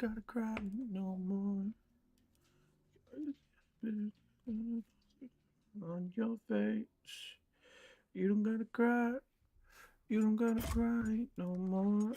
gotta cry no more. On your face. You don't gotta cry. You don't gotta cry no more.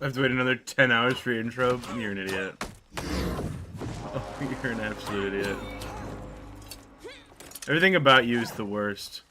I have to wait another 10 hours for your intro? You're an idiot. Oh, you're an absolute idiot. Everything about you is the worst.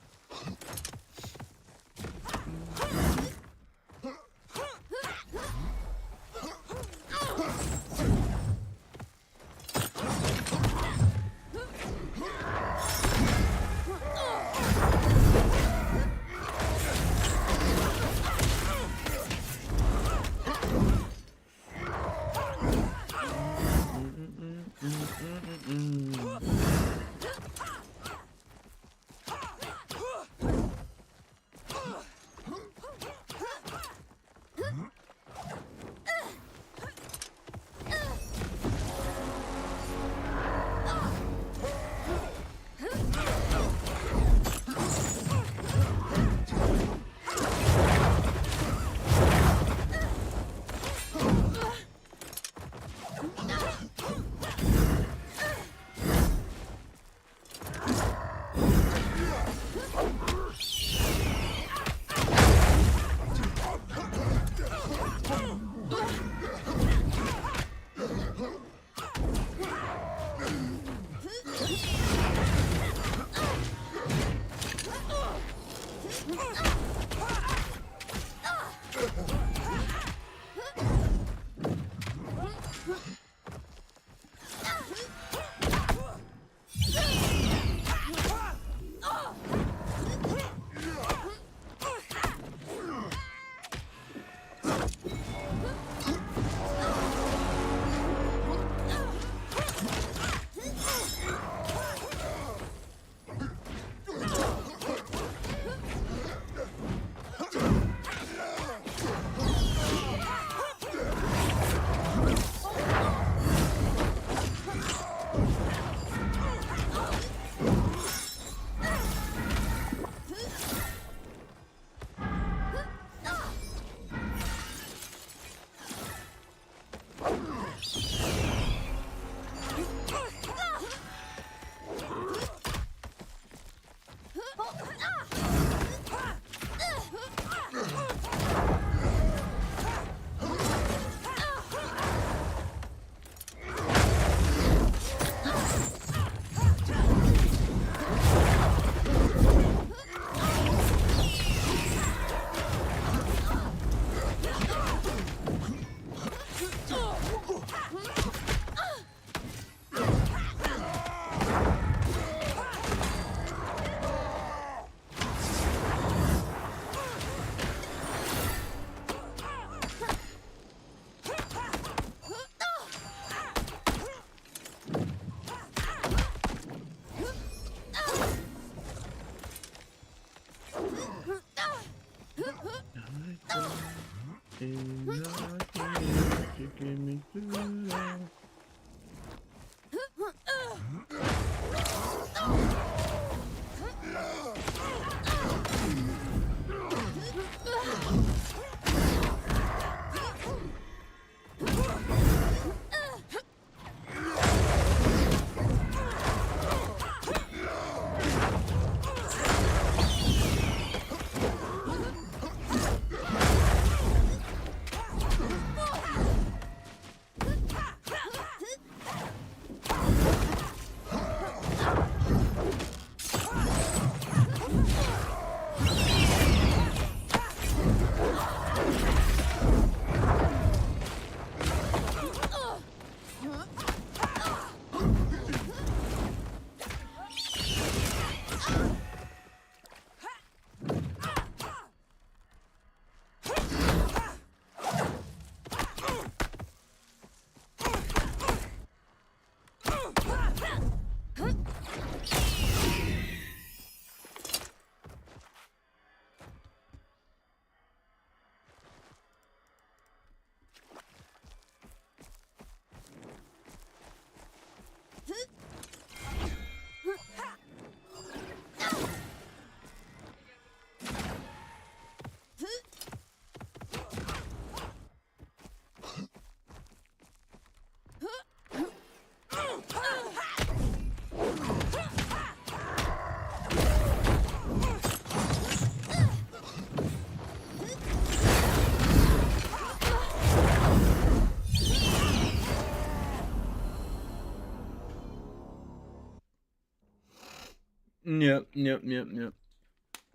Yep.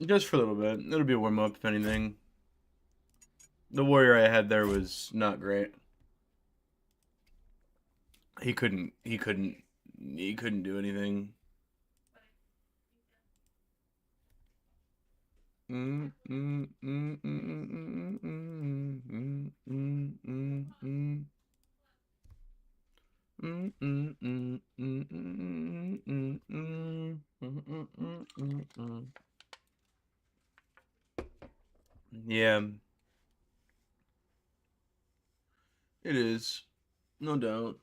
Just for a little bit. It'll be a warm up if anything. The warrior I had there was not great. He couldn't do anything. Yeah, it is. No doubt.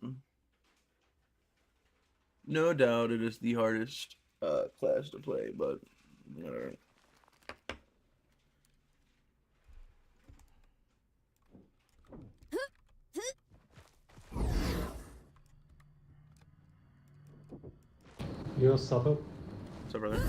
No doubt it is the hardest class to play, but alright. Yo, suburb. What's up, brother?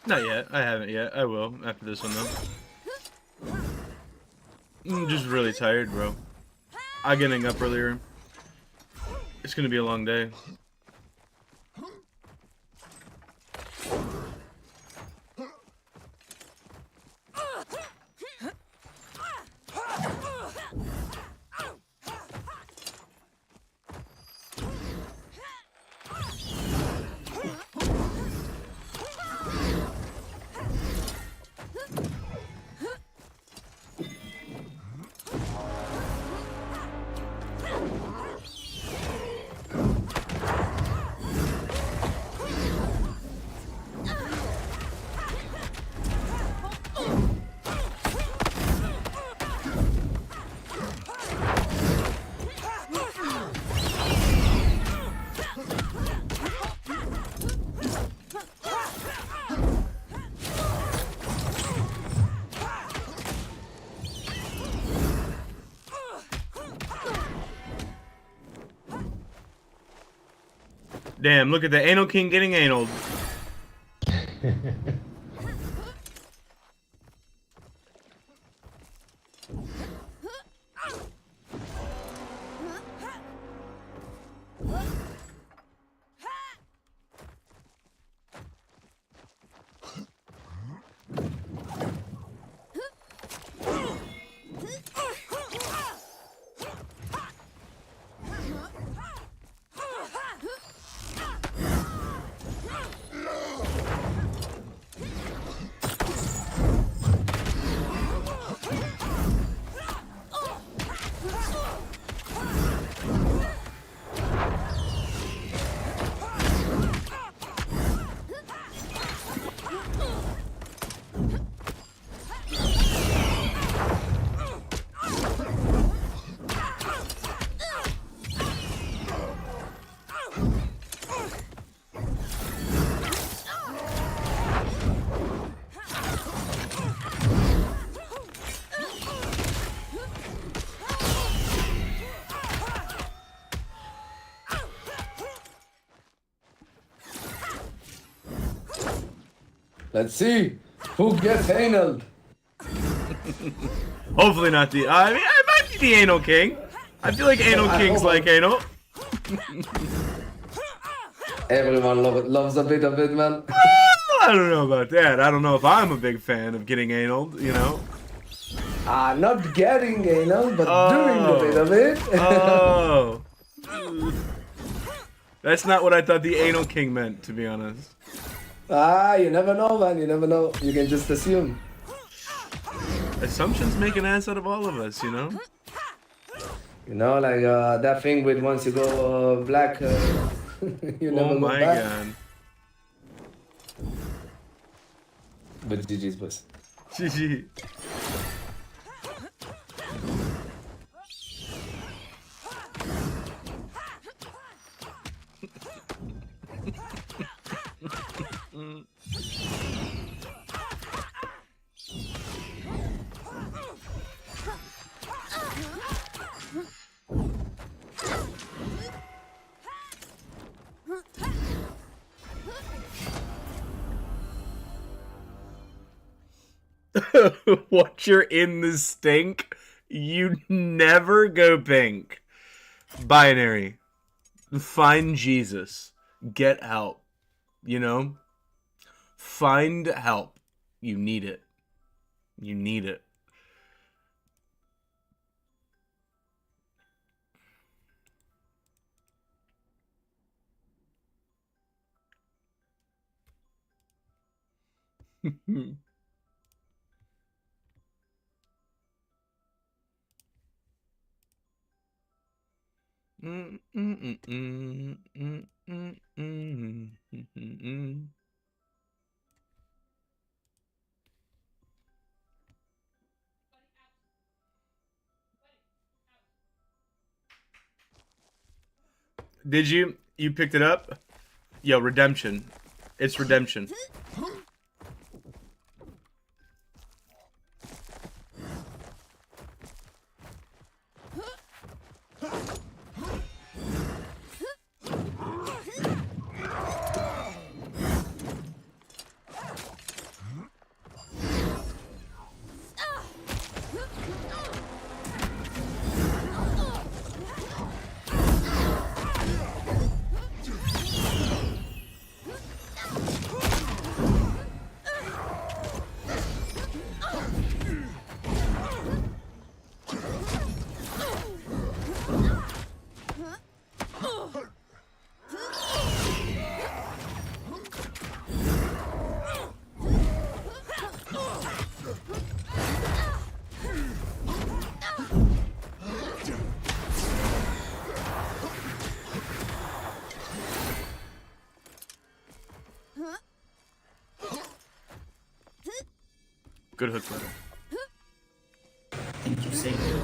Not yet. I haven't yet. I will after this one though. I'm just really tired, bro. I'm getting up earlier. It's gonna be a long day. Damn, look at the anal king getting anal. Let's see who gets anal. Hopefully not the. I mean, I might be the anal king. I feel like anal kings like anal. Everyone loves a bit of it, man. I don't know about that. I don't know if I'm a big fan of getting anal, you know? Not getting anal, but doing a bit of it. Oh. That's not what I thought the anal king meant, to be honest. You never know, man. You never know. You can just assume. Assumptions make an ass out of all of us, you know? You know, like that thing with once you go black, you never Oh go my back. god. But GG's, boys. GG. Once you're in the stink, you never go pink. Binary. Find Jesus. Get help. You know? Find help. You need it. You need it. Did you? You picked it up? Yo, redemption. It's redemption. Good hook battle. Thank you, Savior.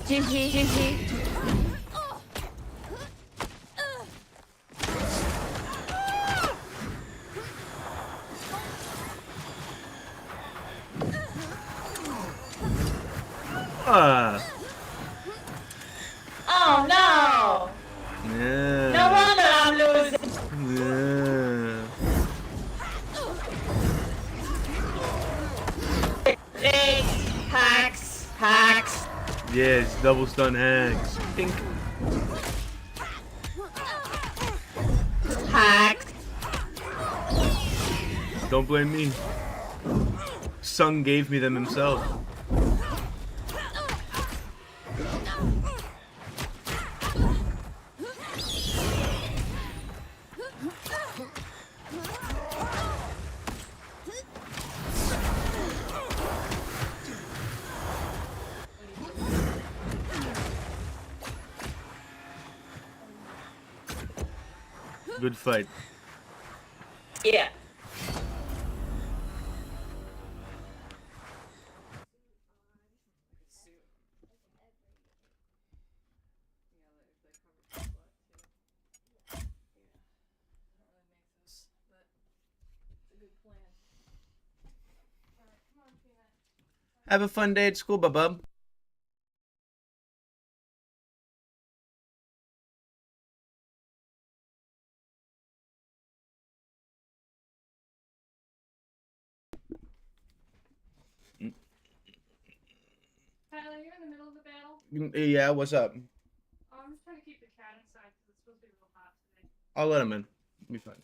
GG, GG. Oh no! Yeah. No wonder I'm losing. Yeah. Hacks, hacks. Yes, double stun hacks. Pink. Hacks. Don't blame me. Sung gave me them himself. Good fight. Yeah. Have a fun day at school, bub. Tyler, you're in the middle of the battle. Yeah, what's up? Oh, I'm just trying to keep the cat inside because it's supposed to be real hot today. I'll let him in. It'll be fine.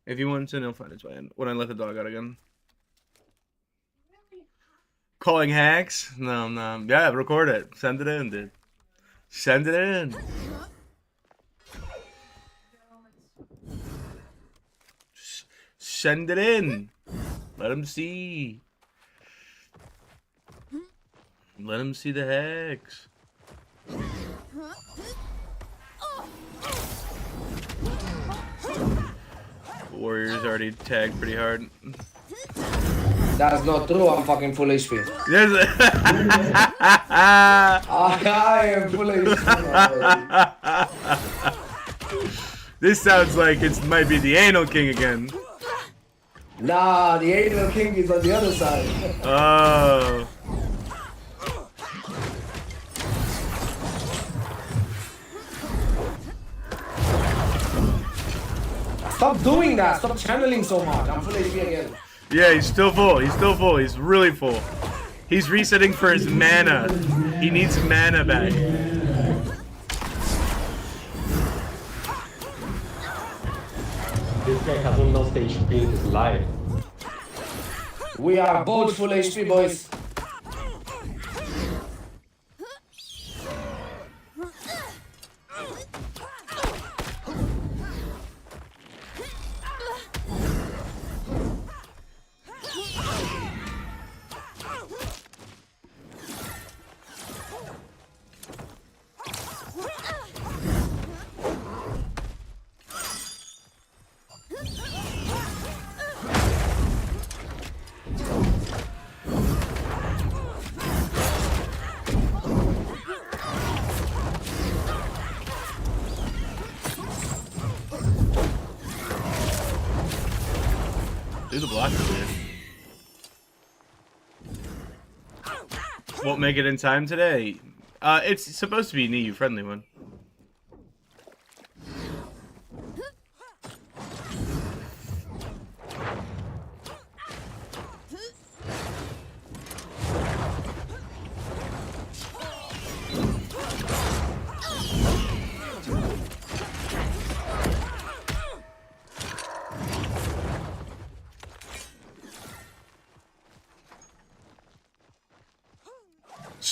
If he wants in, he'll find his way in. When I let the dog out again. Really? Calling hacks? No, no. Yeah, record it. Send it in, dude. Send it in. Send it in. Let him see. Let him see the hacks. Warriors already tagged pretty hard. That's not true. I'm fucking full HP. Yes. I am full HP. This sounds like it might be the Anal King again. Nah, the Angel King is on the other side. Oh. Stop doing that. Stop channeling so much. I'm full HP again. Yeah, he's still full. He's still full. He's really full. He's resetting for his mana. He needs mana back. This guy hasn't lost HP in his life. We are both full HP, boys. Do the blocker, dude. Won't make it in time today. It's supposed to be an EU friendly one.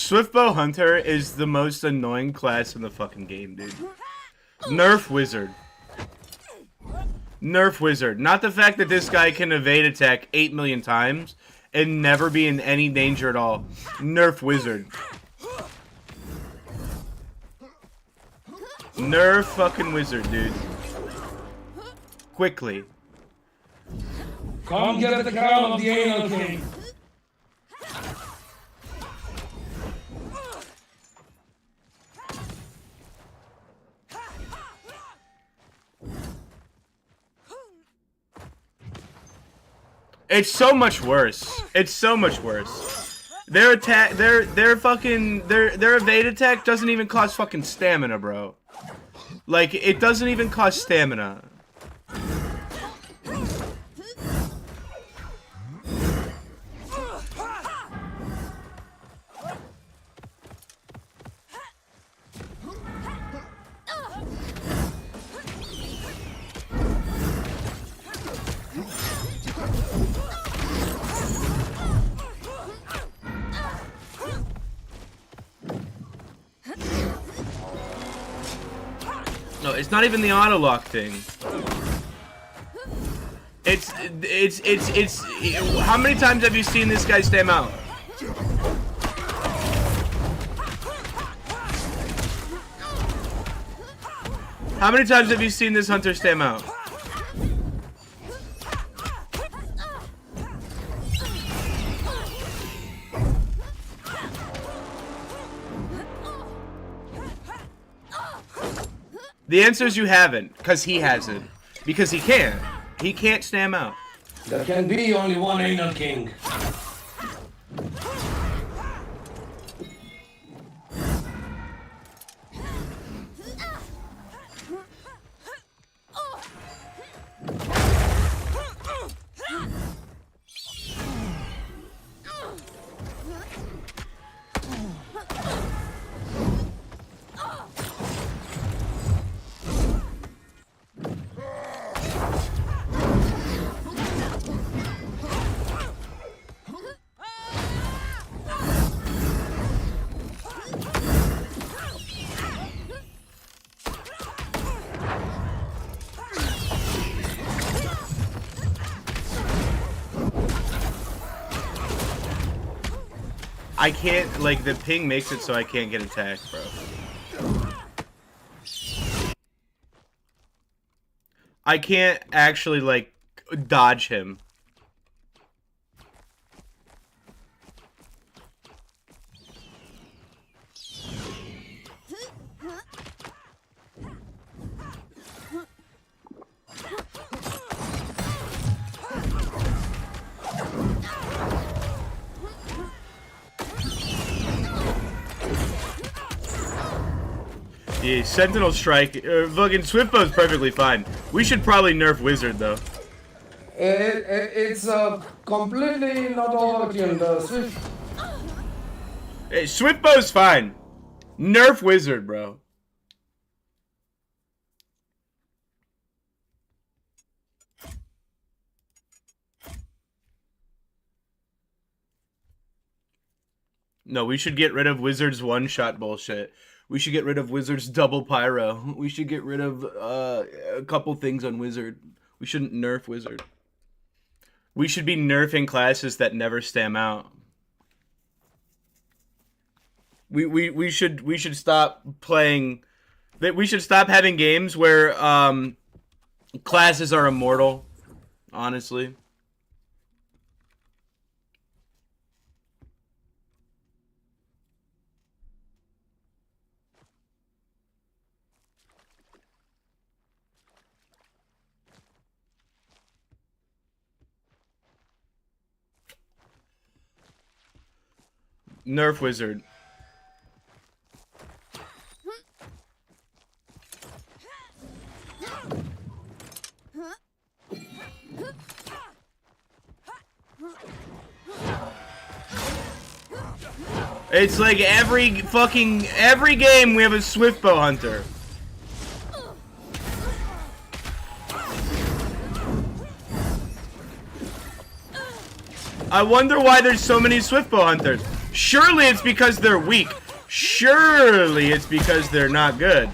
Swiftbow Hunter is the most annoying class in the fucking game, dude. Nerf Wizard. Nerf Wizard. Not the fact that this guy can evade attack 8 million times and never be in any danger at all. Nerf Wizard. Nerf fucking Wizard, dude. Quickly. Come get the crown of the Anal King. It's so much worse. It's so much worse. Their attack, their evade attack doesn't even cost fucking stamina, bro. Like, it doesn't even cost stamina. No, it's not even the auto lock thing. It's how many times have you seen this guy stam out? How many times have you seen this hunter stam out? The answer is you haven't, because he hasn't. Because he can't. He can't stam out. There can be only one Anal King. I can't, like, the ping makes it so I can't get attacked, bro. I can't actually, like, dodge him. Yeah, Sentinel Strike, fucking Swiftbow's perfectly fine. We should probably nerf Wizard, though. It's completely not overkill. The Swift. Hey, Swiftbow's fine. Nerf Wizard, bro. No, we should get rid of Wizard's one-shot bullshit. We should get rid of Wizard's double pyro. We should get rid of a couple things on Wizard. We shouldn't nerf Wizard. We should be nerfing classes that never stam out. We should stop playing. We should stop having games where classes are immortal. Honestly. Nerf Wizard. It's like every game we have a Swiftbow Hunter. I wonder why there's so many Swiftbow Hunters. Surely it's because they're weak. Surely it's because they're not good.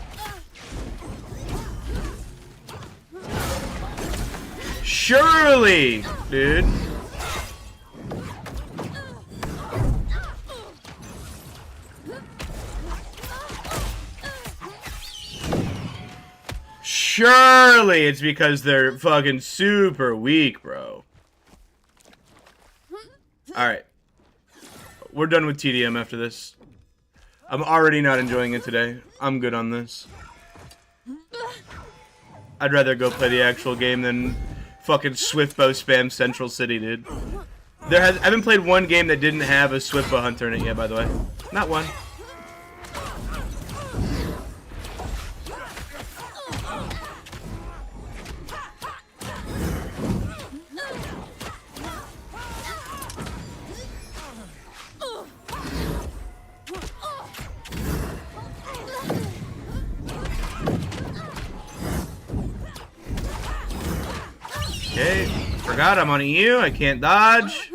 Surely, dude. Surely it's because they're fucking super weak, bro. Alright. We're done with TDM after this. I'm already not enjoying it today. I'm good on this. I'd rather go play the actual game than fucking Swiftbow spam Central City, dude. I haven't played one game that didn't have a Swiftbow Hunter in it yet, by the way. Not one. Okay, forgot I'm on EU. I can't dodge.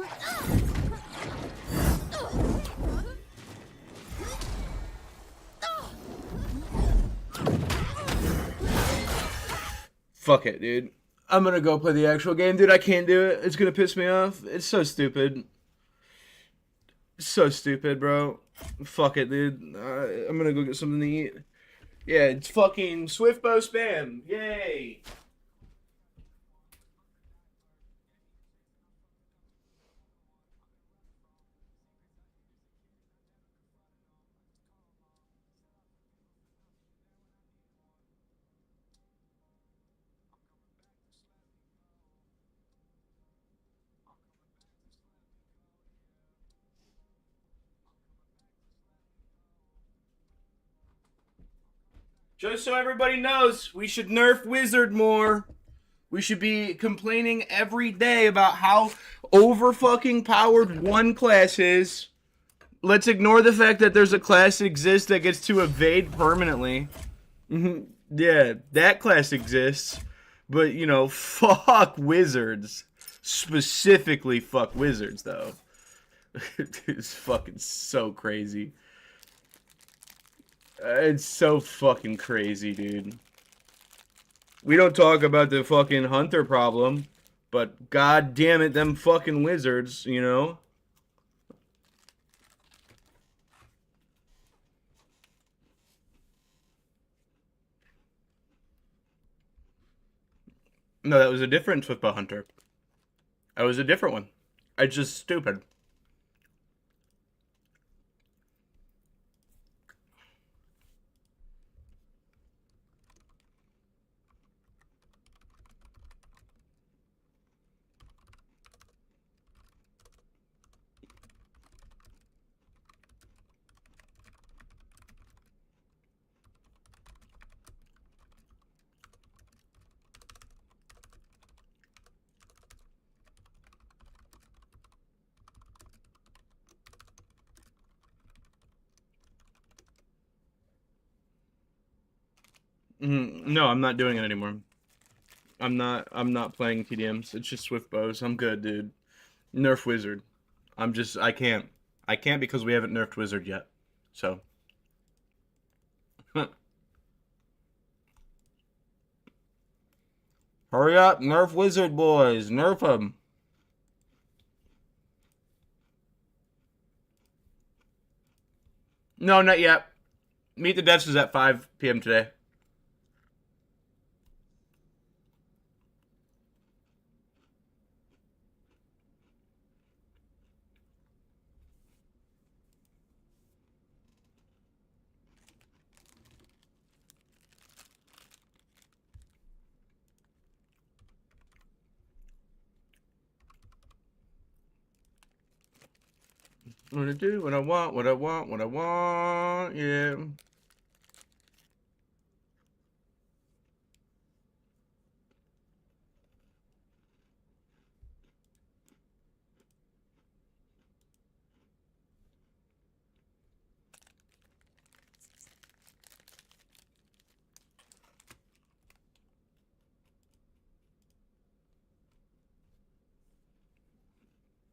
Fuck it, dude. I'm gonna go play the actual game, dude. I can't do it. It's gonna piss me off. It's so stupid. So stupid, bro. Fuck it, dude. I'm gonna go get something to eat. Yeah, it's fucking Swiftbow spam. Yay. Just so everybody knows, we should nerf Wizard more. We should be complaining every day about how over fucking powered one class is. Let's ignore the fact that there's a class that exists that gets to evade permanently. Yeah, that class exists. But, you know, fuck wizards. Specifically fuck wizards, though. It's fucking so crazy. It's so fucking crazy, dude. We don't talk about the fucking hunter problem, but god damn it, them fucking wizards, you know? No, that was a different Swiftbow hunter. That was a different one. It's just stupid. No, I'm not doing it anymore. I'm not playing TDMs. It's just Swiftbows. I'm good, dude. Nerf Wizard. I can't. I can't because we haven't nerfed Wizard yet. So. Hurry up, nerf Wizard, boys. Nerf him. No, not yet. Meet the Devs is at 5 p.m. today. I'm gonna do what I want, what I want, what I want, yeah.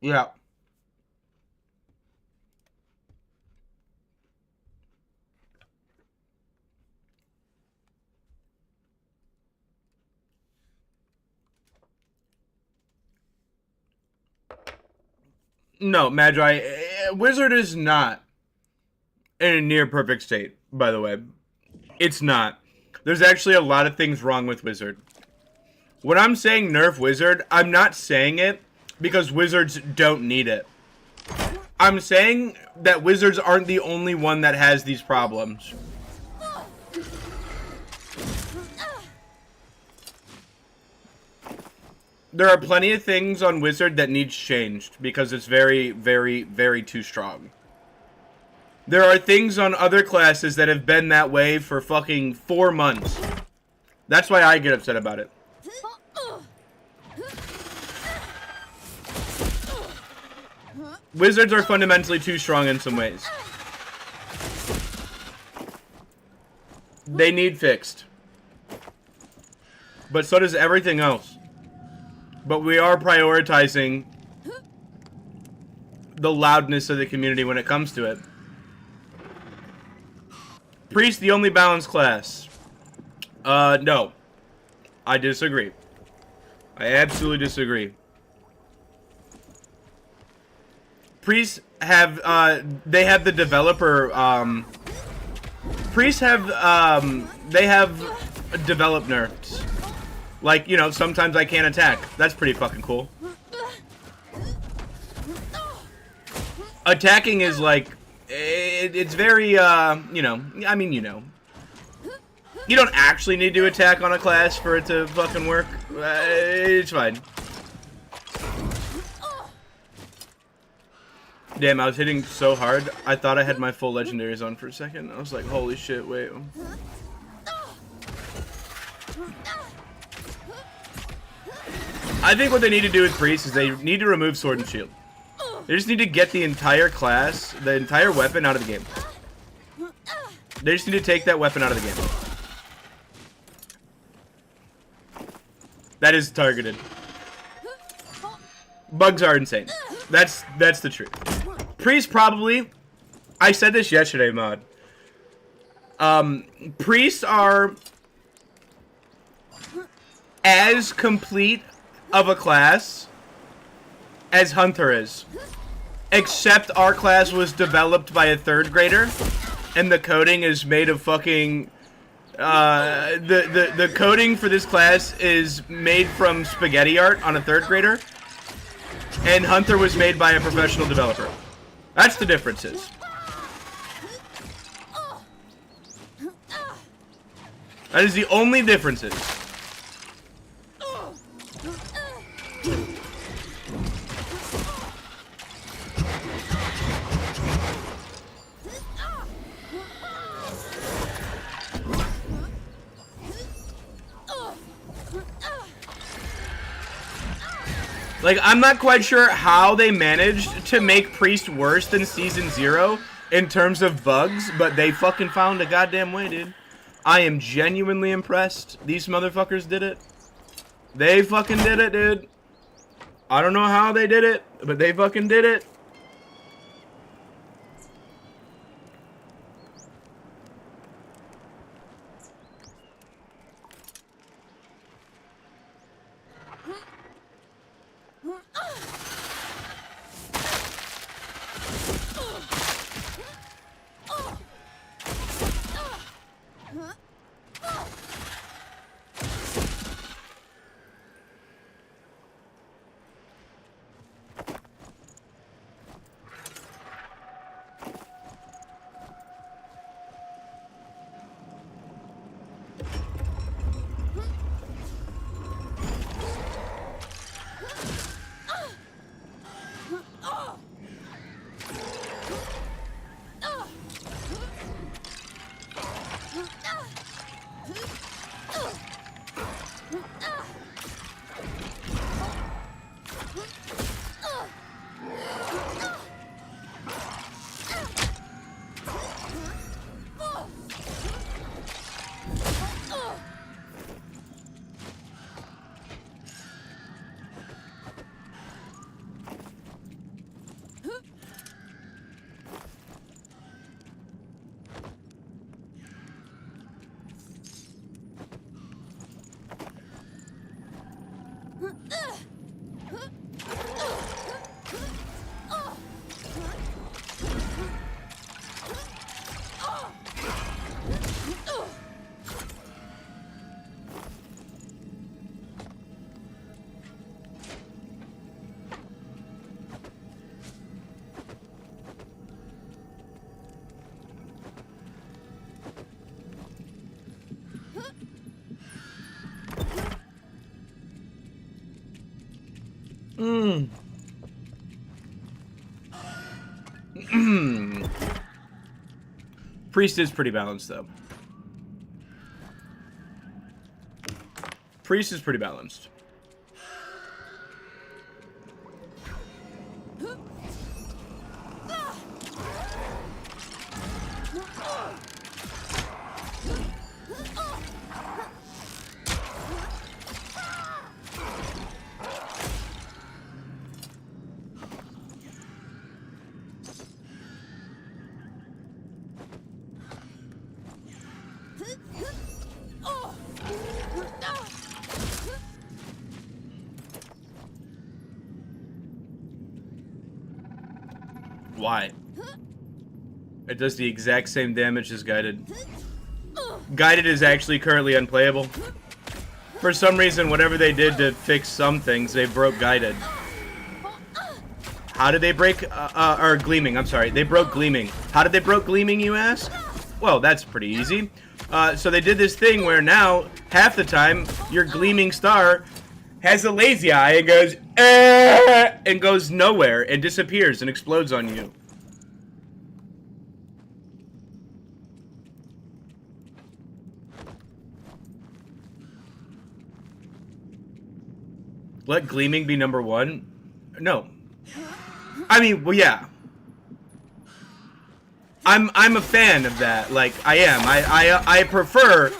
Yeah. No, Magi, Wizard is not in a near perfect state, by the way. It's not. There's actually a lot of things wrong with Wizard. When I'm saying nerf Wizard, I'm not saying it because Wizards don't need it. I'm saying that Wizards aren't the only one that has these problems. There are plenty of things on Wizard that needs changed because it's very, very, very too strong. There are things on other classes that have been that way for fucking 4 months. That's why I get upset about it. Wizards are fundamentally too strong in some ways. They need fixed. But so does everything else. But we are prioritizing the loudness of the community when it comes to it. Priest, the only balanced class. No. I disagree. I absolutely disagree. Priests have, they have the developer, Priests have, they have developed nerfs. Like, you know, sometimes I can't attack. That's pretty fucking cool. Attacking is like, it's very, you know, I mean, you know. You don't actually need to attack on a class for it to fucking work. It's fine. Damn, I was hitting so hard, I thought I had my full legendaries on for a second. I was like, holy shit, wait. I think what they need to do with Priest is they need to remove Sword and Shield. They just need to get the entire class, the entire weapon out of the game. They just need to take that weapon out of the game. That is targeted. Bugs are insane. That's the truth. Priest probably, I said this yesterday, Mod. Priests are as complete of a class as Hunter is. Except our class was developed by a 3rd grader, and the coding is made of fucking, the coding for this class is made from spaghetti art on a 3rd grader, and Hunter was made by a professional developer. That's the differences. That is the only differences. Like, I'm not quite sure how they managed to make Priest worse than Season 0 in terms of bugs, but they fucking found a goddamn way, dude. I am genuinely impressed. These motherfuckers did it. They fucking did it, dude. I don't know how they did it, but they fucking did it. Priest is pretty balanced, though. Priest is pretty balanced. Why? It does the exact same damage as Guided. Guided is actually currently unplayable. For some reason, whatever they did to fix some things, they broke Guided. How did they break, or Gleaming, I'm sorry. They broke Gleaming. How did they broke Gleaming, you ask? Well, that's pretty easy. So they did this thing where now, half the time, your Gleaming Star has a lazy eye and goes, and goes nowhere and disappears and explodes on you. Let Gleaming be number one? No. I mean, well, yeah. I'm a fan of that. Like, I am. I prefer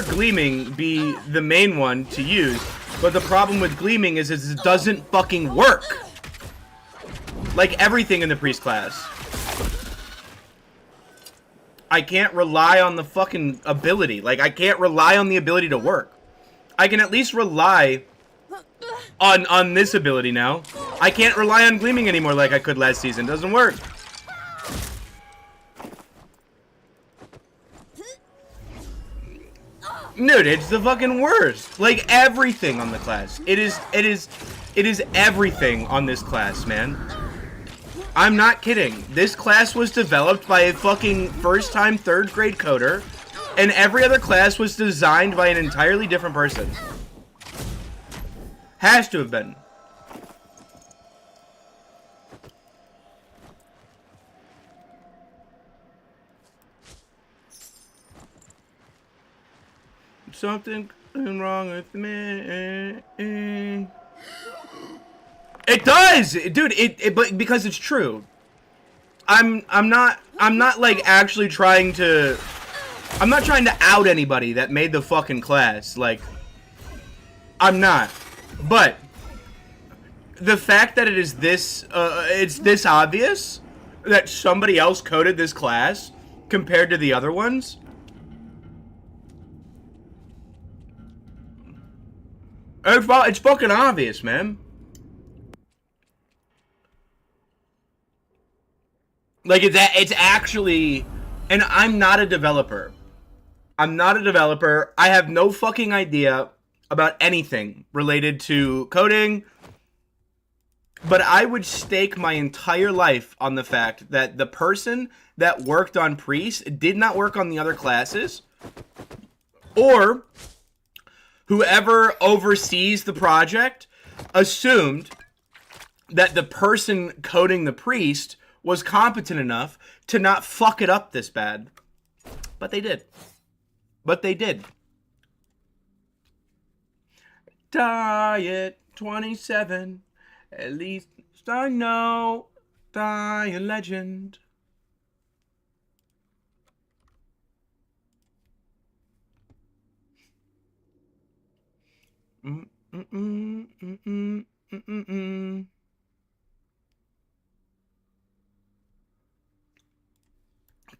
Gleaming be the main one to use. But the problem with Gleaming is it doesn't fucking work. Like everything in the Priest class. I can't rely on the fucking ability. Like, I can't rely on the ability to work. I can at least rely on this ability now. I can't rely on Gleaming anymore like I could last season. Doesn't work. Dude, it's the fucking worst. Like everything on the class. It is everything on this class, man. I'm not kidding. This class was developed by a fucking first-time third-grade coder, and every other class was designed by an entirely different person. Has to have been. Something wrong with me. It does, dude. But because it's true. I'm not like actually trying to. I'm not trying to out anybody that made the fucking class. Like, I'm not. But the fact that it is this, it's this obvious that somebody else coded this class compared to the other ones. It's fucking obvious, man. Like, it's actually... And I'm not a developer. I'm not a developer. I have no fucking idea about anything related to coding. But I would stake my entire life on the fact that the person that worked on Priest did not work on the other classes. Or whoever oversees the project assumed that the person coding the Priest was competent enough to not fuck it up this bad. But they did. But they did. Diet 27. At least I know. Die a legend.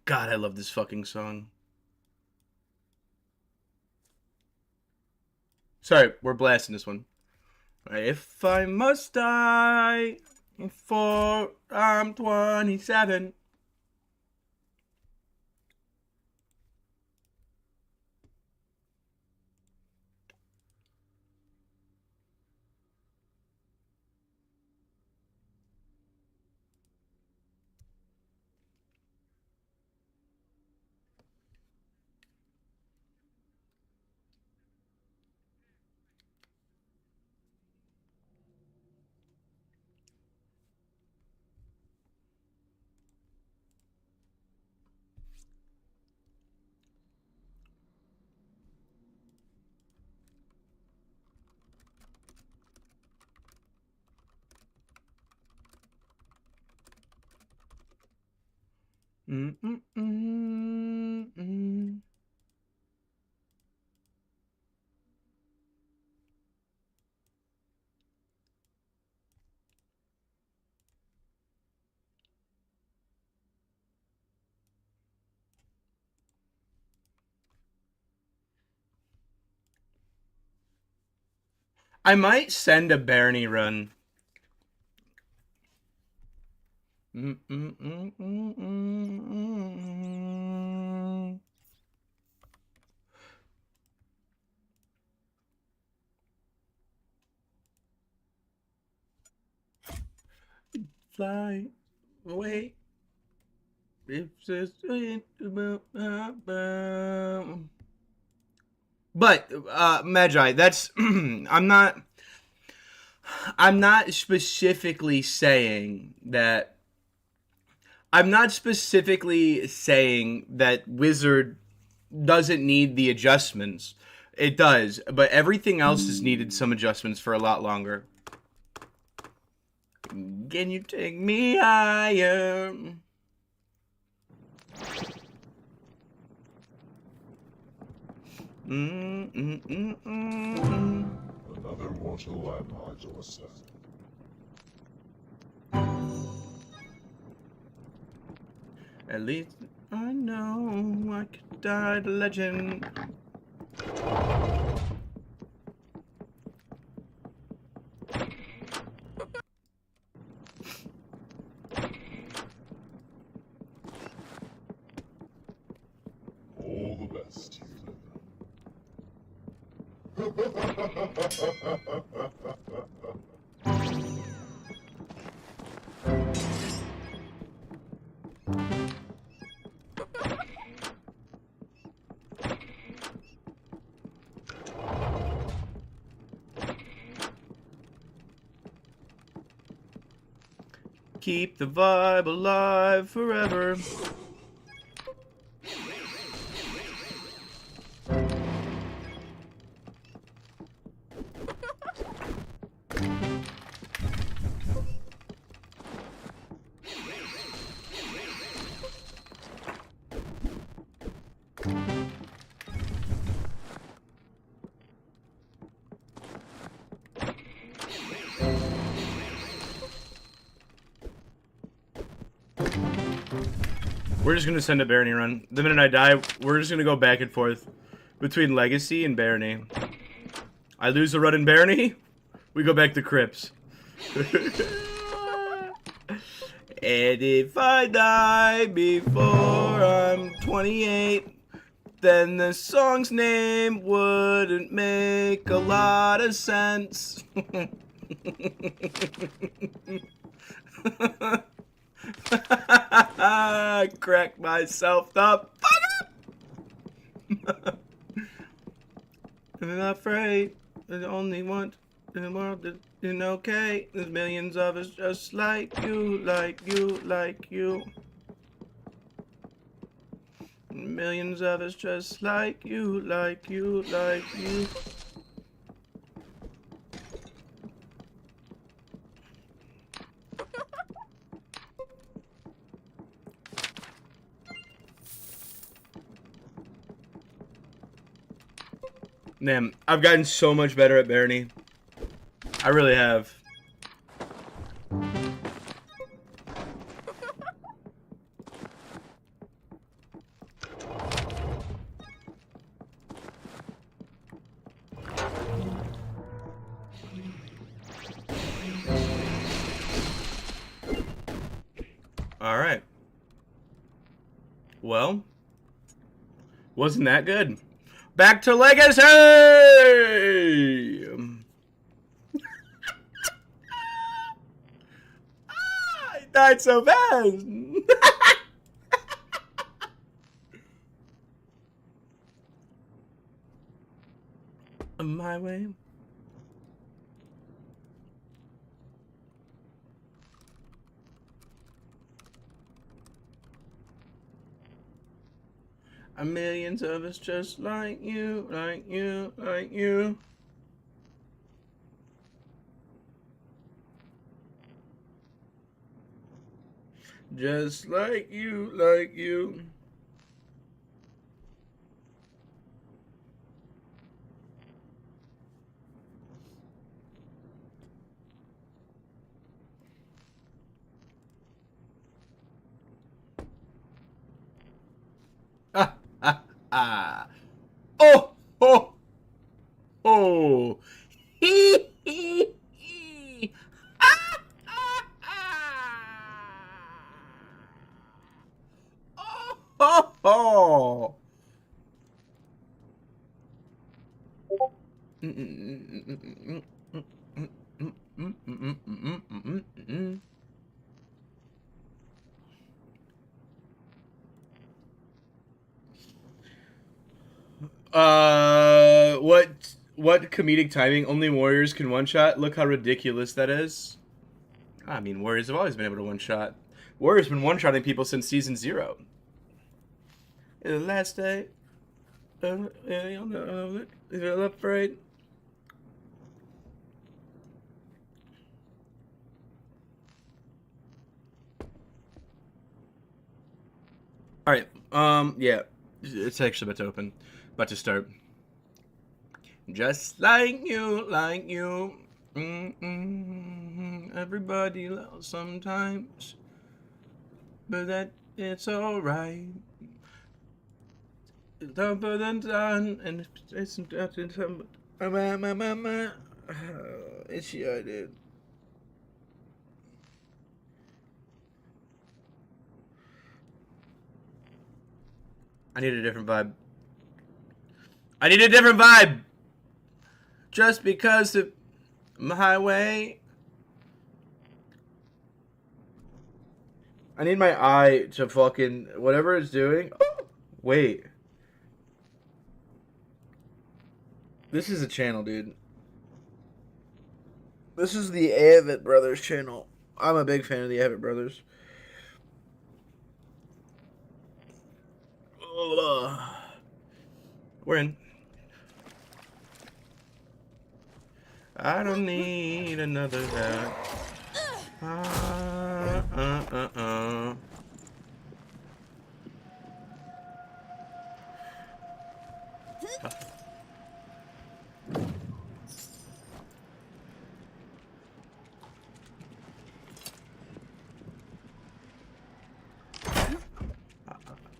God, I love this fucking song. Sorry, we're blasting this one. If I must die before I'm 27. Mm, mm, mm, mm. I might send a Barney run. Mm, mm, mm, mm, mm, mm. Fly away. It's just but Magi, that's I'm not specifically saying that I'm not specifically saying that Wizard doesn't need the adjustments. It does, but everything else has needed some adjustments for a lot longer. Can you take me higher? Another mortal land hides our scent. At least I know I could die the legend. All the best, human. Keep the vibe alive forever. We're just gonna send a Barony run. The minute I die, we're just gonna go back and forth between Legacy and Barony. I lose a run in Barony, we go back to Crypts. And if I die before I'm 28, then the song's name wouldn't make a lot of sense. I cracked myself the fuck up. I'm not afraid. There's only one in the world that isn't okay. There's millions of us just like you, like you, like you. Millions of us just like you, like you, like you. Man, I've gotten so much better at Barony. I really have. All right. Well, wasn't that good? Back to Legacy! I died so fast. My way. A millions of us just like you, like you, like you. Just like you, like you. Ah, ah, ah. Oh, oh, oh. Hee, hee, hee. Ah, ah, ah. Oh, oh, oh. What comedic timing? Only warriors can one shot. Look how ridiculous that is. I mean, warriors have always been able to one shot. Warriors been one shotting people since season 0. The last day, left right. All right. Yeah, it's actually about to open, about to start. Just like you, like you. Everybody loves sometimes, but that it's alright. Done and it's it's yeah, dude. I need a different vibe. I need a different vibe. Just because of my way. I need my eye to fucking whatever it's doing. Oh, wait. This is a channel, dude. This is the Avett Brothers channel. I'm a big fan of the Avett Brothers. We're in. I don't need another that.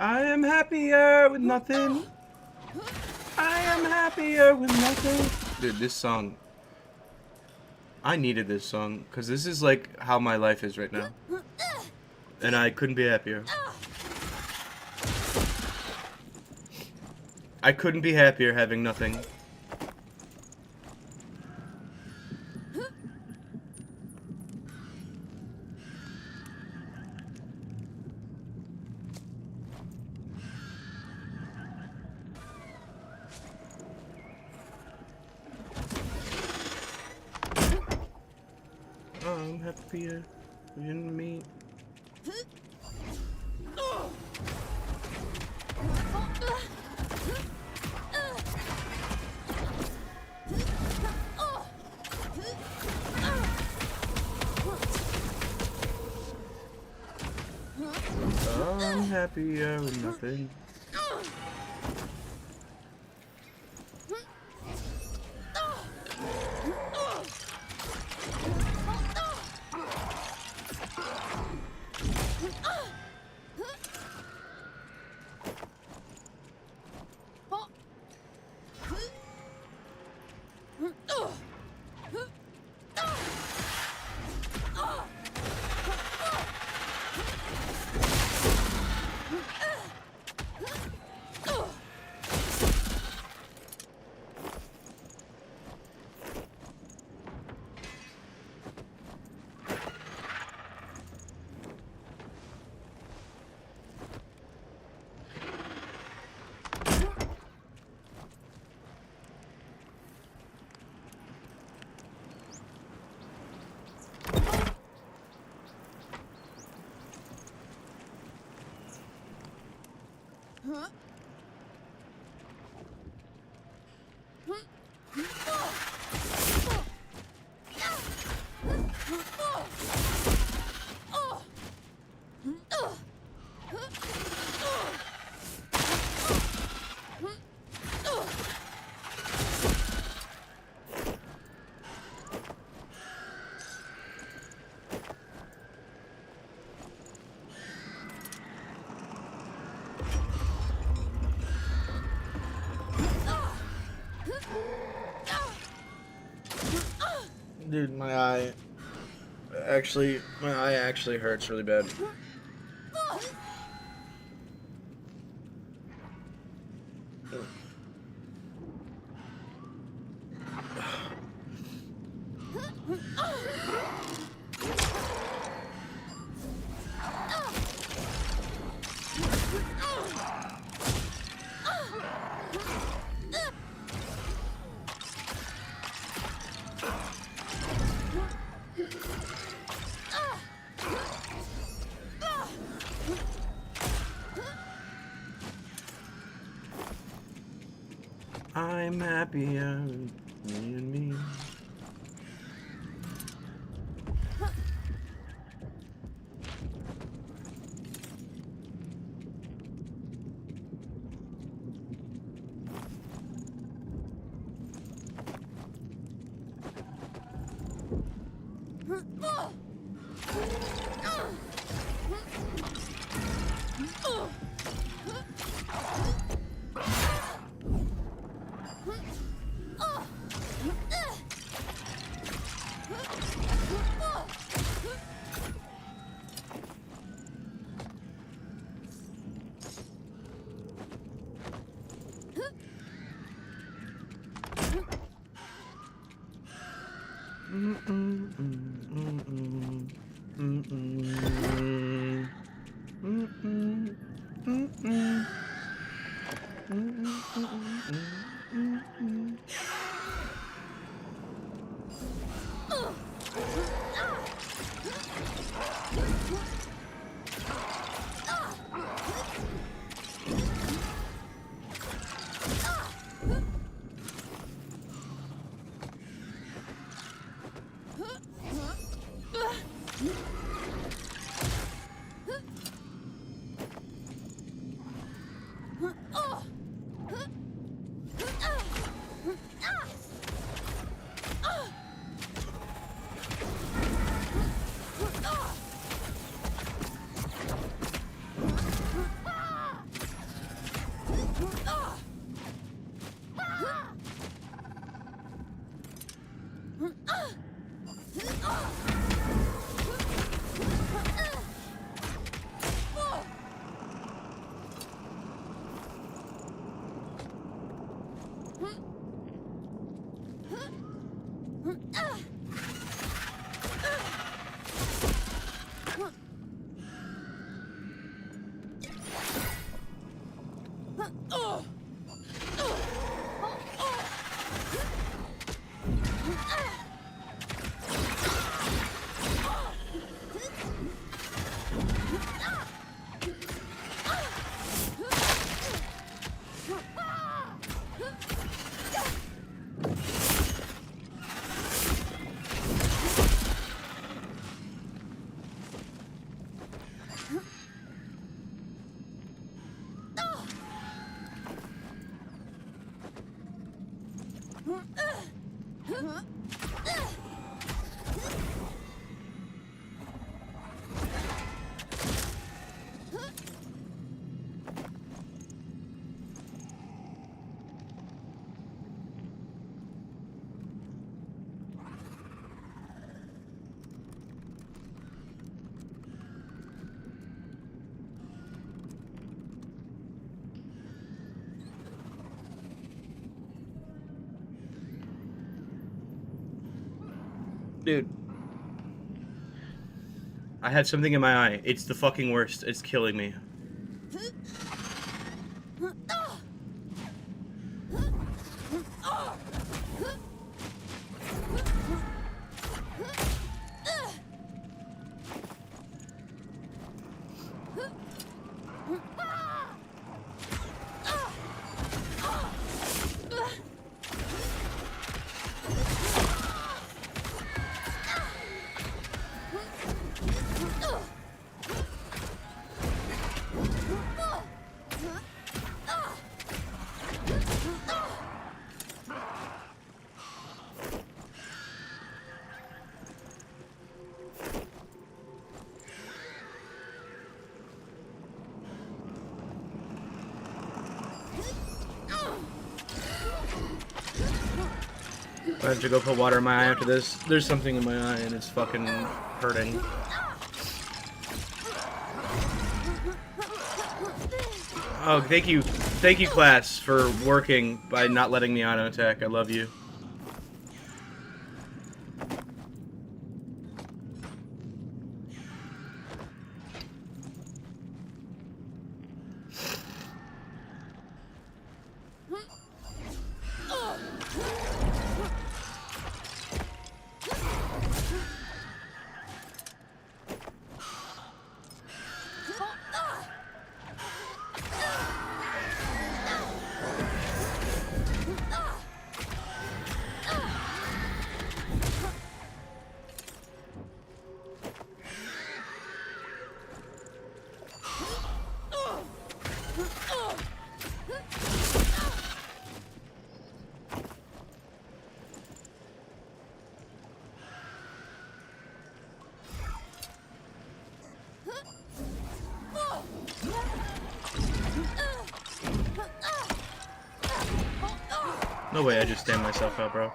I am happier with nothing. I am happier with nothing. Dude, this song. I needed this song because this is like how my life is right now. And I couldn't be happier. I couldn't be happier having nothing. I'm happier in me. I'm happier with nothing. Dude, my eye actually hurts really bad. I'm happier, me and me. Dude. I had something in my eye. It's the fucking worst. It's killing me. I have to go put water in my eye after this. There's something in my eye and it's fucking hurting. Oh, thank you, class, for working by not letting me auto attack. I love you. No way I just stand myself out, bro.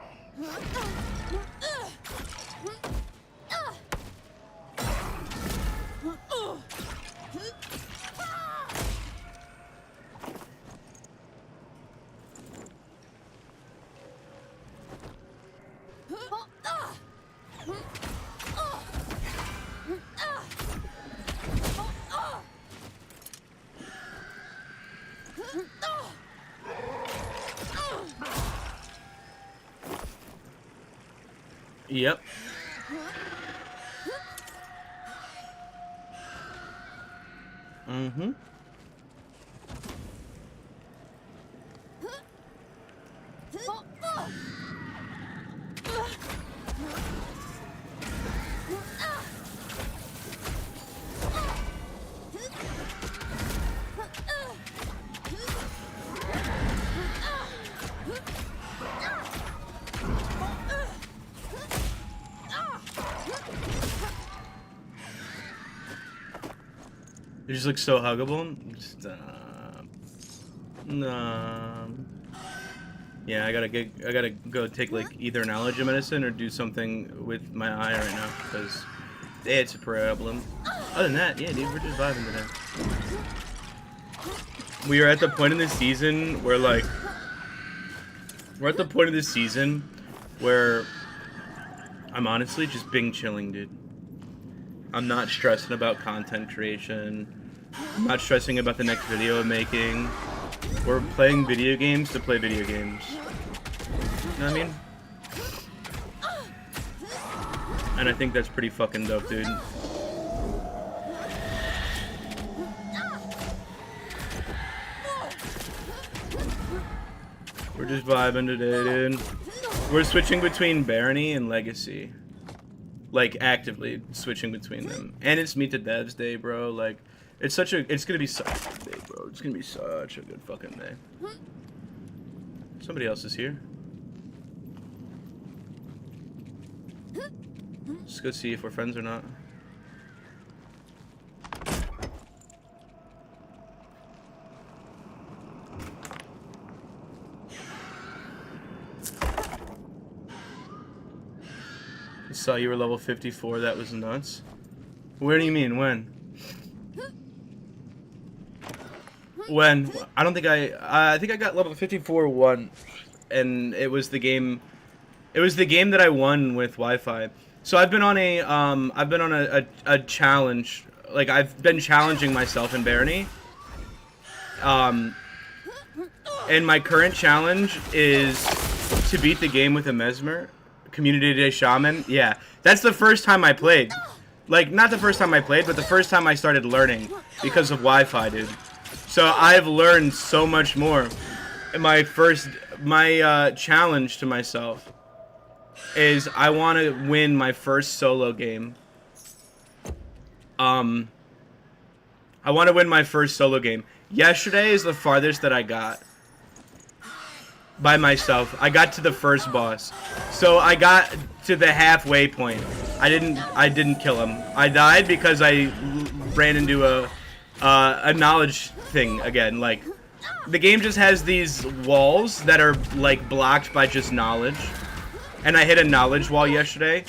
Yep. Mm-hmm. It just looks so huggable. Stop. No. Yeah, I gotta go take like either an allergy medicine or do something with my eye right now because it's a problem. Other than that, yeah, dude, we're just vibing today. We are at the point in the season where like I'm honestly just being chilling, dude. I'm not stressing about content creation. I'm not stressing about the next video I'm making. We're playing video games to play video games. You know what I mean? And I think that's pretty fucking dope, dude. We're just vibing today, dude. We're switching between Barony and Legacy. Like, actively switching between them. And it's Meet the Devs Day, bro. Like, it's gonna be such a good day, bro. It's gonna be such a good fucking day. Somebody else is here. Let's go see if we're friends or not. I saw you were level 54. That was nuts. Where do you mean? When? When? I don't think I think I got level 54 once, and it was the game. It was the game that I won with Wi-Fi. So I've been on a challenge. Like I've been challenging myself in Barony. And my current challenge is to beat the game with a Mesmer. Community Day Shaman. Yeah, that's the first time I played. Like, not the first time I played, but the first time I started learning because of Wi-Fi, dude. So I've learned so much more. And my challenge to myself is I want to win my first solo game. I want to win my first solo game. Yesterday is the farthest that I got. By myself. I got to the first boss. So I got to the halfway point. I didn't kill him. I died because I ran into a knowledge thing again. Like, the game just has these walls that are like blocked by just knowledge. and I hit a knowledge wall yesterday.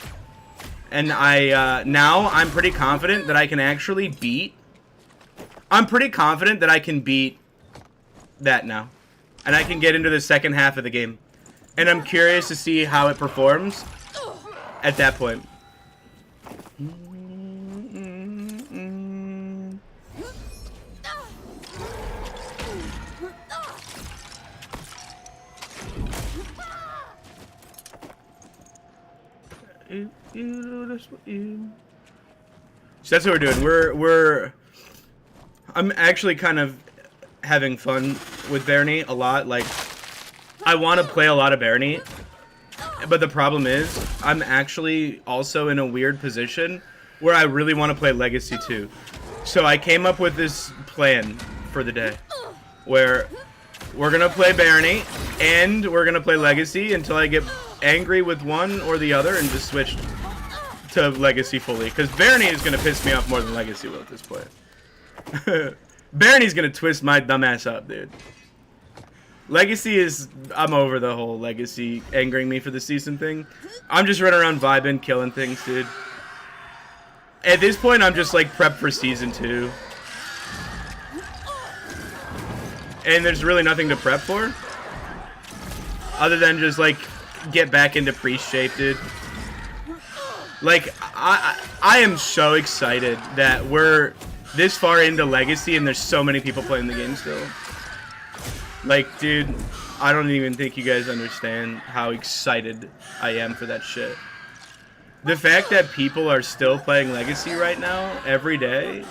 And now I'm pretty confident that I can actually beat. I'm pretty confident that I can beat that now. And I can get into the second half of the game. And I'm curious to see how it performs at that point. So that's what we're doing. I'm actually kind of having fun with Barony a lot. Like, I want to play a lot of Barony, but the problem is I'm actually also in a weird position where I really want to play Legacy 2. So I came up with this plan for the day where we're gonna play Barony and we're gonna play Legacy until I get angry with one or the other and just switch to Legacy fully, because Barony is gonna piss me off more than Legacy will at this point. Barony's gonna twist my dumbass up, dude. Legacy is... I'm over the whole Legacy angering me for the season thing. I'm just running around vibing, killing things, dude. At this point, I'm just like prepped for season 2. And there's really nothing to prep for. Other than just like get back into priest shape, dude. Like, I am so excited that we're this far into Legacy and there's so many people playing the game still. Like, dude, I don't even think you guys understand how excited I am for that shit. The fact that people are still playing Legacy right now, every day,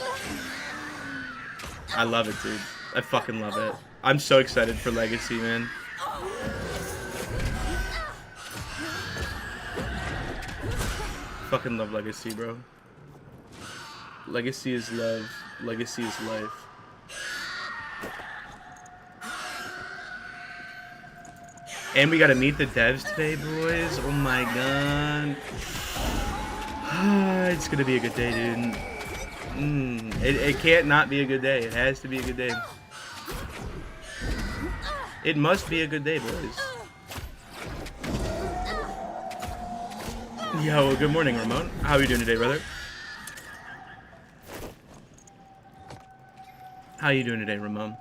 I love it, dude. I fucking love it. I'm so excited for Legacy, man. Fucking love Legacy, bro. Legacy is love. Legacy is life. And we gotta meet the devs today, boys. Oh my god. It's gonna be a good day, dude. It can't not be a good day. It has to be a good day. It must be a good day, boys. Yo, good morning, Ramon. How are you doing today, brother? How you doing today, Ramon?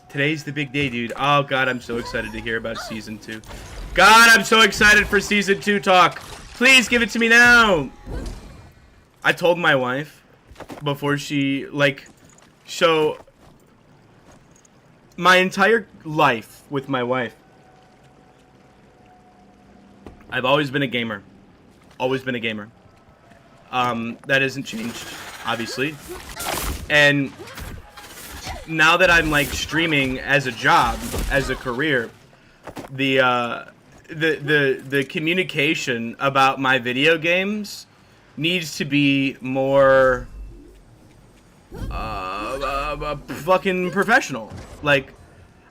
Today's the big day, dude. Oh, God, I'm so excited to hear about Season 2. God, I'm so excited for Season 2 talk. Please give it to me now. I told my wife before she, like, so my entire life with my wife, I've always been a gamer. Always been a gamer. That hasn't changed, obviously. And now that I'm like streaming as a job, as a career, the communication about my video games needs to be more fucking professional. Like,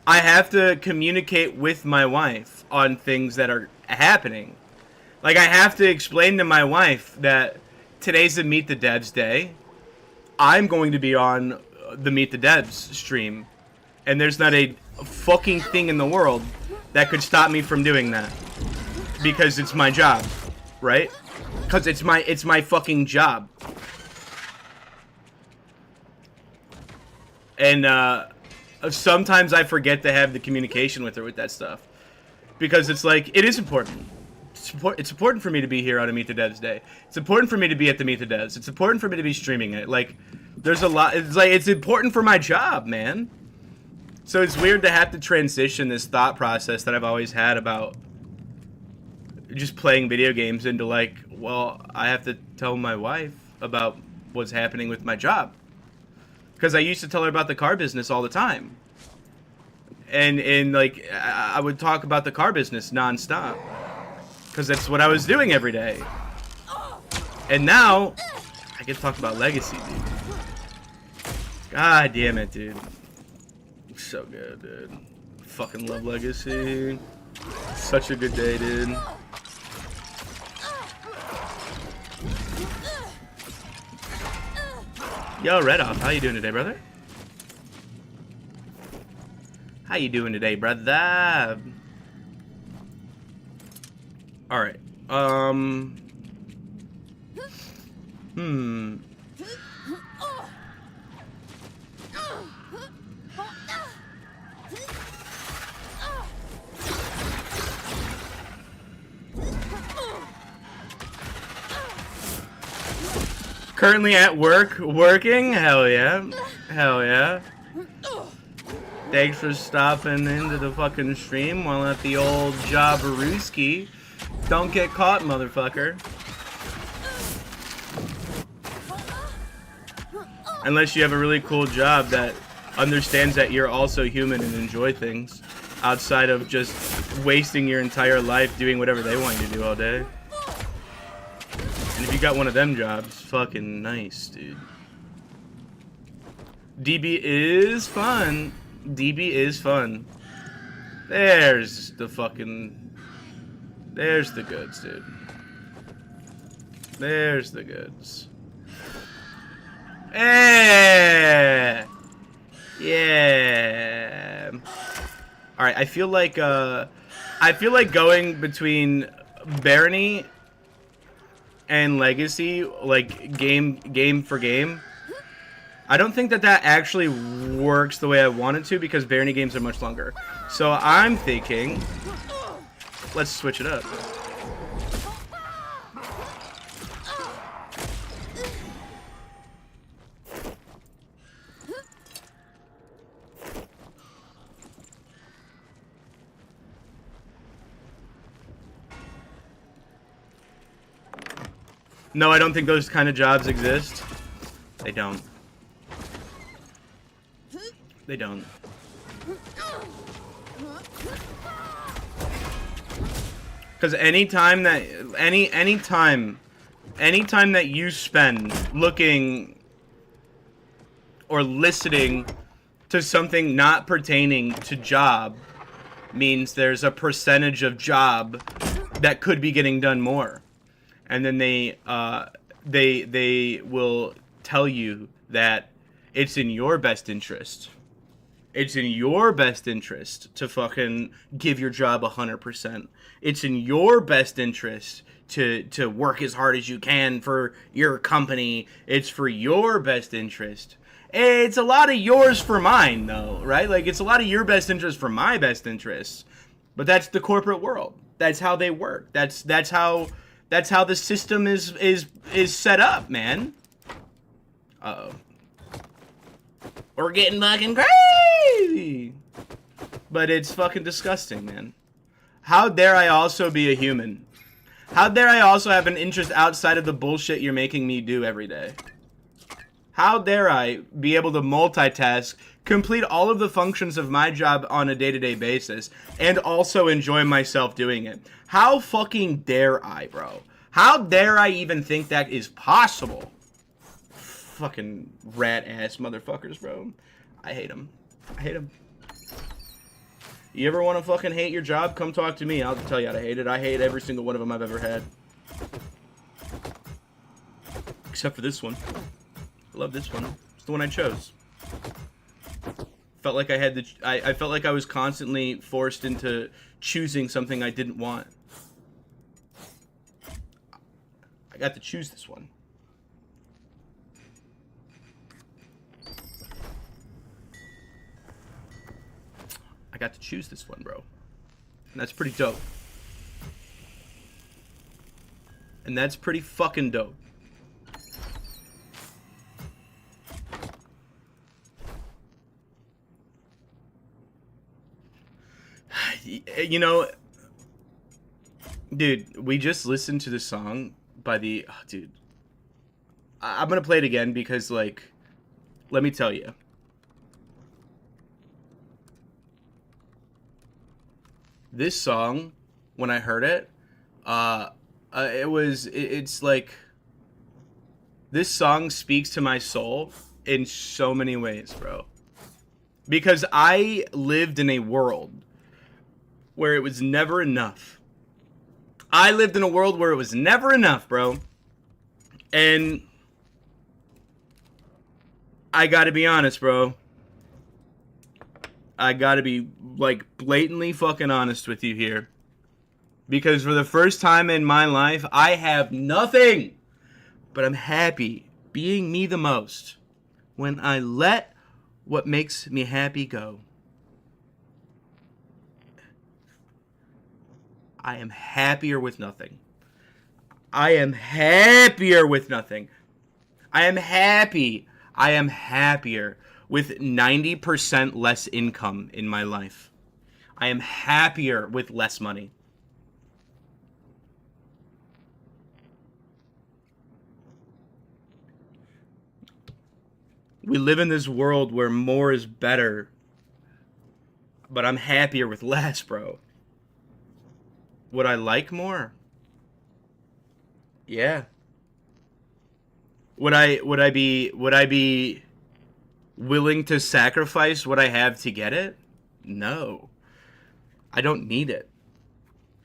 I have to communicate with my wife on things that are happening. Like, I have to explain to my wife that today's the Meet the Devs day. I'm going to be on the Meet the Devs stream, and there's not a fucking thing in the world that could stop me from doing that, because it's my job, right? Because it's my fucking job. And sometimes I forget to have the communication with her with that stuff, because it's like, it is important. It's important for me to be here on a Meet the Devs day. It's important for me to be at the Meet the Devs. It's important for me to be streaming it. Like, there's a lot. It's like, it's important for my job, man. So it's weird to have to transition this thought process that I've always had about just playing video games into, like, well, I have to tell my wife about what's happening with my job. Because I used to tell her about the car business all the time. And like, I would talk about the car business nonstop. Because that's what I was doing every day. And now, I get to talk about Legacy, dude. God damn it, dude. So good, dude. Fucking love Legacy. Such a good day, dude. Yo, Red Off, how you doing today, brother? How you doing today, brother? All right. Hmm. Currently at work, working? Hell yeah. Hell yeah. Thanks for stopping into the fucking stream while at the old Jabberooski. Don't get caught, motherfucker. Unless you have a really cool job that understands that you're also human and enjoy things outside of just wasting your entire life doing whatever they want you to do all day. And if you got one of them jobs, fucking nice, dude. DB is fun. DB is fun. There's the fucking... There's the goods, dude. There's the goods. Eh! Yeah. All right, I feel like going between Barony and Legacy, like game for game. I don't think that actually works the way I want it to because Barony games are much longer. So I'm thinking, let's switch it up. No, I don't think those kind of jobs exist. They don't. They don't. Because anytime that you spend looking or listening to something not pertaining to job means there's a percentage of job that could be getting done more. And then they will tell you that it's in your best interest. It's in your best interest to fucking give your job 100%. It's in your best interest to work as hard as you can for your company. It's for your best interest. It's a lot of yours for mine, though, right? Like, it's a lot of your best interest for my best interest. But that's the corporate world. That's how they work. That's how the system is set up, man. Uh-oh. We're getting fucking crazy. But it's fucking disgusting, man. How dare I also be a human? How dare I also have an interest outside of the bullshit you're making me do every day? How dare I be able to multitask, complete all of the functions of my job on a day-to-day basis, and also enjoy myself doing it? How fucking dare I, bro? How dare I even think that is possible? Fucking rat-ass motherfuckers, bro. I hate them. I hate them. You ever want to fucking hate your job? Come talk to me. I'll tell you how to hate it. I hate every single one of them I've ever had. Except for this one. I love this one. It's the one I chose. Felt like I had I felt like I was constantly forced into choosing something I didn't want. I got to choose this one. I got to choose this one, bro. And that's pretty dope. And that's pretty fucking dope. You know, dude, we just listened to the song by the... Oh, dude. I'm gonna play it again because, like, let me tell you. This song, when I heard it, it's like... This song speaks to my soul in so many ways, bro. Because I lived in a world where it was never enough. I lived in a world where it was never enough, bro. And I gotta be honest, bro. I gotta be, like, blatantly fucking honest with you here. Because for the first time in my life, I have nothing. But I'm happy being me the most when I let what makes me happy go. I am happier with nothing. I am happier with nothing. I am happy. I am happier with 90% less income in my life. I am happier with less money. We live in this world where more is better. But I'm happier with less, bro. Would I like more? Yeah. Would I be willing to sacrifice what I have to get it? No. I don't need it.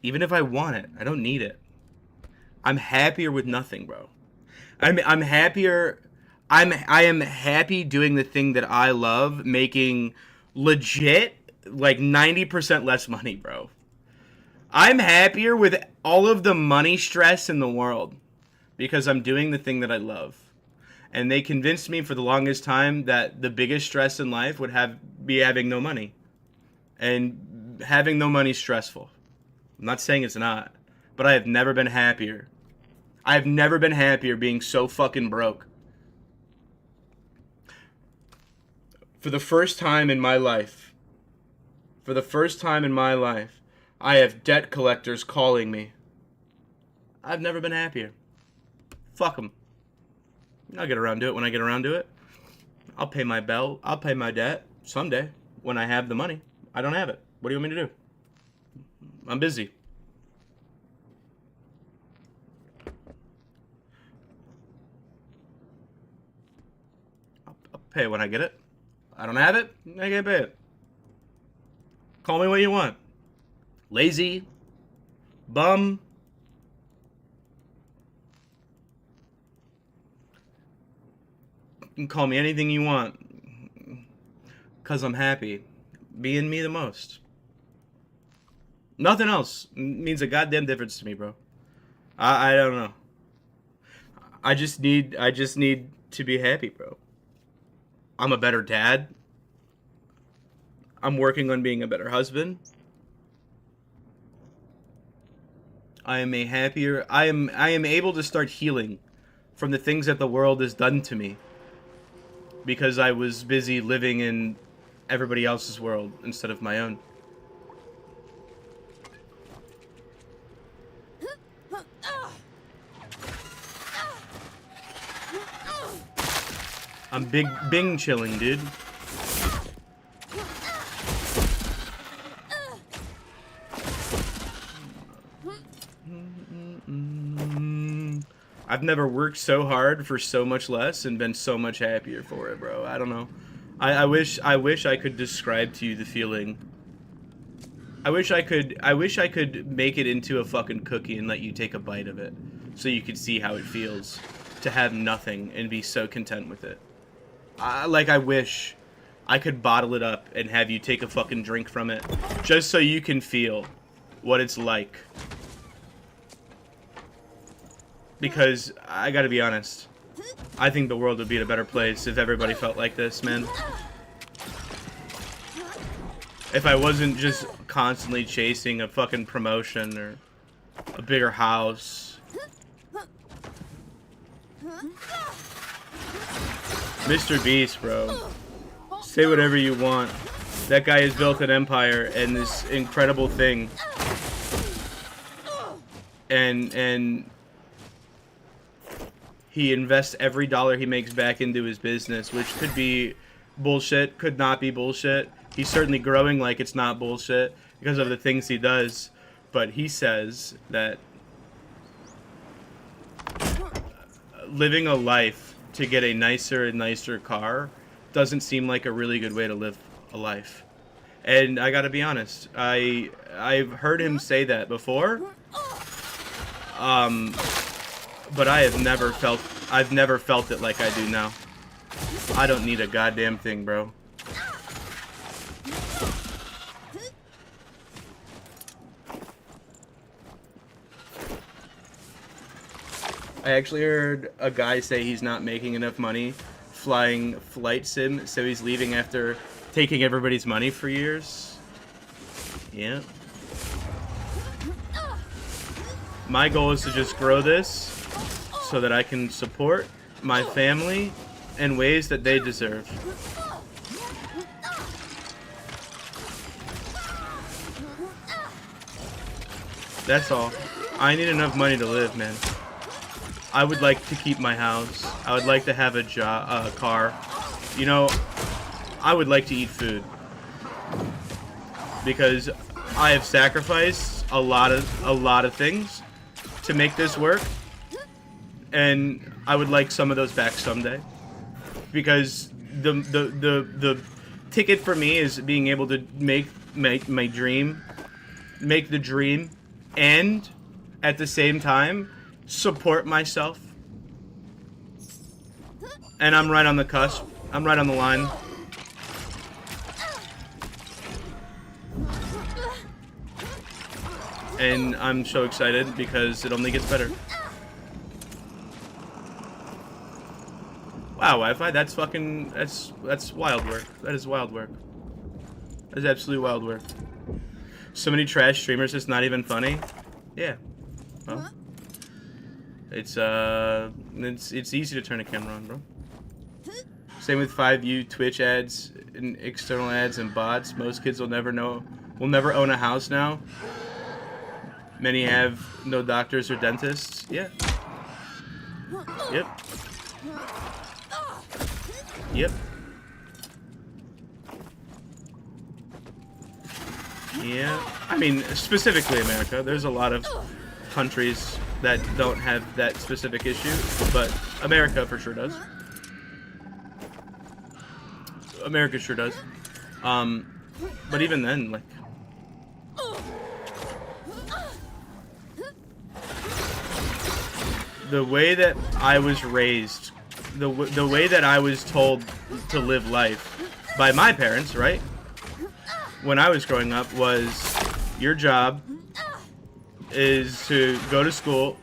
Even if I want it, I don't need it. I'm happier with nothing, bro. I'm happier. I am happy doing the thing that I love, making legit like 90% less money, bro. I'm happier with all of the money stress in the world because I'm doing the thing that I love. And they convinced me for the longest time that the biggest stress in life would be having no money. And having no money is stressful. I'm not saying it's not, but I have never been happier. I've never been happier being so fucking broke. For the first time in my life, I have debt collectors calling me. I've never been happier. Fuck them. I'll get around to it when I get around to it. I'll pay my bill. I'll pay my debt someday when I have the money. I don't have it. What do you want me to do? I'm busy. I'll pay it when I get it. I don't have it. I can't pay it. Call me what you want. Lazy. Bum. You can call me anything you want. Because I'm happy. Being me the most. Nothing else means a goddamn difference to me, bro. I don't know. I just need to be happy, bro. I'm a better dad. I'm working on being a better husband. I am able to start healing from the things that the world has done to me because I was busy living in everybody else's world instead of my own. I'm bing chilling, dude. I've never worked so hard for so much less and been so much happier for it, bro. I don't know. I wish I could describe to you the feeling. I wish I could make it into a fucking cookie and let you take a bite of it so you could see how it feels to have nothing and be so content with it. I wish I could bottle it up and have you take a fucking drink from it just so you can feel what it's like. Because I gotta be honest, I think the world would be a better place if everybody felt like this, man. If I wasn't just constantly chasing a fucking promotion or a bigger house. Mr. Beast, bro. Say whatever you want. That guy has built an empire and this incredible thing. And he invests every dollar he makes back into his business, which could be bullshit, could not be bullshit. He's certainly growing like it's not bullshit because of the things he does. But he says that living a life to get a nicer and nicer car doesn't seem like a really good way to live a life. And I gotta be honest, I've heard him say that before. But I've never felt it like I do now. I don't need a goddamn thing, bro. I actually heard a guy say he's not making enough money flying flight sim, so he's leaving after taking everybody's money for years. Yeah. My goal is to just grow this so that I can support my family in ways that they deserve. That's all. I need enough money to live, man. I would like to keep my house. I would like to have a job, car. You know, I would like to eat food. Because I have sacrificed a lot of things to make this work. And I would like some of those back someday. Because the ticket for me is being able to make my dream, make the dream, and at the same time support myself. And I'm right on the cusp. I'm right on the line. And I'm so excited because it only gets better. Wow, Wi-Fi, that's fucking, that's wild work. That is wild work. That is absolutely wild work. So many trash streamers, it's not even funny. Yeah. Well, it's easy to turn a camera on, bro. Same with 5U, Twitch ads, and external ads and bots. Most kids will never own a house now. Many have no doctors or dentists. Yeah. Yep. Yep. Yeah. I mean, specifically America. There's a lot of countries that don't have that specific issue, but America for sure does. America sure does. But even then, like, the way that I was raised, the way that I was told to live life by my parents, right? When I was growing up was, your job is to go to school,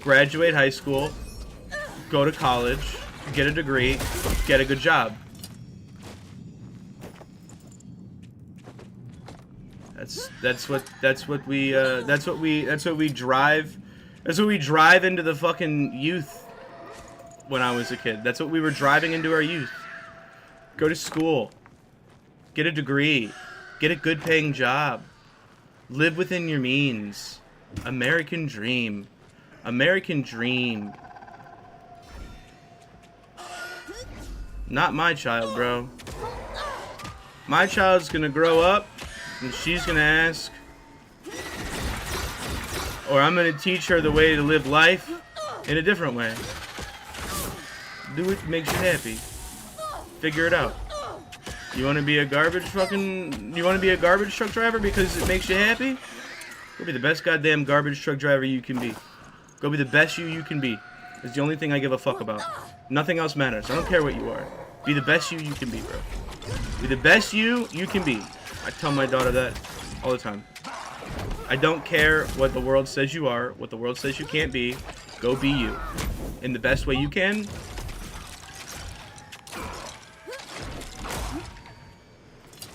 graduate high school, go to college, get a degree, get a good job. That's what we drive into the fucking youth when I was a kid. That's what we were driving into our youth. Go to school, get a degree, get a good paying job, live within your means. American dream. American dream. Not my child, bro. My child's gonna grow up and she's gonna ask, or I'm gonna teach her the way to live life in a different way. Do what makes you happy. Figure it out. You wanna be a garbage truck driver because it makes you happy? Go be the best goddamn garbage truck driver you can be. Go be the best you can be. It's the only thing I give a fuck about. Nothing else matters. I don't care what you are. Be the best you can be, bro. Be the best you can be. I tell my daughter that all the time. I don't care what the world says you are, what the world says you can't be. Go be you. In the best way you can.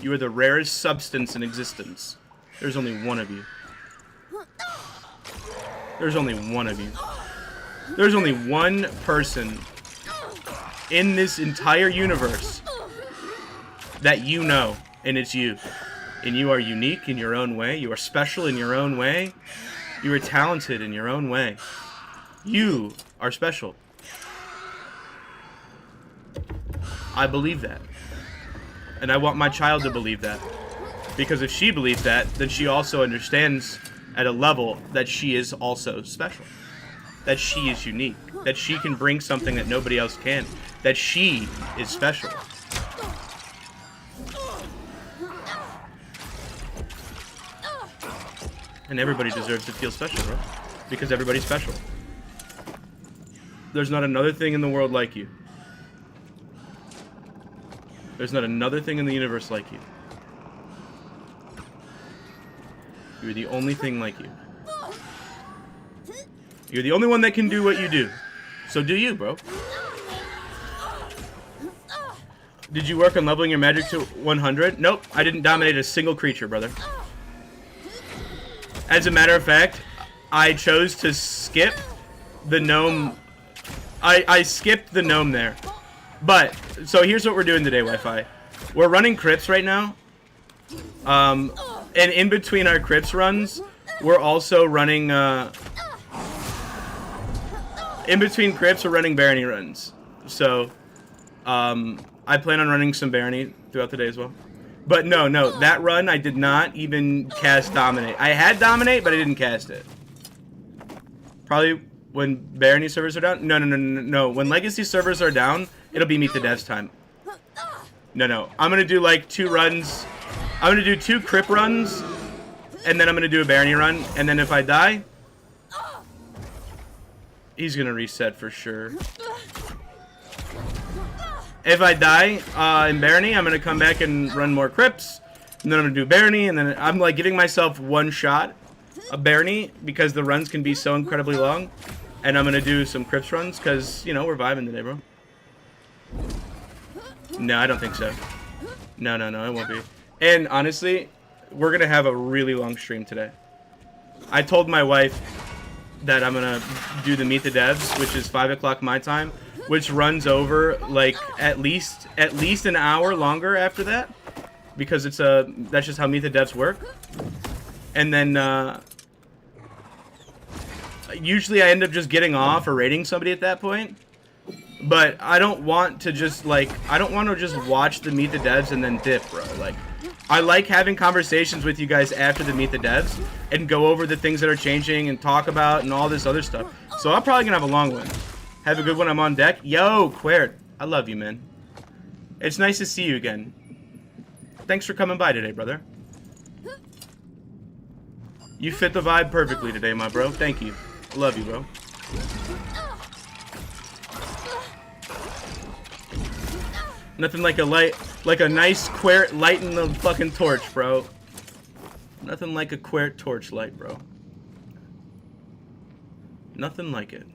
You are the rarest substance in existence. There's only one of you. There's only one of you. There's only one person in this entire universe that you know, and it's you. And you are unique in your own way. You are special in your own way. You are talented in your own way. You are special. I believe that. And I want my child to believe that. Because if she believes that, then she also understands at a level that she is also special. That she is unique. That she can bring something that nobody else can. That she is special. And everybody deserves to feel special, bro. Because everybody's special. There's not another thing in the world like you. There's not another thing in the universe like you. You're the only thing like you. You're the only one that can do what you do. So do you, bro. Did you work on leveling your magic to 100? Nope, I didn't dominate a single creature, brother. As a matter of fact, I chose to skip the gnome. I skipped the gnome there. But, so here's what we're doing today, Wi-Fi. We're running crypts right now. And in between our crypts runs, we're also running, in between crypts, we're running barony runs. So, I plan on running some barony throughout the day as well. But no, that run I did not even cast Dominate. I had Dominate, but I didn't cast it. Probably when barony servers are down. No. When legacy servers are down, it'll be Meet the Devs time. No. I'm gonna do like 2 runs. I'm gonna do 2 crypt runs, and then I'm gonna do a barony run. And then if I die, he's gonna reset for sure. If I die in barony, I'm gonna come back and run more crypts, and then I'm gonna do barony, and then I'm like giving myself 1 shot of barony because the runs can be so incredibly long, and I'm gonna do some crypts runs because you know we're vibing today, bro. No, I don't think so. No, it won't be. And honestly, we're gonna have a really long stream today. I told my wife that I'm gonna do the Meet the Devs, which is 5 o'clock my time, which runs over like at least an hour longer after that, because it's that's just how Meet the Devs work. And then usually I end up just getting off or raiding somebody at that point. But I don't want to just watch the Meet the Devs and then dip, bro. Like, I like having conversations with you guys after the Meet the Devs and go over the things that are changing and talk about and all this other stuff. So I'm probably gonna have a long one. Have a good one. I'm on deck. Yo, Quert, I love you, man. It's nice to see you again. Thanks for coming by today, brother. You fit the vibe perfectly today, my bro. Thank you. I love you, bro. Nothing like a nice Quert lighting the fucking torch, bro. Nothing like a Quert torch light, bro. Nothing like it.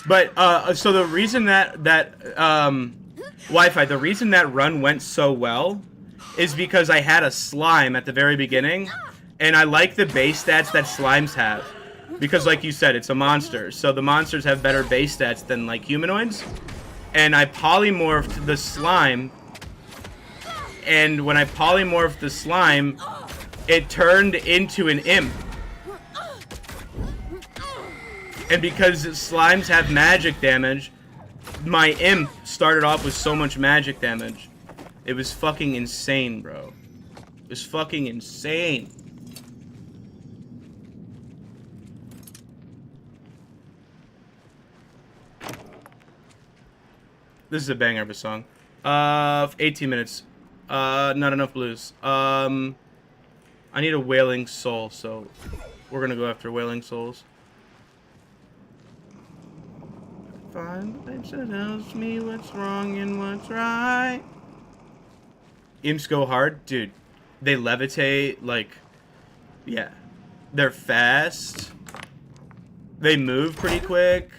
But so the reason that Wi-Fi, the reason that run went so well is because I had a slime at the very beginning, and I like the base stats that slimes have, because like you said, it's a monster, so the monsters have better base stats than like humanoids. And I polymorphed the slime, and when I polymorphed the slime, it turned into an imp. And because slimes have magic damage, my imp started off with so much magic damage. It was fucking insane, bro. It was fucking insane. This is a banger of a song. 18 minutes. Not enough blues. I need a Wailing Soul, so we're gonna go after Wailing Souls. Find the bitch that tells me what's wrong and what's right. Imps go hard, dude. They levitate, like, yeah. They're fast. They move pretty quick.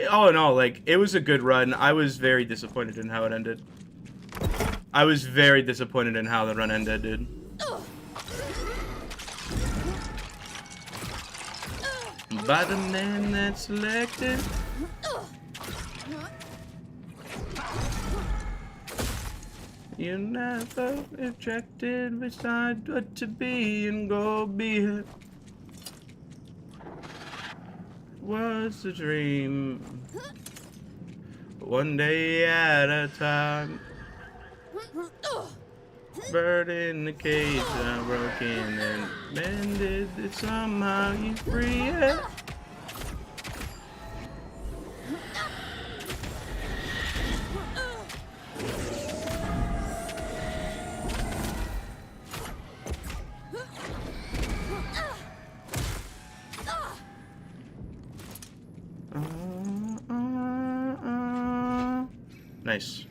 All in all, like, it was a good run. I was very disappointed in how it ended. I was very disappointed in how the run ended, dude. By the man that's selected. You never rejected beside what to be and go be it. Was a dream. One day at a time. Bird in the cage, I broke in and mended it somehow. You free it. Nice.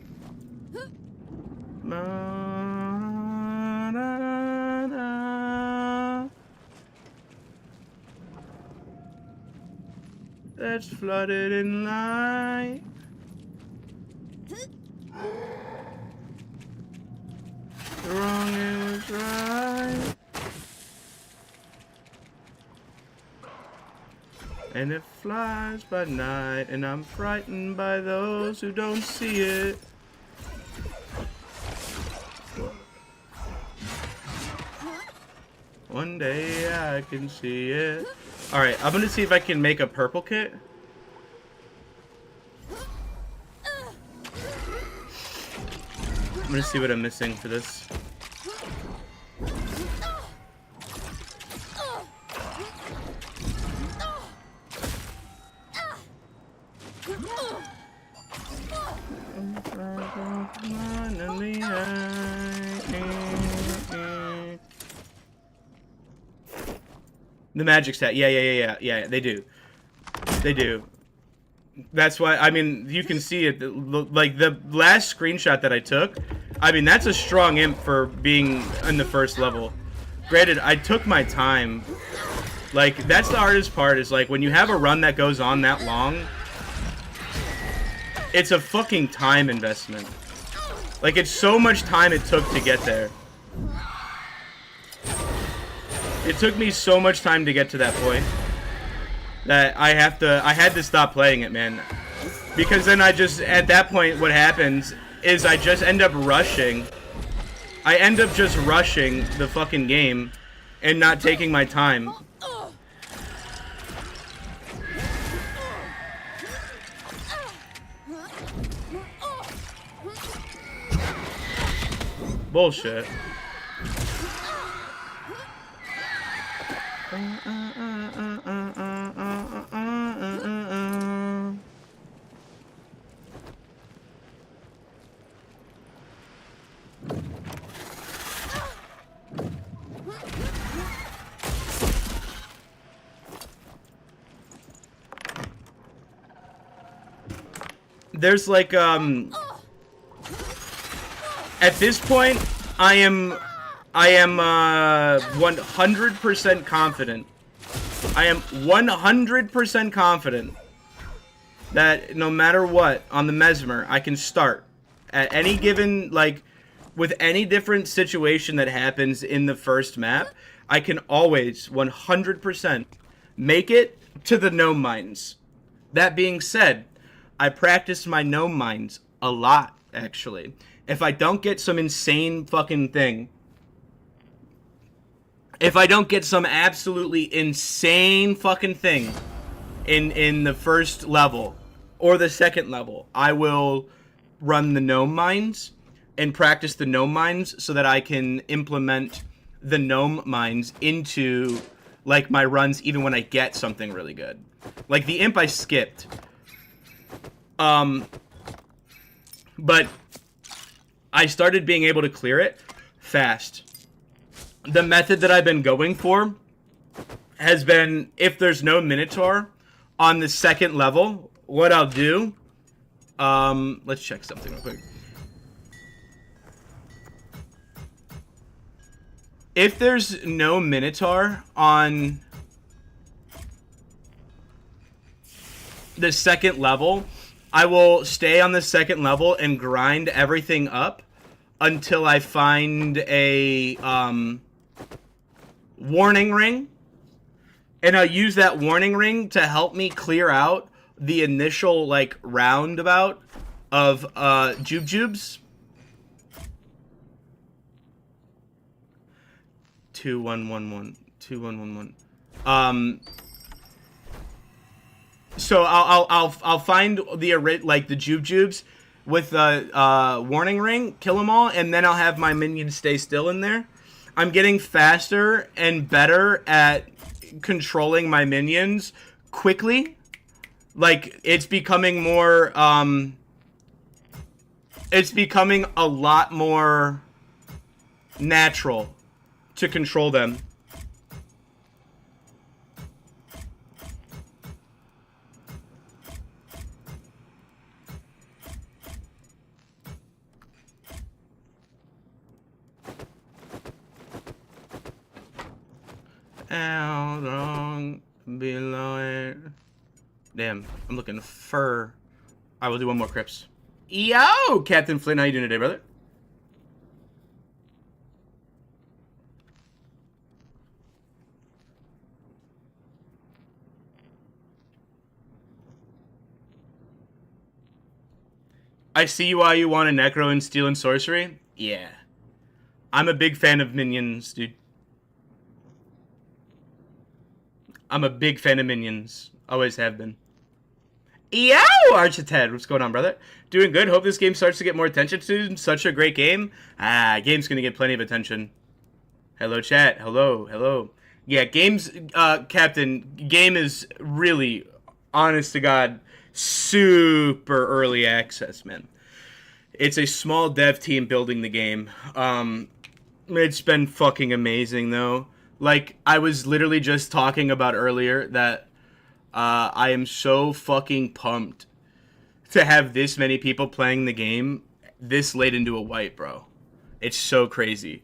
That's flooded in light. The wrong end was right. And it flies by night, and I'm frightened by those who don't see it. One day I can see it. Alright, I'm gonna see if I can make a purple kit. I'm gonna see what I'm missing for this. The magic stat, yeah, they do. They do. That's why, I mean, you can see it, like, the last screenshot that I took, I mean, that's a strong imp for being in the first level. Granted, I took my time. Like, that's the hardest part, is, like, when you have a run that goes on that long, it's a fucking time investment. Like, it's so much time it took to get there. It took me so much time to get to that point that I had to stop playing it, man. Because then I just, at that point, what happens is I just end up rushing. I end up just rushing the fucking game and not taking my time. Bullshit. There's like, at this point, I am 100% confident. I am 100% confident that no matter what, on the Mesmer, I can start at any given, like, with any different situation that happens in the first map, I can always 100% make it to the gnome mines. That being said, I practice my gnome mines a lot, actually. If I don't get some insane fucking thing, if I don't get some absolutely insane fucking thing in the first level or the second level, I will run the gnome mines and practice the gnome mines so that I can implement the gnome mines into, like, my runs even when I get something really good. Like, the imp I skipped. But I started being able to clear it fast. The method that I've been going for has been, if there's no Minotaur on the second level, what I'll do, let's check something real quick. If there's no Minotaur on the second level, I will stay on the second level and grind everything up until I find a warning ring. And I'll use that warning ring to help me clear out the initial, like, roundabout of Jubjubs. 2111. 2111. So I'll find the Jubjubs with a warning ring, kill them all, and then I'll have my minions stay still in there. I'm getting faster and better at controlling my minions quickly. Like, it's becoming more, it's becoming a lot more natural to control them. out wrong below it. Damn, I'm looking for. I will do one more Crips. Yo, Captain Flynn, how you doing today, brother? I see why you want a Necro in Steel and Sorcery. Yeah. I'm a big fan of minions, dude. I'm a big fan of minions. Always have been. Yo, Archited, what's going on, brother? Doing good. Hope this game starts to get more attention soon. Such a great game. Game's gonna get plenty of attention. Hello, chat. Hello, hello. Yeah, Captain, game is really, honest to God, super early access, man. It's a small dev team building the game. It's been fucking amazing, though. Like, I was literally just talking about earlier that I am so fucking pumped to have this many people playing the game this late into a wipe, bro. It's so crazy.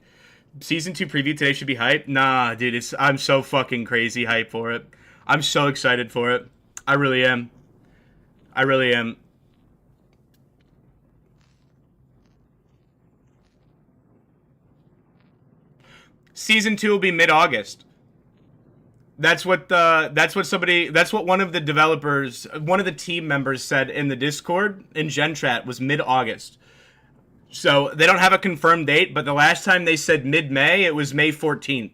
Season 2 preview today should be hype? Nah, dude, I'm so fucking crazy hype for it. I'm so excited for it. I really am. I really am. Season 2 will be mid-August. That's what one of the developers, one of the team members said in the Discord in Gen Chat was mid-August. So they don't have a confirmed date, but the last time they said mid-May, it was May 14th.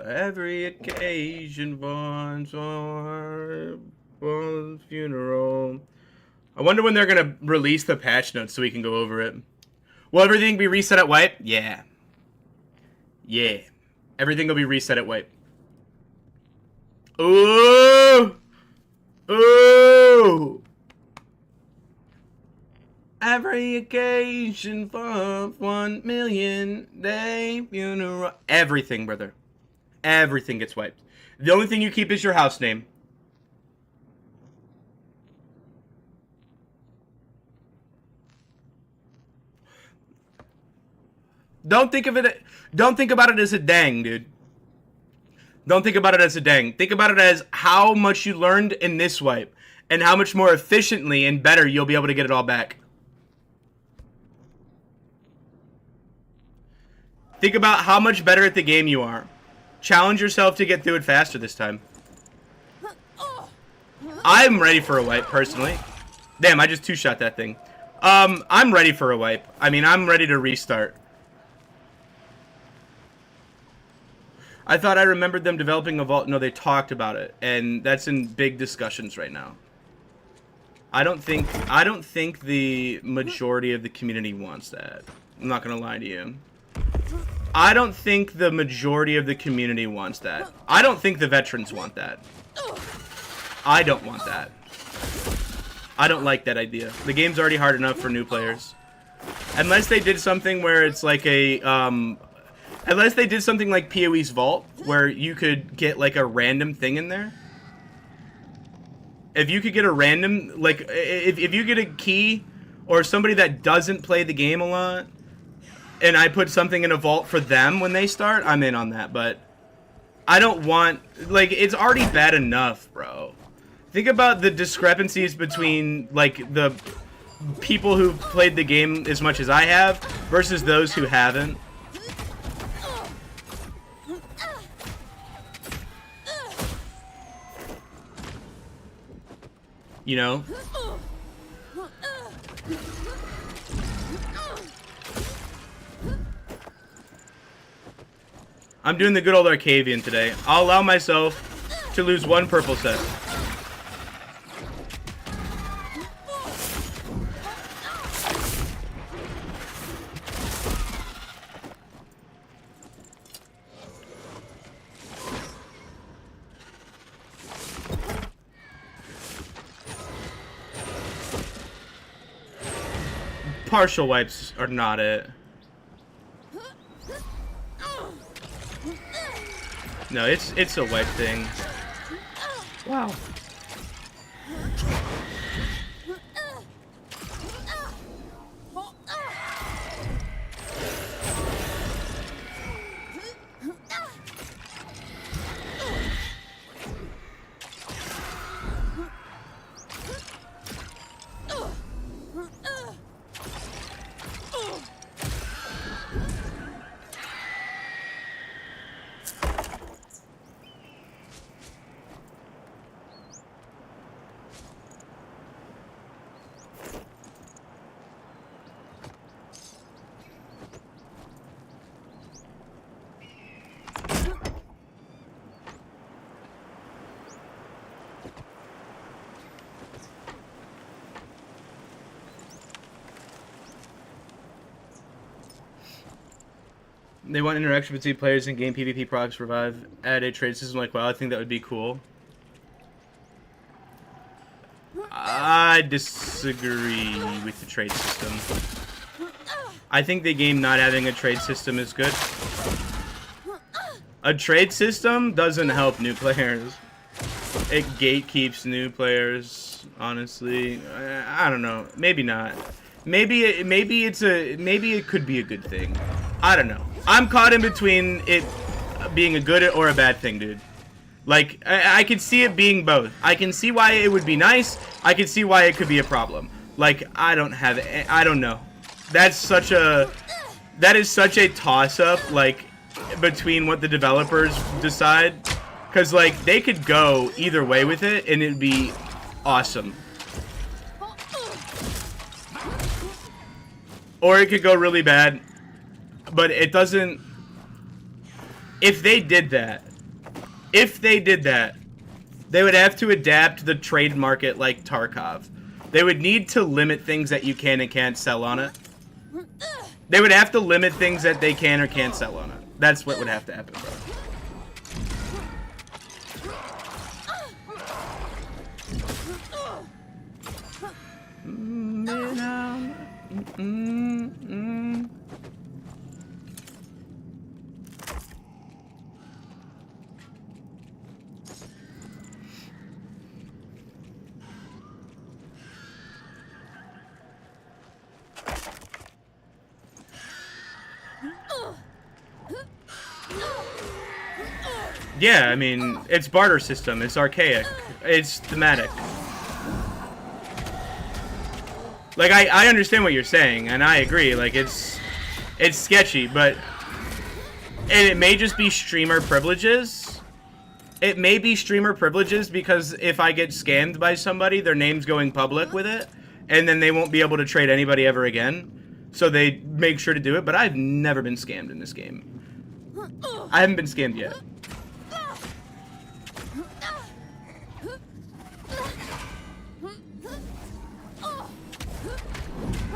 Every occasion bonds for one's funeral. I wonder when they're gonna release the patch notes so we can go over it. Will everything be reset at wipe? Yeah. Yeah. Everything will be reset at wipe. Ooh! Ooh! Every occasion for 1 million day funeral. Everything, brother. Everything gets wiped. The only thing you keep is your house name. Don't think about it as a dang, dude. Don't think about it as a dang. Think about it as how much you learned in this wipe and how much more efficiently and better you'll be able to get it all back. Think about how much better at the game you are. Challenge yourself to get through it faster this time. I'm ready for a wipe, personally. Damn, I just two-shot that thing. I'm ready for a wipe. I mean, I'm ready to restart. I thought I remembered them developing a vault. No, they talked about it, and that's in big discussions right now. I don't think the majority of the community wants that. I'm not gonna lie to you. I don't think the majority of the community wants that. I don't think the veterans want that. I don't want that. I don't like that idea. The game's already hard enough for new players. Unless they did something where it's like a, unless they did something like PoE's Vault, where you could get like a random thing in there. If you could get a random, like, if you get a key, or somebody that doesn't play the game a lot, and I put something in a vault for them when they start, I'm in on that, but I don't want, like, it's already bad enough, bro. Think about the discrepancies between, like, the people who've played the game as much as I have versus those who haven't. You know? I'm doing the good old Arcavian today. I'll allow myself to lose one purple set. Partial wipes are not it. No, it's a wedge thing. Wow. They want interaction between players in game PvP products revive. Add a trade system like WoW. I think that would be cool. I disagree with the trade system. I think the game not having a trade system is good. A trade system doesn't help new players. It gatekeeps new players, honestly. I don't know. Maybe not. Maybe it could be a good thing. I don't know. I'm caught in between it being a good or a bad thing, dude. Like, I could see it being both. I can see why it would be nice. I can see why it could be a problem. Like, I don't know. That is such a toss-up, like, between what the developers decide. Because, like, they could go either way with it, and it'd be awesome. Or it could go really bad. But it doesn't... If they did that, they would have to adapt the trade market like Tarkov. They would need to limit things that you can and can't sell on it. They would have to limit things that they can or can't sell on it. That's what would have to happen, bro. Yeah, I mean, it's barter system, it's archaic, it's thematic. Like, I understand what you're saying, and I agree, like, it's sketchy, but... And it may just be streamer privileges. It may be streamer privileges because if I get scammed by somebody, their name's going public with it, and then they won't be able to trade anybody ever again. So they make sure to do it, but I've never been scammed in this game. I haven't been scammed yet.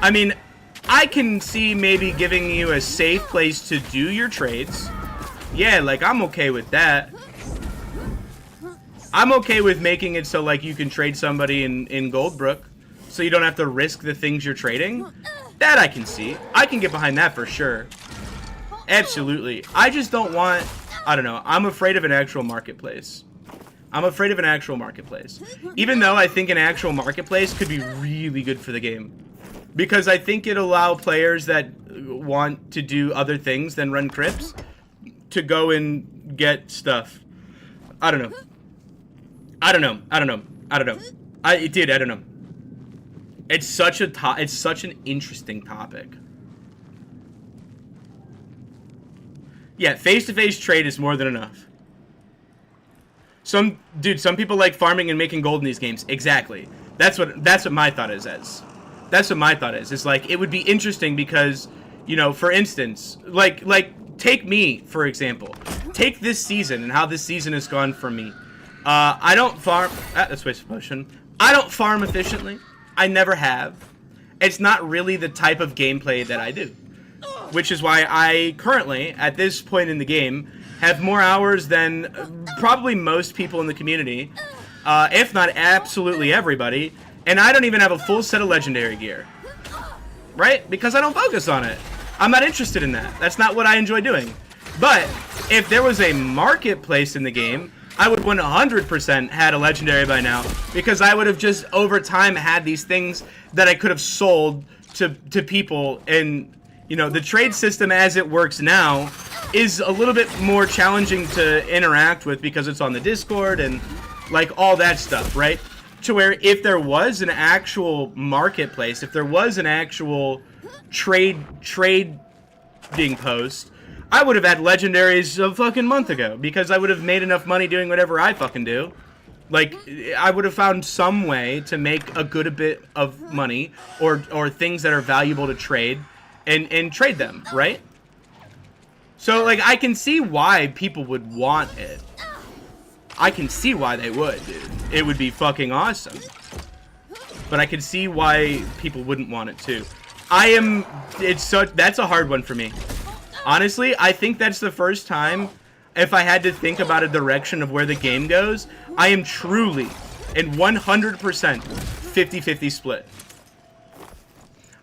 I mean, I can see maybe giving you a safe place to do your trades. Yeah, like, I'm okay with that. I'm okay with making it so, like, you can trade somebody in Goldbrook, so you don't have to risk the things you're trading. That I can see. I can get behind that for sure. Absolutely. I just don't want... I don't know. I'm afraid of an actual marketplace. I'm afraid of an actual marketplace. Even though I think an actual marketplace could be really good for the game. Because I think it'll allow players that want to do other things than run crypts to go and get stuff. I don't know. I don't know. It's such an interesting topic. Yeah, face-to-face trade is more than enough. Some people like farming and making gold in these games. Exactly. That's what my thought is as. That's what my thought is. It's like, it would be interesting because, you know, for instance, like take me, for example. Take this season and how this season has gone for me. I don't farm... that's waste of potion. I don't farm efficiently. I never have. It's not really the type of gameplay that I do. Which is why I currently, at this point in the game, have more hours than probably most people in the community. If not absolutely everybody. And I don't even have a full set of legendary gear. Right? Because I don't focus on it. I'm not interested in that. That's not what I enjoy doing. But if there was a marketplace in the game, I would 100% had a legendary by now, because I would have just over time had these things that I could have sold to people. And you know, the trade system as it works now is a little bit more challenging to interact with because it's on the Discord and like all that stuff, right? To where if there was an actual marketplace, if there was an actual trading post, I would have had legendaries a fucking month ago, because I would have made enough money doing whatever I fucking do. Like, I would have found some way to make a good bit of money or things that are valuable to trade and trade them, right? So, like, I can see why people would want it. I can see why they would, dude. It would be fucking awesome. But I can see why people wouldn't want it too. That's a hard one for me. Honestly, I think that's the first time, if I had to think about a direction of where the game goes, I am truly and 100% 50-50 split.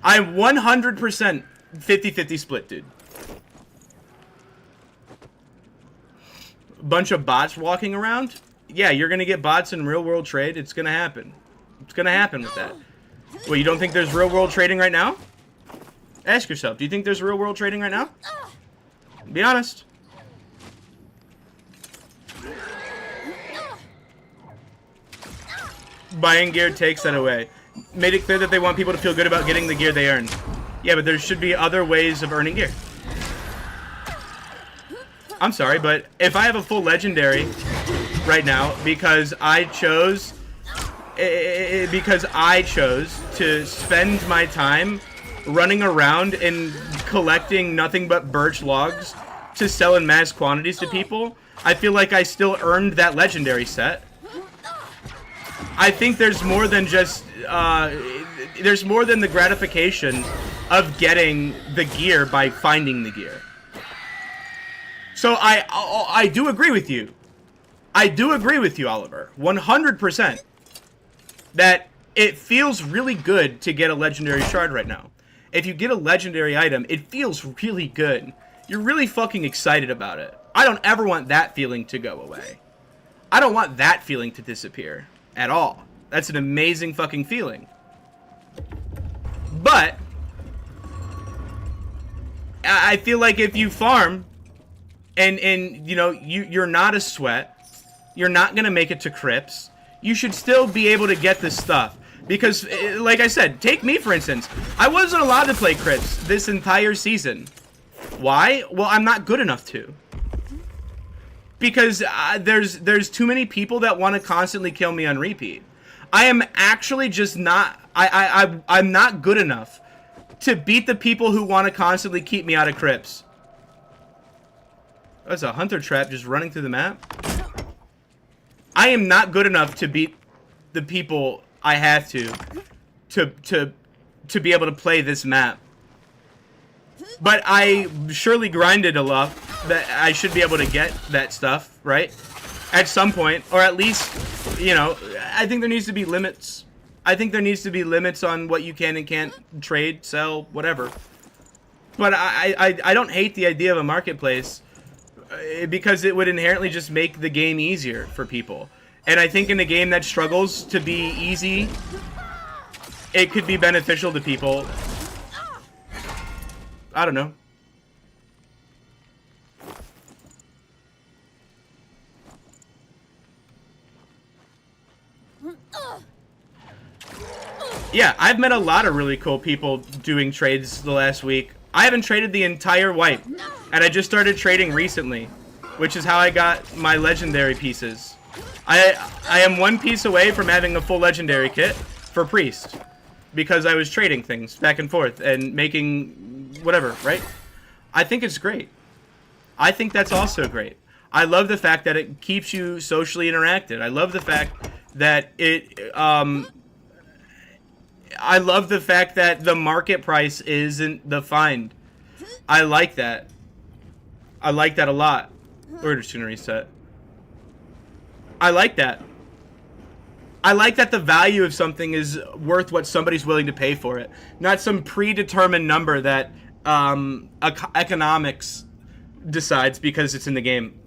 I'm 100% 50-50 split, dude. Bunch of bots walking around? Yeah, you're gonna get bots in real world trade. It's gonna happen. It's gonna happen with that. Well, you don't think there's real world trading right now? Ask yourself, do you think there's real world trading right now? Be honest. Buying gear takes that away. Made it clear that they want people to feel good about getting the gear they earned. Yeah, but there should be other ways of earning gear. I'm sorry, but if I have a full legendary right now because I chose to spend my time running around and collecting nothing but birch logs to sell in mass quantities to people, I feel like I still earned that legendary set. I think there's more than just there's more than the gratification of getting the gear by finding the gear. So I do agree with you. I do agree with you, Oliver, 100%, that it feels really good to get a legendary shard right now. If you get a legendary item, it feels really good. You're really fucking excited about it. I don't ever want that feeling to go away. I don't want that feeling to disappear at all. That's an amazing fucking feeling. But I feel like if you farm and you know, you're not a sweat, you're not gonna make it to crypts, you should still be able to get this stuff. Because, like I said, take me for instance. I wasn't allowed to play crypts this entire season. Why? Well, I'm not good enough to. Because there's too many people that want to constantly kill me on repeat. I am actually just not... I'm not good enough to beat the people who want to constantly keep me out of crypts. That's a hunter trap just running through the map. I am not good enough to beat the people I have to be able to play this map. But I surely grinded enough that I should be able to get that stuff, right? At some point, or at least, you know, I think there needs to be limits. I think there needs to be limits on what you can and can't trade, sell, whatever. But I don't hate the idea of a marketplace because it would inherently just make the game easier for people. And I think in a game that struggles to be easy, it could be beneficial to people. I don't know. Yeah, I've met a lot of really cool people doing trades the last week. I haven't traded the entire wipe, and I just started trading recently, which is how I got my legendary pieces. I am one piece away from having a full legendary kit for Priest, because I was trading things back and forth and making whatever, right? I think it's great. I think that's also great. I love the fact that it keeps you socially interacted. I love the fact that I love the fact that the market price isn't defined. I like that. I like that a lot. We're just gonna reset. I like that. I like that the value of something is worth what somebody's willing to pay for it. Not some predetermined number that economics decides because it's in the game.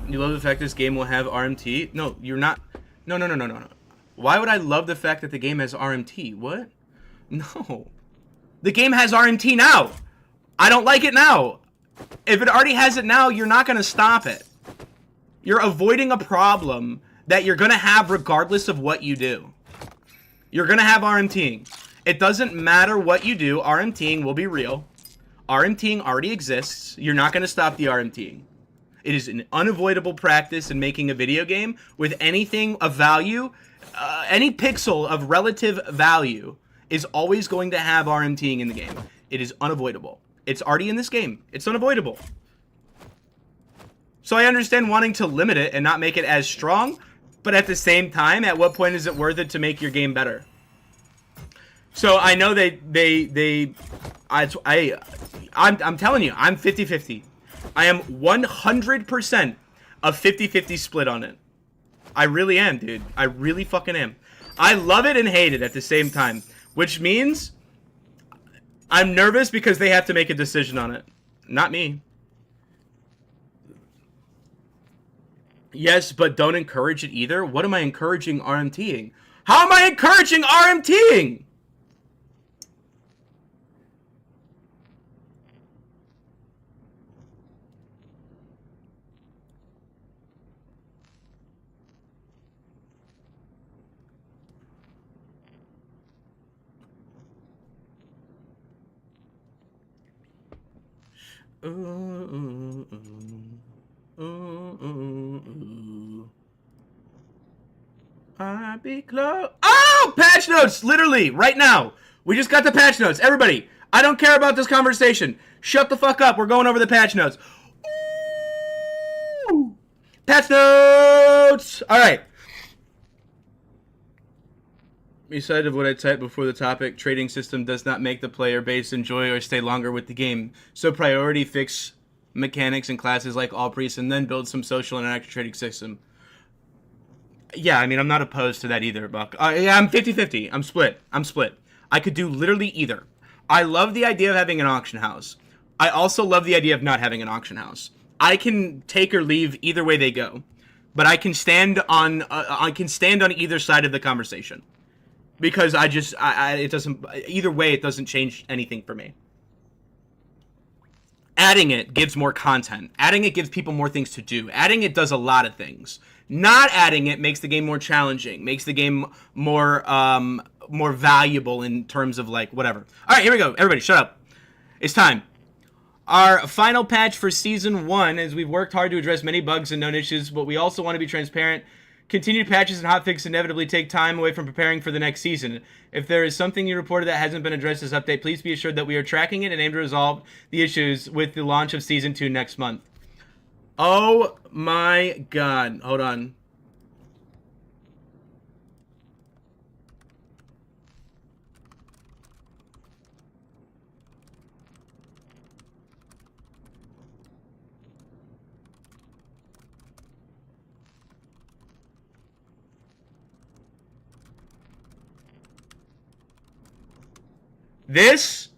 You love the fact this game will have RMT? No, you're not. No. Why would I love the fact that the game has RMT? What? No. The game has RMT now. I don't like it now. If it already has it now, you're not going to stop it. You're avoiding a problem that you're going to have regardless of what you do. You're going to have RMTing. It doesn't matter what you do. RMTing will be real. RMTing already exists. You're not going to stop the RMTing. It is an unavoidable practice in making a video game with anything of value. Any pixel of relative value is always going to have RMTing in the game. It is unavoidable. It's already in this game. It's unavoidable. So I understand wanting to limit it and not make it as strong, but at the same time, at what point is it worth it to make your game better? So I know I'm telling you, I'm 50-50. I am 100% a 50-50 split on it. I really am, dude. I really fucking am. I love it and hate it at the same time, which means I'm nervous because they have to make a decision on it. Not me. Yes, but don't encourage it either. What am I encouraging RMTing? How am I encouraging RMTing? I be close. Oh, patch notes! Literally, right now. We just got the patch notes. Everybody, I don't care about this conversation. Shut the fuck up. We're going over the patch notes. Ooh. Patch notes! Alright. Beside of what I typed before the topic, trading system does not make the player base enjoy or stay longer with the game. So priority fix mechanics and classes like all priests and then build some social interaction trading system. Yeah, I mean, I'm not opposed to that either, Buck. Yeah, I'm 50-50. I'm split. I could do literally either. I love the idea of having an auction house. I also love the idea of not having an auction house. I can take or leave either way they go. But I can stand on either side of the conversation. Because it doesn't, either way, it doesn't change anything for me. Adding it gives more content. Adding it gives people more things to do. Adding it does a lot of things. Not adding it makes the game more challenging. Makes the game more valuable in terms of like whatever. All right, here we go. Everybody, shut up. It's time. Our final patch for Season 1, as we've worked hard to address many bugs and known issues, but we also want to be transparent. Continued patches and hotfixes inevitably take time away from preparing for the next season. If there is something you reported that hasn't been addressed in this update, please be assured that we are tracking it and aim to resolve the issues with the launch of Season 2 next month. Oh my god. Hold on. This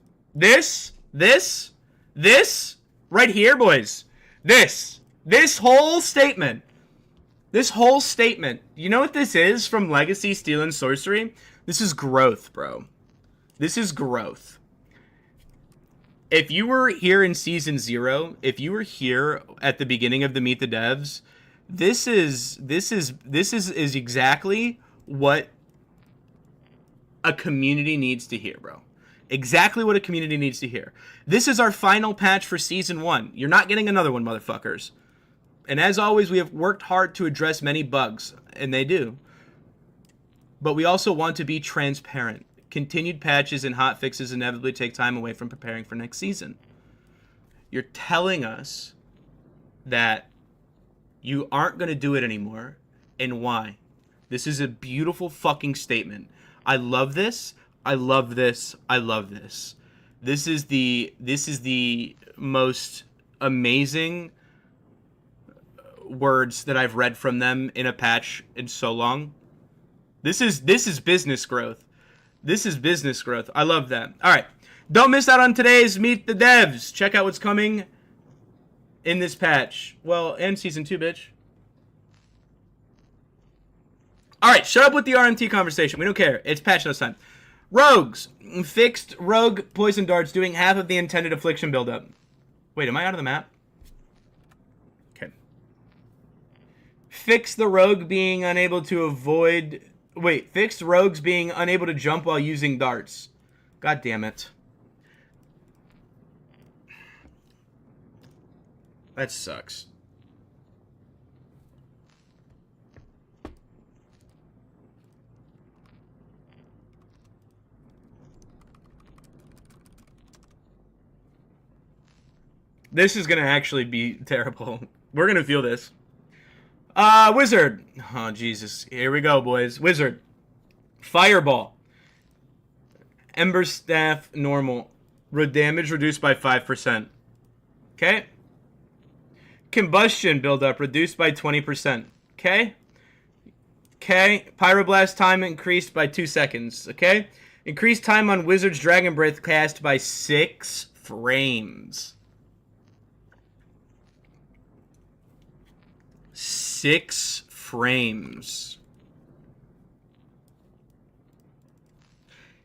right here, boys. This whole statement. You know what this is from Legacy, Steel, and Sorcery? This is growth, bro. This is growth. If you were here in Season 0, if you were here at the beginning of the Meet the Devs, this is exactly what a community needs to hear, bro. Exactly what a community needs to hear. This is our final patch for Season 1. You're not getting another one, motherfuckers. And as always, we have worked hard to address many bugs, and they do. But we also want to be transparent. Continued patches and hotfixes inevitably take time away from preparing for next season. You're telling us that you aren't going to do it anymore, and why? This is a beautiful fucking statement. I love this. I love this. I love this. This is the most amazing words that I've read from them in a patch in so long. This is business growth. This is business growth. I love that. All right. Don't miss out on today's Meet the Devs. Check out what's coming in this patch. Well, and Season 2, bitch. All right, shut up with the RMT conversation. We don't care. It's patch notes time. Rogues. Fixed rogue poison darts doing half of the intended affliction buildup. Wait, am I out of the map? Okay. Fix the rogue being unable to avoid... Wait, fixed rogues being unable to jump while using darts. God damn it. That sucks. This is going to actually be terrible. We're going to feel this. Wizard. Oh, Jesus. Here we go, boys. Wizard. Fireball. Ember Staff, normal. Damage reduced by 5%. Okay. Combustion buildup reduced by 20%. Okay. Okay. Pyroblast time increased by 2 seconds. Okay. Increased time on Wizard's Dragon Breath cast by 6 frames. 6 frames.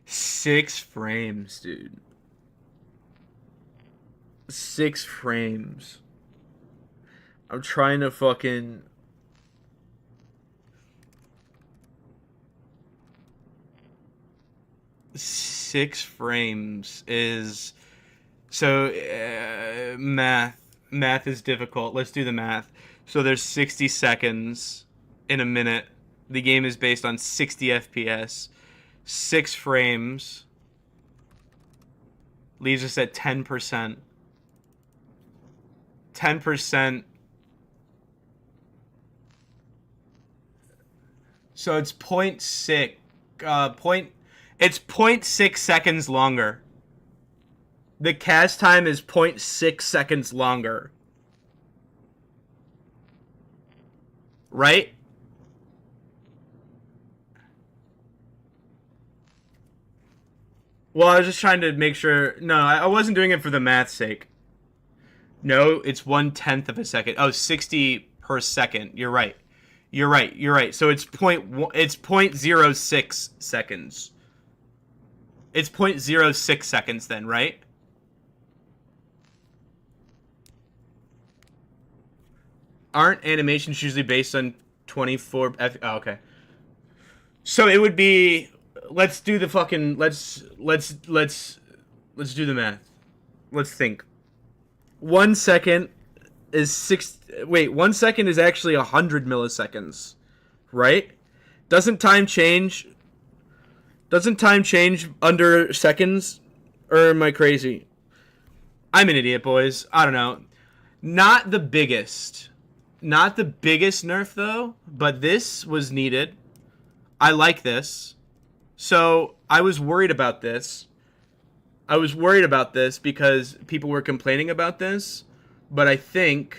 6 frames, dude. 6 frames. I'm trying to fucking... Six frames is... So, math is difficult. Let's do the math. So there's 60 seconds in a minute. The game is based on 60 FPS. 6 frames leaves us at 10%. 10%. So it's 0.6. It's 0.6 seconds longer. The cast time is 0.6 seconds longer. Right? Well, I was just trying to make sure... No, I wasn't doing it for the math's sake. No, it's 1/10 of a second. Oh, 60 per second. You're right. You're right. So it's 0.06 seconds. It's 0.06 seconds then, right? Aren't animations usually based on 24 F... Oh, okay. So it would be... Let's do the fucking... Let's do the math. Let's think. 1 second is 6... Wait, 1 second is actually 100 milliseconds. Right? Doesn't time change under seconds? Or am I crazy? I'm an idiot, boys. I don't know. Not the biggest nerf, though, but this was needed. I like this. So, I was worried about this. Because people were complaining about this, but I think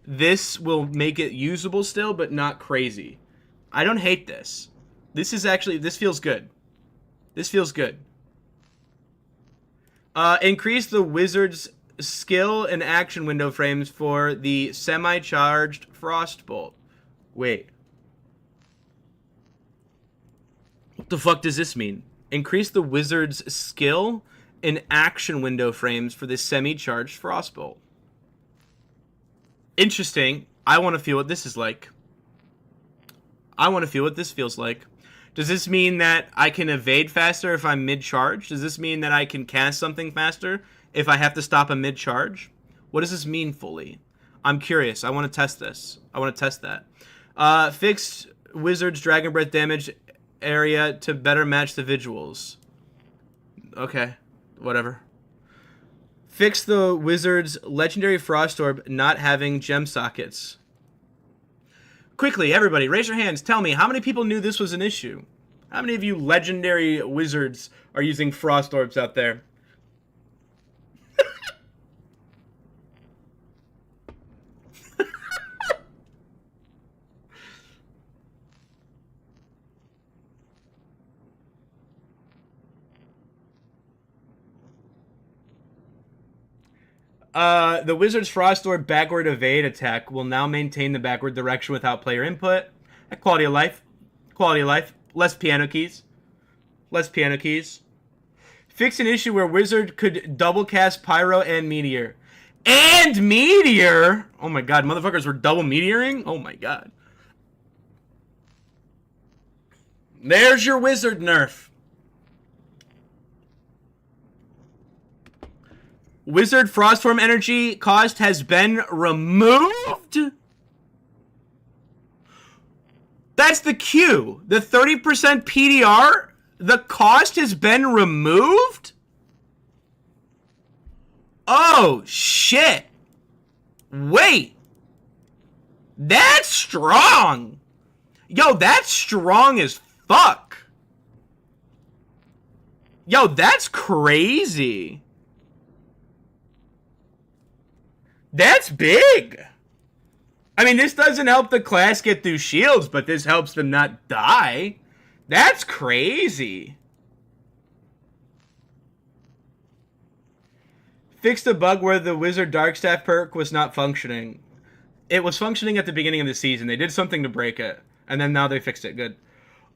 this will make it usable still, but not crazy. I don't hate this. This feels good. This feels good. Increase the wizard's skill and action window frames for the semi-charged Frostbolt. Wait. What the fuck does this mean? Increase the wizard's skill and action window frames for the semi-charged Frostbolt. Interesting. I want to feel what this is like. I want to feel what this feels like. Does this mean that I can evade faster if I'm mid-charge? Does this mean that I can cast something faster if I have to stop a mid-charge? What does this mean fully? I'm curious. I want to test this. I want to test that. Fix Wizard's Dragon Breath damage area to better match the visuals. Okay. Whatever. Fix the Wizard's Legendary Frost Orb not having gem sockets. Quickly, everybody, raise your hands. Tell me, how many people knew this was an issue? How many of you legendary wizards are using Frost Orbs out there? The Wizard's Frost Orb backward evade attack will now maintain the backward direction without player input. Quality of life. Quality of life. Less piano keys. Less piano keys. Fix an issue where Wizard could double cast Pyro and Meteor. And Meteor? Oh my god, motherfuckers were double meteoring? Oh my god. There's your Wizard nerf. Wizard Frostform energy cost has been removed? That's the Q. The 30% PDR? The cost has been removed? Oh, shit. Wait. That's strong. Yo, that's strong as fuck. Yo, that's crazy. That's big. I mean, this doesn't help the class get through shields, but this helps them not die. That's crazy. Fixed a bug where the Wizard Darkstaff perk was not functioning. It was functioning at the beginning of the season. They did something to break it, and then now they fixed it. Good.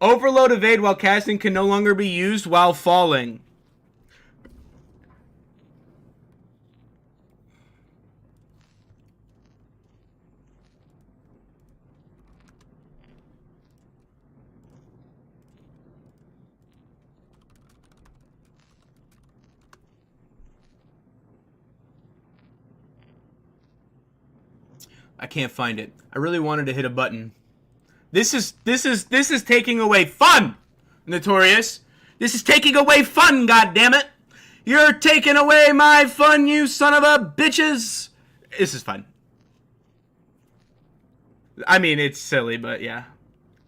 Overload evade while casting can no longer be used while falling. I can't find it. I really wanted to hit a button. This is taking away fun, Notorious. This is taking away fun, goddammit. You're taking away my fun, you son of a bitches. This is fun. I mean, it's silly, but yeah.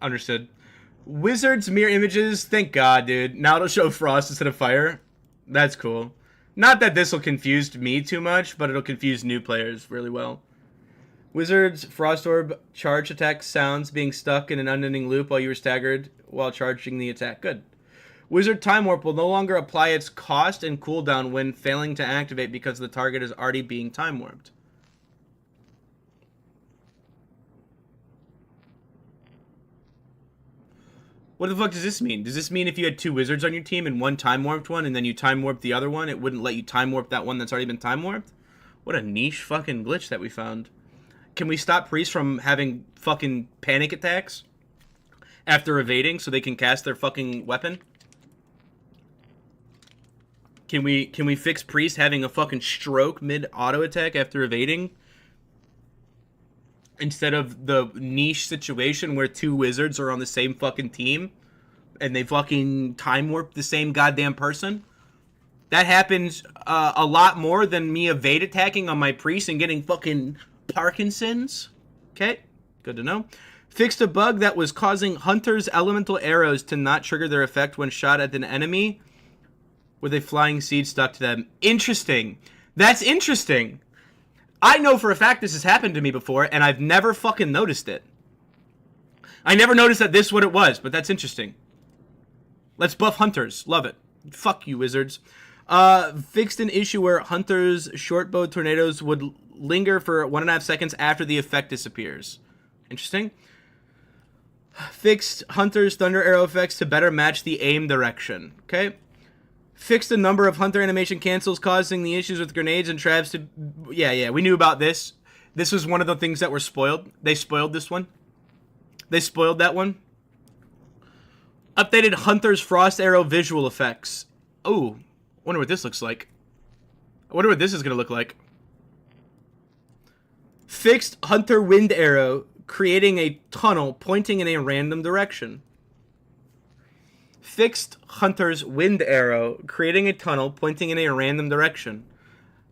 Understood. Wizards mirror images. Thank God, dude. Now it'll show frost instead of fire. That's cool. Not that this will confuse me too much, but it'll confuse new players really well. Wizard's Frost Orb charge attack sounds being stuck in an unending loop while you were staggered while charging the attack. Good. Wizard Time Warp will no longer apply its cost and cooldown when failing to activate because the target is already being Time Warped. What the fuck does this mean? Does this mean if you had two wizards on your team and one Time Warped one and then you Time Warped the other one, it wouldn't let you Time Warp that one that's already been Time Warped? What a niche fucking glitch that we found. Can we stop priests from having fucking panic attacks after evading so they can cast their fucking weapon? Can we fix priests having a fucking stroke mid auto attack after evading? Instead of the niche situation where two wizards are on the same fucking team and they fucking time warp the same goddamn person? That happens a lot more than me evade attacking on my priest and getting fucking Parkinson's. Okay, good to know. Fixed a bug that was causing hunters' elemental arrows to not trigger their effect when shot at an enemy with a flying seed stuck to them. Interesting. That's interesting. I know for a fact this has happened to me before, and I've never fucking noticed it. I never noticed that this is what it was, but that's interesting. Let's buff hunters. Love it. Fuck you, wizards. Fixed an issue where hunters' short-bow tornadoes would linger for 1.5 seconds after the effect disappears. Interesting. Fixed hunters' thunder arrow effects to better match the aim direction. Okay. Fixed the number of hunter animation cancels causing the issues with grenades and traps to... Yeah, we knew about this. This was one of the things that were spoiled. They spoiled this one. They spoiled that one. Updated hunter's frost arrow visual effects. Oh, wonder what this looks like. I wonder what this is going to look like. Fixed hunter wind arrow, creating a tunnel pointing in a random direction. Fixed hunter's wind arrow, creating a tunnel pointing in a random direction.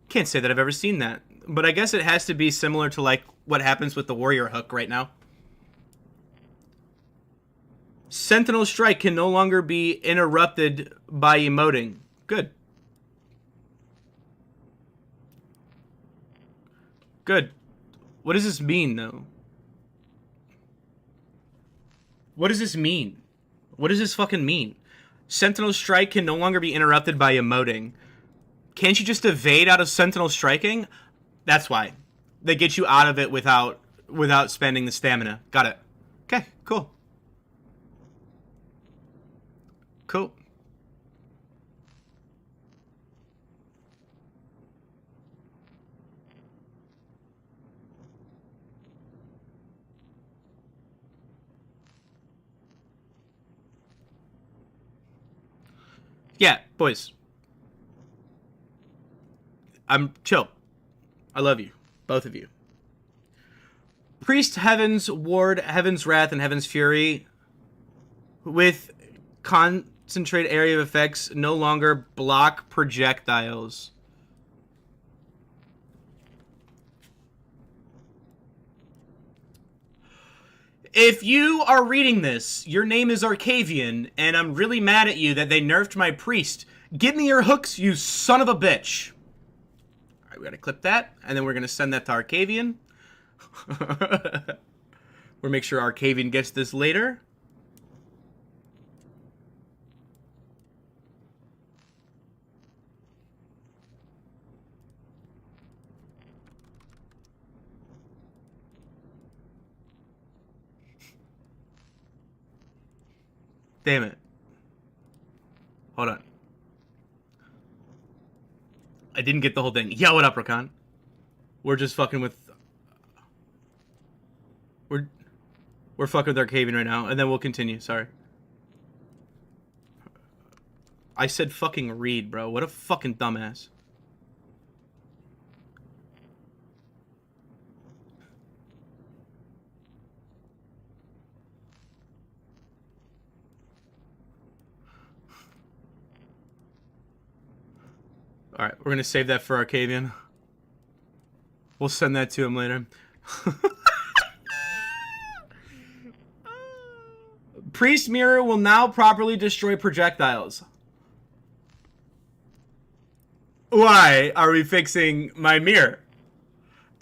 Can't say that I've ever seen that, but I guess it has to be similar to like what happens with the warrior hook right now. Sentinel strike can no longer be interrupted by emoting. Good. Good. What does this mean, though? What does this mean? What does this fucking mean? Sentinel strike can no longer be interrupted by emoting. Can't you just evade out of sentinel striking? That's why. They get you out of it without spending the stamina. Got it. Okay, cool. Cool. Yeah, boys. I'm chill. I love you. Both of you. Priest Heaven's Ward, Heaven's Wrath, and Heaven's Fury with concentrate area of effects no longer block projectiles. If you are reading this, your name is Arcavian, and I'm really mad at you that they nerfed my priest. Give me your hooks, you son of a bitch. Alright, we gotta clip that, and then we're gonna send that to Arcavian. We'll make sure Arcavian gets this later. Damn it. Hold on. I didn't get the whole thing. Yeah, what up, Rakan? We're just fucking with... We're fucking with Arcavian right now, and then we'll continue. Sorry. I said fucking read, bro. What a fucking dumbass. Alright, we're gonna save that for Arcavian. We'll send that to him later. Priest Mirror will now properly destroy projectiles. Why are we fixing my mirror?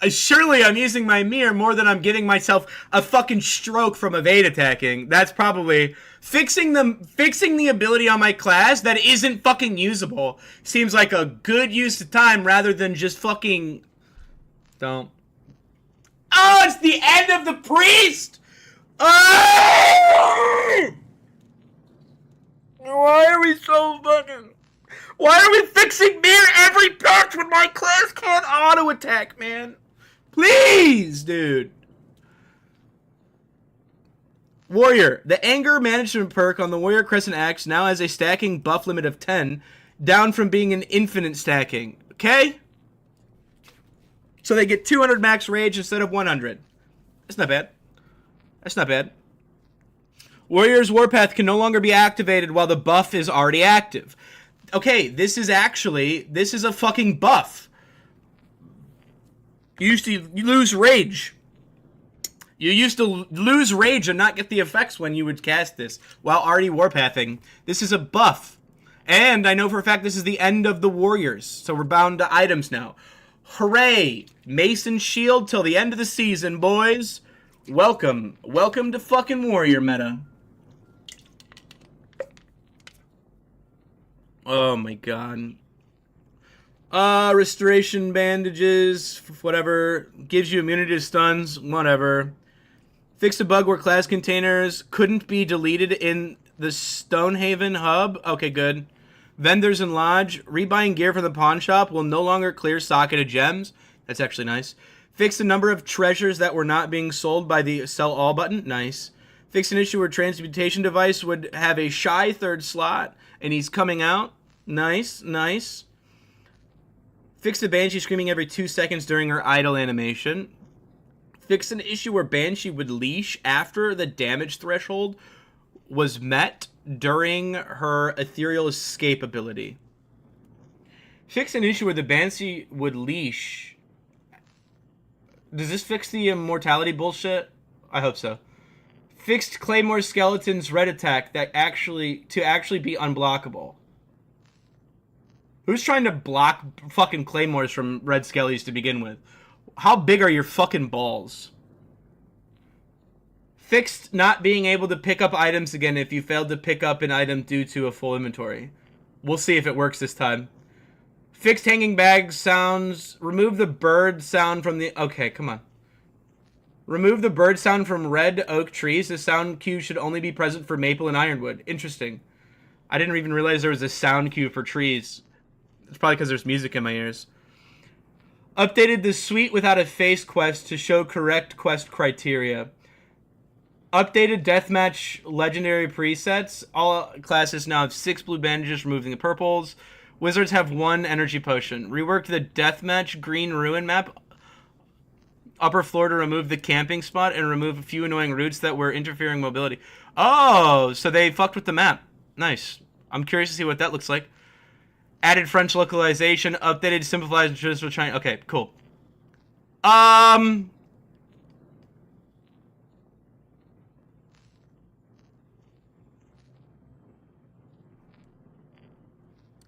Surely I'm using my mirror more than I'm giving myself a fucking stroke from evade attacking. That's probably fixing the ability on my class that isn't fucking usable. Seems like a good use of time rather than just fucking don't. Oh, it's the end of the priest. Oh! Why are we so fucking? Why are we fixing mirror every patch when my class can't auto attack, man? Please, dude. Warrior. The Anger Management perk on the Warrior Crescent Axe now has a stacking buff limit of 10, down from being an infinite stacking. Okay? So they get 200 max rage instead of 100. That's not bad. That's not bad. Warrior's Warpath can no longer be activated while the buff is already active. Okay, this is a fucking buff. You used to lose rage. You used to lose rage and not get the effects when you would cast this while already warpathing. This is a buff. And I know for a fact this is the end of the warriors. So we're bound to items now. Hooray! Mason Shield till the end of the season, boys. Welcome. Welcome to fucking warrior meta. Oh my god. Restoration bandages, whatever. Gives you immunity to stuns, whatever. Fixed a bug where class containers couldn't be deleted in the Stonehaven hub. Okay, good. Vendors and Lodge. Rebuying gear from the pawn shop will no longer clear socketed gems. That's actually nice. Fixed a number of treasures that were not being sold by the sell all button. Nice. Fixed an issue where transmutation device would have a shy third slot, and he's coming out. Nice, nice. Fixed the Banshee screaming every 2 seconds during her idle animation. Fixed an issue where Banshee would leash after the damage threshold was met during her ethereal escape ability. Fixed an issue where the Banshee would leash. Does this fix the immortality bullshit? I hope so. Fixed Claymore Skeleton's red attack to actually be unblockable. Who's trying to block fucking claymores from red skellies to begin with? How big are your fucking balls? Fixed not being able to pick up items again if you failed to pick up an item due to a full inventory. We'll see if it works this time. Fixed hanging bag sounds. Remove the bird sound from the... Okay, come on. Remove the bird sound from red oak trees. The sound cue should only be present for maple and ironwood. Interesting. I didn't even realize there was a sound cue for trees. It's probably because there's music in my ears. Updated the suite without a face quest to show correct quest criteria. Updated deathmatch legendary presets. All classes now have 6 blue bandages, removing the purples. Wizards have 1 energy potion. Reworked the deathmatch green ruin map upper floor to remove the camping spot and remove a few annoying routes that were interfering mobility. Oh, so they fucked with the map. Nice. I'm curious to see what that looks like. Added French localization, updated, simplified, just with China. Okay, cool.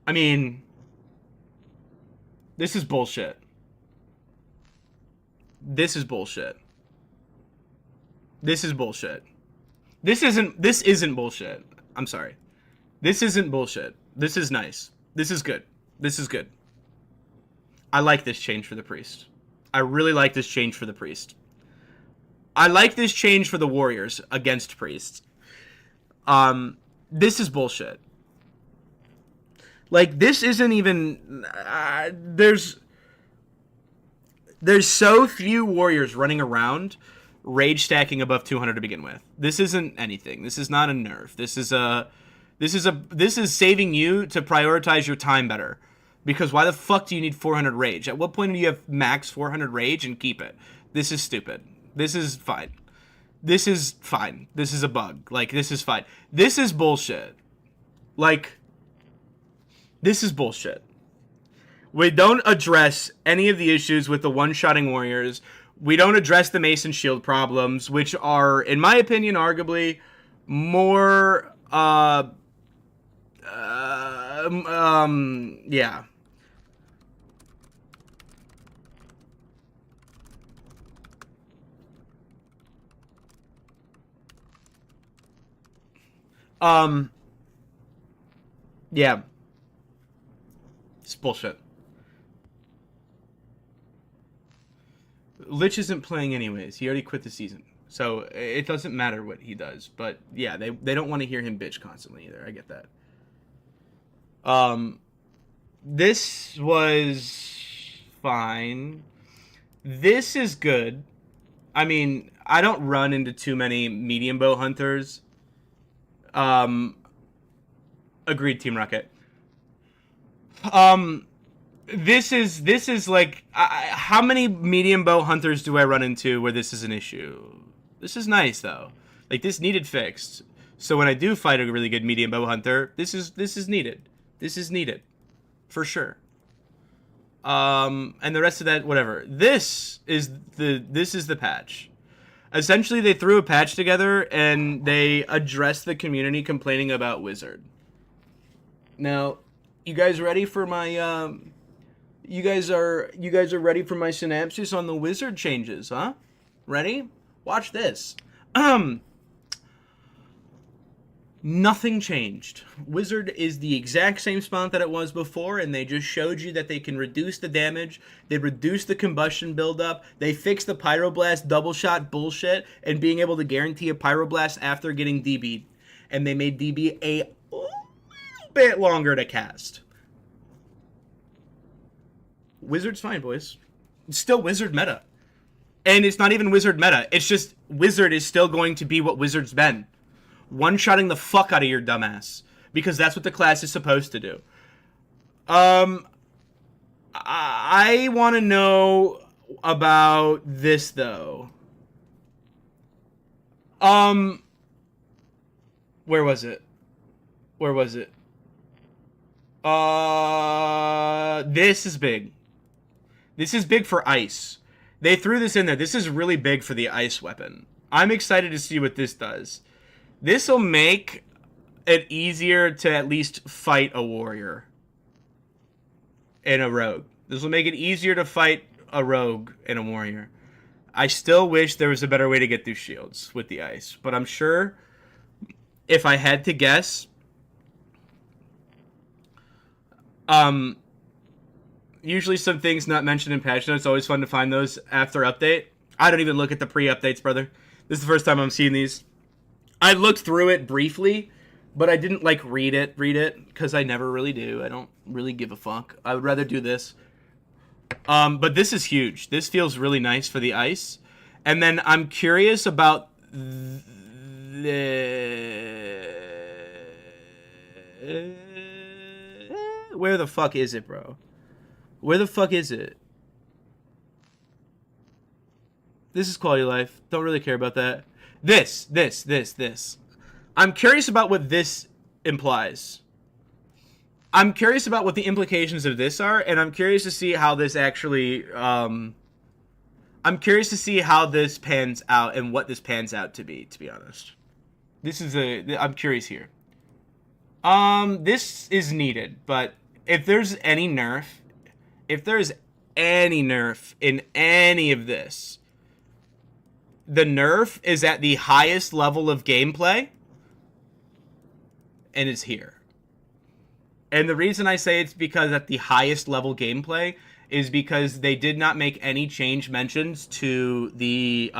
I mean, this is bullshit. This is bullshit. This is bullshit. This isn't bullshit. I'm sorry. This isn't bullshit. This is nice. This is good. This is good. I like this change for the priest. I really like this change for the priest. I like this change for the warriors against priests. This is bullshit. Like, this isn't even... there's so few warriors running around rage stacking above 200 to begin with. This isn't anything. This is not a nerf. This is saving you to prioritize your time better. Because why the fuck do you need 400 rage? At what point do you have max 400 rage and keep it? This is stupid. This is fine. This is fine. This is a bug. Like, this is fine. This is bullshit. Like, this is bullshit. We don't address any of the issues with the one-shotting warriors. We don't address the Mason Shield problems, which are, in my opinion, arguably more, yeah. Yeah. It's bullshit. Lich isn't playing anyways. He already quit the season. So it doesn't matter what he does. But yeah, they don't want to hear him bitch constantly either. I get that. This was fine. This is good. I mean, I don't run into too many medium bow hunters. Agreed, Team Rocket. This is like, how many medium bow hunters do I run into where this is an issue? This is nice though. Like, this needed fixed. So when I do fight a really good medium bow hunter, this is needed. This is needed, for sure. And the rest of that, whatever. This is the patch. Essentially, they threw a patch together and they addressed the community complaining about Wizard. Now, you guys ready for my you guys are ready for my synopsis on the Wizard changes, huh? Ready? Watch this. Nothing changed. Wizard is the exact same spot that it was before, and they just showed you that they can reduce the damage, they reduce the combustion buildup, they fixed the Pyroblast double shot bullshit, and being able to guarantee a Pyroblast after getting DB'd. And they made DB a little bit longer to cast. Wizard's fine, boys. It's still Wizard meta. And it's not even Wizard meta. It's just Wizard is still going to be what Wizard's been. One-shotting the fuck out of your dumbass. Because that's what the class is supposed to do. I want to know about this, though. Where was it? This is big. This is big for ice. They threw this in there. This is really big for the ice weapon. I'm excited to see what this does. This will make it easier to at least fight a warrior and a rogue. This will make it easier to fight a rogue and a warrior. I still wish there was a better way to get through shields with the ice, but I'm sure if I had to guess, usually some things not mentioned in patch notes. It's always fun to find those after update. I don't even look at the pre-updates, brother. This is the first time I'm seeing these. I looked through it briefly, but I didn't like read it, because I never really do. I don't really give a fuck. I would rather do this. But this is huge. This feels really nice for the ice. And then I'm curious about where the fuck is it, bro? Where the fuck is it? This is quality of life. Don't really care about that. This. I'm curious about what this implies. I'm curious about what the implications of this are, and I'm curious to see how this actually, I'm curious to see how this pans out and what this pans out to be honest. I'm curious here. This is needed, but if there's any nerf in any of this, the nerf is at the highest level of gameplay, and it's here. And the reason I say it's because at the highest level gameplay is because they did not make any change mentions to the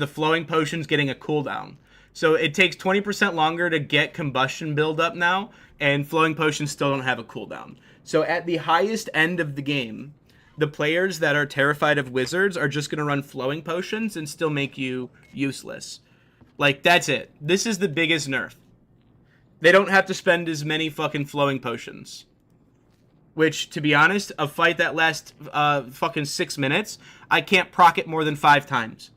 flowing potions getting a cooldown. So it takes 20% longer to get combustion buildup now, and flowing potions still don't have a cooldown. So at the highest end of the game, the players that are terrified of wizards are just going to run flowing potions and still make you useless. Like, that's it. This is the biggest nerf. They don't have to spend as many fucking flowing potions. Which, to be honest, a fight that lasts fucking 6 minutes, I can't proc it more than 5 times.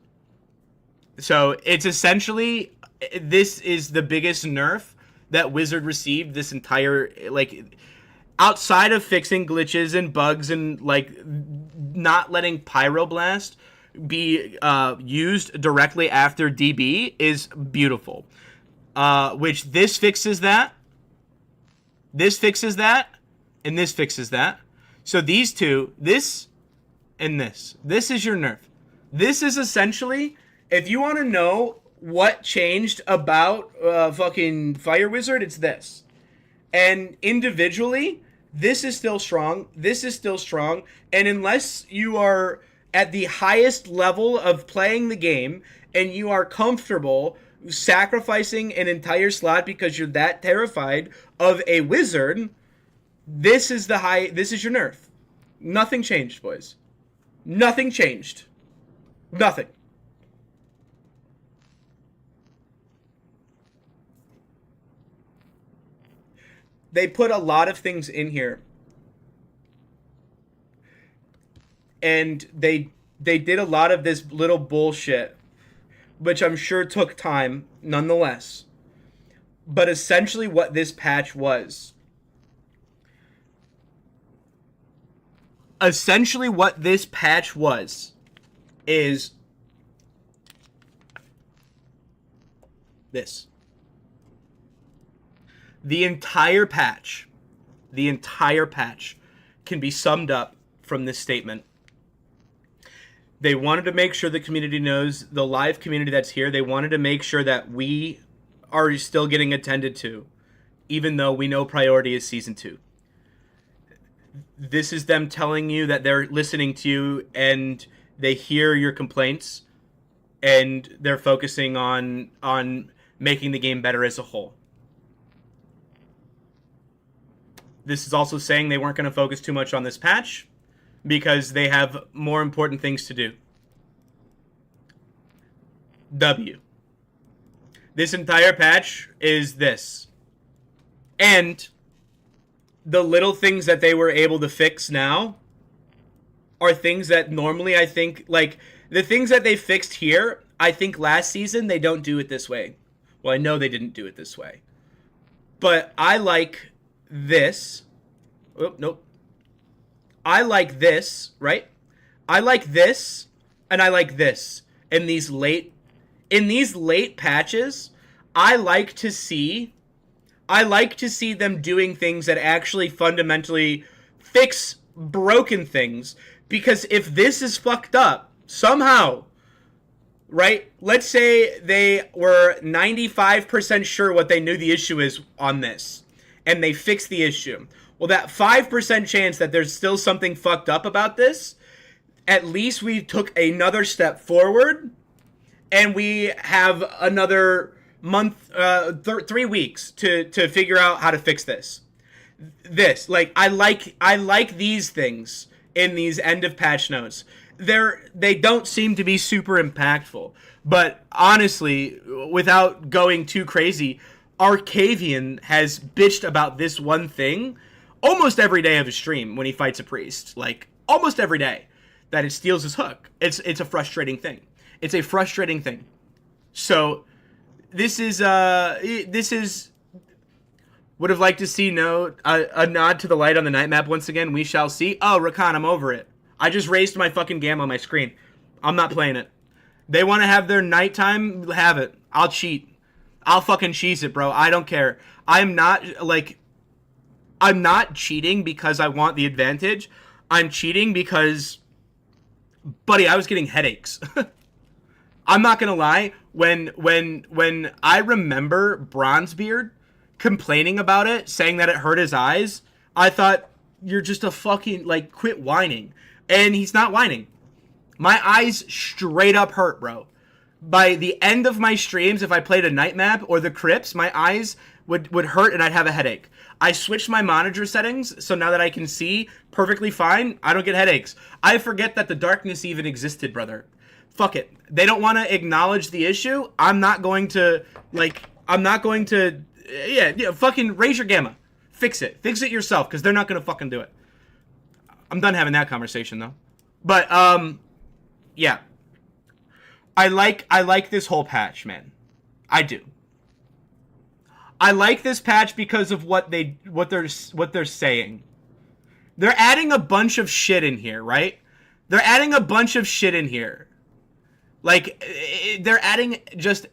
So, it's essentially, this is the biggest nerf that Wizard received this entire, like, outside of fixing glitches and bugs and, like, not letting Pyroblast be used directly after DB is beautiful. Which this fixes that, and this fixes that. So these two, this and this is your nerf. This is essentially, if you want to know what changed about fucking Fire Wizard, it's this. And individually, this is still strong. This is still strong. And unless you are at the highest level of playing the game and you are comfortable sacrificing an entire slot because you're that terrified of a wizard, this is your nerf. Nothing changed, boys. Nothing changed. Nothing. They put a lot of things in here. And they did a lot of this little bullshit, which I'm sure took time, nonetheless. But essentially what this patch was. Is this. The entire patch can be summed up from this statement. They wanted to make sure the community knows, the live community that's here, they wanted to make sure that we are still getting attended to, even though we know priority is Season 2. This is them telling you that they're listening to you and they hear your complaints and they're focusing on making the game better as a whole. This is also saying they weren't going to focus too much on this patch because they have more important things to do. W. This entire patch is this. And the little things that they were able to fix now are things that normally I think, like, the things that they fixed here, I think last season they don't do it this way. Well, I know they didn't do it this way. But I like this. Oh, nope. I like this, right? I like this, and I like this. In these late patches, I like to see them doing things that actually fundamentally fix broken things. Because if this is fucked up, somehow, right? Let's say they were 95% sure what they knew the issue is on this. and they fix the issue. Well, that 5% chance that there's still something fucked up about this, at least we took another step forward, and we have another month, 3 weeks to figure out how to fix this. I like these things in these end of patch notes. They don't seem to be super impactful, but honestly, without going too crazy, Arcavian has bitched about this one thing almost every day of his stream when he fights a priest. Like, almost every day, that it steals his hook. It's a frustrating thing. It's a frustrating thing. So this is would have liked to see a nod to the light on the night map once again. We shall see. Oh, Rakan, I'm over it. I just raised my fucking gamma on my screen. I'm not playing it. They want to have their nighttime, have it. I'll cheat. I'll fucking cheese it, bro. I don't care. I'm not cheating because I want the advantage. I'm cheating because, buddy, I was getting headaches. I'm not gonna lie. When I remember Bronzebeard complaining about it, saying that it hurt his eyes, I thought, you're just a fucking, quit whining. And he's not whining. My eyes straight up hurt, bro. By the end of my streams, if I played a night map or the crypts, my eyes would hurt and I'd have a headache. I switched my monitor settings, so now that I can see perfectly fine, I don't get headaches. I forget that the darkness even existed, brother. Fuck it. They don't want to acknowledge the issue. I'm not going to, fucking raise your gamma. Fix it. Fix it yourself, because they're not going to fucking do it. I'm done having that conversation, though. But, yeah. I like this whole patch, man. I do. I like this patch because of what they're saying. They're adding a bunch of shit in here, right? They're adding a bunch of shit in here. They're adding just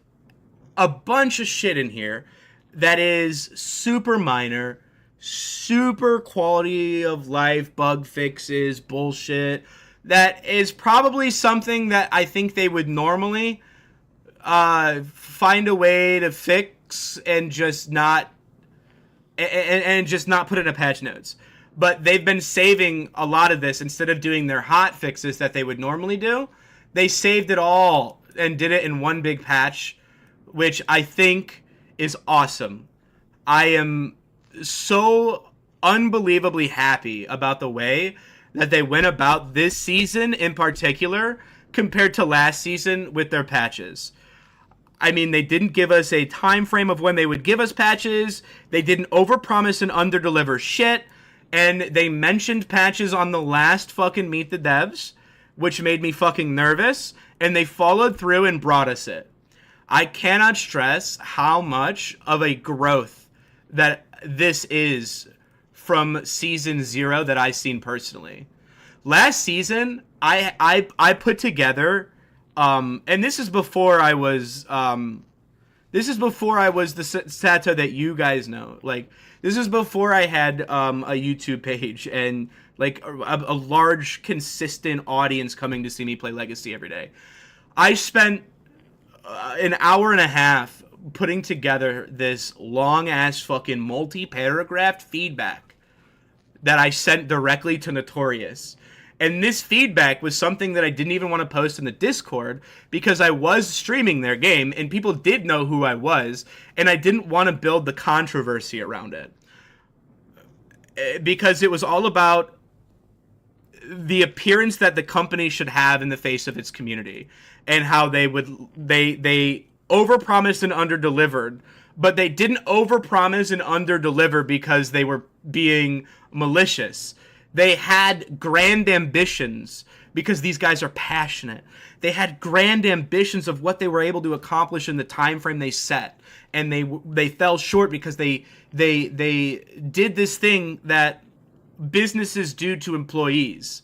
a bunch of shit in here that is super minor, super quality of life, bug fixes, bullshit. That is probably something that I think they would normally find a way to fix and just not put in a patch notes. But they've been saving a lot of this instead of doing their hot fixes that they would normally do. They saved it all and did it in one big patch, which I think is awesome. I am so unbelievably happy about the way that they went about this season in particular compared to last season with their patches. I mean, they didn't give us a time frame of when they would give us patches. They didn't overpromise and underdeliver shit. And they mentioned patches on the last fucking Meet the Devs, which made me fucking nervous. And they followed through and brought us it. I cannot stress how much of a growth that this is from season 0 that I've seen personally. Last season, I put together, and this is before I was the Sato that you guys know. This is before I had a YouTube page and a large consistent audience coming to see me play Legacy every day. I spent an hour and a half putting together this long ass fucking multi-paragraphed feedback that I sent directly to Notorious. And this feedback was something that I didn't even want to post in the Discord because I was streaming their game and people did know who I was, and I didn't want to build the controversy around it. Because it was all about the appearance that the company should have in the face of its community and how they overpromised and underdelivered, but they didn't overpromise and underdeliver because they were being malicious. They had grand ambitions because these guys are passionate. They had grand ambitions of what they were able to accomplish in the time frame they set, and they fell short because they did this thing that businesses do to employees.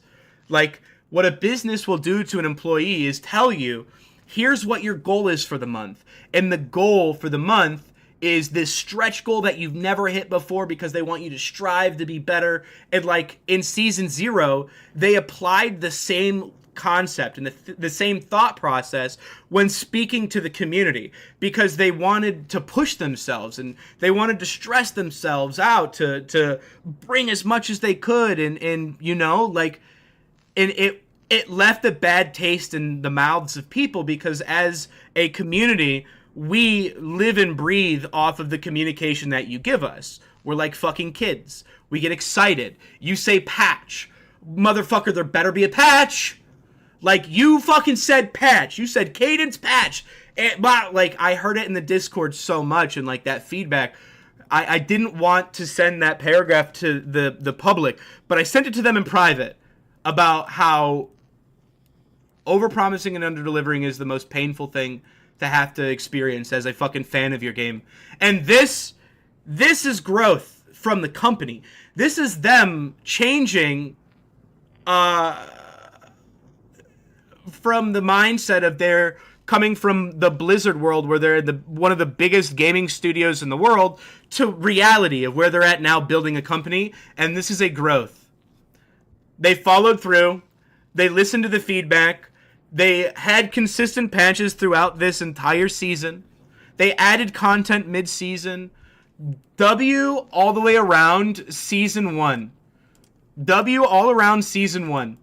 What a business will do to an employee is tell you, here's what your goal is for the month. And the goal for the month is this stretch goal that you've never hit before because they want you to strive to be better. And in season 0, they applied the same concept and the same thought process when speaking to the community, because they wanted to push themselves and they wanted to stress themselves out to bring as much as they could, and you know, like, and it left a bad taste in the mouths of people, because as a community, we live and breathe off of the communication that you give us. We're like fucking kids. We get excited. You say patch. Motherfucker, there better be a patch. Like, you fucking said patch. You said cadence patch. And, like, I heard it in the Discord so much, and, like, that feedback. I didn't want to send that paragraph to the public, but I sent it to them in private about how overpromising and underdelivering is the most painful thing to have to experience as a fucking fan of your game. And this is growth from the company. This is them changing from the mindset of they're coming from the Blizzard world, where they're one of the biggest gaming studios in the world, to reality of where they're at now, building a company. And this is a growth. They followed through. They listened to the feedback. They had consistent patches throughout this entire season. They added content mid-season. W all the way around season 1. W all around season 1.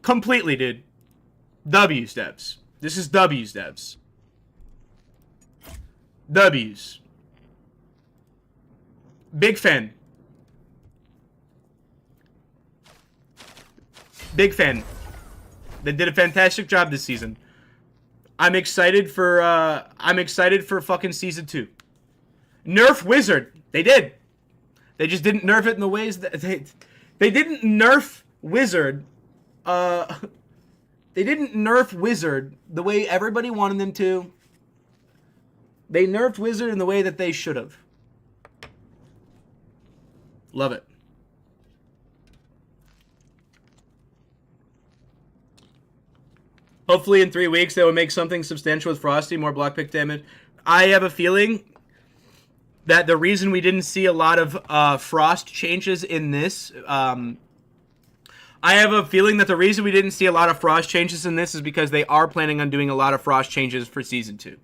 Completely, dude. W's, devs. This is W's, devs. W's. Big fan. Big fan. They did a fantastic job this season. I'm excited for fucking season 2. Nerf Wizard. They did. They just didn't nerf it in the ways that they didn't nerf Wizard. They didn't nerf Wizard the way everybody wanted them to. They nerfed Wizard in the way that they should have. Love it. Hopefully in 3 weeks they will make something substantial with Frosty, more block pick damage. I have a feeling that the reason we didn't see a lot of Frost changes in this, I have a feeling that the reason we didn't see a lot of Frost changes in this is because they are planning on doing a lot of Frost changes for Season 2.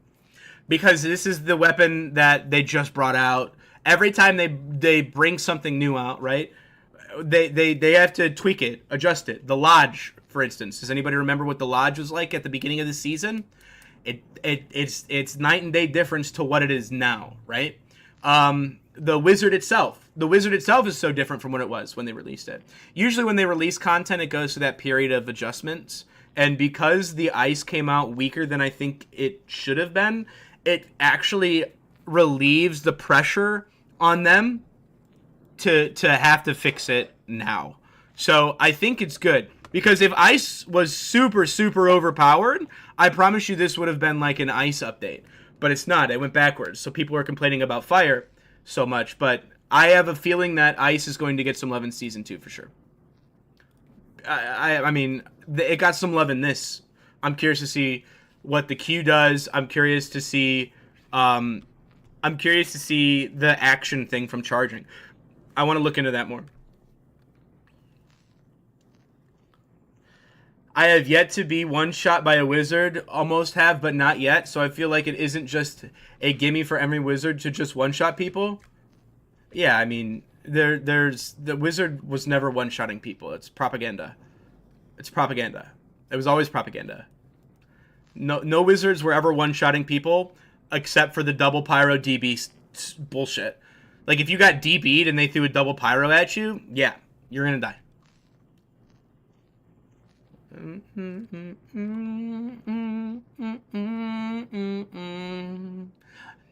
Because this is the weapon that they just brought out. Every time they bring something new out, right? They have to tweak it, adjust it. The Lodge, for instance. Does anybody remember what the Lodge was like at the beginning of the season? It's night and day difference to what it is now, right? The Wizard itself. The Wizard itself is so different from what it was when they released it. Usually when they release content, it goes through that period of adjustments. And because the ice came out weaker than I think it should have been, it actually relieves the pressure on them to have to fix it now. So I think it's good. Because if ice was super, super overpowered, I promise you this would have been like an ice update. But it's not. It went backwards. So people are complaining about fire so much. But I have a feeling that ice is going to get some love in Season 2 for sure. I mean, it got some love in this. I'm curious to see what the Q does. I'm curious to see the action thing from charging. I want to look into that more. I have yet to be one-shot by a wizard. Almost have, but not yet. So I feel like it isn't just a gimme for every wizard to just one-shot people. Yeah, I mean, there's the wizard was never one-shotting people. It's propaganda. It's propaganda. It was always propaganda. No wizards were ever one-shotting people except for the double pyro DB bullshit. Like, if you got DB'd and they threw a double pyro at you, yeah, you're gonna die.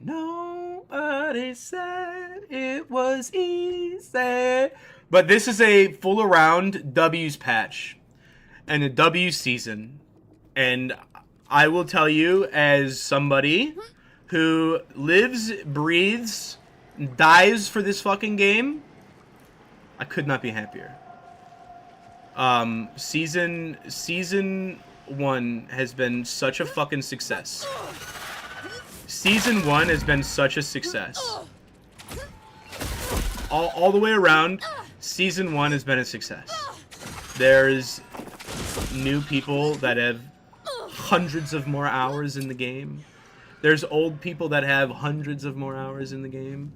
Nobody said it was easy. But this is a full around W's patch and a W season. And I will tell you, as somebody who lives, breathes, dies for this fucking game, I could not be happier. Season 1 has been such a fucking success. Season 1 has been such a success. All the way around, Season 1 has been a success. There's new people that have hundreds of more hours in the game. There's old people that have hundreds of more hours in the game.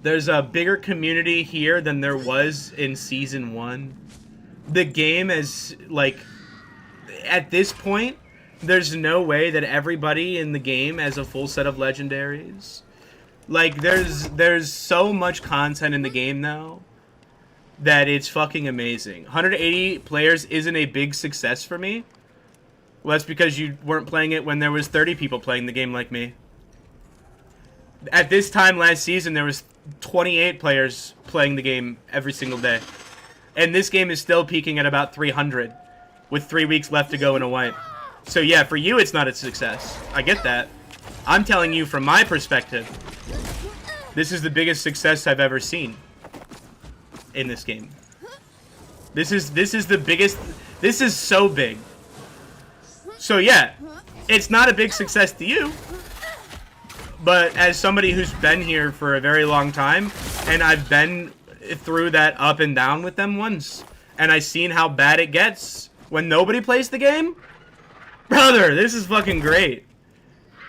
There's a bigger community here than there was in Season 1. The game is, like, at this point, there's no way that everybody in the game has a full set of legendaries. Like, there's so much content in the game now that it's fucking amazing. 180 players isn't a big success for me. Well, that's because you weren't playing it when there was 30 people playing the game like me. At this time last season, there was 28 players playing the game every single day. And this game is still peaking at about 300, with 3 weeks left to go in a wipe. So yeah, for you, it's not a success. I get that. I'm telling you from my perspective, this is the biggest success I've ever seen in this game. This is the biggest. This is so big. So yeah, it's not a big success to you. But as somebody who's been here for a very long time, and I've been through that up and down with them once, and I've seen how bad it gets when nobody plays the game, brother, this is fucking great.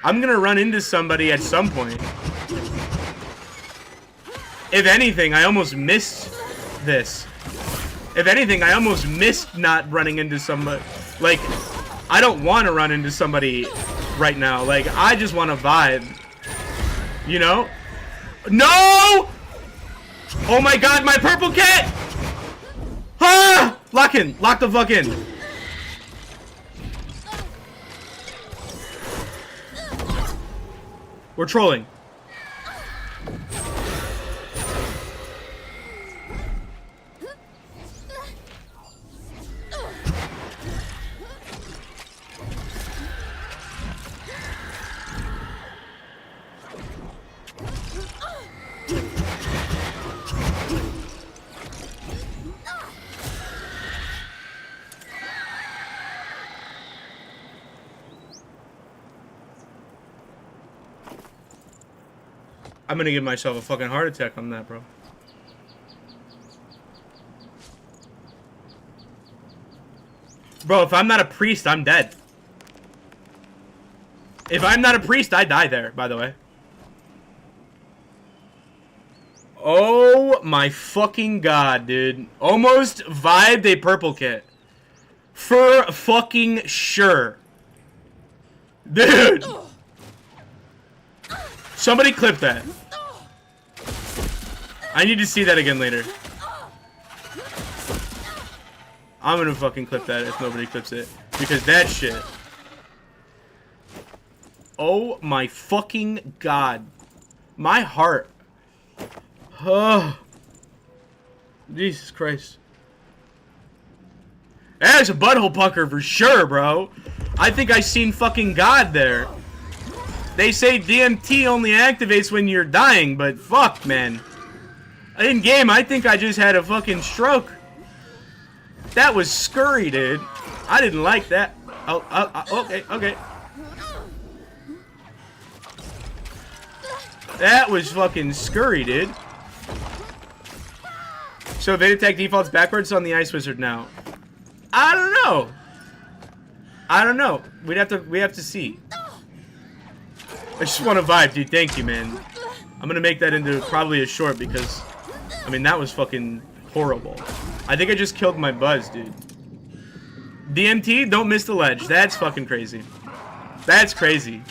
I'm gonna run into somebody at some point. If anything, I almost missed this. If anything, I almost missed not running into somebody. Like, I don't want to run into somebody right now. Like, I just want to vibe. You know? No! Oh my god, my purple cat! Ah! Lock in. Lock the fuck in. We're trolling. I'm gonna give myself a fucking heart attack on that, bro. Bro, if I'm not a priest, I'm dead. If I'm not a priest, I die there, by the way. Oh my fucking god, dude. Almost vibed a purple kit. For fucking sure. Dude! Somebody clip that. I need to see that again later. I'm gonna fucking clip that if nobody clips it. Because that shit. Oh my fucking god. My heart. Oh. Jesus Christ. That's a butthole pucker for sure, bro. I think I seen fucking God there. They say DMT only activates when you're dying, but fuck, man. In game, I think I just had a fucking stroke. That was scurry, dude. I didn't like that. Okay, okay. That was fucking scurry, dude. So evade attack defaults backwards on the Ice Wizard now. I don't know. I don't know. We have to see. I just want to vibe, dude. Thank you, man. I'm gonna make that into probably a short because, I mean, that was fucking horrible. I think I just killed my buzz, dude. DMT, don't miss the ledge. That's fucking crazy. That's crazy.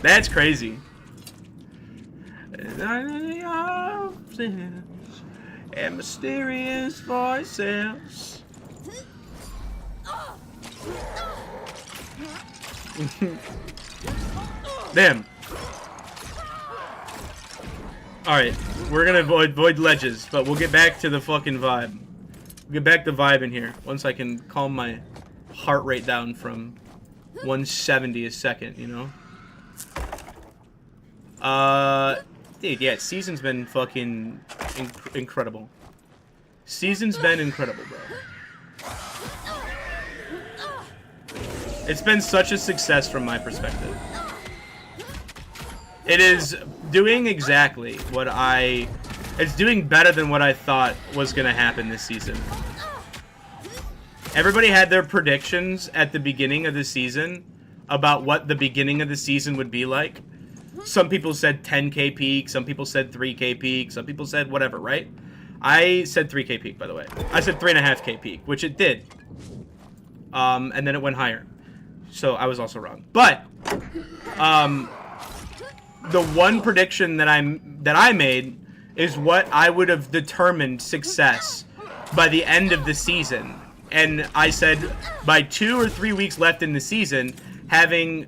That's crazy. And mysterious voices. Damn. Alright, we're gonna avoid ledges, but we'll get back to the fucking vibe. We'll get back to vibe in here once I can calm my heart rate down from 170 a second, you know? Dude, yeah, season's been fucking incredible. Season's been incredible, bro. It's been such a success from my perspective. It is doing exactly what it's doing better than what I thought was gonna happen this season. everybody had their predictions at the beginning of the season about what the beginning of the season would be like. Some people said 10k peak, some people said 3k peak, some people said whatever, right? I said 3k peak, by the way. I said 3.5k peak, which it did. And then it went higher. So I was also wrong. But the one prediction that I made is what I would have determined success by the end of the season. And I said by 2 or 3 weeks left in the season, having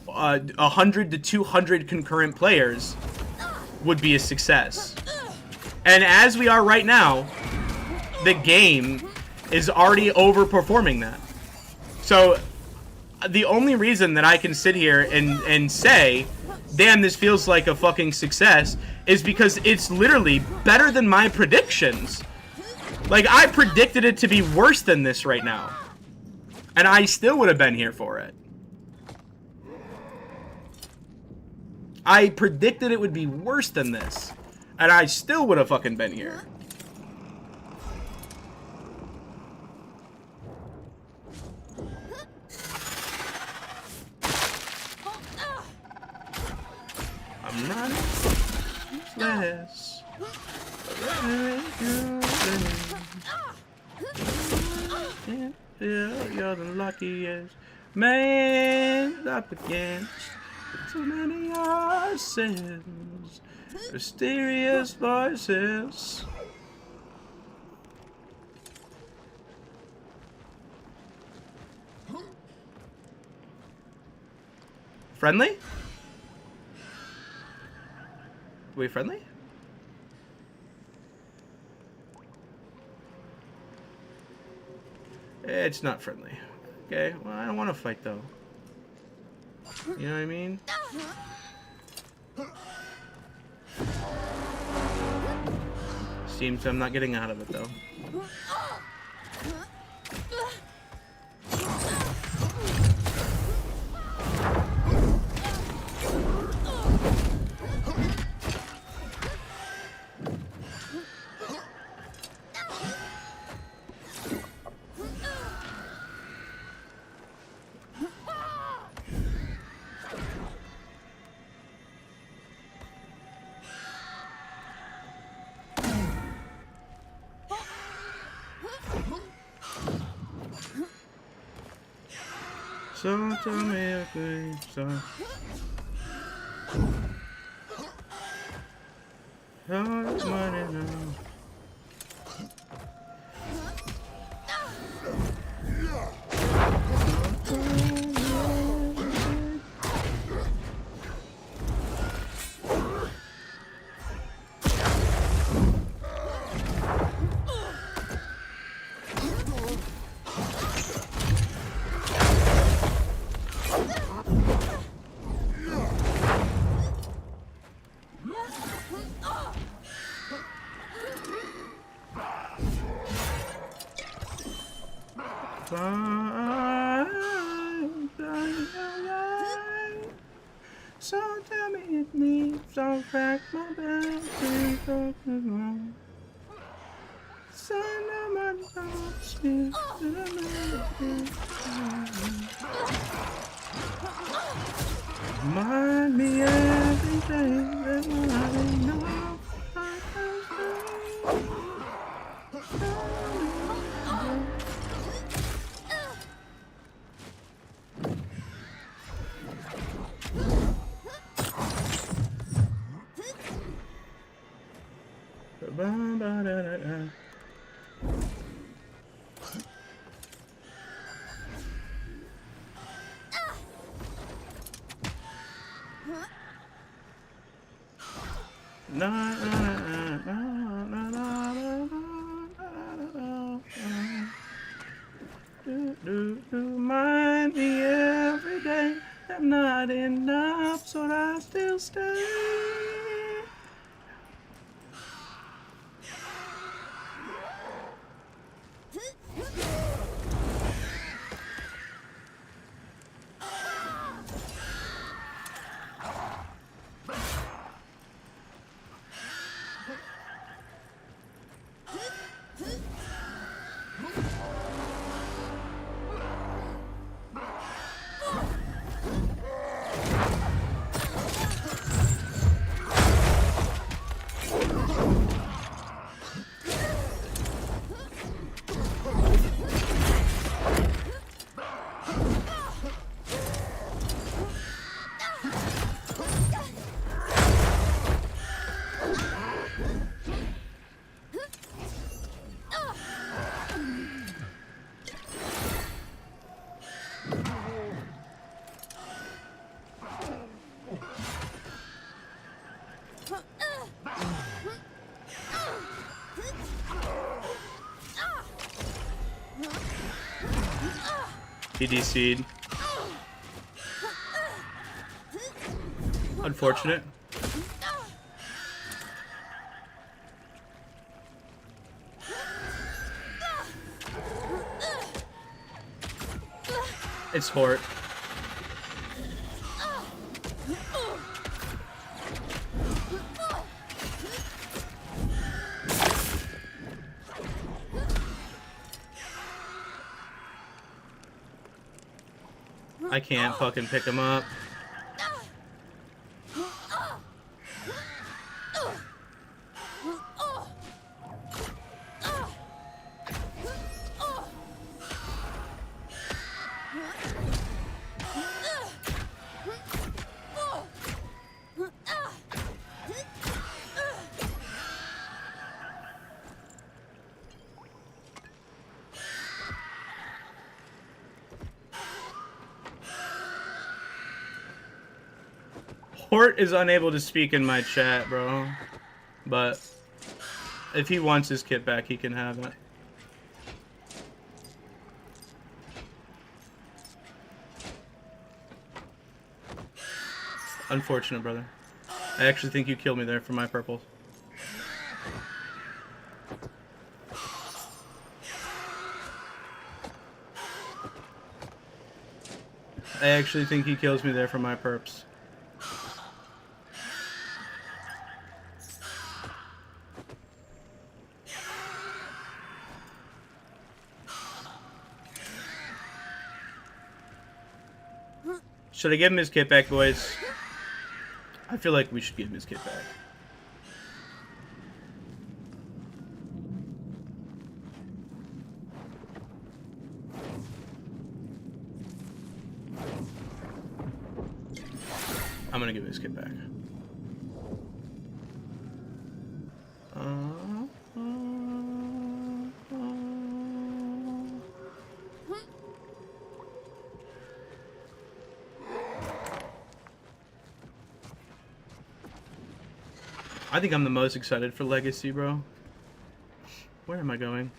100 to 200 concurrent players would be a success. And as we are right now, the game is already overperforming that. So the only reason that I can sit here and say, damn, this feels like a fucking success, is because it's literally better than my predictions. Like, I predicted it to be worse than this right now. And I still would have been here for it. I predicted it would be worse than this. And I still would have fucking been here. I'm not useless. Yeah, you're the luckiest man up against too many sins, mysterious voices. Friendly? We friendly? It's not friendly. Okay, well, I don't want to fight, though. You know what I mean? Seems I'm not getting out of it, though. So tell me a good song. How much money now? So tell me it needs, don't crack my back, please don't be wrong. So no one knows me, remind me everything that I know. Remind me every day I'm not enough, so I still stay. He DC'd. Unfortunate. It's Hort. I can't fucking pick him up. Hort is unable to speak in my chat, bro. But if he wants his kit back, he can have it. Unfortunate, brother. I actually think you killed me there for my purple. I actually think he kills me there for my perps. Should I give him his kit back, boys? I feel like we should give him his kit back. I'm gonna give him his kit back. I think I'm the most excited for Legacy, bro. Where am I going?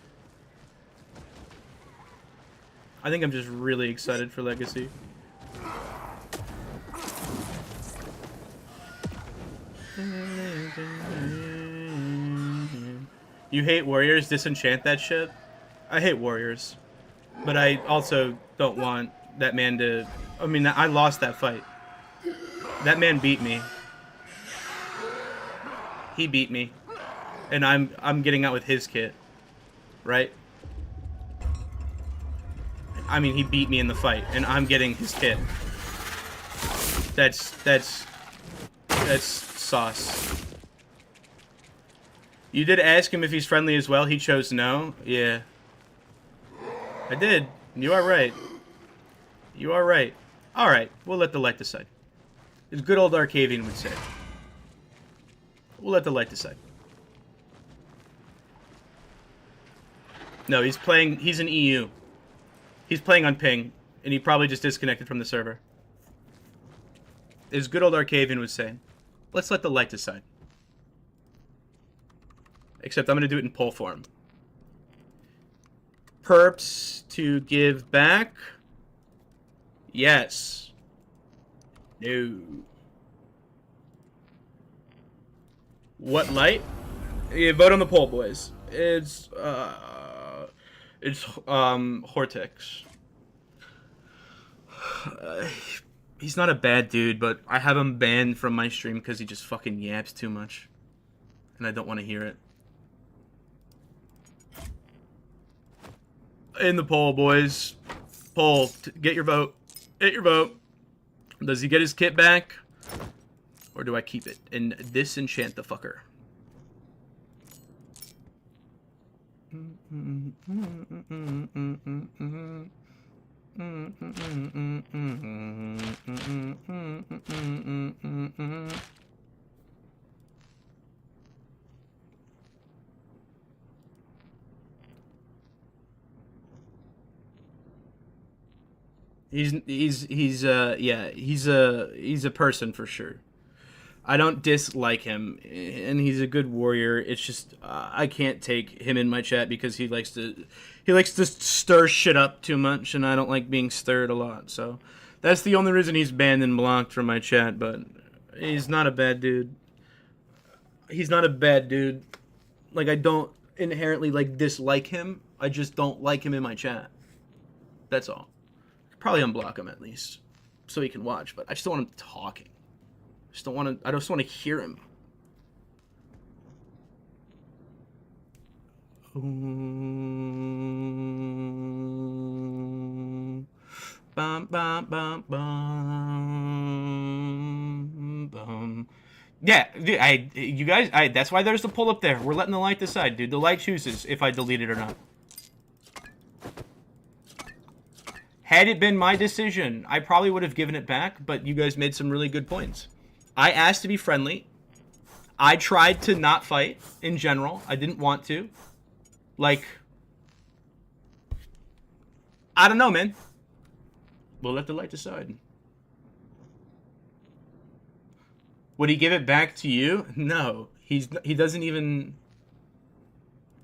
I think I'm just really excited for Legacy. You hate warriors? Disenchant that shit? I hate warriors. But I also don't want that man to... I mean, I lost that fight. That man beat me. He beat me. And I'm getting out with his kit. Right? I mean, he beat me in the fight, and I'm getting his kit. That's sauce. You did ask him if he's friendly as well. He chose no. Yeah. I did. You are right. You are right. Alright, we'll let the light decide. As good old Arcavian would say. We'll let the light decide. No, he's playing... He's an EU. He's playing on ping, and he probably just disconnected from the server. As good old Arcavian would say. Let's let the light decide. Except I'm going to do it in poll form. Perps to give back? Yes. No. What light? Yeah, vote on the poll, boys. It's Hortex. He's not a bad dude, but I have him banned from my stream because he just fucking yaps too much. And I don't want to hear it. In the poll, boys. Poll. Get your vote. Get your vote. Does he get his kit back? Or do I keep it and disenchant the fucker? He's a person for sure. I don't dislike him, and he's a good warrior. It's just I can't take him in my chat because he likes to stir shit up too much, and I don't like being stirred a lot. So that's the only reason he's banned and blocked from my chat. But he's not a bad dude. He's not a bad dude. Like, I don't inherently like dislike him. I just don't like him in my chat. That's all. Probably unblock him at least, so he can watch. But I just don't want him talking. I just want to hear him. Bum, bum, bum, bum, bum. Yeah, you guys, that's why there's the pull up there. We're letting the light decide, dude. The light chooses if I delete it or not. Had it been my decision, I probably would have given it back, but you guys made some really good points. I asked to be friendly. I tried to not fight in general. I didn't want to. Like, I don't know, man. We'll let the light decide. Would he give it back to you? No. He doesn't even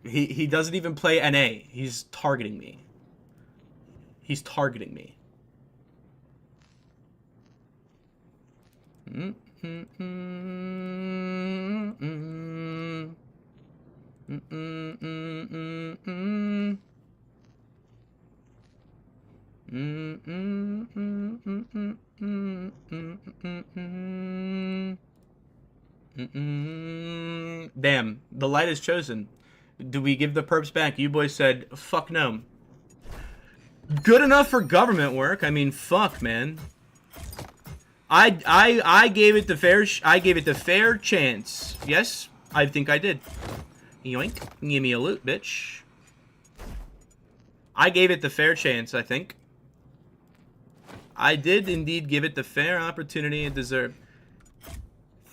he doesn't even play NA. He's targeting me. He's targeting me. Damn, the light is chosen. Do we give the perps back? You boys said, fuck no. Good enough for government work. I mean, fuck, man. I gave it the fair chance. Yes, I think I did. Yoink. Give me a loot, bitch. I gave it the fair chance, I think. I did indeed give it the fair opportunity it deserved.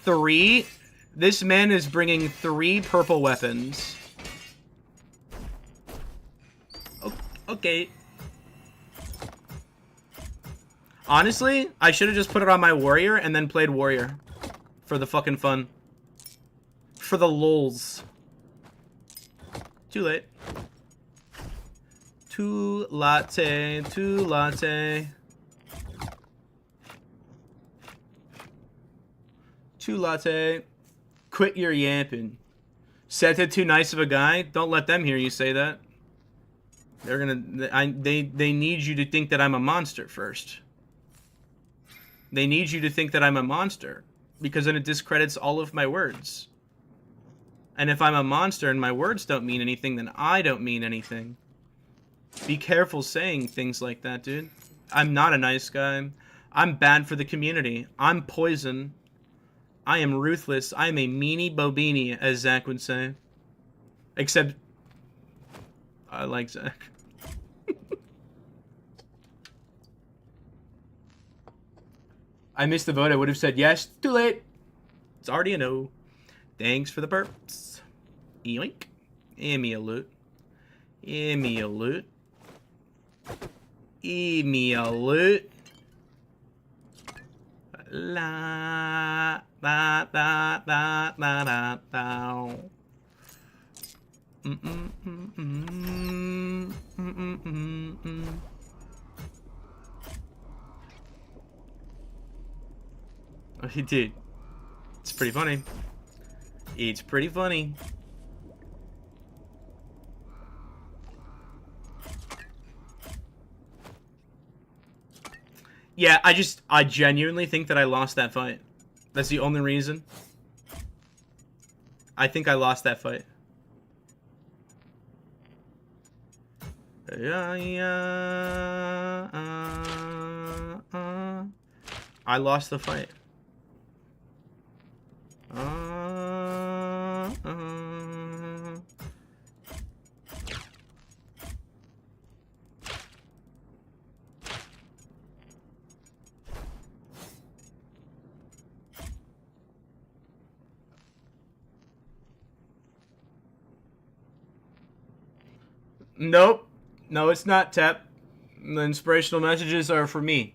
3? This man is bringing 3 purple weapons. Okay. Honestly, I should have just put it on my warrior and then played warrior. For the fucking fun. For the lulz. Too late. Too latte. Too latte. Quit your yapping. Said it too nice of a guy. Don't let them hear you say that. They're gonna. They need you to think that I'm a monster first. They need you to think that I'm a monster, because then it discredits all of my words. And if I'm a monster and my words don't mean anything, then I don't mean anything. Be careful saying things like that, dude. I'm not a nice guy. I'm bad for the community. I'm poison. I am ruthless. I am a meanie bobini, as Zach would say. Except, I like Zach. I missed the vote. I would have said yes. Too late. It's already a no. Thanks for the perps. Yoink. Give me a loot. Give me a loot. Give me a loot. La da da da da da da. Oh, he did. It's pretty funny. It's pretty funny. Yeah, I genuinely think that I lost that fight. That's the only reason. I think I lost that fight. I lost the fight. Nope. No, it's not, Tep. The inspirational messages are for me.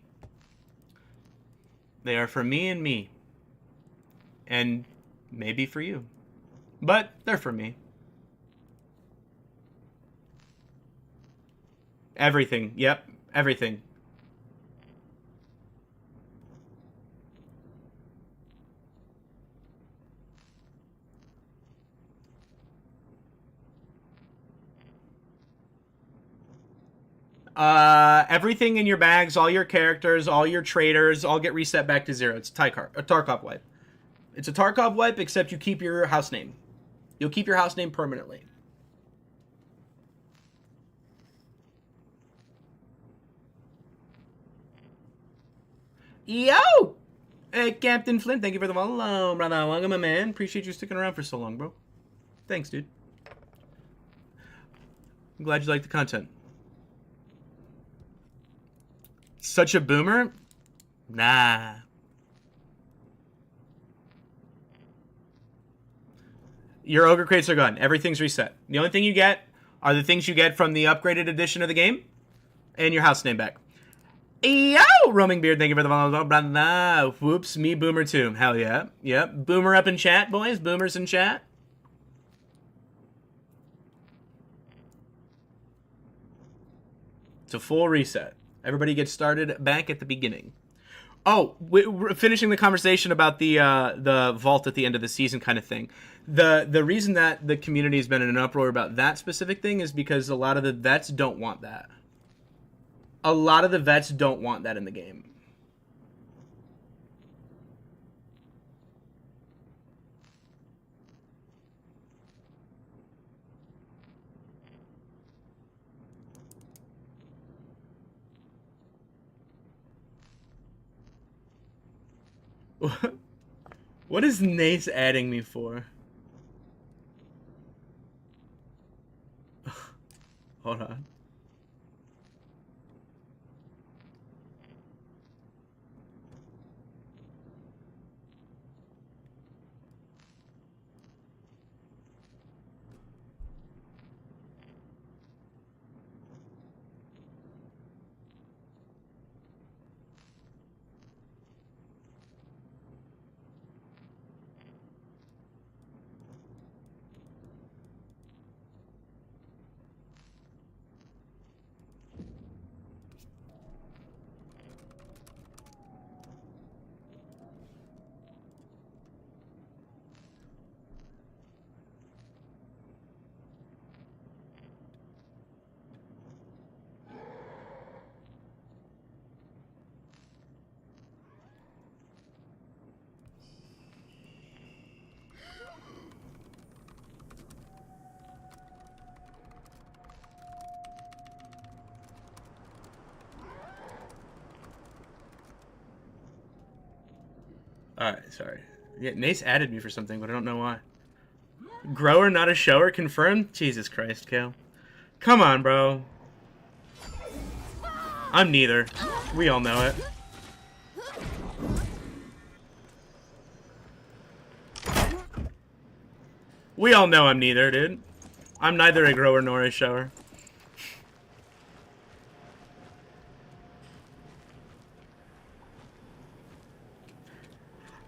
They are for me and me. And maybe for you. But they're for me. Everything. Yep. Everything. Everything in your bags, all your characters, all your traders, all get reset back to 0. It's a Tarkov wipe. It's a Tarkov wipe, except you keep your house name. You'll keep your house name permanently. Yo! Hey, Captain Flint, thank you for the follow, brother. Welcome, my man. Appreciate you sticking around for so long, bro. Thanks, dude. I'm glad you like the content. Such a boomer? Nah. Your ogre crates are gone. Everything's reset. The only thing you get are the things you get from the upgraded edition of the game and your house name back. Yo! Roaming Beard, thank you for the follow. Whoops, me boomer too. Hell yeah. Yep. Boomer up in chat, boys. Boomers in chat. It's a full reset. Everybody gets started back at the beginning. Oh, we're finishing the conversation about the vault at the end of the season kind of thing. The reason that the community has been in an uproar about that specific thing is because a lot of the vets don't want that. A lot of the vets don't want that in the game. What is Nace adding me for? Hold on. Alright, sorry. Yeah, Nace added me for something, but I don't know why. Grower, not a shower, confirmed? Jesus Christ, Kale. Come on, bro. I'm neither. We all know it. We all know I'm neither, dude. I'm neither a grower nor a shower.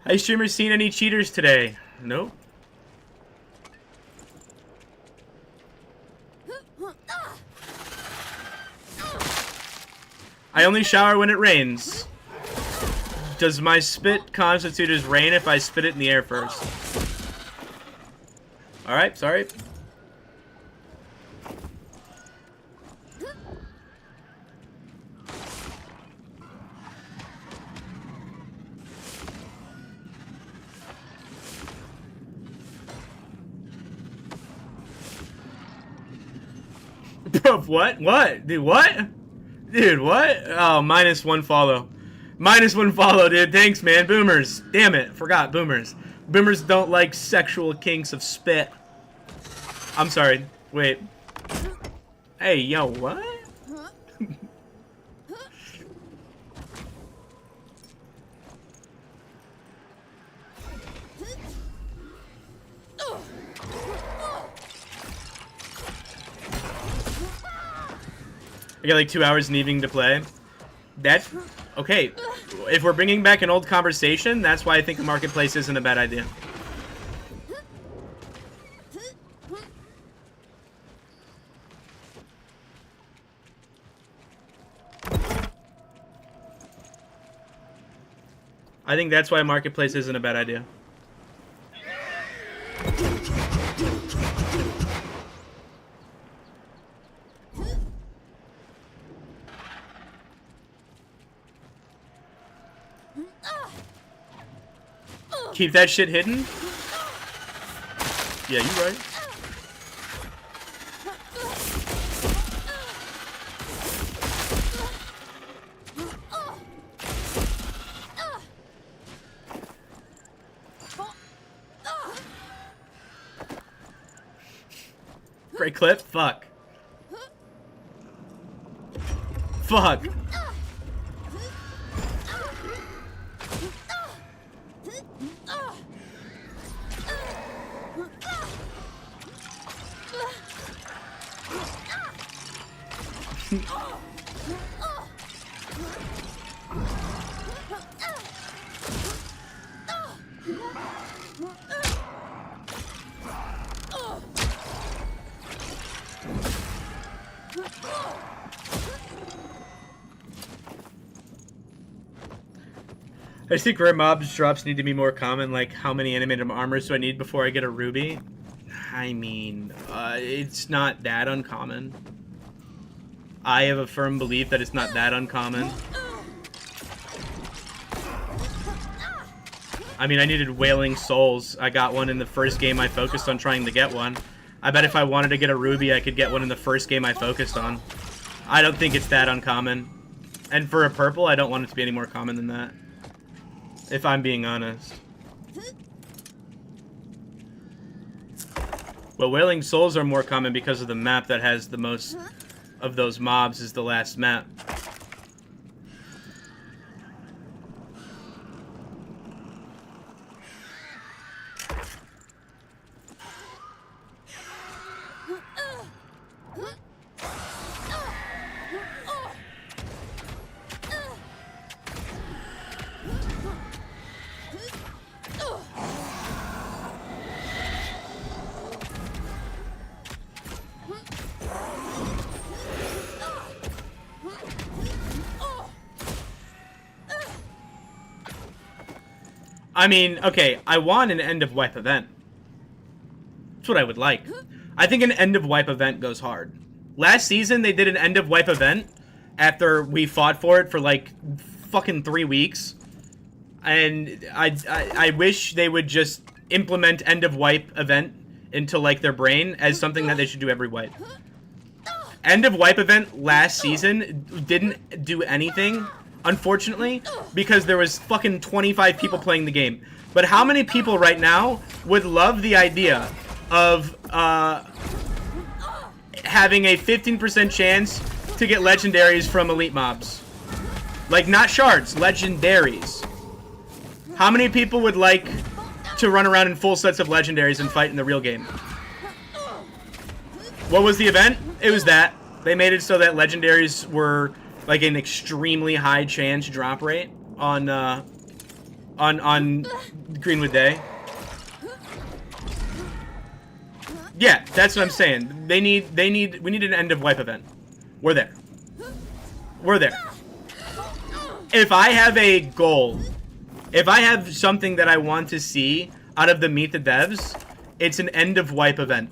Hey, streamers, seen any cheaters today? Nope. I only shower when it rains. Does my spit constitute as rain if I spit it in the air first? Alright, sorry. Bro, what? What? Dude, what? Dude, what? Oh, -1 follow. -1 follow, dude. Thanks, man. Boomers. Damn it. Forgot. Boomers. Boomers don't like sexual kinks of spit. I'm sorry. Wait. Hey, yo, what? I got like 2 hours in evening to play. That's okay. if we're bringing back an old conversation, that's why I think a marketplace isn't a bad idea. I think that's why a marketplace isn't a bad idea. Keep that shit hidden? Yeah, you right. Great clip? Fuck. Fuck. I just think rare mobs drops need to be more common, like how many animated armors do I need before I get a ruby? I mean, it's not that uncommon. I have a firm belief that it's not that uncommon. I mean, I needed Wailing Souls. I got one in the first game I focused on trying to get one. I bet if I wanted to get a ruby, I could get one in the first game I focused on. I don't think it's that uncommon. And for a purple, I don't want it to be any more common than that. If I'm being honest. Well, Wailing Souls are more common because of the map that has the most of those mobs is the last map. I mean, okay, I want an end of wipe event. That's what I would like. I think an end of wipe event goes hard. Last season, they did an end of wipe event after we fought for it for like fucking 3 weeks. And I wish they would just implement end of wipe event into like their brain as something that they should do every wipe. End of wipe event last season didn't do anything, unfortunately, because there was fucking 25 people playing the game. But how many people right now would love the idea of having a 15% chance to get legendaries from elite mobs? Like, not shards, legendaries. How many people would like to run around in full sets of legendaries and fight in the real game? What was the event? It was that. They made it so that legendaries were like an extremely high chance drop rate on Greenwood Day. Yeah, that's what I'm saying. We need an end of wipe event. We're there. We're there. If I have a goal, if I have something that I want to see out of the Meet the Devs, it's an end of wipe event.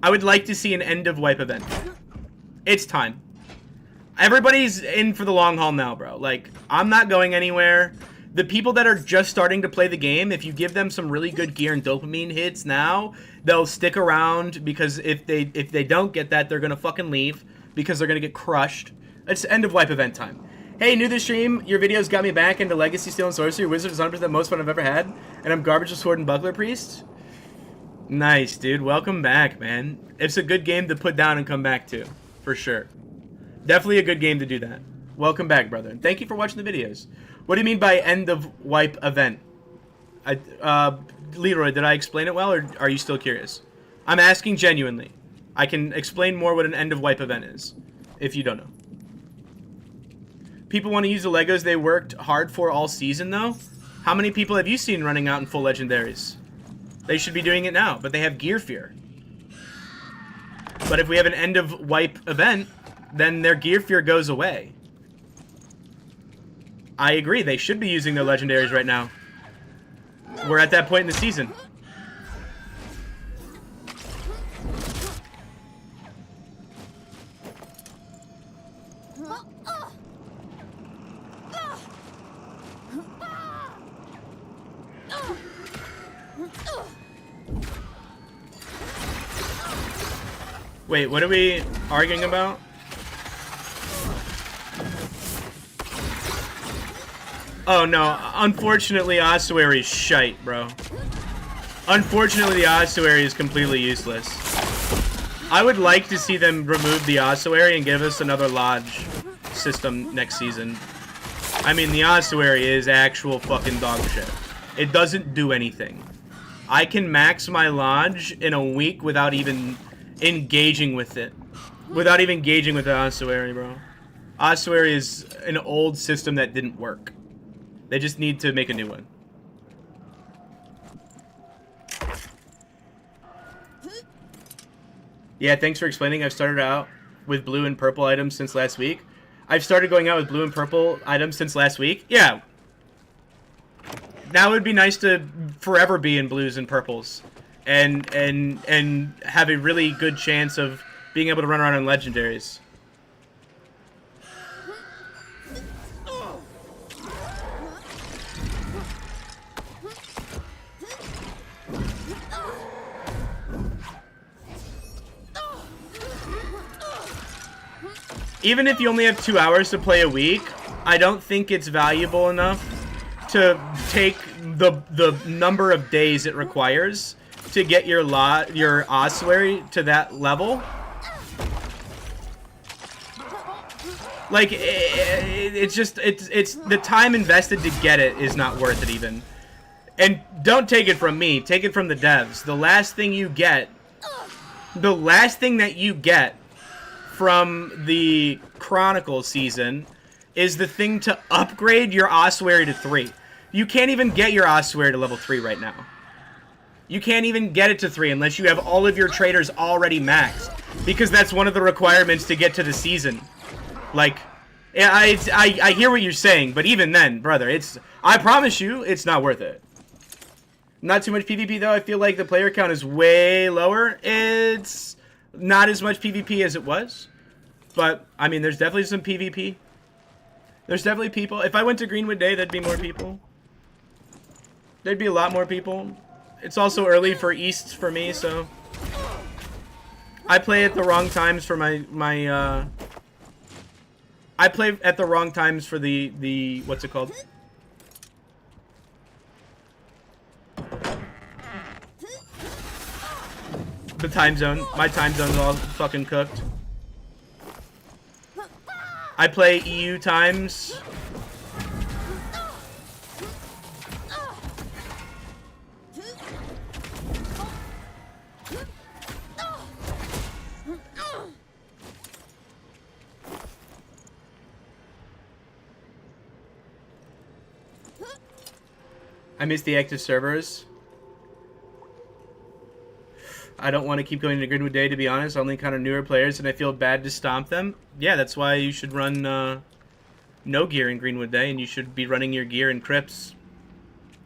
I would like to see an end of wipe event. It's time. Everybody's in for the long haul now, bro. Like, I'm not going anywhere. The people that are just starting to play the game, if you give them some really good gear and dopamine hits now, they'll stick around, because if they don't get that, they're gonna fucking leave because they're gonna get crushed. It's end of wipe event time. Hey, new to the stream, your videos got me back into Legacy, Steel, and Sorcery. Wizard is 100% the most fun I've ever had, and I'm garbage with Sword and Buckler Priest. Nice, dude. Welcome back, man. It's a good game to put down and come back to, for sure. Definitely a good game to do that. Welcome back, brother. And thank you for watching the videos. What do you mean by end of wipe event? Leroy, did I explain it well, or are you still curious? I'm asking genuinely. I can explain more what an end of wipe event is, if you don't know. people want to use the Legos they worked hard for all season, though. How many people have you seen running out in full legendaries? They should be doing it now, but they have gear fear. But if we have an end of wipe event, then their gear fear goes away. I agree, they should be using their legendaries right now. We're at that point in the season. Wait, what are we arguing about? Oh no, unfortunately Ossuary is shite, bro. Unfortunately the Ossuary is completely useless. I would like to see them remove the Ossuary and give us another Lodge system next season. I mean, the Ossuary is actual fucking dog shit. It doesn't do anything. I can max my Lodge in a week without even engaging with it. Without even engaging with the Ossuary, bro. Ossuary is an old system that didn't work. They just need to make a new one. Yeah, thanks for explaining. I've started out with blue and purple items since last week. I've started going out with blue and purple items since last week. Yeah. Now it would be nice to forever be in blues and purples. And have a really good chance of being able to run around in legendaries. Even if you only have 2 hours to play a week, I don't think it's valuable enough to take the number of days it requires to get your ossuary to that level. Like, it's just it's the time invested to get it is not worth it even. And don't take it from me, take it from the devs. The last thing that you get from the Chronicle season is the thing to upgrade your ossuary to 3. You can't even get your ossuary to level 3 right now. You can't even get it to 3 unless you have all of your traders already maxed, because that's one of the requirements to get to the season. Like, I hear what you're saying, but even then, brother, I promise you, it's not worth it. Not too much PvP though. I feel like the player count is way lower. It's not as much PvP as it was, but I mean, there's definitely some PvP. There's definitely people. If I went to Greenwood Day, there'd be more people. There'd be a lot more people. It's also early for East for me, so I play at the wrong times for I play at the wrong times for the what's it called? The time zone. My time zone's all fucking cooked. I play EU times. I miss the active servers. I don't want to keep going to Greenwood Day, to be honest. I only encounter newer players, and I feel bad to stomp them. Yeah, that's why you should run no gear in Greenwood Day, and you should be running your gear in Crypts.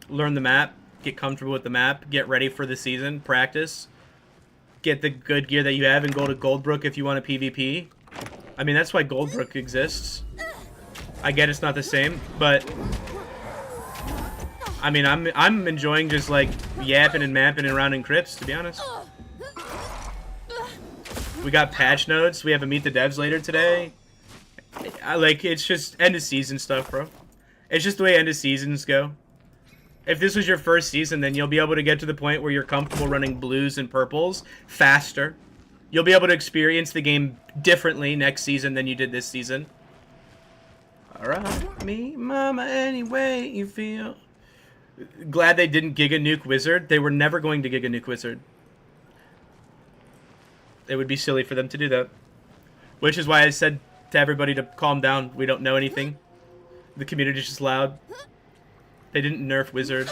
Learn the map, get comfortable with the map, get ready for the season, practice. Get the good gear that you have, and go to Goldbrook if you want a PvP. I mean, that's why Goldbrook exists. I get it's not the same, but I mean, I'm enjoying just like yapping and mapping around in Crypts, to be honest. We got patch notes. We have a meet the devs later today. Like, it's just end of season stuff, bro. It's just the way end of seasons go. If this was your first season, then you'll be able to get to the point where you're comfortable running blues and purples faster. You'll be able to experience the game differently next season than you did this season. Alright, me, mama, any way you feel. Glad they didn't Giga Nuke Wizard. They were never going to Giga Nuke Wizard. It would be silly for them to do that. Which is why I said to everybody to calm down. We don't know anything. The community's just loud. They didn't nerf Wizard.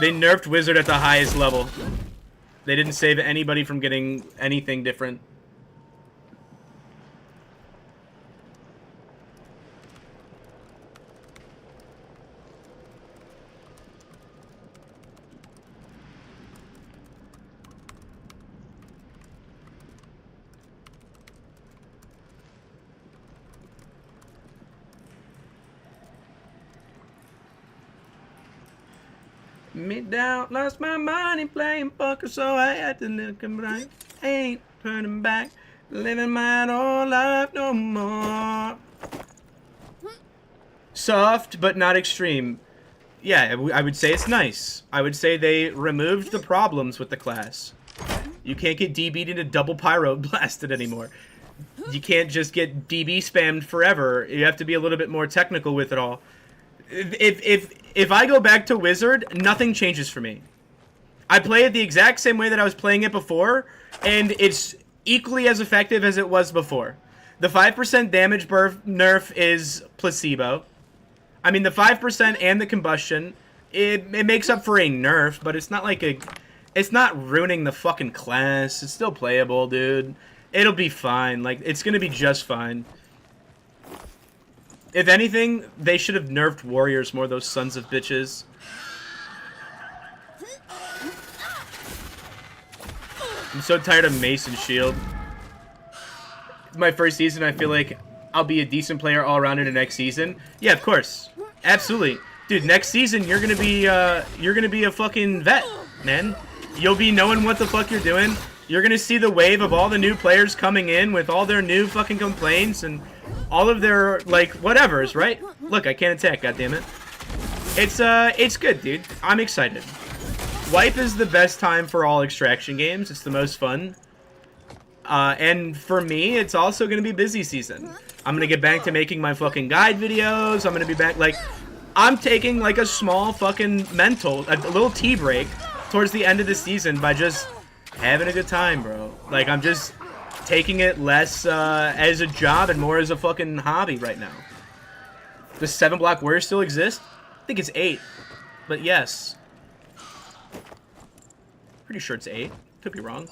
They nerfed Wizard at the highest level. They didn't save anybody from getting anything different. Me down, lost my money playing poker, so I had to look and right. Ain't turning back, living my old life no more. Soft, but not extreme. Yeah, I would say it's nice. I would say they removed the problems with the class. You can't get DB'd into double pyro blasted anymore. You can't just get DB spammed forever. You have to be a little bit more technical with it all. If I go back to Wizard, nothing changes for me. I play it the exact same way that I was playing it before, and it's equally as effective as it was before. The 5% damage nerf is placebo. I mean, the 5% and the combustion, it makes up for a nerf, but it's not like it's not ruining the fucking class. It's still playable, dude. It'll be fine. Like, it's gonna be just fine. If anything, they should have nerfed warriors more, those sons of bitches. I'm so tired of Mace and Shield. My first season, I feel like I'll be a decent player all around in the next season. Yeah, of course. Absolutely. Dude, next season, you're gonna be a fucking vet, man. You'll be knowing what the fuck you're doing. You're gonna see the wave of all the new players coming in with all their new fucking complaints and all of their, like, whatevers, right? Look, I can't attack, goddammit. It's good, dude. I'm excited. Wipe is the best time for all extraction games. It's the most fun. And for me, it's also gonna be busy season. I'm gonna get back to making my fucking guide videos. I'm gonna be back, like, I'm taking, like, a small fucking a little tea break towards the end of the season by just having a good time, bro. Like, I'm just taking it less as a job and more as a fucking hobby right now. Does 7 Block Warrior still exist? I think it's 8. But yes. Pretty sure it's 8. Could be wrong.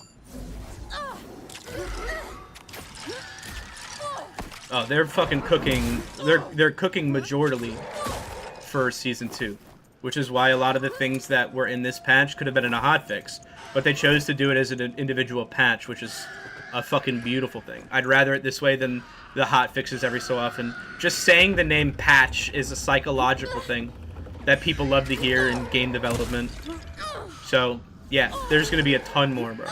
Oh, they're fucking cooking. They're cooking majorly for Season 2. Which is why a lot of the things that were in this patch could have been in a hotfix. But they chose to do it as an individual patch, which is a fucking beautiful thing. I'd rather it this way than the hot fixes every so often. Just saying the name patch is a psychological thing that people love to hear in game development. So, yeah, there's gonna be a ton more, bro.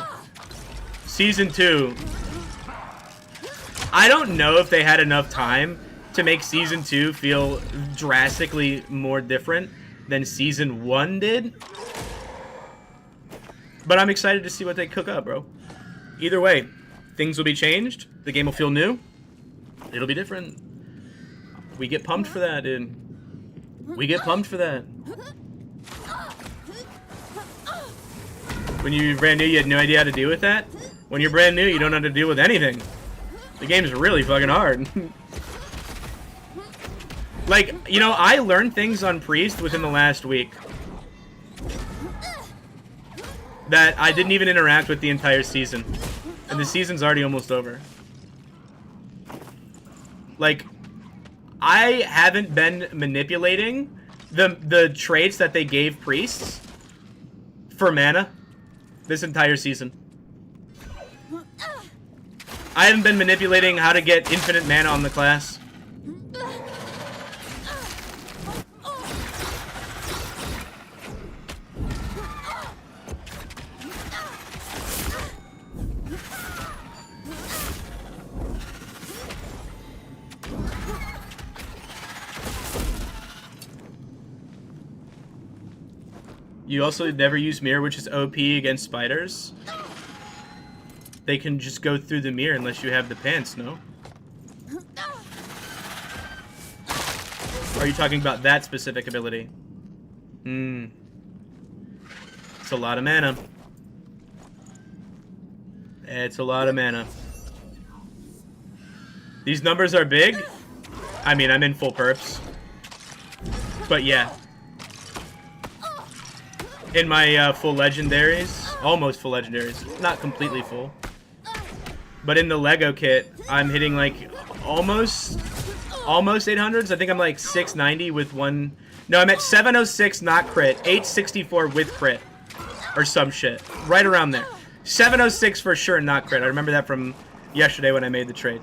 Season 2. I don't know if they had enough time to make Season 2 feel drastically more different than Season 1 did. But I'm excited to see what they cook up, bro. Either way, things will be changed. The game will feel new. It'll be different. We get pumped for that, dude. We get pumped for that. When you're brand new, you had no idea how to deal with that. When you're brand new, you don't know how to deal with anything. The game's really fucking hard. Like, you know, I learned things on Priest within the last week that I didn't even interact with the entire season. And the season's already almost over. Like, I haven't been manipulating the traits that they gave priests for mana this entire season. I haven't been manipulating how to get infinite mana on the class. You also never use mirror, which is OP against spiders. They can just go through the mirror unless you have the pants, no? Are you talking about that specific ability? It's a lot of mana. It's a lot of mana. These numbers are big? I mean, I'm in full perps. But yeah. In my full legendaries, almost full legendaries, not completely full. But in the Lego kit, I'm hitting like almost 800s. I think I'm like 690 with one. No, I'm at 706 not crit, 864 with crit, or some shit, right around there. 706 for sure not crit. I remember that from yesterday when I made the trade.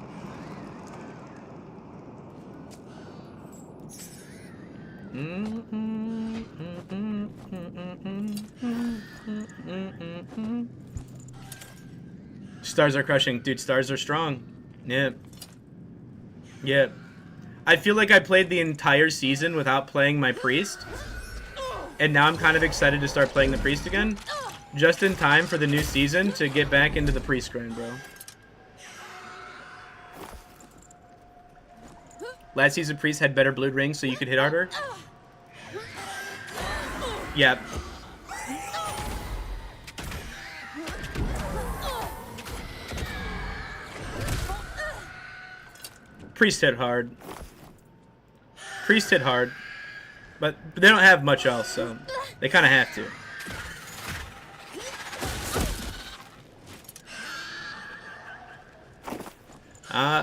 Stars are crushing. Dude, stars are strong. Yep. Yep. I feel like I played the entire season without playing my priest. And now I'm kind of excited to start playing the priest again. Just in time for the new season to get back into the priest grind, bro. Last season priest had better blood rings so you could hit harder. Yep. Priest hit hard. Priest hit hard. But they don't have much else, so they kind of have to.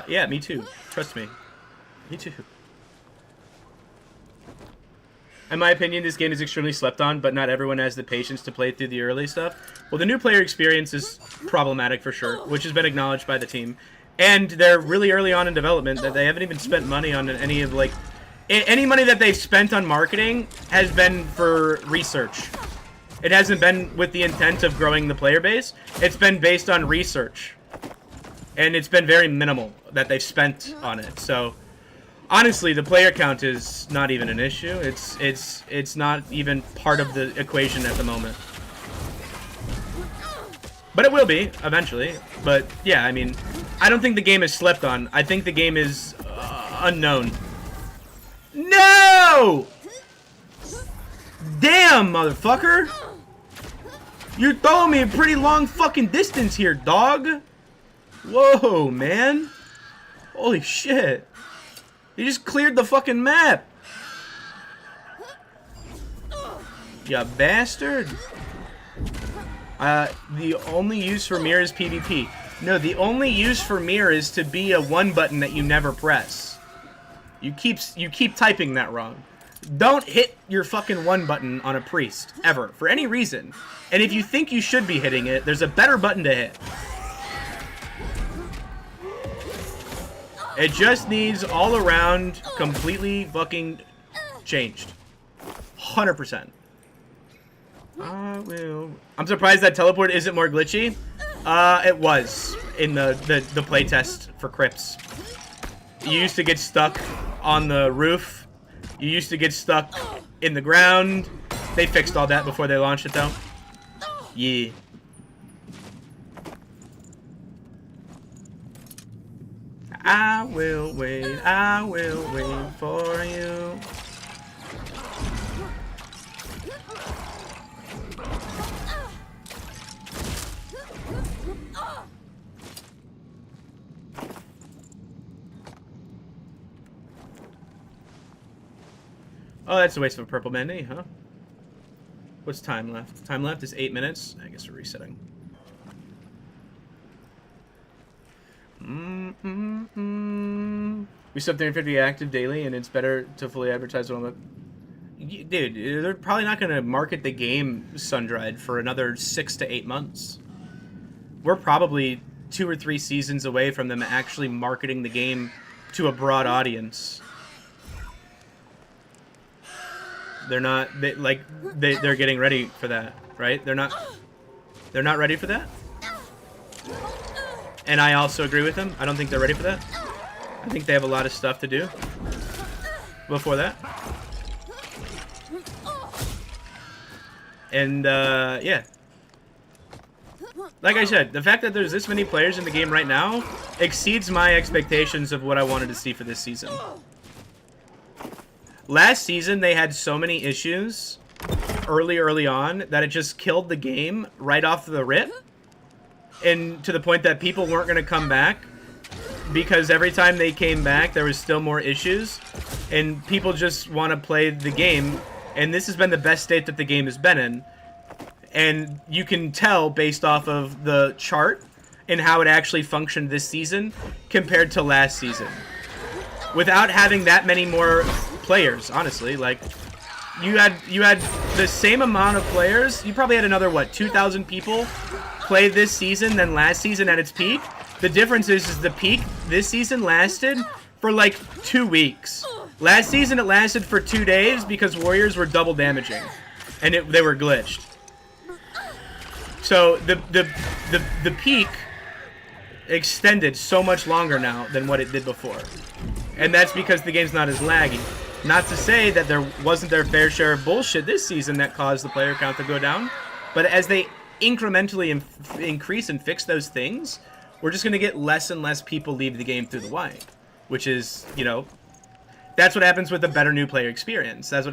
Yeah, me too. Trust me. Me too. In my opinion, this game is extremely slept on, but not everyone has the patience to play through the early stuff. Well, the new player experience is problematic for sure, which has been acknowledged by the team. And they're really early on in development that they haven't even spent money on any of, like... Any money that they've spent on marketing has been for research. It hasn't been with the intent of growing the player base. It's been based on research. And it's been very minimal that they've spent on it. So, honestly, the player count is not even an issue. It's not even part of the equation at the moment. But it will be, eventually. But, yeah, I mean, I don't think the game is slept on. I think the game is unknown. No! Damn, motherfucker! You're throwing me a pretty long fucking distance here, dog. Whoa, man. Holy shit. You just cleared the fucking map. You bastard. The only use for mirror is PvP. No, the only use for mirror is to be a one button that you never press. You keep typing that wrong. Don't hit your fucking one button on a priest, ever, for any reason. And if you think you should be hitting it, there's a better button to hit. It just needs all around completely fucking changed. 100%. I'm surprised that teleport isn't more glitchy. It was in the playtest for Crypts. You used to get stuck on the roof. You used to get stuck in the ground. They fixed all that before they launched it, though. Yeah. I will wait for you. Oh, that's a waste of a purple mandate, huh? What's time left? Time left is 8 minutes. I guess we're resetting. We sub 350 active daily, and it's better to fully advertise on the... Dude, they're probably not going to market the game sun-dried for another 6 to 8 months. We're probably 2 or 3 seasons away from them actually marketing the game to a broad audience. They're not they're getting ready for that, right? They're not ready for that. And I also agree with them. I don't think they're ready for that. I think they have a lot of stuff to do before that. And yeah. Like I said, the fact that there's this many players in the game right now exceeds my expectations of what I wanted to see for this season. Last season, they had so many issues early on that it just killed the game right off the rip. And to the point that people weren't going to come back because every time they came back, there was still more issues, and people just want to play the game, and this has been the best state that the game has been in, and you can tell based off of the chart and how it actually functioned this season compared to last season. Without having that many more players, honestly, like, you had the same amount of players. You probably had another, what, 2,000 people play this season than last season at its peak. The difference is the peak this season lasted for like 2 weeks. Last season it lasted for 2 days because warriors were double damaging, and they were glitched. So the peak extended so much longer now than what it did before, and that's because the game's not as laggy. Not to say that there wasn't their fair share of bullshit this season that caused the player count to go down, but as they incrementally increase and fix those things, we're just going to get less and less people leave the game through the white, which is, you know, that's what happens with a better new player experience. That's what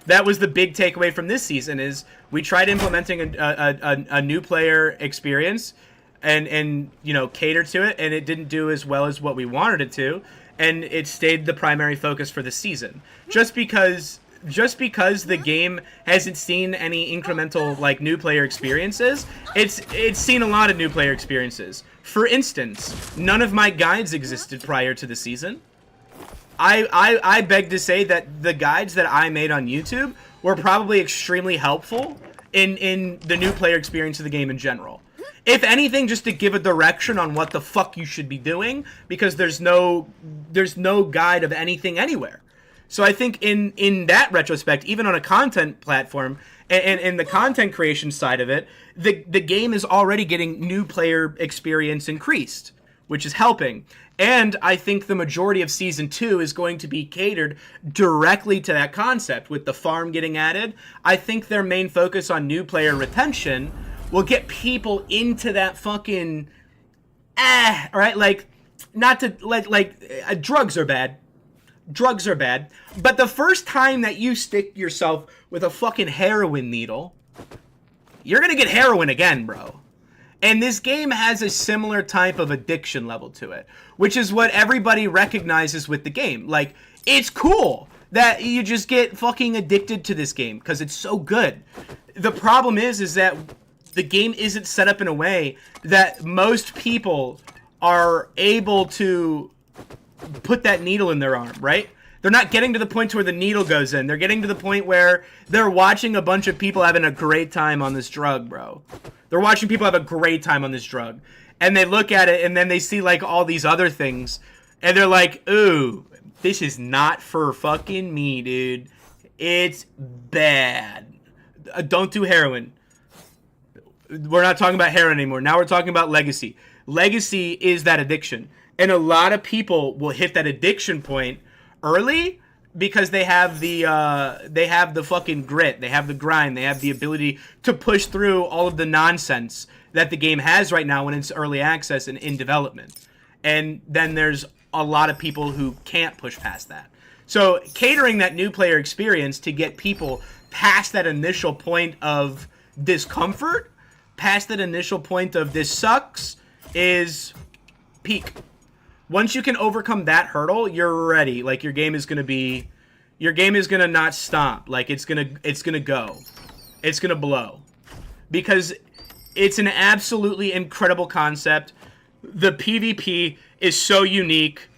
that was the big takeaway from this season is we tried implementing a new player experience and you know, cater to it, and it didn't do as well as what we wanted it to, and it stayed the primary focus for the season. Just because the game hasn't seen any incremental like new player experiences, it's seen a lot of new player experiences. For instance, none of my guides existed prior to the season. I beg to say that the guides that I made on YouTube were probably extremely helpful in the new player experience of the game in general. If anything, just to give a direction on what the fuck you should be doing, because there's no guide of anything anywhere. So I think in that retrospect, even on a content platform and in the content creation side of it, the game is already getting new player experience increased, which is helping. And I think the majority of Season 2 is going to be catered directly to that concept, with the farm getting added. I think their main focus on new player retention will get people into that fucking, alright, like, not to, like, drugs are bad. Drugs are bad. But the first time that you stick yourself with a fucking heroin needle, you're gonna get heroin again, bro. And this game has a similar type of addiction level to it, which is what everybody recognizes with the game. Like, it's cool that you just get fucking addicted to this game because it's so good. The problem is that the game isn't set up in a way that most people are able to put that needle in their arm, right? They're not getting to the point to where the needle goes in. They're getting to the point where they're watching a bunch of people having a great time on this drug, bro. They're watching people have a great time on this drug. And they look at it and then they see like all these other things. And they're like, ooh, this is not for fucking me, dude. It's bad. Don't do heroin. We're not talking about heroin anymore. Now we're talking about legacy. Legacy is that addiction. And a lot of people will hit that addiction point early because they have the fucking grit, they have the grind, they have the ability to push through all of the nonsense that the game has right now when it's early access and in development. And then there's a lot of people who can't push past that. So catering that new player experience to get people past that initial point of discomfort, past that initial point of this sucks, is peak. Once you can overcome that hurdle, you're ready. Like, your game is gonna not stop. Like, it's gonna go. It's gonna blow. Because it's an absolutely incredible concept. The PvP is so unique.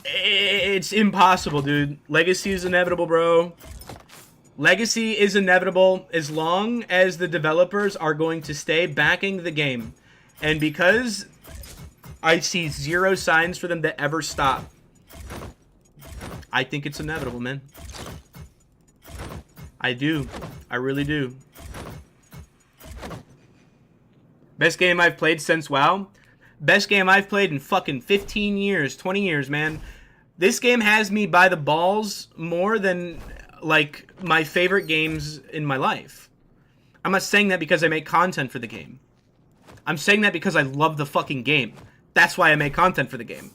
It's impossible, dude. Legacy is inevitable, bro. Legacy is inevitable as long as the developers are going to stay backing the game. And because I see zero signs for them to ever stop, I think it's inevitable, man. I do. I really do. Best game I've played since WoW? Best game I've played in fucking 15 years, 20 years, man. This game has me by the balls more than, like, my favorite games in my life. I'm not saying that because I make content for the game. I'm saying that because I love the fucking game. That's why I make content for the game.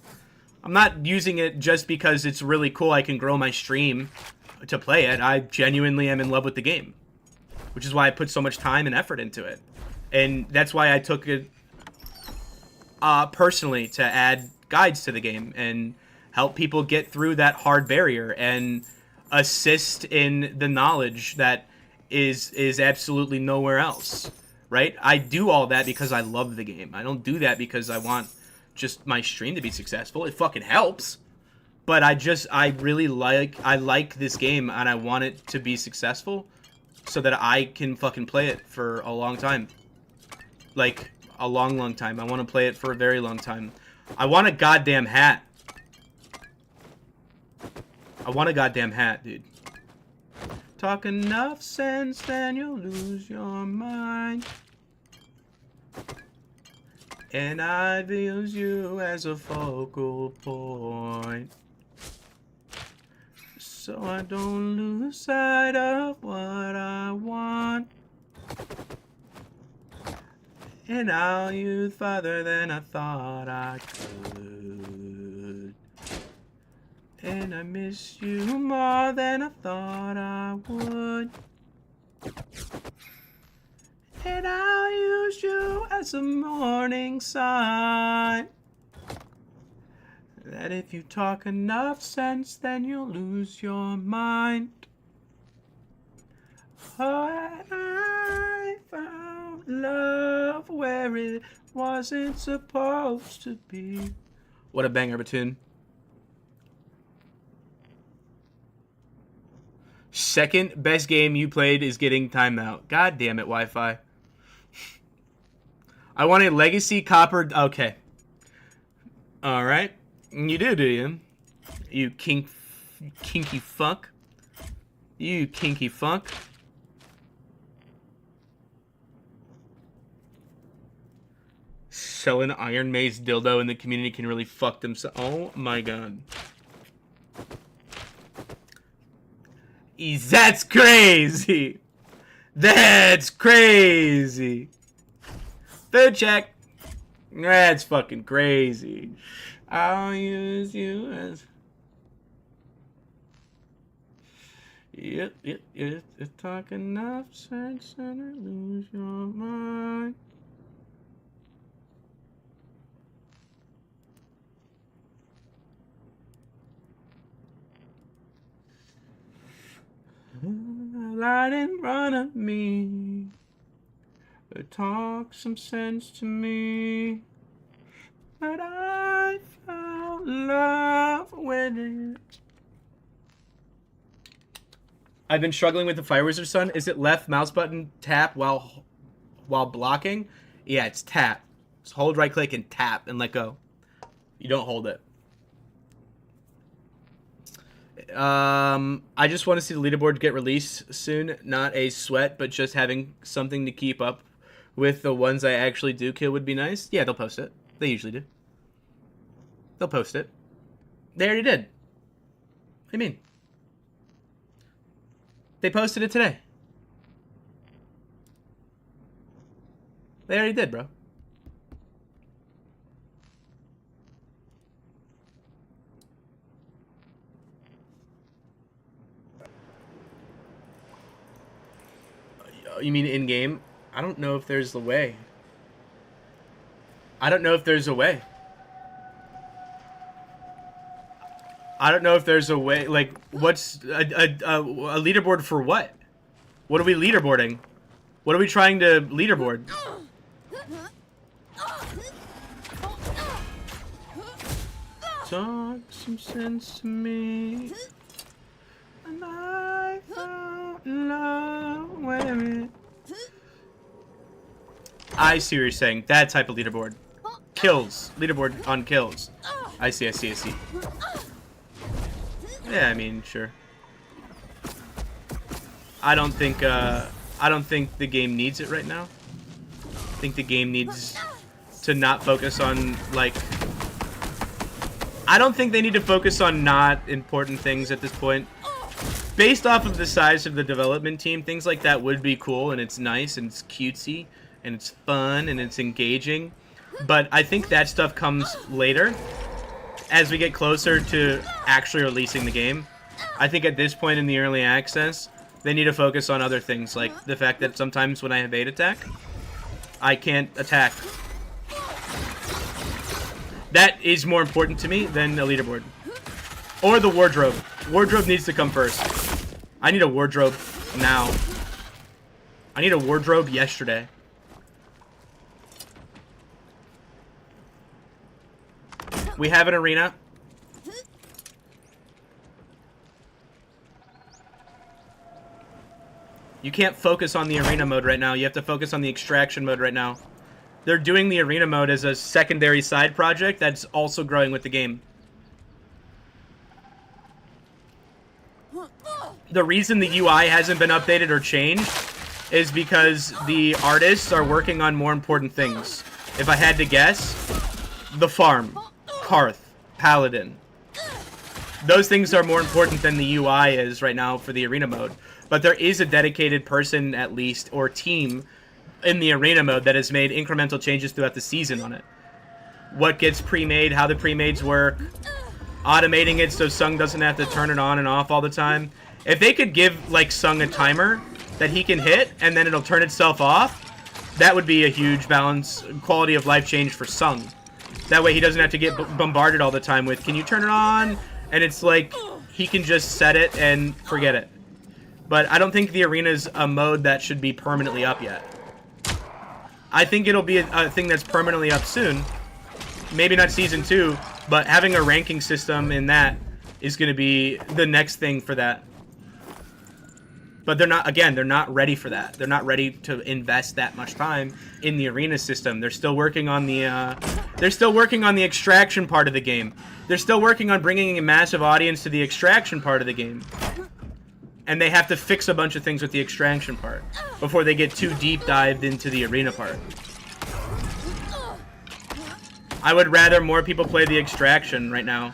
I'm not using it just because it's really cool I can grow my stream to play it. I genuinely am in love with the game, which is why I put so much time and effort into it. And that's why I took it... personally to add guides to the game and help people get through that hard barrier and assist in the knowledge that is absolutely nowhere else, right? I do all that because I love the game. I don't do that because I want just my stream to be successful. It fucking helps. But I really like this game, and I want it to be successful so that I can fucking play it for a long time. Like, a long time. I want to play it for a very long time. I want a goddamn hat. I want a goddamn hat, dude. Talk enough sense, then you'll lose your mind. And I'd use you as a focal point, so I don't lose sight of what I want. And I'll use farther than I thought I could. And I miss you more than I thought I would. And I'll use you as a morning sign. That if you talk enough sense, then you'll lose your mind. Oh, and I found love where it wasn't supposed to be. What a banger of a tune. Second best game you played is getting timeout. God damn it, Wi-Fi. I want a legacy copper. Okay. Alright. You do you? You kinky fuck. You kinky fuck. Selling Iron Mace dildo in the community can really fuck themselves. Oh my god. That's crazy. That's crazy. Food check. That's fucking crazy. I'll use you as... Yep. It's talking enough sense and I lose your mind. Light in front of me, talk some sense to me, but I found love with it. I've been struggling with the Fire Wizard Son. Is it left mouse button tap while blocking? Yeah, it's tap. Just hold right click and tap and let go. You don't hold it. I just want to see the leaderboard get released soon. Not a sweat, but just having something to keep up with the ones I actually do kill would be nice. Yeah, they'll post it. They usually do. They'll post it. They already did. What do you mean? They posted it today. They already did, bro. You mean in-game? I don't know if there's a way. I don't know if there's a way. I don't know if there's a way. Like, what's a leaderboard for what? What are we leaderboarding? What are we trying to leaderboard? Talk some sense to me. And I found love where it... I see what you're saying. That type of leaderboard. Kills. Leaderboard on kills. I see. Yeah, I mean, sure. I don't think the game needs it right now. I think the game needs to not focus on, like... I don't think they need to focus on not important things at this point. Based off of the size of the development team, things like that would be cool, and it's nice, and it's cutesy, and it's fun, and it's engaging. But I think that stuff comes later, as we get closer to actually releasing the game. I think at this point in the early access, they need to focus on other things, like the fact that sometimes when I evade attack, I can't attack. That is more important to me than the leaderboard. Or the wardrobe. Wardrobe needs to come first. I need a wardrobe now. I need a wardrobe yesterday. We have an arena. You can't focus on the arena mode right now. You have to focus on the extraction mode right now. They're doing the arena mode as a secondary side project that's also growing with the game. The reason the UI hasn't been updated or changed is because the artists are working on more important things. If I had to guess, the farm, Karth, Paladin. Those things are more important than the UI is right now for the arena mode. But there is a dedicated person, at least, or team in the arena mode that has made incremental changes throughout the season on it. What gets pre-made, how the pre-mades work, automating it so Sung doesn't have to turn it on and off all the time. If they could give, like, Sung a timer that he can hit, and then it'll turn itself off, that would be a huge balance, quality of life change for Sung. That way he doesn't have to get bombarded all the time with, can you turn it on? And it's like, he can just set it and forget it. But I don't think the arena's a mode that should be permanently up yet. I think it'll be a thing that's permanently up soon. Maybe not Season 2, but having a ranking system in that is going to be the next thing for that. But they're not, again, they're not ready for that. They're not ready to invest that much time in the arena system. They're still working on the, extraction part of the game. They're still working on bringing a massive audience to the extraction part of the game. And they have to fix a bunch of things with the extraction part before they get too deep dived into the arena part. I would rather more people play the extraction right now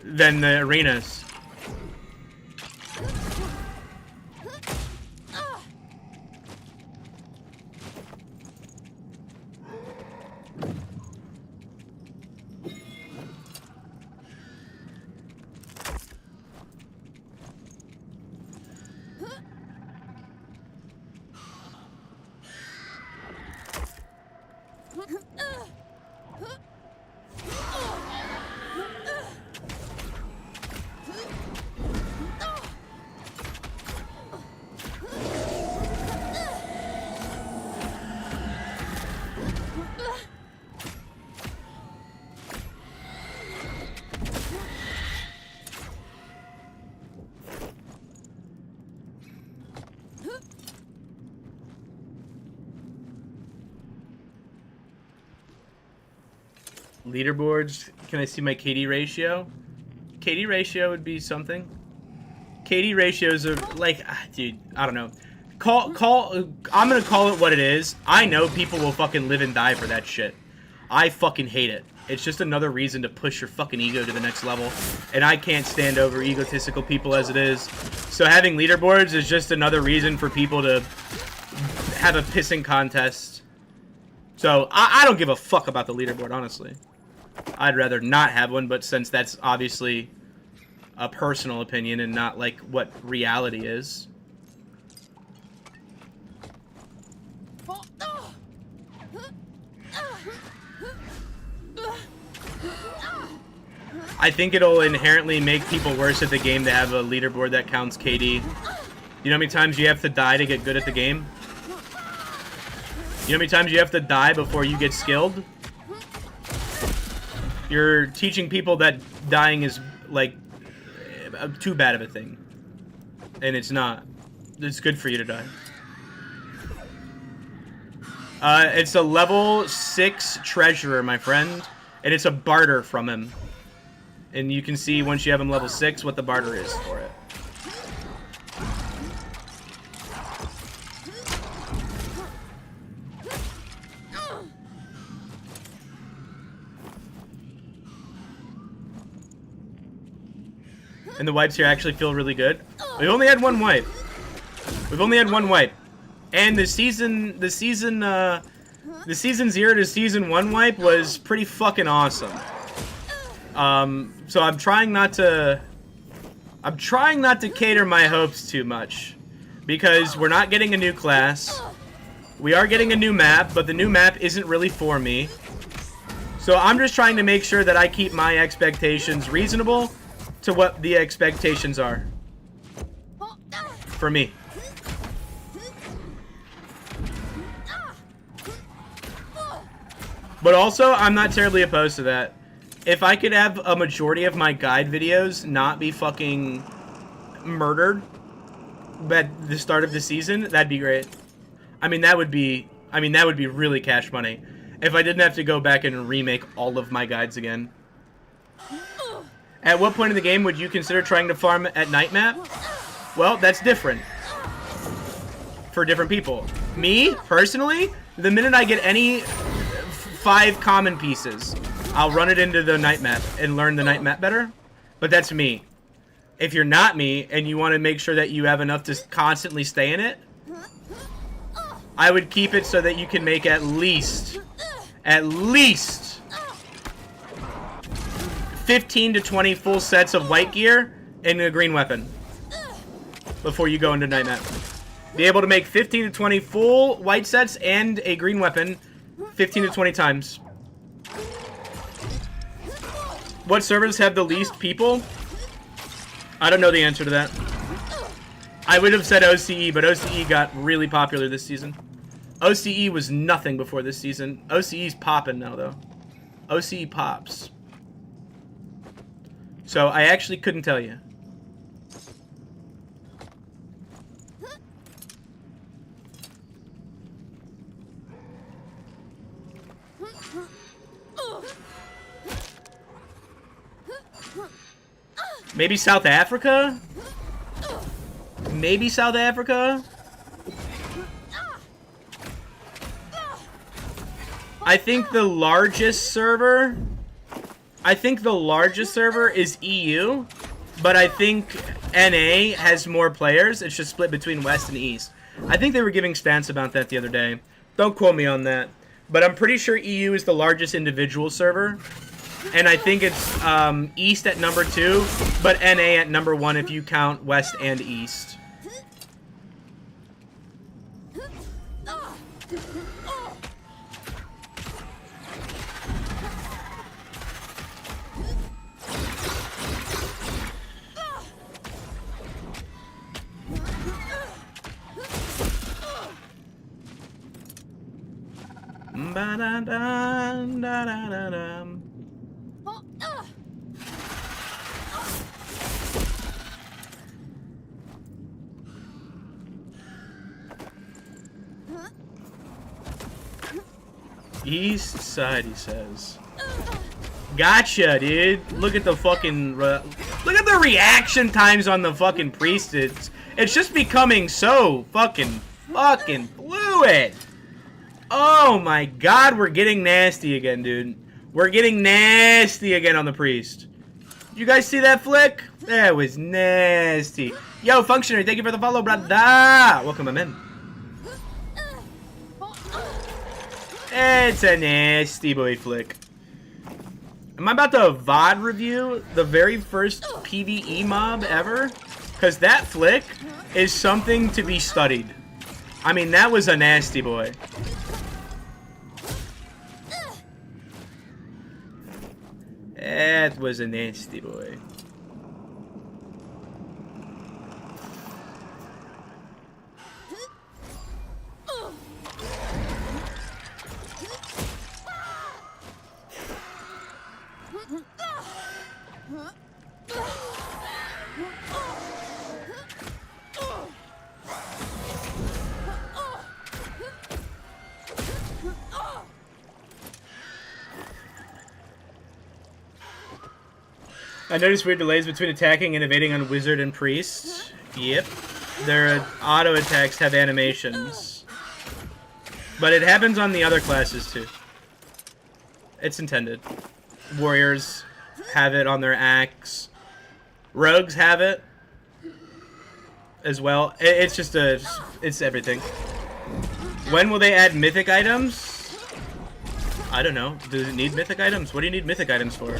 than the arenas. Leaderboards. Can I see my KD ratio? KD ratio would be something. KD ratios are like, dude, I don't know. I'm gonna call it what it is. I know people will fucking live and die for that shit. I fucking hate it. It's just another reason to push your fucking ego to the next level. And I can't stand over egotistical people as it is. So having leaderboards is just another reason for people to have a pissing contest. So I don't give a fuck about the leaderboard, honestly. I'd rather not have one, but since that's obviously a personal opinion and not like what reality is. I think it'll inherently make people worse at the game to have a leaderboard that counts KD. You know how many times you have to die to get good at the game? You know how many times you have to die before you get skilled? You're teaching people that dying is, like, too bad of a thing. And it's not. It's good for you to die. It's a level 6 treasurer, my friend. And it's a barter from him. And you can see once you have him level 6 what the barter is for it. And the wipes here actually feel really good. We've only had one wipe. We've only had one wipe. And the season 0 to season 1 wipe was pretty fucking awesome. So I'm trying not to cater my hopes too much, because we're not getting a new class. We are getting a new map, but the new map isn't really for me. So I'm just trying to make sure that I keep my expectations reasonable to what the expectations are. For me. But also, I'm not terribly opposed to that. If I could have a majority of my guide videos not be fucking murdered at the start of the season, that'd be great. I mean, that would be really cash money. If I didn't have to go back and remake all of my guides again. At what point in the game would you consider trying to farm at night map? Well, that's different. For different people. Me, personally, the minute I get any 5 common pieces, I'll run it into the night map and learn the night map better. But that's me. If you're not me and you want to make sure that you have enough to constantly stay in it, I would keep it so that you can make at least 15 to 20 full sets of white gear and a green weapon before you go into night map. Be able to make 15 to 20 full white sets and a green weapon 15 to 20 times. What servers have the least people? I don't know the answer to that. I would have said OCE, but OCE got really popular this season. OCE was nothing before this season. OCE's popping now, though. OCE pops. So I actually couldn't tell you. Maybe South Africa? Maybe South Africa? I think the largest server is EU, but I think NA has more players. It's just split between West and East. I think they were giving stats about that the other day. Don't quote me on that. But I'm pretty sure EU is the largest individual server. And I think it's East at number 2, but NA at number 1 if you count West and East. Ba-da-da-da-da-da-da. East side, he says. Gotcha, dude. Look at the fucking... look at the reaction times on the fucking priest. It's just becoming so fucking fluid. Oh my god, we're getting nasty again, dude. We're getting nasty again on the priest. Did you guys see that flick? That was nasty. Yo, Functionary, thank you for the follow, brother. Welcome, I'm in. It's a nasty boy flick. Am I about to VOD review the very first PvE mob ever? Because that flick is something to be studied. I mean, that was a nasty boy. That was a nasty boy. I noticed weird delays between attacking and evading on Wizard and Priest. Yep. Their auto attacks have animations. But it happens on the other classes too. It's intended. Warriors have it on their axe. Rogues have it as well. It's just it's everything. When will they add mythic items? I don't know. Does it need mythic items? What do you need mythic items for?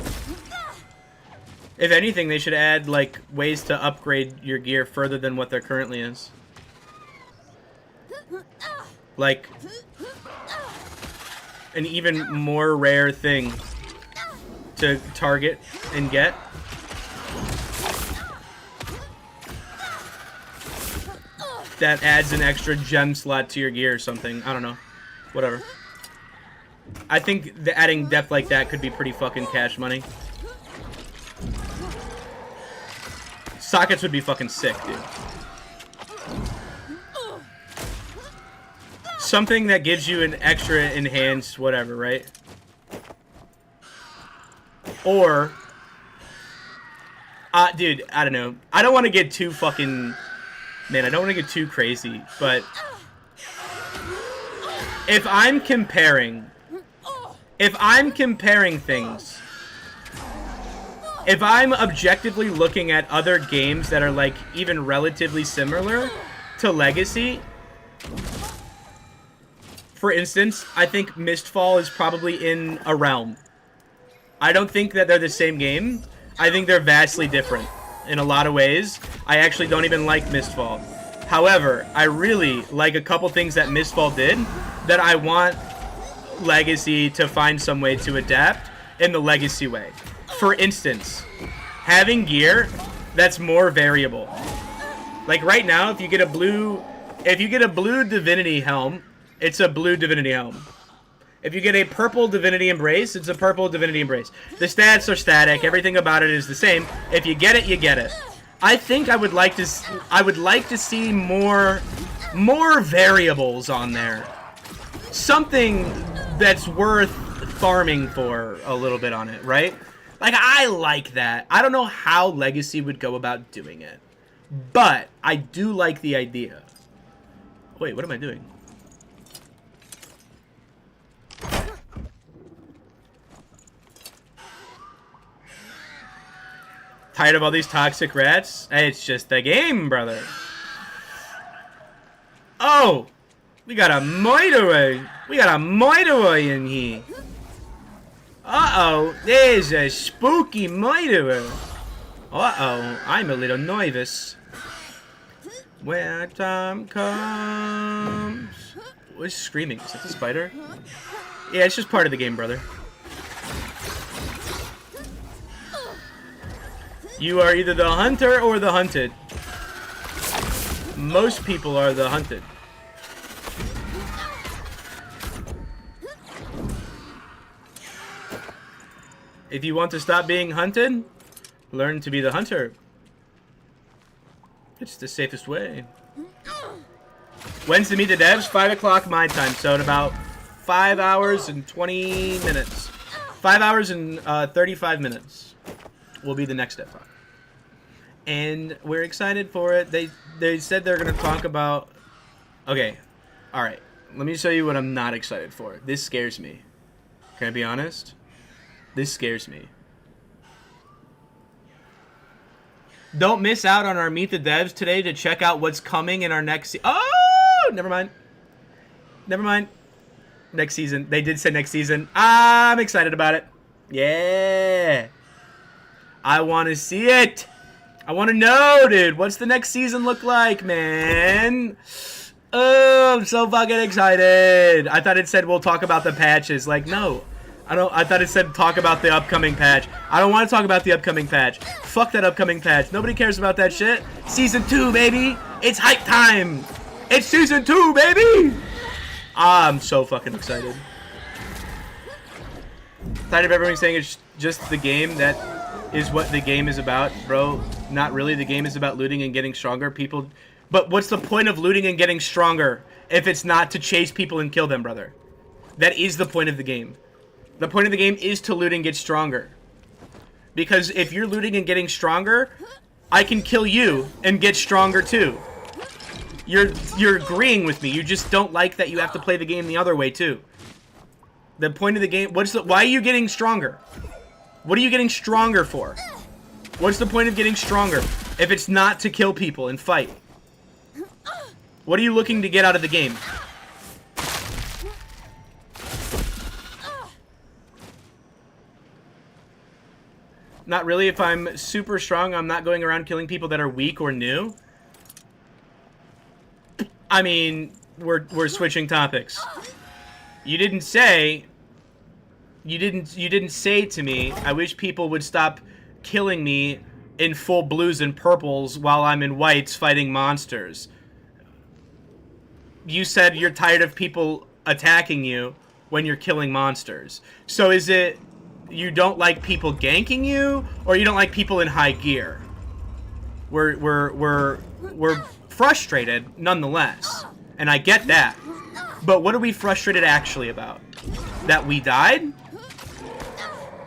If anything, they should add, like, ways to upgrade your gear further than what there currently is. Like, an even more rare thing to target and get. That adds an extra gem slot to your gear or something. I don't know. Whatever. I think adding depth like that could be pretty fucking cash money. Sockets would be fucking sick, dude. Something that gives you an extra enhanced whatever, right? Or... dude, I don't know. I don't want to get too fucking... Man, I don't want to get too crazy, but if I'm comparing things, if I'm objectively looking at other games that are like even relatively similar to Legacy, for instance, I think Mistfall is probably in a realm. I don't think that they're the same game. I think they're vastly different. In a lot of ways, I actually don't even like Mistfall. However, I really like a couple things that Mistfall did that I want Legacy to find some way to adapt in the Legacy way. For instance, having gear that's more variable. Like right now, if you get a blue Divinity helm, it's a blue Divinity helm. If you get a purple Divinity Embrace, it's a purple Divinity Embrace. The stats are static. Everything about it is the same. If you get it, you get it. I think I would like to see more variables on there. Something that's worth farming for a little bit on it, right? Like, I like that. I don't know how Legacy would go about doing it, but I do like the idea. Wait, what am I doing? Tired of all these toxic rats? It's just the game, brother. Oh! We got a Moidaway. We got a Moidaway in here. Uh-oh. There's a spooky Moidaway. Uh-oh. I'm a little nervous. When time comes... What's screaming? Is that the spider? Yeah, it's just part of the game, brother. You are either the hunter or the hunted. Most people are the hunted. If you want to stop being hunted, learn to be the hunter. It's the safest way. When's the Meet the Devs? 5 o'clock my time, so in about 5 hours and 20 minutes. 5 hours and 35 minutes will be the next Dev Talk. And we're excited for it. They said they're going to talk about... Okay, alright. Let me show you what I'm not excited for. This scares me. Can I be honest? This scares me. Don't miss out on our Meet the Devs today to check out what's coming in our next Oh! Never mind. Never mind. Next season. They did say next season. I'm excited about it. Yeah. I want to see it. I want to know, dude. What's the next season look like, man? Oh, I'm so fucking excited. I thought it said we'll talk about the patches. Like, no. I thought it said talk about the upcoming patch. I don't want to talk about the upcoming patch. Fuck that upcoming patch. Nobody cares about that shit. Season 2, baby. It's hype time. It's Season 2, baby. I'm so fucking excited. Tired of everyone saying it's just the game that is what the game is about, bro. Not really. The game is about looting and getting stronger. People... But what's the point of looting and getting stronger if it's not to chase people and kill them, brother? That is the point of the game. The point of the game is to loot and get stronger. Because if you're looting and getting stronger, I can kill you and get stronger too. You're agreeing with me. You just don't like that you have to play the game the other way too. The point of the game... Why are you getting stronger? What are you getting stronger for? What's the point of getting stronger if it's not to kill people and fight? What are you looking to get out of the game? Not really. If I'm super strong, I'm not going around killing people that are weak or new. I mean, we're switching topics. You didn't say You didn't say to me, I wish people would stop killing me in full blues and purples while I'm in whites fighting monsters. You said you're tired of people attacking you when you're killing monsters. So is it you don't like people ganking you, or you don't like people in high gear? We're frustrated nonetheless, and I get that. But what are we frustrated actually about? That we died?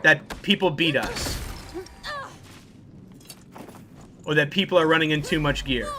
That people beat us? Or that people are running in too much gear?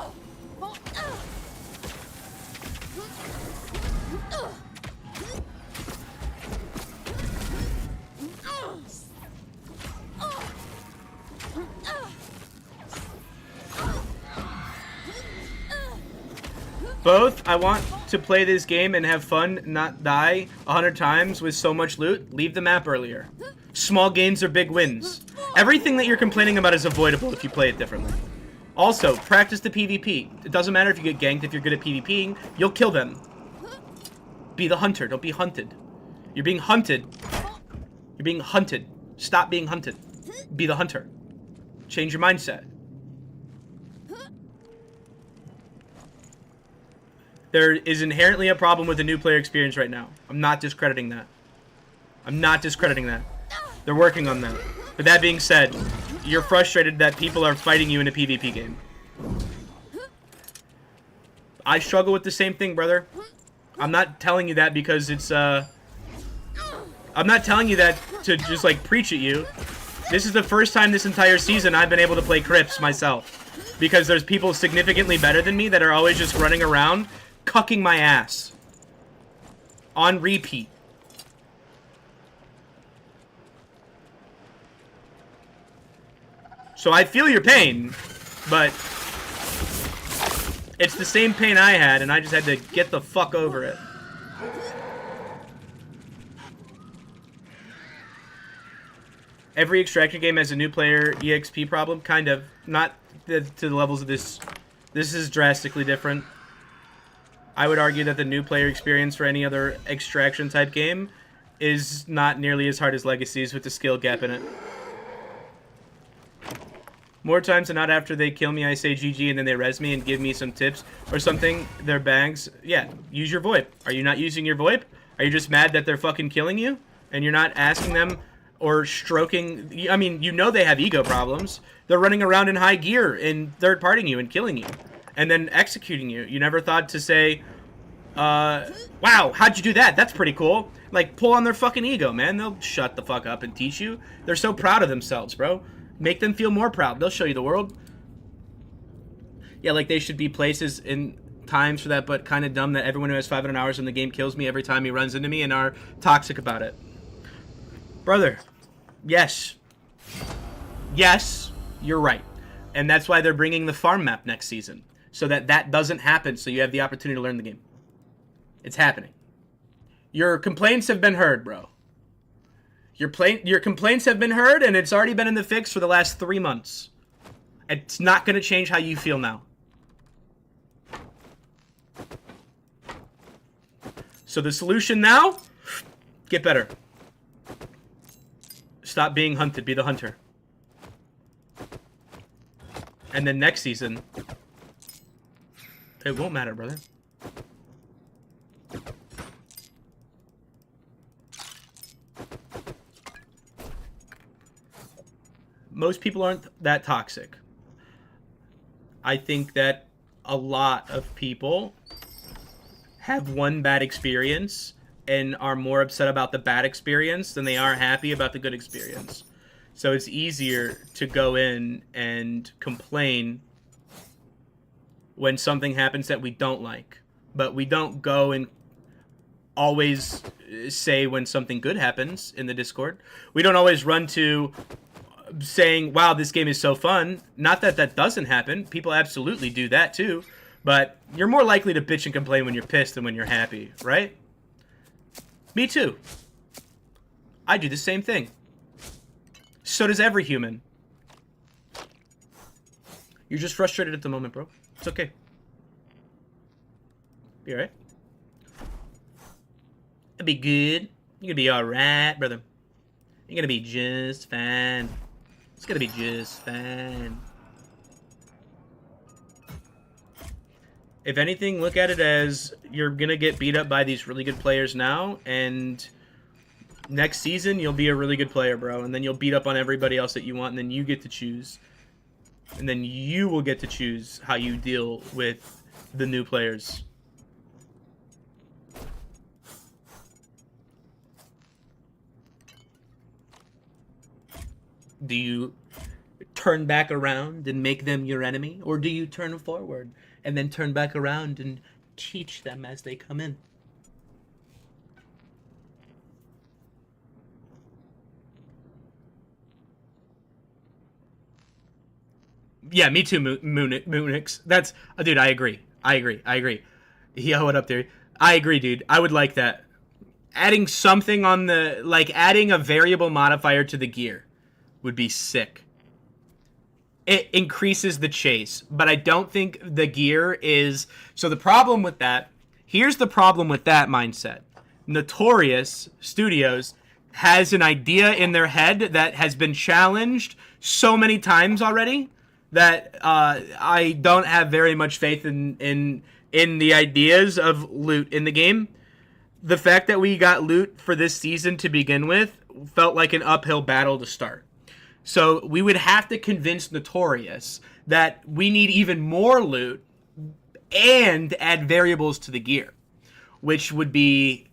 Both. I want to play this game and have fun, not die 100 times with so much loot. Leave the map earlier. Small gains are big wins. Everything that you're complaining about is avoidable if you play it differently. Also, practice the PvP. It doesn't matter if you get ganked. If you're good at PvPing, you'll kill them. Be the hunter. Don't be hunted. You're being hunted. You're being hunted. Stop being hunted. Be the hunter. Change your mindset. There is inherently a problem with the new player experience right now. I'm not discrediting that. I'm not discrediting that. They're working on that. But that being said, you're frustrated that people are fighting you in a PvP game. I struggle with the same thing, brother. I'm not telling you that because it's, I'm not telling you that to just, like, preach at you. This is the first time this entire season I've been able to play Crips myself. Because there's people significantly better than me that are always just running around cucking my ass. On repeat. So I feel your pain, but it's the same pain I had, and I just had to get the fuck over it. Every extraction game has a new player EXP problem, kind of. Not to the levels of this. This is drastically different. I would argue that the new player experience for any other extraction type game is not nearly as hard as Legacies with the skill gap in it. More times than not, after they kill me, I say GG and then they res me and give me some tips or something. Their bags. Yeah, use your VoIP. Are you not using your VoIP? Are you just mad that they're fucking killing you? And you're not asking them or stroking... I mean, you know they have ego problems. They're running around in high gear and third-partying you and killing you. And then executing you. You never thought to say, wow, how'd you do that? That's pretty cool. Like, pull on their fucking ego, man. They'll shut the fuck up and teach you. They're so proud of themselves, bro. Make them feel more proud. They'll show you the world. Yeah, like they should be places in times for that, but kind of dumb that everyone who has 500 hours in the game kills me every time he runs into me and are toxic about it. Brother, yes. Yes, you're right. And that's why they're bringing the farm map next season. So that that doesn't happen, so you have the opportunity to learn the game. It's happening. Your complaints have been heard, bro. Your complaints have been heard, and it's already been in the fix for the last 3 months. It's not going to change how you feel now. So the solution now? Get better. Stop being hunted. Be the hunter. And then next season, it won't matter, brother. Most people aren't that toxic. I think that a lot of people have one bad experience and are more upset about the bad experience than they are happy about the good experience. So it's easier to go in and complain when something happens that we don't like. But we don't go and always say when something good happens in the Discord. We don't always run to saying, wow, this game is so fun. Not that that doesn't happen. People absolutely do that too. But you're more likely to bitch and complain when you're pissed than when you're happy, right? Me too. I do the same thing. So does every human. You're just frustrated at the moment, bro. It's okay. Be alright. It'll be good. You're gonna be alright, brother. You're gonna be just fine. It's gonna be just fine. If anything, look at it as you're gonna get beat up by these really good players now, and next season you'll be a really good player, bro. And then you'll beat up on everybody else that you want, and then you get to choose. And then you will get to choose how you deal with the new players. Do you turn back around and make them your enemy? Or do you turn forward and then turn back around and teach them as they come in? Yeah, me too, Moonix. That's... dude, I agree. I agree. Yo, what up, there? I agree, dude. I would like that. Adding something on the... like, adding a variable modifier to the gear would be sick. It increases the chase, but I don't think the gear is... So the problem with that... Here's the problem with that mindset. Notorious Studios has an idea in their head that has been challenged so many times already that I don't have very much faith in the ideas of loot in the game. The fact that we got loot for this season to begin with felt like an uphill battle to start. So we would have to convince Notorious that we need even more loot and add variables to the gear, which would be,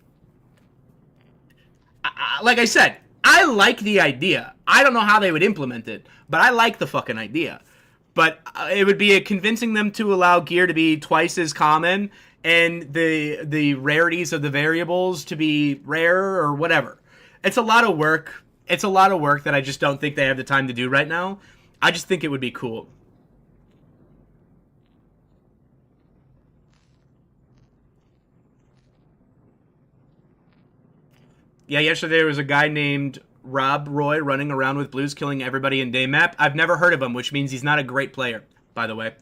like I said, I like the idea. I don't know how they would implement it, but I like the fucking idea. But it would be convincing them to allow gear to be twice as common and the rarities of the variables to be rare or whatever. It's a lot of work. It's a lot of work that I just don't think they have the time to do right now. I just think it would be cool. Yeah, yesterday there was a guy named Rob Roy running around with blues killing everybody in day map. I've never heard of him, which means he's not a great player, by the way.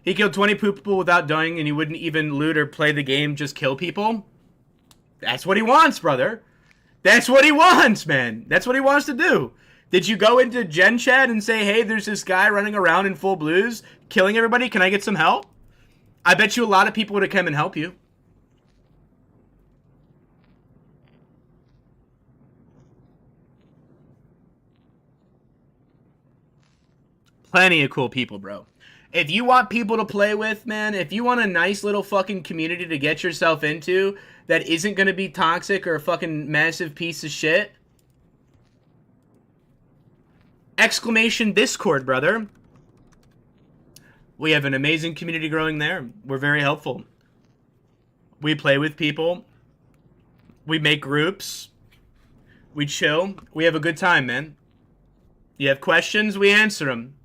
He killed 20 people without dying, and he wouldn't even loot or play the game, just kill people. That's what he wants, brother. That's what he wants, man. That's what he wants to do. Did you go into Gen Chat and say, hey, there's this guy running around in full blues, killing everybody. Can I get some help? I bet you a lot of people would have come and help you. Plenty of cool people, bro. If you want people to play with, man, if you want a nice little fucking community to get yourself into that isn't going to be toxic or a fucking massive piece of shit, exclamation Discord, brother. We have an amazing community growing there. We're very helpful. We play with people. We make groups. We chill. We have a good time, man. You have questions, we answer them.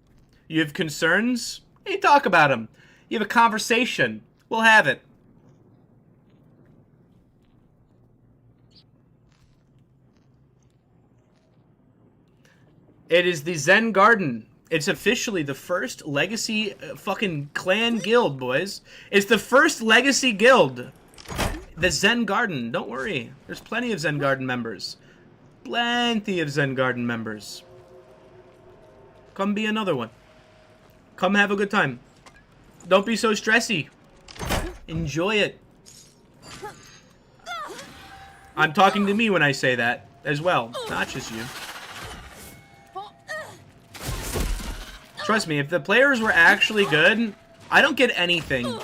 You have concerns, we talk about them. You have a conversation, we'll have it. It is the Zen Garden. It's officially the first legacy fucking clan guild, boys. It's the first legacy guild. The Zen Garden. Don't worry. There's plenty of Zen Garden members. Plenty of Zen Garden members. Come be another one. Come have a good time. Don't be so stressy. Enjoy it. I'm talking to me when I say that as well, not just you. Trust me, if the players were actually good, I don't get anything.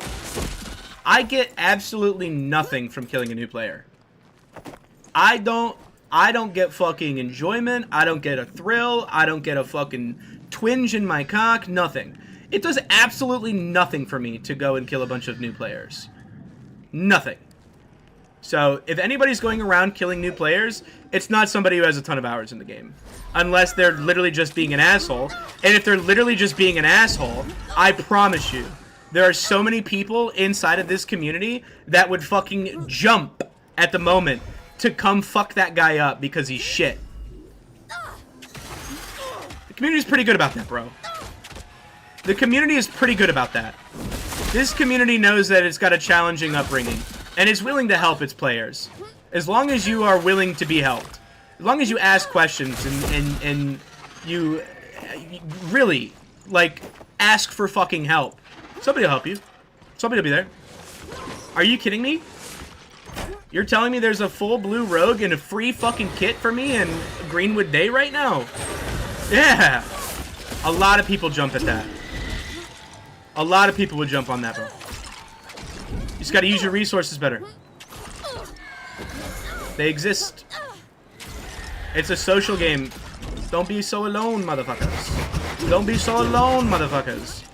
I get absolutely nothing from killing a new player. I don't get fucking enjoyment. I don't get a thrill. I don't get a fucking twinge in my cock. Nothing. It does absolutely nothing for me to go and kill a bunch of new players. Nothing. So, if anybody's going around killing new players, it's not somebody who has a ton of hours in the game. Unless they're literally just being an asshole. And if they're literally just being an asshole, I promise you, there are so many people inside of this community that would fucking jump at the moment to come fuck that guy up because he's shit. The community's pretty good about that, bro. The community is pretty good about that. This community knows that it's got a challenging upbringing, and is willing to help its players. As long as you are willing to be helped. As long as you ask questions and you really, like, ask for fucking help. Somebody will help you. Somebody will be there. Are you kidding me? You're telling me there's a full blue rogue and a free fucking kit for me in Greenwood Day right now? Yeah. A lot of people jump at that. A lot of people would jump on that, bro. You just gotta use your resources better. They exist. It's a social game. Don't be so alone, motherfuckers. Don't be so alone, motherfuckers.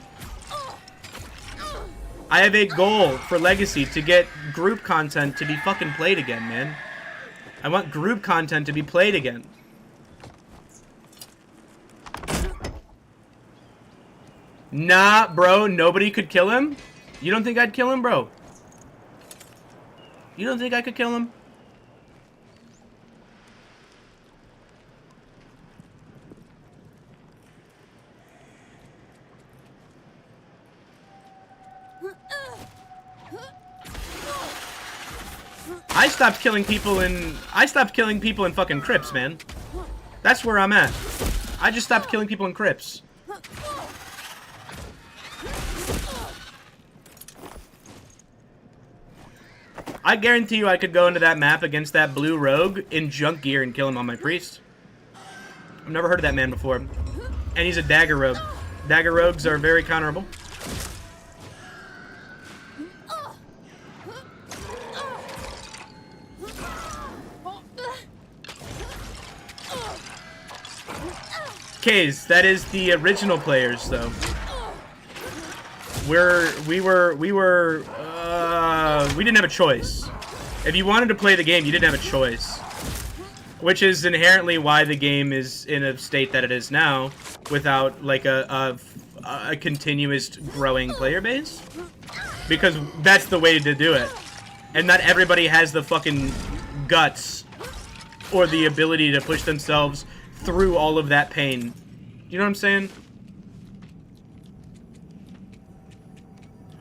I have a goal for Legacy to get group content to be fucking played again, man. I want group content to be played again. Nah, bro, nobody could kill him? You don't think I'd kill him, bro? You don't think I could kill him? I stopped killing people in fucking crypts, man. That's where I'm at. I just stopped killing people in crypts. I guarantee you I could go into that map against that blue rogue in junk gear and kill him on my priest. I've never heard of that man before. And he's a dagger rogue. Dagger rogues are very counterable. Kays, that is the original players, though. We didn't have a choice. If you wanted to play the game, you didn't have a choice. Which is inherently why the game is in a state that it is now, without, like, a continuous growing player base. Because that's the way to do it. And not everybody has the fucking guts or the ability to push themselves through all of that pain. You know what I'm saying?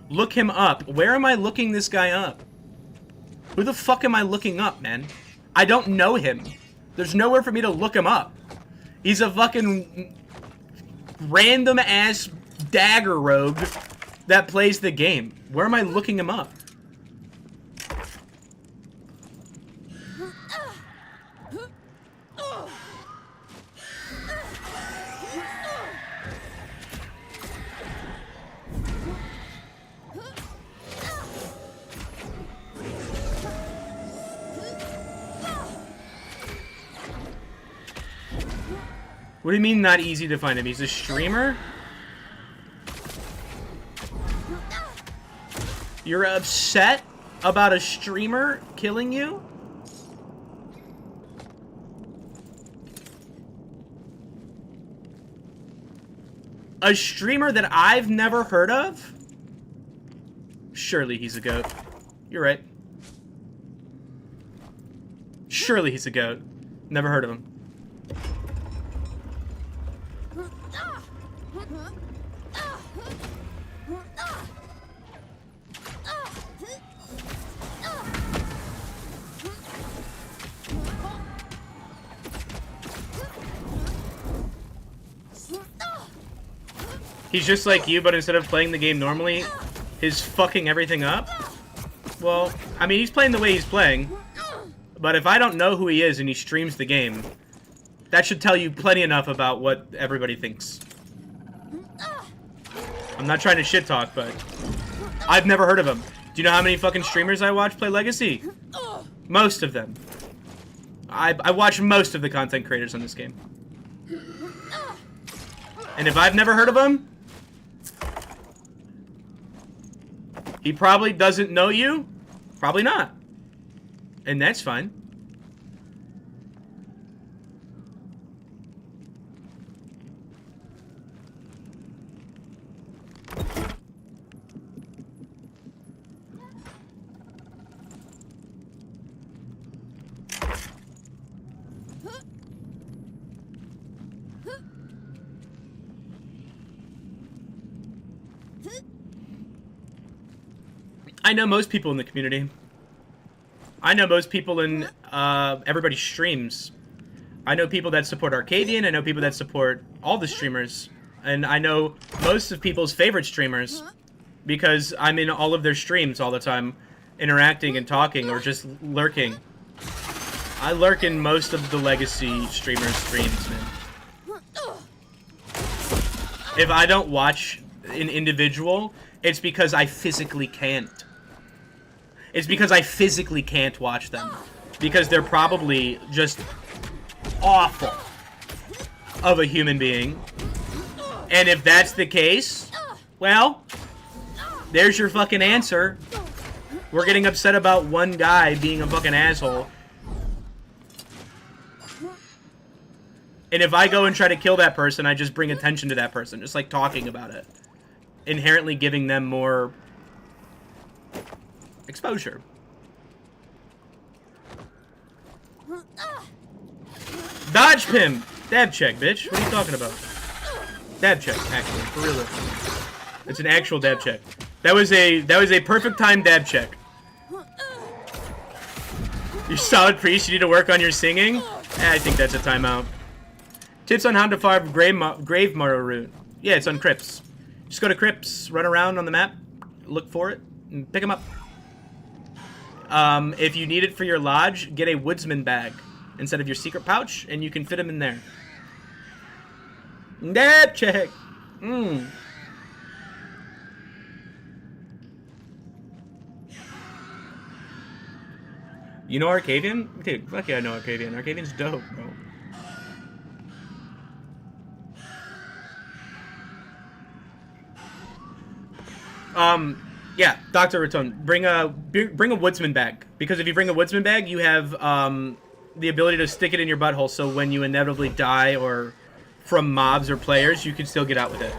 Look him up. Where am I looking this guy up? Who the fuck am I looking up, man? I don't know him. There's nowhere for me to look him up. He's a fucking random ass dagger rogue that plays the game. Where am I looking him up? What do you mean not easy to find him? He's a streamer? You're upset about a streamer killing you? A streamer that I've never heard of? Surely he's a goat. You're right. Surely he's a goat. Never heard of him. He's just like you, but instead of playing the game normally, he's fucking everything up? Well, I mean, he's playing the way he's playing. But if I don't know who he is and he streams the game, that should tell you plenty enough about what everybody thinks. I'm not trying to shit talk, but I've never heard of him. Do you know how many fucking streamers I watch play Legacy? Most of them. I watch most of the content creators on this game. And if I've never heard of him, he probably doesn't know you. Probably not. And that's fine. I know most people in the community. I know most people in everybody's streams. I know people that support Arcadian. I know people that support all the streamers. And I know most of people's favorite streamers because I'm in all of their streams all the time, interacting and talking or just lurking. I lurk in most of the Legacy streamers' streams, man. If I don't watch an individual, it's because I physically can't. It's because I physically can't watch them. Because they're probably just awful of a human being. And if that's the case, well, there's your fucking answer. We're getting upset about one guy being a fucking asshole. And if I go and try to kill that person, I just bring attention to that person, just like talking about it. Inherently giving them more exposure. Dodge pim! Dab check, bitch. What are you talking about? Dab check, actually, for real. It's an actual dab check. That was a perfect time dab check. You solid priest, you need to work on your singing? I think that's a timeout. Tips on how to farm Grave Marrow root. Yeah, it's on Crypts. Just go to Crypts, run around on the map, look for it, and pick them up. If you need it for your lodge, get a woodsman bag instead of your secret pouch, and you can fit them in there. Dab check! You know Arcadian? Dude, fuck yeah, I know Arcadian. Arcadian's dope, bro. Yeah, Dr. Raton, bring a woodsman bag. Because if you bring a woodsman bag, you have, the ability to stick it in your butthole, so when you inevitably die or from mobs or players, you can still get out with it.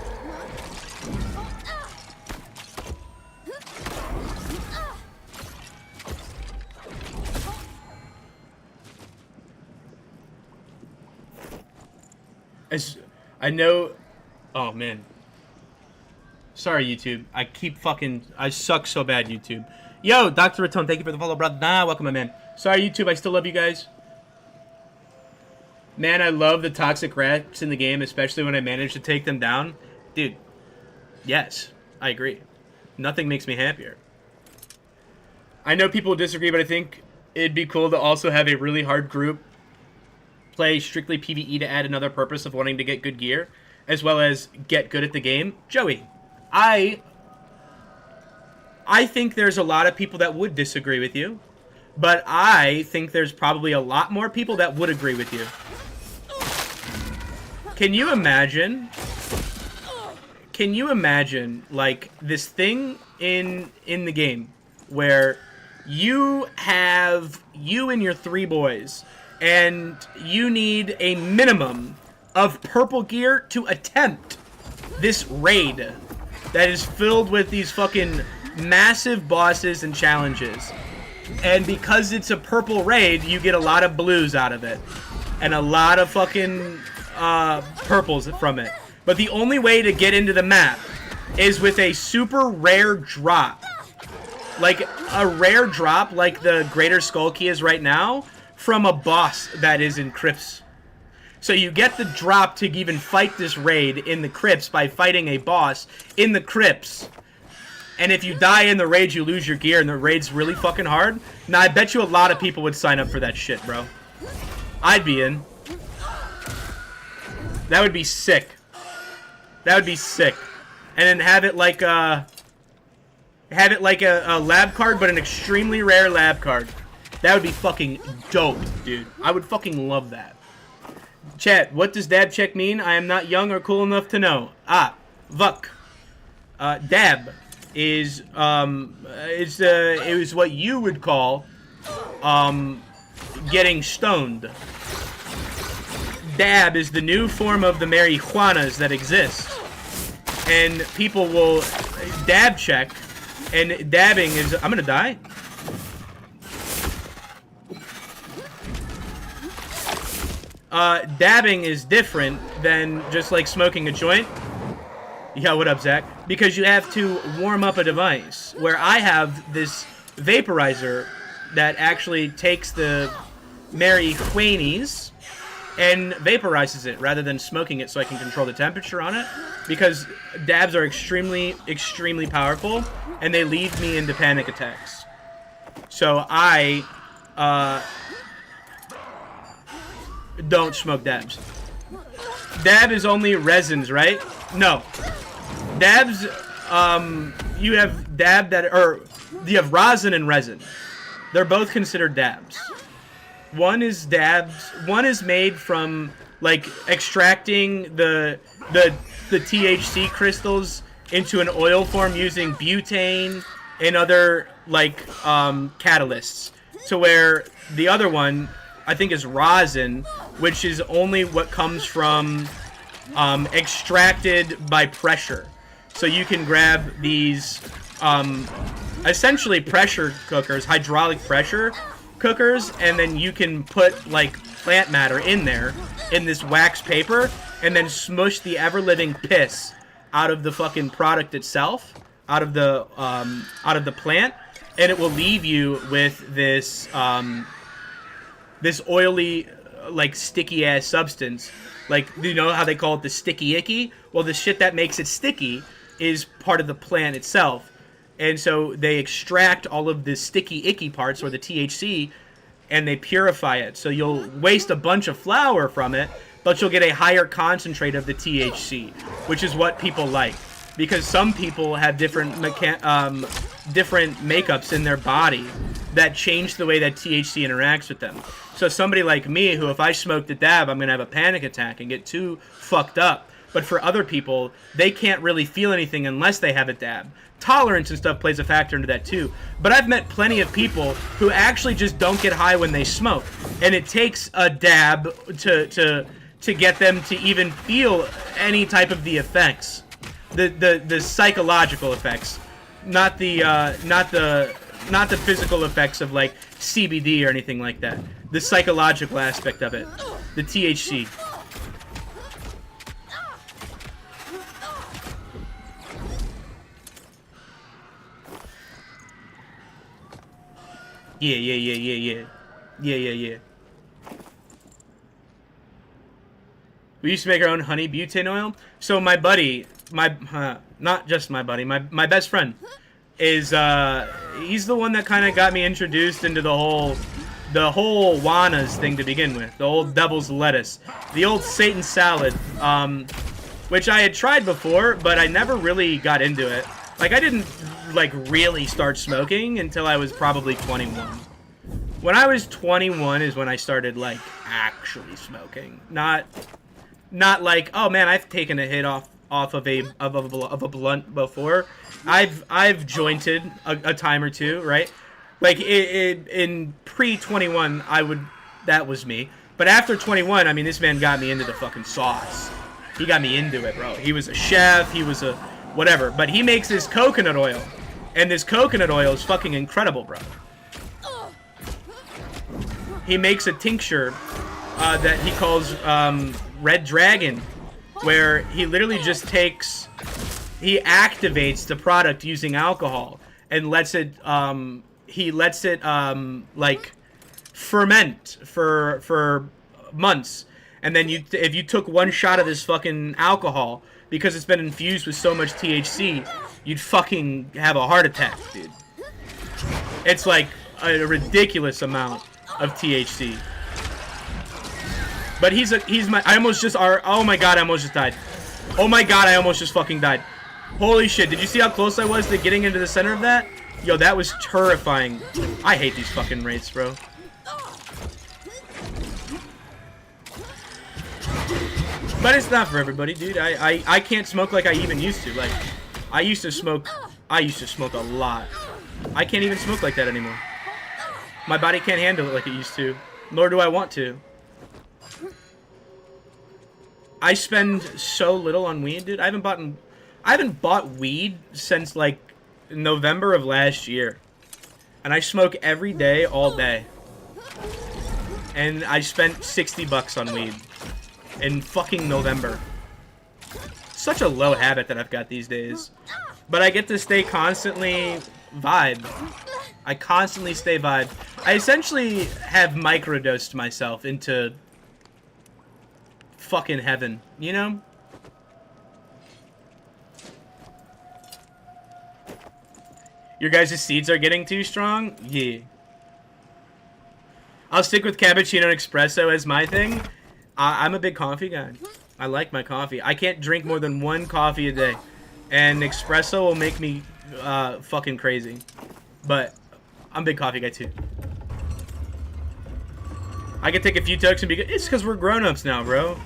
I know... Oh, man. Sorry, YouTube. I suck so bad, YouTube. Yo, Dr. Raton, thank you for the follow, brother. Nah, welcome, my man. Sorry, YouTube. I still love you guys. Man, I love the toxic rats in the game, especially when I manage to take them down. Dude, yes, I agree. Nothing makes me happier. I know people disagree, but I think it'd be cool to also have a really hard group play strictly PvE to add another purpose of wanting to get good gear, as well as get good at the game. Joey, I think there's a lot of people that would disagree with you, but I think there's probably a lot more people that would agree with you. Can you imagine, like, this thing in the game where you have you and your 3 boys, and you need a minimum of purple gear to attempt this raid that is filled with these fucking massive bosses and challenges. And because it's a purple raid, you get a lot of blues out of it. And a lot of fucking purples from it. But the only way to get into the map is with a super rare drop. Like a rare drop like the Greater Skull Key is right now from a boss that is in Crypts. So you get the drop to even fight this raid in the Crypts by fighting a boss in the Crypts. And if you die in the raid, you lose your gear, and the raid's really fucking hard. Now, I bet you a lot of people would sign up for that shit, bro. I'd be in. That would be sick. That would be sick. And then have it like a lab card, but an extremely rare lab card. That would be fucking dope, dude. I would fucking love that. Chat, what does dab check mean? I am not young or cool enough to know. Ah, vuck. Dab is it was what you would call getting stoned. Dab is the new form of the marijuanas that exist, and people will dab check, and dabbing is I'm gonna die. Dabbing is different than just like smoking a joint. Yeah, what up, Zach? Because you have to warm up a device. Where I have this vaporizer that actually takes the marijuanas and vaporizes it rather than smoking it so I can control the temperature on it, because dabs are extremely, extremely powerful, and they leave me into panic attacks. So I don't smoke dabs. Dab is only resins, right? No. Dabs, you have dab that, or you have rosin and resin. They're both considered dabs. One is dabs. One is made from like extracting the THC crystals into an oil form using butane and other like catalysts. To where the other one, I think, is rosin, which is only what comes from extracted by pressure. So you can grab these essentially pressure cookers, hydraulic pressure cookers, and then you can put like plant matter in there in this wax paper, and then smush the ever-living piss out of the fucking product itself, out of the plant, and it will leave you with this this oily, like sticky ass substance. Like, you know how they call it the sticky icky? Well, the shit that makes it sticky is part of the plant itself. And so they extract all of the sticky icky parts, or the THC, and they purify it. So you'll waste a bunch of flour from it, but you'll get a higher concentrate of the THC, which is what people like. Because some people have different different makeups in their body that change the way that THC interacts with them. So somebody like me, who if I smoke the dab, I'm going to have a panic attack and get too fucked up. But for other people, they can't really feel anything unless they have a dab. Tolerance and stuff plays a factor into that too. But I've met plenty of people who actually just don't get high when they smoke. And it takes a dab to get them to even feel any type of the effects. The psychological effects. Not the physical effects of like CBD or anything like that. The psychological aspect of it. The THC. Yeah. We used to make our own honey butane oil. So my buddy, not just my buddy, my best friend, is he's the one that kind of got me introduced into the whole Juanas thing to begin with, the old devil's lettuce, the old Satan salad, which I had tried before, but I never really got into it. Like, I didn't like really start smoking until I was probably 21. When I was 21 is when I started like actually smoking, not like, oh man, I've taken a hit off of a blunt before. I've jointed a time or two, right? Like in pre-21, that was me. But after 21, I mean, this man got me into the fucking sauce. He got me into it, bro. He was a chef. He was a whatever. But he makes this coconut oil, and this coconut oil is fucking incredible, bro. He makes a tincture that he calls Red Dragon, where he literally just he activates the product using alcohol and lets it like ferment for months, and then if you took one shot of this fucking alcohol, because it's been infused with so much THC, you'd fucking have a heart attack, dude. It's like a ridiculous amount of THC. But oh my god, I almost just died. Oh my god, I almost just fucking died. Holy shit, did you see how close I was to getting into the center of that? Yo, that was terrifying. I hate these fucking wraiths, bro. But it's not for everybody, dude. I can't smoke like I even used to. Like, I used to smoke a lot. I can't even smoke like that anymore. My body can't handle it like it used to. Nor do I want to. I spend so little on weed, dude. I haven't bought weed since like November of last year. And I smoke every day, all day. And I spent $60 on weed in fucking November. Such a low habit that I've got these days. But I get to stay constantly vibe. I constantly stay vibe. I essentially have microdosed myself into fucking heaven, you know? Your guys' seeds are getting too strong? Yeah. I'll stick with cappuccino and espresso as my thing. I'm a big coffee guy. I like my coffee. I can't drink more than 1 coffee a day. And espresso will make me fucking crazy. But I'm a big coffee guy too. I can take a few tokes and be good. It's because we're grown-ups now, bro.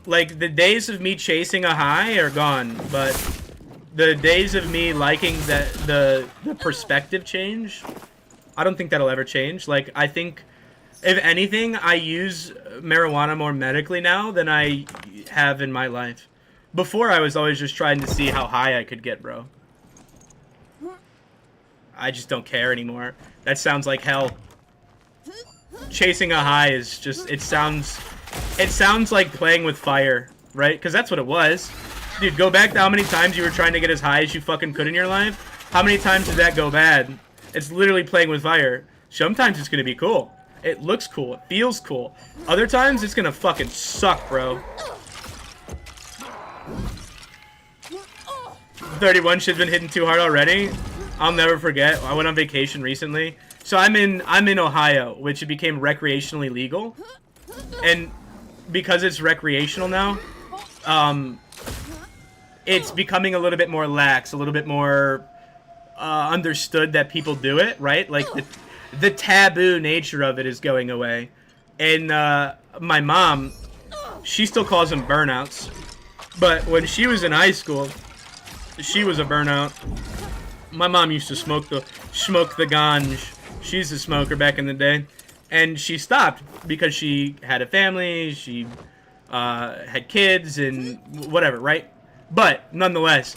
Like, the days of me chasing a high are gone. But the days of me liking the perspective change, I don't think that'll ever change. Like, I think, if anything, I use marijuana more medically now than I have in my life. Before, I was always just trying to see how high I could get, bro. I just don't care anymore. That sounds like hell. Chasing a high is just, it sounds like playing with fire, right? Because that's what it was. Dude, go back to how many times you were trying to get as high as you fucking could in your life. How many times did that go bad? It's literally playing with fire. Sometimes it's gonna be cool. It looks cool. It feels cool. Other times, it's gonna fucking suck, bro. 31 shit's been hitting too hard already. I'll never forget. I went on vacation recently. So I'm in Ohio, which it became recreationally legal. And because it's recreational now, it's becoming a little bit more lax, a little bit more understood that people do it, right? Like, the taboo nature of it is going away. And my mom, she still calls them burnouts. But when she was in high school, she was a burnout. My mom used to smoke the ganj. She's a smoker back in the day. And she stopped because she had a family, she had kids, and whatever, right? But, nonetheless,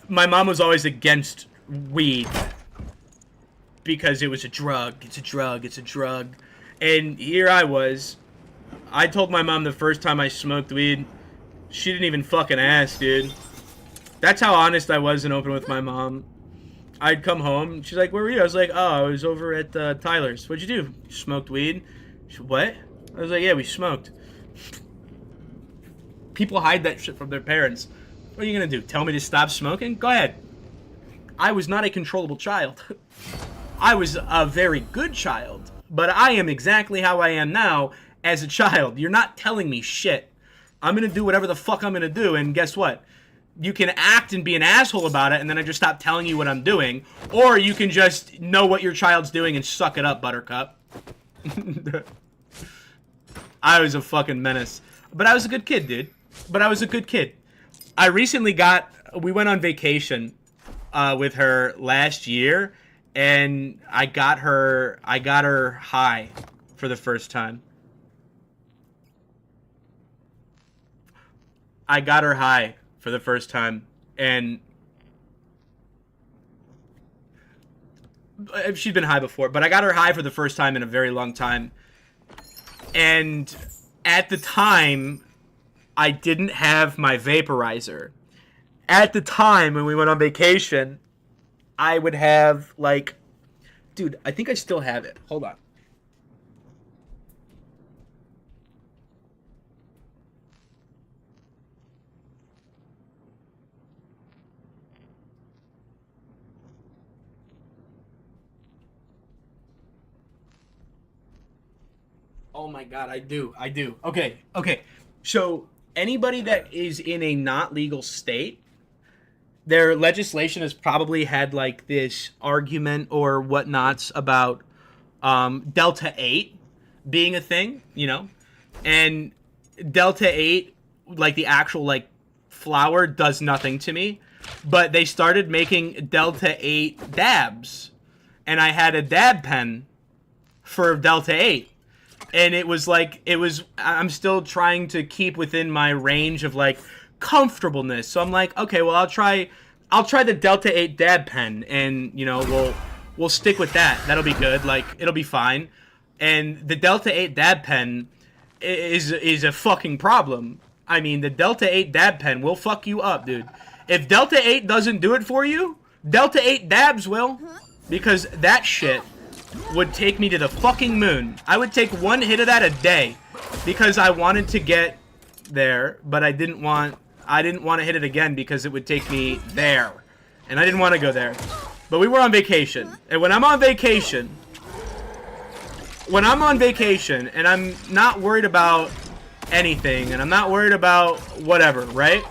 my mom was always against weed. Because it was a drug. It's a drug. It's a drug. And here I was. I told my mom the first time I smoked weed, she didn't even fucking ask, dude. That's how honest I was and open with my mom. I'd come home. She's like, where were you? I was like, oh, I was over at Tyler's. What'd you do? Smoked weed? She said, what? I was like, yeah, we smoked. People hide that shit from their parents. What are you going to do? Tell me to stop smoking? Go ahead. I was not a controllable child. I was a very good child. But I am exactly how I am now as a child. You're not telling me shit. I'm going to do whatever the fuck I'm going to do. And guess what? You can act and be an asshole about it, and then I just stop telling you what I'm doing. Or you can just know what your child's doing and suck it up, Buttercup. I was a fucking menace. But I was a good kid, dude. But I was a good kid. I recently we went on vacation with her last year, and I got her high for the first time. I got her high for the first time, and she'd been high before, but I got her high for the first time in a very long time. And at the time, I didn't have my vaporizer. At the time when we went on vacation, I would have, like, dude, I think I still have it. Hold on. Oh my god, I do. Okay. So, anybody that is in a not legal state, their legislation has probably had, like, this argument or whatnots about Delta 8 being a thing, you know? And Delta 8, like, the actual, like, flower does nothing to me. But they started making Delta 8 dabs. And I had a dab pen for Delta 8. And it was like, I'm still trying to keep within my range of, like, comfortableness. So I'm like, okay, well, I'll try the Delta 8 dab pen, and, you know, we'll stick with that. That'll be good. Like, it'll be fine. And the Delta 8 dab pen is a fucking problem. I mean, the Delta 8 dab pen will fuck you up, dude. If Delta 8 doesn't do it for you, Delta 8 dabs will. Because that shit would take me to the fucking moon. I would take one hit of that a day because I wanted to get there, but I didn't want to hit it again because it would take me there. And I didn't want to go there. But we were on vacation. And when I'm on vacation and I'm not worried about anything and I'm not worried about whatever, right?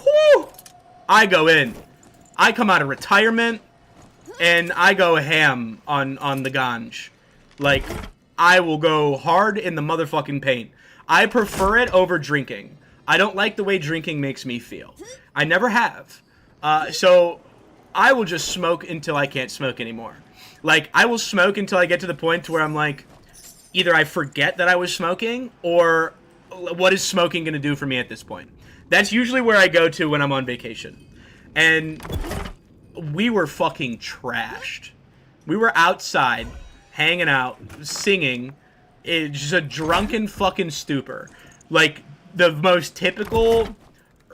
Whew, I go in. I come out of retirement and I go ham on the ganj. Like, I will go hard in the motherfucking paint. I prefer it over drinking. I don't like the way drinking makes me feel. I never have. So I will just smoke until I can't smoke anymore. Like, I will smoke until I get to the point where I'm like, either I forget that I was smoking, or what is smoking going to do for me at this point? That's usually where I go to when I'm on vacation. And we were fucking trashed. We were outside, hanging out, singing. It's just a drunken fucking stupor. Like, the most typical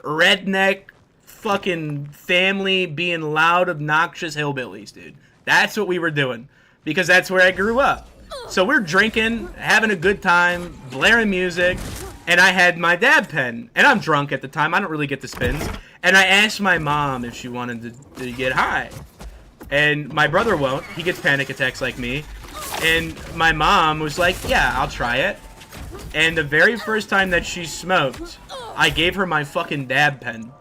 redneck fucking family being loud, obnoxious hillbillies, dude. That's what we were doing. Because that's where I grew up. So we're drinking, having a good time, blaring music, and I had my dab pen. And I'm drunk at the time. I don't really get the spins. And I asked my mom if she wanted to get high. And my brother won't. He gets panic attacks like me. And my mom was like, yeah, I'll try it. And the very first time that she smoked, I gave her my fucking dab pen.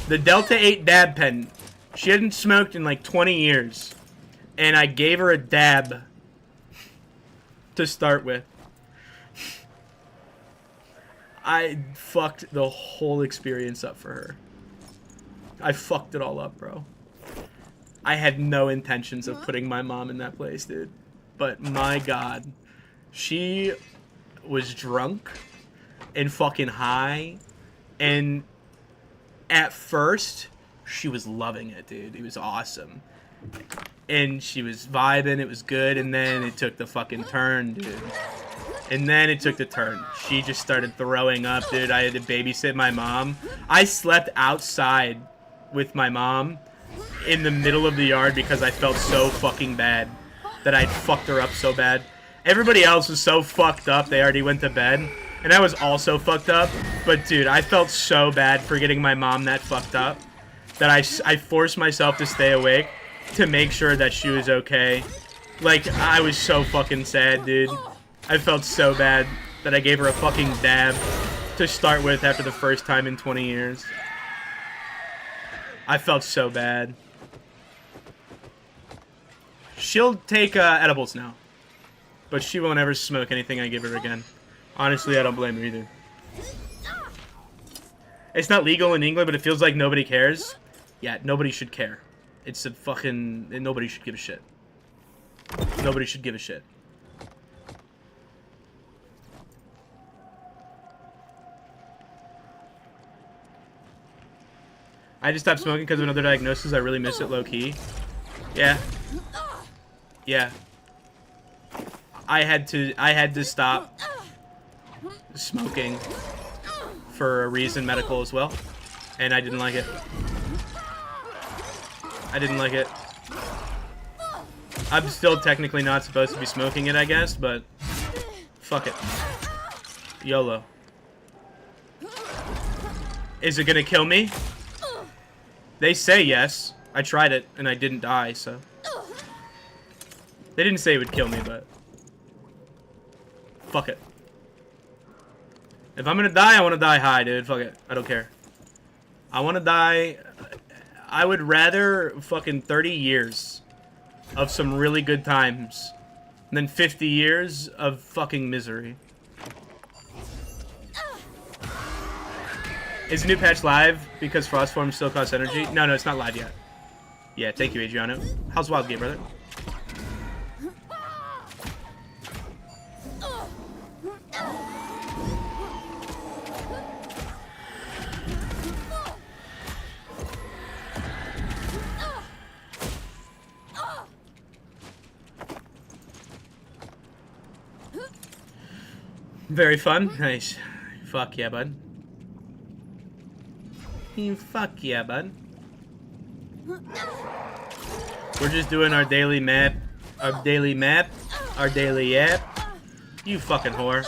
The Delta 8 dab pen. She hadn't smoked in like 20 years. And I gave her a dab to start with. I fucked the whole experience up for her. I fucked it all up, bro. I had no intentions of putting my mom in that place, dude. But my God, she was drunk and fucking high. And at first, she was loving it, dude. It was awesome. And she was vibing, it was good, and then it took the fucking turn, dude. And then it took the turn. She just started throwing up, dude. I had to babysit my mom. I slept outside with my mom in the middle of the yard because I felt so fucking bad that I'd fucked her up so bad. Everybody else was so fucked up, they already went to bed. And I was also fucked up. But, dude, I felt so bad for getting my mom that fucked up that I forced myself to stay awake to make sure that she was okay. Like, I was so fucking sad, dude. I felt so bad that I gave her a fucking dab to start with after the first time in 20 years. I felt so bad. She'll take edibles now. But she won't ever smoke anything I give her again. Honestly, I don't blame her either. It's not legal in England, but it feels like nobody cares. Yeah, nobody should care. It's a fucking... Nobody should give a shit. Nobody should give a shit. I just stopped smoking because of another diagnosis. I really miss it low-key. Yeah. Yeah. I had to stop smoking for a reason, medical as well. And I didn't like it. I didn't like it. I'm still technically not supposed to be smoking it, I guess, but fuck it. YOLO. Is it gonna kill me? They say yes. I tried it, and I didn't die, so... They didn't say it would kill me, but... Fuck it. If I'm gonna die, I want to die high, dude. Fuck it. I don't care. I want to die... I would rather fucking 30 years of some really good times than 50 years of fucking misery. Is the new patch live because frost forms still cost energy? No, it's not live yet. Yeah, thank you, Adriano. How's Wild Game, brother? Very fun. Nice. Fuck yeah, bud. Fuck yeah, bud. We're just doing our daily map. Our daily map. Our daily yap. You fucking whore.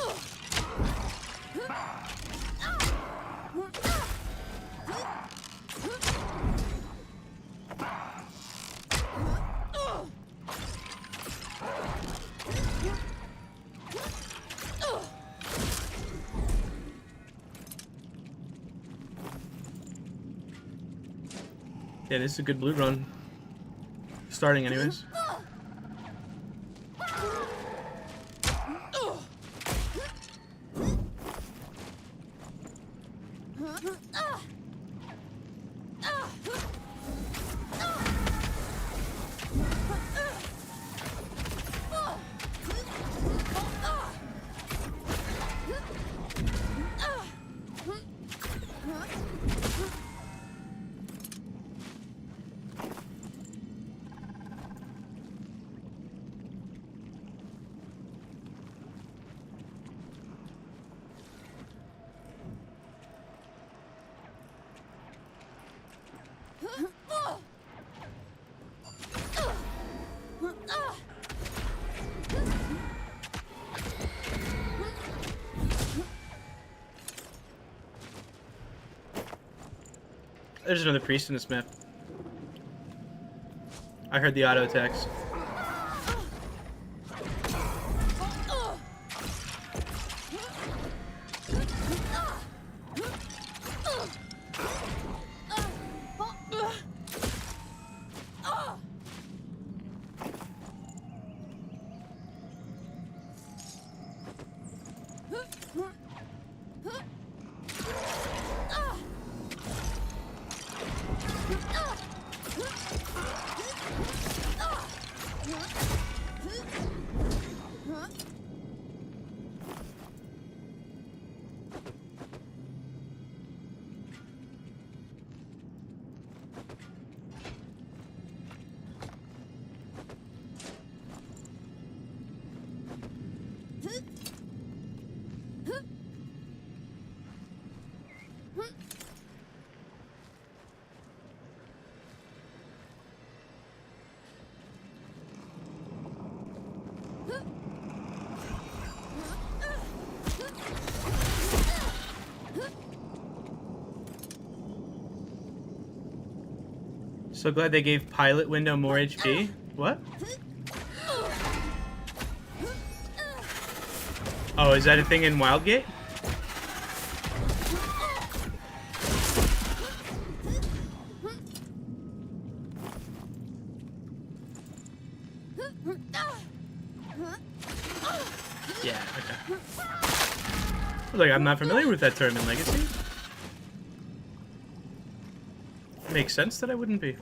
Yeah, this is a good blue run. Starting anyways. There's another priest in this map. I heard the auto attacks. So glad they gave pilot window more HP. What? Oh, is that a thing in Wildgate? Yeah, okay. Like, I'm not familiar with that term in Legacy. Makes sense that I wouldn't be.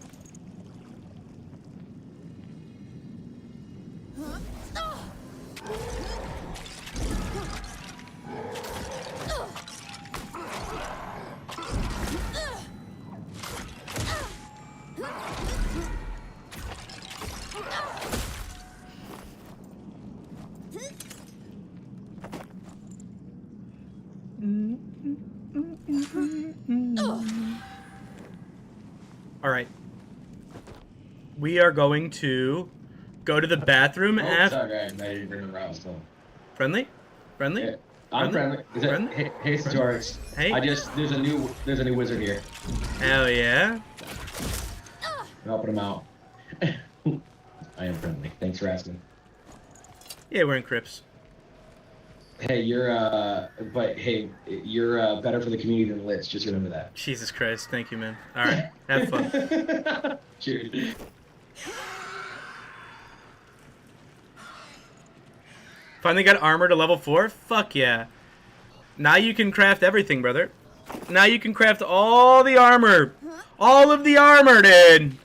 All right. We are going to go to the bathroom after. Sorry, I didn't bring around. So. Friendly? Friendly? Yeah, I'm friendly. Is it, Friendly? hey, George. Hey. There's a new wizard here. Hell yeah. I'm helping him out. I am friendly. Thanks for asking. Yeah, we're in Crips. Hey, you're better for the community than Litz. Just remember that. Jesus Christ. Thank you, man. All right. Have fun. Cheers. Finally got armor to level 4? Fuck yeah. Now you can craft everything, brother. Now you can craft all the armor. All of the armor, dude.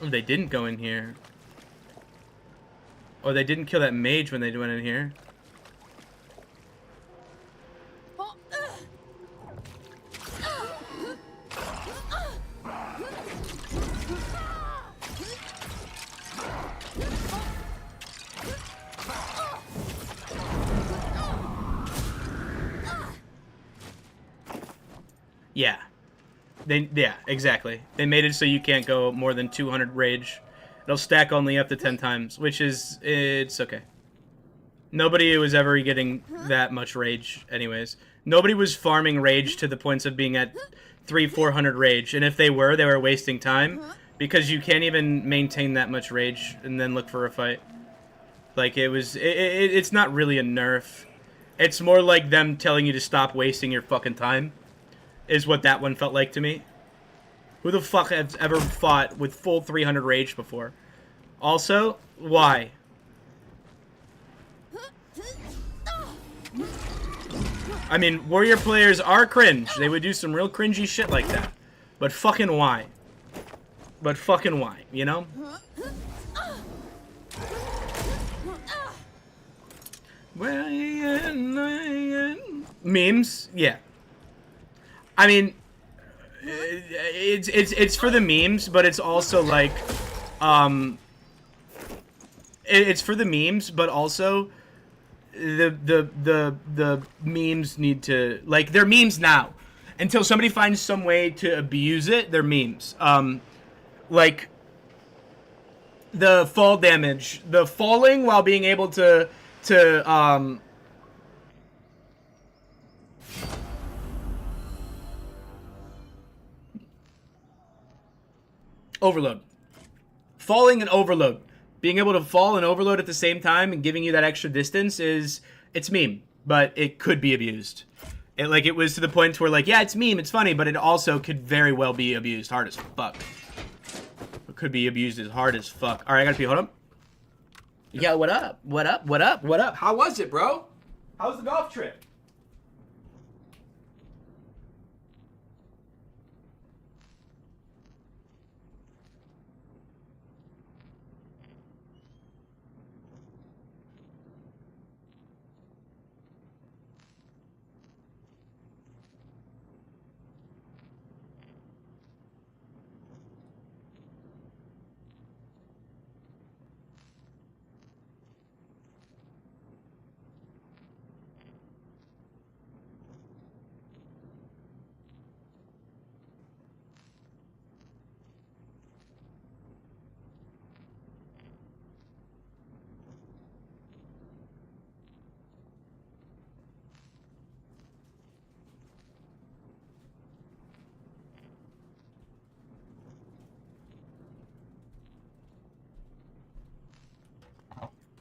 Oh, they didn't go in here. Oh, they didn't kill that mage when they went in here. Yeah. Yeah, exactly. They made it so you can't go more than 200 rage. It'll stack only up to 10 times, which is it's okay. Nobody was ever getting that much rage, anyways. Nobody was farming rage to the points of being at 400 rage, and if they were wasting time because you can't even maintain that much rage and then look for a fight. Like it's not really a nerf. It's more like them telling you to stop wasting your fucking time. Is what that one felt like to me. Who the fuck has ever fought with full 300 rage before? Also, why? I mean, warrior players are cringe. They would do some real cringy shit like that. But fucking why? But fucking why, you know? Memes? Yeah. I mean, it's for the memes, but it's also like, it's for the memes, but also the memes need to, like, they're memes now. Until somebody finds some way to abuse it, they're memes. Like the fall damage, the falling while being able to overload. Falling and overload. Being able to fall and overload at the same time and giving you that extra distance it's meme, but it could be abused. It was to the point where, like, yeah, it's meme, it's funny, but it also could very well be abused hard as fuck. It could be abused as hard as fuck. Alright, I gotta pee, hold up. Yeah, what up? What up? What up? What up? How was it, bro? How was the golf trip?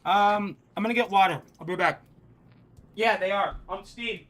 I'm gonna get water. I'll be back. Yeah, they are. On Steam.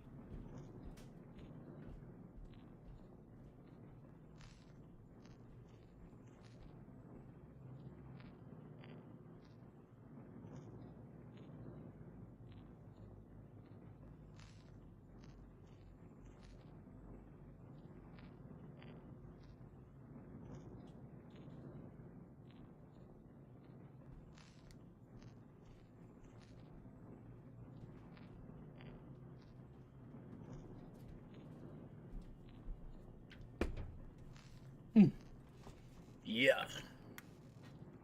Yeah.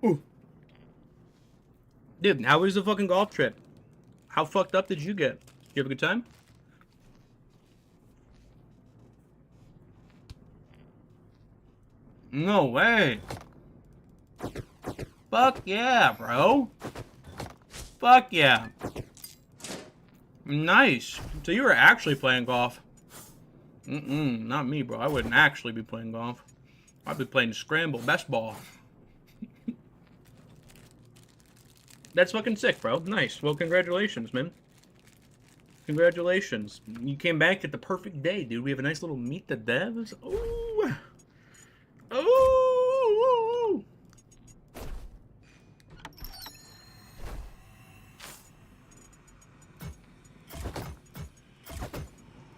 Ooh. Dude, how was the fucking golf trip? How fucked up did you get? You have a good time? No way. Fuck yeah, bro. Fuck yeah. Nice. So you were actually playing golf. Not me, bro. I wouldn't actually be playing golf. I'd be playing scramble, best ball. That's fucking sick, bro. Nice. Well, congratulations, man. Congratulations. You came back at the perfect day, dude. We have a nice little meet the devs. Ooh. Ooh.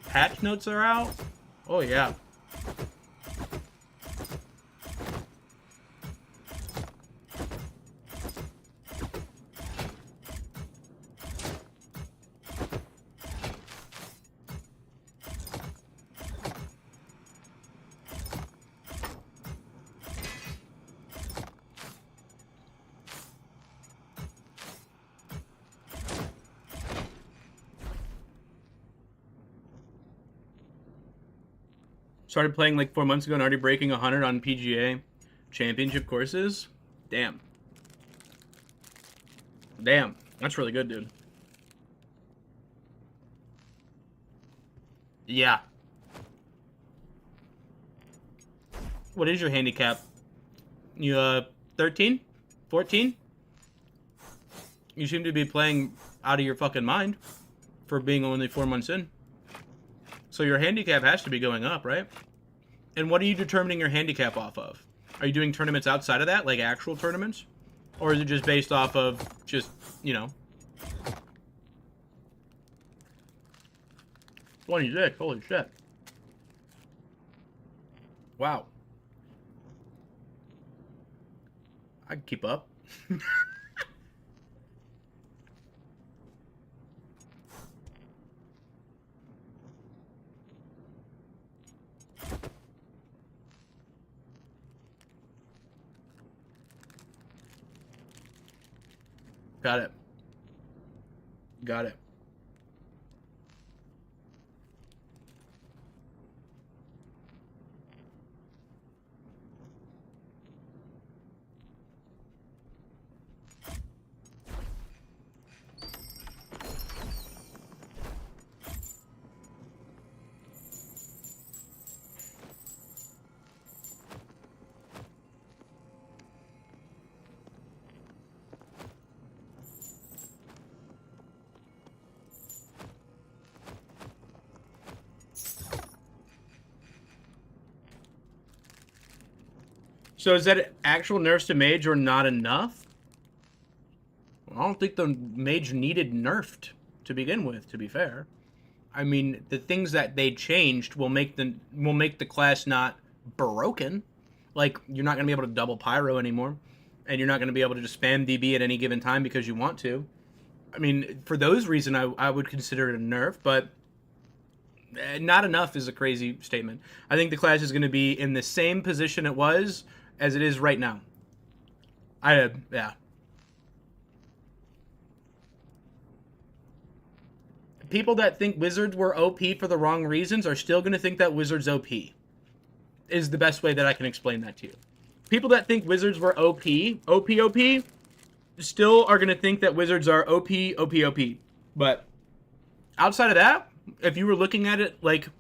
Patch notes are out? Oh, yeah. Started playing like 4 months ago and already breaking 100 on PGA championship courses. Damn. Damn. That's really good, dude. Yeah. What is your handicap? You, 13? 14? You seem to be playing out of your fucking mind for being only 4 months in. So your handicap has to be going up, right? And what are you determining your handicap off of? Are you doing tournaments outside of that, like actual tournaments? Or is it just based off of just, you know? 26, holy shit. Wow. I can keep up. Got it. Got it. So is that actual nerfs to mage or not enough? I don't think the mage needed nerfed to begin with, to be fair. I mean, the things that they changed will make the class not broken. Like, you're not going to be able to double pyro anymore, and you're not going to be able to just spam DB at any given time because you want to. I mean, for those reasons, I would consider it a nerf, but not enough is a crazy statement. I think the class is going to be in the same position it was as it is right now. Yeah. People that think Wizards were OP for the wrong reasons are still going to think that Wizards OP. Is the best way that I can explain that to you. People that think Wizards were OP, still are going to think that Wizards are OP. But outside of that, if you were looking at it like,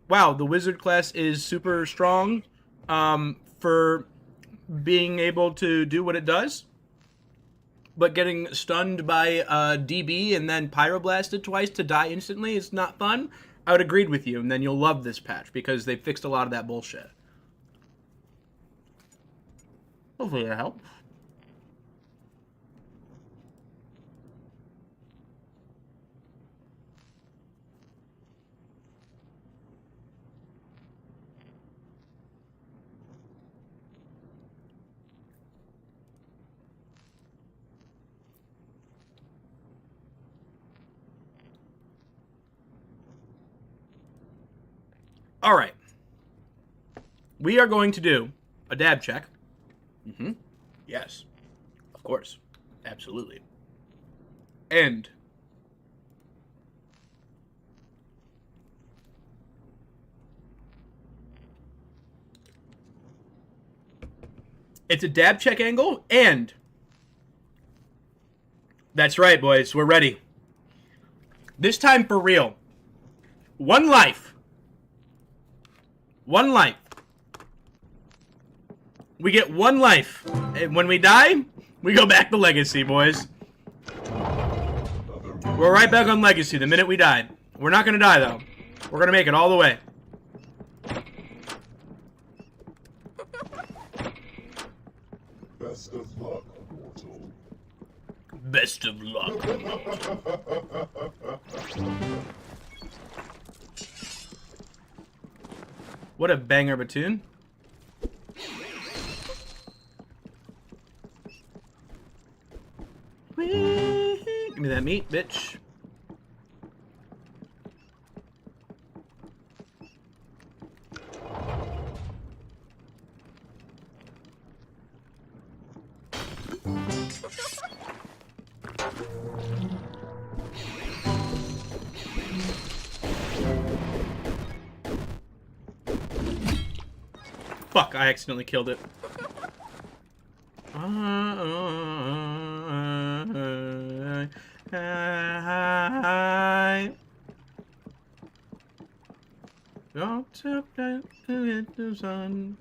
wow, the Wizard class is super strong for being able to do what it does, but getting stunned by DB and then pyroblasted twice to die instantly is not fun, I would agree with you, and then you'll love this patch because they fixed a lot of that bullshit. Hopefully that helps. All right. We are going to do a dab check. Mm-hmm. Yes. Of course. Absolutely. And it's a dab check angle, and that's right, boys. We're ready. This time for real. One life. One life. We get one life. And when we die, we go back to Legacy, boys. We're right back on Legacy the minute we died. We're not going to die, though. We're going to make it all the way. Best of luck, mortal. Best of luck. What a banger of a tune. Give me that meat, bitch. Fuck, I accidentally killed it. Don't tip that to the sun.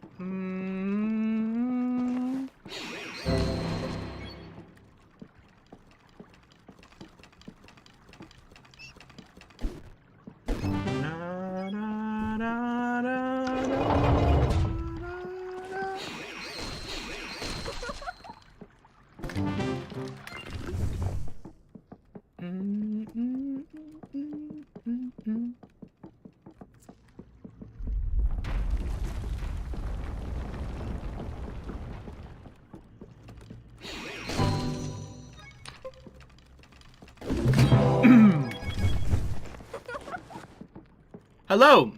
Hello!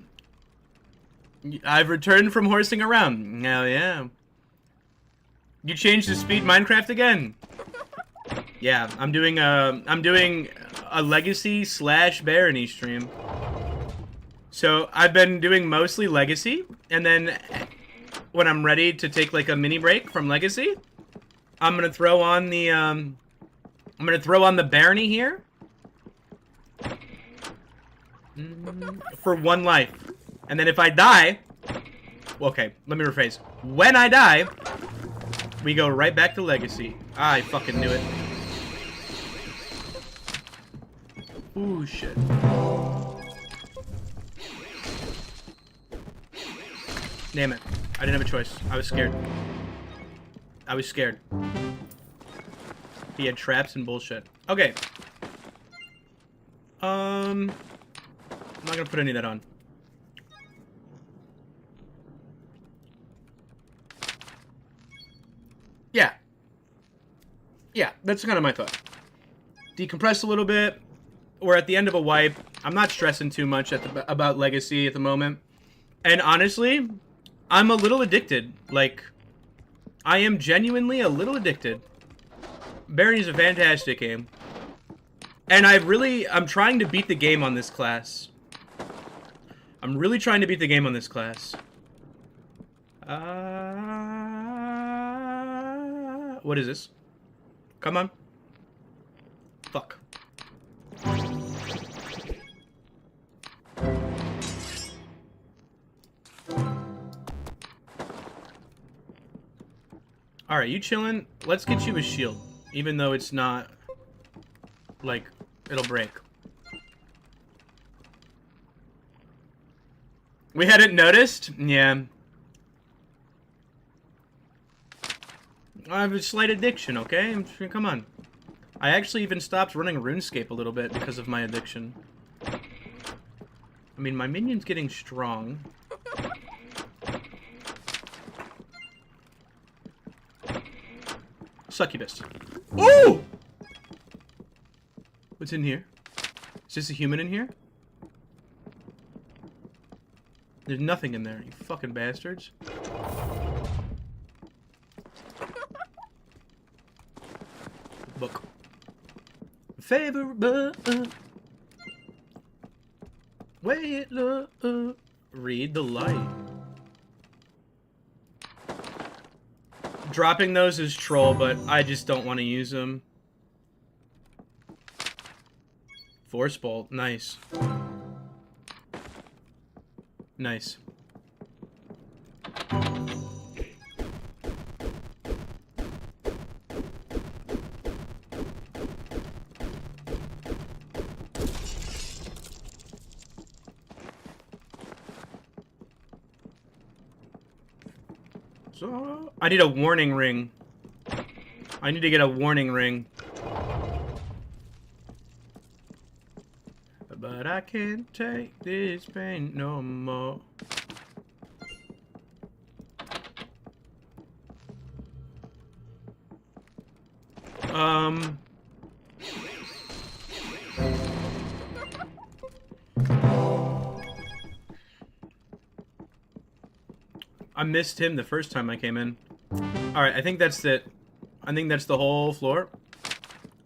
I've returned from horsing around. Oh, yeah. You changed the speed Minecraft again? Yeah, I'm doing a Legacy / Barony stream. So, I've been doing mostly Legacy, and then when I'm ready to take, like, a mini break from Legacy, I'm gonna throw on the, Barony here. For 1 life. And then if I die... Okay, let me rephrase. When I die, we go right back to Legacy. I fucking knew it. Ooh, shit. Damn it. I didn't have a choice. I was scared. I was scared. He had traps and bullshit. Okay. I'm not gonna put any of that on. Yeah. Yeah, that's kind of my thought. Decompress a little bit. We're at the end of a wipe. I'm not stressing too much about Legacy at the moment. And honestly, I'm a little addicted. Like, I am genuinely a little addicted. Barony's a fantastic game. And I'm trying to beat the game on this class. I'm really trying to beat the game on this class. What is this? Come on. Fuck. Alright, you chillin'? Let's get you a shield. Even though it's not... like, it'll break. We hadn't noticed? Yeah. I have a slight addiction, okay? Come on. I actually even stopped running RuneScape a little bit because of my addiction. I mean, my minion's getting strong. Succubus. Ooh! What's in here? Is this a human in here? There's nothing in there, you fucking bastards. Book. Favorite. Wait, read the light. Dropping those is troll, but I just don't want to use them. Force bolt, nice. Nice. So, I need a warning ring. I need to get a warning ring. But I can't take this pain no more. I missed him the first time I came in. Alright, I think that's it. I think that's the whole floor.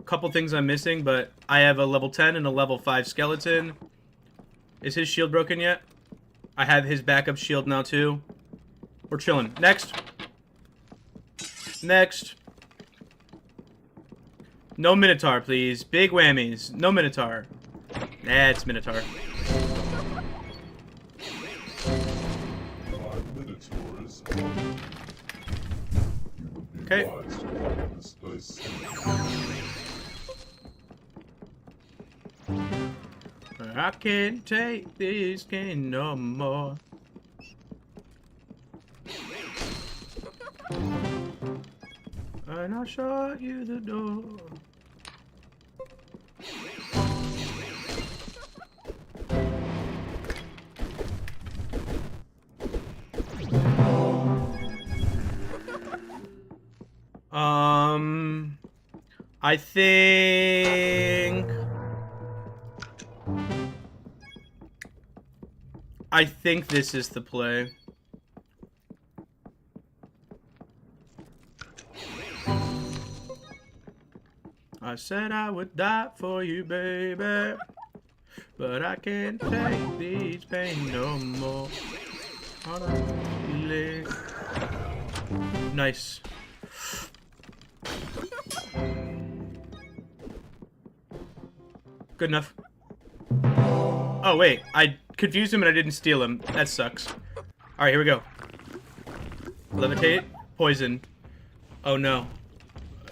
Couple things I'm missing, but I have a level 10 and a level 5 skeleton. Is his shield broken yet? I have his backup shield now too. We're chilling. Next. Next. No Minotaur, please. Big whammies. No Minotaur. Nah, it's Minotaur. 5 Minotaurs. Okay. Wise to follow this dice. I can't take this game no more. And I'll show you the door. I think this is the play. I said I would die for you, baby, but I can't take these pain no more. Nice. Good enough. Oh, wait. I confused him and I didn't steal him. That sucks. Alright, here we go. Levitate. Poison. Oh, no.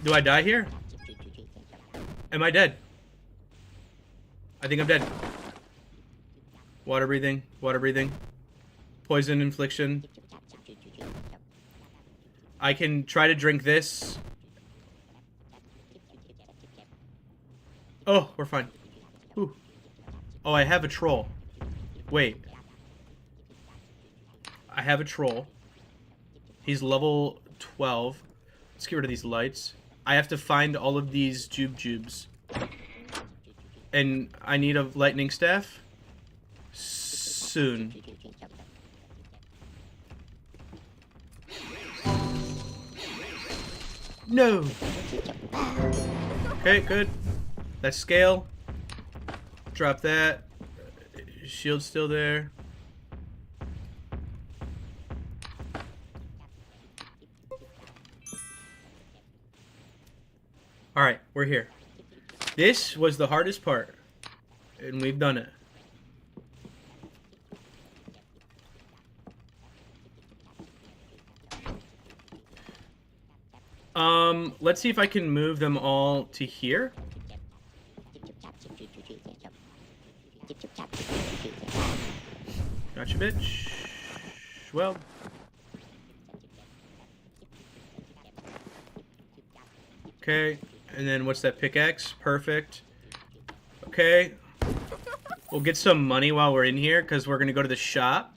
Do I die here? Am I dead? I think I'm dead. Water breathing. Water breathing. Poison infliction. I can try to drink this. Oh, we're fine. Ooh. Oh, I have a troll. Wait. I have a troll. He's level 12. Let's get rid of these lights. I have to find all of these jubes. And I need a lightning staff. Soon. No! Okay, good. That's scale. Drop that. Shield's still there. Alright, we're here. This was the hardest part. And we've done it. Let's see if I can move them all to here. Gotcha, bitch. Well. Okay, and then what's that pickaxe? Perfect. Okay. We'll get some money while we're in here, because we're going to go to the shop.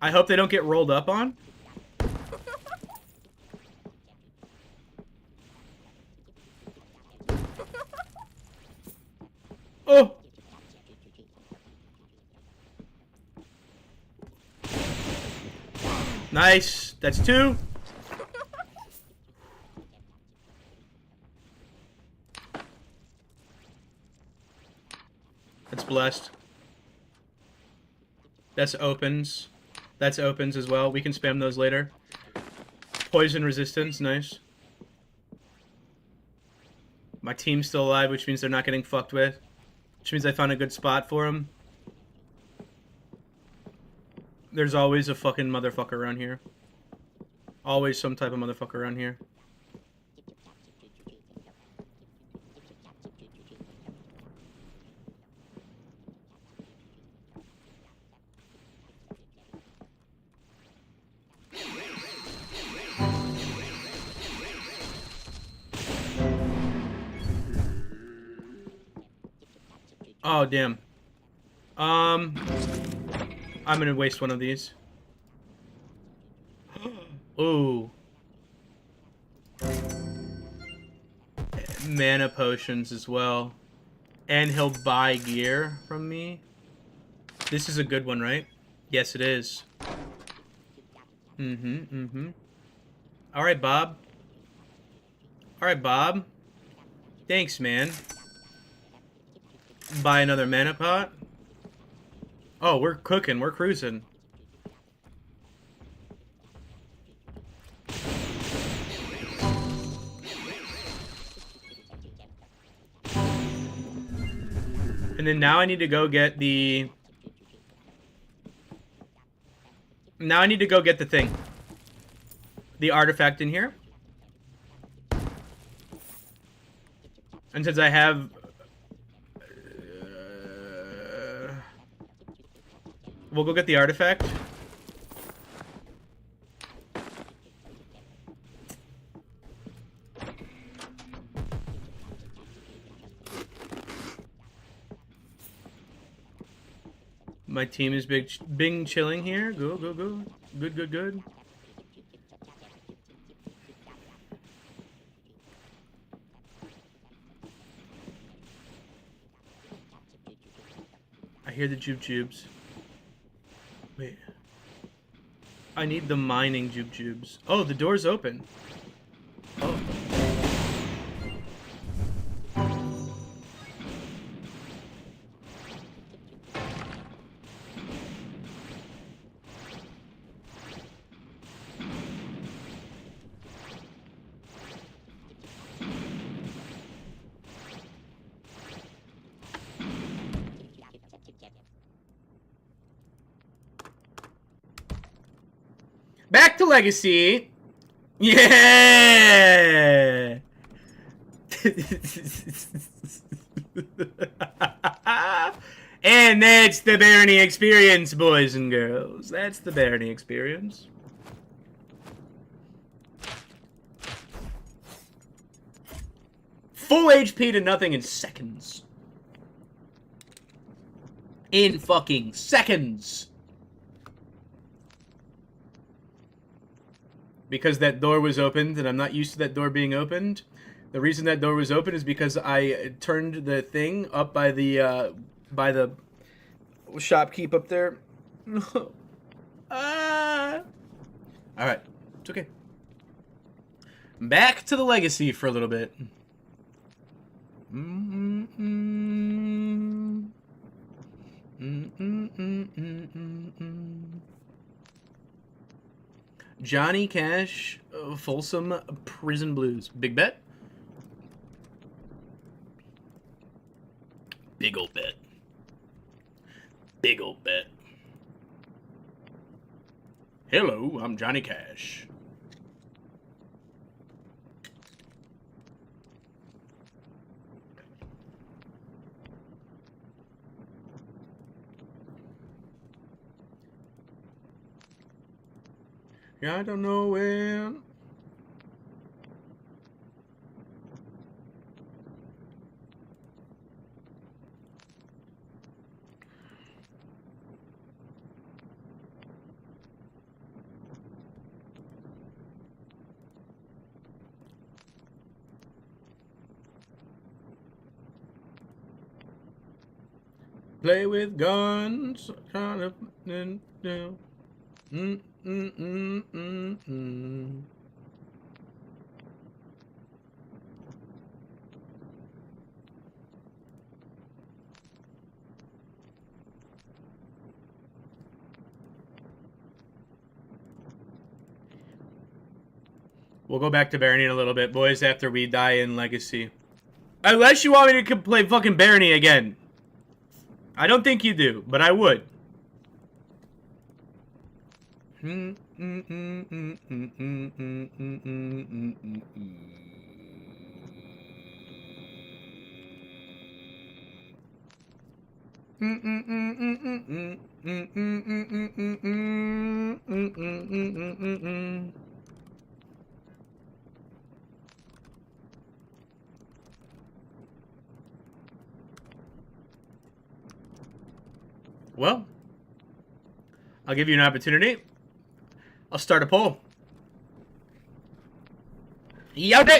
I hope they don't get rolled up on. Oh! Nice. That's 2. That's blessed. That's opens. That's opens as well. We can spam those later. Poison resistance. Nice. My team's still alive, which means they're not getting fucked with. Which means I found a good spot for them. There's always a fucking motherfucker around here. Always some type of motherfucker around here. Oh, damn. I'm gonna waste one of these. Ooh. Mana potions as well. And he'll buy gear from me. This is a good one, right? Yes, it is. Alright, Bob. Alright, Bob. Thanks, man. buy another mana pot. Oh, we're cooking. We're cruising. And then now I need to go get the... Now I need to go get the thing. The artifact in here. And since I have... we'll go get the artifact. My team is bing chilling here. Go, go, go. Good, good, good. I hear the jubes. Wait. I need the mining jubes. Oh, the door's open. Oh. Back to Legacy. Yeah. And that's the Barony experience, boys and girls. That's the Barony experience. Full HP to nothing in seconds. In fucking seconds. Because that door was opened, and I'm not used to that door being opened. The reason that door was open is because I turned the thing up by the shopkeep up there. Alright, it's okay. Back to the Legacy for a little bit. Johnny Cash, Folsom Prison Blues. Big bet? Big old bet. Big old bet. Hello, I'm Johnny Cash. I don't know when. Play with guns, kind of. We'll go back to Barony in a little bit, boys, after we die in Legacy. Unless you want me to play fucking Barony again. I don't think you do, but I would. Well, I'll give you an opportunity. I'll start a poll.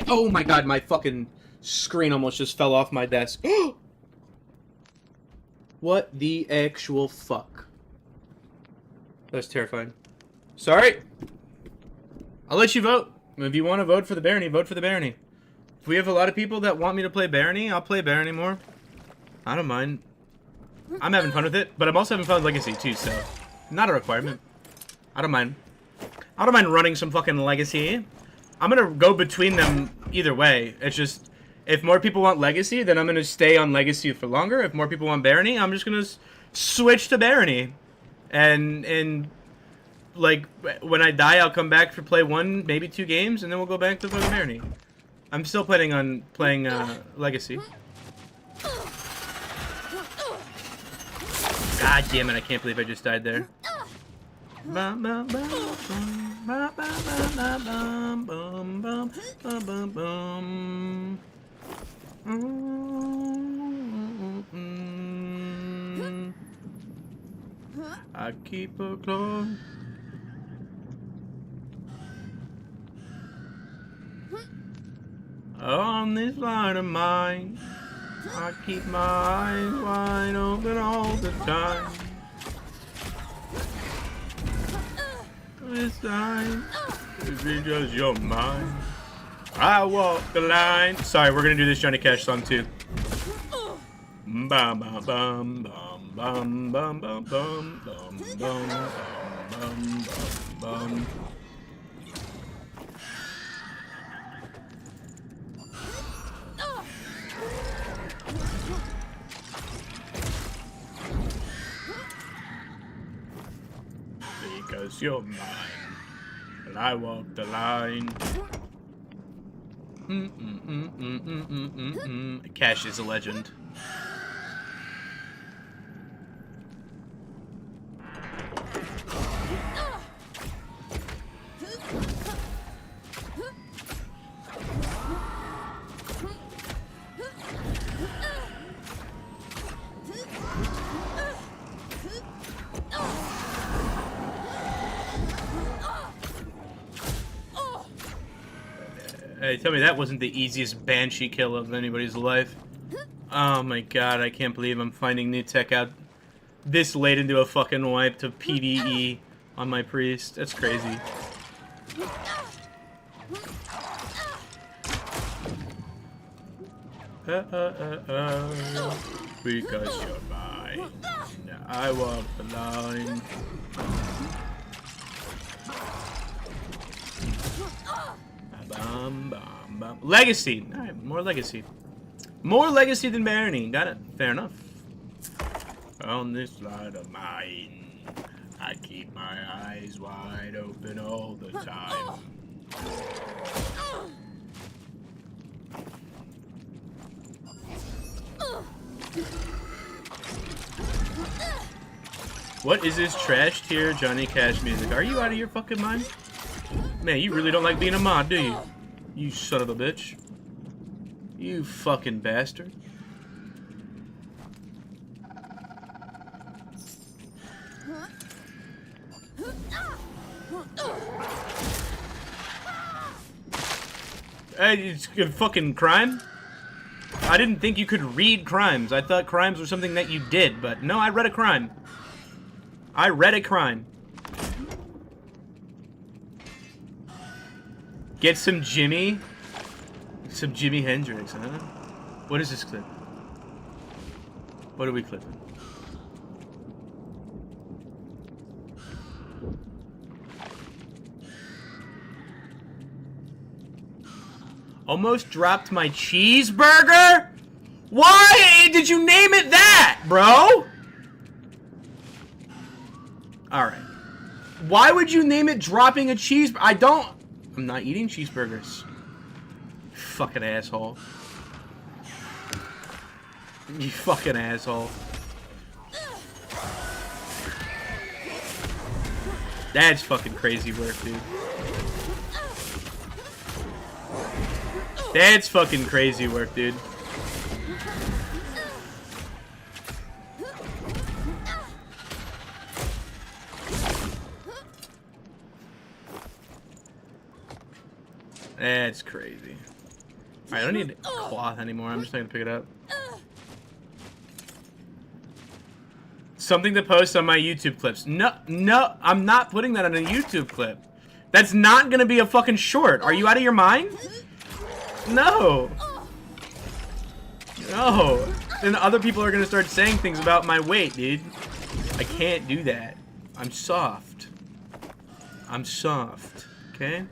Oh my god, my fucking screen almost just fell off my desk. What the actual fuck? That's terrifying. Sorry. I'll let you vote. If you want to vote for the Barony, vote for the Barony. If we have a lot of people that want me to play Barony, I'll play Barony more. I don't mind. I'm having fun with it, but I'm also having fun with Legacy too, so not a requirement. I don't mind. I don't mind running some fucking Legacy. I'm gonna go between them either way. It's just, if more people want Legacy, then I'm gonna stay on Legacy for longer. If more people want Barony, I'm just gonna switch to Barony. And like, when I die, I'll come back for play 1, maybe 2 games, and then we'll go back to fucking Barony. I'm still planning on playing Legacy. God damn it, I can't believe I just died there. I keep her close. On this line of mine, I keep my eyes wide open all the time. This time, is it just your mind? I walk the line. Sorry, we're gonna do this Johnny Cash song too. Bum bum bum bum bum bum bum bum bum bum bum bum. Because you're mine, and I walk the line. Cash is a legend. Hey, tell me that wasn't the easiest Banshee kill of anybody's life. Oh my god, I can't believe I'm finding new tech out this late into a fucking wipe to PvE on my priest. That's crazy. Because you're mine. I walk the line. Bum, bum, bum. Legacy! Alright, more Legacy. More Legacy than Barony. Got it. Fair enough. On this line of mine, I keep my eyes wide open all the time. What is this trash tier Johnny Cash music? Are you out of your fucking mind? Man, you really don't like being a mod, do you? You son of a bitch. You fucking bastard. Hey, it's a fucking crime? I didn't think you could read crimes. I thought crimes were something that you did, but no, I read a crime. I read a crime. Get some Jimi. Some Jimi Hendrix, huh? What is this clip? What are we clipping? Almost dropped my cheeseburger? Why did you name it that, bro? Alright. Why would you name it dropping a cheeseburger? I'm not eating cheeseburgers. Fucking asshole. You fucking asshole. That's fucking crazy work, dude. That's fucking crazy work, dude. That's crazy. Alright, I don't need cloth anymore. I'm just not gonna pick it up. Something to post on my YouTube clips. No, I'm not putting that on a YouTube clip. That's not gonna be a fucking short. Are you out of your mind? No. No. then other people are gonna start saying things about my weight, dude. I can't do that. I'm soft. I'm soft. Okay?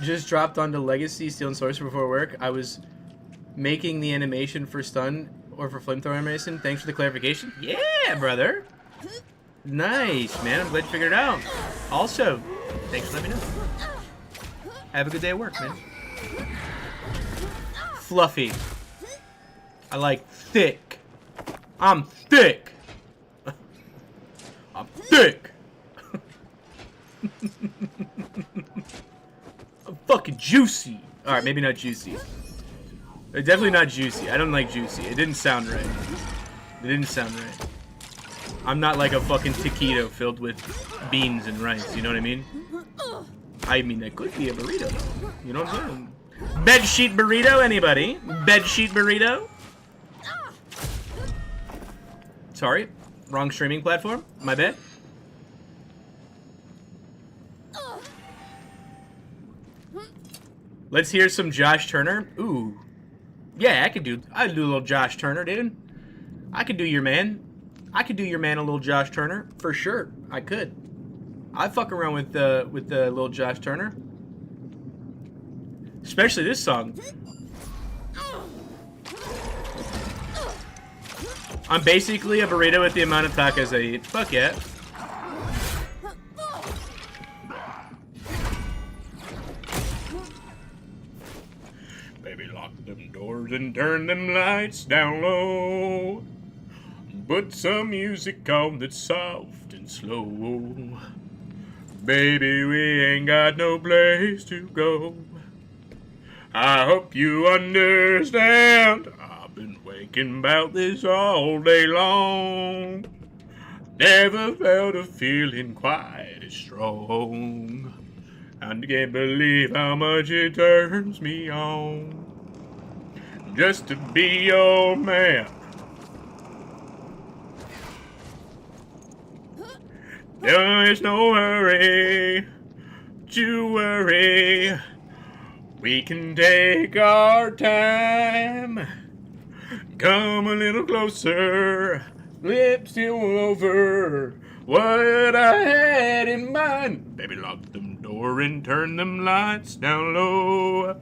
Just dropped onto Legacy, Steel and Sorcerer before work. I was making the animation for stun or for flamethrower animation. Thanks for the clarification. Yeah, brother. Nice, man. I'm glad you figured it out. Also, thanks for letting me know. Have a good day at work, man. Fluffy. I like thick. I'm thick. I'm thick. I'm fucking juicy. Alright, maybe not juicy. Definitely not juicy. I don't like juicy. It didn't sound right. It didn't sound right. I'm not like a fucking taquito filled with beans and rice. You know what I mean? I mean, that could be a burrito. You know what I'm saying? Bedsheet burrito, anybody? Bedsheet burrito? Sorry. Wrong streaming platform. My bad. Let's hear some Josh Turner. Ooh. Yeah, I'd do a little Josh Turner, dude. I could do your man. I could do your man a little Josh Turner. For sure. I could. I'd fuck around with the little Josh Turner. Especially this song. I'm basically a burrito with the amount of tacos I eat. Fuck yeah. Baby, lock them doors and turn them lights down low. Put some music on that's soft and slow. Baby, we ain't got no place to go. I hope you understand. I've been waking about this all day long. Never felt a feeling quite as strong. I can't believe how much it turns me on. Just to be your man. There's no hurry to worry. We can take our time. Come a little closer. Lips still over what I had in mind. Baby, lock them door and turn them lights down low.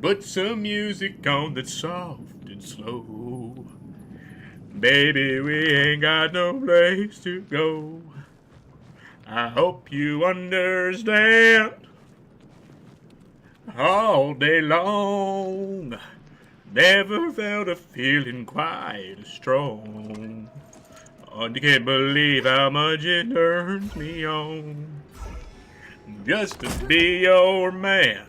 Put some music on that's soft and slow. Baby, we ain't got no place to go. I hope you understand. All day long, never felt a feeling quite as strong. Oh, you can't believe how much it turns me on. Just to be your man.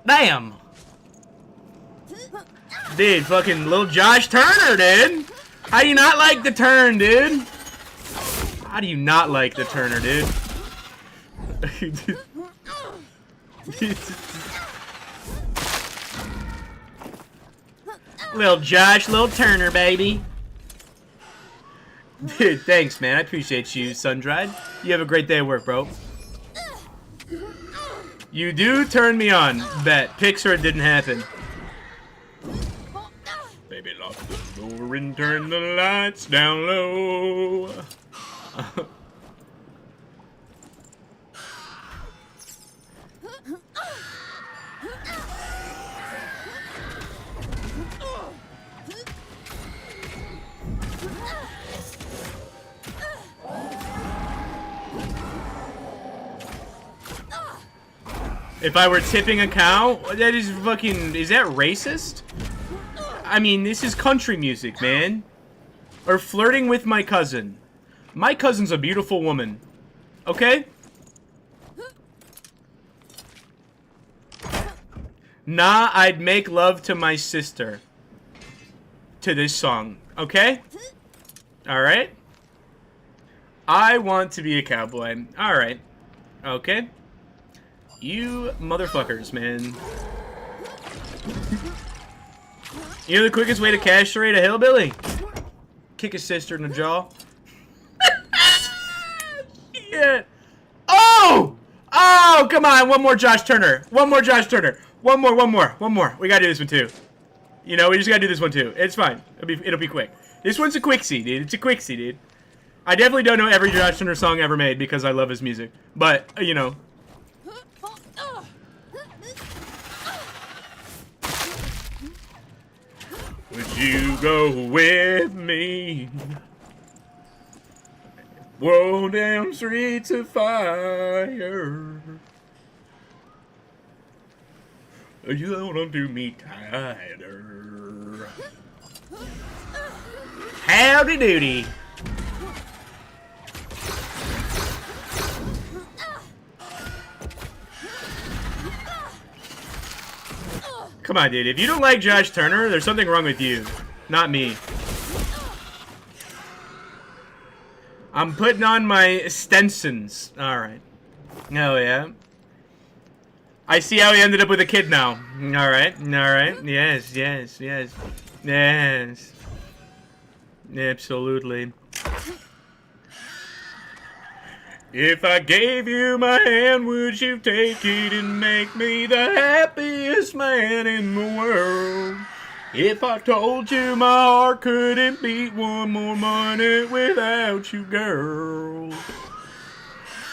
Damn! Dude, fucking little Josh Turner, dude! How do you not like the turn, dude? How do you not like the Turner, dude? Little Josh, little Turner, baby. Dude, thanks, man. I appreciate you, Sun-Dried. You have a great day at work, bro. You do turn me on. Bet. Pixar, it didn't happen. Baby, lock the door and turn the lights down low. If I were tipping a cow, that is fucking... Is that racist? I mean, this is country music, man. Or flirting with my cousin. My cousin's a beautiful woman. Okay? Nah, I'd make love to my sister. To this song. Okay? Alright? I want to be a cowboy. Alright. Okay? You motherfuckers, man. You know the quickest way to castrate a hillbilly? kick his sister in the jaw. Shit. Oh! Oh, come on. One more Josh Turner. One more Josh Turner. One more. We gotta do this one too. You know, we just gotta do this one too. It's fine. It'll be quick. This one's a quickie, dude. It's a quickie, dude. I definitely don't know every Josh Turner song ever made because I love his music. But, you know. Would you go with me? Whoa, down streets of fire. You don't do me tighter. Howdy doody. Come on, dude. If you don't like Josh Turner, there's something wrong with you. Not me. I'm putting on my Stensons. Alright. Oh, yeah. I see how he ended up with a kid now. Alright. Alright. Yes. Absolutely. If I gave you my hand, would you take it and make me the happiest man in the world? If I told you my heart couldn't beat one more minute without you, girl,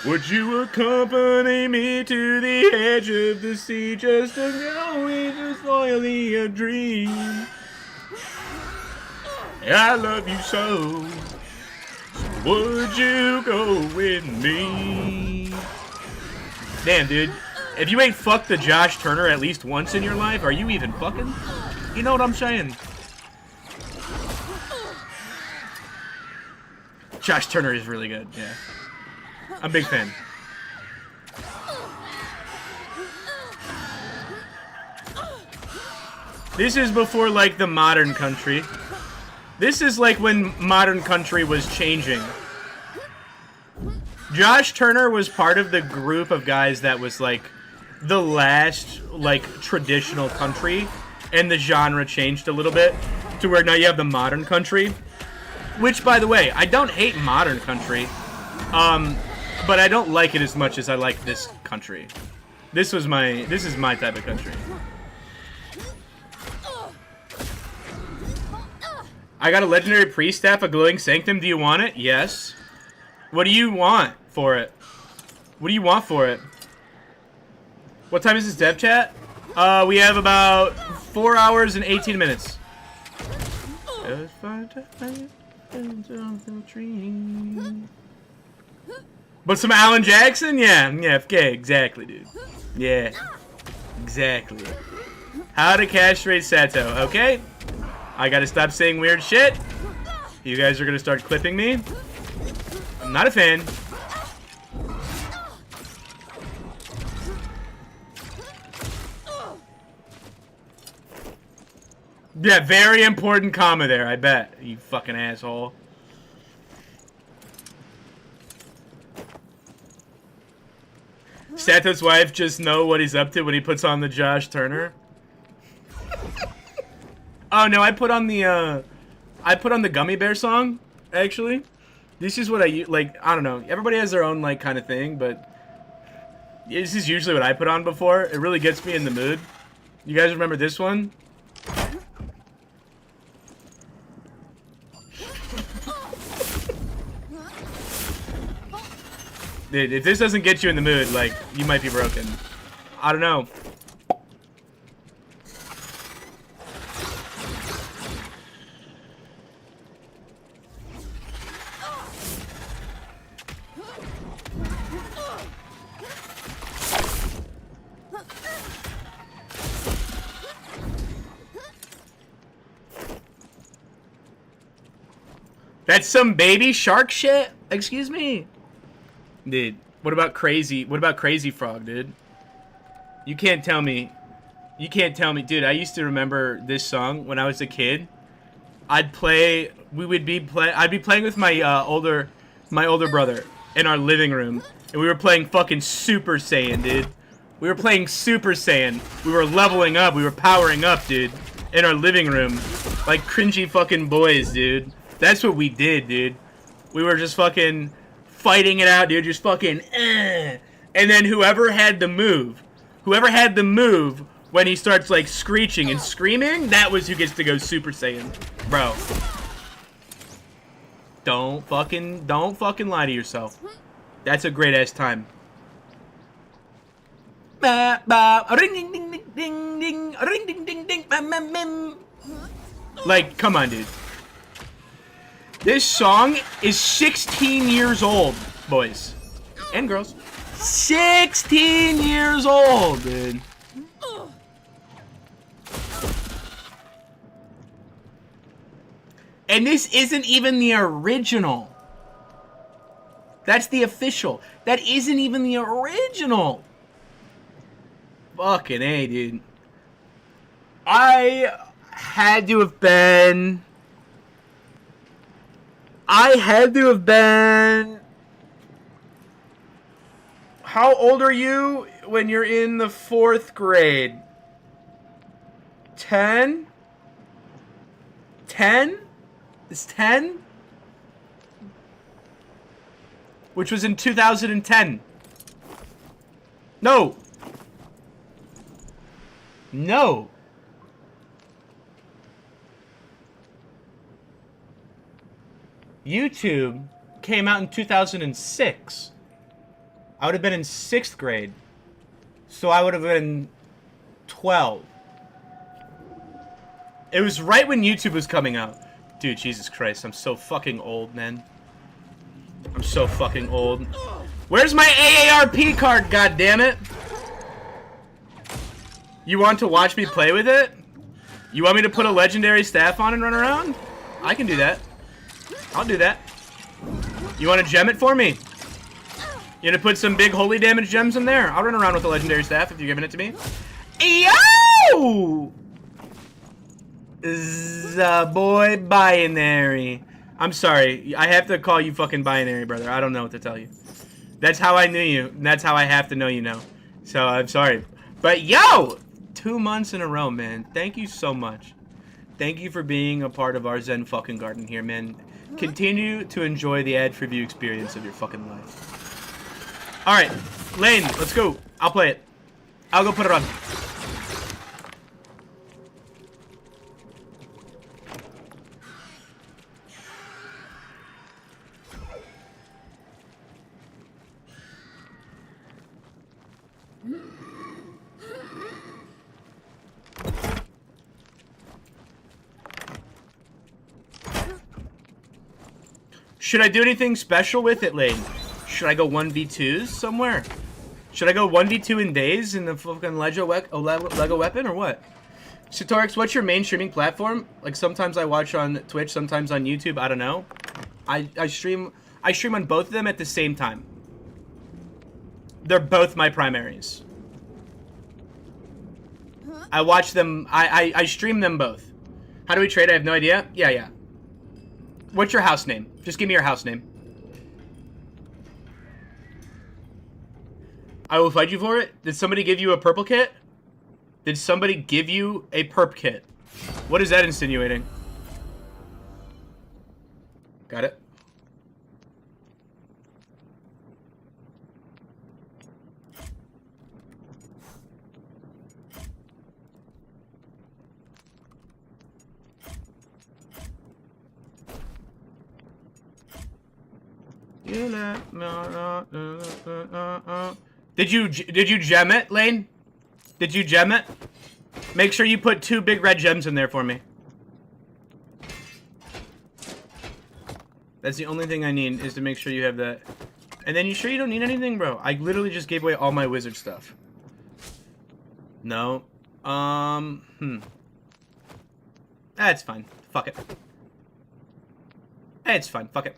would you accompany me to the edge of the sea just to go into slowly a dream? I love you so. Would you go with me? Damn, dude. If you ain't fucked the Josh Turner at least once in your life, are you even fucking? You know what I'm saying? Josh Turner is really good, yeah. I'm a big fan. This is before, like, the modern country. This is like when modern country was changing. Josh Turner was part of the group of guys that was like the last like traditional country, and the genre changed a little bit to where now you have the modern country. Which, by the way, I don't hate modern country, but I don't like it as much as I like this country. This is my type of country. I got a legendary priest staff, a glowing sanctum. Do you want it? Yes. What do you want for it? What do you want for it? What time is this dev chat? We have about 4 hours and 18 minutes. But some Alan Jackson? Yeah, okay, exactly, dude. Yeah, exactly. How to castrate Sato, okay? I gotta stop saying weird shit. You guys are gonna start clipping me. I'm not a fan. Yeah, very important comma there, I bet. You fucking asshole. Sato's wife just know what he's up to when he puts on the Josh Turner. Oh no, I put on the Gummy Bear song, actually. This is what I like, I don't know. Everybody has their own like kind of thing, but this is usually what I put on before. It really gets me in the mood. You guys remember this one? Dude, if this doesn't get you in the mood, like, you might be broken. I don't know. That's some baby shark shit? Excuse me? Dude, what about Crazy Frog, dude? You can't tell me. Dude, I used to remember this song when I was a kid. I'd be playing with my older brother in our living room, and we were playing fucking Super Saiyan, dude. We were playing Super Saiyan. We were leveling up. We were powering up, dude, in our living room. Like cringy fucking boys, dude. That's what we did, dude. We were just fucking fighting it out, dude. Just fucking, And then whoever had the move when he starts like screeching and screaming, that was who gets to go Super Saiyan, bro. Don't fucking lie to yourself. That's a great ass time. Like, come on, dude. This song is 16 years old, boys and girls. 16 years old, dude. And this isn't even the original. That's the official. That isn't even the original. Fucking A, dude. I had to have been... How old are you when you're in the 4th grade? 10? 10? Is 10? Which was in 2010. No. No. YouTube came out in 2006. I would have been in 6th grade. So I would have been 12. It was right when YouTube was coming out. Dude, Jesus Christ, I'm so fucking old, man. I'm so fucking old. Where's my AARP card, goddammit? You want to watch me play with it? You want me to put a legendary staff on and run around? I can do that. I'll do that. You want to gem it for me? You gonna put some big holy damage gems in there? I'll run around with a legendary staff if you're giving it to me. Yo! Boy binary. I'm sorry. I have to call you fucking binary, brother. I don't know what to tell you. That's how I knew you. And that's how I have to know you now. So I'm sorry. But yo! 2 months in a row, man. Thank you so much. Thank you for being a part of our Zen fucking garden here, man. Continue to enjoy the ad-free view experience of your fucking life. Alright. Lane, let's go. I'll play it. I'll go put it on. Should I do anything special with it, Lane? Should I go 1v2s somewhere? Should I go 1v2 in days in the fucking Lego weapon or what? Satorix, what's your main streaming platform? Like sometimes I watch on Twitch, sometimes on YouTube, I don't know. I stream on both of them at the same time. They're both my primaries. I watch them, I stream them both. How do we trade? I have no idea. Yeah. What's your house name? Just give me your house name. I will fight you for it. Did somebody give you a purple kit? Did somebody give you a perp kit? What is that insinuating? Got it. Did you gem it, Lane? Did you gem it? Make sure you put 2 big red gems in there for me. That's the only thing I need, is to make sure you have that. And then you sure you don't need anything, bro? I literally just gave away all my wizard stuff. No. That's fine. Fuck it. It's fine. Fuck it.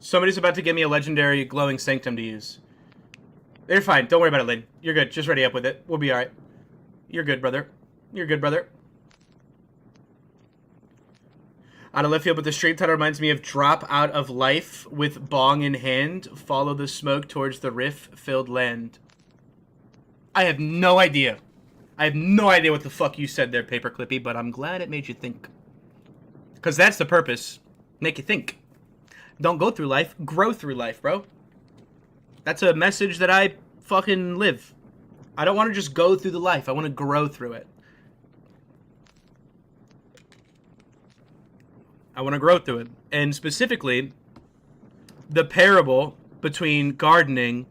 Somebody's about to give me a legendary glowing sanctum to use. You're fine. Don't worry about it, Lynn. You're good. Just ready up with it. We'll be alright. You're good, brother. You're good, brother. Out of left field, but the stream title reminds me of Drop Out of Life with bong in hand. Follow the smoke towards the riff-filled land. I have no idea. I have no idea what the fuck you said there, Paperclippy, but I'm glad it made you think. Because that's the purpose. Make you think. Don't go through life, grow through life, bro. That's a message that I fucking live. I don't want to just go through the life. I want to grow through it. I want to grow through it. And specifically, the parable between gardening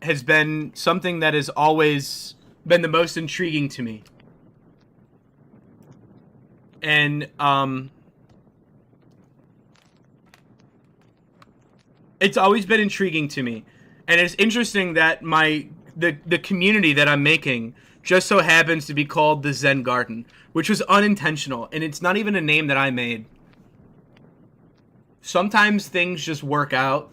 has been something that has always been the most intriguing to me. And, it's always been intriguing to me. And it's interesting that the community that I'm making just so happens to be called the Zen Garden, which was unintentional, and it's not even a name that I made. Sometimes things just work out,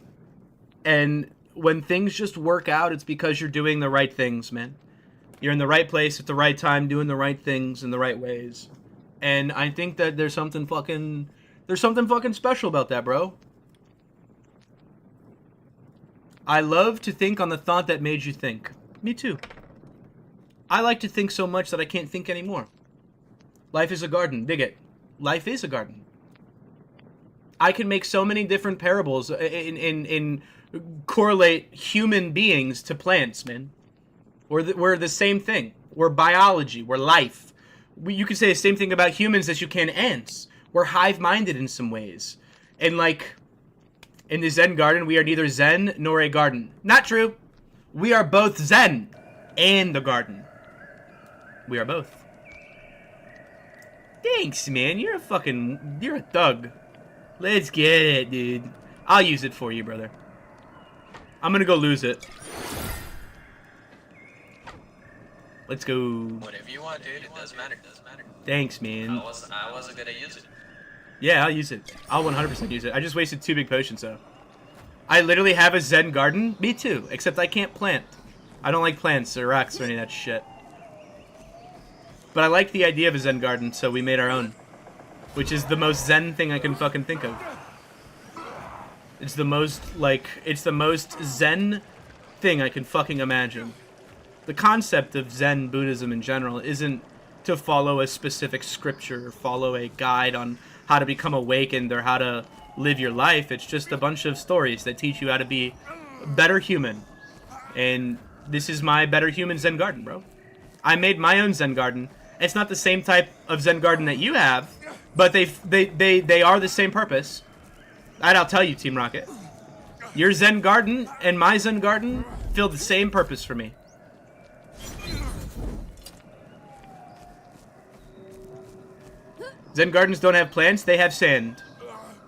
and when things just work out, it's because you're doing the right things, man. You're in the right place at the right time, doing the right things in the right ways. And I think that there's something fucking special about that, bro. I love to think on the thought that made you think. Me too. I like to think so much that I can't think anymore. Life is a garden. Dig it. Life is a garden. I can make so many different parables in correlate human beings to plants, man. We're the same thing. We're biology. We're life. You can say the same thing about humans as you can ants. We're hive-minded in some ways. And like, in the Zen Garden, we are neither Zen nor a garden. Not true. We are both Zen and the garden. We are both. Thanks, man. You're a thug. Let's get it, dude. I'll use it for you, brother. I'm gonna go lose it. Let's go. Whatever you want, dude. It doesn't matter. Thanks, man. I wasn't gonna use it. Yeah, I'll use it. I'll 100% use it. I just wasted 2 big potions, though. I literally have a Zen garden. Me too. Except I can't plant. I don't like plants or rocks or any of that shit. But I like the idea of a Zen garden, so we made our own. Which is the most Zen thing I can fucking think of. It's the most Zen thing I can fucking imagine. The concept of Zen Buddhism in general isn't to follow a specific scripture or follow a guide on how to become awakened or how to live your life. It's just a bunch of stories that teach you how to be a better human. And this is my better human Zen garden, bro. I made my own Zen garden. It's not the same type of Zen garden that you have, but they are the same purpose. I'll tell you, Team Rocket. Your Zen garden and my Zen garden fill the same purpose for me. Zen gardens don't have plants, they have sand.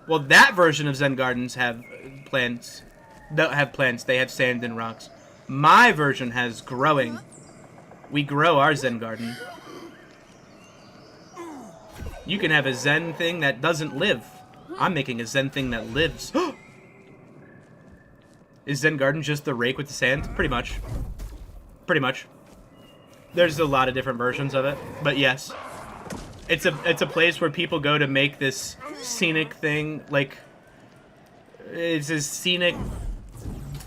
Well, that version of Zen gardens have plants. Don't have plants, they have sand and rocks. My version has growing. We grow our Zen garden. You can have a Zen thing that doesn't live. I'm making a Zen thing that lives. Is Zen garden just the rake with the sand? Pretty much. Pretty much. There's a lot of different versions of it, but yes. It's a place where people go to make this scenic thing, like, it's a scenic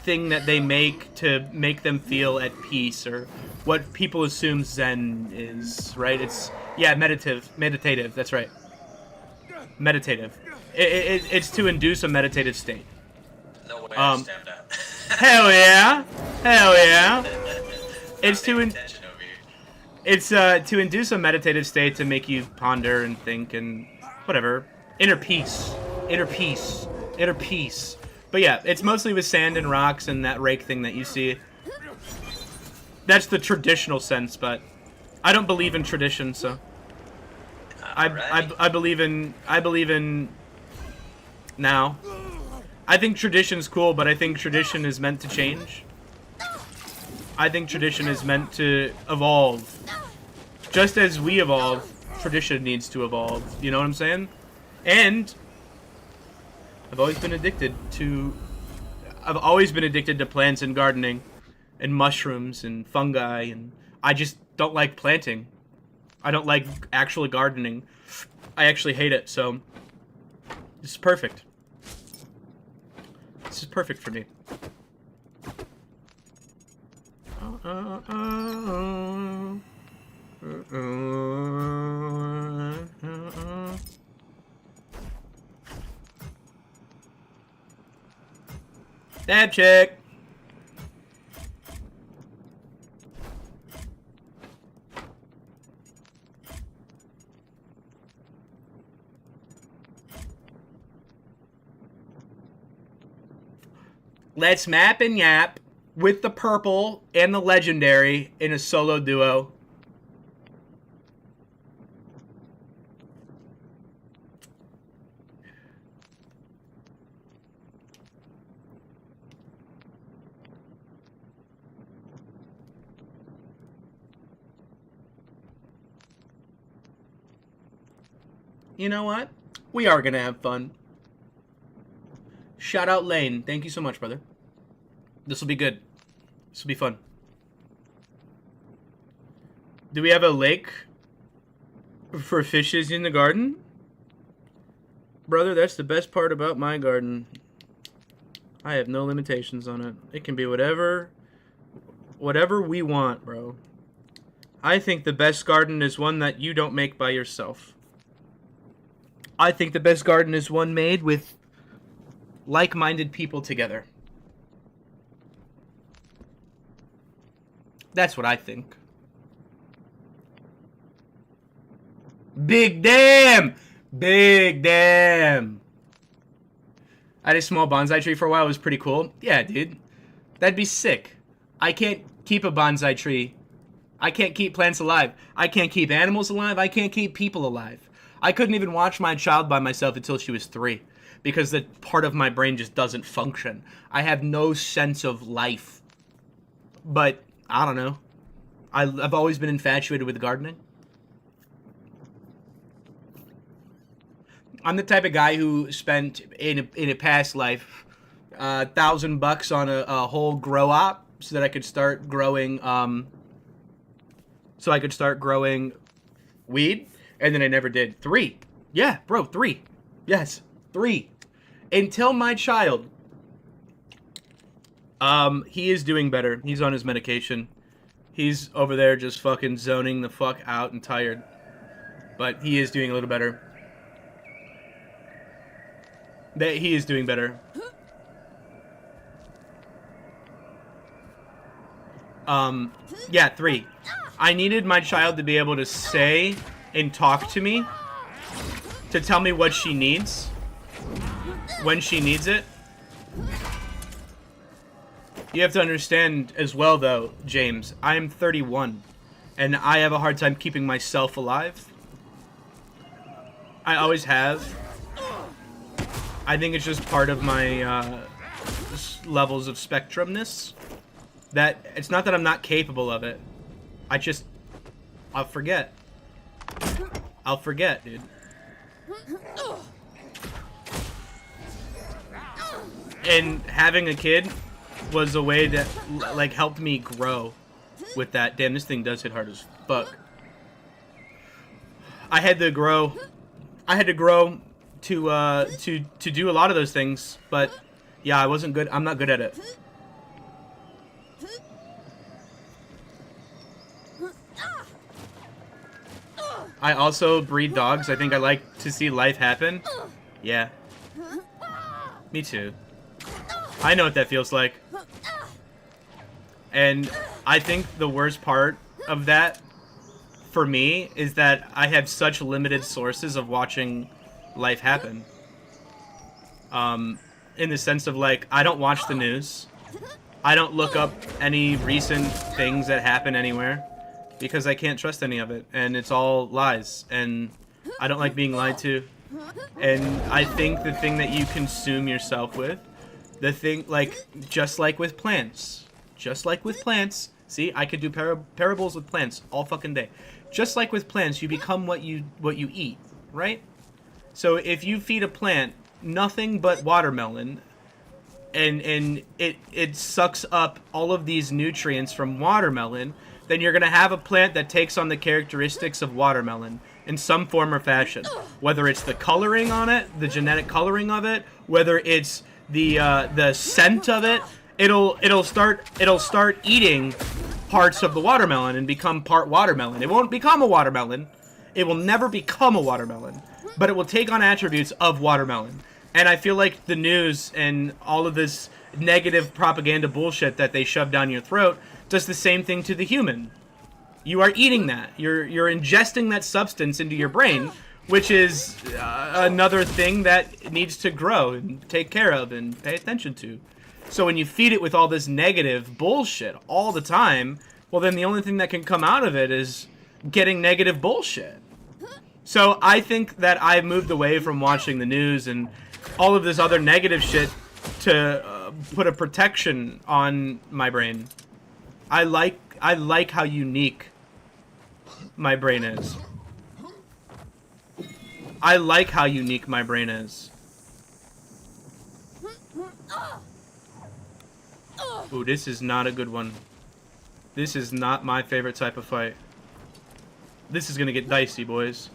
thing that they make to make them feel at peace, or what people assume Zen is, right? It's, yeah, meditative, that's right. Meditative. It's to induce a meditative state. No way I stand up. Hell yeah! Hell yeah! It's to induce a meditative state to make you ponder and think and whatever. Inner peace. Inner peace. Inner peace. But yeah, it's mostly with sand and rocks and that rake thing that you see. That's the traditional sense, but I don't believe in tradition, so I believe in now. I think tradition's cool, but I think tradition is meant to change. I think tradition is meant to evolve. Just as we evolve, tradition needs to evolve. You know what I'm saying? And I've always been addicted to plants and gardening and mushrooms and fungi, and I just don't like planting. I don't like actual gardening. I actually hate it, so this is perfect. This is perfect for me. Dab check. Let's map and yap with the purple and the legendary in a solo duo. You know what? We are going to have fun. Shout out Lane. Thank you so much, brother. This will be good. This will be fun. Do we have a lake for fishes in the garden? Brother, that's the best part about my garden. I have no limitations on it. It can be whatever we want, bro. I think the best garden is one that you don't make by yourself. I think the best garden is one made with like-minded people together. That's what I think. Big damn! Big damn! I had a small bonsai tree for a while. It was pretty cool. Yeah, dude. That'd be sick. I can't keep a bonsai tree. I can't keep plants alive. I can't keep animals alive. I can't keep people alive. I couldn't even watch my child by myself until she was 3. Because that part of my brain just doesn't function. I have no sense of life. But, I don't know. I've always been infatuated with gardening. I'm the type of guy who spent, in a past life, $1,000 on a whole grow op so that I could start growing, weed. And then I never did. 3. Yeah, bro, 3. Yes, 3. Until my child. He is doing better. He's on his medication. He's over there just fucking zoning the fuck out and tired. But he is doing a little better. He is doing better. Yeah, 3. I needed my child to be able to say and talk to me. To tell me what she needs. When she needs it. You have to understand as well, though, James, I am 31, and I have a hard time keeping myself alive. I always have. I think it's just part of my levels of spectrumness. That it's not that I'm not capable of it. I'll forget. I'll forget, dude. And having a kid was a way that, like, helped me grow with that. Damn, this thing does hit hard as fuck. I had to grow to do a lot of those things, but yeah, I wasn't good. I'm not good at it. I also breed dogs. I think I like to see life happen. Yeah. Me too. I know what that feels like. And I think the worst part of that, for me, is that I have such limited sources of watching life happen. In the sense of, like, I don't watch the news. I don't look up any recent things that happen anywhere. Because I can't trust any of it. And it's all lies. And I don't like being lied to. And I think the thing that you consume yourself with, the thing, like, just like with plants. Just like with plants. See, I could do parables with plants all fucking day. Just like with plants, you become what you eat, right? So if you feed a plant nothing but watermelon, and it sucks up all of these nutrients from watermelon, then you're gonna have a plant that takes on the characteristics of watermelon in some form or fashion. Whether it's the coloring on it, the genetic coloring of it, whether it's the scent of it, it'll start eating parts of the watermelon and become part watermelon. It won't become a watermelon. It will never become a watermelon, but it will take on attributes of watermelon. And I feel like the news and all of this negative propaganda bullshit that they shove down your throat does the same thing to the human. You are eating that. You're ingesting that substance into your brain, which is another thing that needs to grow and take care of and pay attention to. So when you feed it with all this negative bullshit all the time, well, then the only thing that can come out of it is getting negative bullshit. So I think that I've moved away from watching the news and all of this other negative shit to put a protection on my brain. I like how unique my brain is. I like how unique my brain is. Ooh, this is not a good one. This is not my favorite type of fight. This is gonna get dicey, boys.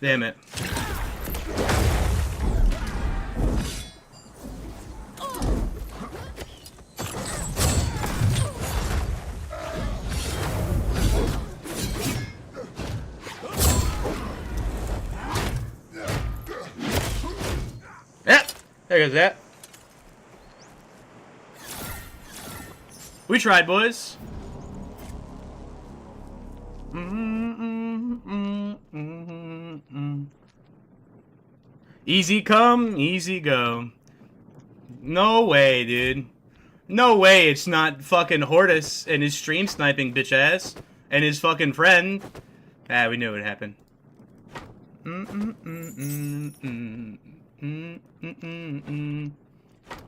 Damn it. Yep, there goes that. We tried, boys. Easy come, easy go. No way, dude. No way it's not fucking Hortus and his stream sniping bitch ass and his fucking friend. Ah, we knew it would happen.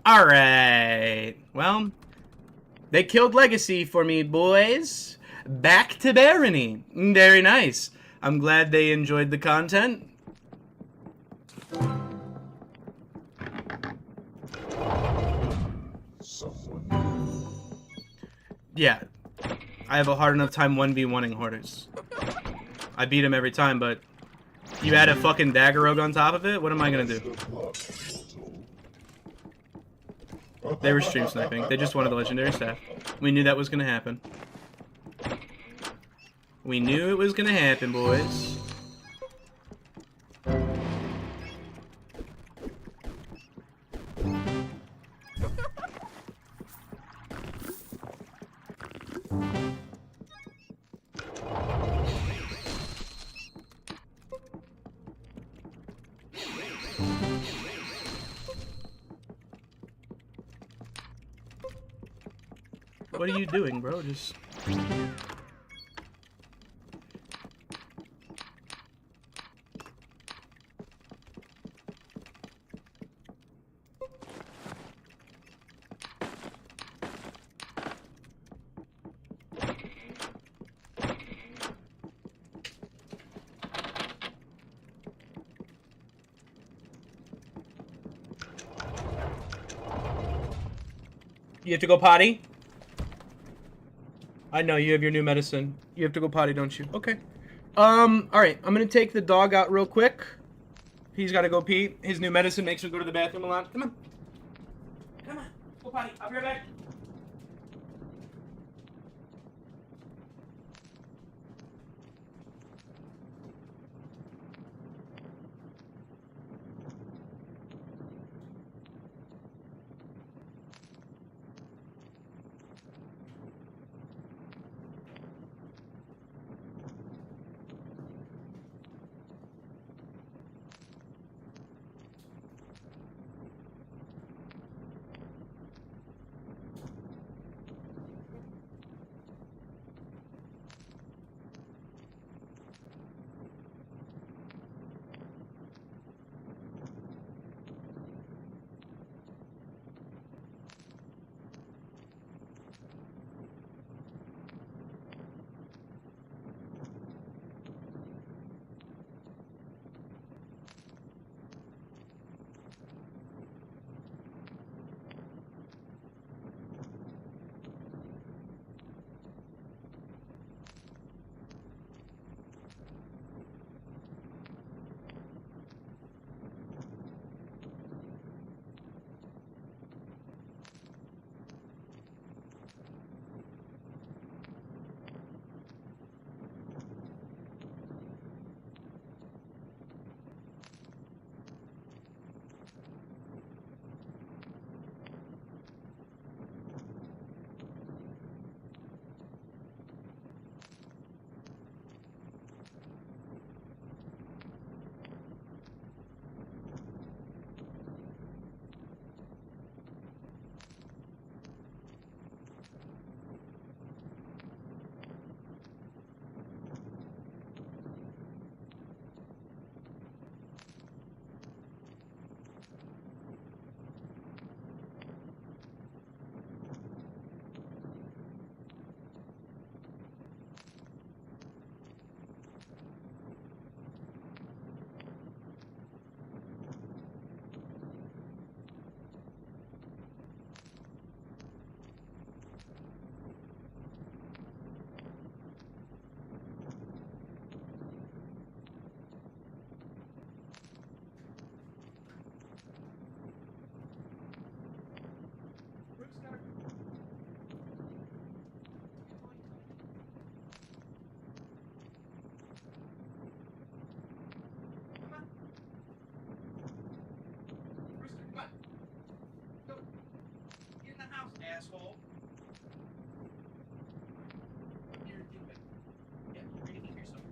Alright. Well, they killed Legacy for me, boys. Back to Barony. Very nice. I'm glad they enjoyed the content. Yeah. I have a hard enough time 1v1ing Hortus. I beat him every time, but you add a fucking dagger rogue on top of it? What am I gonna do? They were stream sniping. They just wanted the legendary staff. We knew that was gonna happen. We knew it was gonna happen, boys. What are you doing, bro? Just... You have to go potty? I know, you have your new medicine. You have to go potty, don't you? Okay. Alright. I'm gonna take the dog out real quick. He's gotta go pee. His new medicine makes him go to the bathroom a lot. Come on. Come on. Go potty. I'll be right back. asshole. You're doing. Yeah, you're gonna eat yourself.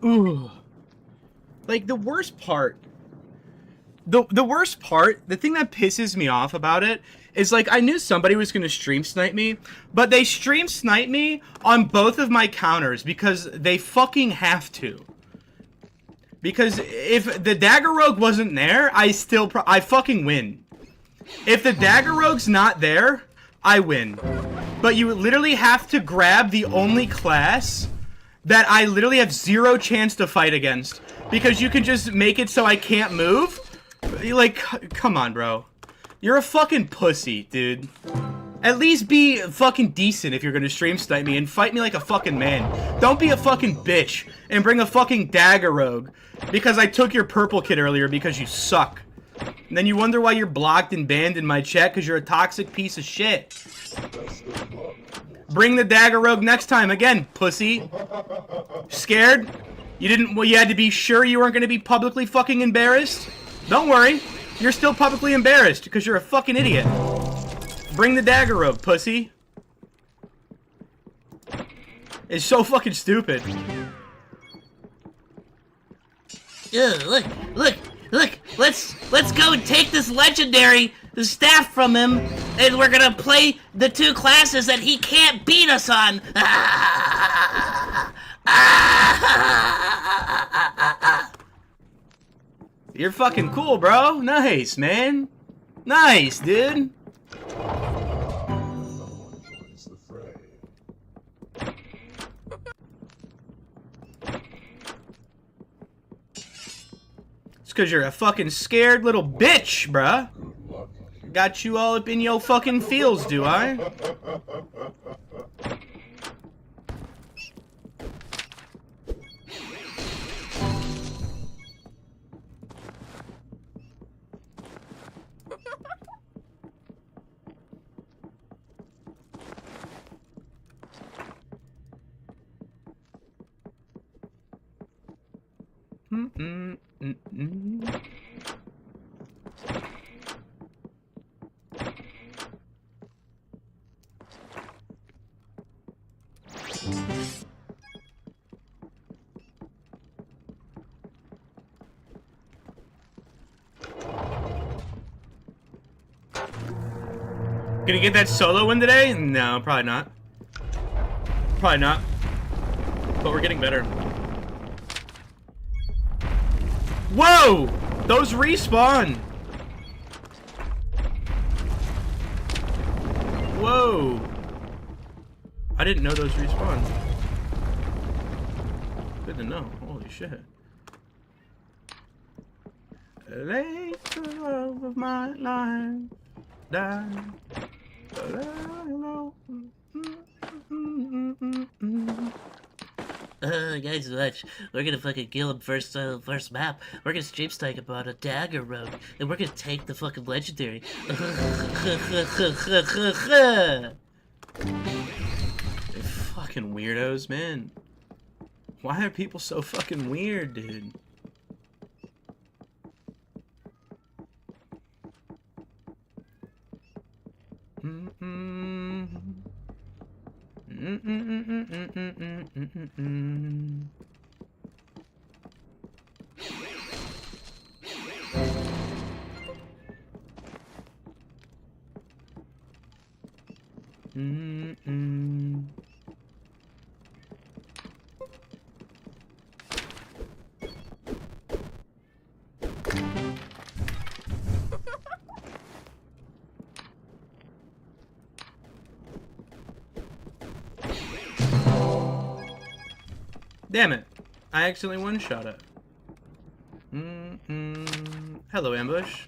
Ooh. Like the worst part. The worst part, the thing that pisses me off about it is like I knew somebody was gonna stream snipe me, but they stream snipe me on both of my counters because they fucking have to. Because if the dagger rogue wasn't there, I fucking win. If the dagger rogue's not there, I win. But you literally have to grab the only class that I literally have zero chance to fight against. Because you can just make it so I can't move. Like, come on, bro. You're a fucking pussy, dude. At least be fucking decent if you're gonna stream snipe me and fight me like a fucking man. Don't be a fucking bitch and bring a fucking dagger rogue because I took your purple kit earlier because you suck. And then you wonder why you're blocked and banned in my chat because you're a toxic piece of shit. Bring the dagger rogue next time again, pussy. Scared? You didn't. Well, you had to be sure you weren't gonna be publicly fucking embarrassed. Don't worry, you're still publicly embarrassed because you're a fucking idiot. Bring the dagger rogue, pussy. It's so fucking stupid. Ugh, look. Let's go and take this legendary staff from him, and we're gonna play the two classes that he can't beat us on. You're fucking cool, bro. Nice, man. Nice, dude. Joins the fray. It's because you're a fucking scared little bitch, bruh. Good luck. Got you all up in your fucking feels, do I? Gonna get that solo win today? No, probably not. Probably not. But we're getting better. Whoa! Those respawn! Whoa! I didn't know those respawn. Good to know. Holy shit. Late the love of my life died. Guys, watch. We're gonna fucking kill him first map. We're gonna stream strike about a dagger rogue, and we're gonna take the fucking legendary. They're fucking weirdos, man. Why are people so fucking weird, dude? Damn it. I accidentally one-shot it. Hello, ambush.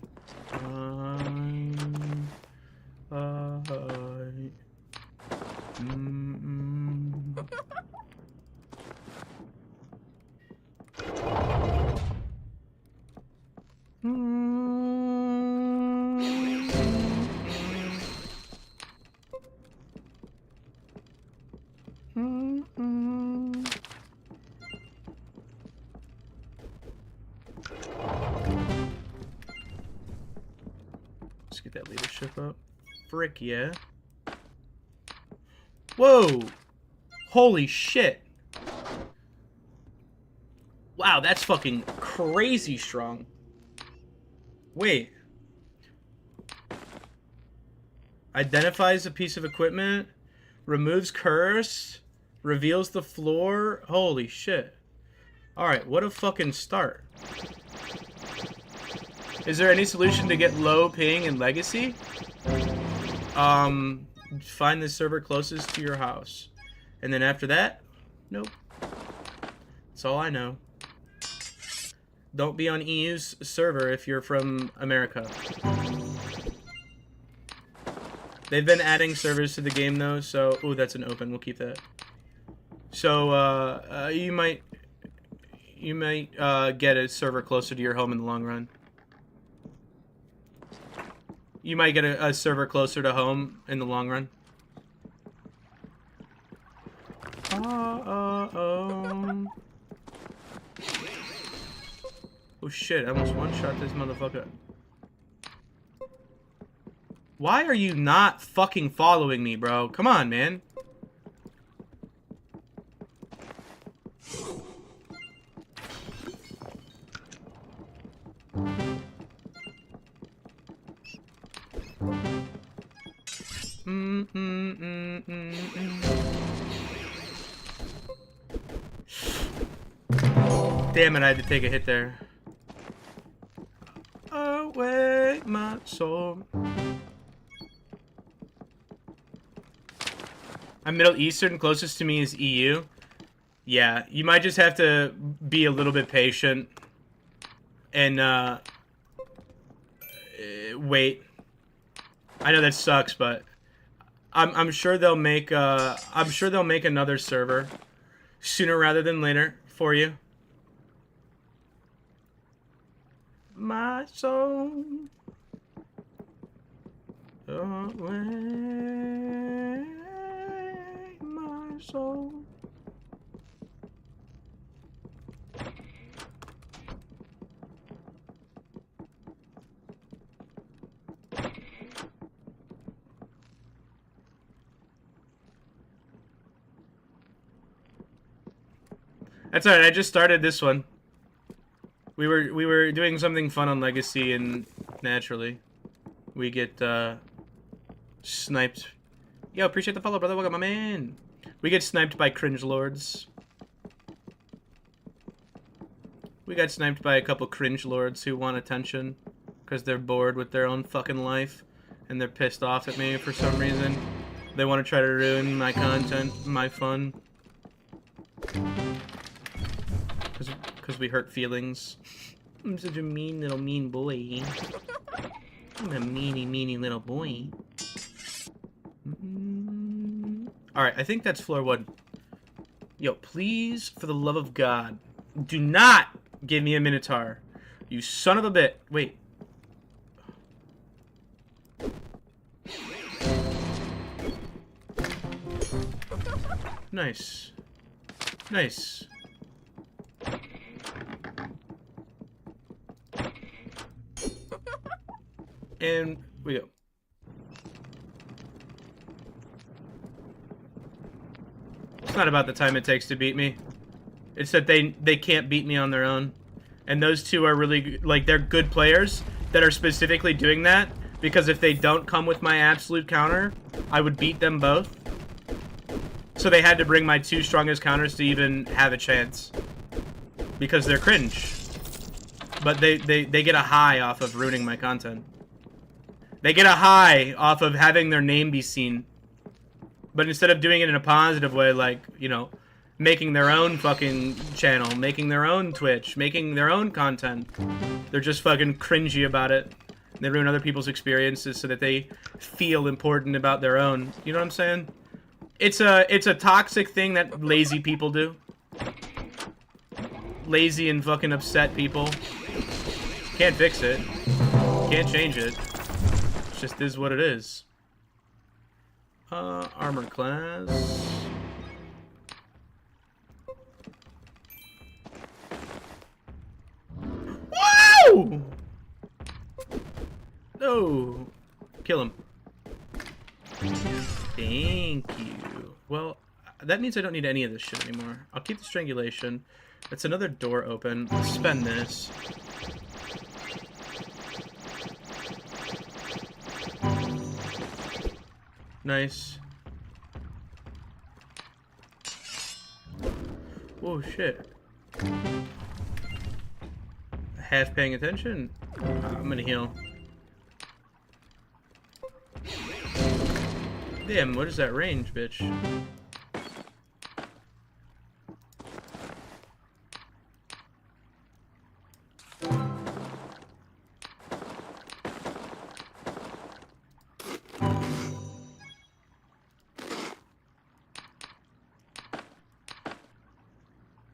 get that leadership up. Frick yeah. Whoa! Holy shit! Wow, that's fucking crazy strong. Wait. Identifies a piece of equipment. Removes curse. Reveals the floor. Holy shit. Alright, what a fucking start. Is there any solution to get low ping in Legacy? Find the server closest to your house. And then after that, nope. That's all I know. Don't be on EU's server if you're from America. They've been adding servers to the game though, so... Ooh, that's an open, we'll keep that. So, you might get a server closer to your home in the long run. You might get a server closer to home in the long run. Oh shit, I almost one-shot this motherfucker. Why are you not fucking following me, bro? Come on, man. Damn it, I had to take a hit there. Awake my soul. I'm Middle Eastern, closest to me is EU. Yeah, you might just have to be a little bit patient and wait. I know that sucks, but I'm sure they'll make another server sooner rather than later for you. My soul. Away my soul. That's alright, I just started this one. We were doing something fun on Legacy, and naturally we get sniped. Yo, appreciate the follow, brother. Welcome, my man. We get sniped by cringe lords. We got sniped by a couple cringe lords who want attention because they're bored with their own fucking life and they're pissed off at me for some reason. They want to try to ruin my content, my fun. Because we hurt feelings. I'm such a mean little mean boy. I'm a meanie little boy. Alright, I think that's floor 1. Yo, please, for the love of God, do not give me a Minotaur. You son of a bit. Wait. Nice. Nice. And we go. It's not about the time it takes to beat me. It's that they can't beat me on their own. And those two are really, like, they're good players that are specifically doing that. Because if they don't come with my absolute counter, I would beat them both. So they had to bring my 2 strongest counters to even have a chance. Because they're cringe. But they get a high off of ruining my content. They get a high off of having their name be seen. But instead of doing it in a positive way, like, you know, making their own fucking channel, making their own Twitch, making their own content, they're just fucking cringy about it. They ruin other people's experiences so that they feel important about their own. You know what I'm saying? It's a toxic thing that lazy people do. Lazy and fucking upset people. Can't fix it. Can't change it. It just is what it is. Armor class. Whoa! No. Kill him. Thank you. Well, that means I don't need any of this shit anymore. I'll keep the strangulation. That's another door open. Let's spend this. Nice. Whoa, shit. Half paying attention. I'm gonna heal. Damn, what is that range, bitch?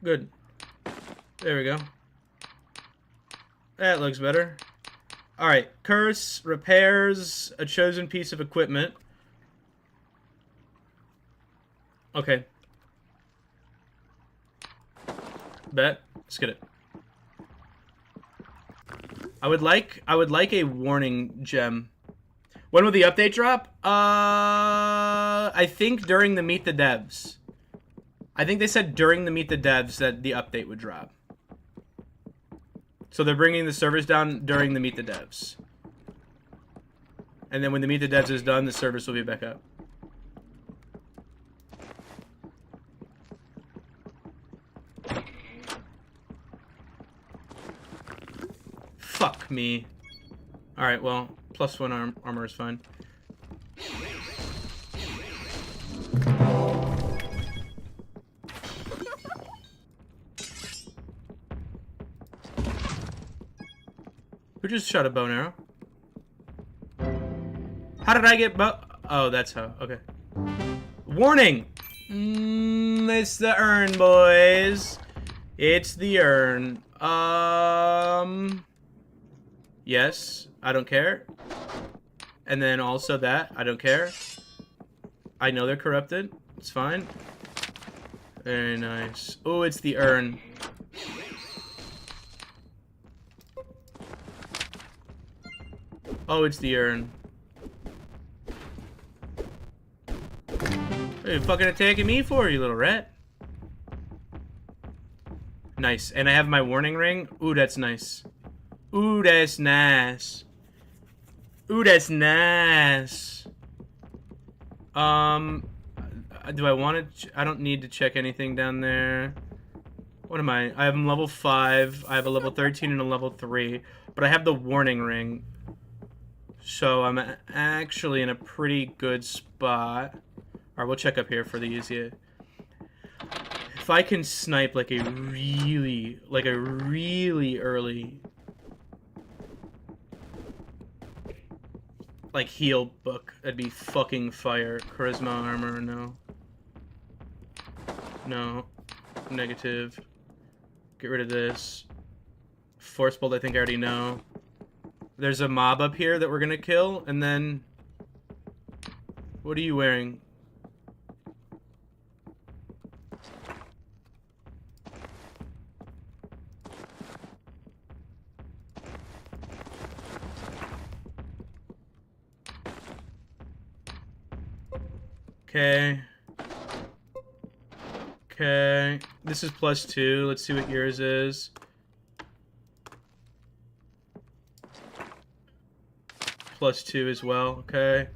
Good. There we go. That looks better. Alright, curse, repairs, a chosen piece of equipment. Okay. Bet. Let's get it. I would like a warning gem. When will the update drop? I think during the Meet the Devs. I think they said during the Meet the Devs that the update would drop. So they're bringing the servers down during the Meet the Devs. And then when the Meet the Devs is done, the servers will be back up. Fuck me. Alright, well, +1 armor is fine. Who just shot a bow and arrow? How did I get bow? Oh, that's how. Okay. Warning! It's the urn, boys. It's the urn. Yes, I don't care. And then also that, I don't care. I know they're corrupted. It's fine. Very nice. Oh, it's the urn. Oh, it's the urn. What are you fucking attacking me for, you little rat? Nice. And I have my warning ring. Ooh, that's nice. Ooh, that's nice. Ooh, that's nice. Do I want to... I don't need to check anything down there. What am I? I have level 5. I have a level 13 and a level 3. But I have the warning ring. So I'm actually in a pretty good spot. Alright, we'll check up here for the easier. If I can snipe like a really early like heal book, that'd be fucking fire. Charisma armor, no. No. Negative. Get rid of this. Force bolt, I think I already know. There's a mob up here that we're gonna kill, and then... What are you wearing? Okay. Okay. This is +2. Let's see what yours is. +2 as well. Okay.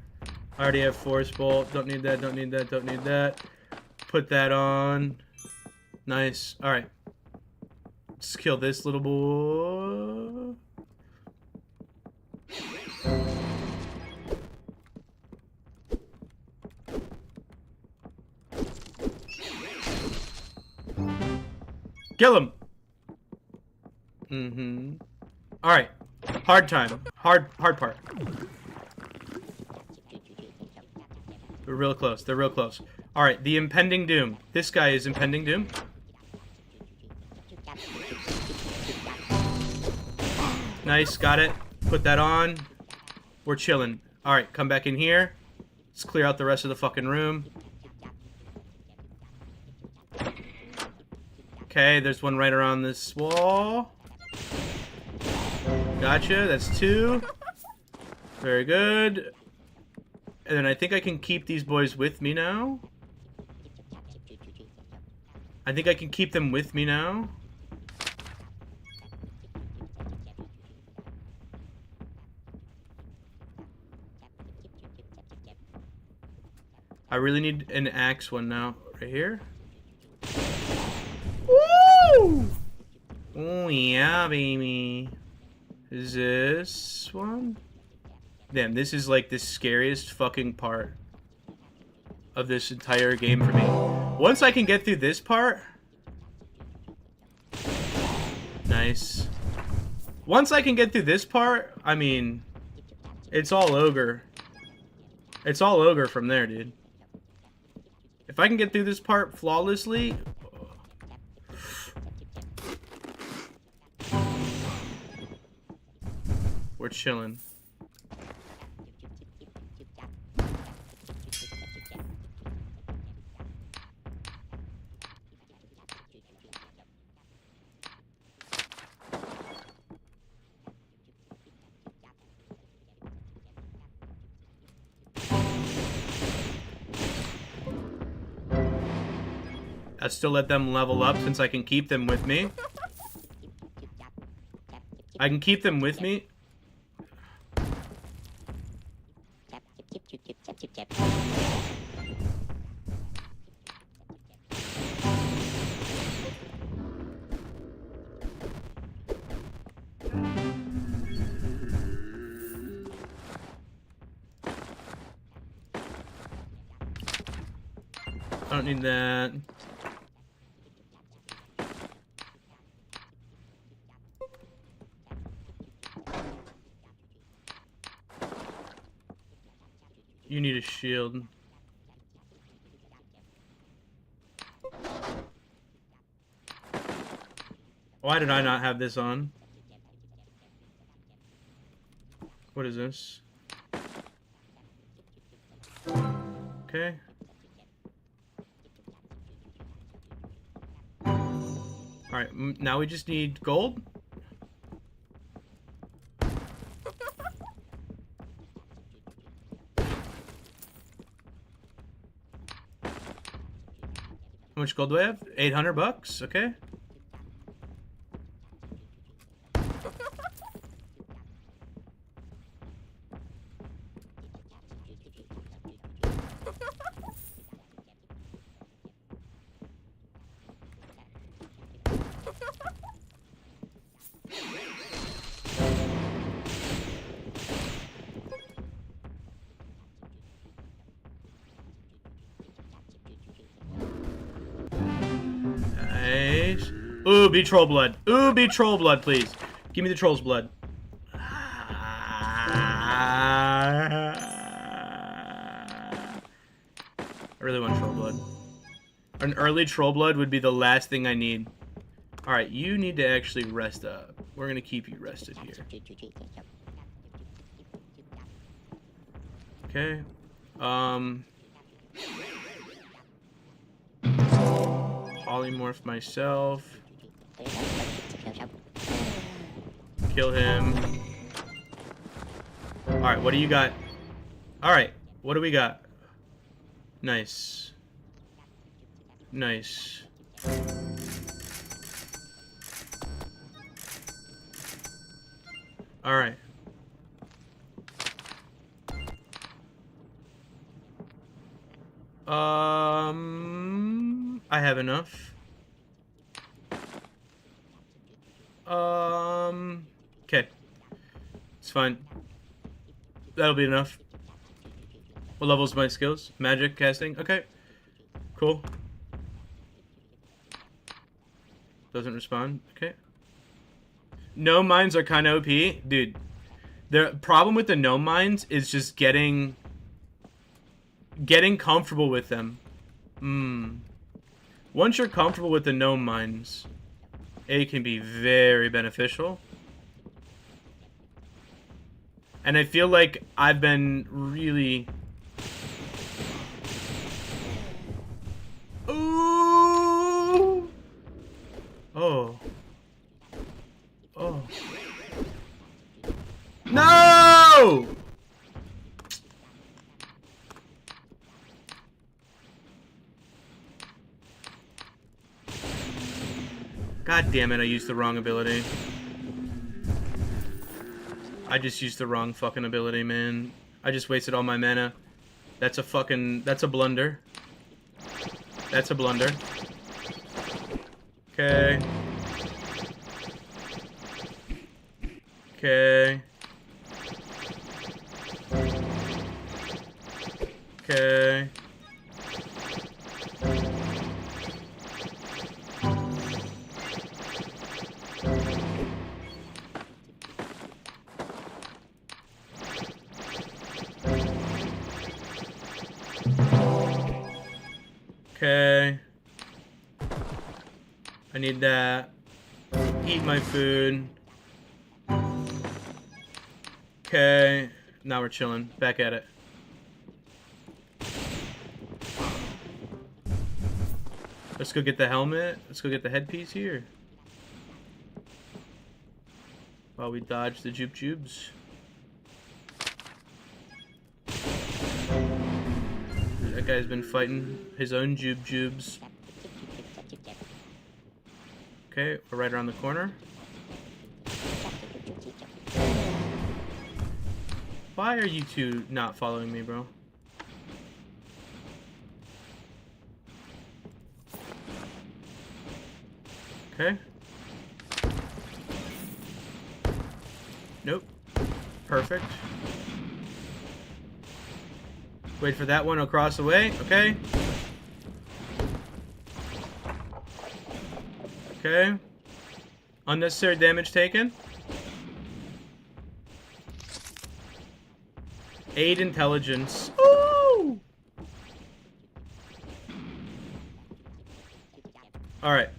I already have Force Bolt. Don't need that, don't need that, don't need that. Put that on. Nice. Alright. Let's kill this little boy. Kill him! Mm-hmm. Alright. Hard time. Hard part. They're real close. They're real close. Alright, the impending doom. This guy is impending doom. Nice, got it. Put that on. We're chilling. Alright, come back in here. Let's clear out the rest of the fucking room. Okay, there's one right around this wall. Gotcha, that's 2. Very good. and then I think I can keep these boys with me now. I think I can keep them with me now. I really need an axe one now. Right here. Woo! Oh yeah, baby. Is this one? Damn, this is like the scariest fucking part of this entire game for me. Once I can get through this part... Nice. Once I can get through this part, I mean... It's all ogre. It's all ogre from there, dude. If I can get through this part flawlessly... We're chilling. I still let them level up since I can keep them with me. I can keep them with me. I don't need that. You need a shield. Why did I not have this on? What is this? Okay. Alright, now we just need gold. How much gold do I have? 800 bucks, okay. Nice. Ooh, be troll blood. Ooh, be troll blood, please. Give me the troll's blood. I really want troll blood. An early troll blood would be the last thing I need. Alright, you need to actually rest up. We're gonna keep you rested here. Okay. Polymorph myself. Kill him. Alright, what do you got? Alright, what do we got? Nice. Nice. Alright. I have enough. Okay. It's fine. That'll be enough. What level's my skills? Magic casting? Okay. Cool. Doesn't respond. Okay. Gnome mines are kind of OP. Dude, the problem with the gnome mines is just getting comfortable with them. Once you're comfortable with the gnome mines, it can be very beneficial. And I feel like I've been really... Ooh! Oh. Oh. No! God damn it, I used the wrong ability. I just used the wrong fucking ability, man. I just wasted all my mana. That's a blunder. That's a blunder. Okay. Okay. Okay. Okay. I need that. Eat my food. Okay. Now we're chilling. Back at it. Let's go get the helmet. Let's go get the headpiece here. While we dodge the jubes. That guy's been fighting his own jubes. Okay, we're right around the corner. Why are you two not following me, bro? Okay. Nope. Perfect. Wait for that one across the way. Okay. Okay. Unnecessary damage taken. Aid intelligence. Ooh! Alright.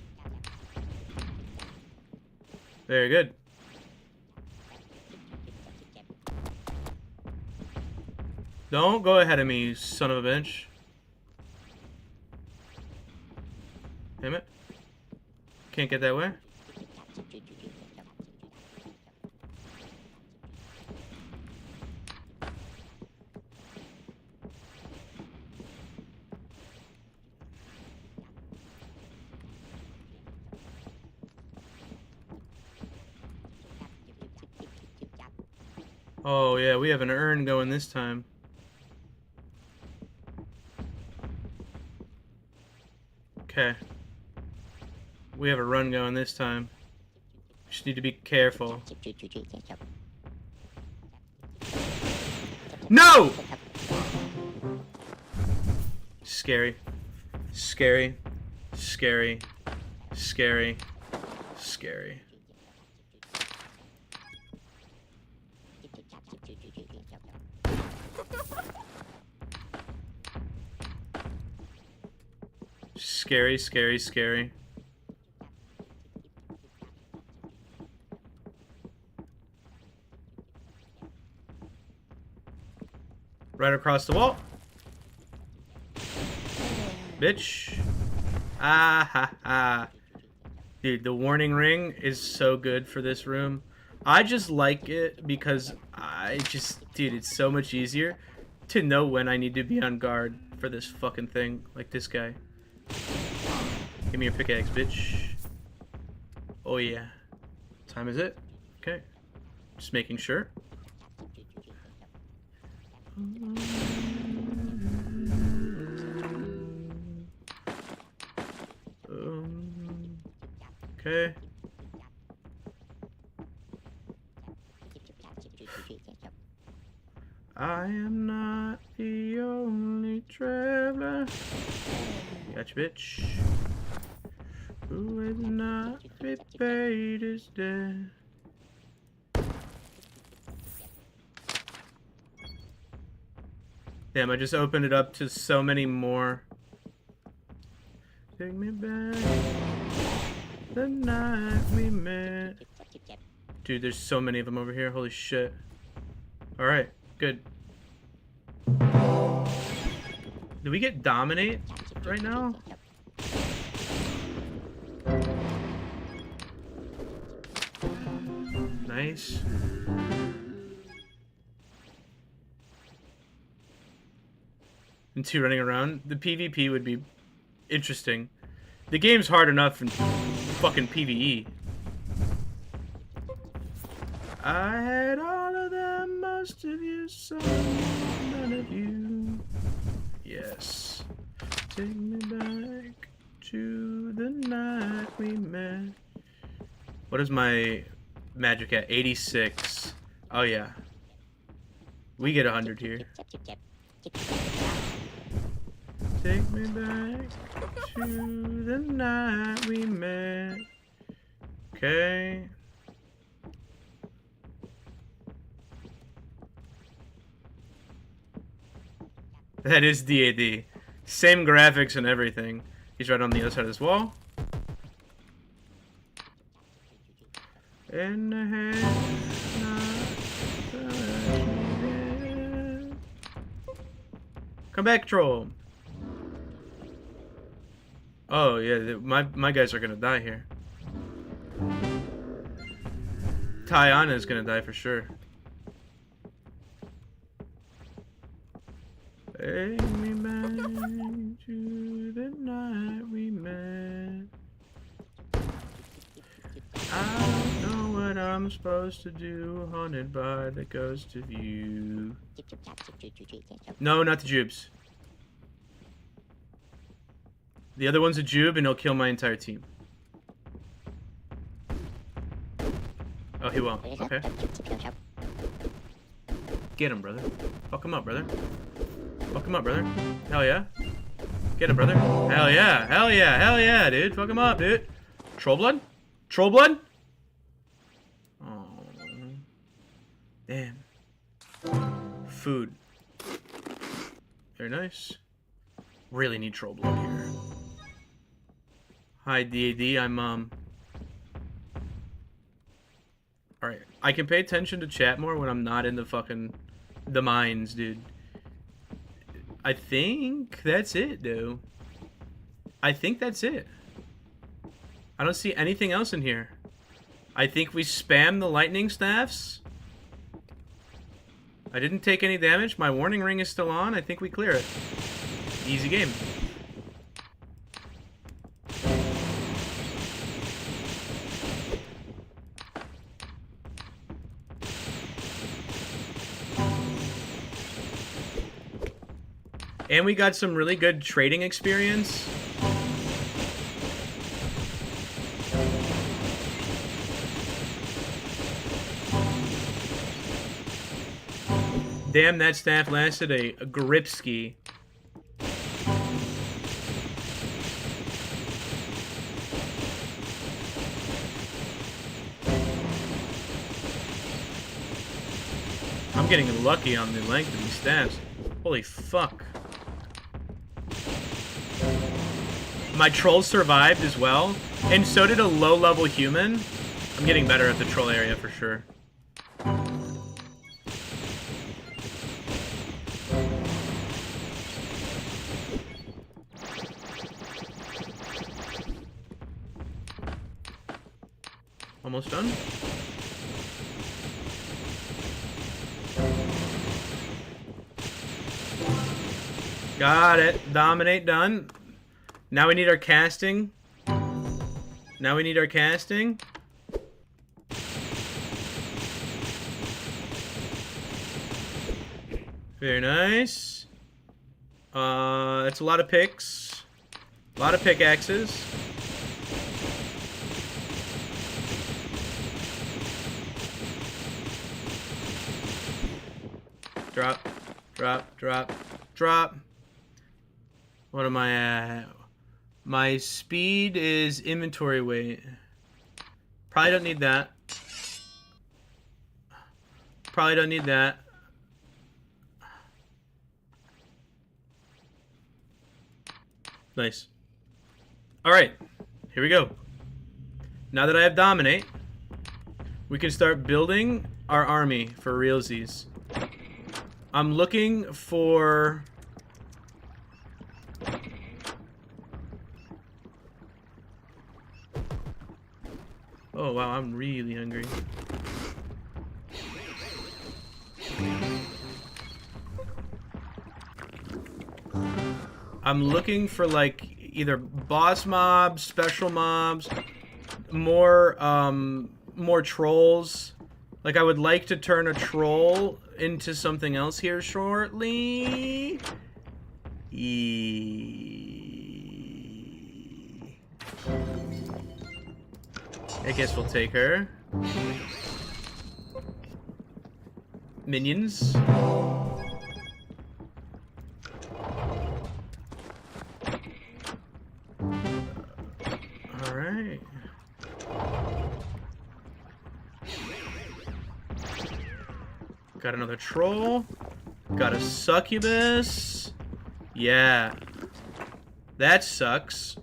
Very good. Don't go ahead of me, you son of a bitch. Damn it. Can't get that way. Oh yeah, we have an urn going this time. Okay. We have a run going this time. Just need to be careful. No! Scary. Scary. Scary. Scary. Scary. Scary, scary, scary. Right across the wall. Bitch. Ah ha ha. Dude, the warning ring is so good for this room. I just like it because dude, it's so much easier to know when I need to be on guard for this fucking thing. Like this guy. Give me your pickaxe, bitch. Oh yeah. What time is it? Okay. Just making sure. Okay. I am not the only traveler. Gotcha, bitch. Who is not repaid his debt. Damn, I just opened it up to so many more. Take me back the night we met. Dude, there's so many of them over here. Holy shit. Alright, good. Do we get dominate right now? Nice. And two running around. The PvP would be interesting. The game's hard enough and fucking PvE. I had all of them, most of you, some, none of you. Yes. Take me back to the night we met. What is my magic at? 86. Oh yeah. We get 100 here. Take me back to the night we met. Okay. That is DAD. Same graphics and everything. He's right on the other side of this wall. In the head, come back, troll. Oh yeah, my guys are gonna die here. Tiana is gonna die for sure. Take me back to the night we met. I don't know what I'm supposed to do, haunted by the ghost of you. No, not the Jubes. The other one's a Jube, and he'll kill my entire team. Oh, he won't. Okay. Get him, brother. Fuck him up, brother. Fuck him up, brother. Hell yeah. Get him, brother. Hell yeah. Hell yeah. Hell yeah, dude. Fuck him up, dude. Troll blood? Troll blood? Oh. Damn. Food. Very nice. Really need troll blood here. Hi, DAD. I'm, Alright. I can pay attention to chat more when I'm not in the mines, dude. I think that's it, though. I think that's it. I don't see anything else in here. I think we spam the lightning staffs. I didn't take any damage. My warning ring is still on. I think we clear it. Easy game. And we got some really good trading experience. Damn, that staff lasted a grip ski. I'm getting lucky on the length of these staffs. Holy fuck. My troll survived as well, and so did a low-level human. I'm getting better at the troll area for sure. Almost done. Got it. Dominate done. Now we need our casting. Now we need our casting. Very nice. That's a lot of picks. A lot of pickaxes. Drop, drop, drop, drop. What am I at? My speed is inventory weight. Probably don't need that. Probably don't need that. Nice. Alright, here we go. Now that I have Dominate, we can start building our army for realsies. I'm looking for... Oh wow, I'm really hungry. I'm looking for like either boss mobs, special mobs, more trolls. Like, I would like to turn a troll into something else here shortly. I guess we'll take her. Minions. Alright. Got another troll. Got a succubus. Yeah. That sucks.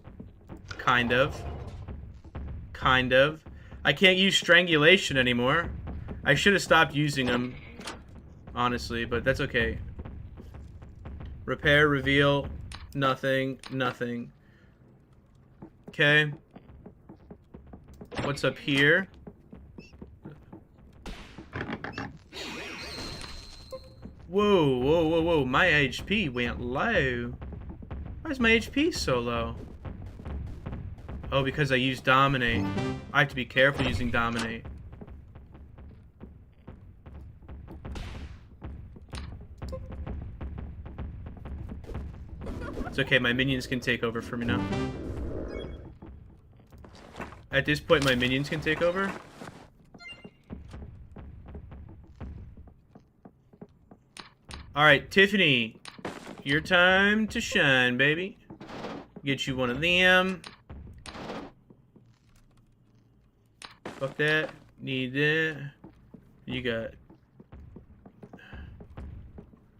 Kind of. Kind of. I can't use strangulation anymore. I should have stopped using them. Honestly, but that's okay. Repair, reveal, nothing, nothing. Okay. What's up here? Whoa, whoa, whoa, whoa. My HP went low. Why is my HP so low? Oh, because I used Dominate. I have to be careful using Dominate. It's okay, my minions can take over for me now. At this point, my minions can take over. Alright, Tiffany. Your time to shine, baby. Get you one of them. Fuck that. Need that. You got...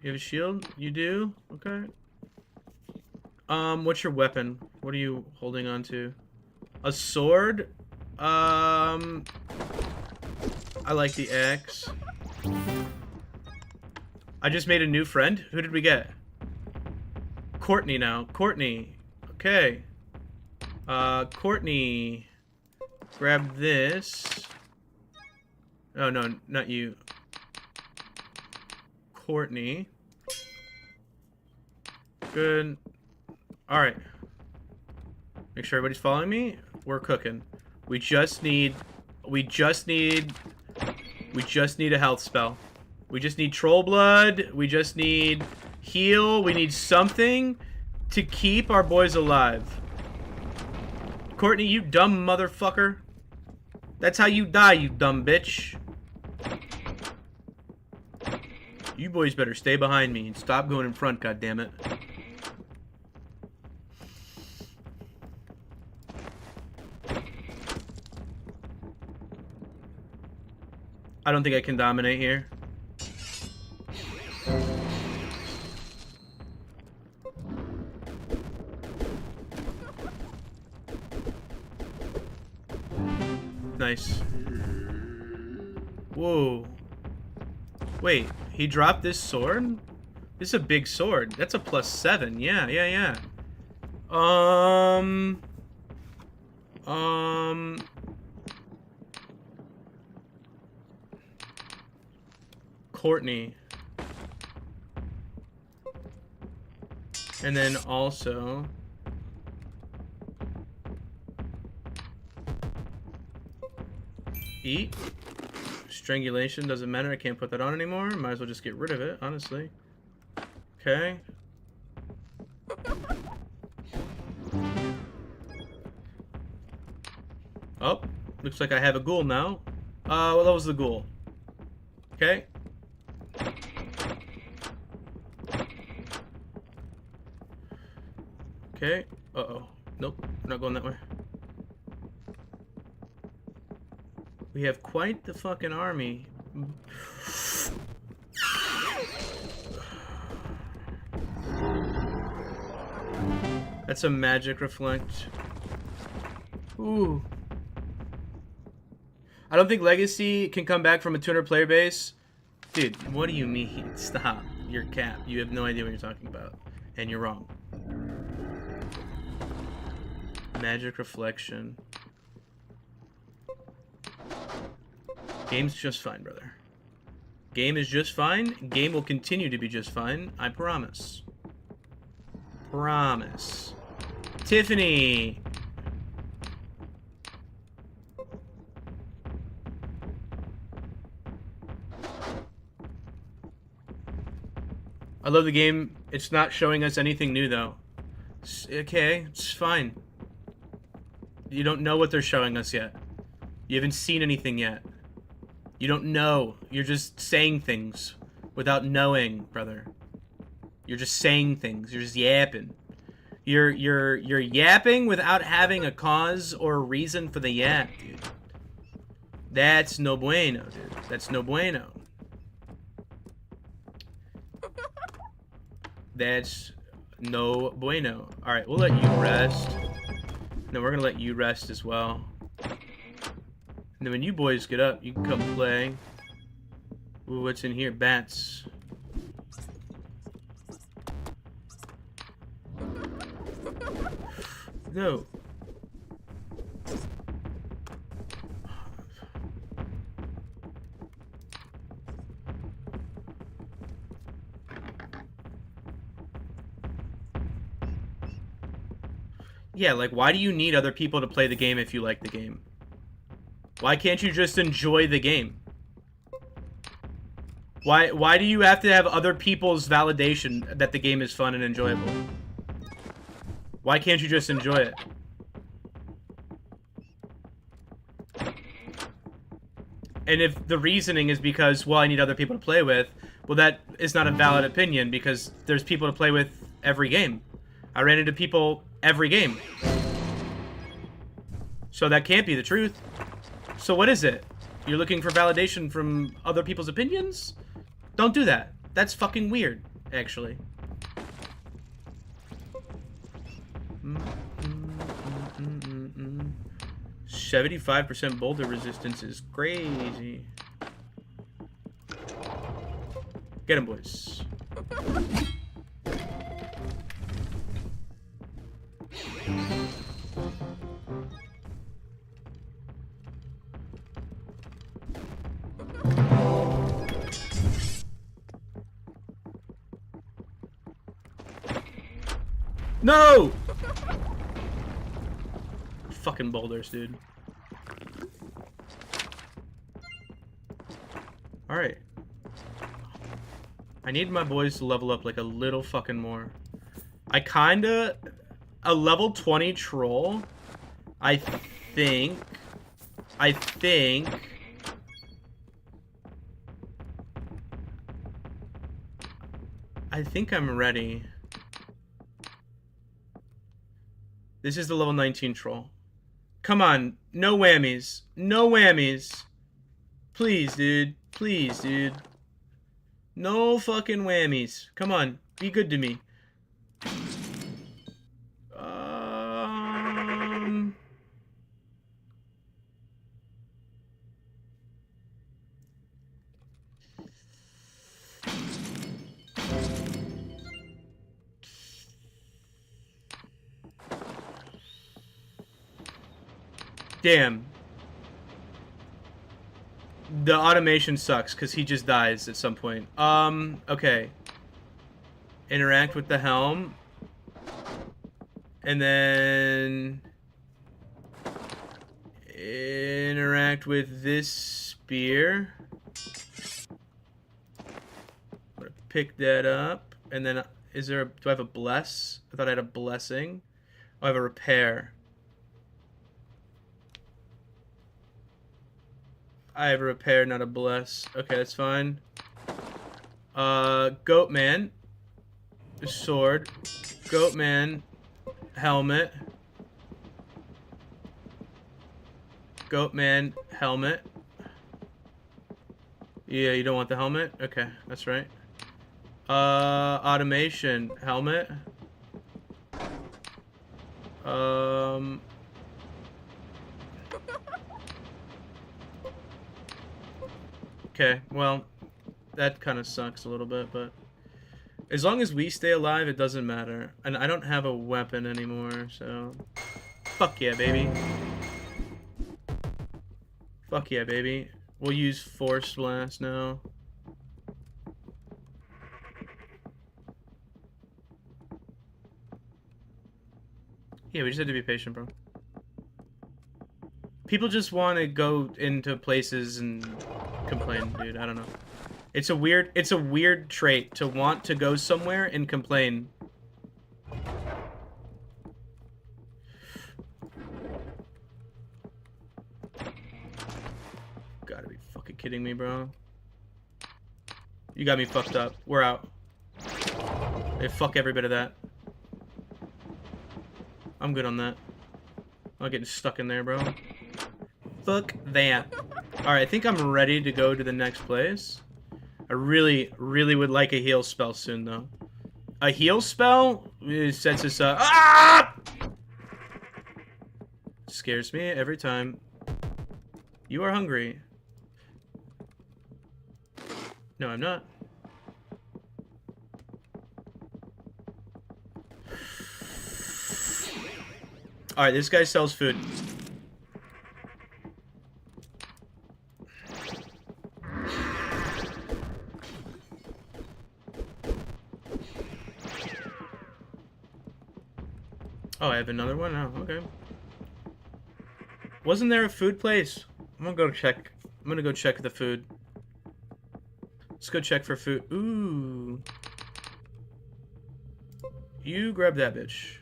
You have a shield? You do? Okay. What's your weapon? What are you holding on to? A sword? I like the axe. I just made a new friend. Who did we get? Courtney now. Courtney. Okay. Courtney. Grab this. Oh, no, not you. Courtney. Good. Alright. Make sure everybody's following me. We're cooking. We just need a health spell. We just need troll blood. We just need heal. We need something to keep our boys alive. Courtney, you dumb motherfucker. That's how you die, you dumb bitch. You boys better stay behind me and stop going in front, goddammit. I don't think I can dominate here. Nice. Whoa. Wait, he dropped this sword? This is a big sword. That's a +7. Yeah, yeah, yeah. Courtney. And then also... Eat. Strangulation doesn't matter. I can't put that on anymore. Might as well just get rid of it, honestly. Okay. Oh, looks like I have a ghoul now. Well, that was the ghoul. Okay. Okay. Uh-oh. Nope, we're not going that way. We have quite the fucking army. That's a magic reflect. Ooh. I don't think Legacy can come back from a 200 player base. Dude, what do you mean? Stop. You're cap. You have no idea what you're talking about. And you're wrong. Magic reflection. Game's just fine, brother. Game is just fine. Game will continue to be just fine. I promise. Promise. Tiffany! I love the game. It's not showing us anything new, though. Okay, it's fine. You don't know what they're showing us yet. You haven't seen anything yet. You don't know. You're just saying things without knowing, brother. You're just saying things. You're just yapping. You're yapping without having a cause or a reason for the yap, dude. That's no bueno, dude. That's no bueno. That's no bueno. Alright, we'll let you rest. No, we're gonna let you rest as well. And then when you boys get up, you can come play. Ooh, what's in here? Bats. No. Yeah, like, why do you need other people to play the game if you like the game? Why can't you just enjoy the game? Why do you have to have other people's validation that the game is fun and enjoyable? Why can't you just enjoy it? And if the reasoning is because, well, I need other people to play with, well, that is not a valid opinion because there's people to play with every game. I ran into people every game. So that can't be the truth. So what is it? You're looking for validation from other people's opinions? Don't do that. That's fucking weird, actually. 75% boulder resistance is crazy. Get him, boys. No! Fucking boulders, dude. Alright. I need my boys to level up like a little fucking more. I kinda... A level 20 troll, I think I'm ready. This is the level 19 troll. Come on, no whammies. No whammies. Please, dude. Please, dude. No fucking whammies. Come on, be good to me. Damn. The automation sucks because he just dies at some point. Okay. Interact with the helm. And then... interact with this spear. I'm gonna pick that up. And then, is there a... do I have a bless? I thought I had a blessing. Oh, I have a repair. I have a repair, not a bless. Okay, that's fine. Goat man. Sword. Goat man. Helmet. Goat man. Helmet. Yeah, you don't want the helmet? Okay, that's right. Automation. Helmet. Okay, well, that kind of sucks a little bit, but as long as we stay alive, it doesn't matter. And I don't have a weapon anymore, so fuck yeah, baby. Fuck yeah, baby. We'll use Force Blast now. Yeah, we just have to be patient, bro. People just want to go into places and complain, dude. I don't know. It's a weird trait to want to go somewhere and complain. Gotta be fucking kidding me, bro. You got me fucked up. We're out. Hey, fuck every bit of that. I'm good on that. I'm not getting stuck in there, bro. Fuck that. Alright, I think I'm ready to go to the next place. I really, really would like a heal spell soon, though. A heal spell sets us up. Ah! Scares me every time. You are hungry. No, I'm not. Alright, this guy sells food. Oh, I have another one? Oh, okay. Wasn't there a food place? I'm gonna go check. I'm gonna go check the food. Let's go check for food. Ooh. You grab that bitch.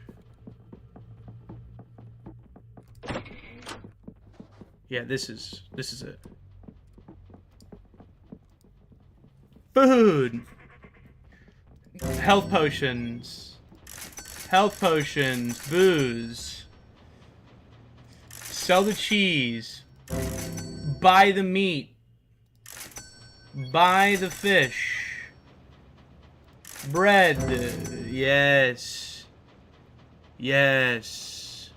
Yeah, this is it. Food! Health potions. Health potions. Booze. Sell the cheese. Buy the meat. Buy the fish. Bread. Yes. Yes.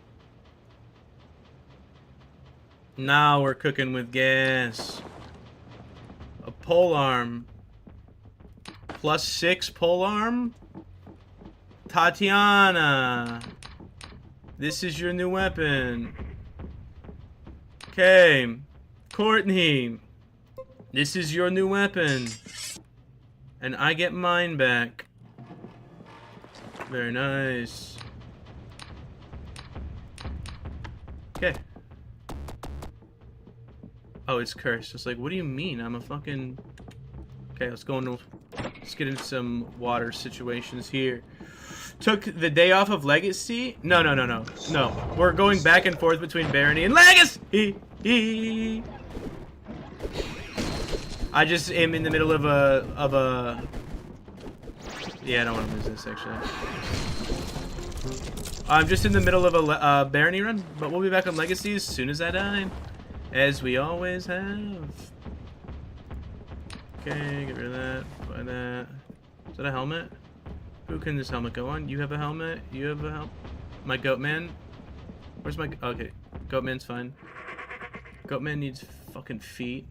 Now we're cooking with gas. A pole arm. +6 pole arm? Tatiana. This is your new weapon. Okay. Courtney. This is your new weapon. And I get mine back. Very nice. Okay. Oh, it's cursed. It's like, what do you mean? I'm a fucking... Okay, let's get into some water situations here. Took the day off of Legacy? No. No. We're going back and forth between Barony and Legacy! I just am in the middle of a... Yeah, I don't want to lose this, actually. I'm just in the middle of a Barony run, but we'll be back on Legacy as soon as I die. As we always have. Okay, get rid of that. Buy that. Is that a helmet? Who can this helmet go on? You have a helmet? You have a helmet? My goat man? Where's my... Okay, goat man's fine. Goat man needs fucking feet.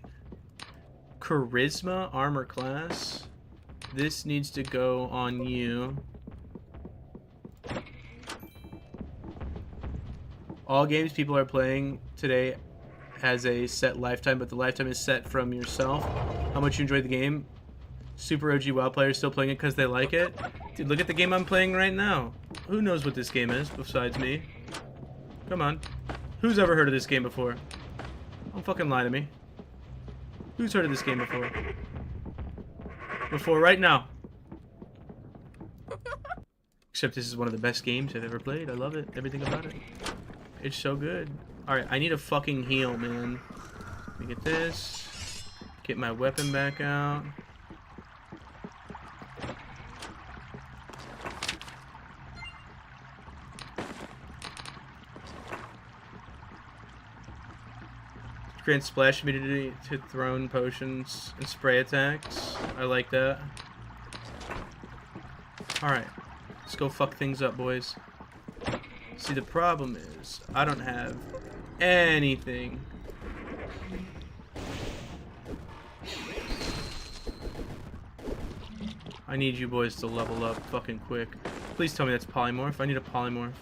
Charisma armor class. This needs to go on you. All games people are playing today has a set lifetime, but the lifetime is set from yourself. How much you enjoy the game. Super OG WoW players still playing it because they like it. Dude, look at the game I'm playing right now. Who knows what this game is besides me? Come on. Who's ever heard of this game before? Don't fucking lie to me. Who's heard of this game before? Before right now. Except this is one of the best games I've ever played. I love it. Everything about it. It's so good. Alright, I need a fucking heal, man. Let me get this. Get my weapon back out. Grant splash immunity to thrown potions and spray attacks. I like that. Alright. Let's go fuck things up, boys. See, the problem is, I don't have anything. I need you boys to level up fucking quick. Please tell me that's polymorph. I need a polymorph.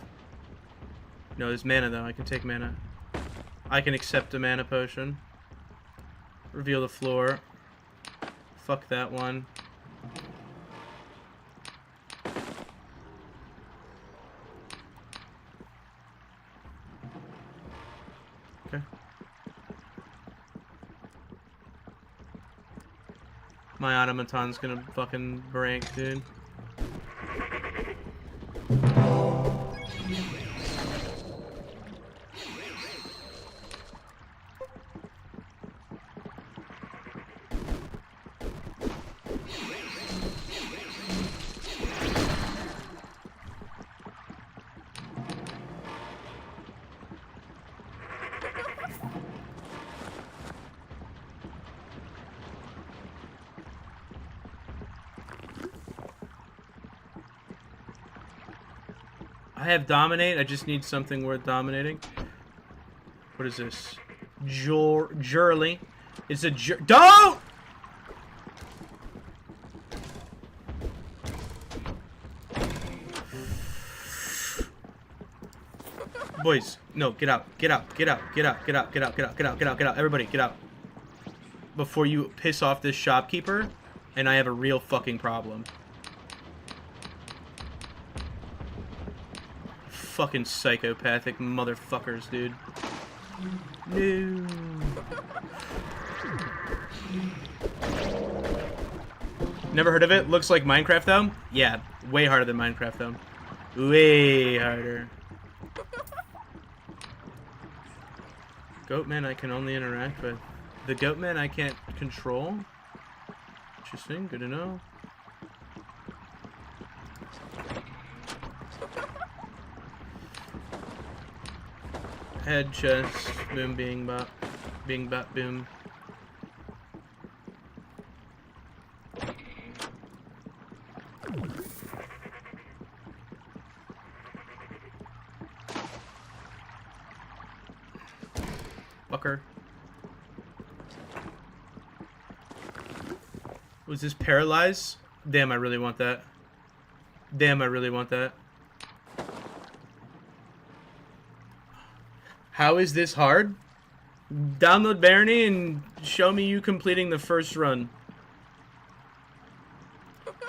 No, there's mana though. I can take mana. I can accept a mana potion. Reveal the floor. Fuck that one. Okay. My automaton's gonna fucking break, dude. I have dominate. I just need something worth dominating. What is this? Jurley. It's a don't! Boys, no, get out. Get out. Get out. Get out. Get out. Get out. Get out. Get out. Get out. Get out. Everybody, get out. Before you piss off this shopkeeper, and I have a real fucking problem. Fucking psychopathic motherfuckers, dude. No. Never heard of it? Looks like Minecraft, though? Yeah, way harder than Minecraft, though. Way harder. Goatman I can only interact with. The Goatman I can't control? Interesting, good to know. Head, chest, boom, bing, bop, boom. Fucker. Was this paralyzed? Damn, I really want that. Damn, I really want that. How is this hard? Download Barony and show me you completing the first run.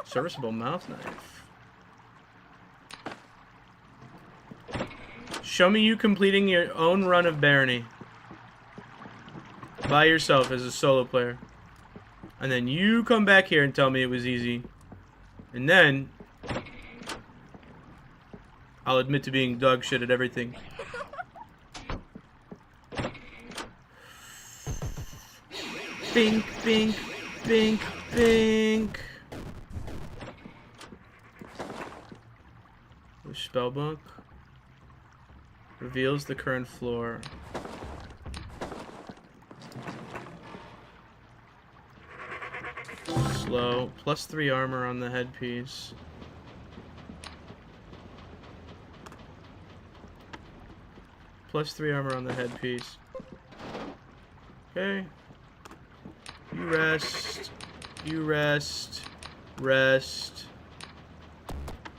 Serviceable mouth knife. Show me you completing your own run of Barony. By yourself as a solo player. And then you come back here and tell me it was easy. And then I'll admit to being dog shit at everything. Bink, bink, bink, bink. The spellbook reveals the current floor. Slow. +3 armor on the headpiece. +3 armor on the headpiece. Okay. You rest. You rest. Rest.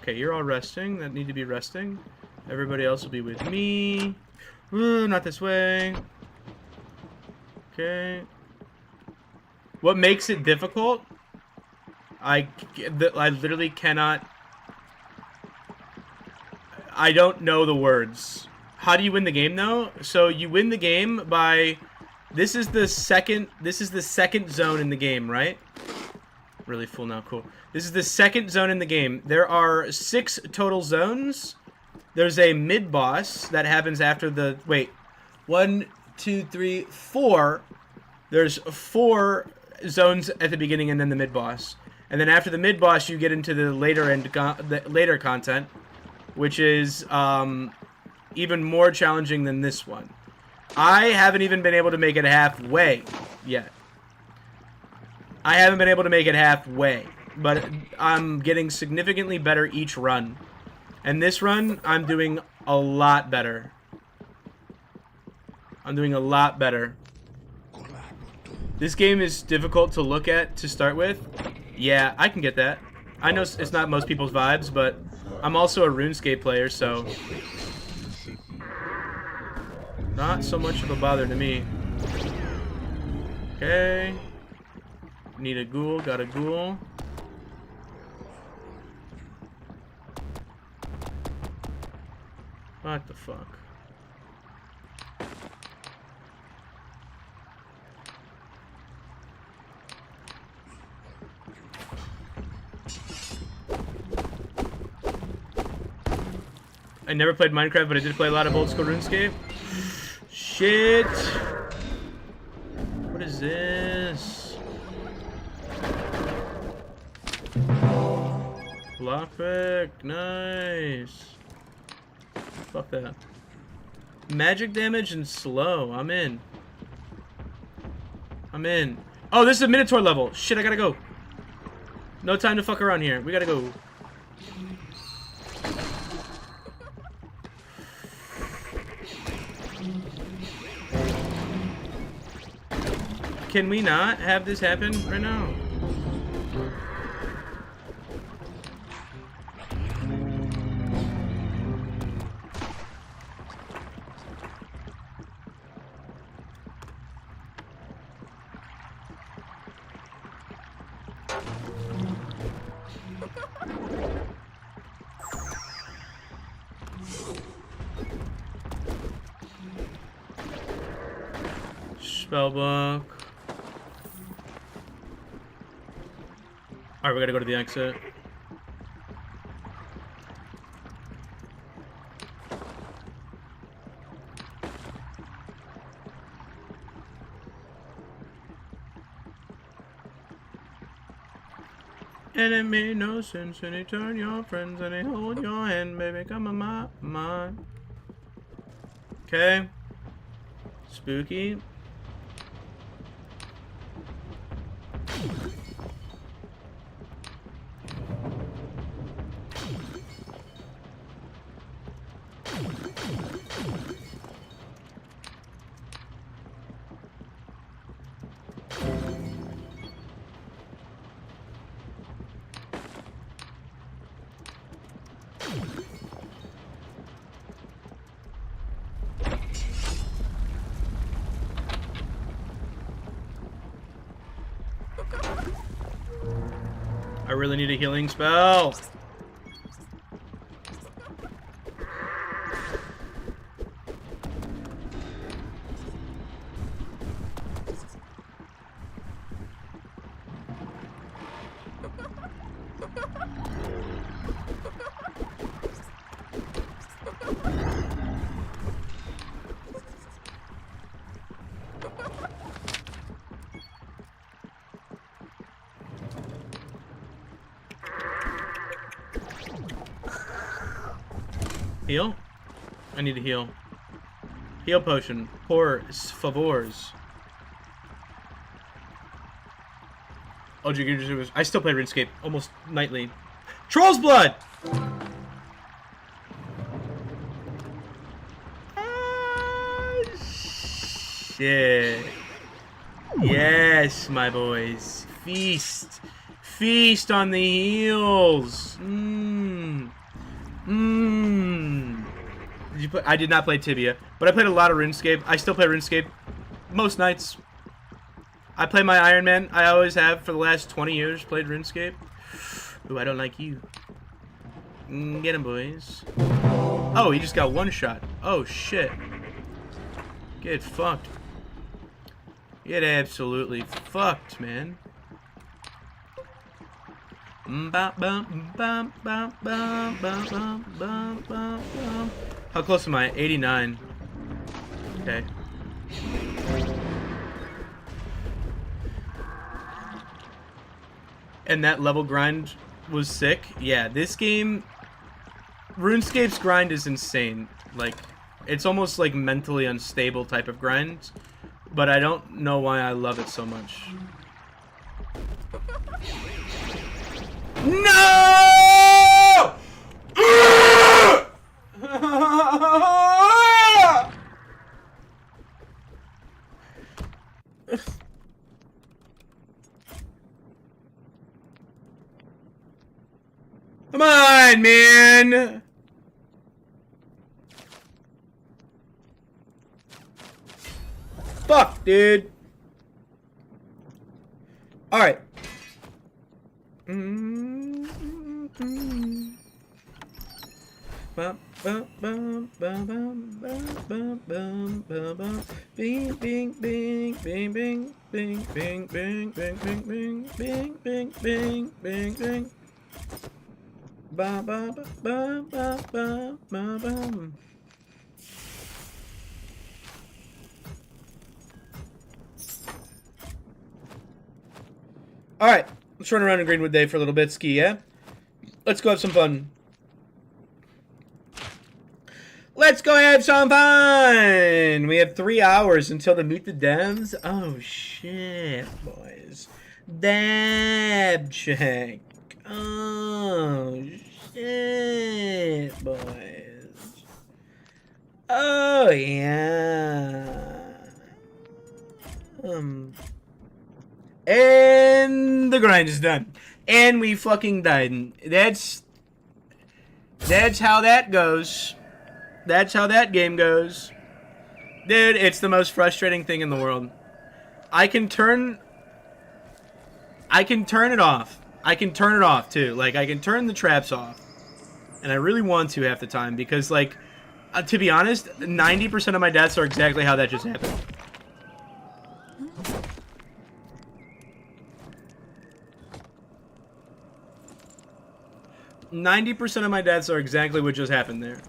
Okay, you're all resting. That need to be resting. Everybody else will be with me. Ooh, not this way. Okay. What makes it difficult? I literally cannot. I don't know the words. How do you win the game though? So you win the game by. This is the second zone in the game, right? Really full now, cool. This is the second zone in the game. There are 6 total zones. There's a mid-boss that happens after the... Wait. 1, 2, 3, 4. There's 4 zones at the beginning and then the mid-boss. And then after the mid-boss, you get into the later content, which is even more challenging than this one. I haven't even been able to make it halfway yet. I haven't been able to make it halfway, but I'm getting significantly better each run. And this run, I'm doing a lot better. I'm doing a lot better. This game is difficult to look at to start with. Yeah, I can get that. I know it's not most people's vibes, but I'm also a RuneScape player, so... Not so much of a bother to me. Okay. Need a ghoul, got a ghoul. What the fuck? I never played Minecraft, but I did play a lot of old school RuneScape. Shit. What is this? Lockpick. Nice. Fuck that. Magic damage and slow. I'm in. I'm in. Oh, this is a Minotaur level. Shit, I gotta go. No time to fuck around here. We gotta go. Can we not have this happen right now? Spellbook. Alright, we gotta go to the exit. And it made no sense, and he turned your friends, and he hold your hand, baby, come on my mind. Okay. Spooky. I really need a healing spell. Heal? I need to heal. Heal potion. Por favors. Oh, I still play RuneScape almost nightly. Troll's blood! Ah, shit. Yes, my boys. Feast. Feast on the heals. Did you play? I did not play Tibia, but I played a lot of RuneScape. I still play RuneScape most nights. I play my Iron Man. I always have for the last 20 years played RuneScape. Ooh, I don't like you. Get him, boys. Oh, he just got one shot. Oh, shit. Get fucked. Get absolutely fucked, man. How close am I? 89. Okay. And that level grind was sick. Yeah, this game, RuneScape's grind is insane. Like, it's almost like mentally unstable type of grind. But I don't know why I love it so much. No! Come on, man! Fuck, dude. Alright. Bing, bing, bing, bing, bing, bing, bing, bing, bing, bing, bing, bing, bing, bing, bing, bing. Ba, ba, ba, ba, ba, ba, ba, ba. All right, let's run around in Greenwood Day for a little bit, ski, yeah? Let's go have some fun. Let's go have some fun! We have 3 hours until the Meet the Devs. Oh, shit, boys. Dab check. Oh, shit, boys. Oh, yeah. And the grind is done. And we fucking died. That's how that goes. That's how that game goes. Dude, it's the most frustrating thing in the world. I can turn it off. I can turn it off too. Like, I can turn the traps off. And I really want to half the time because, like, to be honest, 90% of my deaths are exactly how that just happened. %90 of my deaths are exactly what just happened there.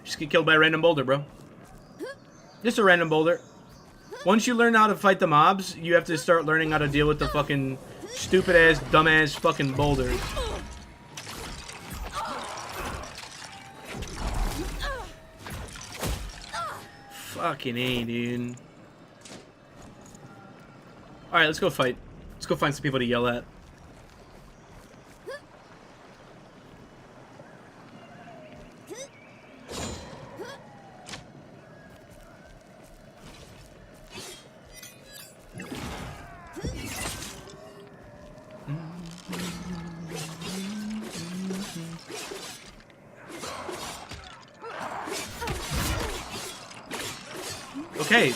Just get killed by a random boulder, bro. Just a random boulder. Once you learn how to fight the mobs, you have to start learning how to deal with the fucking stupid-ass, dumb-ass fucking boulders. Fucking A, dude. Alright, let's go fight. Let's go find some people to yell at. Okay.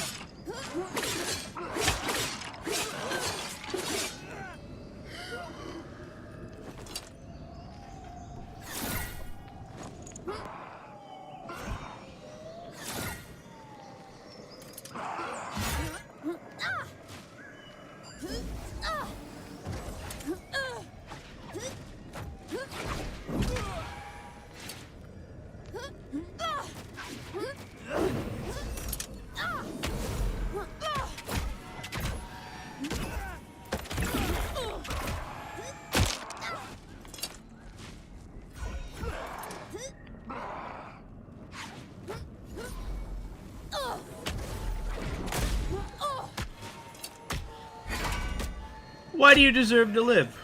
Why do you deserve to live?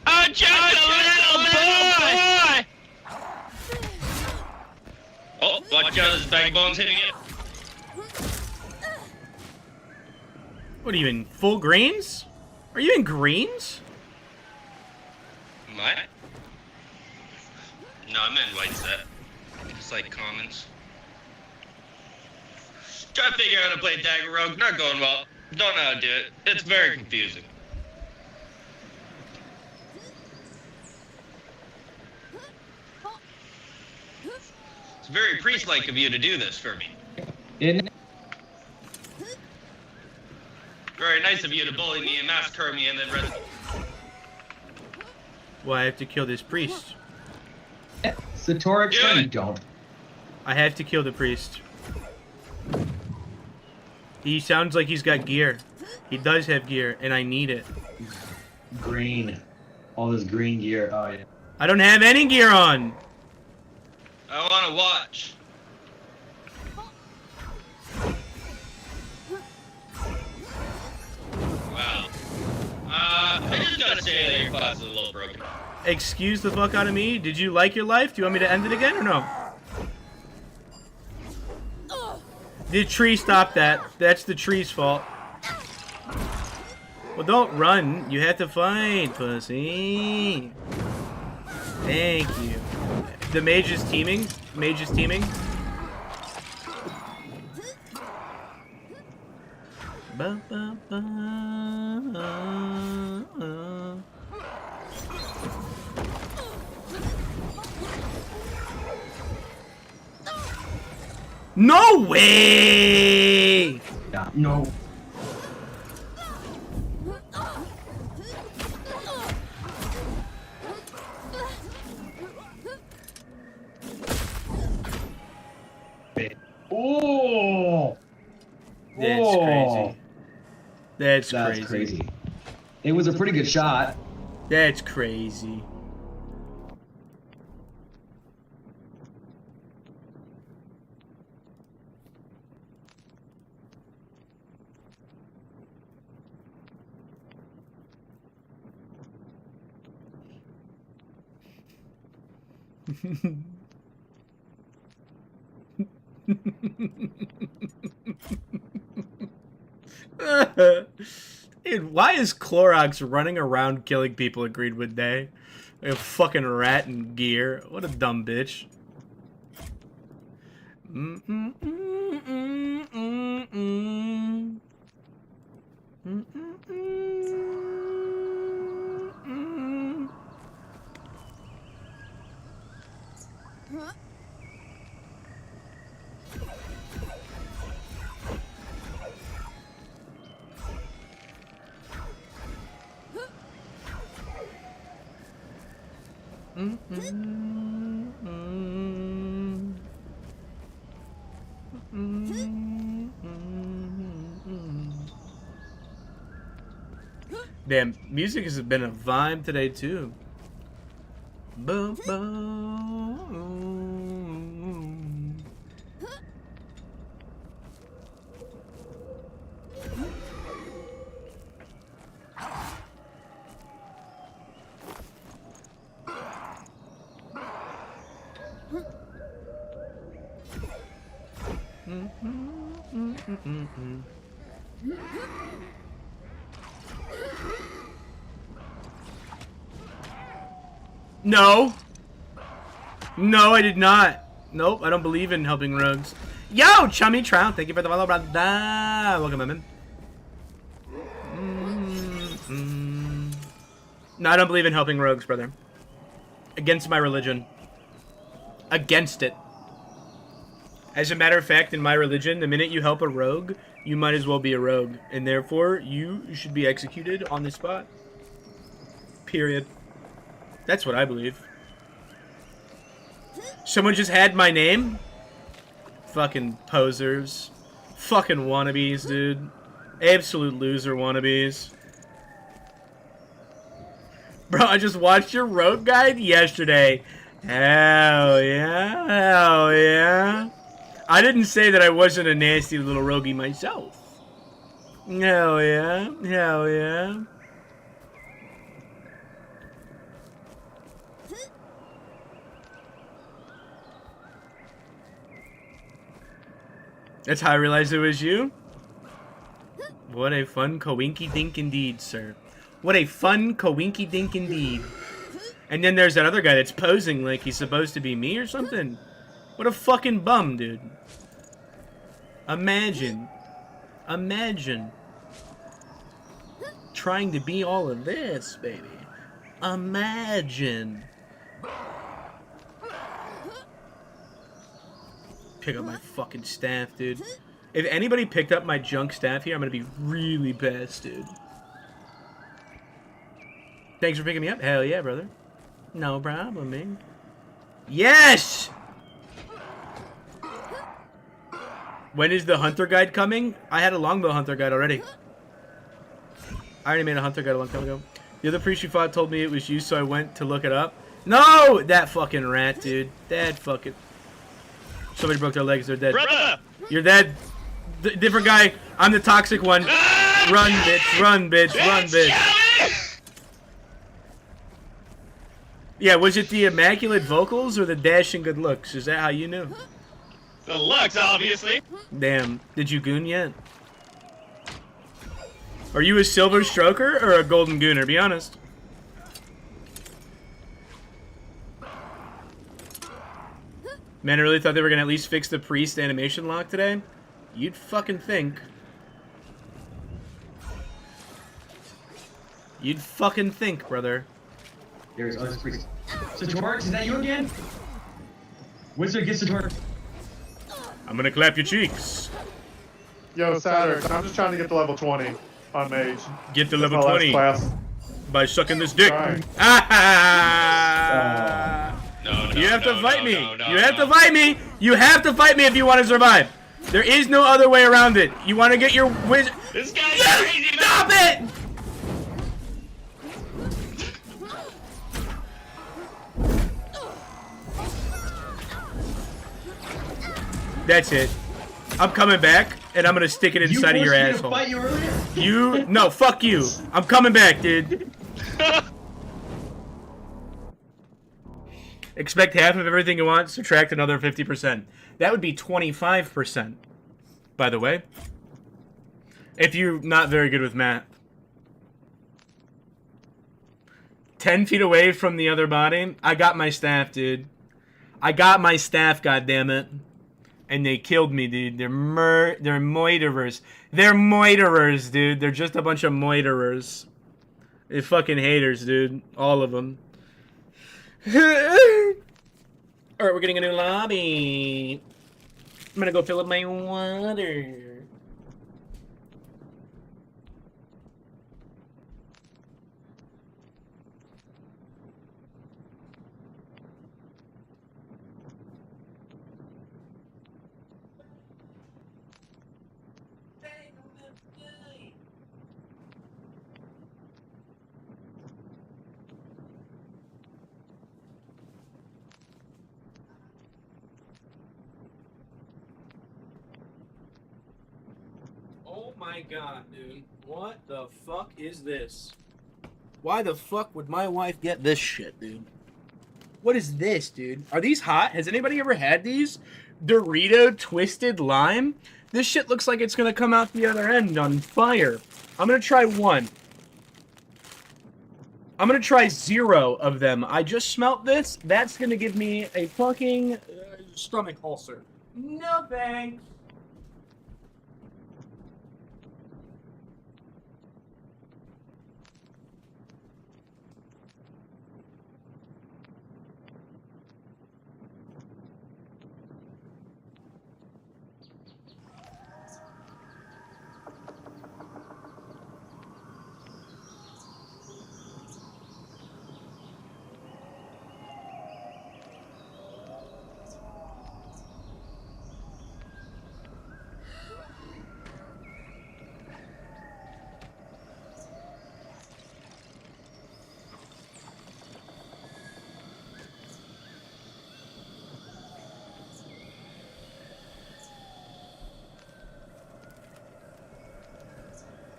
I'm just a little boy! Oh, watch out, there's backbones hitting it. What are you in, full greens? Are you in greens? What? No, I'm in white set. Just like commons. Try to figure out how to play Dagger Rogue, not going well. Don't know how to do it. It's very confusing. It's very priest-like of you to do this for me. Isn't it? Very nice of you to bully me and massacre me and then Well, I have to kill this priest. Satoric, Do you it. don't. I have to kill the priest. He sounds like he's got gear. He does have gear, and I need it. Green. All this green gear. Oh, yeah. I don't have any gear on. I want to watch. Wow. I just gotta say that your class is a little broken. Excuse the fuck out of me. Did you like your life? Do you want me to end it again or no? The tree stopped that. That's the tree's fault. Well, don't run. You have to fight, pussy. Thank you. The mage is teaming. Mage is teaming. Ba, ba, ba, No way! Yeah, no. That's crazy. That's crazy. It was a pretty good shot. That's crazy. Dude, why is Clorox running around killing people at Greenwood Day? Like a fucking rat in gear. What a dumb bitch. Damn, music has been a vibe today too. Boom, boom. No. No, I did not. Nope, I don't believe in helping rogues. Yo, Chummy Trout, thank you for the follow, brother. Welcome, man. No, I don't believe in helping rogues, brother. Against my religion. Against it. As a matter of fact, in my religion, the minute you help a rogue, you might as well be a rogue. And therefore, you should be executed on the spot. Period. That's what I believe. Someone just had my name? Fucking posers. Fucking wannabes, dude. Absolute loser wannabes. Bro, I just watched your rogue guide yesterday. Hell yeah. Hell yeah. I didn't say that I wasn't a nasty little roguey myself. Hell yeah. Hell yeah. That's how I realized it was you. What a fun coinky-dink indeed, sir. What a fun coinky-dink indeed. And then there's that other guy that's posing like he's supposed to be me or something. What a fucking bum, dude. Imagine. Imagine. Trying to be all of this, baby. Imagine. Pick up my fucking staff, dude. If anybody picked up my junk staff here, I'm gonna be really pissed, dude. Thanks for picking me up. Hell yeah, brother. No problem, man. Yes! When is the hunter guide coming? I had a longbow hunter guide already. I already made a hunter guide a long time ago. The other priest you fought told me it was you, so I went to look it up. No! That fucking rat, dude. That fucking... Somebody broke their legs, they're dead. Brother! You're dead. Different guy. I'm the toxic one. Run, bitch. Run, bitch. Run, bitch. Yeah, was it the immaculate vocals or the dashing good looks? Is that how you knew? The looks, obviously. Damn. Did you goon yet? Are you a silver stroker or a golden gooner? Be honest. Man, I really thought they were going to at least fix the priest animation lock today. You'd fucking think. You'd fucking think, brother. There's other priest. Satorix, is that you again? Wizard, get Satorix. I'm going to clap your cheeks. Yo, Saturn, I'm just trying to get to level 20 on Mage. Get to That's level my last 20 class. by sucking this dick. Right. No, You have to fight me. You have to fight me. You have to fight me if you want to survive. There is no other way around it. You want to get your wizard? This guy's Yes! crazy, man. Stop it! That's it. I'm coming back, and I'm gonna stick it inside of your asshole. Fight you earlier? You no, fuck you. I'm coming back, dude. Expect half of everything you want, subtract another 50%. That would be 25%, by the way. If you're not very good with math. 10 feet away from the other body. I got my staff, dude. I got my staff, goddammit. And they killed me, dude. They're moiterers. They're moiterers, dude. They're just a bunch of moiterers. They're fucking haters, dude. All of them. Alright, we're getting a new lobby. I'm gonna go fill up my water. Oh my god, dude. What the fuck is this? Why the fuck would my wife get this shit, dude? What is this, dude? Are these hot? Has anybody ever had these? Dorito Twisted Lime? This shit looks like it's gonna come out the other end on fire. I'm gonna try one. I'm gonna try 0 of them. I just smelt this. That's gonna give me a fucking stomach ulcer. No thanks.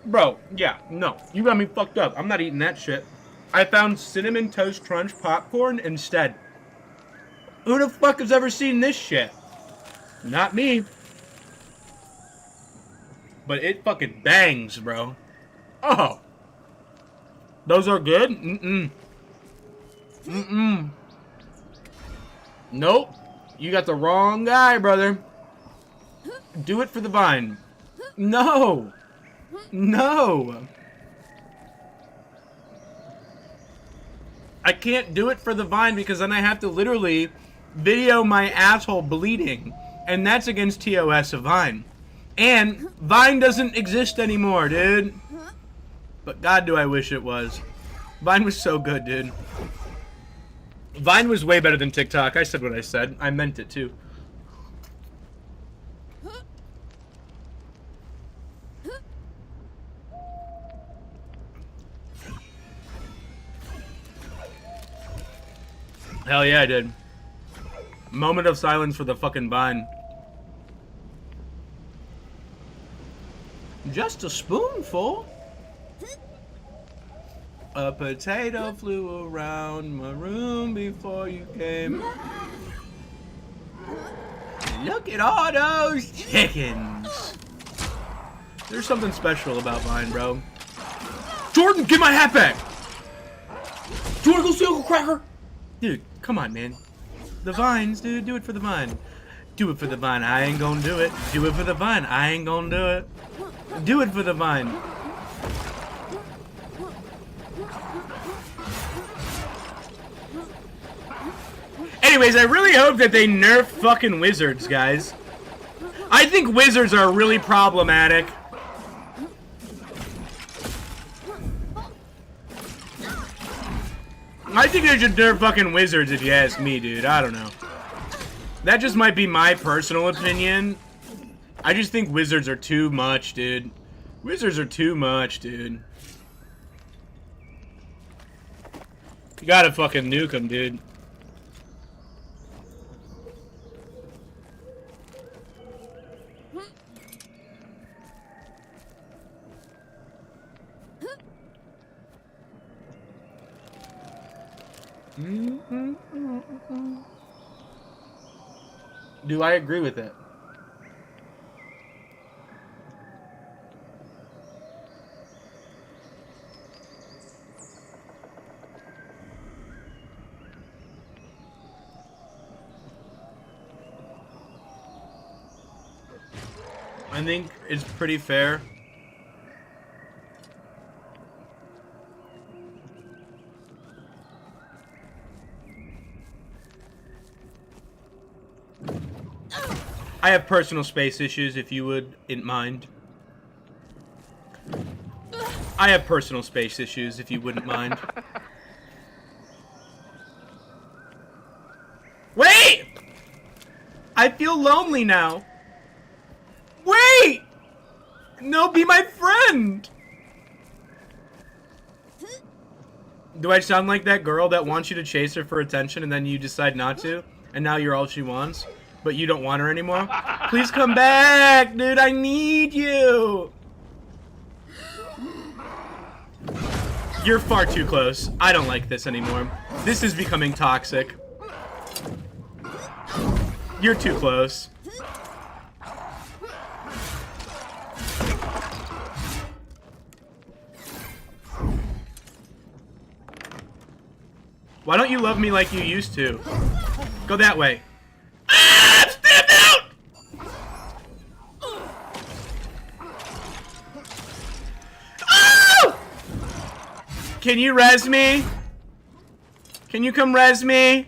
Bro, yeah, no. You got me fucked up. I'm not eating that shit. I found Cinnamon Toast Crunch popcorn instead. Who the fuck has ever seen this shit? Not me. But it fucking bangs, bro. Oh. Those are good? Mm-mm. Mm-mm. Nope. You got the wrong guy, brother. Do it for the vine. No. No! I can't do it for the vine because then I have to literally video my asshole bleeding. And that's against TOS of Vine. And Vine doesn't exist anymore, dude. But God, do I wish it was. Vine was so good, dude. Vine was way better than TikTok. I said what I said. I meant it, too. Hell yeah, I did. Moment of silence for the fucking vine. Just a spoonful. A potato flew around my room before you came. Look at all those chickens. There's something special about Vine, bro. Jordan, get my hat back. Do you want to go see Uncle Cracker? Dude, come on, man. The vines, dude. Do it for the vine. Do it for the vine. I ain't gonna do it. Do it for the vine. I ain't gonna do it. Do it for the vine. Anyways, I really hope that they nerf fucking wizards, guys. I think wizards are really problematic. I think they should nerf fucking wizards if you ask me, dude. I don't know. That just might be my personal opinion. I just think wizards are too much, dude. Wizards are too much, dude. You gotta fucking nuke them, dude. Do I agree with it? I think it's pretty fair. I have personal space issues, if you wouldn't mind. I have personal space issues, if you wouldn't mind. Wait! I feel lonely now. Wait! No, be my friend! Do I sound like that girl that wants you to chase her for attention and then you decide not to? And now you're all she wants? But you don't want her anymore? Please come back, dude, I need you! You're far too close. I don't like this anymore. This is becoming toxic. You're too close. Why don't you love me like you used to? Go that way. Ah! Stand out! Oh! Can you res me? Can you come res me?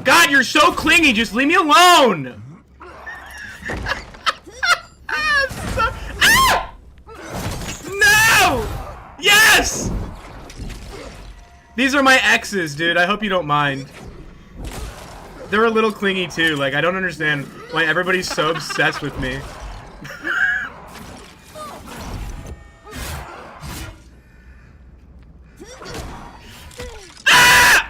God, you're so clingy. Just leave me alone. No! Yes! These are my exes, dude. I hope you don't mind. They're a little clingy, too. Like, I don't understand why everybody's so obsessed with me. Ah!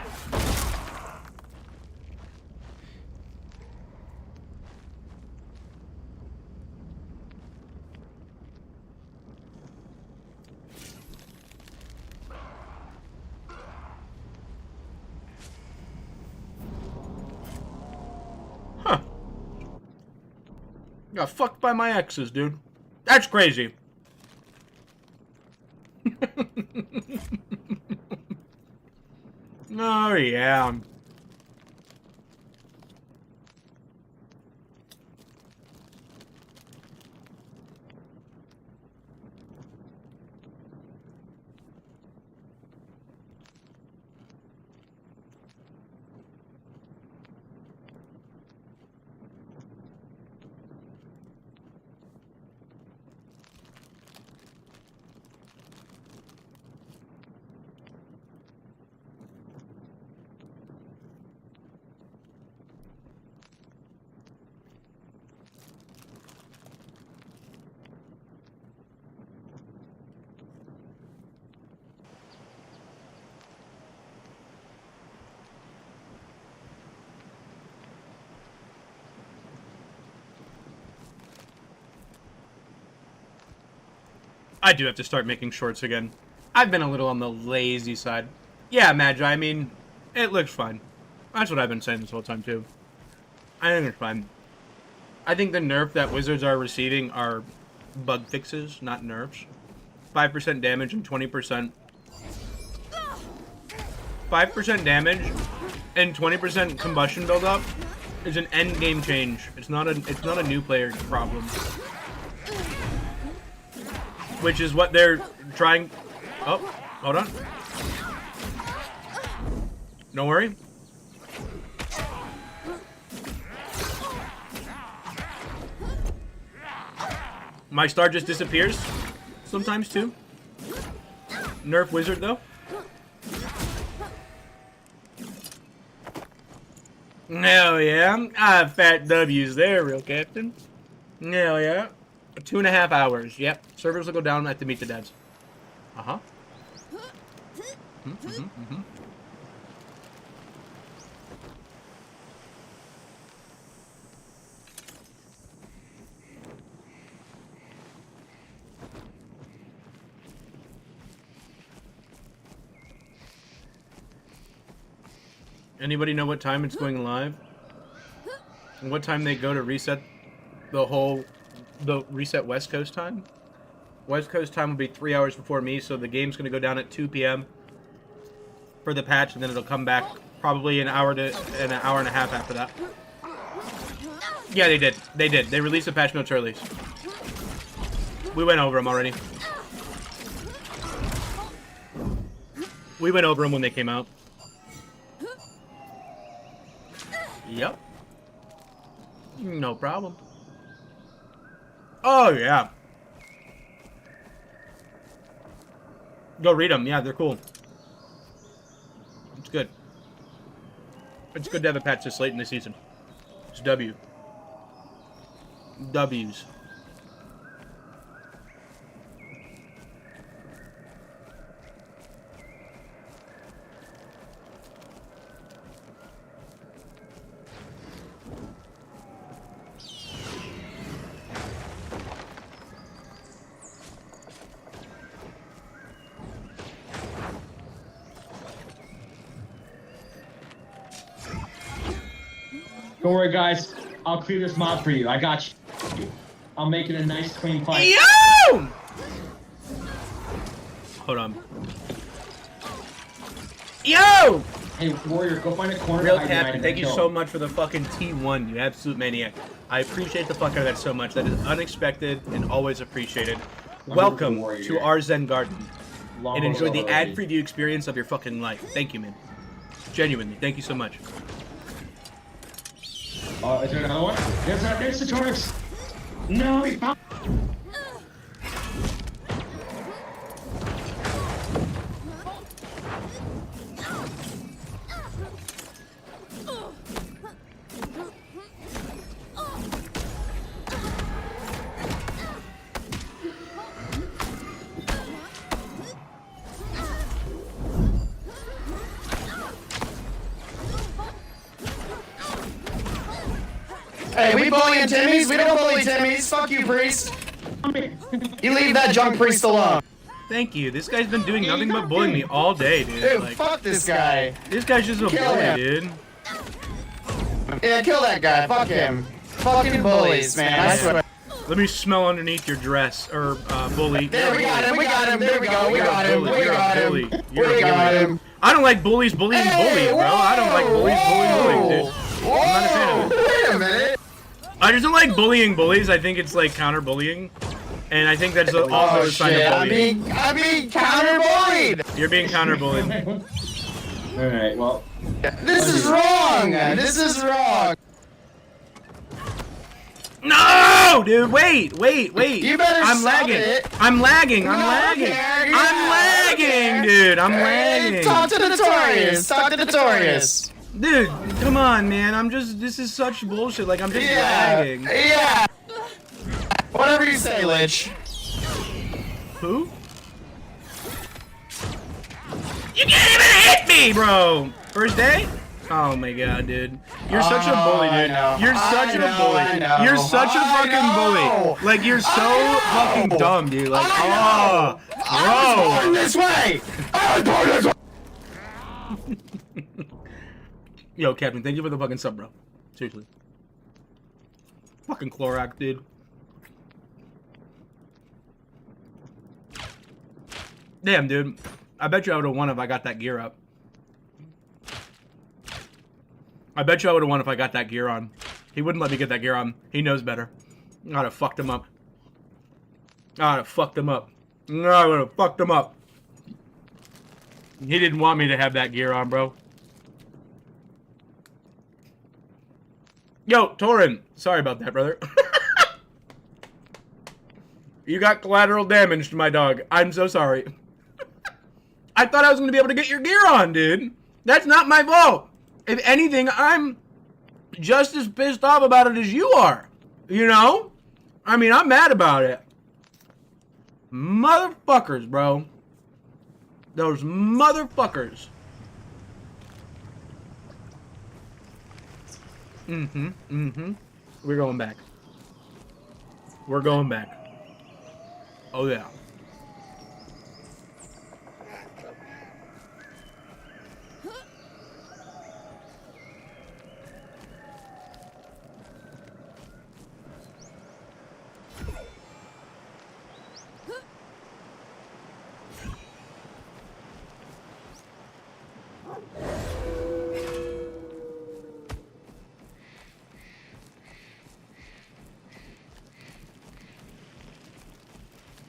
Huh. Got fucked by my exes, dude. That's crazy. Oh, yeah. I do have to start making shorts again. I've been a little on the lazy side. Yeah, Magi, I mean, it looks fine. That's what I've been saying this whole time, too. I think it's fine. I think the nerf that wizards are receiving are bug fixes, not nerfs. 5% damage and 20%. 5% damage and 20% combustion buildup is an end game change. It's not a new player problem. Which is what they're trying... Oh, hold on. Don't worry. My star just disappears. Sometimes, too. Nerf wizard, though. Hell yeah. Fat W's there, real captain. Hell yeah. 2.5 hours. Yep. Servers will go down at the Meet the Devs. Uh-huh. Anybody know what time it's going live? And what time they go to reset the reset West Coast time? West Coast time will be 3 hours before me, so the game's going to go down at 2 p.m. for the patch, and then it'll come back probably an hour and a half after that. Yeah, they did. They did. They released the patch notes early. We went over them already. We went over them when they came out. Yep. No problem. Oh, yeah. Go read them. Yeah, they're cool. It's good. It's good to have a patch this late in the season. It's W. W's. Don't worry, guys. I'll clear this mob for you. I got you. I'll make it a nice, clean fight. Yo! Hold on. Yo! Hey, Warrior, go find a corner. Real Captain, thank you so much for the fucking T1, you absolute maniac. I appreciate the fuck out of that so much. That is unexpected and always appreciated. Welcome to our Zen Garden. And enjoy the ad-free view experience of your fucking life. Thank you, man. Genuinely, thank you so much. Is there another one? There's the Taurus! No, he found... Hey, we bullying Timmys? We don't bully Timmys. Fuck you, priest. You leave that junk priest alone. Thank you. This guy's been doing nothing but bullying me all day, dude. Dude, like, fuck this guy. This guy's just a bully, dude. Yeah, kill that guy. Fuck him. Fucking bullies, man. I swear. Let me smell underneath your dress, or bully. There, we got him. We got him. There we go. We got him. We got him. We got him. I don't like bullies bullying bullies, bro. I don't like bullies bullying dude. I'm not a fan of it. Wait a minute. I just don't like bullying bullies. I think it's like counter-bullying. And I think that's also a sign of bullying. I'm being counter-bullied. You're being counter-bullied. Alright, well... This is wrong. This is wrong. No, dude, wait. You better I'm stop lagging. it. I'm lagging, I'm lagging, dude. I'm lagging. Talk to Notorious. Talk to Notorious. Dude, come on, man. This is such bullshit. Like, I'm just lagging. Yeah. Whatever you say, Lich. Who? You can't even hit me, bro. First day? Oh my god, dude. You're such a bully, dude. You're such a bully. You're such a fucking bully. Like, you're so fucking dumb, dude. Like, oh, bro. I was born this way. I was born this way. Yo, Captain, thank you for the fucking sub, bro. Seriously. Fucking Clorox, dude. Damn, dude. I bet you I would have won if I got that gear up. I bet you I would have won if I got that gear on. He wouldn't let me get that gear on. He knows better. I would have fucked him up. I would have fucked him up. I would have fucked him up. He didn't want me to have that gear on, bro. Yo, Torin. Sorry about that, brother. You got collateral damage to my dog. I'm so sorry. I thought I was going to be able to get your gear on, dude. That's not my fault. If anything, I'm just as pissed off about it as you are. You know? I mean, I'm mad about it. Motherfuckers, bro. Those motherfuckers. We're going back. We're going back. Oh, yeah.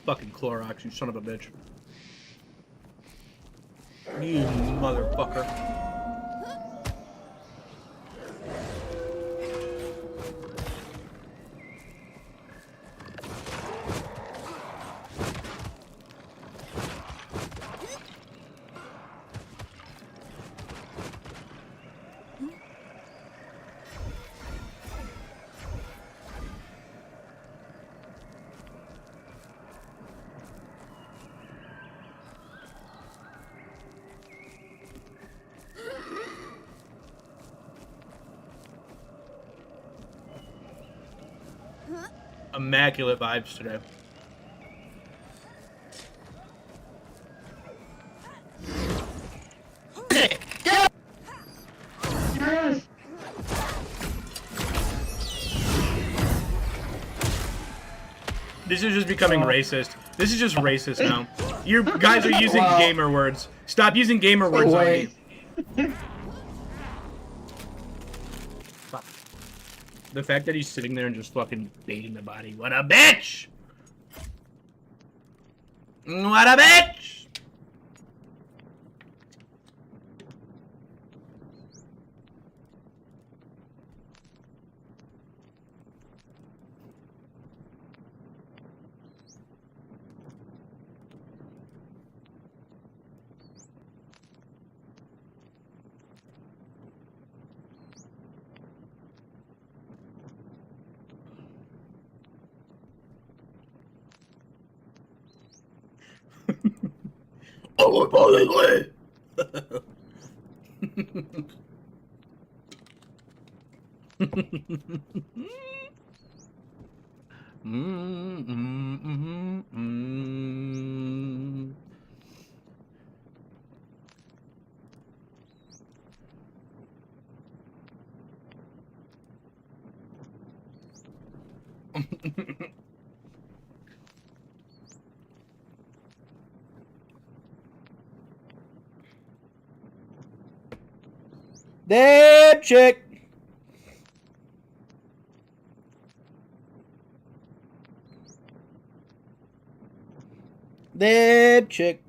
Fucking Clorox, you son of a bitch. You motherfucker. Immaculate vibes today. This is just becoming racist. This is just racist now. You guys are using gamer words. Stop using gamer words on me. Fuck. The fact that he's sitting there and just fucking baiting the body. What a bitch! What a bitch! Oh, boy. Dab chick. Dab chick.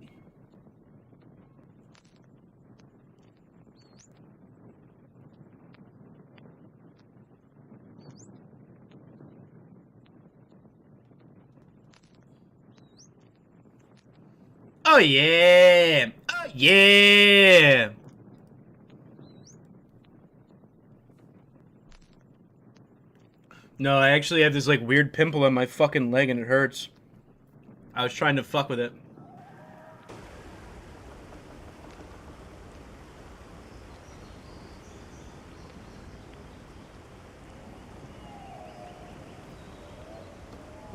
Oh yeah. Oh yeah. No, I actually have this like weird pimple on my fucking leg and it hurts. I was trying to fuck with it.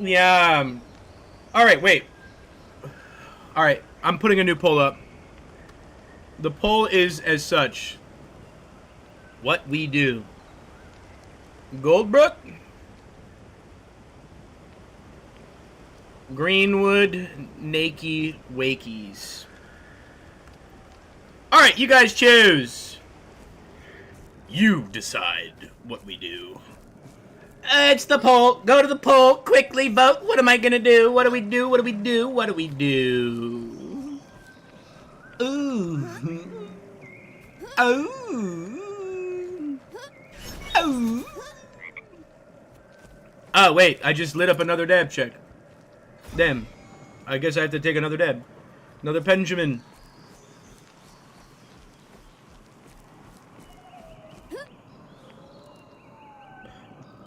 Yeah. Alright, wait. Alright, I'm putting a new poll up. The poll is as such. What we do. Goldbrook? Greenwood, Nakey, Wakies. Alright, you guys choose. You decide what we do. It's the poll. Go to the poll. Quickly vote. What am I gonna do? What do we do? What do we do? What do we do? Ooh. Oh. Oh. Oh, wait. I just lit up another dab check. Damn. I guess I have to take another dab. Another Benjamin.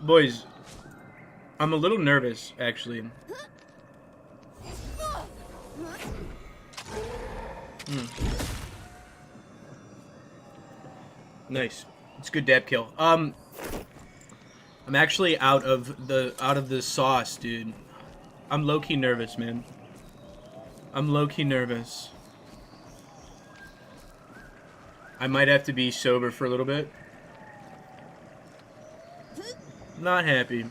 Boys, I'm a little nervous, actually. Nice. It's a good dab kill. I'm actually out of the sauce, dude. I'm low-key nervous, man. I'm low-key nervous. I might have to be sober for a little bit. Not happy.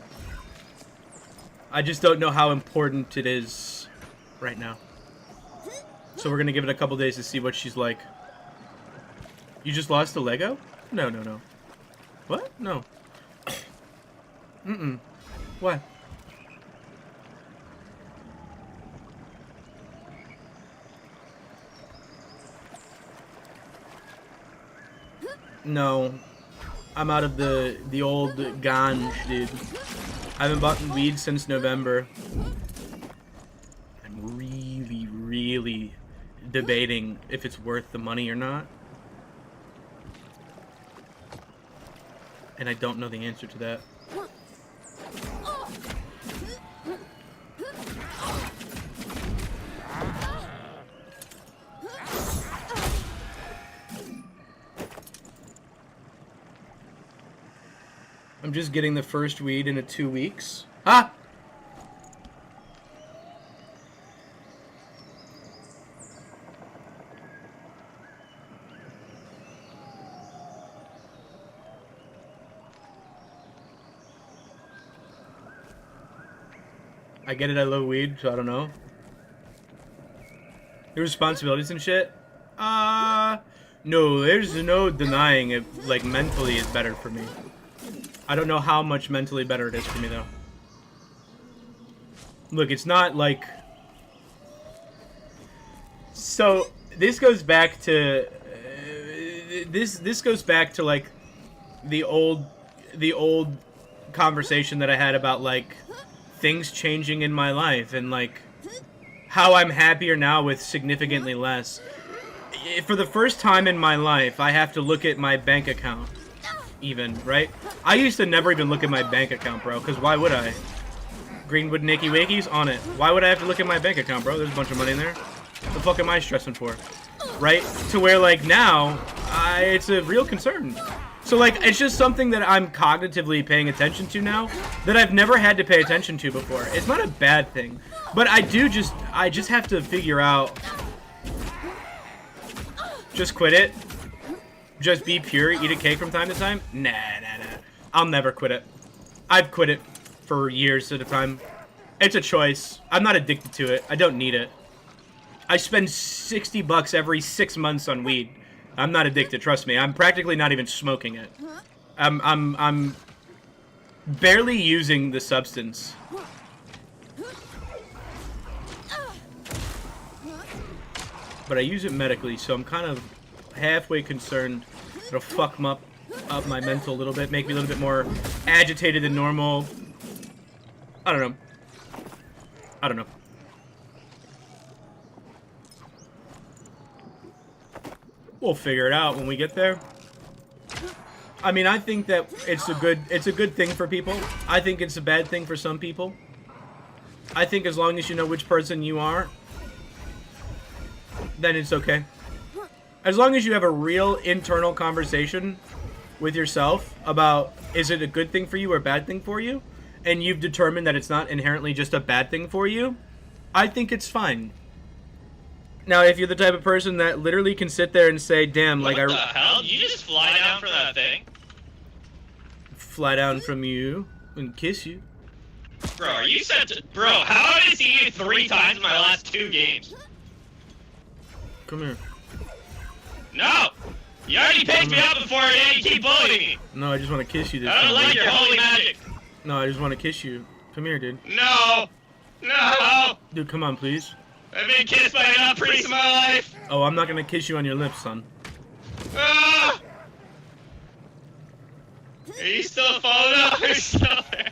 I just don't know how important it is right now. So we're gonna give it a couple days to see what she's like. You just lost a Lego? No, no, no. What? No. Mm-mm. What? No. I'm out of the old ganj, dude. I haven't bought weed since November. I'm really debating if it's worth the money or not. And I don't know the answer to that. I'm just getting the first weed in 2 weeks. Ah! I get it, I love weed, so I don't know. Your responsibilities and shit? No, there's no denying it, like, mentally is better for me. I don't know how much mentally better it is for me, though. Look, it's not like... So, this goes back to... This goes back to, like, the old conversation that I had about, like, things changing in my life, and, like, how I'm happier now with significantly less. For the first time in my life, I have to look at my bank account. Even, right? I used to never even look at my bank account, bro, because why would I? Greenwood Nicky Wakies on it. Why would I have to look at my bank account, bro? There's a bunch of money in there. What the fuck am I stressing for? Right? To where, like, now, it's a real concern. So, like, it's just something that I'm cognitively paying attention to now that I've never had to pay attention to before. It's not a bad thing. But I just have to figure out... Just quit it. Just be pure, eat a cake from time to time? Nah. I'll never quit it. I've quit it for years at a time. It's a choice. I'm not addicted to it. I don't need it. I spend $60 every 6 months on weed. I'm not addicted, trust me. I'm practically not even smoking it. I'm barely using the substance. But I use it medically, so I'm kind of halfway concerned it'll fuck up my mental a little bit, make me a little bit more agitated than normal. I don't know. We'll figure it out when we get there. I mean, I think that it's a good thing for people. I think it's a bad thing for some people. I think as long as you know which person you are, then it's okay. As long as you have a real internal conversation with yourself about is it a good thing for you or a bad thing for you, and you've determined that it's not inherently just a bad thing for you, I think it's fine. Now, if you're the type of person that literally can sit there and say, damn, like What the hell? Did you just fly down from that thing? Fly down from you and kiss you. Bro, are you set to... Bro, how did I see you 3 times in my last 2 games? Come here. No! You already picked me up before and you keep bullying me! No, I just want to kiss you this I don't time, like dude. your holy magic! No, I just want to kiss you. Come here, dude. No! No! Dude, come on, please. I've been kissed by enough priests in my life! Oh, I'm not going to kiss you on your lips, son. Ah! Are you still following up? Are you still there?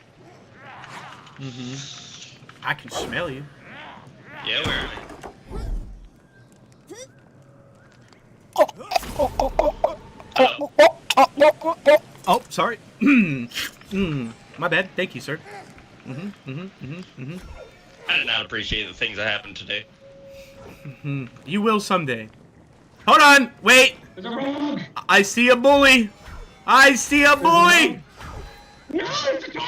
Mm-hmm. I can smell you. Yeah, where am Oh, sorry. My bad. Thank you, sir. I did not appreciate the things that happened today. You will someday. Hold on. Wait. There's a rogue. I see a bully. I see a bully. No, it's a dog.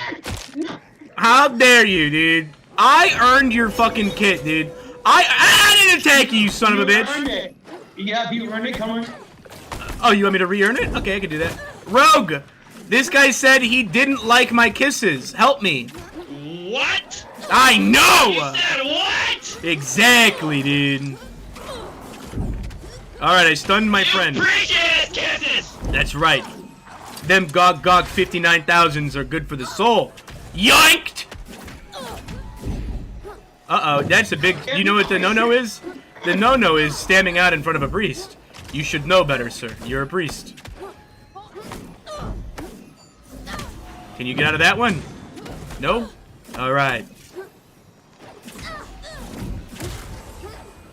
No. How dare you, dude? I earned your fucking kit, dude. I didn't attack you, you son of a bitch. Earned it. Yeah, you earned it. Come on. Oh, you want me to re-earn it? Okay, I can do that. Rogue! This guy said he didn't like my kisses. Help me. What? I know! You said what? Exactly, dude. Alright, I stunned my friend. Appreciate his kisses! That's right. Them Gog 59,000s are good for the soul. Yoinked! Uh-oh, that's a big... You know what the no-no is? The no-no is standing out in front of a priest. You should know better, sir. You're a priest. Can you get out of that one? No? Alright.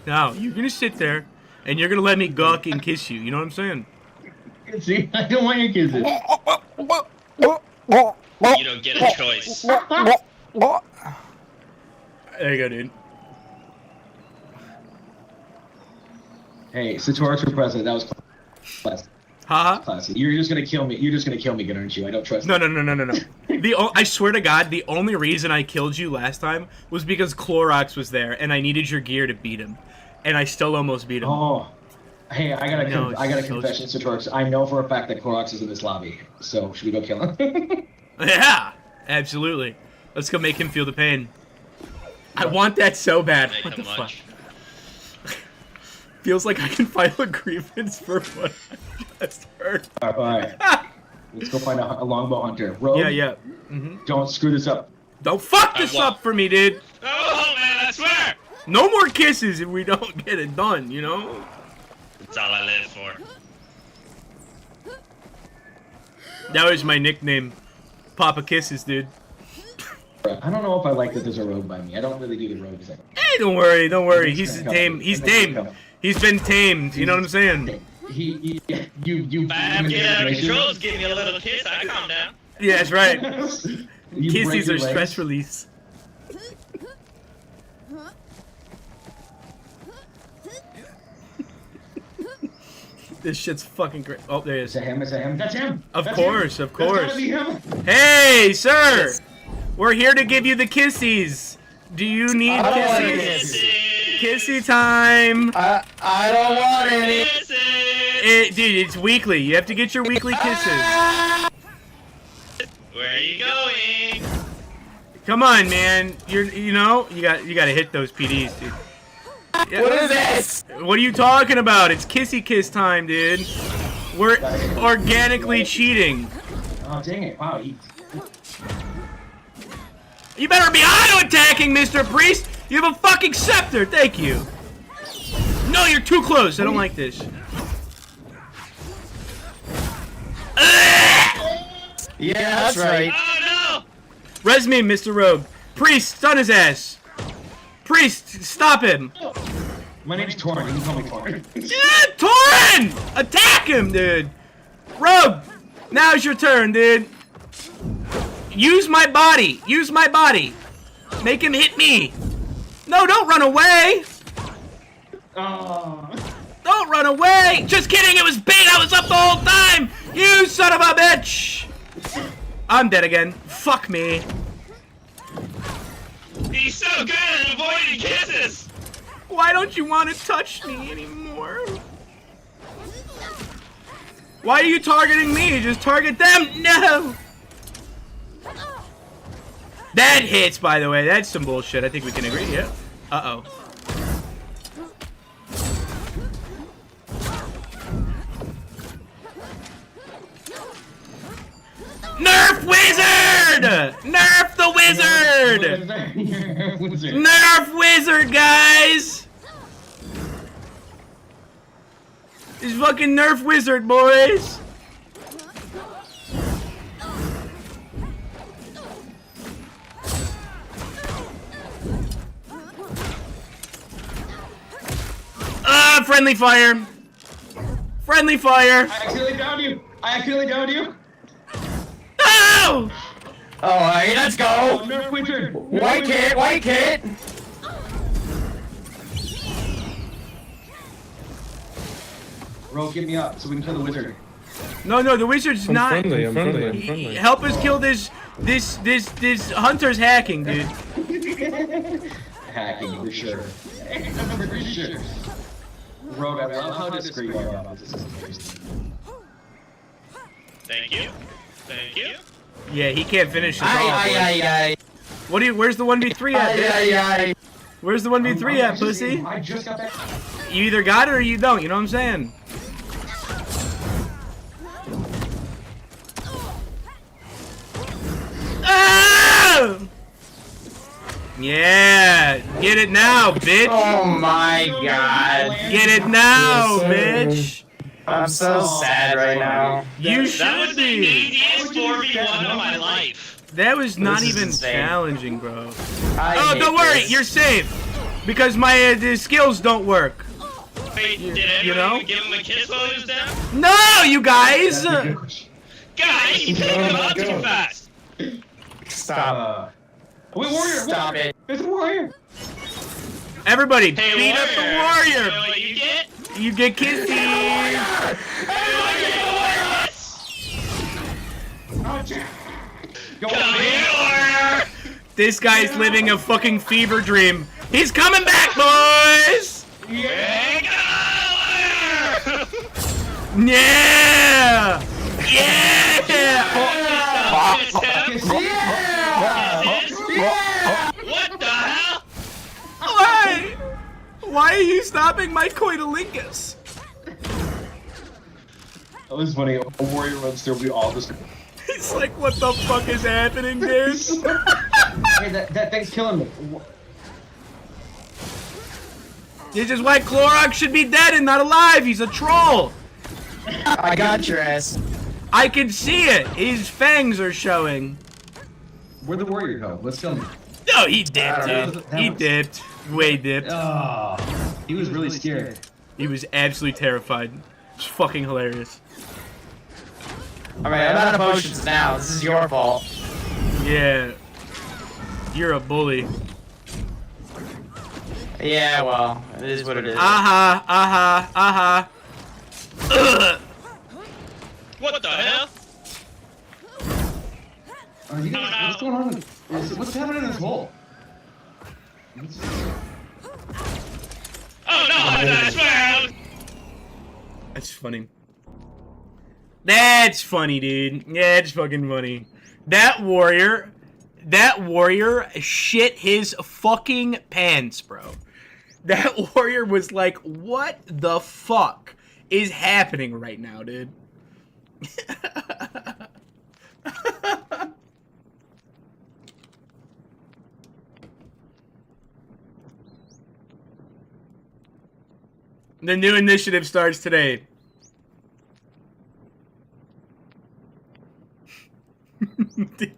Now, you're gonna sit there, and you're gonna let me gawk and kiss you. You know what I'm saying? See, I don't want your kisses. You don't get a choice. There you go, dude. Hey, Satorix for president. That was classic. Haha. Classic. You're just gonna kill me. You're just gonna kill me again, aren't you? I don't trust. No. you. I swear to God, the only reason I killed you last time was because Clorox was there, and I needed your gear to beat him, and I still almost beat him. Oh, hey, I got a so confession, Satorix. I know for a fact that Clorox is in this lobby. So should we go kill him? Yeah, absolutely. Let's go make him feel the pain. I want that so bad. What the fuck? Feels like I can file a grievance for what I just heard. All right. Let's go find a longbow hunter. Rogue, Yeah. Don't screw this up. Don't fuck this up for me, dude. Oh, man, I swear. No more kisses if we don't get it done, you know? That's all I live for. That was my nickname. Papa Kisses, dude. I don't know if I like that there's a rogue by me. I don't really do the rogue thing. Hey, don't worry. He's tamed. He's tamed. He's been tamed. You know what I'm saying? You. If I have to get out of control, just give me a little kiss. I calm down. Yeah, that's right. You break Kisses your are stress legs. release. This shit's fucking great. Oh, there he is. It's a him. That's him. Of That's course. That's gotta be him. Hey, sir! We're here to give you the kissies. Do you need I don't want kisses? Kissy time. I don't want any. Dude, it's weekly. You have to get your weekly kisses. Where are you going? Come on, man. You gotta hit those PDs, dude. Yeah. What is this? What are you talking about? It's kissy kiss time, dude. We're organically cheating. Oh dang it! Wow. You better be auto-attacking, Mr. Priest! You have a fucking scepter! Thank you! No, you're too close! I don't like this. Yeah, that's right. Oh, no! Res me, Mr. Rogue. Priest, stun his ass! Priest, stop him! My name's Torin. You can call me Torin. Yeah, Torin! Attack him, dude! Rogue! Now's your turn, dude! Use my body! Use my body! Make him hit me! No, don't run away! Oh. Don't run away! Just kidding, it was bait! I was up the whole time! You son of a bitch! I'm dead again. Fuck me. He's so good at avoiding kisses! Why don't you want to touch me anymore? Why are you targeting me? Just target them! No! That hits, by the way. That's some bullshit. I think we can agree, yeah? Uh-oh. Nerf wizard! Nerf the wizard! Nerf wizard, guys! He's fucking Nerf wizard, boys! Friendly fire! Friendly fire! I accidentally downed you! No! Alright, let's go! Nerf Witcher! White kit, white kit! Rogue, get me up so we can kill the wizard. No, the wizard's I'm not. friendly, I'm friendly, I'm friendly. Help us kill this hunter's hacking, dude. Hacking for sure. For sure. Rogue, I love how discreet you are about this. Thank you. Thank you. Yeah, he can't finish this off. Aye. Where's the 1v3 at? Aye. Where's the 1v3 at, pussy? I just got back. You either got it or you don't, you know what I'm saying? Ah! Yeah, get it now, bitch. Oh my god. Get it now, Yes, sir. bitch. I'm so sad right now. You That should was the be. easiest 4v1 of my life. That was not This is even insane. challenging, bro. I Oh, hate don't worry, this. you're safe. Because my the skills don't work. Wait, did You anyone know? give him a kiss while he was down? No, you guys! Guys, you picked him up too fast. Stop. Wait, warrior! Stop it. It's a warrior! Everybody, Hey, beat up the You know warrior! what you get? You get kissy! Come here, warrior! This guy's living a fucking fever dream. He's coming back, boys! Here you go, warrior! Yeah! Yeah! What the hell? Why? Why are you stopping my coilingus? That was funny. A warrior runs through, we all just. He's like, what the fuck is happening, dude? Hey, that thing's killing me. This is why Clorox should be dead and not alive. He's a troll. I got your ass. I can see it. His fangs are showing. Where'd the warrior go? Let's kill him. No, he dipped, dude. He dipped. Way dipped. Oh, he was really scared. He was absolutely terrified. It's fucking hilarious. Alright, I'm out of potions now. This is your fault. Yeah. You're a bully. Yeah, well, it is what it is. Aha, aha, aha. Ugh. What the hell? You guys, what's going on? What's happening in this hole? Oh no, I swear! That's funny. That's funny, dude. Yeah, it's fucking funny. That warrior shit his fucking pants, bro. That warrior was like, what the fuck is happening right now, dude? The new initiative starts today. Dude,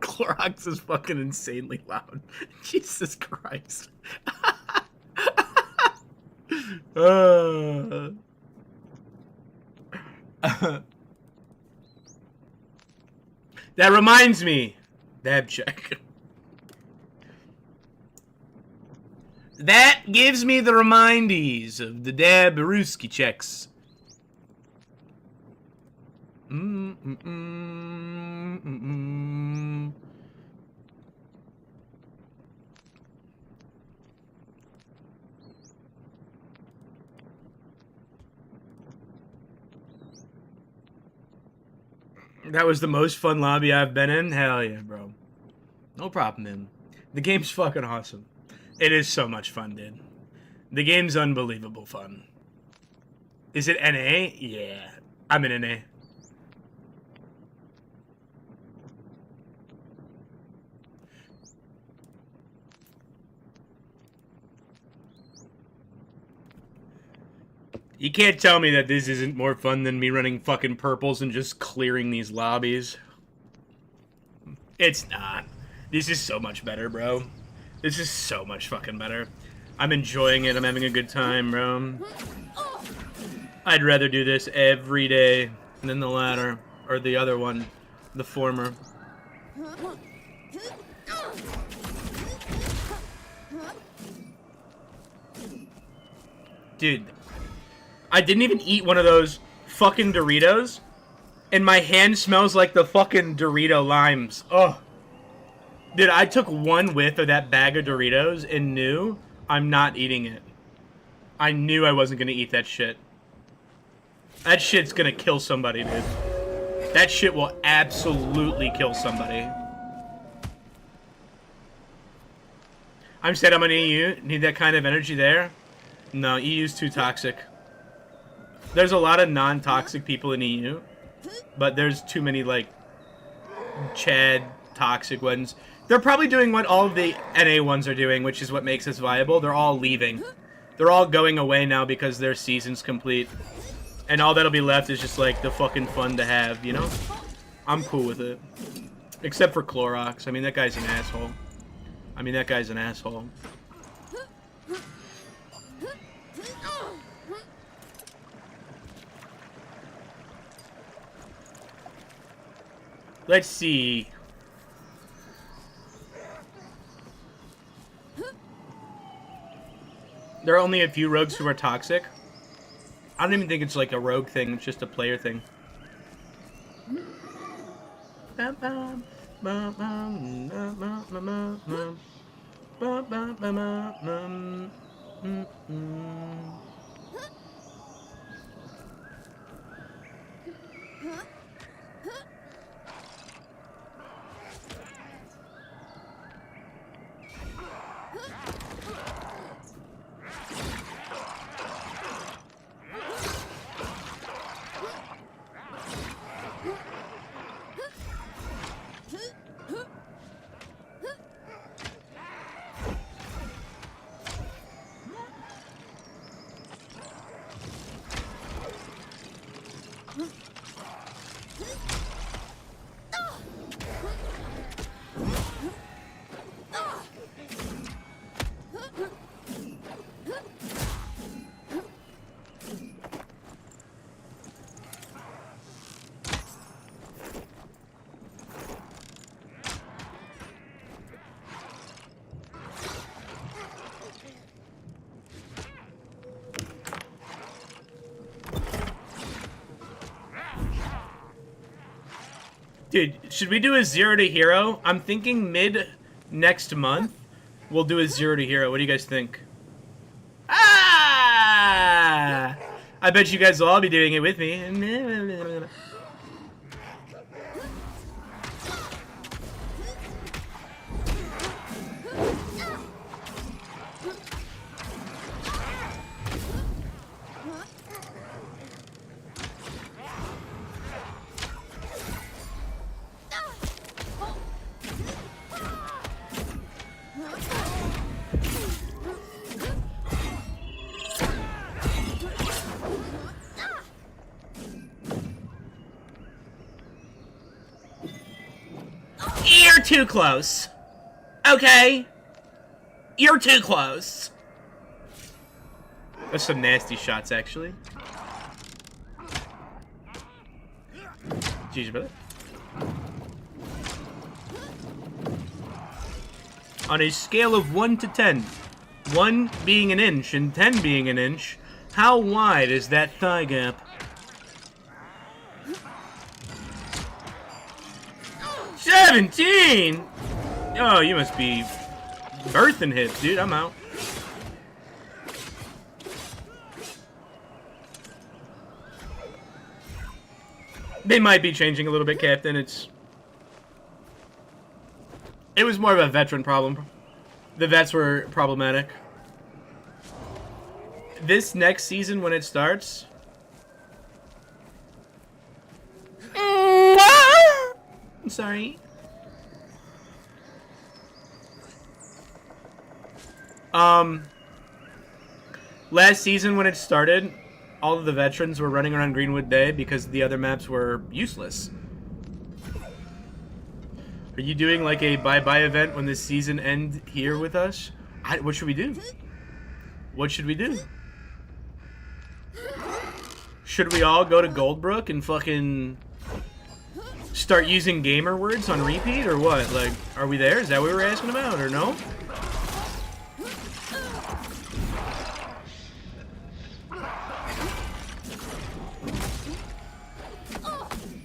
Clorox is fucking insanely loud. Jesus Christ. That reminds me. Dab check. That gives me the remindies of the Dabaruski checks. That was the most fun lobby I've been in? Hell yeah, bro. No problem, man. The game's fucking awesome. It is so much fun, dude. The game's unbelievable fun. Is it NA? Yeah. I'm in NA. You can't tell me that this isn't more fun than me running fucking purples and just clearing these lobbies. It's not. This is so much better, bro. This is so much fucking better. I'm enjoying it. I'm having a good time, bro. I'd rather do this every day than the latter. Or the other one. The former. Dude, I didn't even eat one of those fucking Doritos, and my hand smells like the fucking Dorito limes. Ugh. Dude, I took one whiff of that bag of Doritos and knew I'm not eating it. I knew I wasn't gonna eat that shit. That shit's gonna kill somebody, dude. That shit will absolutely kill somebody. I'm sad I'm on EU. Need that kind of energy there? No, EU's too toxic. There's a lot of non-toxic people in EU, but there's too many, like, Chad toxic ones. They're probably doing what all of the NA ones are doing, which is what makes us viable. They're all leaving. They're all going away now because their season's complete. And all that'll be left is just, like, the fucking fun to have, you know? I'm cool with it. Except for Clorox. I mean, that guy's an asshole. Let's see. There are only a few rogues who are toxic. I don't even think it's like a rogue thing, it's just a player thing. Dude, should we do a 0 to hero? I'm thinking mid next month we'll do a 0 to hero. What do you guys think? Ah! I bet you guys will all be doing it with me. You're too close. Okay? You're too close. That's some nasty shots, actually. GG, brother. On a scale of 1 to 10, 1 being an inch and 10 being an inch, how wide is that thigh gap? 17! Oh, you must be birthing hips, dude. I'm out. They might be changing a little bit, Captain. It was more of a veteran problem. The vets were problematic. This next season, when it starts... I'm sorry. Last season when it started, all of the veterans were running around Greenwood Day because the other maps were useless. Are you doing like a bye-bye event when this season ends here with us? What should we do? What should we do? Should we all go to Goldbrook and fucking start using gamer words on repeat or what? Like, are we there? Is that what we were asking about or no?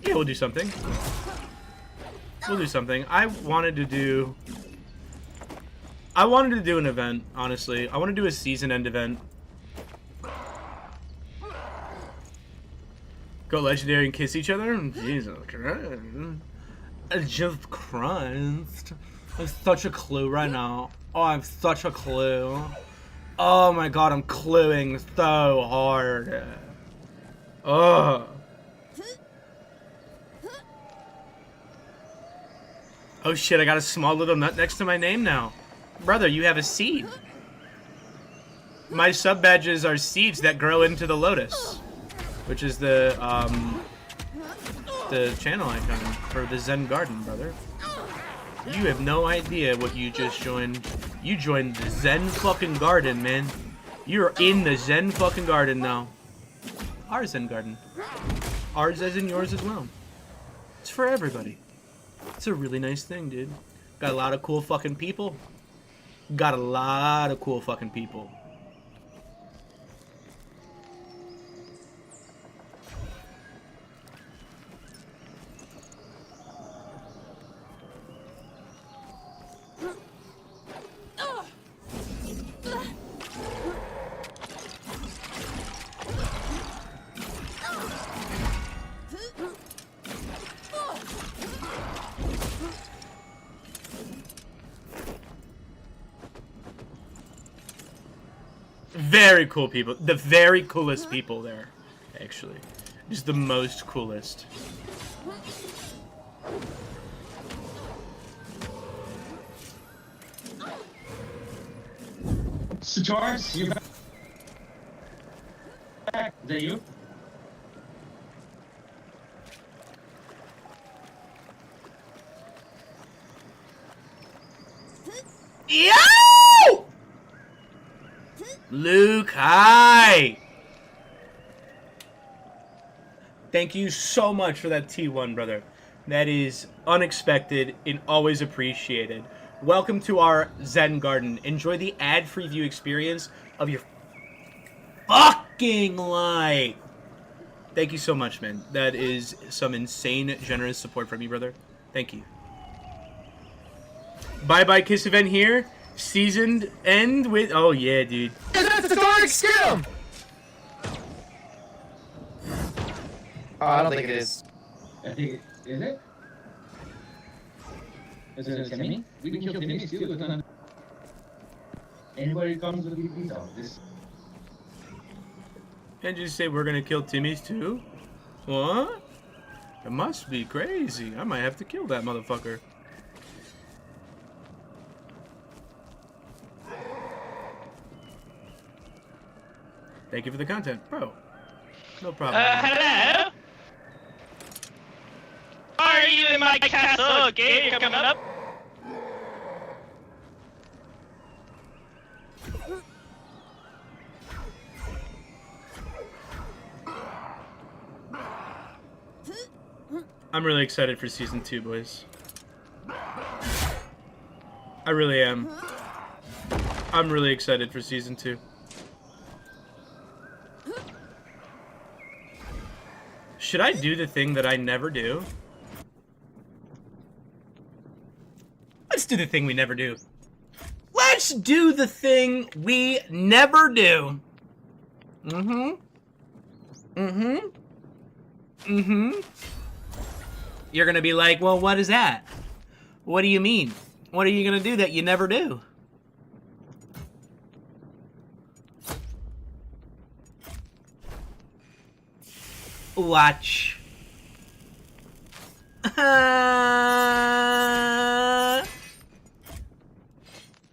Yeah, we'll do something. We'll do something. I wanted to do an event, honestly. I want to do a season end event. Go legendary and kiss each other? Jesus Christ. Jesus Christ. I'm such a clue right now. Oh, I'm such a clue. Oh my god, I'm cluing so hard. Ugh. Oh shit, I got a small little nut next to my name now. Brother, you have a seed. My sub badges are seeds that grow into the lotus, which is the channel icon for the Zen Garden, brother. You have no idea what you just joined. You joined the Zen fucking Garden, man. You're in the Zen fucking Garden now. Our Zen Garden. Ours as in yours as well. It's for everybody. It's a really nice thing, dude. Got a lot of cool fucking people. Got a lot of cool fucking people. Very cool people. The very coolest people there, actually. Just the most coolest. Satars, you back? Is that you? Yo! Luke, hi! Thank you so much for that T1, brother. That is unexpected and always appreciated. Welcome to our Zen Garden. Enjoy the ad-free view experience of your fucking life. Thank you so much, man. That is some insane, generous support from you, brother. Thank you. Bye-bye kiss event here. Seasoned end with... Oh, yeah, dude. That's a dark scam! Oh, I don't think it is. I think is it? Is it a Timmy? We can kill Timmy's too. It's not... Anybody comes with these this. And you say we're gonna kill Timmy's too? What? It must be crazy. I might have to kill that motherfucker. Thank you for the content, bro. No problem. Hello? Are you in my castle game coming up? I'm really excited for season 2, boys. I really am. I'm really excited for season 2. Should I do the thing that I never do? Let's do the thing we never do. Let's do the thing we never do. You're gonna be like, well, what is that? What do you mean? What are you gonna do that you never do? Watch.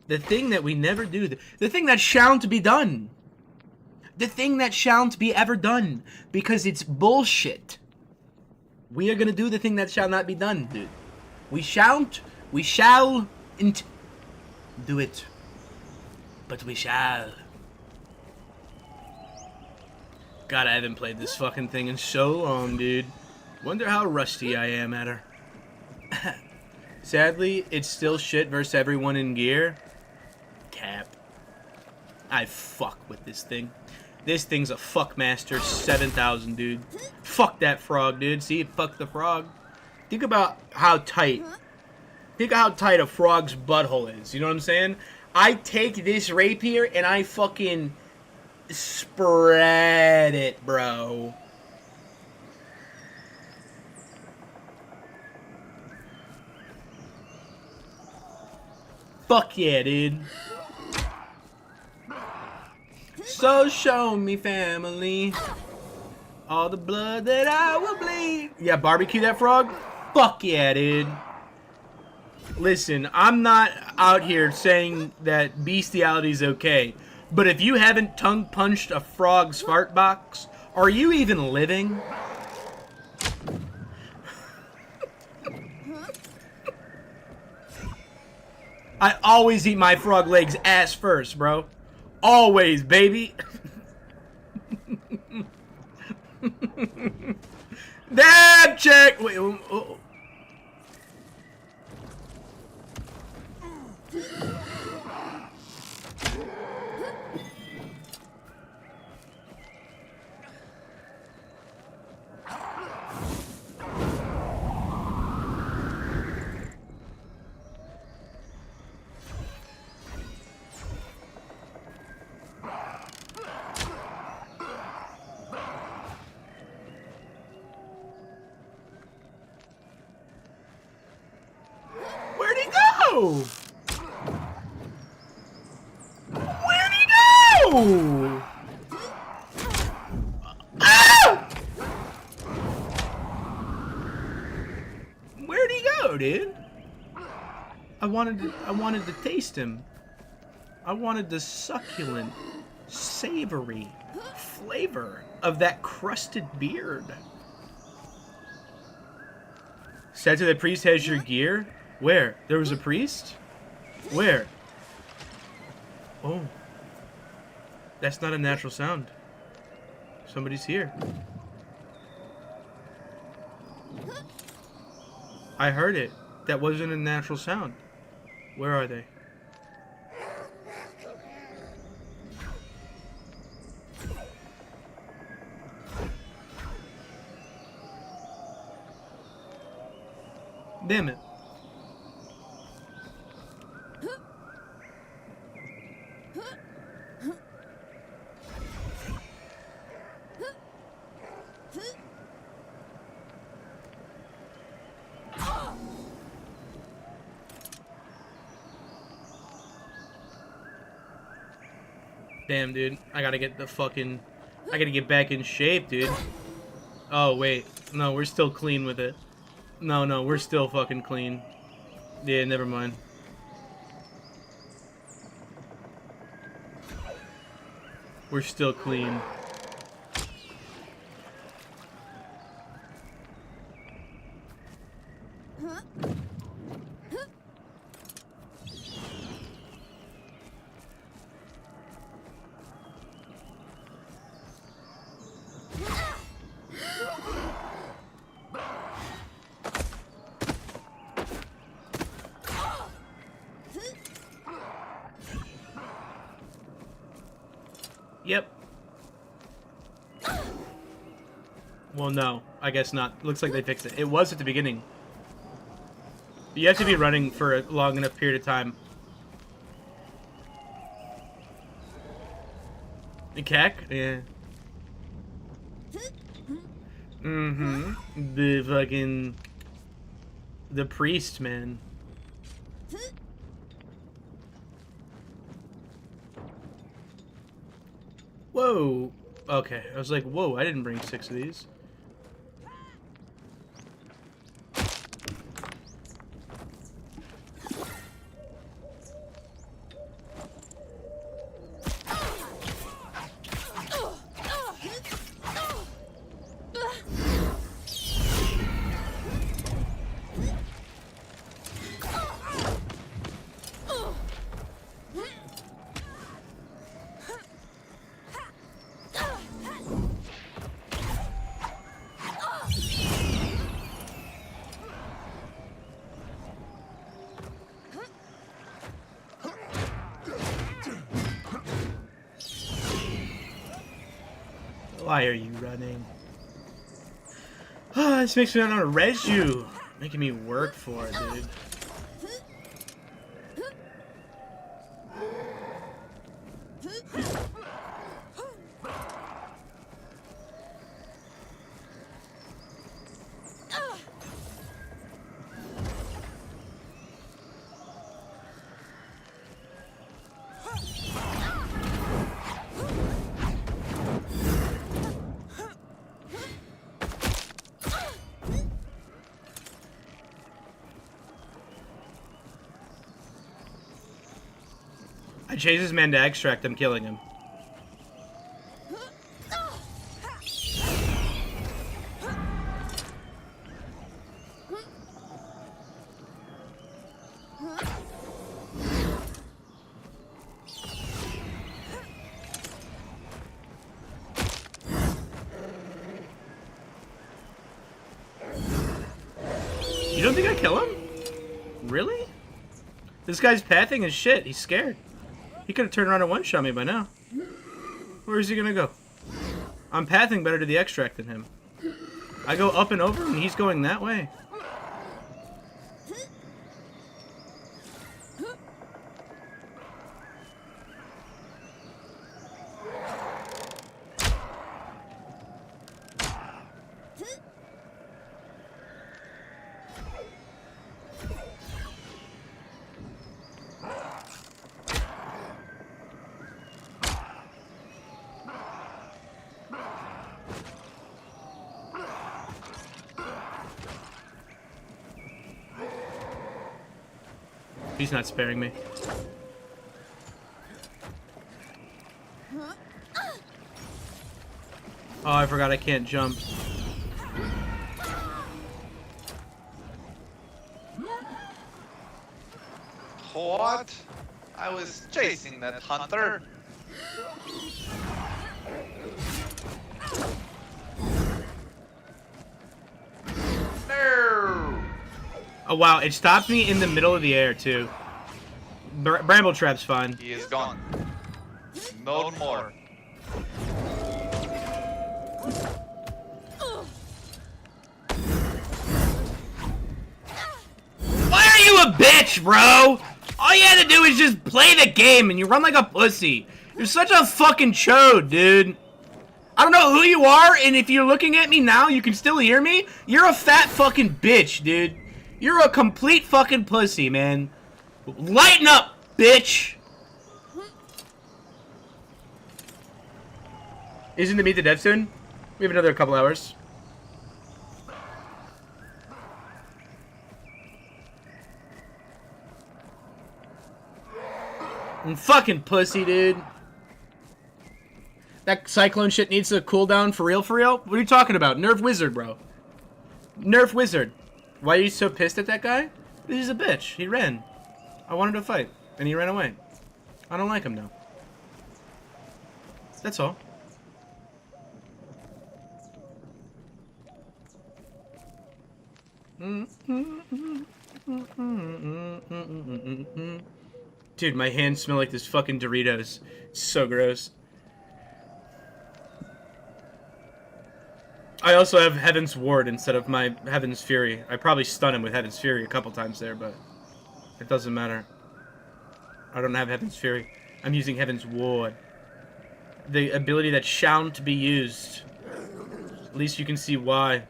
The thing that we never do. The thing that shan't be done. The thing that shan't be ever done. Because it's bullshit. We are gonna do the thing that shall not be done, dude. We shall do it. But we shall. God, I haven't played this fucking thing in so long, dude. Wonder how rusty I am at her. Sadly, it's still shit versus everyone in gear. Cap. I fuck with this thing. This thing's a fuckmaster 7000, dude. Fuck that frog, dude. See, fuck the frog. Think about how tight. Think how tight a frog's butthole is. You know what I'm saying? I take this rapier and I fucking spread it, bro. Fuck yeah, dude. So show me, family, all the blood that I will bleed. Yeah, barbecue that frog? Fuck yeah, dude. Listen, I'm not out here saying that bestiality is okay, but if you haven't tongue punched a frog's fart box, are you even living? I always eat my frog legs ass first, bro. Always, baby. Dab check. Wait. Oh. Where'd he go? Where'd he go? Ah! Where'd he go, dude? I wanted to taste him. I wanted the succulent, savory flavor of that crusted beard. Statue, the priest has your gear? Where? There was a priest? Where? Oh. That's not a natural sound. Somebody's here. I heard it. That wasn't a natural sound. Where are they? Damn it. Damn, dude. I gotta get back in shape, dude. Oh, wait. No, we're still clean with it. No, we're still fucking clean. Yeah, never mind. We're still clean. Yep. Well, no. I guess not. Looks like they fixed it. It was at the beginning. You have to be running for a long enough period of time. The cack? Yeah. Mm-hmm. The fucking... The priest, man. Whoa. Okay. I was like, whoa, I didn't bring 6 of these. Why are you running? Oh, this makes me not want to res you. Making me work for it, dude. I chase this man to extract, I'm killing him. You don't think I kill him? Really? This guy's pathing as shit. He's scared. He could have turned around and one-shot me by now. Where is he gonna go? I'm pathing better to the extract than him. I go up and over, and he's going that way. He's not sparing me. Oh, I forgot I can't jump. What? I was chasing that hunter. No! Oh wow, it stopped me in the middle of the air too. Bramble trap's fine. He is gone. No more. Why are you a bitch, bro? All you had to do is just play the game and you run like a pussy. You're such a fucking chode, dude. I don't know who you are, and if you're looking at me now, you can still hear me. You're a fat fucking bitch, dude. You're a complete fucking pussy, man. Lighten up, bitch! Isn't the meet the dev soon? We have another couple hours. Fucking pussy, dude. That cyclone shit needs a cooldown for real, for real? What are you talking about? Nerf Wizard, bro. Nerf Wizard. Why are you so pissed at that guy? He's a bitch. He ran. I wanted to fight, and he ran away. I don't like him now. That's all. Dude, my hands smell like this fucking Doritos. It's so gross. I also have Heaven's Ward instead of my Heaven's Fury. I probably stun him with Heaven's Fury a couple times there, but it doesn't matter. I don't have Heaven's Fury. I'm using Heaven's Ward. The ability that shan't be used. At least you can see why.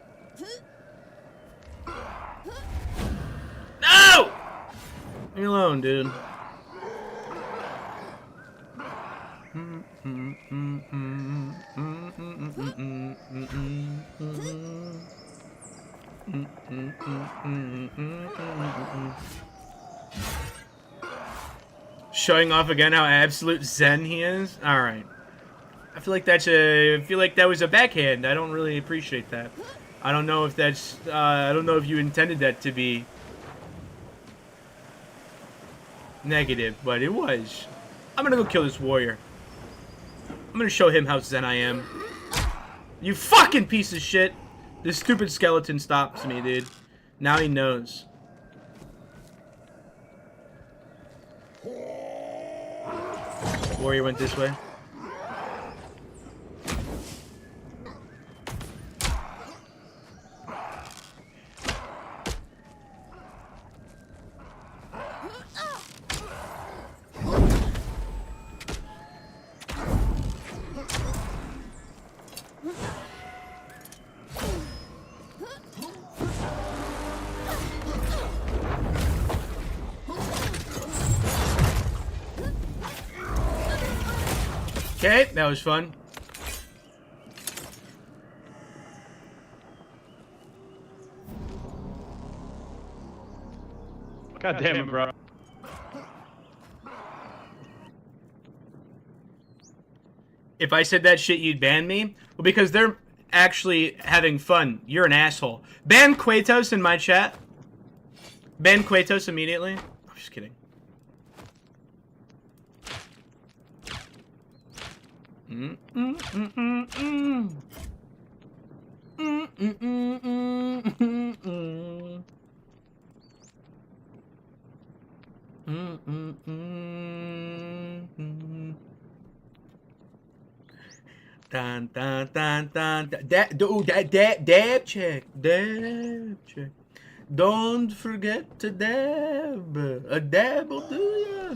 No! Leave me alone, dude. Showing off again how absolute zen he is. All right. I feel like that was a backhand. I don't really appreciate that. I don't know if that's. I don't know if you intended that to be negative, but it was. I'm gonna go kill this warrior. I'm gonna show him how zen I am. You fucking piece of shit! This stupid skeleton stops me, dude. Now he knows. Warrior went this way. Okay, that was fun. God damn it, bro. If I said that shit, you'd ban me? Well, because they're actually having fun. You're an asshole. Ban Quatos in my chat. Ban Quatos immediately. I'm just kidding. Dun dun dun dun. Dab check. Dab check. Don't forget to dab. A dab will do ya.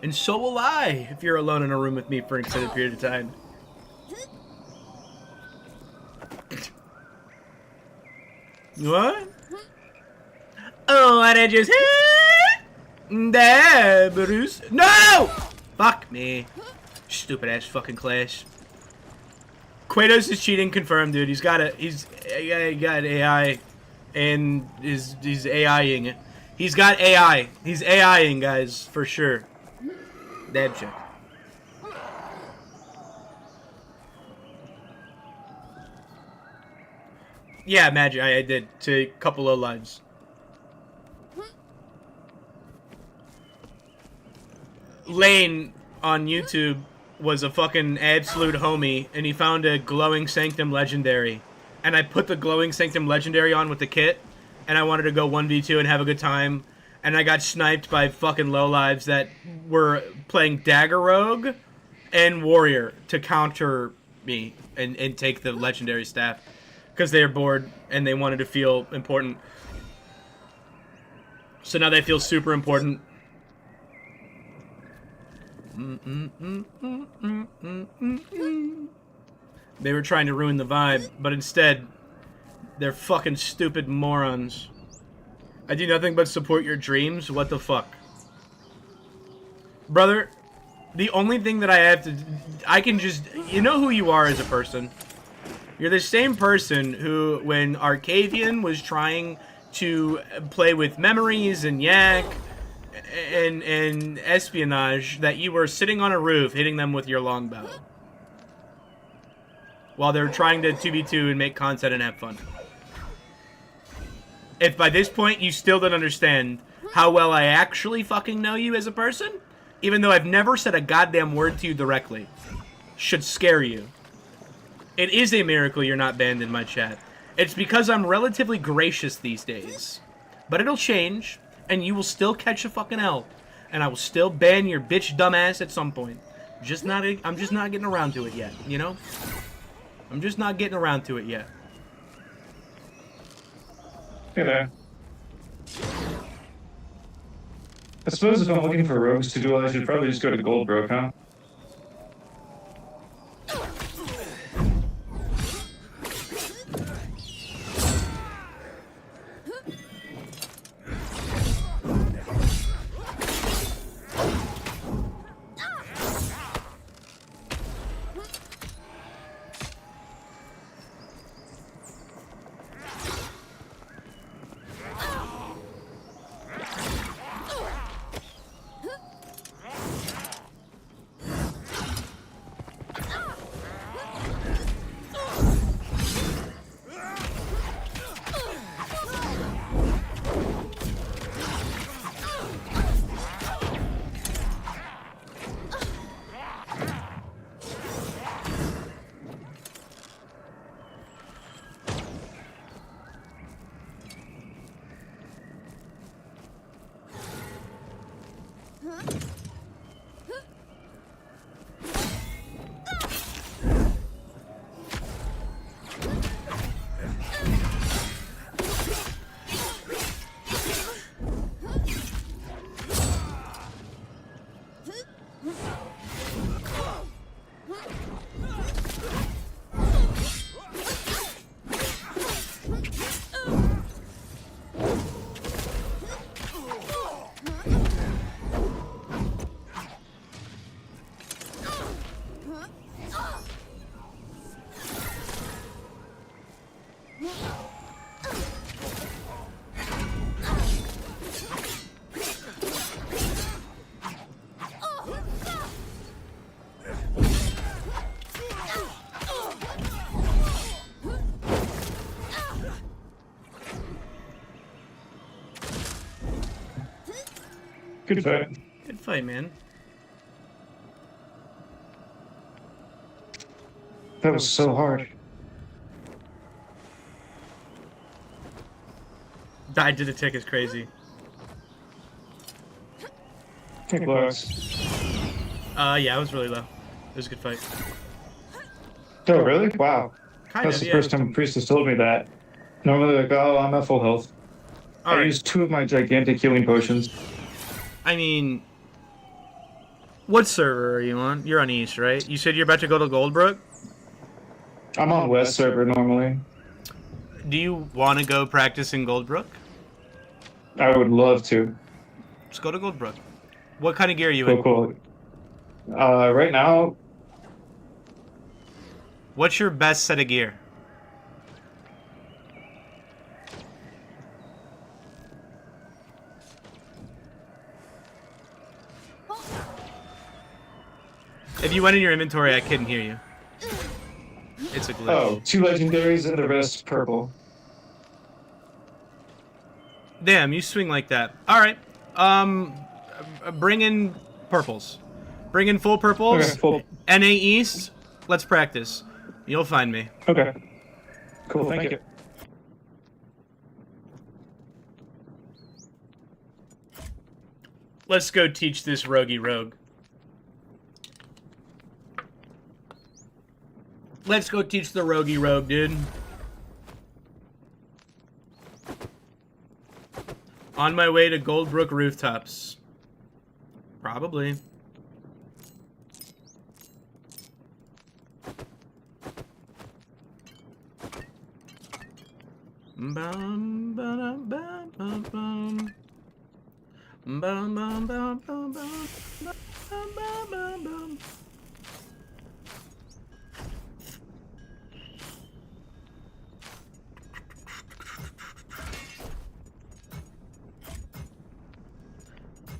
And so will I if you're alone in a room with me for an extended period of time. What? Oh, what did you say? Dab, Bruce. No! Fuck me. Stupid ass fucking class. Quatos is cheating, confirmed, dude. He got AI, and he's AIing it. He's got AI. He's AIing, guys, for sure. Dab check. Yeah, Magic, I did to a couple of lives. Lane on YouTube was a fucking absolute homie, and he found a Glowing Sanctum Legendary. And I put the Glowing Sanctum Legendary on with the kit, and I wanted to go 1v2 and have a good time. And I got sniped by fucking lowlives that were playing Dagger Rogue and Warrior to counter me and take the Legendary staff. Because they were bored, and they wanted to feel important. So now they feel super important. They were trying to ruin the vibe, but instead, they're fucking stupid morons. I do nothing but support your dreams? What the fuck? Brother, the only thing that I have to... I can just... You know who you are as a person. You're the same person who, when Arcavian was trying to play with memories and yak... And espionage, that you were sitting on a roof hitting them with your longbow while they're trying to 2v2 and make content and have fun. If by this point you still don't understand how well I actually fucking know you as a person, even though I've never said a goddamn word to you directly, should scare you. It is a miracle you're not banned in my chat. It's because I'm relatively gracious these days. But it'll change. And you will still catch a fucking L. And I will still ban your bitch dumbass at some point. I'm just not getting around to it yet, you know? I'm just not getting around to it yet. Hey there. I suppose if I'm looking for rogues to duel, I should probably just go to Gold Broke, huh? Good fight. Good fight, man. That was so hard. Died to the tick is crazy. Hey, Glass. Yeah, I was really low. It was a good fight. Oh, really? Wow. Kind That's of, the yeah. first time a priest has told me that. Normally, like, oh, I'm at full health. I Alright. used 2 of my gigantic healing potions. I mean, what server are you on? You're on East, right? You said you're about to go to Goldbrook? I'm on West server normally. Do you want to go practice in Goldbrook? I would love to. Let's go to Goldbrook. What kind of gear are you in? Cool. Right now, What's your best set of gear? If you went in your inventory, I couldn't hear you. It's a glitch. oh, 2 legendaries and the rest purple. Damn, you swing like that. All right. Bring in purples. Bring in full purples. Okay, full. NA East. Let's practice. You'll find me. Okay. Cool, thank you. Let's go teach this roguey rogue. Let's go teach the roguey rogue, dude. On my way to Goldbrook rooftops. Probably. Bum, ba-dum, bum, bum, bum. Bum, bum, bum, bum, bum, bum, bum, bum, bum.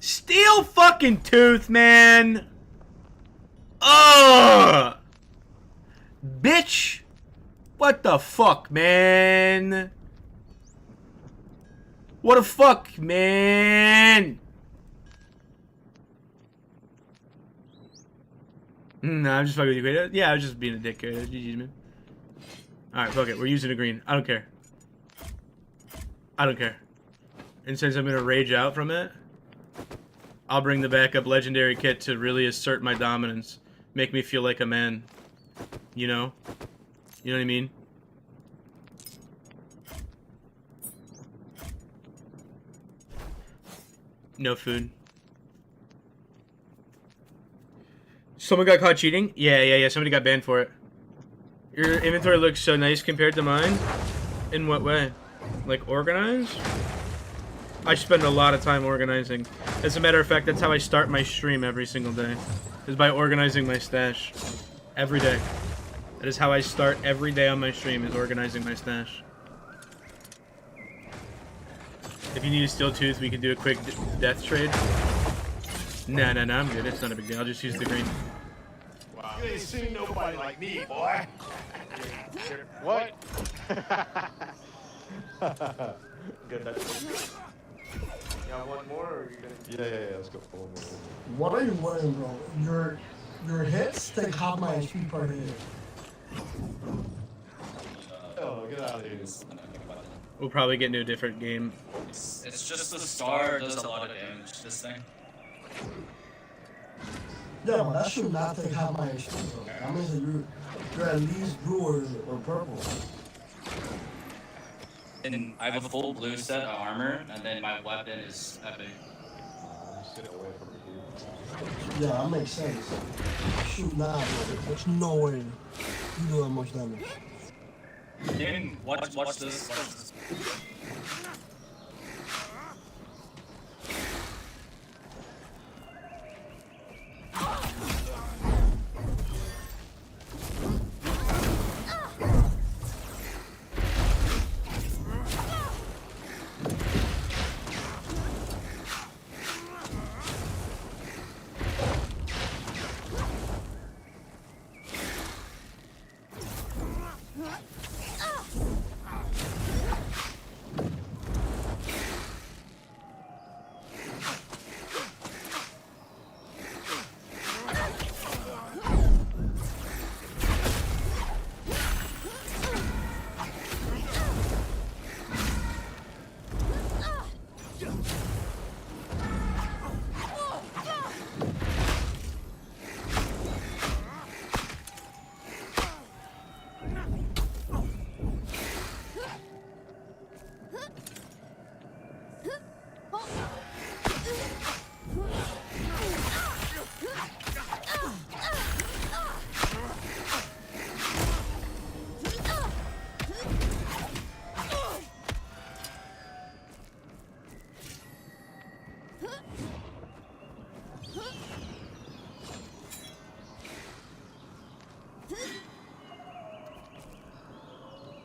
Steel fucking tooth, man. Ugh. Bitch. What the fuck, man? What the fuck, man? Nah, I'm just fucking with you. Yeah, I was just being a dick. GG's, man. Alright, fuck it. We're using a green. I don't care. I don't care. And since I'm gonna rage out from it, I'll bring the backup legendary kit to really assert my dominance. Make me feel like a man. You know? You know what I mean? No food. Someone got caught cheating? Yeah. Somebody got banned for it. Your inventory looks so nice compared to mine? In what way? Like organized? I spend a lot of time organizing. As a matter of fact, that's how I start my stream every single day. Is by organizing my stash. Every day. That is how I start every day on my stream, is organizing my stash. If you need a steel tooth, we can do a quick death trade. Nah, I'm good. It's not a big deal. I'll just use the green. Wow. You ain't seen nobody like me, boy. What? Good. Yeah, one more, or are you gonna? Yeah. Let's go for one more. What are you wearing, bro? Your hits take half my HP per hit. Oh, get out of here. We'll probably get into a different game. It's just the star does a lot of damage, this thing. Yeah, but that should not take half my HP, bro. That means that you're at least blue or purple. And I have a full blue set of armor, and then my weapon is epic. Just get away from me. Yeah, that makes sense. Shoot now, bro. There's no way you do that much damage. Watch this.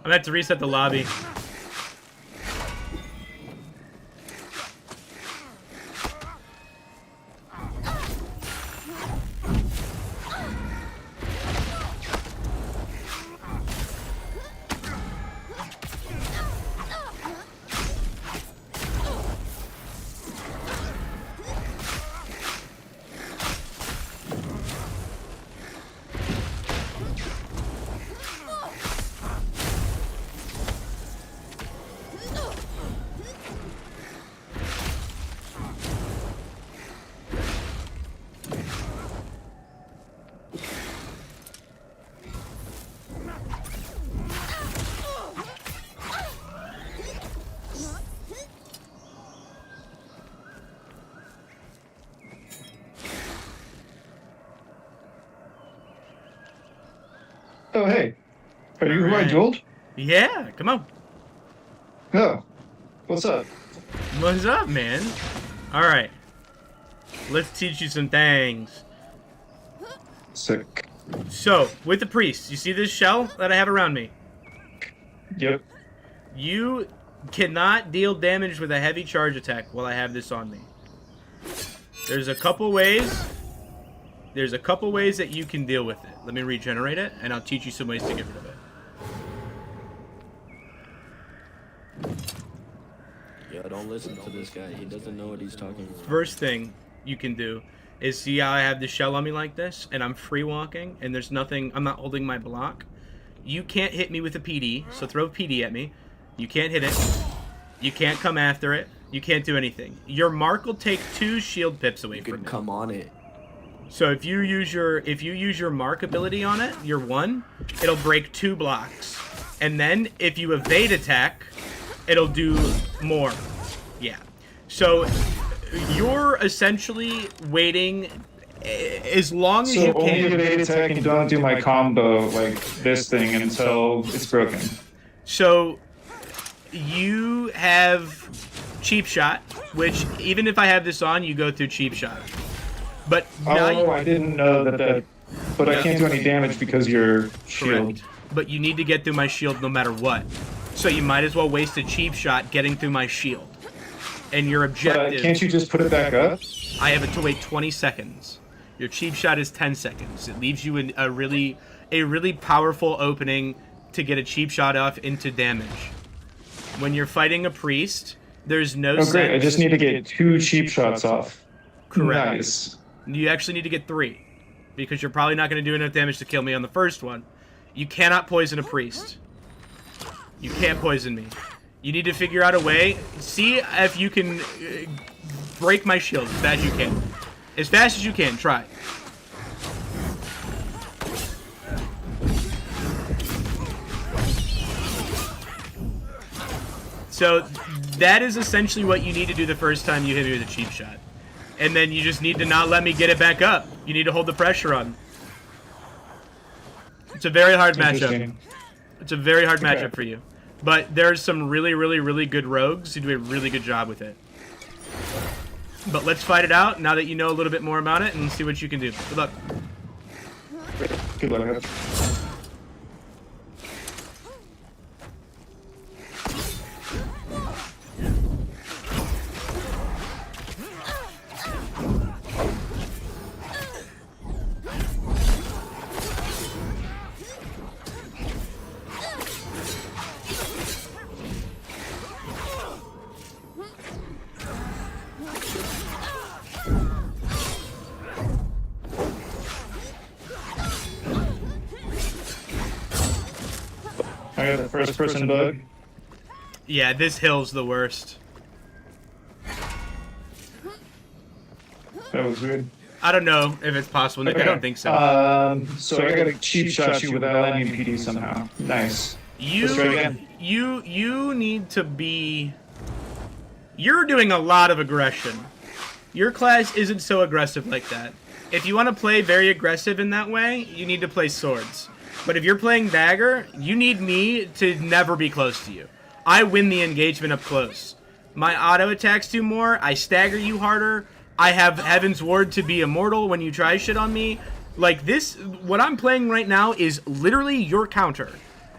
I'm gonna have to reset the lobby. Oh, hey. Are you who I dueled? Yeah, come on. Oh. What's up? What's up, man? Alright. Let's teach you some things. Sick. So, with the priest, you see this shell that I have around me? Yep. You cannot deal damage with a heavy charge attack while I have this on me. There's a couple ways. There's a couple ways that you can deal with it. Let me regenerate it, and I'll teach you some ways to get rid of it. Yeah, don't listen to this guy. He doesn't know what he's talking about. First thing you can do is see how I have the shell on me like this, and I'm free walking, and there's nothing, I'm not holding my block. You can't hit me with a PD, so throw PD at me. You can't hit it. You can't come after it. You can't do anything. Your mark will take 2 shield pips away from it. Come on it. So if you use your mark ability on it, your 1, it'll break 2 blocks. And then if you evade attack, it'll do more. Yeah. So you're essentially waiting as long as you can. So only evade attack and don't do my combo like this thing until it's broken. So you have cheap shot, which even if I have this on, you go through cheap shot. But now I didn't know that. But I can't do any damage because you're shield. Correct. But you need to get through my shield no matter what. So you might as well waste a cheap shot getting through my shield. And your objective... Can't you just put it back up? I have it to wait 20 seconds. Your cheap shot is 10 seconds. It leaves you in a really powerful opening to get a cheap shot off into damage. When you're fighting a priest, there's no sense... Oh great, I just need to get 2 cheap shots off. Correct. Nice. You actually need to get 3. Because you're probably not going to do enough damage to kill me on the first one. You cannot poison a priest. You can't poison me. You need to figure out a way. See if you can break my shield as fast as you can. As fast as you can. Try. So that is essentially what you need to do the first time you hit me with a cheap shot. And then you just need to not let me get it back up. You need to hold the pressure on. It's a very hard matchup. It's a very hard matchup for you. But there's some really good rogues who do a really good job with it. But let's fight it out now that you know a little bit more about it and see what you can do. Good luck. Good luck. I got the first person bug. Yeah, this hill's the worst. That was weird. I don't know if it's possible, Nick. Okay. I don't think so. So I gotta cheap shot you without letting me PD somehow. Nice. Let's try again. You need to be... You're doing a lot of aggression. Your class isn't so aggressive like that. If you want to play very aggressive in that way, you need to play swords. But if you're playing dagger, you need me to never be close to you. I win the engagement up close. My auto attacks do more, I stagger you harder, I have Heaven's Ward to be immortal when you try shit on me. Like this, what I'm playing right now is literally your counter.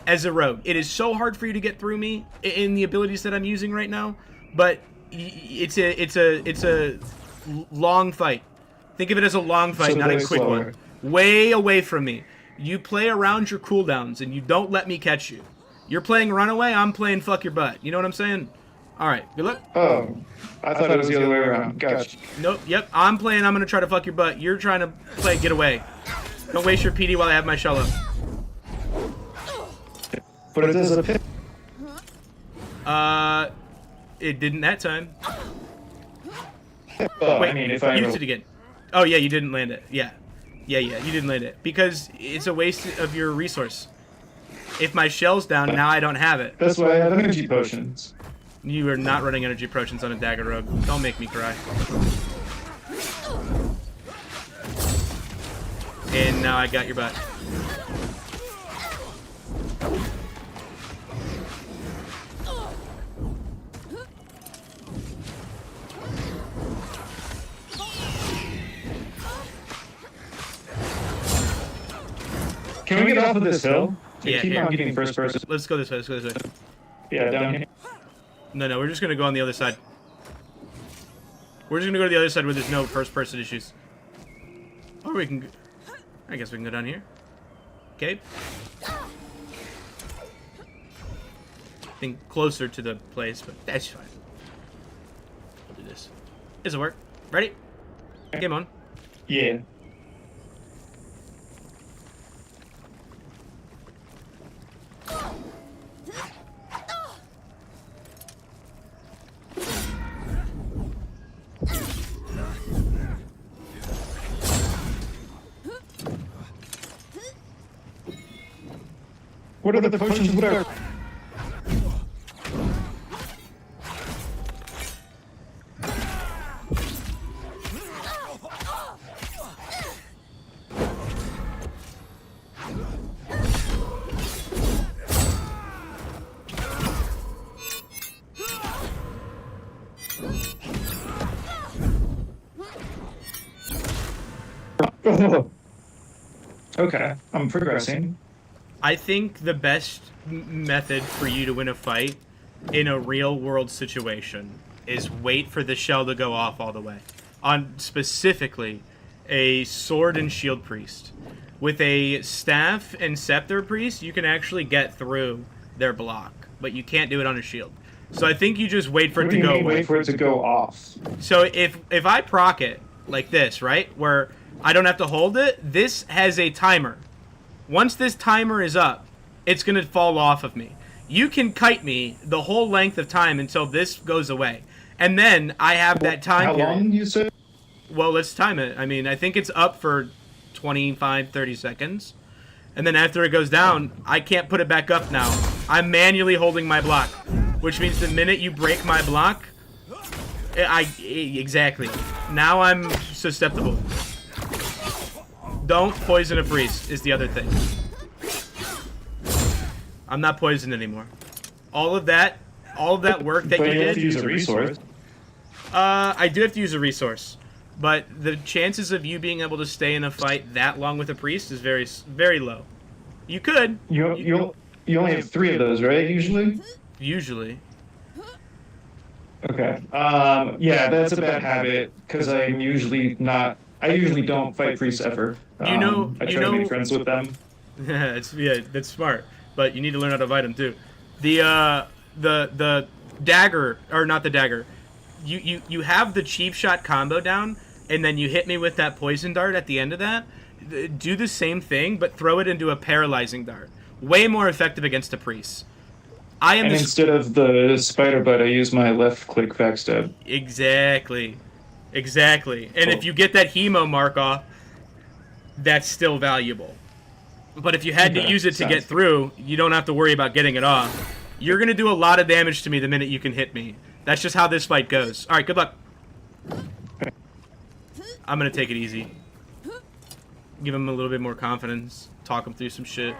as a rogue. It is so hard for you to get through me in the abilities that I'm using right now, but it's a long fight. Think of it as a long fight, So not a way quick slower. one. Way away from me. You play around your cooldowns, and you don't let me catch you. You're playing runaway, I'm playing fuck your butt. You know what I'm saying? All right, good luck. Oh, I thought it was the other way around. Gotcha. Nope, yep, I'm playing I'm going to try to fuck your butt. You're trying to play get away. Don't waste your PD while I have my shell up. But it does a pit. It didn't that time. Well, Wait, I mean, if I use it again. Oh, yeah, you didn't land it. Yeah, you didn't land it. Because it's a waste of your resource. If my shell's down, now I don't have it. That's why I have energy potions. You are not running energy potions on a dagger rogue. Don't make me cry. And now I got your butt. Can we get off of this hill? Yeah, Keep here. on getting first person. Let's go this way. Let's go this way. Yeah, down here. No, we're just gonna go on the other side. We're just gonna go to the other side where there's no first-person issues. Or we can. I guess we can go down here. Okay. I think closer to the place, but that's fine. We'll do this. This'll work. Ready? Game on. Yeah. What are the potions? What are... Okay, I'm progressing. I think the best method for you to win a fight in a real world situation is wait for the shell to go off all the way. On specifically a sword and shield priest. With a staff and scepter priest, you can actually get through their block, but you can't do it on a shield. So I think you just wait for it to go away. Wait for it to go off. So if I proc it like this, right, where I don't have to hold it, this has a timer. Once this timer is up, it's going to fall off of me. You can kite me the whole length of time until this goes away. And then I have that time How period. long you said? Well, let's time it. I mean, I think it's up for 25, 30 seconds. And then after it goes down, I can't put it back up now. I'm manually holding my block. Which means the minute you break my block, exactly. Now I'm susceptible. Don't poison a priest is the other thing. I'm not poisoned anymore. All of that work that But you you have did. to use a resource. I do have to use a resource, but the chances of you being able to stay in a fight that long with a priest is very, very low. You could. You only have 3 of those, right? Usually. Usually. Okay. Yeah, that's a bad habit because I'm usually not. I usually don't fight priests ever. I try to make friends with them. Yeah, that's smart. But you need to learn how to fight them too. The dagger, or not the dagger. You have the chief shot combo down, and then you hit me with that poison dart at the end of that. Do the same thing, but throw it into a paralyzing dart. Way more effective against a priest. And instead of the spider butt, I use my left click backstab. Exactly. And if you get that hemo mark off, that's still valuable. But if you had to use it to get through, you don't have to worry about getting it off. You're going to do a lot of damage to me the minute you can hit me. That's just how this fight goes. Alright, good luck. I'm going to take it easy. Give him a little bit more confidence. Talk him through some shit.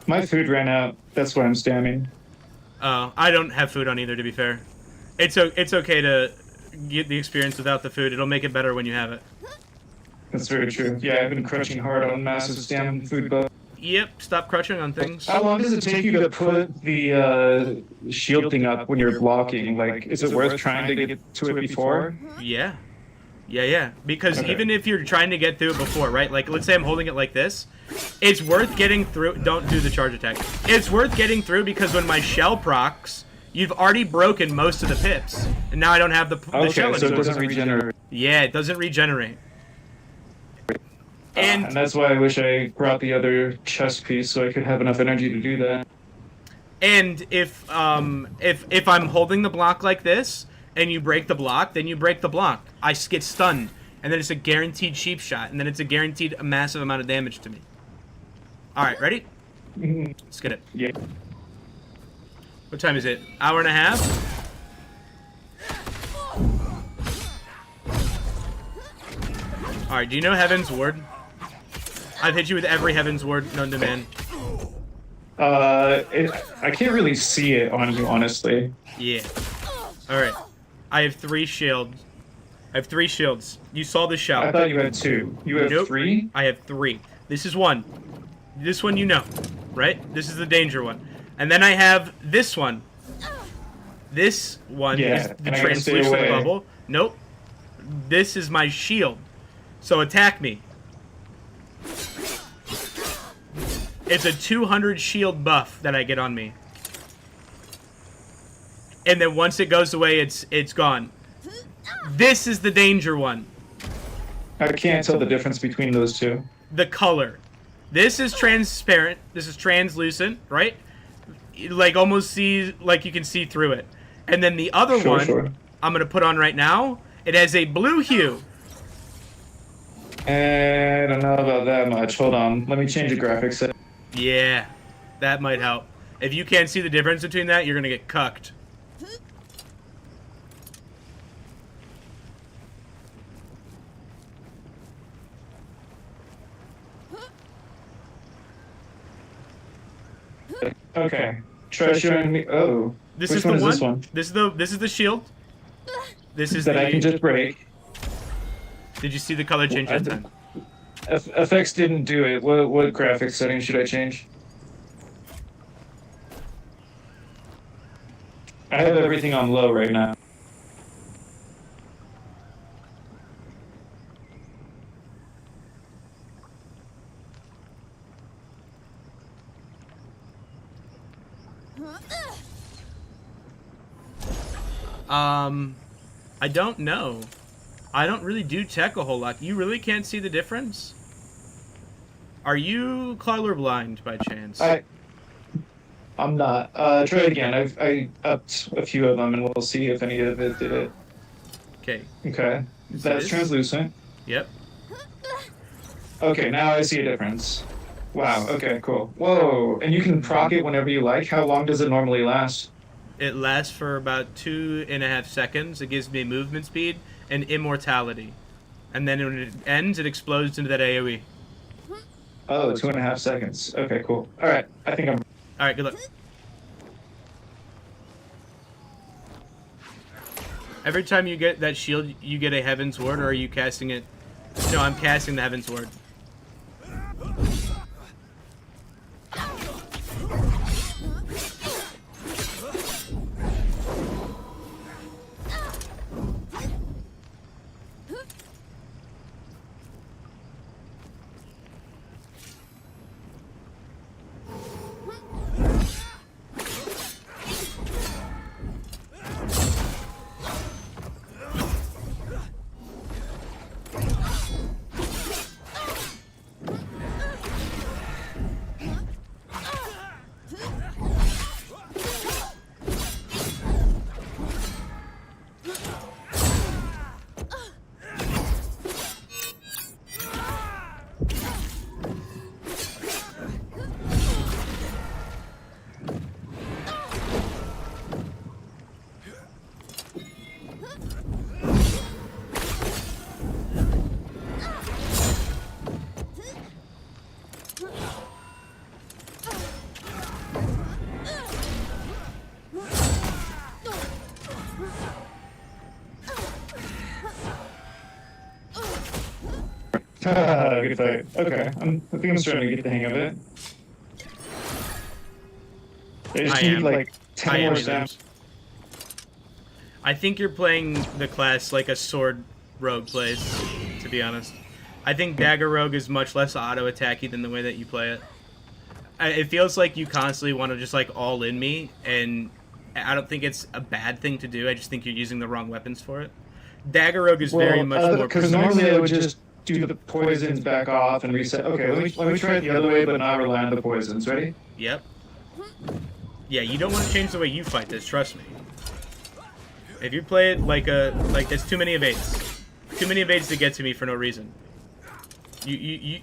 My food ran out. That's why I'm spamming. I don't have food on either, to be fair. It's okay to get the experience without the food. It'll make it better when you have it. That's very true. Yeah, I've been crunching hard on massive spam food bugs. Yep, stop crunching on things. How long does it take you to put the shield thing up when you're blocking? Like, is it worth trying to get to it before? Yeah. Yeah. Because even if you're trying to get through it before, right? Like, let's say I'm holding it like this. It's worth getting through. Don't do the charge attack. It's worth getting through because when my shell procs, you've already broken most of the pips. And now I don't have the shell Okay, so it anymore. doesn't regenerate. Yeah, it doesn't regenerate. And that's why I wish I brought the other chest piece so I could have enough energy to do that. And if I'm holding the block like this and you break the block, then you break the block. I get stunned, and then it's a guaranteed cheap shot, and then it's a guaranteed massive amount of damage to me. All right, ready? Let's get it. Yeah. What time is it? Hour and a half? All right, do you know Heaven's Ward? I've hit you with every Heaven's Ward known to man. I can't really see it on you, honestly. Yeah. Alright. I have 3 shields. You saw the shout. I thought you had 2. You have 3? I have 3. This is 1. This one you know, right? This is the danger one. And then I have this one. This one is the translucent bubble. Nope. This is my shield. So attack me. It's a 200 shield buff that I get on me. And then once it goes away, it's gone. This is the danger one. I can't tell the difference between those two. The color. This is transparent. This is translucent, right? Like almost like you can see through it. And then the other one, I'm going to put on right now, it has a blue hue. I don't know about that much. Hold on. Let me change the graphics setting. Yeah, that might help. If you can't see the difference between that, you're going to get cucked. Okay. Try showing me. Oh. This Which is the one is one. this one? This is the shield. This is that the. I can just break. Did you see the color change that time? FX didn't do it. What graphics settings should I change? I have everything on low right now. I don't know. I don't really do tech a whole lot. You really can't see the difference? Are you colorblind by chance? I'm not. Try it again. I upped a few of them, and we'll see if any of it did it. Okay. Okay. That's translucent. Yep. Okay, now I see a difference. Wow, okay, cool. Whoa, and you can proc it whenever you like? How long does it normally last? It lasts for about 2.5 seconds. It gives me movement speed and immortality. And then when it ends, it explodes into that AoE. Oh, 2.5 seconds. Okay, cool. Alright, I think I'm... Alright, good luck. Every time you get that shield, you get a Heaven's Ward, or are you casting it? No, I'm casting the Heaven's Ward. Good fight. Okay, I think I'm starting to get the hang of it. I just need like 10 more steps. I think you're playing the class like a sword rogue plays, to be honest. I think dagger rogue is much less auto-attacky than the way that you play it. It feels like you constantly want to just like all in me, and I don't think it's a bad thing to do. I just think you're using the wrong weapons for it. Dagger rogue is very much more. Because normally I would just do the poisons back off and reset. Okay, let me try it the other way, but not rely on the poisons. Ready? Yep. Yeah, you don't want to change the way you fight this. Trust me. If you play it like there's too many evades. Too many evades to get to me for no reason. You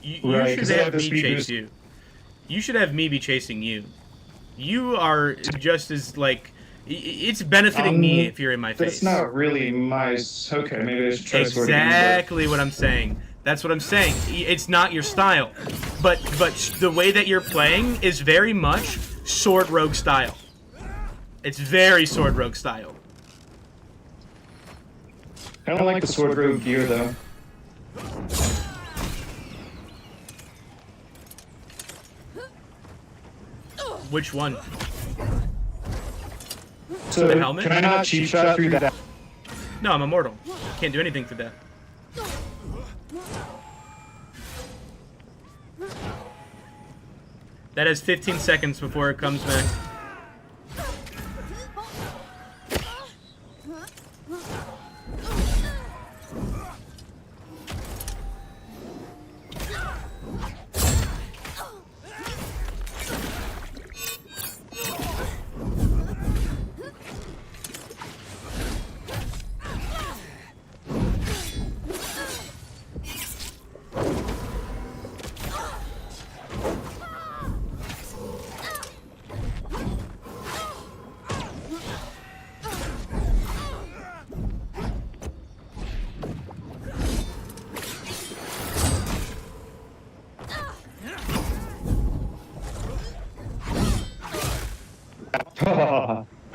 should have me chase you. You should have me be chasing you. You are just as like it's benefiting me if you're in my face. That's not really my. Okay, maybe I should try sword again. Exactly what I'm saying. That's what I'm saying. It's not your style, but the way that you're playing is very much sword rogue style. It's very sword rogue style. I don't like the sword rogue gear though. Which one? So the helmet? Can I not cheap shot through that? No, I'm immortal. Can't do anything to that. That has 15 seconds before it comes back.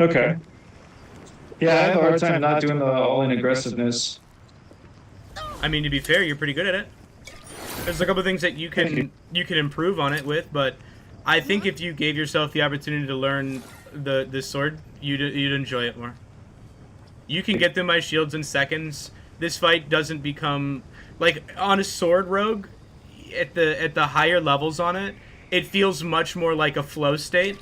Okay. Yeah, I have a hard time not doing the all-in aggressiveness. I mean, to be fair, you're pretty good at it. There's a couple things that you can improve on it with, but I think if you gave yourself the opportunity to learn this sword, you'd enjoy it more. You can get through my shields in seconds. This fight doesn't become like on a sword rogue at the higher levels on it. It feels much more like a flow state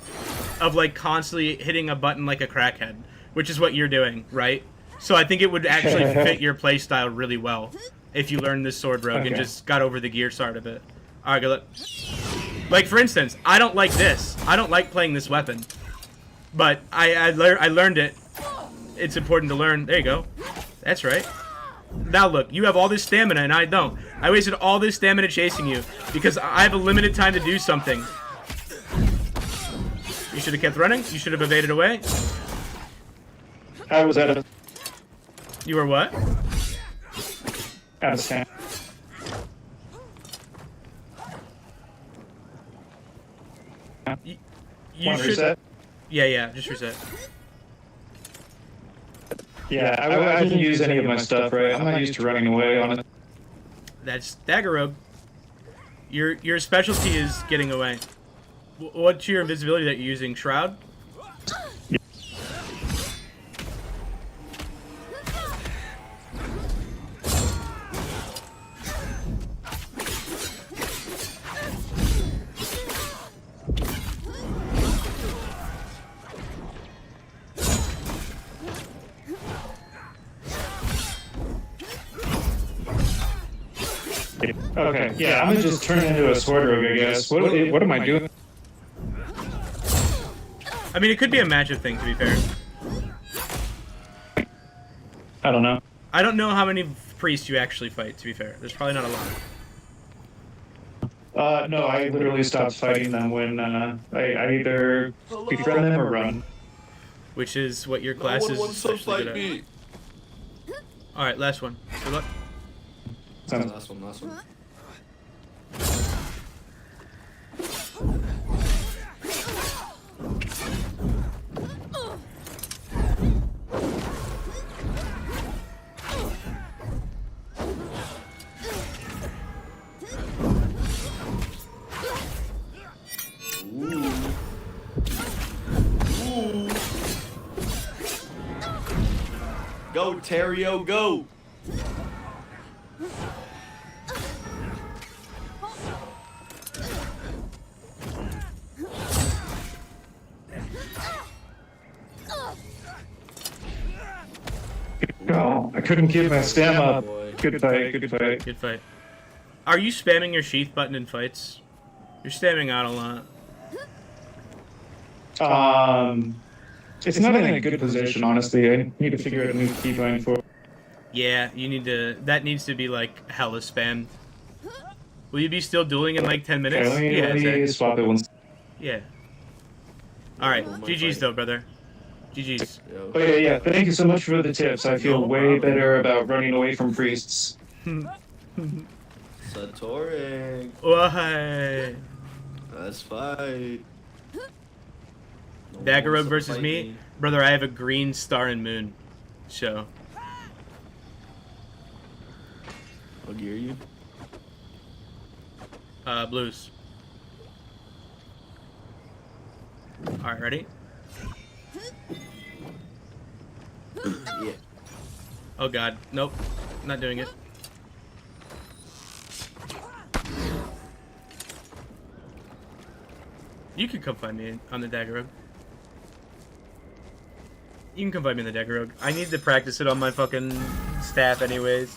of like constantly hitting a button like a crackhead, which is what you're doing, right? So I think it would actually fit your playstyle really well if you learned this sword rogue and just got over the gear side of it. All right, good. Like for instance, I don't like this. I don't like playing this weapon, but I learned it. It's important to learn. There you go. That's right. Now look, you have all this stamina and I don't. I wasted all this stamina chasing you because I have a limited time to do something. You should have kept running. You should have evaded away. I was out of. You were what? Out of stamina. You should. Reset? Yeah, just reset. Yeah, I didn't use any of my stuff, right? I'm not used to running away on it. That's dagger rogue. Your specialty is getting away. What's your invisibility that you're using? Shroud? Yeah. Okay, yeah, I'm gonna just turn into a sword rogue, I guess. What am I doing? I mean, it could be a matchup thing, to be fair. I don't know. I don't know how many priests you actually fight, to be fair. There's probably not a lot. No, I literally stopped fighting them when I either befriend them or run. Which is what your class is especially good at. Alright, last one. Good luck. Last one. Go, Terrio, go! Oh, I couldn't keep my stam up. Good fight, good fight. Good fight. Are you spamming your sheath button in fights? You're spamming out a lot. It's not in a good position, honestly. I need to figure out a new key going forward. Yeah, you need to. That needs to be like hella spammed. Will you be still dueling in like 10 minutes? Okay, let me Zach. swap it once. Yeah. Alright, GG's though, brother. GG's. Okay, yeah, thank you so much for the tips. I feel way better about running away from priests. Satoring. Why? Let's fight. Daggerug versus me? Brother, I have a green star and moon. So. I'll gear you. Blues. Alright, ready? Yeah. Oh god. Nope. Not doing it. You can come find me on the Dagger Rogue. You can come find me in the Dagger Rogue. I need to practice it on my fucking staff anyways.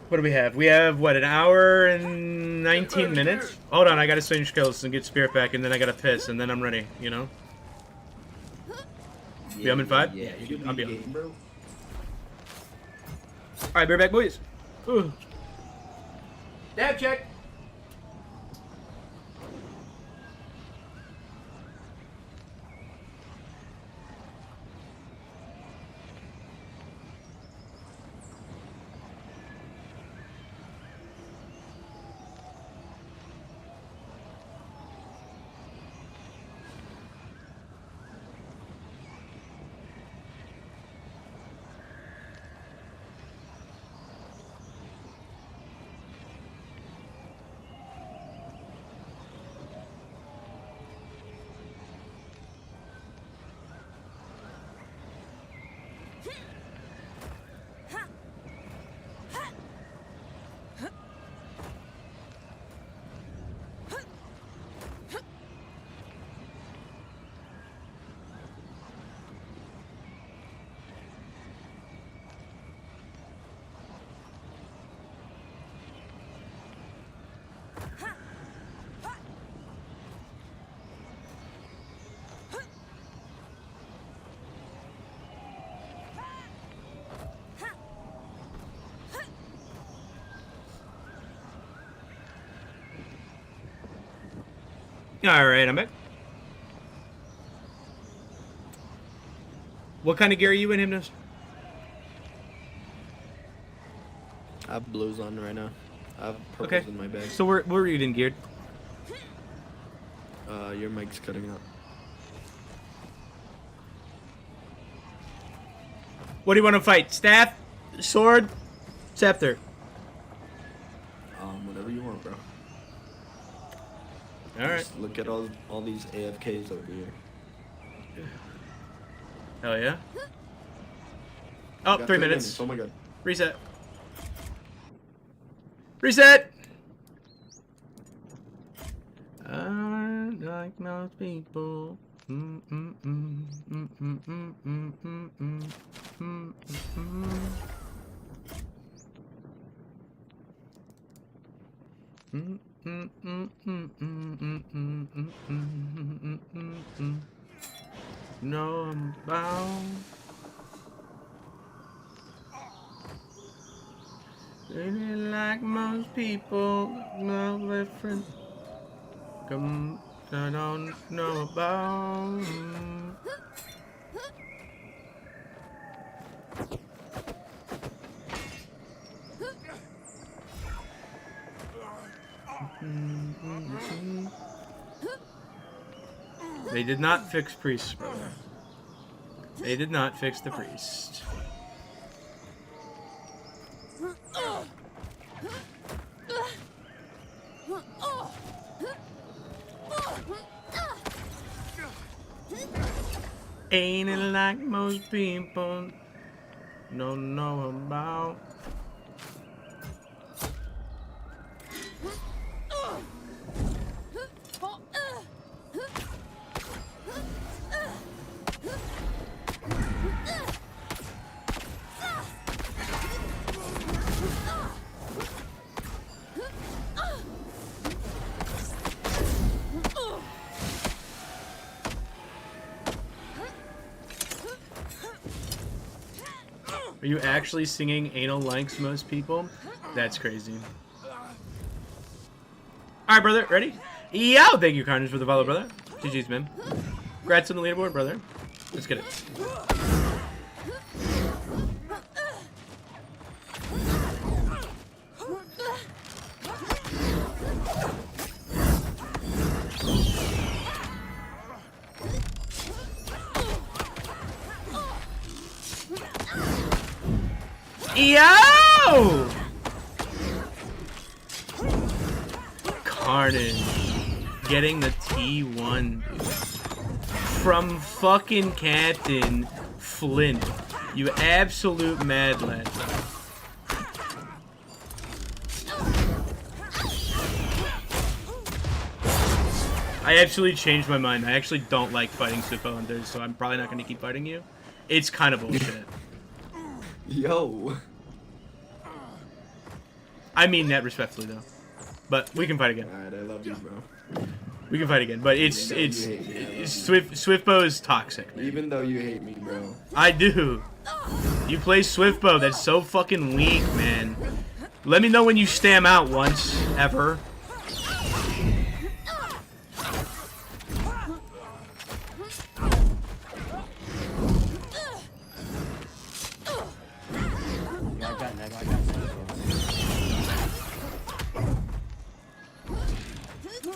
What do we have? We have, what, an hour and 19 minutes? Hold on, I gotta swing skills and get spirit back, and then I gotta piss, and then I'm ready, you know? Yeah, I'm in 5? Yeah, I'll be on. Alright, bear back, boys. Ooh. Dab check. Alright, I'm back. What kind of gear are you in, Hypnos? I have blues on right now. I have purples in my bag. So where are you in geared? Your mic's cutting out. What do you want to fight? Staff? Sword? Scepter? Whatever you want, bro. Alright. Just look at all these AFKs over here. Hell yeah. Oh, Got 3 3 minutes. Oh my god. Reset. Reset! I like most people. No, I'm bound. Really like most people, no different. Come, I don't know about. They did not fix priests, brother. They did not fix the priest. Ain't it like most people? don't know about. Are you actually singing anal likes most people? That's crazy. Alright, brother. Ready? Yo! Thank you, Carnage, for the follow, brother. GG's, man. Congrats on the leaderboard, brother. Let's get it. Yo! Carnage getting the T1 from fucking Captain Flint. You absolute mad lad. I actually changed my mind. I actually don't like fighting Sippo Hunters, so I'm probably not going to keep fighting you. It's kind of bullshit. Yo. I mean that respectfully, though. But we can fight again. Alright, I love you, bro. We can fight again, but Swiftbow is toxic, man. Even though you hate me, bro. I do. You play Swiftbow, that's so fucking weak, man. Let me know when you stam out once, ever.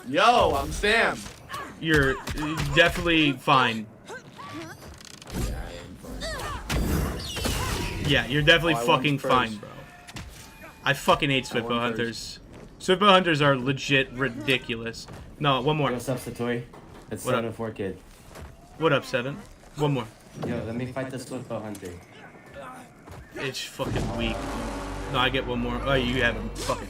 Yo, I'm Sam. You're definitely fine. Yeah, you're definitely fucking fine, bro. I fucking hate Swiftbow Hunters. Swiftbow Hunters are legit ridiculous. No, one more. What's up, Satori? It's What up? 7-4 kid. What up, 7? One more. Yo, let me fight the Swiftbow Hunter. It's fucking weak. No, I get one more. Oh, you have him. Fuck it.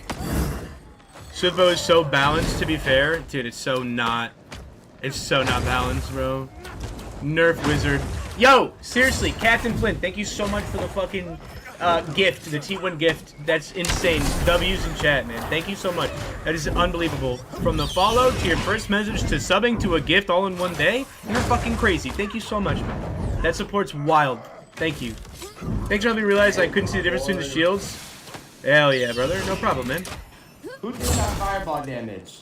Swiftbow is so balanced, to be fair. Dude, it's so not balanced, bro. Nerf Wizard. Yo, seriously, Captain Flint, thank you so much for the fucking gift, the T1 gift. That's insane. W's in chat, man. Thank you so much. That is unbelievable. From the follow to your first message to subbing to a gift all in one day, you're fucking crazy. Thank you so much, man. That support's wild. Thank you. Thanks for helping me realize I couldn't see the difference between the shields. Hell yeah, brother. No problem, man. Who did that fireball damage?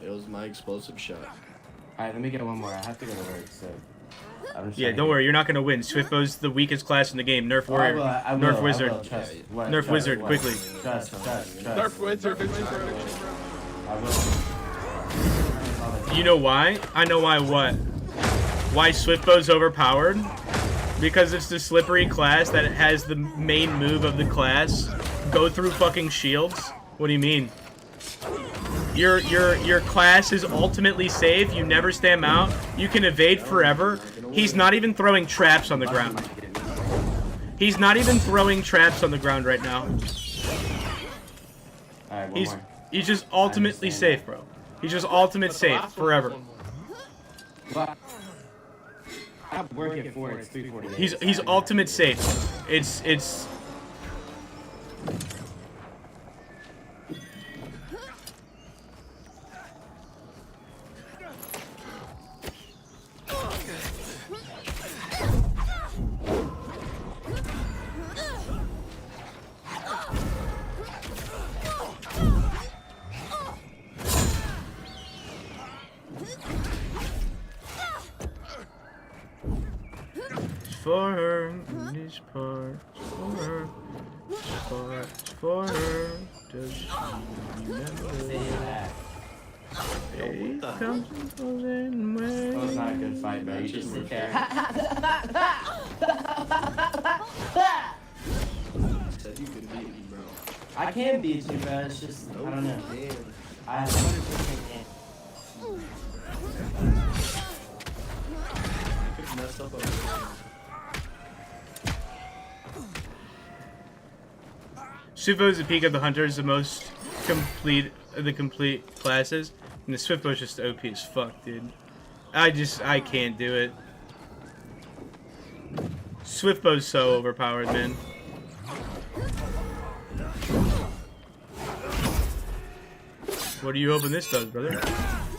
It was my explosive shot. Alright, let me get one more. I have to go to work, so... Yeah, don't worry. You're not going to win. Swiftbow's the weakest class in the game. Nerf Warrior. Nerf Wizard. Nerf Wizard, quickly. Nerf Wizard. You know why? I know why what? Why Swiftbow's overpowered? Because it's the slippery class that has the main move of the class go through fucking shields. What do you mean? Your class is ultimately safe. You never stam out. You can evade forever. He's not even throwing traps on the ground. He's not even throwing traps on the ground right now. He's just ultimately safe, bro. He's just ultimate safe forever. I'm working for it. It's 3:48. He's ultimate safe. It's for her, this part for her, this part for her. Does she remember? It comes and goes in waves. That was not a good fight, bro. You just sit there. Said you could beat me, bro. I can beat you, bro. It's just, I don't know. I 100% can't. Messed up. Swiftbow is the peak of the hunters, the most complete of the complete classes, and the Swiftbow is just OP as fuck, dude. I can't do it. Swiftbow's so overpowered, man. What do you hoping this does, brother?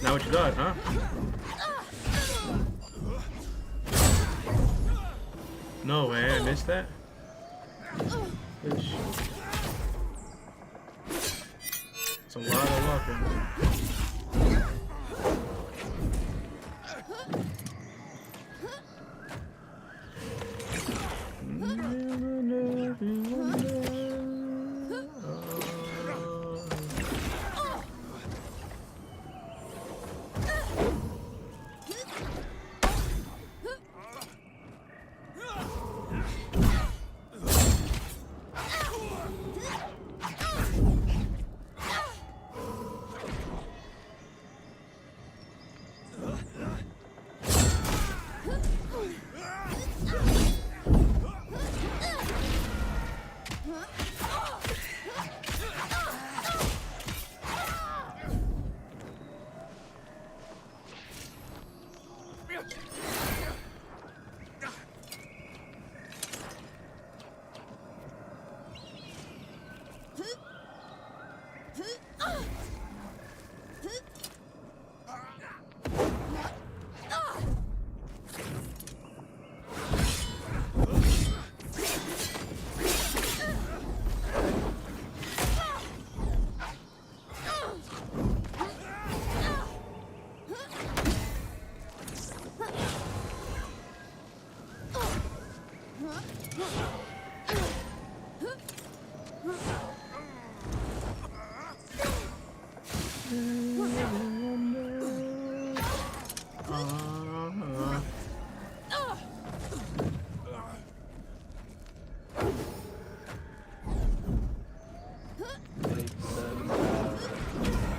Not what you thought, huh? No way, I missed that. Good shit. It's a lot of walking.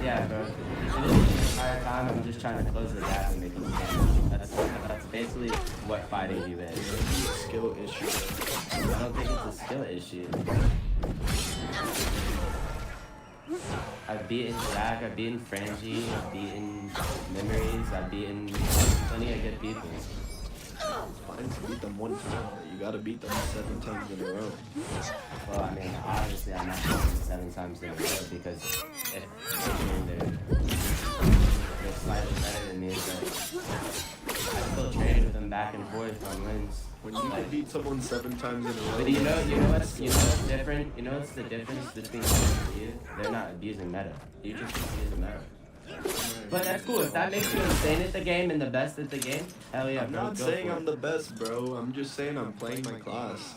Yeah, bro. The entire time I'm just trying to close the gap and make them stand. That's basically what fighting you is. Skill issue. I don't think it's a skill issue. I've beaten Zach, I've beaten Frangie, I've beaten Memories, I've beaten plenty of good people. It's fine to beat them one time, but you gotta beat them 7 times in a row. Well, I mean, obviously I'm not beating them 7 times in a row because if they're slightly better than me, but I still trade with them back and forth on wins. When you can beat someone 7 times in a row. But you know what's different? You know what's the difference between you? They're not abusing meta. You just abuse the meta. But that's cool. If that makes you insane at the game and the best at the game, hell yeah, I'm bro. not saying I'm the best, bro. I'm just saying I'm playing my class.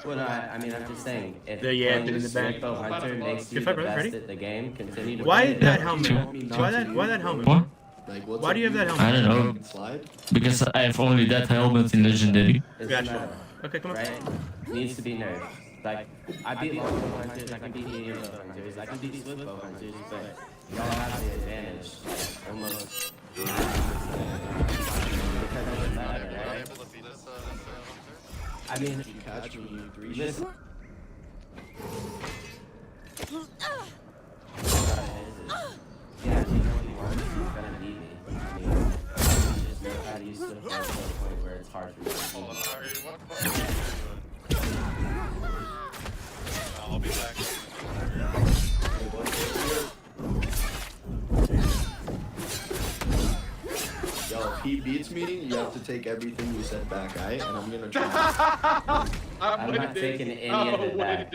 Well, no, I mean, I'm just saying, if in playing the back. Swiftbow Hunter makes you the best at the game, continue to Why play it. that helmet? Why that helmet? What? Why do you have that helmet? I don't know. Because I have only that helmet in Legendary. Gotcha. Okay, come on. Right? Needs to be nerfed. Like, I beat Longbow Hunters, I can beat Mediumbow Hunters, I can beat Swiftbow Hunters, but y'all have the advantage. Like, almost. Because of the meta, right? I mean, If you catch me, you 3 listen. Yeah, if you know what he wants, he's gonna beat me. I mean, you just know how to use Swiftbow to the point where it's hard for me to beat him. I'll be back. Yo, if he beats me, you have to take everything you said back, alright? And I'm gonna try. I'm not taking any of it back.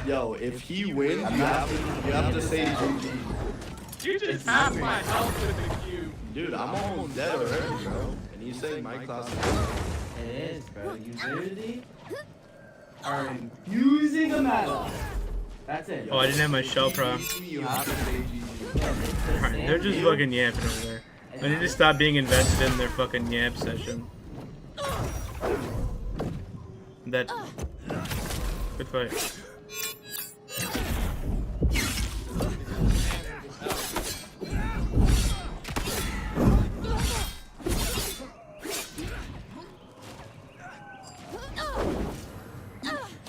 Yo, if he wins, you have to say GG. You just have my health in the cube. Dude, I'm almost dead already, bro. And you say my class is It is, bro. You literally are infusing a meta. That's it. Oh, I didn't have my shell pro. You have to say GG. Alright, they're just fucking yapping over there. I need to stop being invested in their fucking yap session. That. Good fight.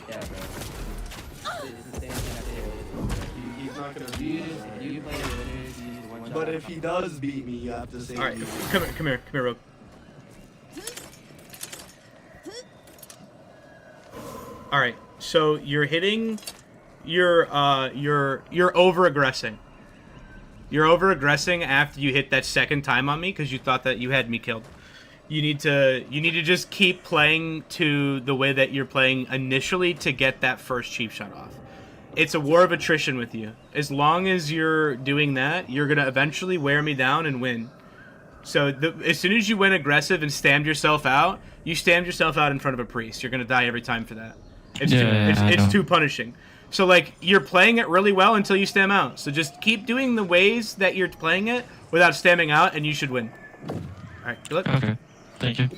Yeah, bro. It's the same thing does beat me, you have to say. All right, come here, Rogue. All right, so you're hitting, you're over aggressing. You're over aggressing after you hit that second time on me because you thought that you had me killed. You need to just keep playing to the way that you're playing initially to get that first cheap shot off. It's a war of attrition with you. As long as you're doing that, you're gonna eventually wear me down and win. So as soon as you went aggressive and stammed yourself out, you stammed yourself out in front of a priest. You're gonna die every time for that. It's too punishing. So like you're playing it really well until you stam out. So just keep doing the ways that you're playing it without stamming out, and you should win. All right, good luck. Okay, thank you.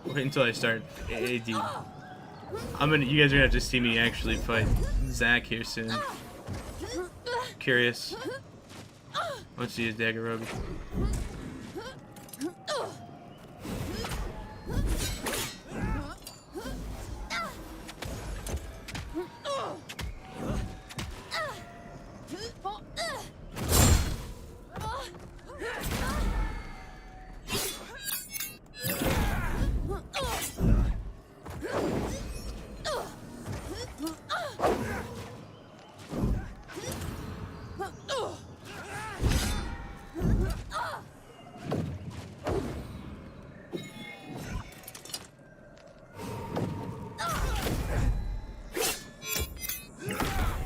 Wait until I start AD. You guys are gonna have to see me actually fight Zach here soon. Curious. Let's use Dagger Rogue.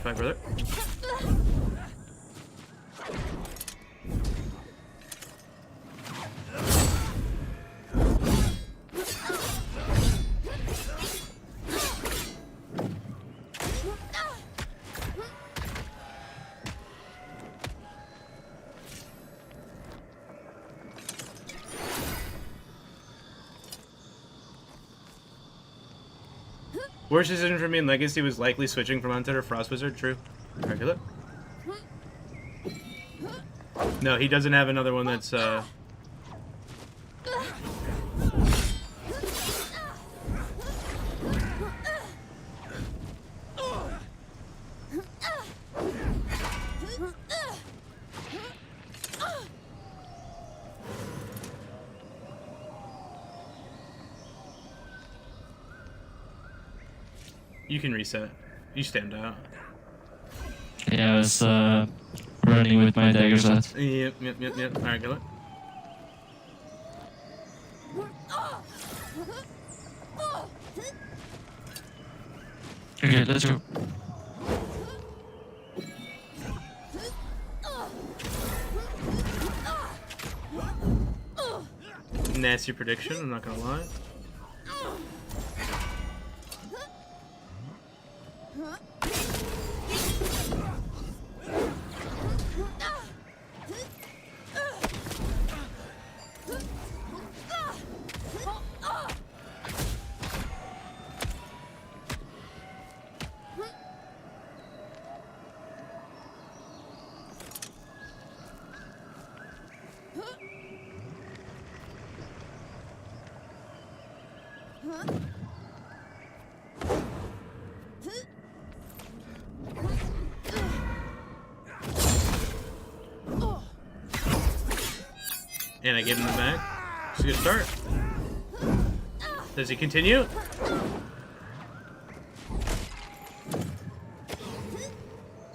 Bye, brother. Worst decision for me in Legacy was likely switching from Hunter to Frost Wizard. True. Regular. No, he doesn't have another one that's You can reset. You stand out. Yeah, I was running with my dagger set. Yep. Alright, go. Okay, let's go. Nasty prediction, I'm not gonna lie. And I gave him the back. It's a good start. Does he continue?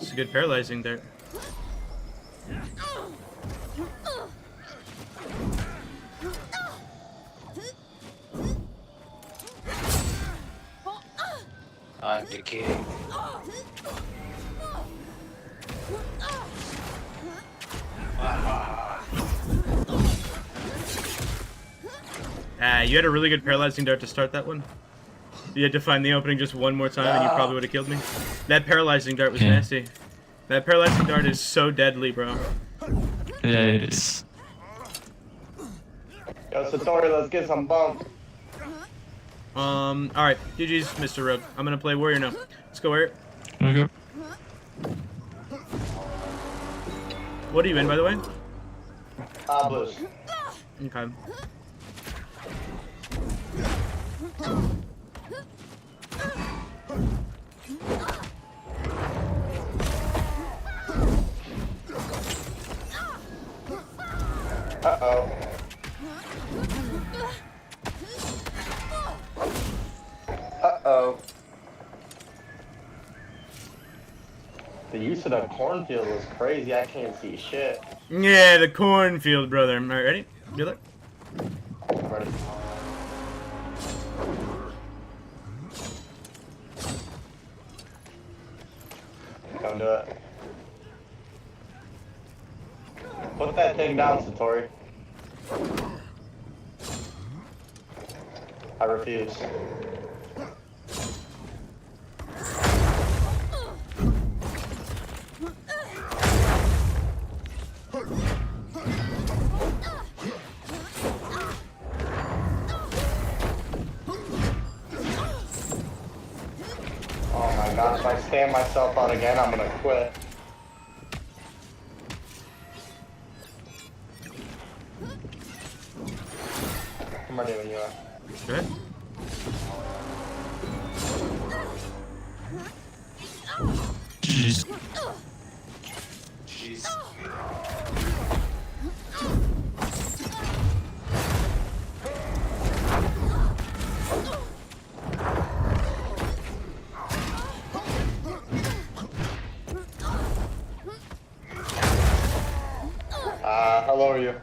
It's a good paralyzing there. I'm the king. You had a really good paralyzing dart to start that one. You had to find the opening just one more time, and you probably would have killed me. That paralyzing dart was nasty. That paralyzing dart is so deadly, bro. Yeah, it is. Yo, Satori, let's get some bump. Alright. GG's, Mr. Rogue. I'm gonna play Warrior now. Let's go, Warrior. Okay. What are you in, by the way? Blues. Okay. Uh-oh. Uh-oh. The use of the cornfield was crazy. I can't see shit. Yeah, the cornfield, brother. Alright, ready? Good luck. Ready. Don't do it. Put that thing down, Satori. I refuse. Oh my god, if I stand myself out again, I'm gonna quit. I'm ready when you are. Good. Jeez. Jeez. How low are you?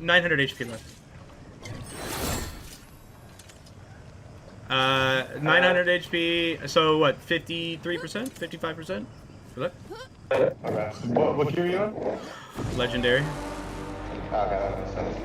900 HP left. 900 HP, so what, 53%? 55%? Good luck. Okay. What gear are you in? Legendary. Okay, that makes sense.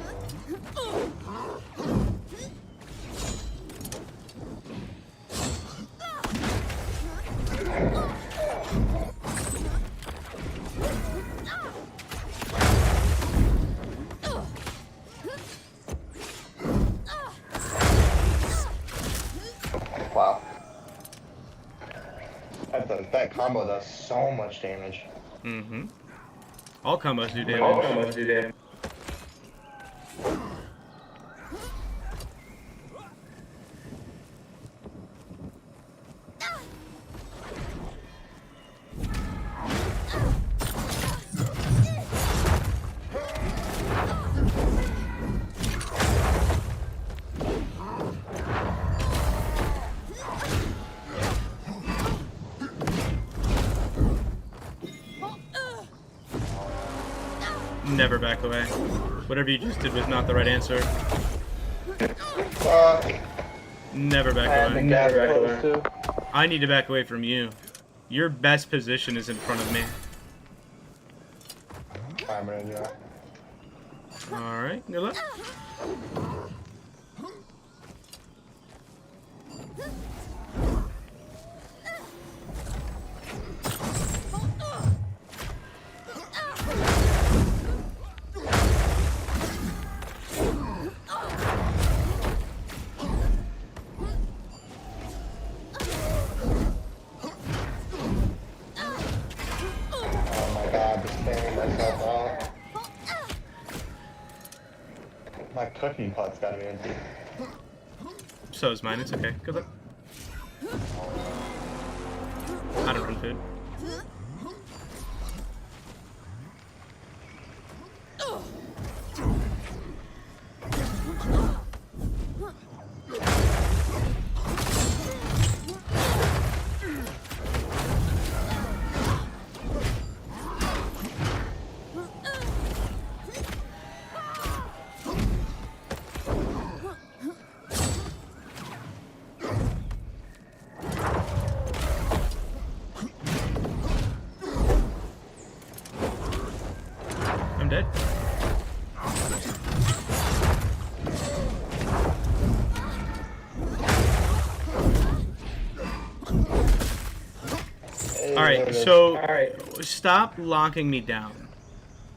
Wow. That combo does so much damage. Mm-hmm. All combos do damage. All combos do damage. Never back away. Whatever you just did was not the right answer. Never back away. Never back away. I need to back away from you. Your best position is in front of me. I'm ready to go. Alright, good luck. My cooking pot's gotta be empty. So is mine, it's okay. Good luck. I don't run food. Alright, so stop locking me down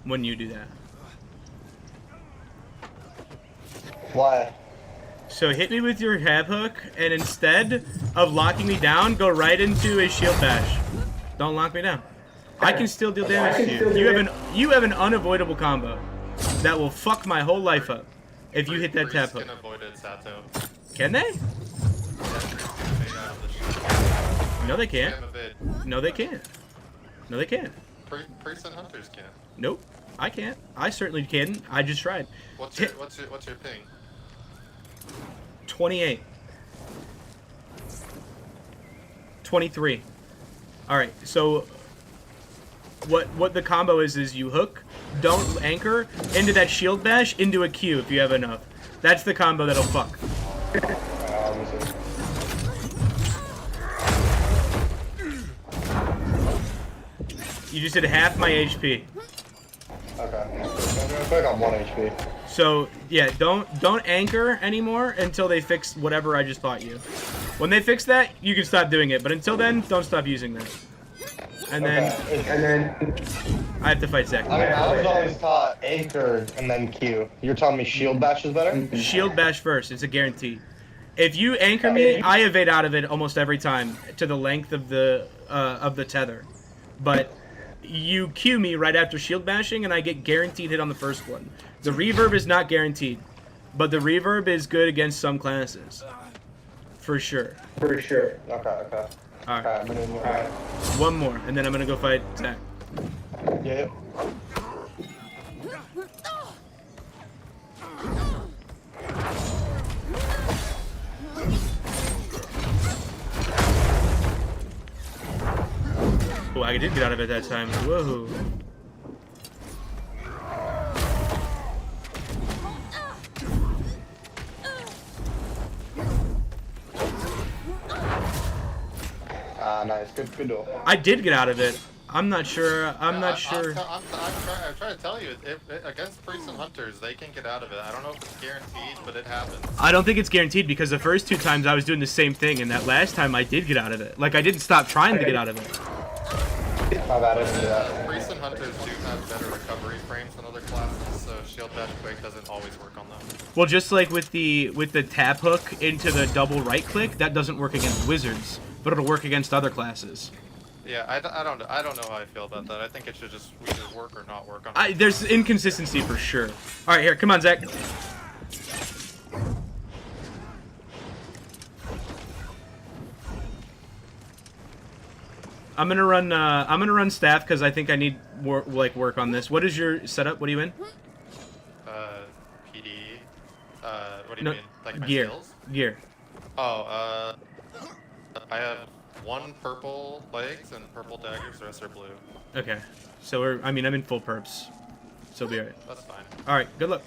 when you do that. Why? So hit me with your hab hook, and instead of locking me down, go right into a shield bash. Don't lock me down. I can still deal damage to you. You have an unavoidable combo that will fuck my whole life up if you hit that tap hook. Can avoid it, Sato. Can they? No, they can't. No, they can't. No, they can't. Priests and hunters can. Nope, I can't. I certainly can. I just tried. What's your ping? 28. 23. Alright, so what the combo is you hook, don't anchor, into that shield bash, into a Q if you have enough. That's the combo that'll fuck. You just did half my HP. Okay. I feel like I'm 1 HP. So yeah, don't anchor anymore until they fix whatever I just taught you. When they fix that, you can stop doing it. But until then, don't stop using that. And then I have to fight Zach. I mean, I was always taught anchor and then Q. You're telling me shield bash is better? Shield bash first. It's a guarantee. If you anchor me, I evade out of it almost every time to the length of the tether. But you Q me right after shield bashing, and I get guaranteed hit on the first one. The reverb is not guaranteed, but the reverb is good against some classes. For sure. For sure. Okay. Alright. One more, and then I'm gonna go fight Zach. Yeah. Oh, I did get out of it that time. Whoa. Nice. Good duel. I did get out of it. I'm not sure. I'm trying to tell you, against priests and hunters, they can get out of it. I don't know if it's guaranteed, but it happens. I don't think it's guaranteed because the first 2 times I was doing the same thing, and that last time I did get out of it. Like, I didn't stop trying to get out of it. My bad, I didn't do that. Priests and hunters do have better recovery frames than other classes, so shield bash quick doesn't always work on them. Well, just like with the tap hook into the double right click, that doesn't work against wizards, but it'll work against other classes. Yeah, I don't know how I feel about that. I think it should just either work or not work on. There's inconsistency for sure. All right, here, come on, Zach. I'm gonna run staff because I think I need more work on this. What is your setup? What are you in? PD. What do you mean? Like my gear. skills? Gear. Oh, I have 1 purple legs and purple daggers. The rest are blue. Okay, so I'm in full perps, so it'll be alright. That's fine. All right, good luck.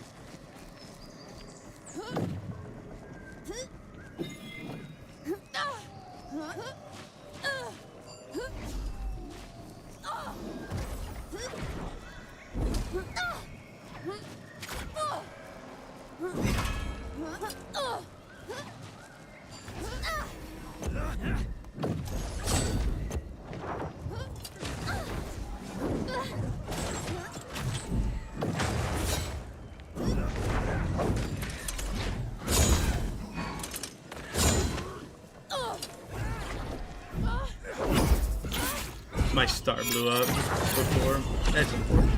My star blew up before. That's important.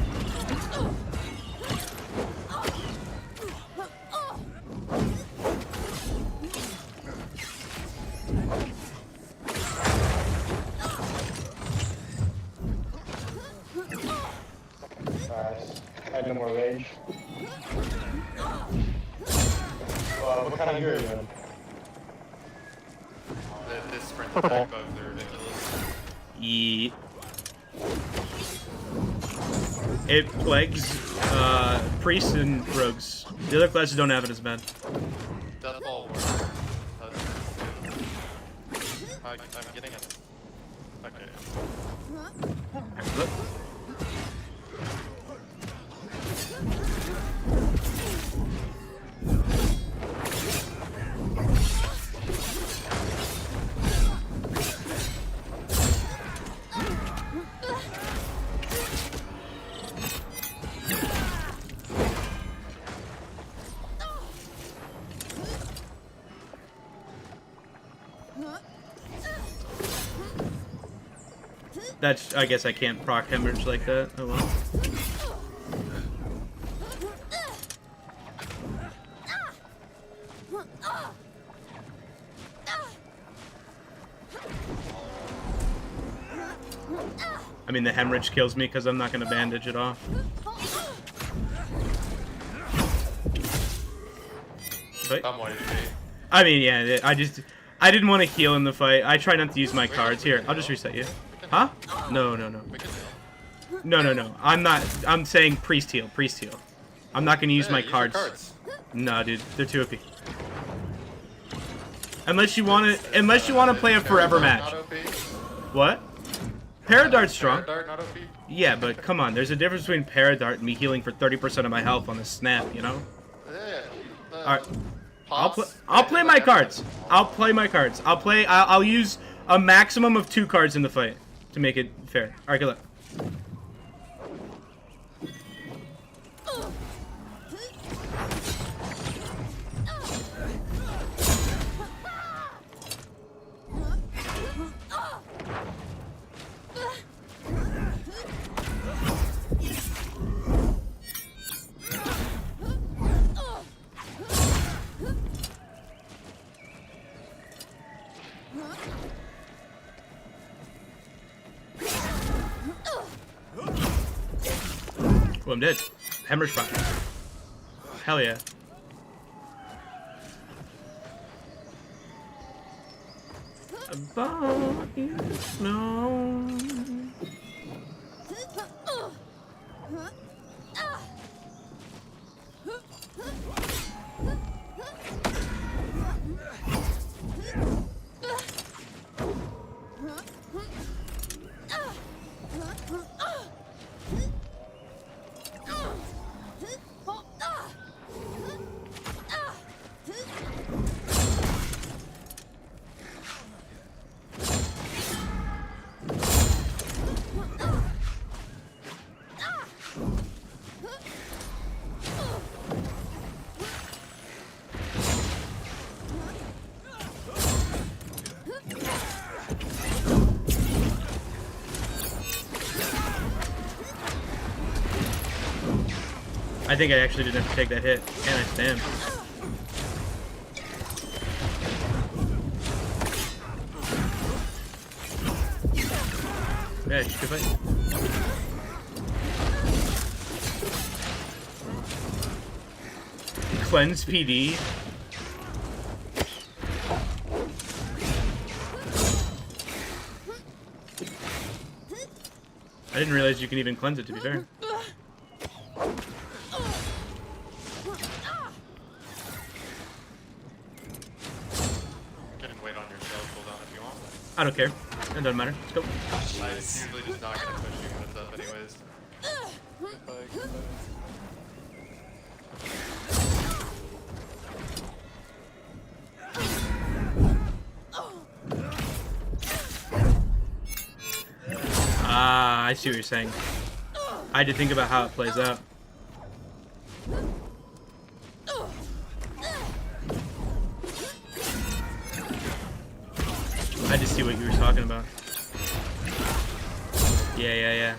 I had no more rage. What kind of gear are you in? This sprint attack bugs are ridiculous. Yeet. It plagues priests and rogues. The other classes don't have it as bad. Death ball works. I'm getting it. Okay. Look. That's, I guess I can't proc hemorrhage like that. Oh well. I mean, the hemorrhage kills me because I'm not going to bandage it off. But, I mean, yeah, I didn't want to heal in the fight. I try not to use my cards. Here, I'll just reset you. Huh? No. No. I'm saying priest heal. I'm not going to use my cards. No, dude, they're too OP. Unless you want to play a forever match. What? Paradart's strong. Yeah, but come on, there's a difference between Paradart and me healing for 30% of my health on the snap, you know? Alright. I'll play my cards. I'll use a maximum of 2 cards in the fight to make it fair. Alright, good luck. Oh, I'm dead. Hemorrhage fire. Hell yeah. No. I think I actually didn't have to take that hit. And I stand. Yeah, just good fight. Cleanse PD. I didn't realize you can even cleanse it, to be fair. I don't care. It doesn't matter. Let's go. It's usually just not gonna push you when it's up anyways. Ah, I see what you're saying. I had to think about how it plays out. I just see what you were talking about. Yeah.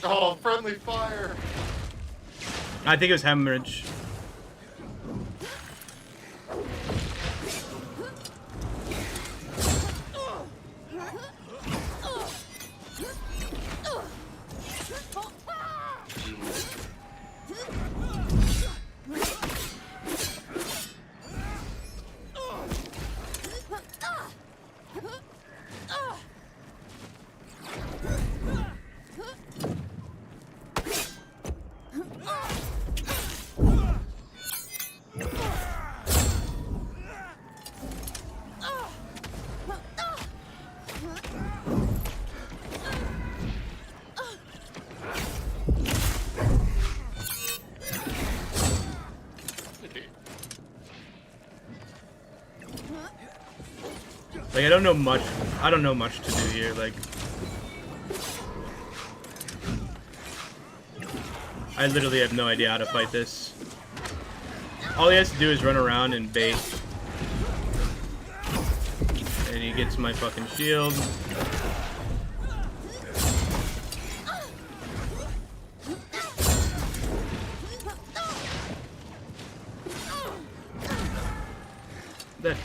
Oh, friendly fire. I think it was hemorrhage. Like, I don't know much to do here, like. I literally have no idea how to fight this. All he has to do is run around and bait. And he gets my fucking shield. There.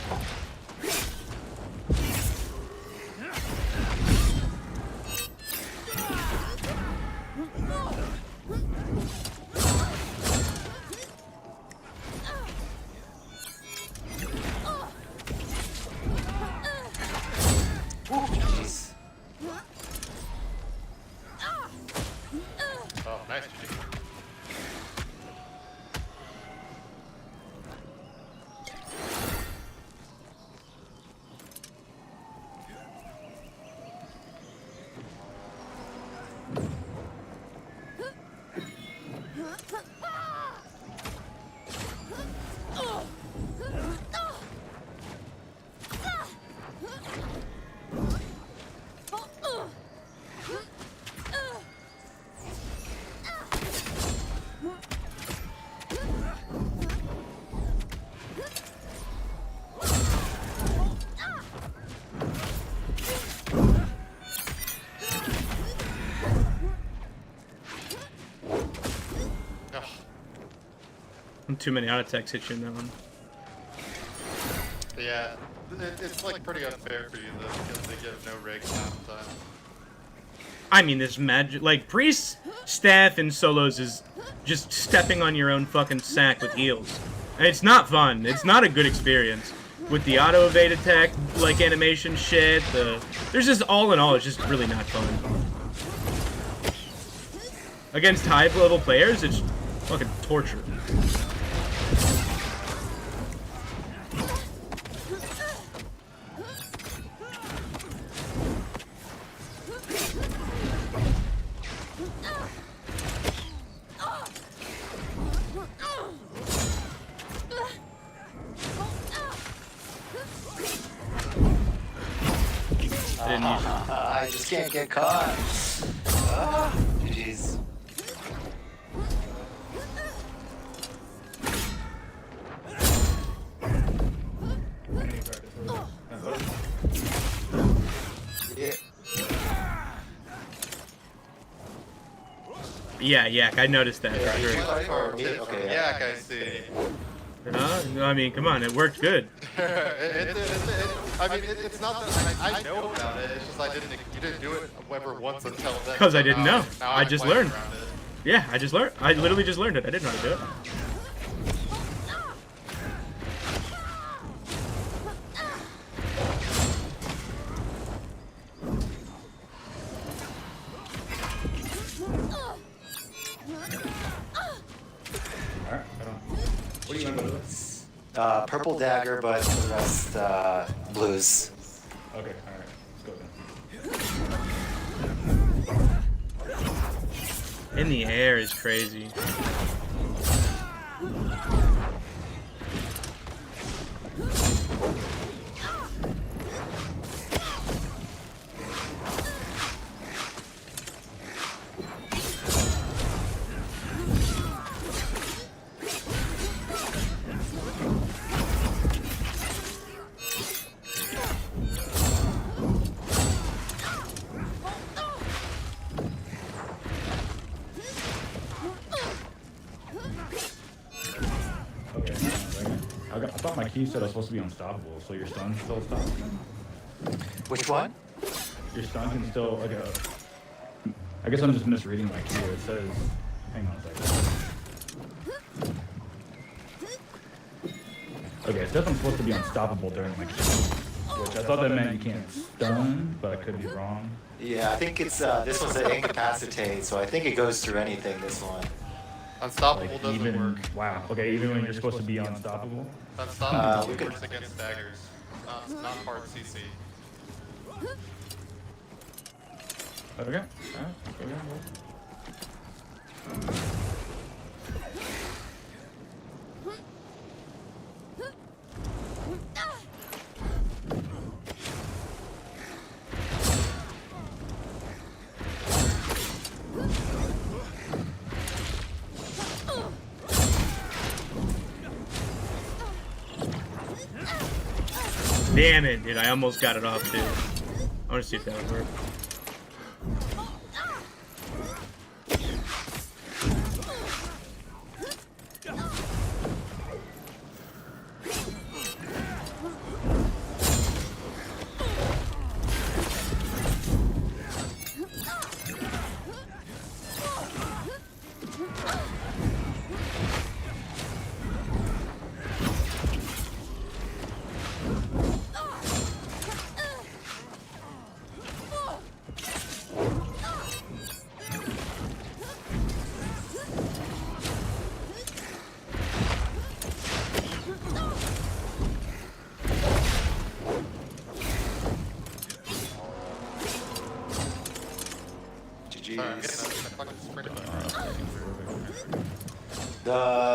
Jeez. Oh, nice. Too many auto attacks hit you in that one. Yeah, it's like pretty unfair for you though because they get no rig half the time. I mean, this magic, like, priest, staff, and solos is just stepping on your own fucking sack with heals. And it's not fun. It's not a good experience. With the auto evade attack, like, animation shit, there's just, all in all, it's just really not fun. Against high level players, it's fucking torture. I just can't get caught. Jeez. Yeah, I noticed that. Yeah, For sure. okay, yeah, I see. I mean, come on, it worked good. I mean, it's not that I know about it. It's just you didn't do it ever once until then. Because I didn't know. Now I I'm just playing learned. around it. Yeah, I just learned. I literally just learned it. I didn't know how to do it. Alright, what do you want to do? Purple dagger, but the rest blues. Okay, alright, let's go then. In the air is crazy. you said I was supposed to be unstoppable, so your stun still stops? Which one? Your stun can still, like, I guess I'm just misreading my key. It says, hang on a second. Okay, it says I'm supposed to be unstoppable during my key, which I thought that meant you can't stun, but I could be wrong. Yeah, I think it's, this one's an incapacitate, so I think it goes through anything, this one. Unstoppable Like, doesn't work. Wow, okay, even when you're supposed to be unstoppable? Unstoppable works against daggers, not hard CC. Okay. Alright. Damn it, dude. I almost got it off, too. I want to see if that would work.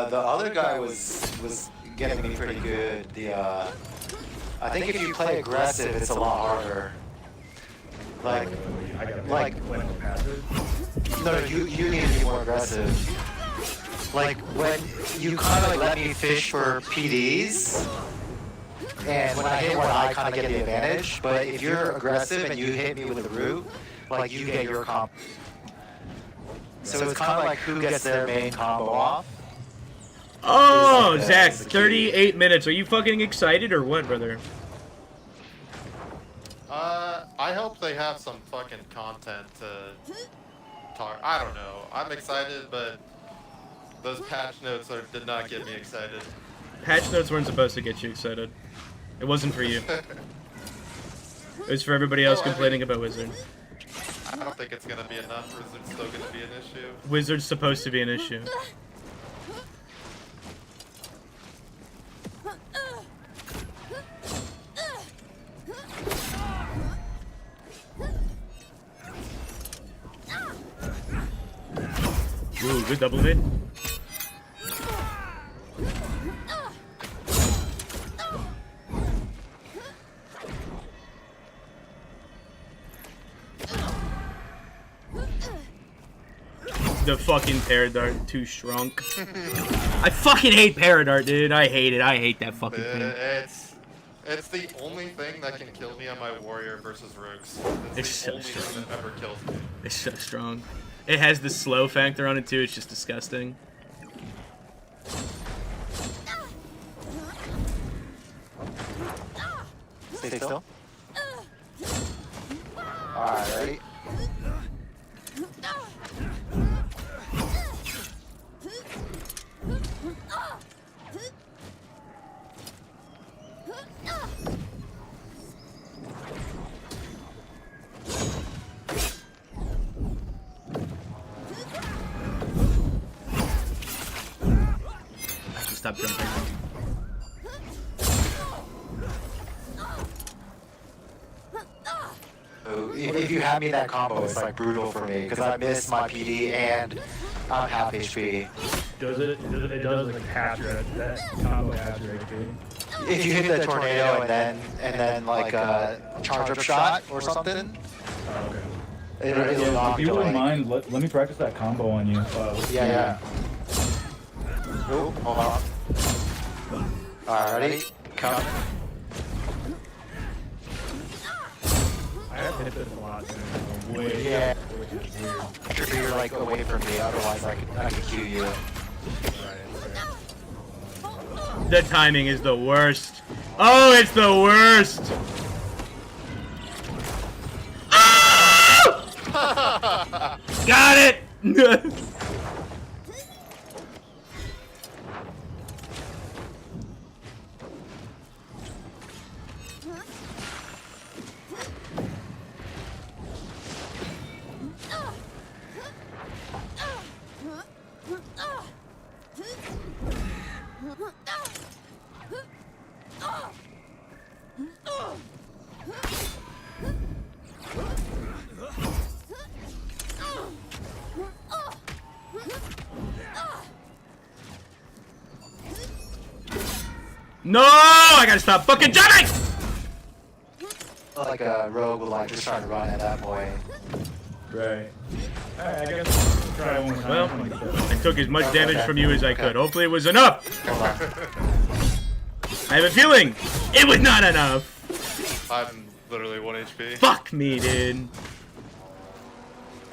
The other guy was getting me pretty good. I think if you play aggressive, it's a lot harder. Like, no, you need to be more aggressive. Like when you kind of like let me fish for PDs, and when I hit one, I kind of get the advantage. But if you're aggressive and you hit me with the root, like you get your comp. So it's kind of like who gets their main combo off. Oh, Zach, 38 minutes. Are you fucking excited or what, brother? I hope they have some fucking content to talk. I don't know. I'm excited, but those patch notes did not get me excited. Patch notes weren't supposed to get you excited. It wasn't for you. It was for everybody else complaining about Wizard. I don't think it's gonna be enough. Wizard's still gonna be an issue. Wizard's supposed to be an issue. Ooh, good double hit. The fucking Paradart, too strong. I fucking hate Paradart, dude. I hate it. I hate that fucking thing. It's the only thing that can kill me on my warrior versus rogues. It's the only thing that ever kills me. It's so strong. It has the slow factor on it too. It's just disgusting. Stay still. Alright, ready? Stop jumping. So if you have me that combo, it's like brutal for me because I miss my PD and I'm half HP. Does it? It does like half your that combo half your HP. If you hit the tornado and then like a charge up shot or something. Oh, okay. It'll knock if you wouldn't like, mind, let me practice that combo on you. Yeah. Oh, hold on. Alright, ready? Come. I have hit this a lot. Way Yeah. which is weird. Make sure you're like away from me, otherwise I could Q you. The timing is the worst. Oh, it's the worst. Oh! Got it. No, I gotta stop fucking jumping! Like a rogue will like just trying to run at that point. Right. Alright, I guess try one more time. Well, I took as much damage from you as I could. Hopefully it was enough. I have a feeling it was not enough. I'm literally 1 HP. Fuck me, dude.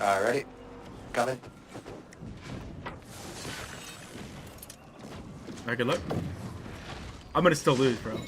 Alright, ready? Coming. Alright, good luck. I'm gonna still lose, bro.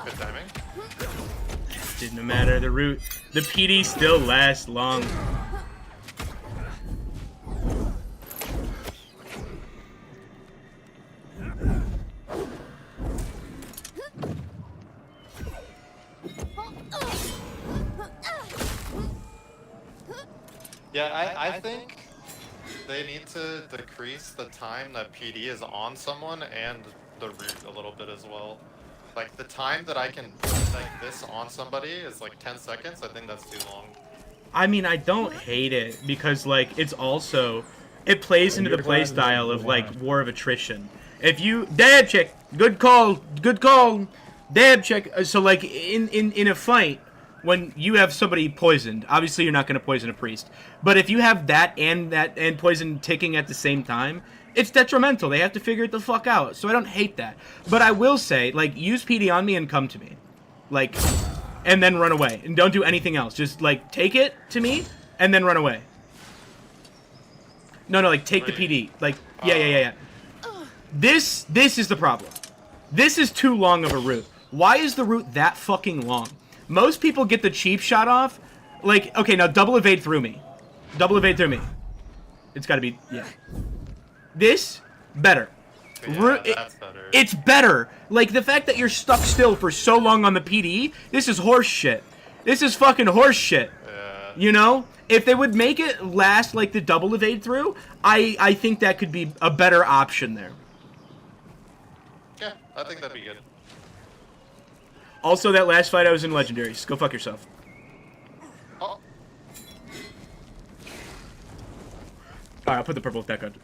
Good timing. Didn't matter, the route. The PD still lasts long. Yeah, I think they need to decrease the time that PD is on someone and the route a little bit as well. Like, the time that I can put like this on somebody is like 10 seconds. I think that's too long. I mean, I don't hate it because, like, it's also... It plays into the playstyle of, like, War of Attrition. If you... Dab check! Good call! Good call! Dab check! So, like, in a fight, when you have somebody poisoned, obviously you're not going to poison a priest. But if you have that and poison ticking at the same time, it's detrimental. They have to figure it the fuck out. So I don't hate that. But I will say, like, use PD on me and come to me. Like, and then run away. And don't do anything else. Just, like, take it to me and then run away. No, like, take the PD. Like, yeah. This is the problem. This is too long of a route. Why is the route that fucking long? Most people get the cheap shot off. Like, okay, now double evade through me. Double evade through me. It's gotta be, yeah. This, better. Yeah, that's better. It's better. Like, the fact that you're stuck still for so long on the PD, this is horse shit. This is fucking horse shit. Yeah. You know? If they would make it last like the double evade through, I think that could be a better option there. Yeah, I think that'd be good. Also, that last fight I was in Legendaries. Go fuck yourself. Oh. Alright, I'll put the purple deck on.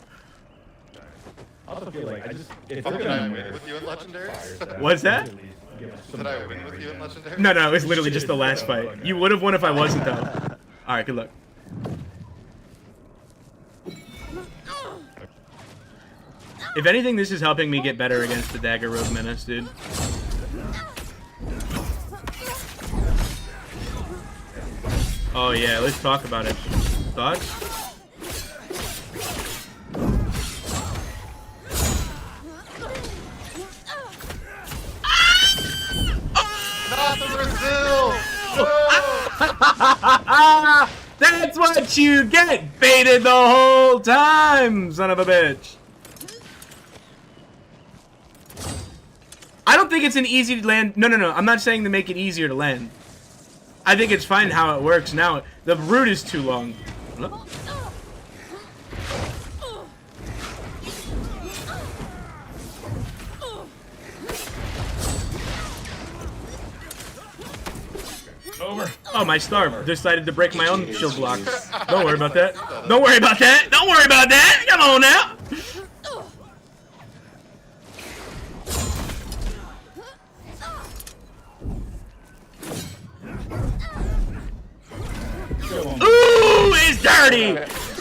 I also feel like if Did they're I gonna win with you in Legendaries? What's that? Did I win with you in Legendaries? No, it was literally just the last fight. You would have won if I wasn't, though. Alright, good luck. If anything, this is helping me get better against the Dagger Rogue Menace, dude. Oh yeah, let's talk about it. Thoughts? Not the Brazil! No! That's what you get! Baited the whole time, son of a bitch! I don't think it's an easy to land. No. I'm not saying to make it easier to land. I think it's fine how it works now. The route is too long. Hello? Over. Oh, my star decided to break my own shield blocks. Don't worry about that. Don't worry about that. Don't worry about that. Come on now. Ooh, it's dirty!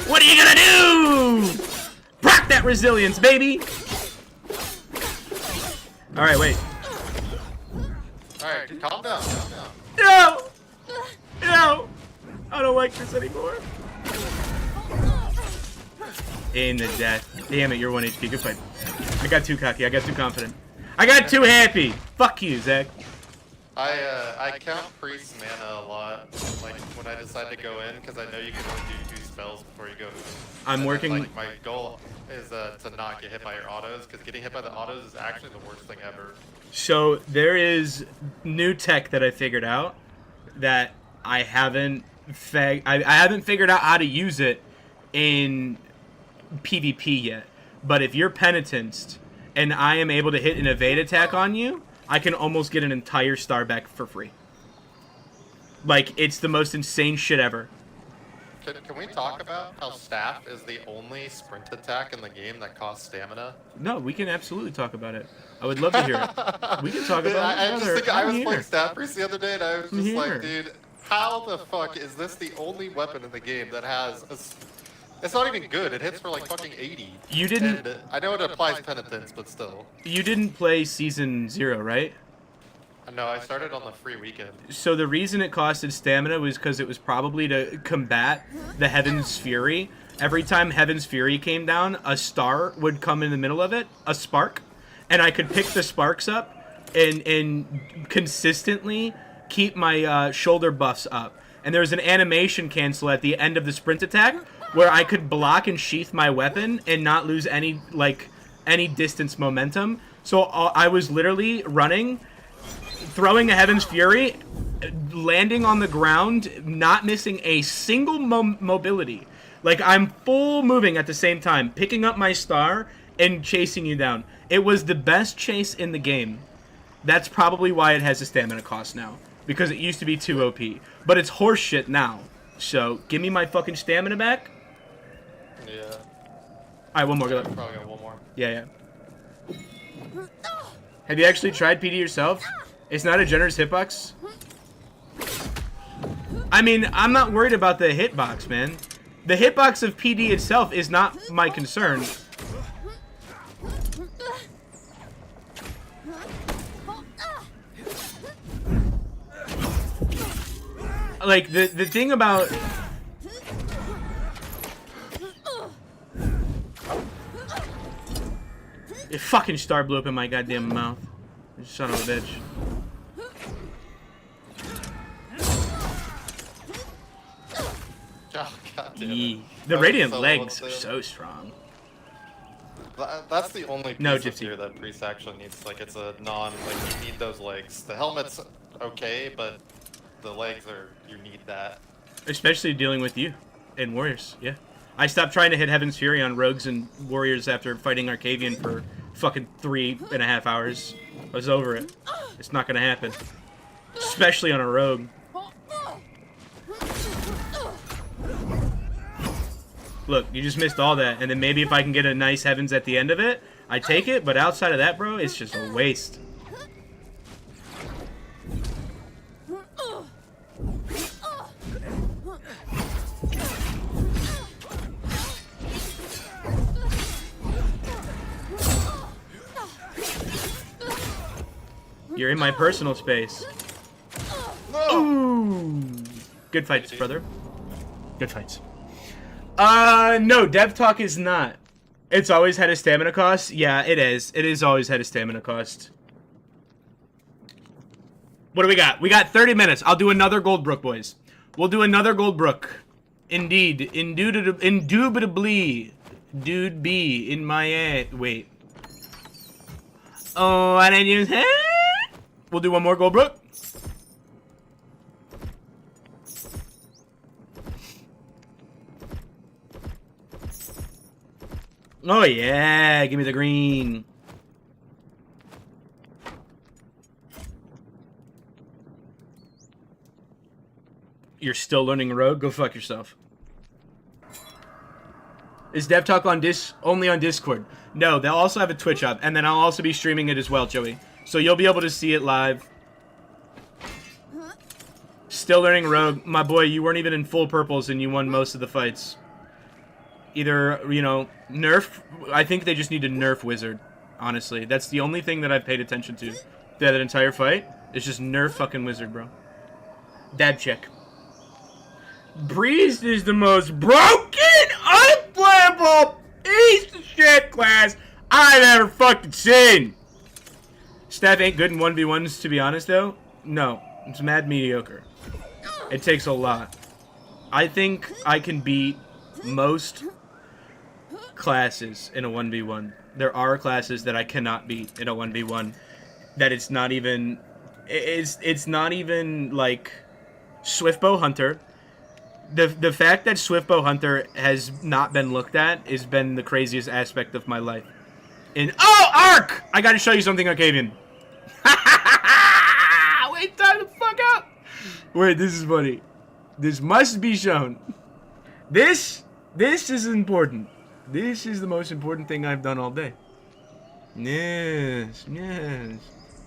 What are you gonna do? Proc that resilience, baby! Alright, wait. Alright, calm down, calm down. No! No! I don't like this anymore. In the death. Damn it, you're 1 HP. Good fight. I got too cocky. I got too confident. I got too happy. Fuck you, Zach. I count priest mana a lot, like when I decide to go in, because I know you can only do 2 spells before you go in. I'm working. Like my goal is to not get hit by your autos, because getting hit by the autos is actually the worst thing ever. So there is new tech that I figured out that I haven't I haven't figured out how to use it in PvP yet. But if you're penitenced and I am able to hit an evade attack on you, I can almost get an entire star back for free. Like, it's the most insane shit ever. Can we talk about how staff is the only sprint attack in the game that costs stamina? No, we can absolutely talk about it. I would love to hear it. We can talk about it. I was playing staff priest the other day and I was just like, dude, how the fuck is this the only weapon in the game that has it's not even good. It hits for like fucking 80. You didn't... And I know it applies penitence, but still. You didn't play Season 0, right? No, I started on the free weekend. So the reason it costed stamina was because it was probably to combat the Heaven's Fury. Every time Heaven's Fury came down, a star would come in the middle of it, a spark, and I could pick the sparks up and consistently keep my shoulder buffs up. And there was an animation cancel at the end of the sprint attack where I could block and sheath my weapon and not lose any distance momentum. So I was literally running, throwing a Heaven's Fury, landing on the ground, not missing a single mobility. Like, I'm full moving at the same time, picking up my star and chasing you down. It was the best chase in the game. That's probably why it has a stamina cost now, because it used to be 2 OP. But it's horseshit now. So, give me my fucking stamina back. Yeah. Alright, one more. Go. Probably got one more. Yeah. Have you actually tried PD yourself? It's not a generous hitbox. I mean, I'm not worried about the hitbox, man. The hitbox of PD itself is not my concern. Like, the thing about... It fucking star blew up in my goddamn mouth. Son of a bitch. Oh, God damn it. The Radiant legs are so strong. That's the only piece No, of Gypsy. gear that Priest actually needs. Like, it's a like, you need those legs. The helmet's okay, but the legs are, you need that. Especially dealing with you and warriors, yeah. I stopped trying to hit Heaven's Fury on rogues and warriors after fighting Arcavian for fucking 3.5 hours. I was over it. It's not gonna happen. Especially on a rogue. Look, you just missed all that, and then maybe if I can get a nice Heavens at the end of it, I take it, but outside of that, bro, it's just a waste. You're in my personal space. Ooh. Good fights, brother. Good fights. No, Dev Talk is not. It's always had a stamina cost. Yeah, it is. It is always had a stamina cost. What do we got? We got 30 minutes. I'll do another Goldbrook, boys. We'll do another Goldbrook. Indeed. Indubitably. Dude be in my ass. Wait. Oh, I didn't use it. We'll do one more Goldbrook. Oh yeah, give me the green. You're still learning Rogue? Go fuck yourself. Is Dev Talk on only on Discord? No, they'll also have a Twitch up, and then I'll also be streaming it as well, Joey. So you'll be able to see it live. Still learning Rogue. My boy, you weren't even in full purples and you won most of the fights. Either, you know, nerf... I think they just need to nerf Wizard, honestly. That's the only thing that I've paid attention to. That entire fight is just nerf fucking Wizard, bro. Dad check. Breeze is the most broken, unplayable piece of shit class I've ever fucking seen. Staff ain't good in 1v1s, to be honest, though. No, it's mad mediocre. It takes a lot. I think I can beat most classes in a 1v1. There are classes that I cannot beat in a 1v1. That it's not even... It's not even, like, Swiftbow Hunter. The fact that Swiftbow Hunter has not been looked at has been the craziest aspect of my life. Oh, Ark! I gotta show you something, Octavian. Wait, time to fuck up. Wait, this is funny. This must be shown. This is important. This is the most important thing I've done all day. Yes, yes.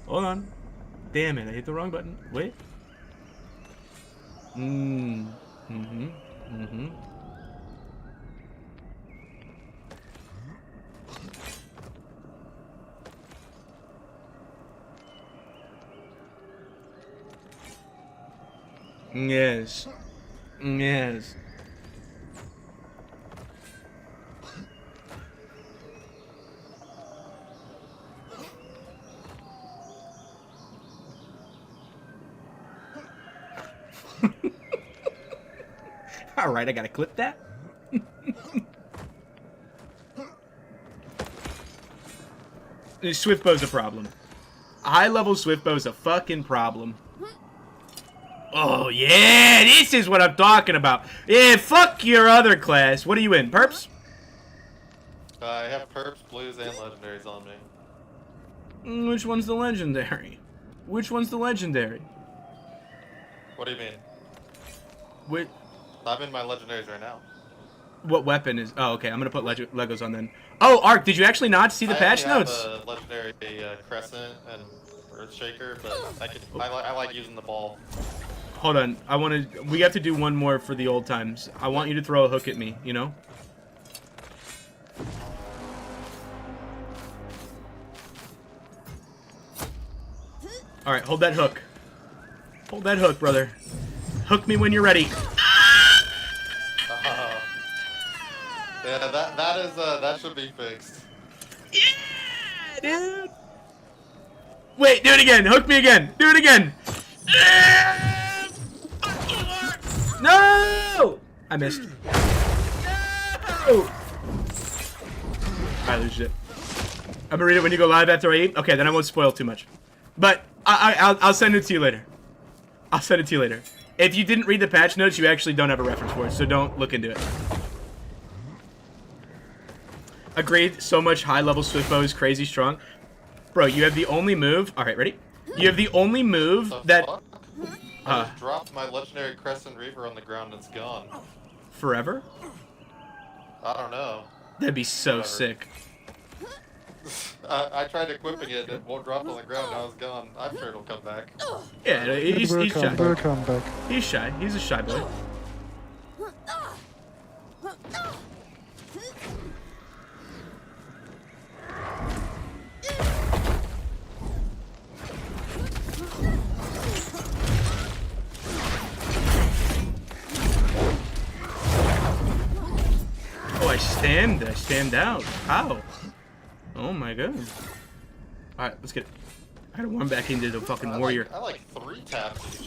Hold on. Damn it, I hit the wrong button. Wait. Yes. Yes. Alright, I gotta clip that. Swiftbow's a problem. High-level Swiftbow's a fucking problem. Oh, yeah, this is what I'm talking about. Yeah, fuck your other class. What are you in, Perps? I have perps, blues, and legendaries on me. Which one's the legendary? Which one's the legendary? What do you mean? Wait. I'm in my legendaries right now. What weapon is... Oh, okay, I'm gonna put Legos on then. Oh, Ark, did you actually not see the patch notes? I have a legendary Crescent and Earthshaker, but I like using the ball. Hold on, we have to do one more for the old times. I want you to throw a hook at me, you know? Alright, hold that hook. Hold that hook, brother. Hook me when you're ready. Yeah, that should be fixed. Yeah, dude. Wait, do it again. Hook me again. Do it again. No! I missed. No! I lose shit. I'm gonna read it when you go live after I eat. Okay, then I won't spoil too much. But I'll send it to you later. I'll send it to you later. If you didn't read the patch notes, you actually don't have a reference for it, so don't look into it. Agreed. So much high-level Swiftbow is crazy strong. Bro, you have the only move... Alright, ready? You have the only move that... I just dropped my legendary Crescent Reaver on the ground and it's gone. Forever? I don't know. That'd be so sick. I tried equipping it, it won't drop on the ground, now it's gone. I'm sure it'll come back. Yeah, he's shy. Come back. He's shy. He's a shy boy. Oh, I stand out. How? Oh my god. Alright, let's get it. I gotta warm back into the fucking warrior. I like 3 taps.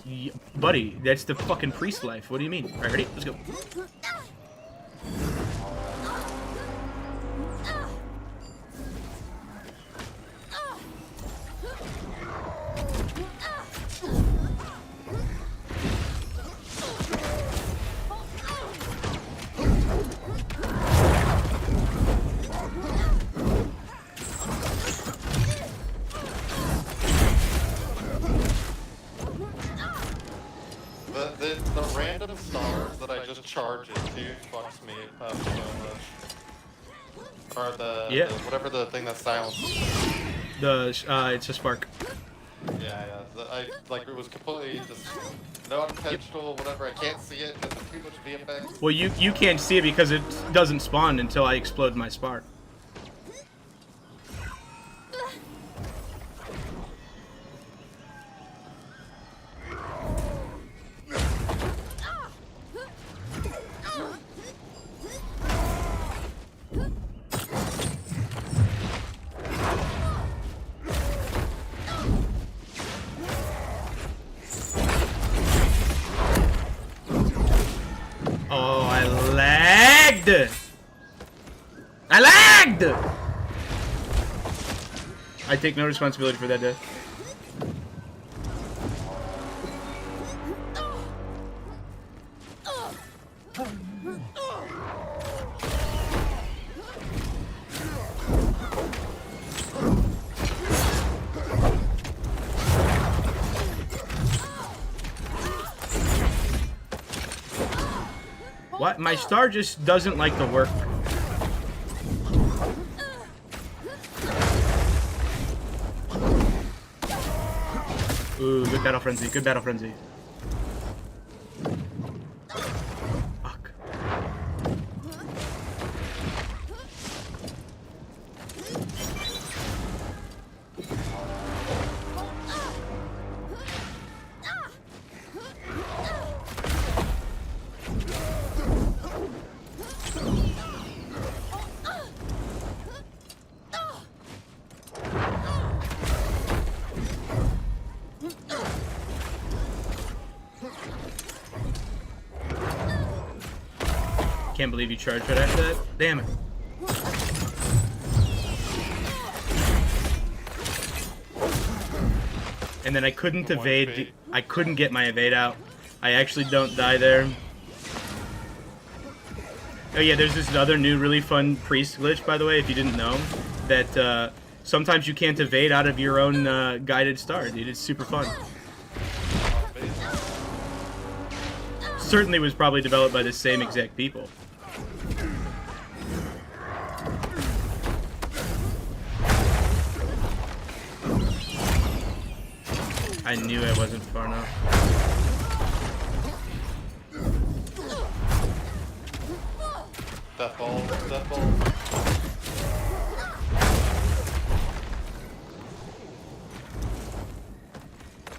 Yeah, buddy, that's the fucking priest life. What do you mean? Alright, ready? Let's go. The random stars that I just charge into fucks me up so much. Or the whatever the thing that's silenced. It's a spark. Yeah. It was completely just no intentional, whatever. I can't see it because there's too much VFX. Well, you can't see it because it doesn't spawn until I explode my spark. Oh, I lagged! I lagged! I take no responsibility for that death. What? My star just doesn't like to work. Ooh, good battle frenzy, good battle frenzy. Fuck. Can't believe you charged right after that. Damn it. And then I couldn't evade. I couldn't get my evade out. I actually don't die there. Oh yeah, there's this other new really fun priest glitch, by the way, if you didn't know. That sometimes you can't evade out of your own guided star, dude. It's super fun. Certainly was probably developed by the same exact people. I knew I wasn't far enough. Death ball, death ball.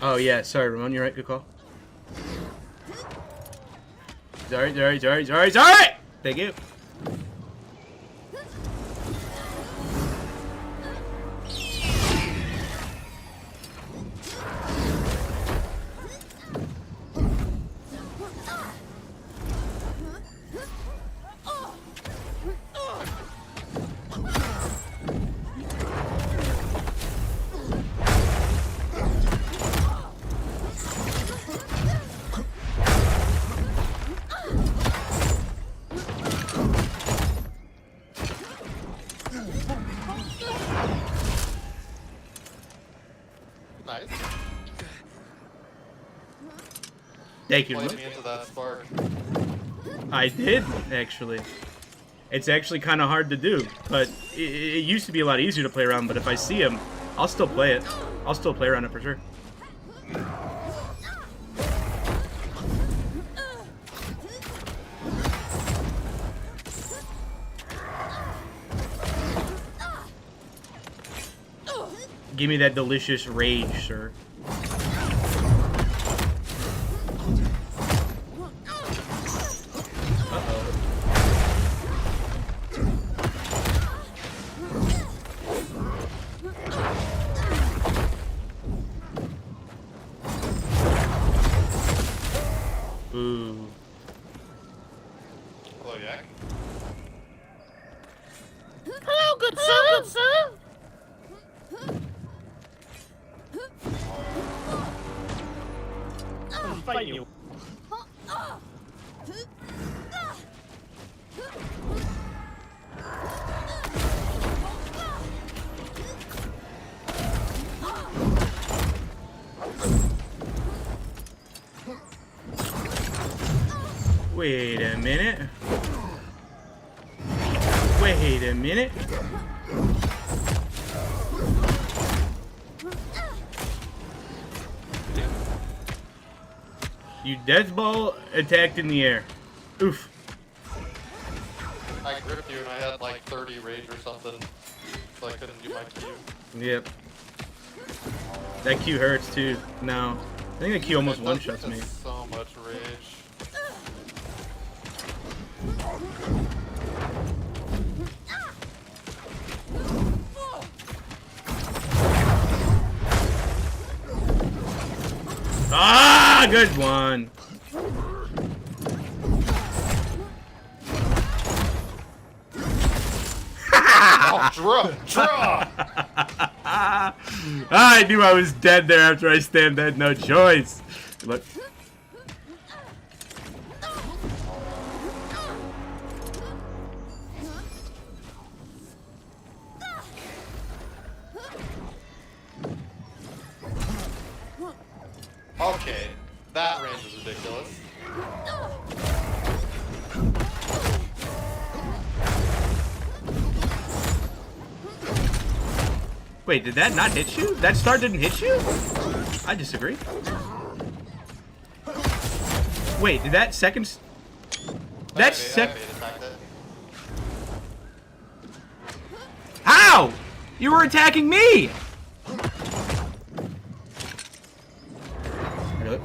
Oh yeah, sorry Ramon, you're right, good call. Sorry. Thank you. Nice. Thank you. Played me into that spark. I did, actually. It's actually kind of hard to do, but it used to be a lot easier to play around, but if I see him, I'll still play it. I'll still play around it for sure. Give me that delicious rage, sir. Ooh. Hello, Yak. Hello, good sir. Good sir. I'm fighting you. Wait a minute. Wait a minute. You death ball attacked in the air. Oof. I gripped you and I had like 30 rage or something, so I couldn't do my Q. Yep. That Q hurts too. No. I think that Q almost It does- one-shots me. it's so much rage. Ah, good one. Oh, draw! I knew I was dead there after I stabbed that. No choice. Look. Okay, that range is ridiculous. Wait, did that not hit you? That star didn't hit you? I disagree. Wait, did that second... That How? You were attacking me! Really?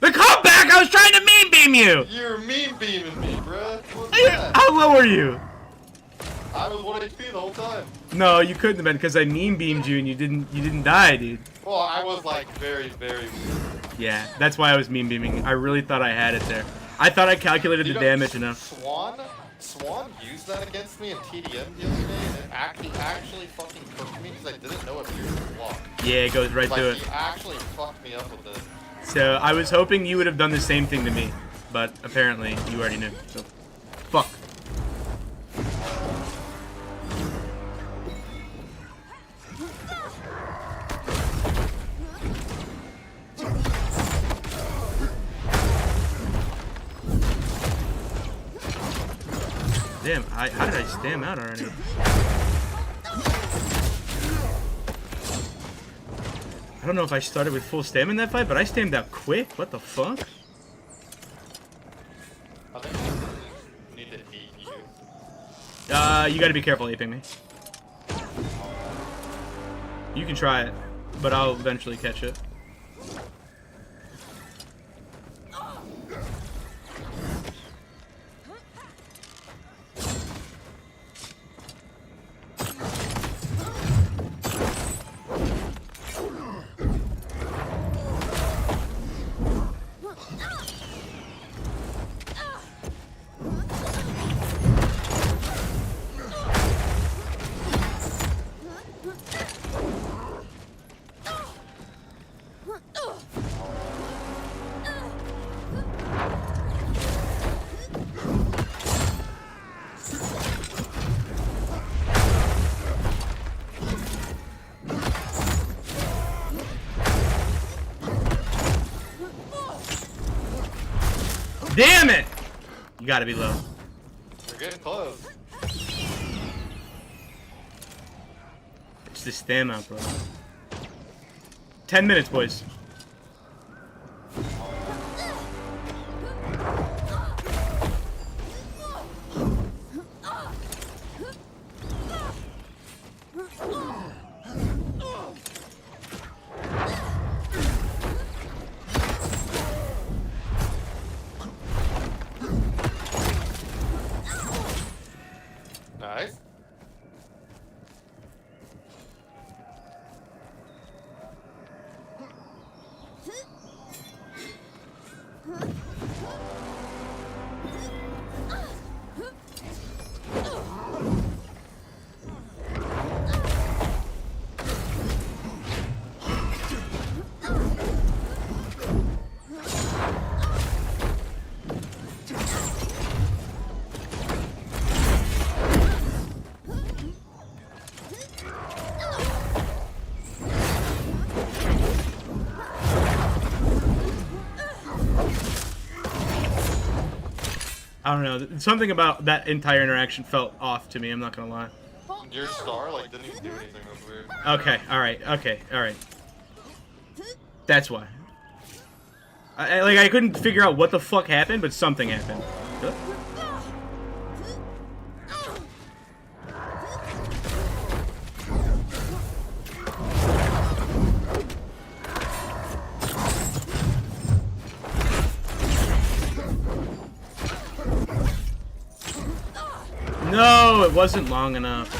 The comeback! I was trying to mean beam you! You're mean beaming me, bruh. How low are you? I was 1 HP the whole time. No, you couldn't have been because I mean beamed you and you didn't die, dude. Well, I was like very, very weird. Yeah, that's why I was mean beaming. I really thought I had it there. I thought I calculated the damage enough. Swan used that against me in TDM the other day, and it actually fucking cooked me because I didn't know it pierced the block. Yeah, it goes right through it. He actually fucked me up with it. So I was hoping you would have done the same thing to me, but apparently you already knew. So, fuck. Damn, how did I stam out already? I don't know if I started with full stam in that fight, but I stammed out quick. What the fuck? I think you need to eat you. You gotta be careful aping me. You can try it, but I'll eventually catch it. Damn it! You gotta be low. You're getting close. It's the stamina, bro. 10 minutes, boys. I don't know. Something about that entire interaction felt off to me. I'm not gonna lie. Your star like didn't even do anything. That was weird. Okay. All right. Okay. All right. That's why. I couldn't figure out what the fuck happened, but something happened. Huh? No, it wasn't long enough.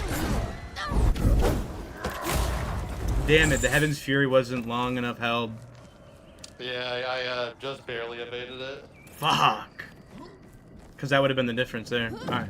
Damn it, the Heaven's Fury wasn't long enough held. Yeah, I just barely evaded it. Fuck. Because that would have been the difference there. Alright.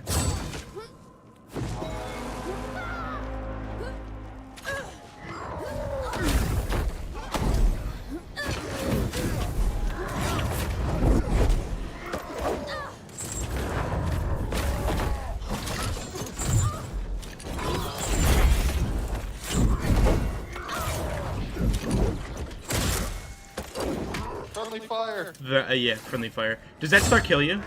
Friendly fire. Yeah, friendly fire. Does that star kill you?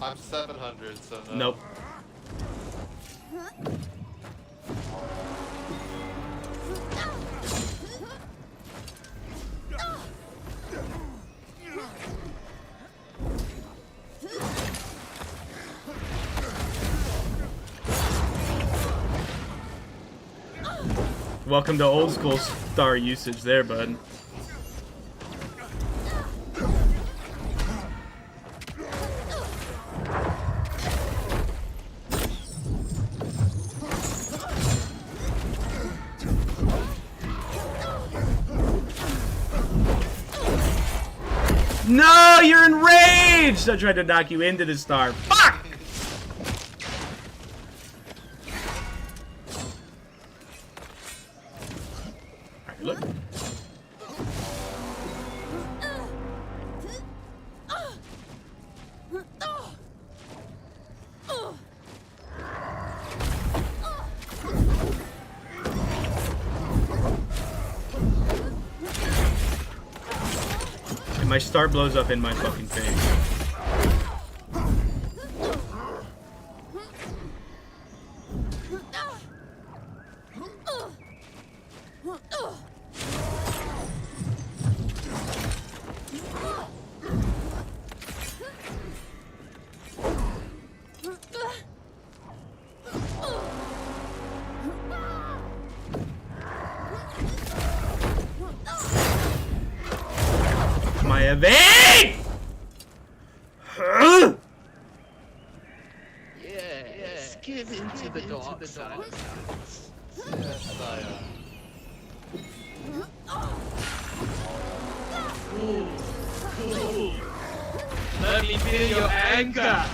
I'm 700, so no. Nope. Welcome to old school star usage there, bud. No, you're enraged! I tried to knock you into the star. Fuck! Alright, look. And my star blows up in my fucking face. My evade! Yes, give into the dark side. Yes, Let me feel your anger.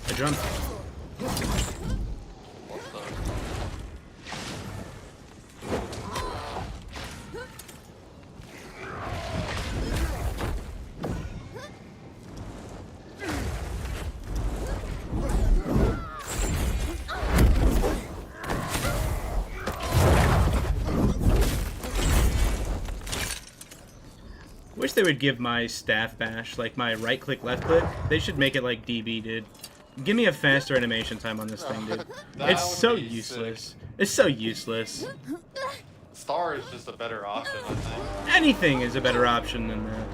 I jumped. Wish they would give my staff bash, like my right click, left click. They should make it like DB did. Give me a faster animation time on this thing, dude. It's so useless. It's so useless. Star is just a better option, I think. Anything is a better option than that.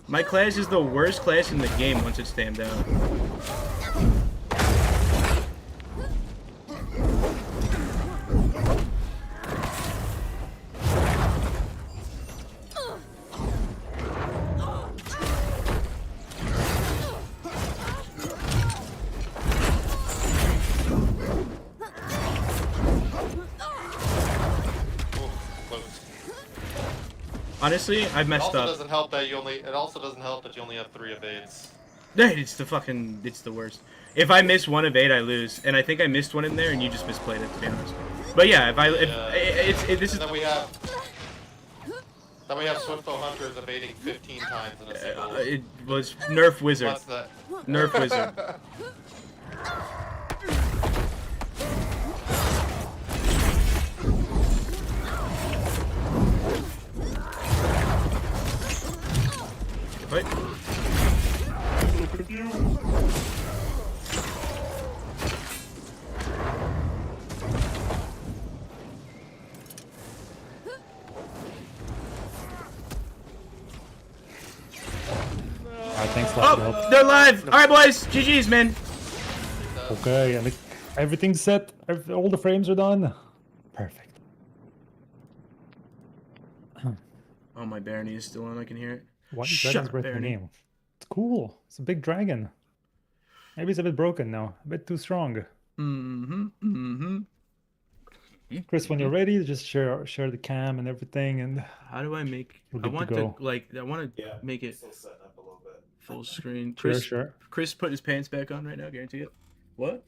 My class is the worst class in the game once it's stamped out. Honestly, I've messed It also up. doesn't help that you only. It also doesn't help that you only have 3 evades. It's the fucking. It's the worst. If I miss one evade, I lose, and I think I missed one in there, and you just misplayed it, to be honest. But yeah, if I, this is. Then we have Swiftbow Hunters evading 15 times in a single. It was Nerf Wizard. What's that? Nerf Wizard. Wait. Alright, thanks a lot. Oh, they're live. All right, boys. GG's, man. Okay, and everything's set. All the frames are done. Perfect. Oh, my Barony is still on. I can hear it. Why is Shut Dragon's up, Breath in the Barony. game? It's cool. It's a big dragon. Maybe it's a bit broken now. A bit too strong. Chris, when you're ready, just share the cam and everything, and how do I make? we're I good want to go. I want to make it full screen. Sure, Chris, sure. Chris put his pants back on right now. Guarantee it. What?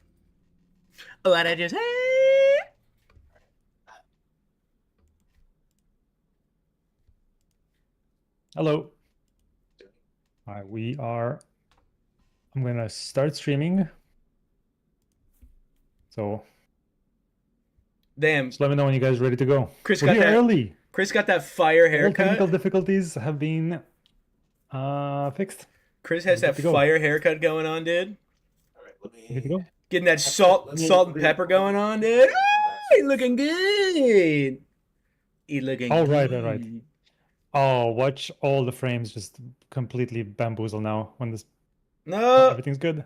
What I just hey. Hello. All right, we are. I'm gonna start streaming. So. Damn. Just let me know when you guys are ready to go. Chris We're got here that early. Chris got that fire All haircut. technical difficulties have been fixed. Chris has We're that good to go. fire haircut going on, dude. Good to go. Getting that salt and pepper going on, dude. He looking good. He looking Oh, good. right. Oh, watch all the frames just completely bamboozle now when this. No. Everything's good.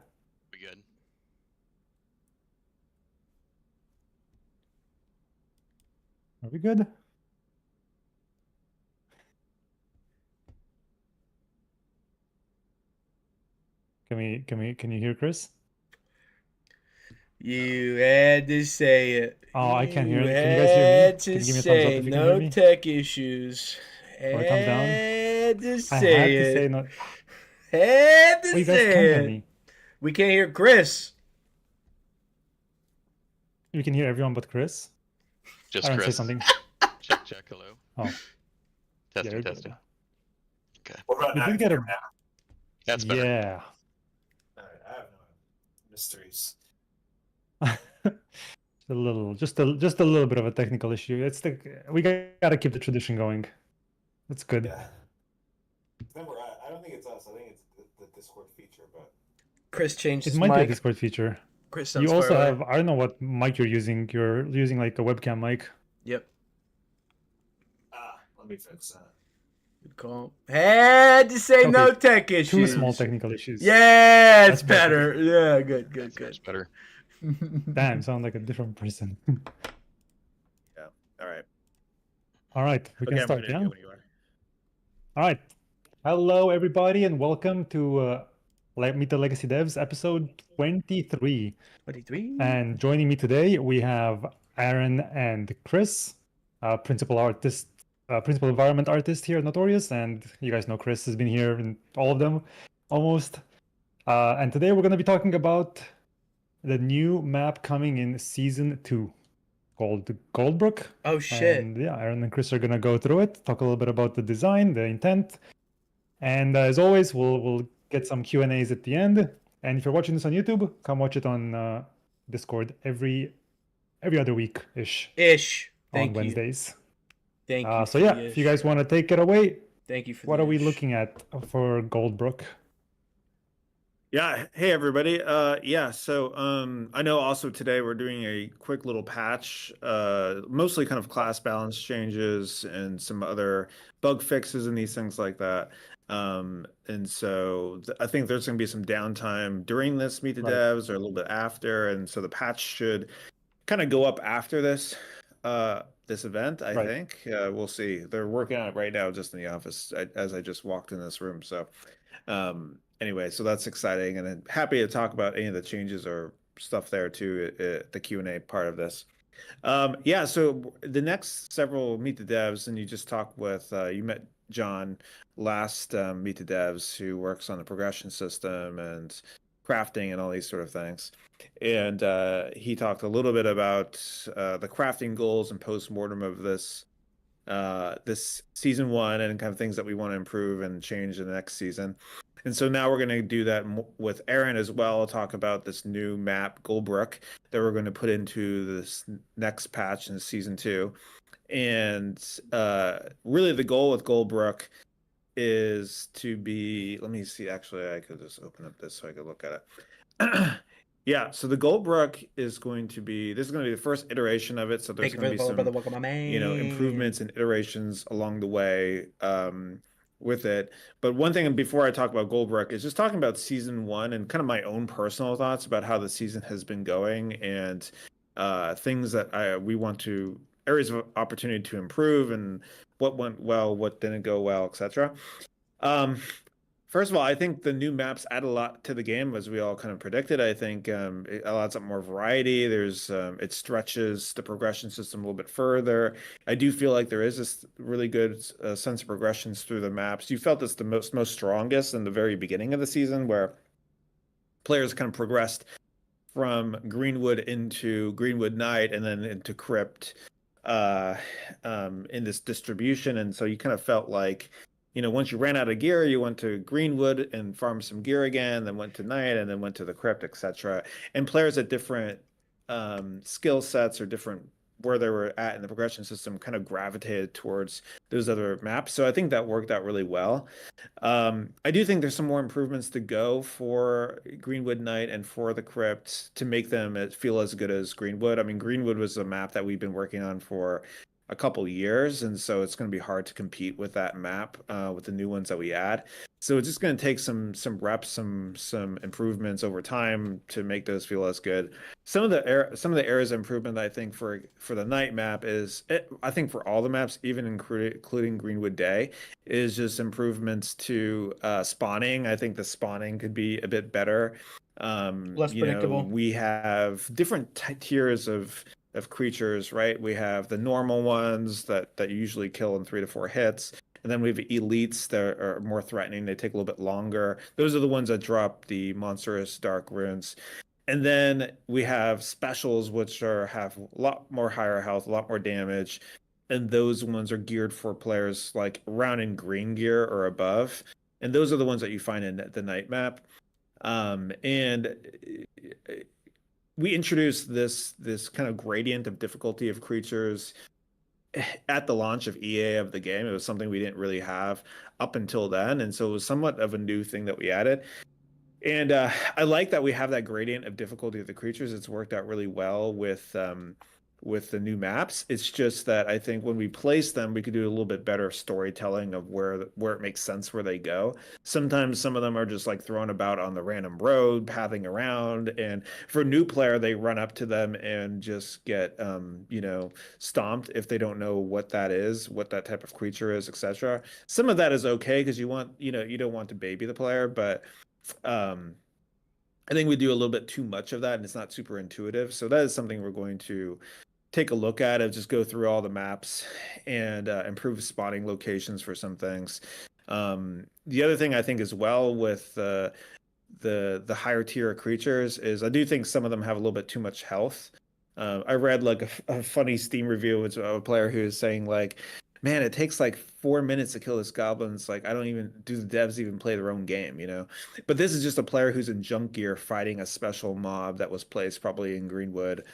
Are we good? Can you hear Chris? You had to say it. Oh, I can't hear You it. Can you guys hear me? had Can you to give me a thumbs up say if you can hear no me? tech issues. Or a thumbs down? Had to I say had to it. say no. Had to Oh, you guys say can hear it. me. We can't hear Chris. You can hear everyone but Chris. Just Aaron, say Chris. something. Check, hello. Oh, Testing, you're testing. good. Okay. What about We now? did get a. That's better. Yeah. Alright, I have no mysteries. Just a little bit of a technical issue. We gotta keep the tradition going. That's good. Yeah. I don't think it's us. I think it's the Discord feature, but Chris changed It his might be a mic. Discord feature. Chris You sounds also far away. have, I don't know what mic you're using. You're using like a webcam mic. Yep. let me fix that. Good call. Had to say Okay, no tech issues. Two small technical issues. Yeah, it's That's better. better. Yeah, good. Much better. Damn, sound like a different person. Yeah. All right. All right, we can I'm start, ready to yeah? go when you are. All right. Hello, everybody, and welcome to Meet the Legacy Devs, episode 23. 23. And joining me today, we have Aaron and Chris, principal environment artist here at Notorious, and you guys know Chris has been here in all of them, almost. And today we're going to be talking about the new map coming in Season 2, called Goldbrook. Oh, shit. And yeah, Aaron and Chris are going to go through it, talk a little bit about the design, the intent, and as always, we'll get some Q&As at the end. And if you're watching this on YouTube, come watch it on Discord every other week-ish. Thank on you. Wednesdays. Thank you. So yeah, if you guys want to take it away, Thank you for what the are we ish. looking at for Goldbrook? Yeah. Hey, everybody. So I know also today we're doing a quick little patch, mostly kind of class balance changes and some other bug fixes and these things like that. And so I think there's going to be some downtime during this Meet the Right. Devs or a little bit after. And so the patch should kind of go up after this event, I Right. think. We'll see. They're working on it right now just in the office as I just walked in this room. So anyway, so that's exciting, and I'm happy to talk about any of the changes or stuff there too, the Q&A part of this. So the next several Meet the Devs, and you just talked with, you met John last Meet the Devs, who works on the progression system and crafting and all these sort of things. And he talked a little bit about the crafting goals and post-mortem of this season 1 and kind of things that we want to improve and change in the next season. And so now we're going to do that with Aaron as well, talk about this new map, Goldbrook, that we're going to put into this next patch in season 2. And really the goal with Goldbrook is to be, let me see, actually, I could just open up this so I could look at it. Yeah, so the Goldbrook is going to be, this is going to be the first iteration of it. So there's Thank you going for to the be follow, brother. some, Welcome, my man. you know, improvements and iterations along the way with it. But one thing before I talk about Goldbrook is just talking about season 1 and kind of my own personal thoughts about how the season has been going and things that we want to, areas of opportunity to improve and what went well, what didn't go well, etc. First of all, I think the new maps add a lot to the game, as we all kind of predicted. I think it allows up more variety. There's it stretches the progression system a little bit further. I do feel like there is this really good sense of progressions through the maps. You felt this the most strongest in the very beginning of the season, where players kind of progressed from Greenwood into Greenwood Night and then into Crypt in this distribution. And so you kind of felt like, you know, once you ran out of gear, you went to Greenwood and farmed some gear again, then went to Night and then went to the Crypt, etc. And players at different skill sets or different where they were at in the progression system kind of gravitated towards those other maps. So I think that worked out really well. I do think there's some more improvements to go for Greenwood Night and for the Crypt to make them feel as good as Greenwood. I mean, Greenwood was a map that we've been working on for a couple years, and so it's going to be hard to compete with that map with the new ones that we add. So it's just going to take some reps, some improvements over time to make those feel as good. Some of the areas of improvement that I think for the night map is, I think for all the maps, even including Greenwood Day, is just improvements to spawning. I think the spawning could be a bit better. Less predictable. We have different tiers of creatures, right? We have the normal ones that you usually kill in 3 to 4 hits. And then we have elites that are more threatening. They take a little bit longer. Those are the ones that drop the monstrous dark runes. And then we have specials, which have a lot more higher health, a lot more damage. And those ones are geared for players like round in green gear or above. And those are the ones that you find in the night map. And we introduced this kind of gradient of difficulty of creatures at the launch of EA of the game. It was something we didn't really have up until then, and so it was somewhat of a new thing that we added. And I like that we have that gradient of difficulty of the creatures. It's worked out really well with the new maps. It's just that I think when we place them, we could do a little bit better storytelling of where it makes sense where they go. Sometimes some of them are just like thrown about on the random road, pathing around, and for a new player, they run up to them and just get stomped if they don't know what that is, what that type of creature is, etc. Some of that is okay because you don't want to baby the player, but I think we do a little bit too much of that, and it's not super intuitive. So that is something we're going to take a look at, and just go through all the maps and improve spotting locations for some things. The other thing I think as well with the higher tier creatures is I do think some of them have a little bit too much health. I read like a funny Steam review of a player who is saying like, man, it takes like 4 minutes to kill this goblin. It's like, do the devs even play their own game, you know? But this is just a player who's in junk gear fighting a special mob that was placed probably in Greenwood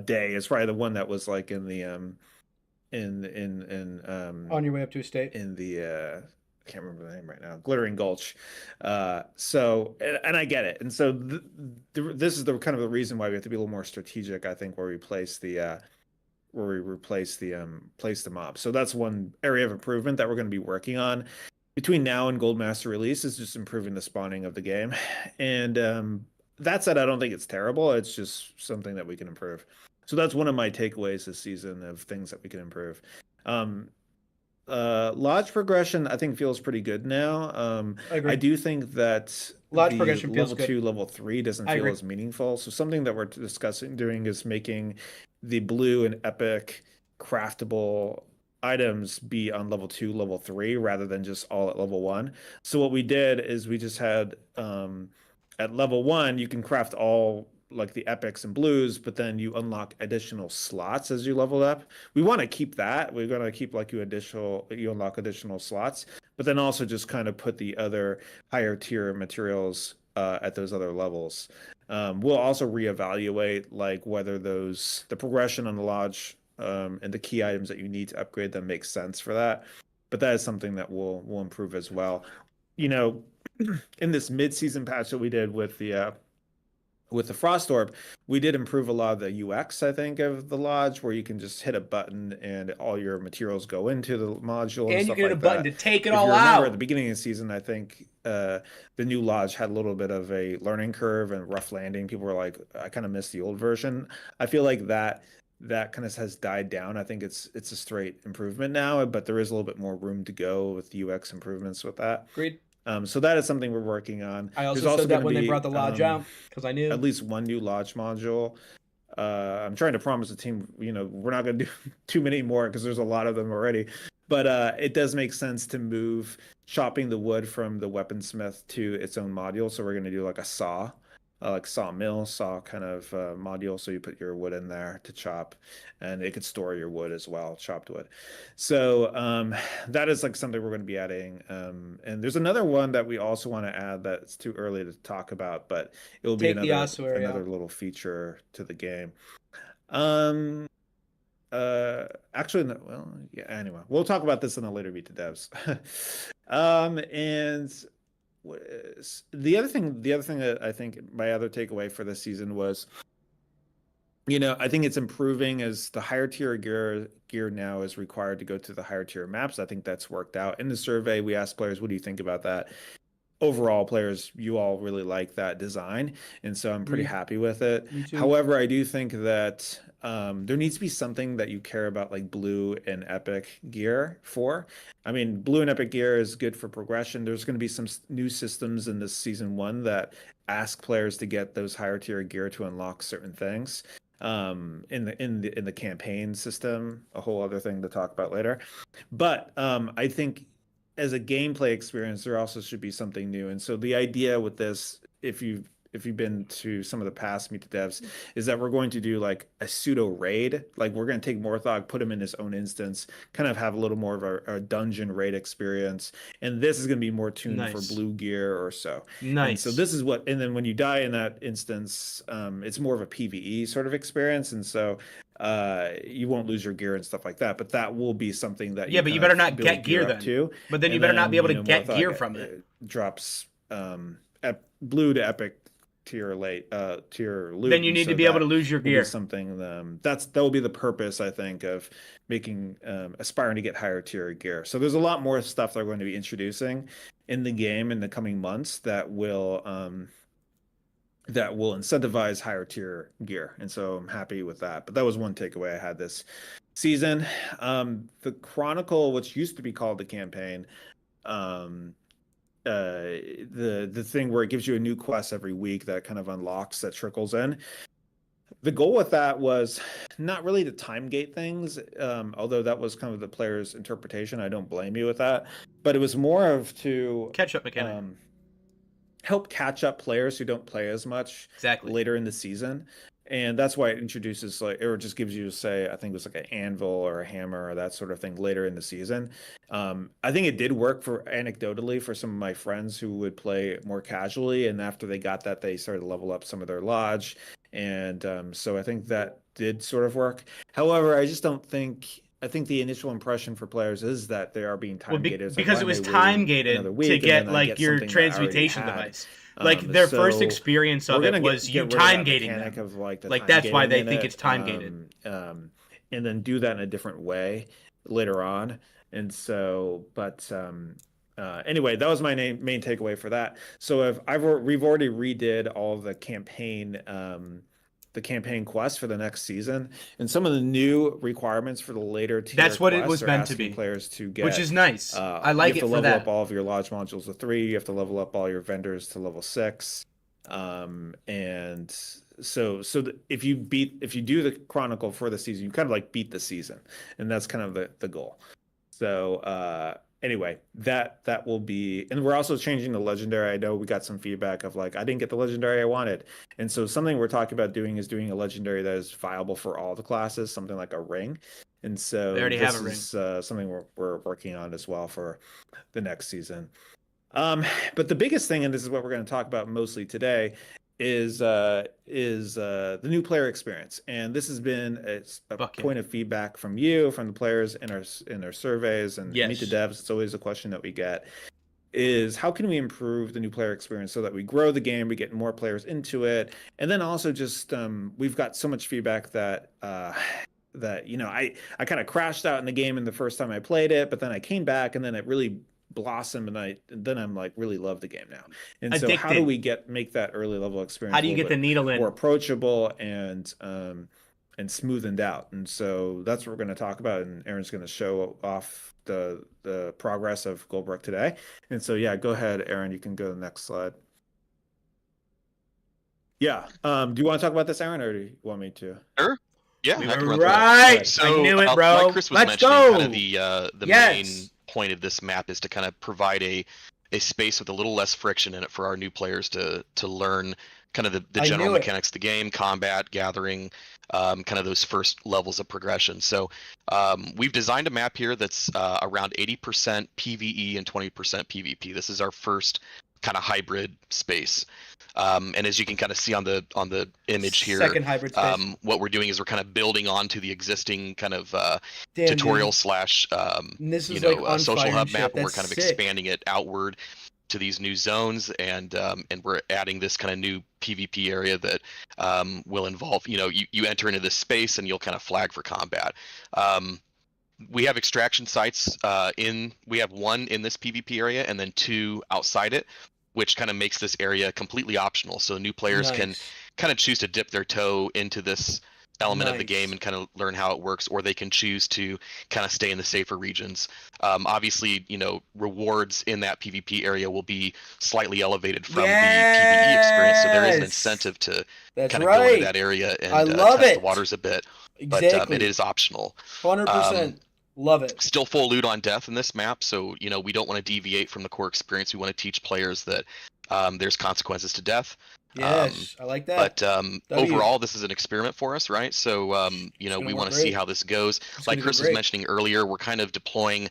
Day. It's probably the one that was like in the On your way up to a state. in the I can't remember the name right now, Glittering Gulch. So I get it. And so this is the kind of the reason why we have to be a little more strategic, I think, where we place the place the mob. So that's one area of improvement that we're going to be working on between now and Goldmaster release, is just improving the spawning of the game. And that said, I don't think it's terrible. It's just something that we can improve. So that's one of my takeaways this season of things that we can improve. Lodge progression, I think, feels pretty good now. I do think that Lodge progression feels level good. 2, level 3 doesn't I feel agree. as meaningful. So something that we're doing is making the blue and epic craftable items be on level 2, level 3, rather than just all at level 1. So what we did is we just had at level 1, you can craft all like the epics and blues, but then you unlock additional slots as you level up. We want to keep that. We're going to keep like you unlock additional slots, but then also just kind of put the other higher tier materials at those other levels. We'll also reevaluate like whether the progression on the lodge and the key items that you need to upgrade them makes sense for that. but that is something that will improve as well. You know, in this mid-season patch that we did with the Frost Orb, we did improve a lot of the UX, I think, of the Lodge, where you can just hit a button and all your materials go into the module and you stuff can hit like a button that. to take it If all you remember out. at the beginning of the season, I think the new Lodge had a little bit of a learning curve and rough landing. People were like, I kind of miss the old version. I feel like that kind of has died down. I think it's a straight improvement now, but there is a little bit more room to go with UX improvements with that. Agreed. So that is something we're working on. I also There's also said that gonna when they be, brought the Lodge out, because I knew. at least one new Lodge module. I'm trying to promise the team, we're not going to do too many more because there's a lot of them already. But it does make sense to move chopping the wood from the weaponsmith to its own module. So we're going to do like a saw, like sawmill, saw kind of module. So you put your wood in there to chop, and it could store your wood as well, chopped wood. So that is like something we're going to be adding. And there's another one that we also want to add that's too early to talk about, but it will be another little feature to the game. Actually, no, well, yeah, anyway, we'll talk about this in a later Meet the Devs. And the other thing that I think my other takeaway for this season was, I think it's improving as the higher tier gear now is required to go to the higher tier maps. I think that's worked out. In the survey, we asked players, what do you think about that? Overall, players, you all really like that design, and so I'm pretty happy with it. Me too. However, I do think that there needs to be something that you care about, like blue and epic gear for. I mean, blue and epic gear is good for progression. There's going to be some new systems in this season 1 that ask players to get those higher tier gear to unlock certain things. In the campaign system, a whole other thing to talk about later. But I think as a gameplay experience, there also should be something new. And so the idea with this, if you've been to some of the past Meet the Devs, is that we're going to do like a pseudo raid. Like we're going to take Morthog, put him in his own instance, kind of have a little more of a dungeon raid experience. And this is going to be more tuned for blue gear or so. Nice. And so this is what, and then when you die in that instance, it's more of a PvE sort of experience. And so you won't lose your gear and stuff like that, but that will be something that but you better not get gear then. Too. But then you better not be able to get gear from it. Drops blue to epic tier loot. Then you need to be able to lose your gear. Something that will be the purpose, I think, of making aspiring to get higher tier gear. So there's a lot more stuff they're going to be introducing in the game in the coming months that will incentivize higher tier gear. And so I'm happy with that. But that was one takeaway I had this season. The Chronicle, which used to be called the campaign, the thing where it gives you a new quest every week that kind of unlocks, that trickles in. The goal with that was not really to time gate things, although that was kind of the player's interpretation. I don't blame you with that. But it was more of to catch-up mechanic. Help catch up players who don't play as much later in the season. And that's why it introduces, like, or just gives you, say, I think it was like an anvil or a hammer or that sort of thing later in the season. I think it did work for anecdotally for some of my friends who would play more casually. And after they got that, they started to level up some of their lodge. And so I think that did sort of work. However, I just don't think, I think the initial impression for players is that they are being time gated. Because it was time gated to get like your transmutation device. Like their first experience of it was you time gating them. Like that's why they think it's time gated. And then do that in a different way later on. And so, but anyway, that was my main takeaway for that. So we've already redid all the campaign quest for the next season, and some of the new requirements for the later tier. That's what it was meant to be. Players to get, which is nice. I like it for that. You have to level up all of your lodge modules to 3. You have to level up all your vendors to level 6. And so if you do the Chronicle for the season, you kind of like beat the season, and that's kind of the goal. So anyway, that will be, and we're also changing the legendary. I know we got some feedback of like, I didn't get the legendary I wanted. And so something we're talking about doing is doing a legendary that is viable for all the classes, something like a ring. And so they already have a ring. Something we're working on as well for the next season. But the biggest thing, and this is what we're going to talk about mostly today, is the new player experience, and this has been a point of feedback from you, from the players in our surveys and Meet the Devs. It's always a question that we get, is how can we improve the new player experience so that we grow the game, we get more players into it, and then also just we've got so much feedback that that I kind of crashed out in the game in the first time I played it, but then I came back and then it really blossom, and then I'm like really love the game now. And so how do we make that early level experience, how do you get the needle in, more approachable and smoothened out? And so that's what we're going to talk about, and Aaron's going to show off the progress of Goldbrook today. And so yeah, go ahead, Aaron, you can go to the next slide. Do you want to talk about this, Aaron, or do you want me to? Sure. Yeah, we I can were run right. So, I knew it, bro. like Chris was Let's mentioning, go. kind of the main point of this map is to kind of provide a space with a little less friction in it for our new players to learn kind of the general mechanics of the game, combat, gathering, kind of those first levels of progression. So we've designed a map here that's around 80% PvE and 20% PvP. This is our first kind of hybrid space. And as you can kind of see on the image here, second hybrid space. What we're doing is we're kind of building onto the existing kind of tutorial slash social hub map, and we're kind of expanding it outward to these new zones, and we're adding this kind of new PvP area that will involve, you enter into this space and you'll kind of flag for combat. We have extraction sites we have one in this PvP area and then 2 outside it, which kind of makes this area completely optional. So new players can kind of choose to dip their toe into this element of the game and kind of learn how it works, or they can choose to kind of stay in the safer regions. Obviously, rewards in that PvP area will be slightly elevated from the PvE experience, so there is an incentive to kind of go into that area and test the waters a bit. But it is optional. 100%. Love it. Still full loot on death in this map, so we don't want to deviate from the core experience. We want to teach players that there's consequences to death. Yes, I like that. But overall, this is an experiment for us, right? So we want to see how this goes. Like Chris was mentioning earlier, we're kind of deploying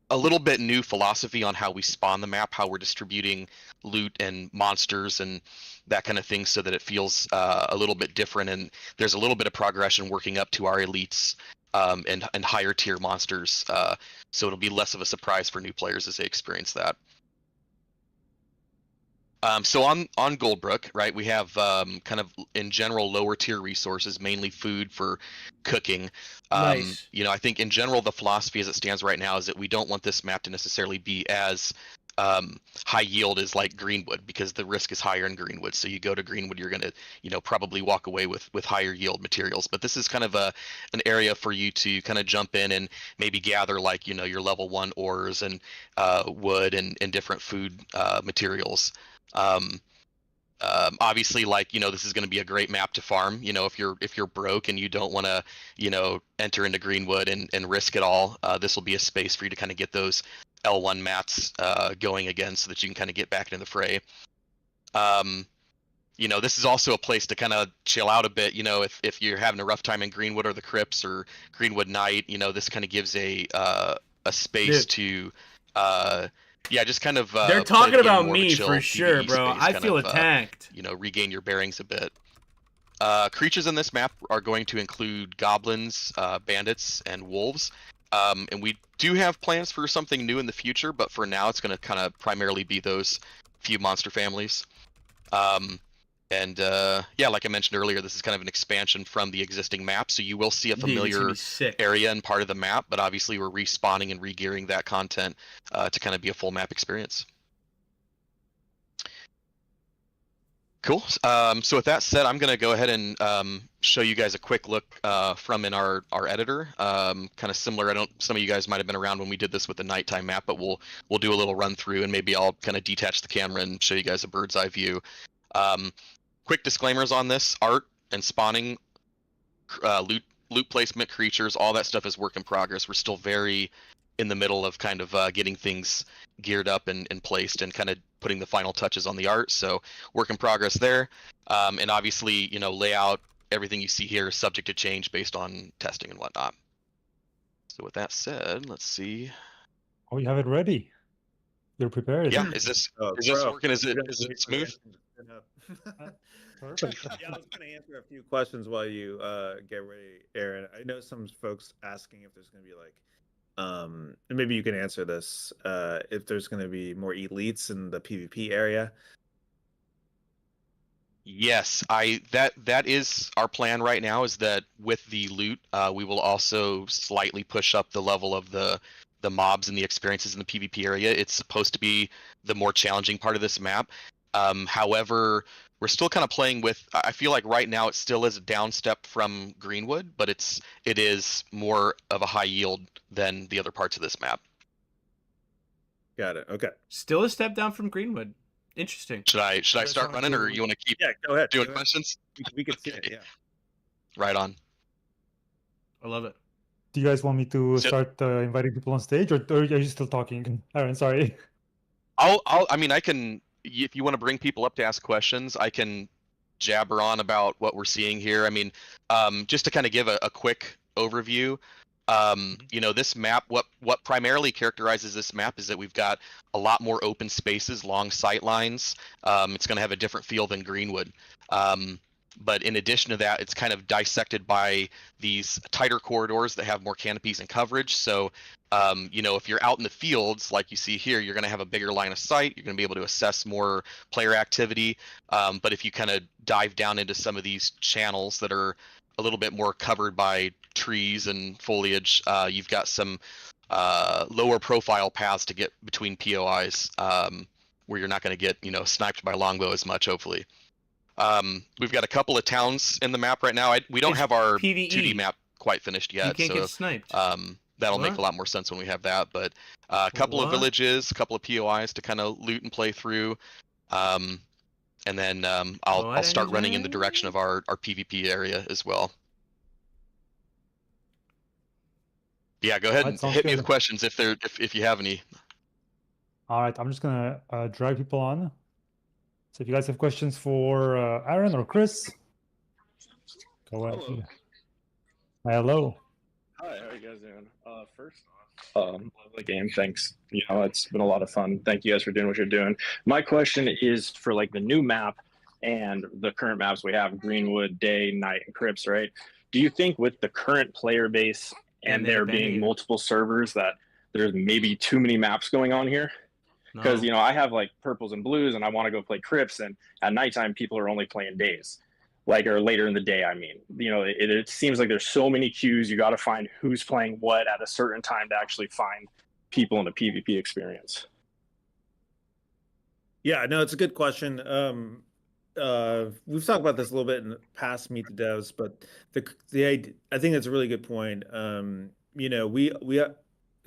a little bit new philosophy on how we spawn the map, how we're distributing loot and monsters and that kind of thing, so that it feels a little bit different, and there's a little bit of progression working up to our elites and higher tier monsters, so it'll be less of a surprise for new players as they experience that. So on Goldbrook, right, we have kind of in general lower tier resources, mainly food for cooking. Nice. I think in general the philosophy as it stands right now is that we don't want this map to necessarily be as high yield as like Greenwood, because the risk is higher in Greenwood. So you go to Greenwood, you're going to probably walk away with higher yield materials. But this is kind of an area for you to kind of jump in and maybe gather like your level 1 ores and wood and different food materials. Obviously, like this is going to be a great map to farm. If you're broke and you don't want to enter into Greenwood and risk it all, this will be a space for you to kind of get those L1 mats going again, so that you can kind of get back into the fray. This is also a place to kind of chill out a bit. If you're having a rough time in Greenwood or the Crypts or Greenwood Night, this kind of gives a space to just kind of they're talking about me for sure, bro. I feel attacked. Regain your bearings a bit. Creatures in this map are going to include goblins, bandits, and wolves. And we do have plans for something new in the future, but for now it's going to kind of primarily be those few monster families. Like I mentioned earlier, this is kind of an expansion from the existing map, so you will see a familiar area and part of the map, but obviously we're respawning and regearing that content to kind of be a full map experience. Cool. So with that said, I'm going to go ahead and show you guys a quick look from in our editor. Kind of similar. Some of you guys might have been around when we did this with the nighttime map, but we'll do a little run through, and maybe I'll kind of detach the camera and show you guys a bird's eye view. Quick disclaimers on this: art and spawning, loot placement, creatures, all that stuff is work in progress. We're still very in the middle of kind of getting things geared up and placed and kind of putting the final touches on the art. So work in progress there. And obviously, layout, everything you see here is subject to change based on testing and whatnot. So with that said, let's see. Oh, you have it ready. You're prepared. Yeah. Is this working? Is it smooth? coming up. Perfect. Yeah, I was going to answer a few questions while you get ready, Aaron. I know some folks asking if there's going to be like, and maybe you can answer this, if there's going to be more elites in the PvP area. Yes, that is our plan right now. Is that with the loot, we will also slightly push up the level of the mobs and the experiences in the PvP area. It's supposed to be the more challenging part of this map. However, we're still kind of playing with. I feel like right now it still is a down step from Greenwood, but it is more of a high yield than the other parts of this map. Got it. Okay. Still a step down from Greenwood. Interesting. Should I start running, or you want to keep? Yeah, go ahead. Doing questions? We could see it. Yeah. Right on. I love it. Do you guys want me to start inviting people on stage, or are you still talking, Aaron? Sorry. I mean, I can. If you want to bring people up to ask questions, I can jabber on about what we're seeing here. I mean, just to kind of give a quick overview. This map, what primarily characterizes this map is that we've got a lot more open spaces, long sight lines. It's going to have a different feel than Greenwood. But in addition to that, it's kind of dissected by these tighter corridors that have more canopies and coverage. So, if you're out in the fields, like you see here, you're going to have a bigger line of sight. You're going to be able to assess more player activity. But if you kind of dive down into some of these channels that are a little bit more covered by trees and foliage, you've got some lower profile paths to get between POIs, where you're not going to get sniped by longbow as much, hopefully. We've got a couple of towns in the map right now. We don't have our PvE. 2D map quite finished yet, You can't so get sniped. that'll make What? a lot more sense when we have that. But a couple of What? villages, a couple of POIs to kind of loot and play through. And then I'll start running in the direction of our PvP area as well. Yeah, go ahead That and sounds hit me good. with questions if you have any. All right, I'm just gonna drag people on. So if you guys have questions for Aaron or Chris, go ahead. Hello. Hi, how are you guys doing? First off, love the game. Thanks. It's been a lot of fun. Thank you guys for doing what you're doing. My question is for like the new map and the current maps we have, Greenwood, Day, Night, and Crypts, right? Do you think with the current player base and there being multiple servers that there's maybe too many maps going on here? Because, I have like purples and blues and I want to go play Crypts, and at nighttime people are only playing Days. Or later in the day, I mean. It seems like there's so many queues. You got to find who's playing what at a certain time to actually find people in the PvP experience. Yeah, no, it's a good question. We've talked about this a little bit in the past Meet the Devs, but the idea, I think it's a really good point. We at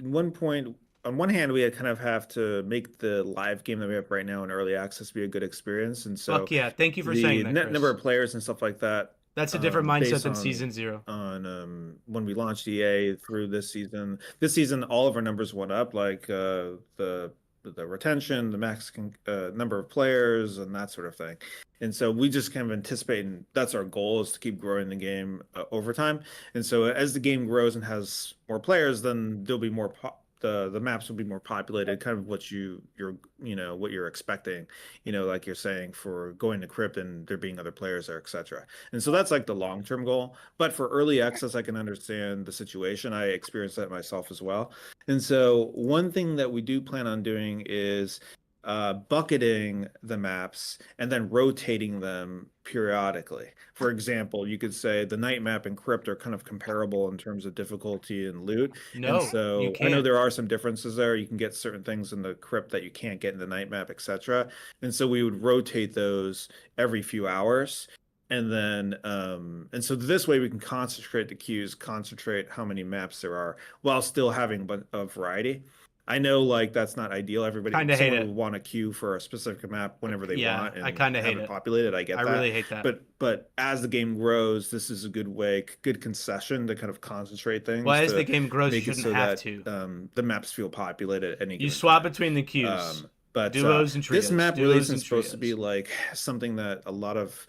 one point, on one hand, we kind of have to make the live game that we have right now in early access be a good experience, and so Fuck yeah! Thank you for saying that, the Chris. number of players and stuff like that. That's a different mindset based than on- Season 0. On when we launched EA through this season. This season, all of our numbers went up, like the retention, the max number of players, and that sort of thing. And so we just kind of anticipate, and that's our goal, is to keep growing the game over time. And so as the game grows and has more players, then there'll be more the maps will be more populated, kind of what you're expecting, like you're saying, for going to Crypt and there being other players there, etc. And so that's like the long-term goal. But for early access, I can understand the situation. I experienced that myself as well. And so one thing that we do plan on doing is bucketing the maps and then rotating them periodically. For example, you could say the night map and Crypt are kind of comparable in terms of difficulty and loot. No, and so you I know can't. there are some differences there. You can get certain things in the Crypt that you can't get in the night map, etc. And so we would rotate those every few hours. And then, and so this way we can concentrate the queues, concentrate how many maps there are, while still having a variety. I know, like, that's not ideal. Everybody Kinda hate it. would want to queue for a specific map whenever they Yeah, want, and I kinda have hate it it. populated. I get I that. really hate that. But as the game grows, this is a good concession to kind of concentrate things. Well, as to the game grows, you make it shouldn't have to. The maps feel populated at any. You given swap time. between the queues. But Duos and trios. this map really Duos isn't and supposed to trios. be like something that a lot of.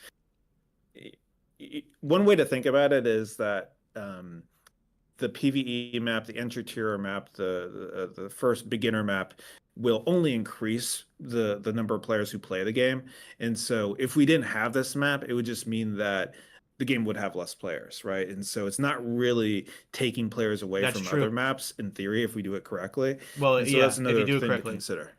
One way to think about it is that the PvE map, the entry tier map, the first beginner map will only increase the number of players who play the game. And so if we didn't have this map, it would just mean that the game would have less players, right? And so it's not really taking players away That's from true. other maps in theory if we do it correctly. Well, and so yeah, that's if you another do it thing to correctly. consider.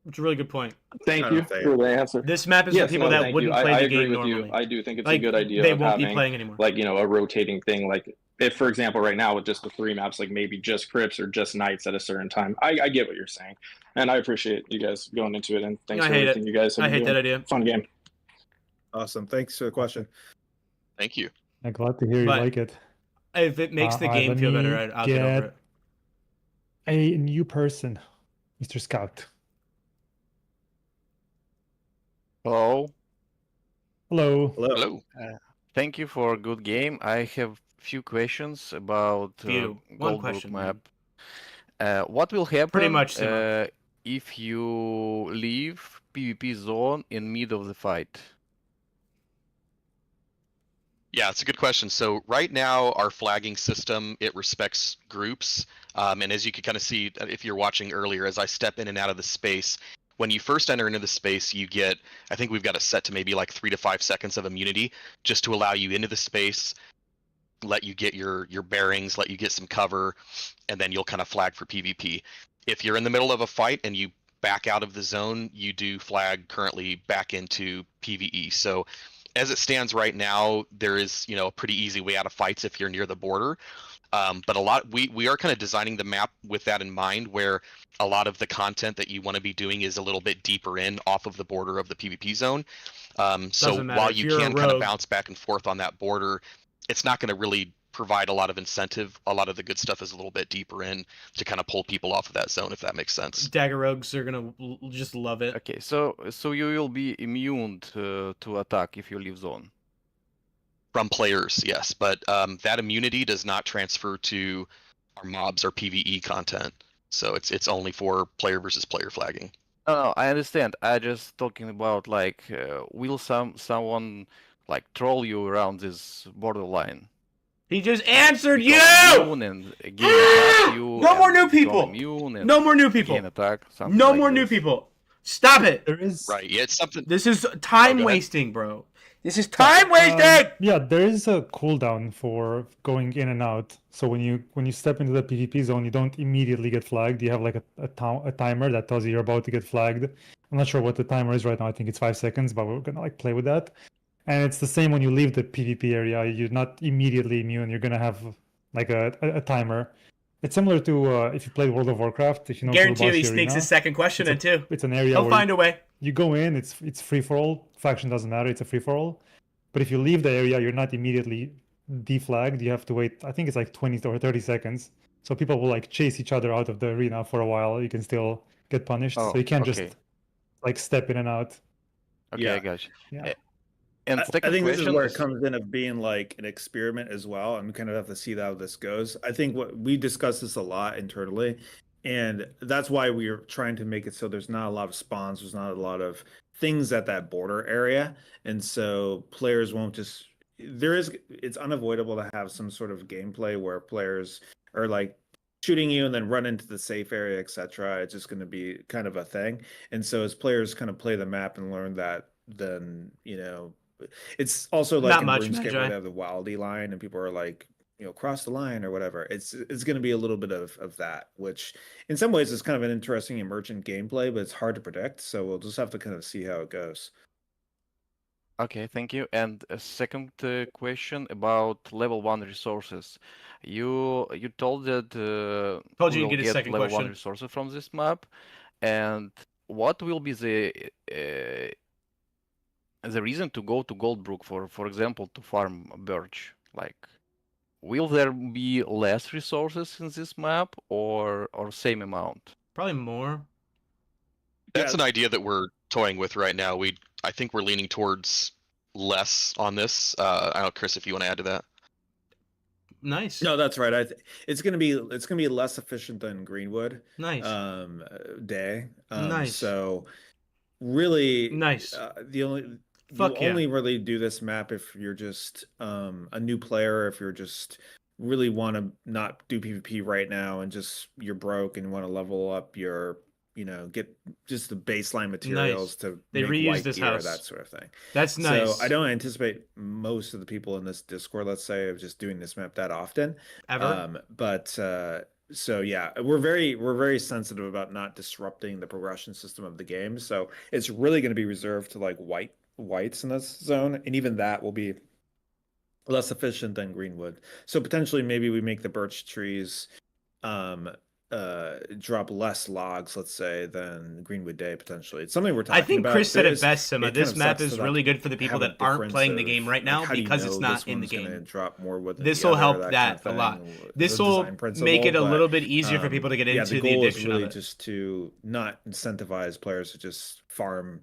It's a really good point. Thank you for the answer. This map is Yes, for people no, that thank wouldn't you. play I the agree game with normally. you. I do think it's Like, a good idea. they of won't be having, playing anymore. like, a rotating thing. Like, if for example, right now with just the 3 maps, like maybe just Crips or just Knights at a certain time. I get what you're saying, and I appreciate you guys going into it. And thanks I for hate everything it. you guys have I been hate doing. that idea. Fun game. Awesome. Thanks for the question. Thank you. I'm glad to hear you But like it. If it makes the Alright, game let feel me better, I'll get over it. A new person, Mr. Scout. Hello. Hello. Hello. Thank you for a good game. I have few questions about Few. One Goldbrook question, map. What will happen Pretty much, Simo. if you leave PvP zone in mid of the fight? Yeah, it's a good question. So right now, our flagging system, it respects groups. And as you can kind of see, if you're watching earlier, as I step in and out of the space, when you first enter into the space, you get, I think we've got it set to maybe like 3 to 5 seconds of immunity, just to allow you into the space, let you get your bearings, let you get some cover, and then you'll kind of flag for PvP. If you're in the middle of a fight and you back out of the zone, you do flag currently back into PvE. So as it stands right now, there is, a pretty easy way out of fights if you're near the border. But we are kind of designing the map with that in mind, where a lot of the content that you want to be doing is a little bit deeper in off of the border of the PvP zone. So while you can kind of bounce back and forth on that border, it's not going to really provide a lot of incentive. A lot of the good stuff is a little bit deeper in to kind of pull people off of that zone, if that makes sense. Dagger Rogues are gonna just love it. Okay, so you will be immune to attack if you leave zone. From players, yes, but that immunity does not transfer to our mobs or PvE content. So it's only for player versus player flagging. No, I understand. I just talking about like, will someone like troll you around this borderline? He just answered you! And again attack you. No more new people! No more new people! Attack, no more new people! Stop it! There is right. Yeah, it's something. This is time wasting, bro. This is time wasting. Yeah, there is a cooldown for going in and out. So when you step into the PvP zone, you don't immediately get flagged. You have like a timer that tells you you're about to get flagged. I'm not sure what the timer is right now. I think it's 5 seconds, but we're gonna like play with that. And it's the same when you leave the PvP area. You're not immediately immune. You're gonna have like a timer. It's similar to if you play World of Warcraft. If you know Guarantee you he Kirubashi sneaks Arena, his second question in too. It's an area He'll where find a way. You go in, it's free for all. Faction doesn't matter. It's a free for all. But if you leave the area, you're not immediately deflagged. You have to wait. I think it's like 20 or 30 seconds. So people will like chase each other out of the arena for a while. You can still get punished. So you can't just like step in and out. Okay, Yeah. I got you. Yeah. And I second think this is question where it comes in of being like an experiment as well, and we kind of have to see how this goes. I think what we discussed this a lot internally, and that's why we are trying to make it so there's not a lot of spawns, there's not a lot of things at that border area, and so players won't just. It's unavoidable to have some sort of gameplay where players are like shooting you and then run into the safe area, etc. It's just going to be kind of a thing, and so as players kind of play the map and learn that, then it's also like Not in much, RuneScape Magi. where they have the Wildy line and people are like, cross the line or whatever. It's going to be a little bit of that, which in some ways is kind of an interesting emergent gameplay, but it's hard to predict. So we'll just have to kind of see how it goes. Okay, thank you. And a second question about level 1 resources. You told that Told we you will you'd get a second level 1 question. resources from this map, and what will be the reason to go to Goldbrook for example, to farm birch? Like, will there be less resources in this map or same amount? Probably more. That's an idea that we're toying with right now. I think we're leaning towards less on this. I don't know, Chris, if you want to add to that. Nice. No, that's right. It's gonna be less efficient than Greenwood. Nice. Day. Nice. So really nice. You only really do this map if you're just a new player, if you're just really want to not do PvP right now and just you're broke and want to level up your, get just the baseline materials to They make reused white this gear, house. that sort of thing. That's So I nice. don't anticipate most of the people in this Discord, let's say, of just doing this map that often. Ever. So yeah, we're very sensitive about not disrupting the progression system of the game. So it's really going to be reserved to like whites in this zone, and even that will be less efficient than greenwood. So potentially maybe we make the birch trees drop less logs, let's say, than greenwood day potentially. It's something we're talking I think about. Chris said it best, Sima. It This kind of map sucks is to, really like, good for the people have a that aren't difference playing the of, game right like, now how do you because it's know not this in the one's gonna game. drop more wood than This the will other, help that that kind a of lot. thing, This the will design make principle, it a but, little bit easier for people to get yeah, into the the goal is addiction really of it. just to not incentivize players to just farm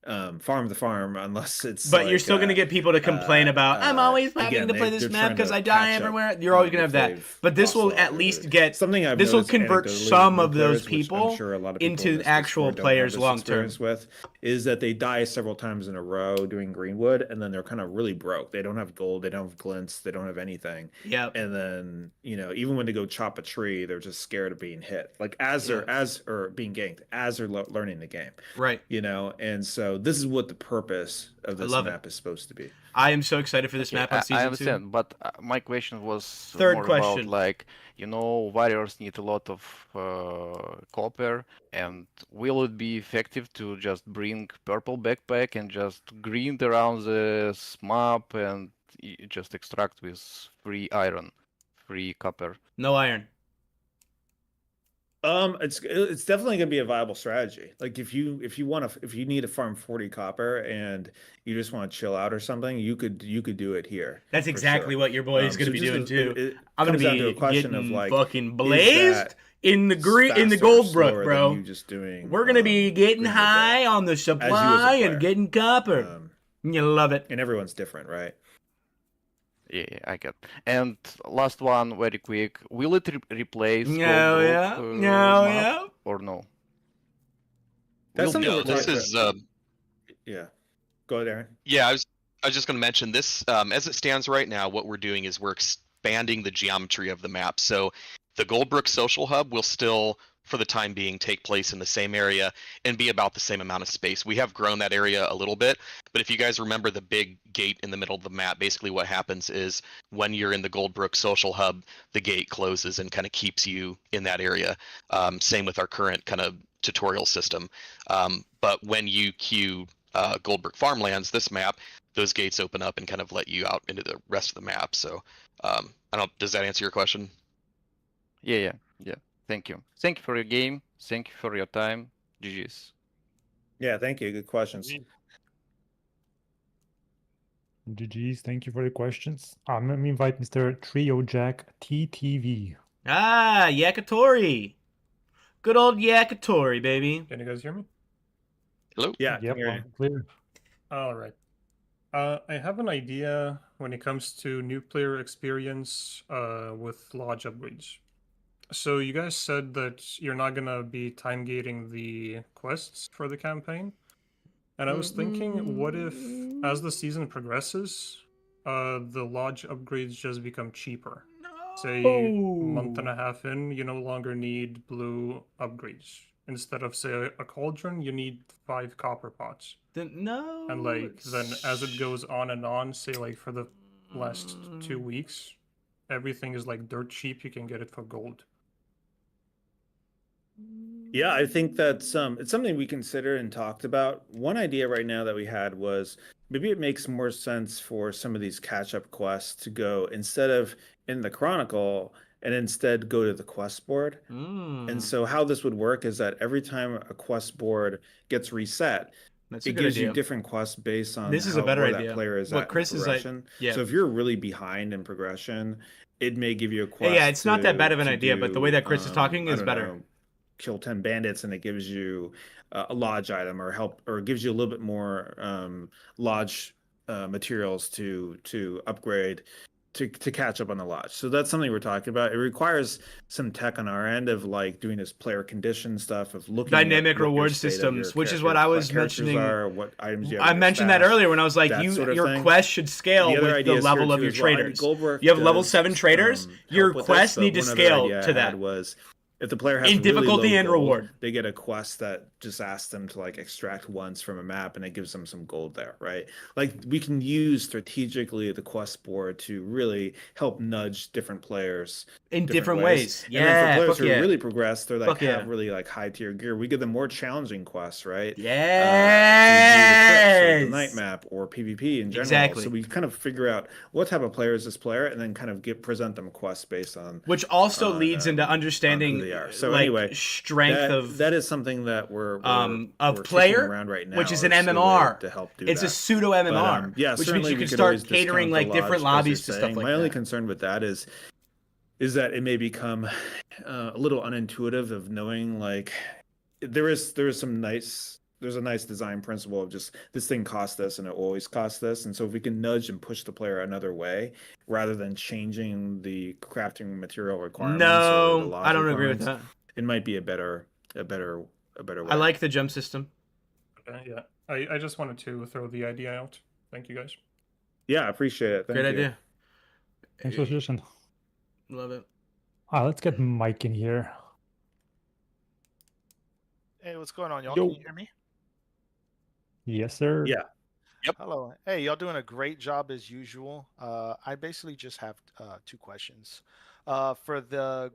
the farm unless it's But you're like, still gonna get people to complain about, I'm always having again, to play they're this map trying because to I die catch up, everywhere. You're always gonna have if that. they've But this lost a will lot at of least loot. get Something I've this will noticed convert anecdotally with some new of those players, which I'm people sure a lot of people in into this actual Discord don't have players this long term. experience with, is that they die several times in a row doing greenwood, and then they're kind of really broke. They don't have gold, they don't have glints, they don't have anything. Yep. And then, even when they go chop a tree, they're just scared of being hit. Like or being ganked as they're learning the game. Right. And so this is what the purpose of this love it. map is supposed to be. I am so excited for this map on I season 2. understand, but my question was Third more question. about, like, warriors need a lot of copper, and will it be effective to just bring purple backpack and just grind around this map and just extract with free iron, free copper? No iron. It's definitely gonna be a viable strategy. Like if you need to farm 40 copper and you just want to chill out or something, you could do it here. That's for exactly sure. what your boy is going to be just doing too. it I'm going comes down to to a be question getting of, like, fucking is blazed that in the faster or Goldbrook, slower than bro. you just doing, We're going to be getting Greenwood high on the as supply a and getting copper. You love it. And everyone's different, right? Yeah, I get. And last one, very quick. Will it replace No, Goldbrook yeah. map or no? That's something we're this talking is about. Yeah. Go ahead, Aaron. Yeah, I was just going to mention this. As it stands right now, what we're doing is we're expanding the geometry of the map. So the Goldbrook Social Hub will still, for the time being, take place in the same area and be about the same amount of space. We have grown that area a little bit, but if you guys remember the big gate in the middle of the map, basically what happens is when you're in the Goldbrook Social Hub, the gate closes and kind of keeps you in that area. Same with our current kind of tutorial system. But when you queue Goldbrook Farmlands, this map, those gates open up and kind of let you out into the rest of the map. So I don't. Does that answer your question? Yeah. Thank you. Thank you for your game. Thank you for your time. GG's. Yeah, thank you. Good questions. GG's. Thank you for the questions. Let me invite Mr. Trio Jack TTV. Ah, Yakitori. Good old Yakitori, baby. Can you guys hear me? Hello? Yeah, Yep, clear. All right. I have an idea when it comes to new player experience with lodge upgrades. So you guys said that you're not gonna be time gating the quests for the campaign. And I was thinking, what if, as the season progresses, the lodge upgrades just become cheaper? Say, a month and a half in, you no longer need blue upgrades. Instead of, say, a cauldron, you need 5 copper pots. No. And, like, then as it goes on, say, like, for the last 2 weeks, everything is, like, dirt cheap. You can get it for gold. Yeah, I think that's it's something we considered and talked about. One idea right now that we had was maybe it makes more sense for some of these catch-up quests to go instead of in the Chronicle and instead go to the quest board. And so how this would work is that every time a quest board gets reset, That's a it good gives idea. you different quests based on This is a better where idea. that player is What at Chris in is like- progression. yeah. So if you're really behind in progression, it may give you a quest. Yeah, it's not that bad of an to idea, but the way that Chris is talking I is don't better. know, kill 10 bandits and it gives you a lodge item or gives you a little bit more lodge materials to upgrade to catch up on the lodge. So that's something we're talking about. It requires some tech on our end of like doing this player condition stuff of looking dynamic at what your reward state of systems, your which is character- what I was characters mentioning. are, what items you have I in your mentioned that stash, earlier when I was like, that sort of your thing. quest should scale The other with the ideas here level of too your as well. I mean, traders. Goldberg You have level does, 7 traders. Your help with this, quests but need to one other scale idea I to had that. was if the player has In really difficulty low and gold, reward. they get a quest that just asks them to like extract once from a map, and it gives them some gold there, right? Like we can use strategically the quest board to really help nudge different players in different ways. And then for players who yeah. really progress, they're like Fuck yeah. have really like high tier gear. We give them more challenging quests, right? Yes. The night map or PvP in general. Exactly. So we kind of figure out what type of player is this player, and then kind of present them quests based on which also leads into understanding who they are. So like anyway, strength that is something that we're of player around right now, which is an as a way MMR to help do it's that. a pseudo MMR, But, yeah, which means certainly you we can could start always catering discount the like different lodge, as lobbies you're to saying. stuff like My only that. concern with that is that it may become a little unintuitive of knowing like there is some nice. There's a nice design principle of just this thing costs this and it always costs this. And so if we can nudge and push the player another way rather than changing the crafting material requirements or the lodge I don't agree with requirements, that. it might be a better way. I like the jump system. Yeah, I just wanted to throw the idea out. Thank you guys. Yeah, I appreciate it. Thank Great you. idea. Thanks for the suggestion. Love it. Let's get Mike in here. Hey, what's going on, y'all? Yo. Can you hear me? Yes, sir. Yeah. Yep. Hello. Hey, y'all doing a great job as usual. I basically just have 2 questions. For the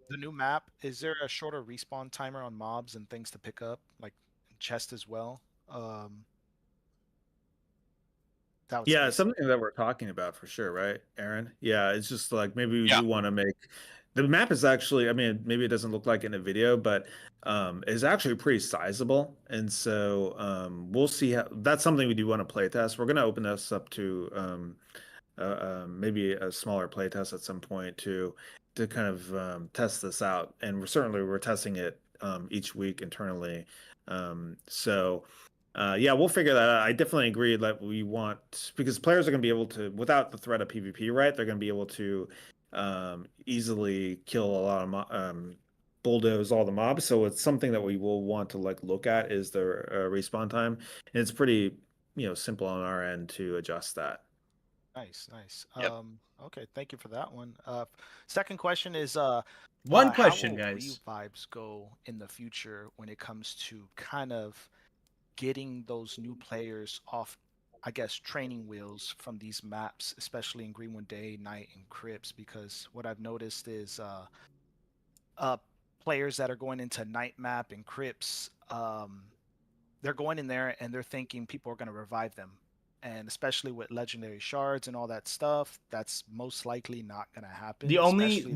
new map, is there a shorter respawn timer on mobs and things to pick up, like chest as well? That was Yeah, something that we're talking about for sure, right, Aaron? Yeah, it's just like maybe we do want to make the map is actually, I mean, maybe it doesn't look like it in a video, but it's actually pretty sizable. And so we'll see how that's something we do want to play test. We're going to open this up to maybe a smaller play test at some point to kind of test this out. And we're testing it each week internally. Yeah, we'll figure that out. I definitely agree that we want, because players are going to be able to, without the threat of PvP, right? They're going to be able to easily kill a lot of bulldoze all the mobs. So it's something that we will want to like look at is the respawn time, and it's pretty simple on our end to adjust that. Nice. Yep. Okay, thank you for that one. Second question is One question, how will guys. vibes go in the future when it comes to kind of getting those new players off, I guess, training wheels from these maps, especially in Greenwood Day, Night, and Crypts? Because what I've noticed is players that are going into Night Map and Crypts, they're going in there and they're thinking people are going to revive them. And especially with legendary shards and all that stuff, that's most likely not going to happen.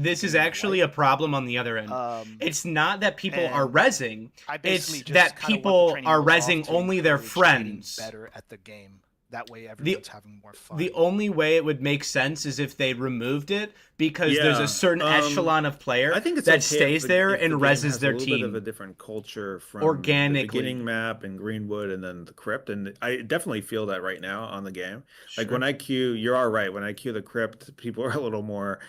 This is actually a problem on the other end. It's not that people are rezzing, it's that people are rezzing only their friends. Better at the game. That way everyone's having more fun. The only way it would make sense is if they removed it, because there's a certain echelon of player I think it's that okay stays there and rezzes their a little team. bit of a different culture from organically. the beginning map and Greenwood and then the Crypt, and I definitely feel that right now on the game. Like when I queue, you're all right. When I queue the Crypt, people are a little more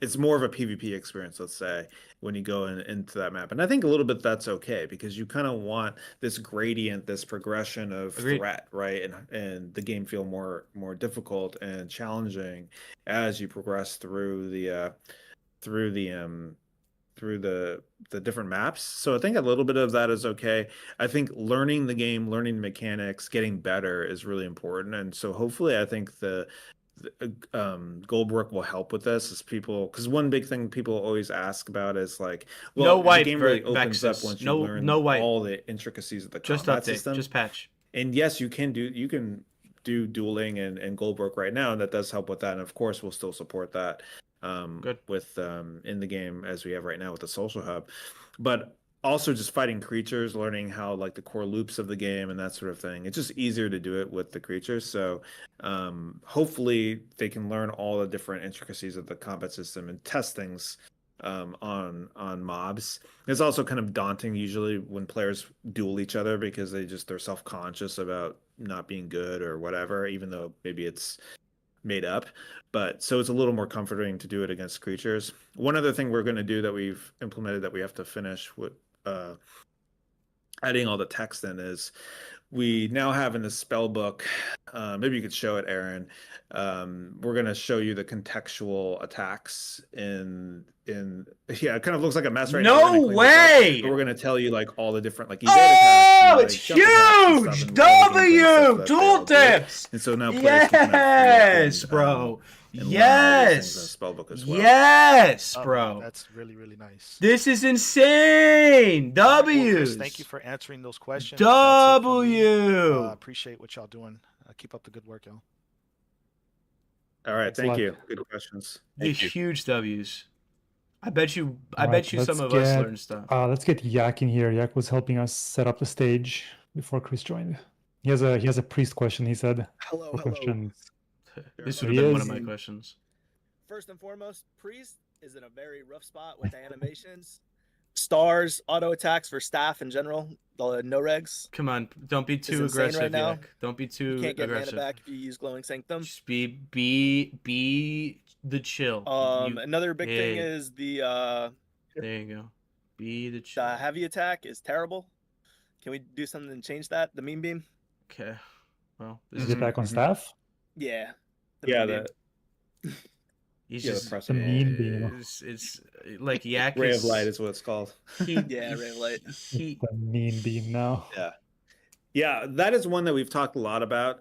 it's more of a PvP experience, let's say, when you go into that map. And I think a little bit that's okay, because you kind of want this gradient, this progression of threat, right? And the game feel more difficult and challenging as you progress through the different maps. So I think a little bit of that is okay. I think learning the game, learning the mechanics, getting better is really important. And so hopefully I think the Goldbrook will help with this, is people, because one big thing people always ask about is like, well, the game really opens up once you learn all the intricacies of the combat system. Just patch. And yes, you can do dueling and Goldbrook right now, and that does help with that. And of course, we'll still support that with in the game as we have right now with the social hub, but also just fighting creatures, learning how like the core loops of the game and that sort of thing. It's just easier to do it with the creatures. So hopefully they can learn all the different intricacies of the combat system and test things on mobs. It's also kind of daunting usually when players duel each other because they're self-conscious about not being good or whatever, even though maybe it's made up. But so it's a little more comforting to do it against creatures. One other thing we're going to do that we've implemented that we have to finish with adding all the text in is we now have in the spell book, maybe you could show it, Aaron. We're going to show you the contextual attacks yeah, it kind of looks like a mess right now. No way! But we're going to tell you like all the different like evade attacks and, it's like, jump attacks and stuff huge! and all the game plan stuff that they all do. Tooltips! And so now players can kind of look Yes, bro. and learn all these things in the Yes. spell book as well. Yes, Oh, bro. that's really, really nice. This is insane. Well, Chris, W's. thank you for answering those questions. That's it for me. W. Appreciate what y'all doing. Keep up the good work, y'all. All right, Thanks a thank lot. you. Good questions. Huge W's. I bet you Alright, some let's of us get- learned stuff. Let's get Yak in here. Yak was helping us set up the stage before Chris joined. He has a priest question. He said. Hello, For hello. questions. This There would he have been one of is. my questions. First and foremost, Priest is in a very rough spot with the animations. Stars, auto attacks for staff in general, the no regs. Come on, don't be is too insane aggressive, right now. Yak. Don't be too You can't get aggressive. mana back if you use glowing sanctum. Just be the chill. Another big thing Yeah. is the There you go. Be the chill. heavy attack is terrible. Can we do something to change that? The mean beam? Okay. Well, Is it back on staff? Yeah. Yeah, mean the He's yeah, the just precedent. mean beam. it's like Yak Ray is, of light is what it's called. Yeah, Ray of Light. He The mean beam now. Yeah, that is one that we've talked a lot about.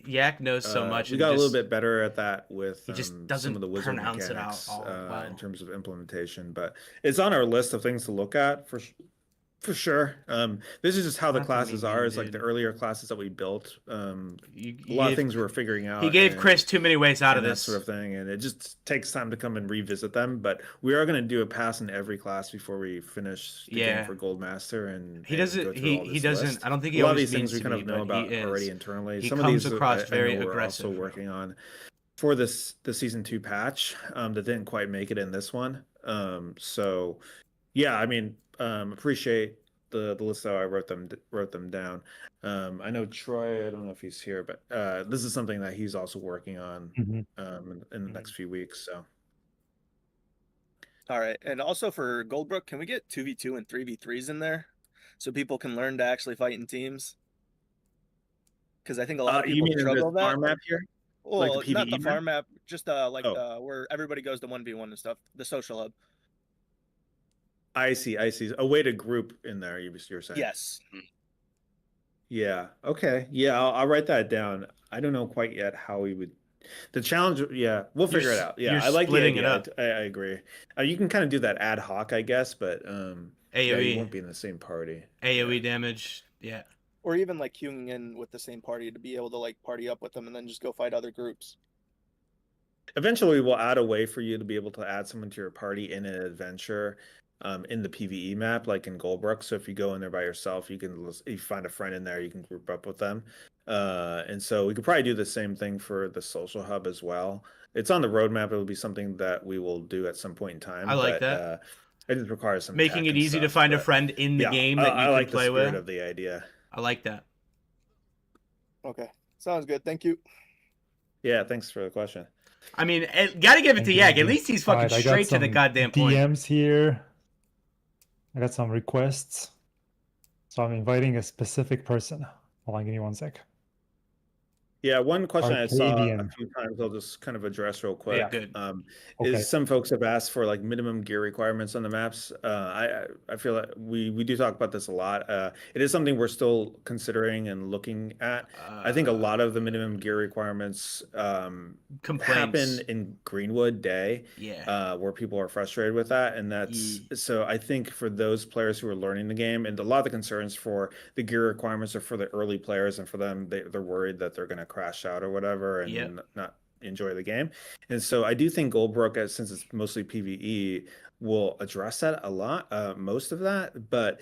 Yak knows so much. We and got a just- little bit better at that with He just some doesn't of the wizard pronounce it out mechanics all well. in terms of implementation, but it's on our list of things to look at for sure. This is just how the Not the classes mean are. beam, It's like the dude. earlier classes that we built. You A lot of gave- things we were figuring out. He gave and- Chris too many ways out of and that this. sort of thing, and it just takes time to come and revisit them. But we are going to do a pass in every class before we finish the Yeah. game for Gold Master, and He and doesn't- go through he- all he this doesn't- list. I don't think he a lot of always these things we means kind to of be, know but he about already is. internally. He Some comes of these across I very know we're also aggressive. working on for the season 2 patch that didn't quite make it in this one. So yeah, I mean, appreciate the list how I wrote them down. I know Troy, I don't know if he's here, but this is something that he's also working on in the next few weeks. So All right. And also for Goldbrook, can we get 2v2 and 3v3s in there so people can learn to actually fight in teams? Because I think a lot of you people mean in struggle this with that. farm map here? Well, Like the not the PvE farm map? map, just where everybody goes to 1v1 and stuff, the social hub. I see. A way to group in there, you're saying? Yes. Yeah. Okay. Yeah, I'll write that down. I don't know quite yet how we would. The challenge, yeah, we'll figure it out. Yeah, you're I like the splitting it idea. up. I agree. You can kind of do that ad hoc, I guess, but yeah, AoE. you won't be in the same party. AoE damage. Yeah. Or even like queuing in with the same party to be able to like party up with them and then just go fight other groups. Eventually, we'll add a way for you to be able to add someone to your party in an adventure in the PvE map, like in Goldbrook. So if you go in there by yourself, if you find a friend in there, you can group up with them. And so we could probably do the same thing for the social hub as well. It's on the roadmap. It'll be something that we will do at some point in time. I like but, that. It just requires some Making tech it and easy to stuff, find a but friend in the yeah, game that you I can like play the spirit with. of the idea. I like that. Okay. Sounds good. Thank you. Yeah, thanks for the question. I mean, gotta give it to Yak. At least he's fucking Alright, I got straight to the some goddamn point. DMs here. I got some requests. So I'm inviting a specific person. Hold on, give me 1 sec. Yeah, one question I saw a Arcadian. few times, I'll just kind of address real quick. Yeah, good. Okay. Is some folks have asked for like minimum gear requirements on the maps. I feel like we do talk about this a lot. It is something we're still considering and looking at. I think a lot of the minimum gear requirements happen Complaints. in Greenwood Day, where people are frustrated with that, and that's so. I think for those players who are learning the game, and a lot of the concerns for the gear requirements are for the early players, and for them, they're worried that they're going to crash out or whatever and not enjoy the game. And so I do think Goldbrook, since it's mostly PvE, will address that a lot, most of that, but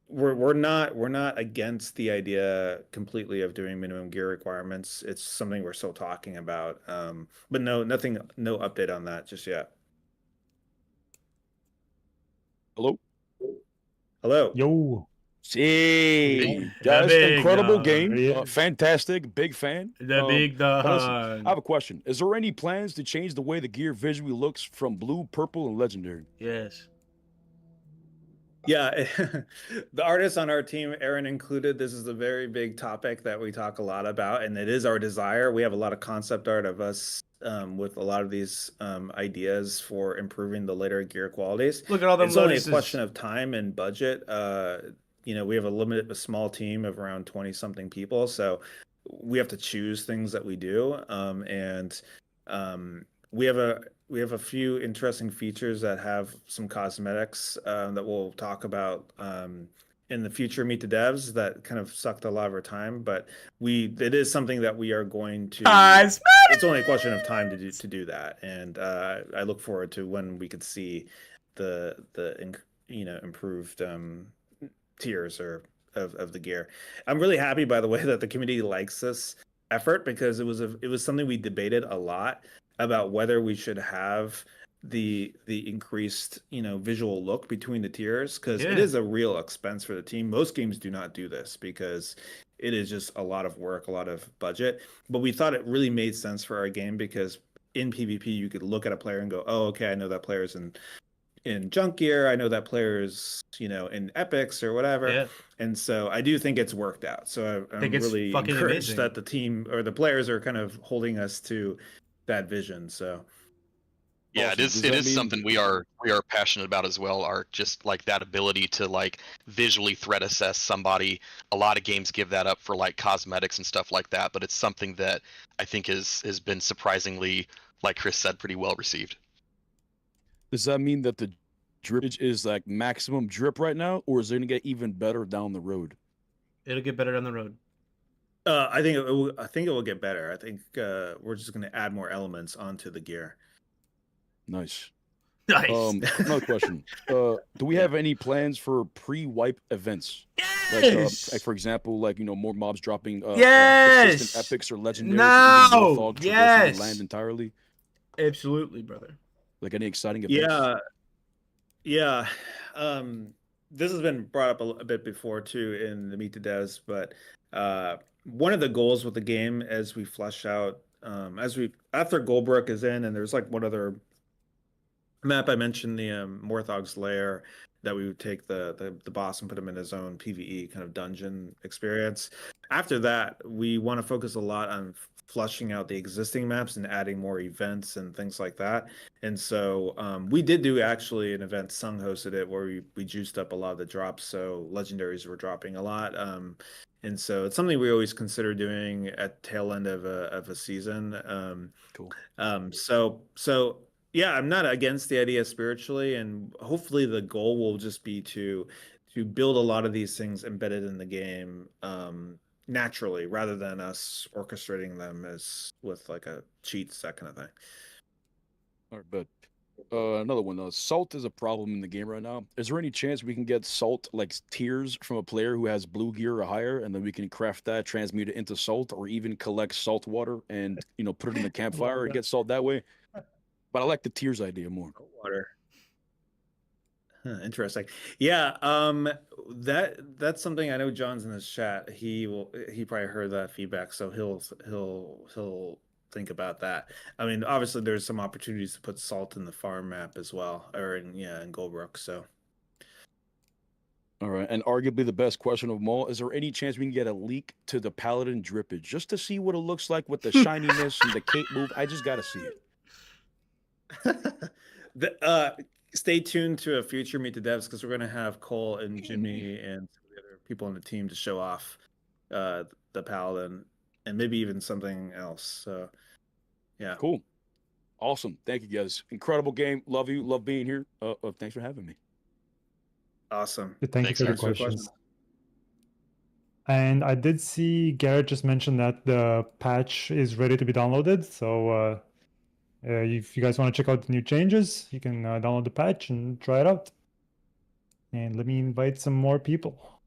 we're not against the idea completely of doing minimum gear requirements. It's something we're still talking about, but no update on that just yet. Hello. Hello. Yo. See, The guys, big incredible dog. game. Fantastic, big fan. The big dog. But listen, I have a question. Is there any plans to change the way the gear visually looks from blue, purple, and legendary? Yes. Yeah, the artists on our team, Aaron included, this is a very big topic that we talk a lot about, and it is our desire. We have a lot of concept art of us with a lot of these ideas for improving the later gear qualities. Look at all them It's only a lotuses. question of time and budget. We have a small team of around 20 something people, so we have to choose things that we do. We have a few interesting features that have some cosmetics that we'll talk about in the future Meet the Devs that kind of sucked a lot of our time, but it is something that we are going to. It's only a question of time to do that, and I look forward to when we could see the improved tiers of the gear. I'm really happy, by the way, that the community likes this effort because it was something we debated a lot about whether we should have the increased visual look between the tiers, because it is a real expense for the team. Most games do not do this because it is just a lot of work, a lot of budget, but we thought it really made sense for our game because in PvP you could look at a player and go, oh, okay, I know that player's in junk gear, I know that player's in epics or whatever, and so I do think it's worked out. So I'm really encouraged amazing that the team or the players are kind of holding us to that vision. So yeah, it is something we are passionate about as well. Are just like that ability to like visually threat assess somebody. A lot of games give that up for like cosmetics and stuff like that, but it's something that I think has been surprisingly, like Chris said, pretty well received. Does that mean that the drippage is like maximum drip right now, or is it gonna get even better down the road? It'll get better down the road. I think it will get better. I think we're just going to add more elements onto the gear. Nice. Nice. Another question. Do we have any plans for pre-wipe events? Yes. Like for example, more mobs dropping yes. persistent epics or legendaries. No. Yes. Land entirely. Absolutely, brother. Like any exciting events? Yeah. This has been brought up a bit before too in the Meet the Devs, but one of the goals with the game as we flesh out after Goldbrook is in, and there's like one other map I mentioned, the Morthog's Lair, that we would take the boss and put him in his own PvE kind of dungeon experience. After that, we want to focus a lot on flushing out the existing maps and adding more events and things like that. And so we did do actually an event, Sung hosted it, where we juiced up a lot of the drops, so legendaries were dropping a lot. And so it's something we always consider doing at tail end of a season. Cool. So yeah, I'm not against the idea spiritually, and hopefully the goal will just be to build a lot of these things embedded in the game naturally, rather than us orchestrating them as with like a cheats, that kind of thing. All right, but another one. Salt is a problem in the game right now. Is there any chance we can get salt like tiers from a player who has blue gear or higher, and then we can craft that, transmute it into salt, or even collect salt water and put it in the campfire and get salt that way? But I like the tiers idea more. Water. Interesting. Yeah, that's something I know John's in his chat. He probably heard that feedback, so he'll think about that. I mean, obviously there's some opportunities to put salt in the farm map as well, or in Goldbrook. So. All right, and arguably the best question of them all: is there any chance we can get a leak to the Paladin drippage just to see what it looks like with the shininess and the cape move? I just gotta see it. Stay tuned to a future Meet the Devs, because we're going to have Cole and Jimmy and the other people on the team to show off the Paladin and maybe even something else. So, yeah. Cool. Awesome. Thank you, guys. Incredible game. Love you. Love being here. Thanks for having me. Awesome. Thank you for the questions. And I did see Garrett just mention that the patch is ready to be downloaded. So, if you guys want to check out the new changes, you can download the patch and try it out. And let me invite some more people.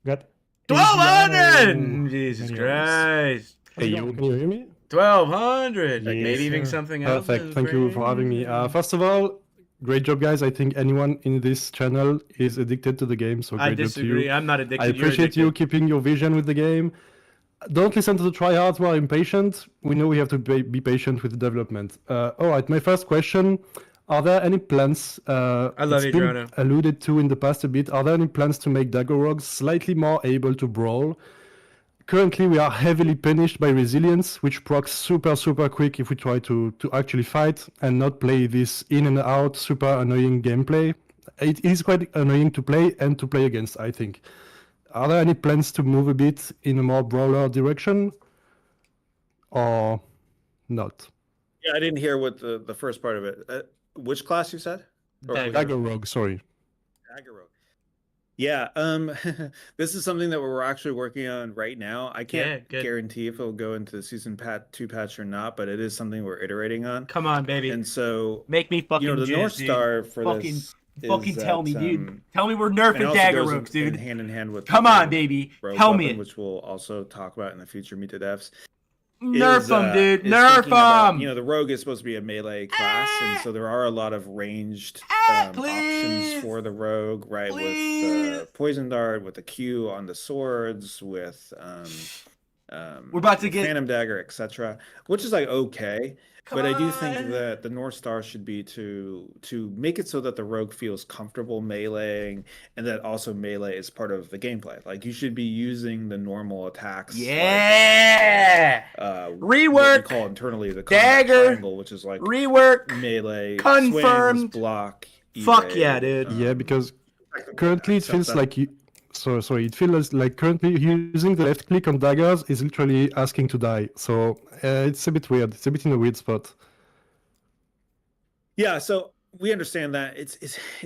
Got 1,200! Jesus Christ. Hey, yo, can you hear me? 1,200! Like Yes, maybe even sir. something else. Perfect. Thank you for having me. First of all, Great job, guys. I think anyone in this channel is addicted to the game, so I great job to disagree. you. I'm not addicted. I You're appreciate you addicted. keeping your vision with the game. Don't listen to the tryhards who are impatient. We know we have to be patient with the development. All right, my first question. Are there any plans, I love it's been Adriano. alluded to in the past a bit, are there any plans to make Dagger Rogues slightly more able to brawl? Currently, we are heavily punished by resilience, which procs super quick if we try to actually fight and not play this in and out super annoying gameplay. It is quite annoying to play and to play against, I think. Are there any plans to move a bit in a more brawler direction? Or not? Yeah, I didn't hear what the first part of it. Which class you said? Dagger Rogue, sorry. Dagger Rogue. Yeah, this is something that we're actually working on right now. I can't guarantee if it'll go into the season 2 patch or not, but it is something we're iterating on. Come on, baby. And so, make me fucking the jizz, North dude. Star for Fucking this fucking is tell that, me, dude. um, Tell me we're and nerfing also Dagger goes Rogues, dude. hand in hand with Come on, baby. Rogue Tell weapon, me. which we'll also talk about in the future Meet the Devs. Nerf them, dude. is Nerf thinking about- them. the Rogue is supposed to be a melee class, and so there are a lot of ranged options for the Rogue, right? With Poison Dart, with the Q on the swords, with We're about to with get- Phantom Dagger, etc., which is like okay. But I do think on. that the North Star should be to make it so that the Rogue feels comfortable meleeing, and that also melee is part of the gameplay. Like you should be using the normal attacks. Yeah. What Rework. we call internally the combat Dagger. triangle, which is like Rework. melee, Confirmed. swings, block. Fuck evade, yeah, dude. Yeah, because currently it stuff feels that- like you. Sorry, it feels like currently using the left click on daggers is literally asking to die. So it's a bit weird. It's a bit in a weird spot. Yeah, so we understand that it's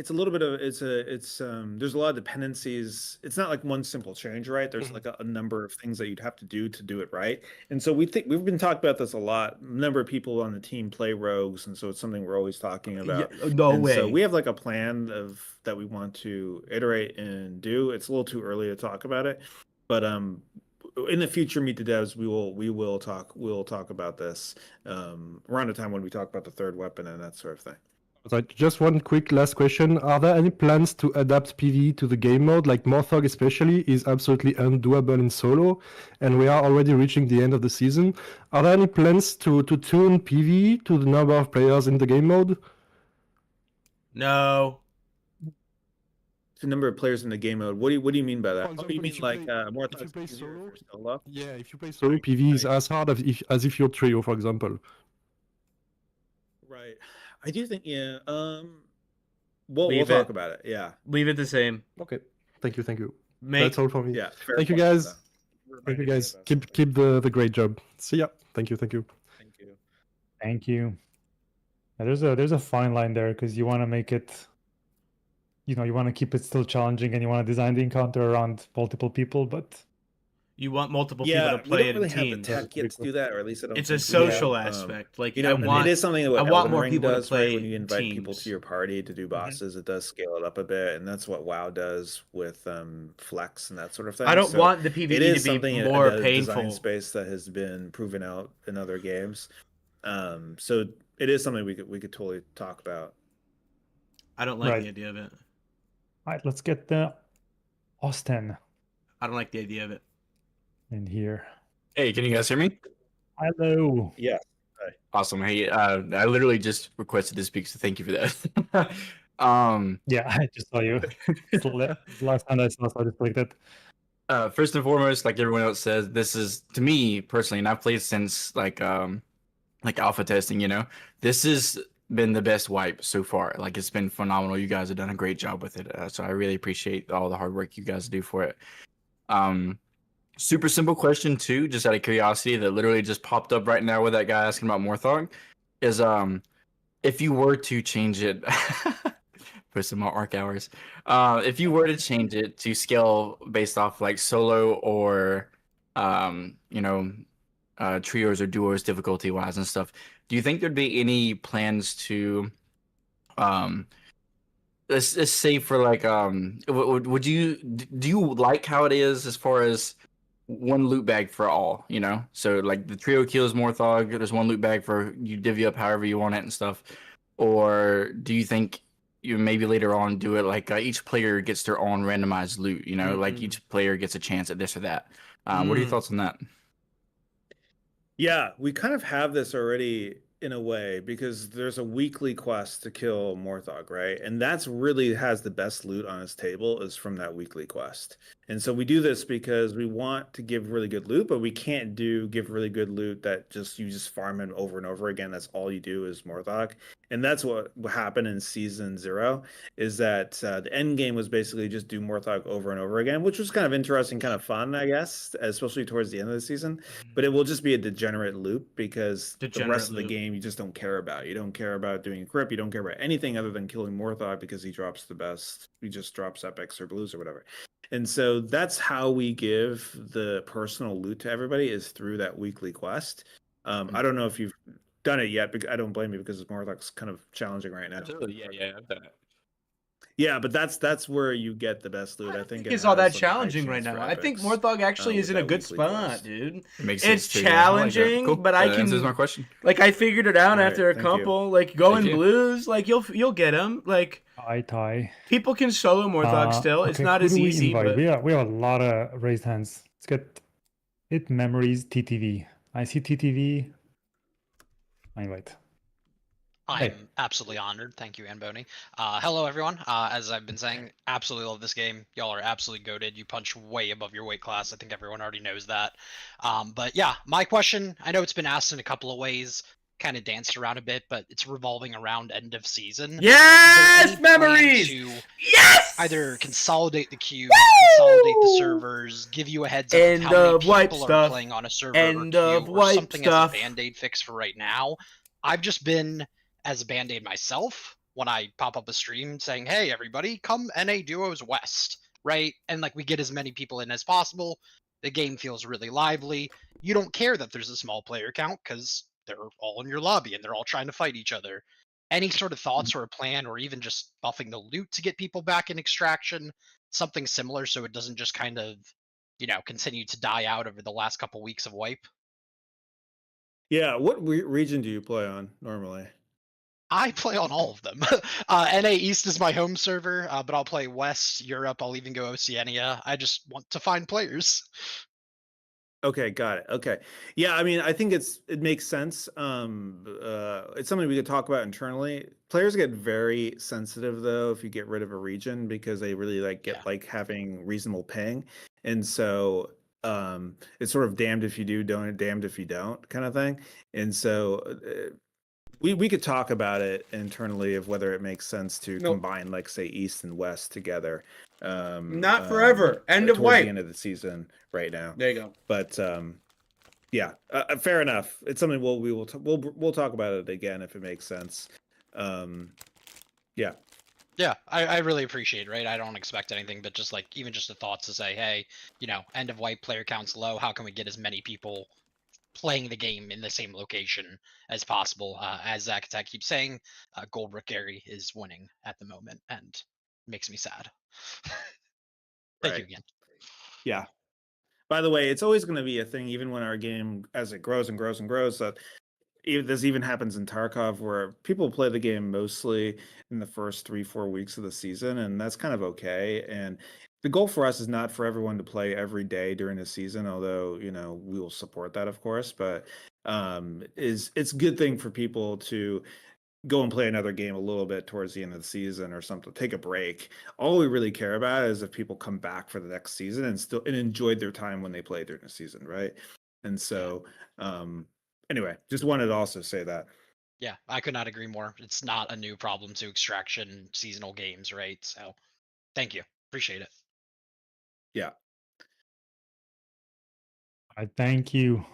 a little bit of there's a lot of dependencies. It's not like one simple change, right? There's like a number of things that you'd have to do it right. And so we've been talking about this a lot. A number of people on the team play rogues, and so it's something we're always talking about. no And way. So we have like a plan that we want to iterate and do. It's a little too early to talk about it, but in the future Meet the Devs we'll talk about this around the time when we talk about the third weapon and that sort of thing. Right, just one quick last question. Are there any plans to adapt PvE to the game mode? Like Morthog especially is absolutely undoable in solo, and we are already reaching the end of the season. Are there any plans to tune PvE to the number of players in the game mode? No. The number of players in the game mode. What do you mean by that? For Oh, you example, mean if you like play- more if you play solo? Yeah, if you play solo, PvE is as hard as if you're trio, for example. Right. I do think we'll Leave talk it. about it. Yeah. Leave it the same. Okay. Thank you. Make- That's all from me. Yeah, fair Thank you, point, guys. though. Thank you, guys. Keep the great job. See ya. Thank you. Thank you. Thank you. Now, there's a fine line there because you want to make it, you want to keep it still challenging, and you want to design the encounter around multiple people, but You want multiple Yeah, people to play we it don't in really teams. have the tech yet to do that, or at least I don't It's a think we have. social aspect. Like I want, it is something that I want Elden more Ring people to does, play right? When you invite people teams. to your party to do bosses, it does scale it up a bit, and that's what WoW does with Flex and that sort of thing. I don't So want the PvE it is to be something in more a design painful. space that has been proven out in other games. So it is something we could totally talk about. I don't like Right. the idea of it. all right, let's get the Austin I don't like the idea of it. in here. Hey, can you guys hear me? Hello. Yeah. Awesome. Hey, I literally just requested to speak, so thank you for that. Yeah, I just saw you. It's the last time I saw, so I just clicked it. First and foremost, like everyone else says, this is to me personally, and I've played since like alpha testing. This has been the best wipe so far. Like it's been phenomenal. You guys have done a great job with it. So I really appreciate all the hard work you guys do for it. Super simple question too, just out of curiosity, that literally just popped up right now with that guy asking about Morthog, is if you were to change it for some more arc hours, if you were to change it to scale based off like solo or trios or duos difficulty wise and stuff, do you think there'd be any plans to let's say for like do you like how it is as far as one loot bag for all, so like the trio kills Morthog, there's one loot bag for you divvy up however you want it and stuff, or do you think you maybe later on do it like each player gets their own randomized loot. You know, like Mm-hmm. each player gets a chance at this or that. What are your thoughts on that? Yeah, we kind of have this already in a way because there's a weekly quest to kill Morthog, right? And that's really has the best loot on his table is from that weekly quest. And so we do this because we want to give really good loot, but we can't give really good loot that you just farm him over and over again. That's all you do is Morthog. And that's what happened in season 0 is that the end game was basically just do Morthog over and over again, which was kind of interesting, kind of fun, I guess, especially towards the end of the season. But it will just be a degenerate loop because the rest of the game you just don't care about. You don't care about doing a grip. You don't care about anything other than killing Morthog because he drops the best. He just drops epics or blues or whatever. And so that's how we give the personal loot to everybody is through that weekly quest. I don't know if you've done it yet, because I don't blame you because Morthog's kind of challenging right now. Absolutely, yeah, I've done it. Yeah, but that's where you get the best loot. I think It's all that challenging right now. I think Morthog actually is in a good spot, dude. It's challenging, Cool. but I That can answers my question. Like I figured it out All right, after a thank you. couple. Like going Thank you. blues, like you'll get them. Like tie. people can solo Morthog still. It's Okay, not who as do we easy, invite? but We have a lot of raised hands. Let's get it. Memories TTV. I see TTV. I invite. I'm absolutely honored. Thank you, Anboni. Hello, everyone. As I've been saying, absolutely love this game. Y'all are absolutely goated. You punch way above your weight class. I think everyone already knows that. But yeah, my question, I know it's been asked in a couple of ways, kind of danced around a bit, but it's revolving around end of season. yes, memories. Yes. Either consolidate the queue, consolidate the servers, give you a heads up of how many people are playing on a server or queue, or something as a band-aid fix for right now. I've just been as a band-aid myself when I pop up a stream saying, hey, everybody, come NA Duos West, right? And like we get as many people in as possible. The game feels really lively. You don't care that there's a small player count because they're all in your lobby and they're all trying to fight each other. Any sort of thoughts or a plan, or even just buffing the loot to get people back in extraction, something similar so it doesn't just kind of, continue to die out over the last couple weeks of wipe? Yeah, what region do you play on normally? I play on all of them. NA East is my home server, but I'll play West, Europe, I'll even go Oceania. I just want to find players. Okay, got it. Okay. Yeah, I mean, I think it makes sense. It's something we could talk about internally. Players get very sensitive though if you get rid of a region because they really like having reasonable ping. And so it's sort of damned if you do, damned if you don't kind of thing. And so we could talk about it internally of whether it makes sense to combine, like, say, East and West together. Not forever. End of towards wipe. the end of the season right now. There you go. But yeah, fair enough. It's something we'll talk about it again if it makes sense. Yeah. Yeah, I really appreciate it, right? I don't expect anything, but just like even just the thoughts to say, hey, end of wipe, player counts low. How can we get as many people playing the game in the same location as possible? As Zach Attack keeps saying, Gold Rook Gary is winning at the moment, and it makes me sad. Thank you again. Yeah. By the way, it's always going to be a thing, even when our game, as it grows and grows and grows, that this even happens in Tarkov, where people play the game mostly in the first 3-4 weeks of the season, and that's kind of okay. And the goal for us is not for everyone to play every day during the season, although we will support that, of course. But it's a good thing for people to go and play another game a little bit towards the end of the season or something, take a break. All we really care about is if people come back for the next season and enjoyed their time when they played during the season, right? And so anyway, just wanted to also say that. Yeah, I could not agree more. It's not a new problem to extraction seasonal games, right? So thank you. Appreciate it. Yeah. I thank you.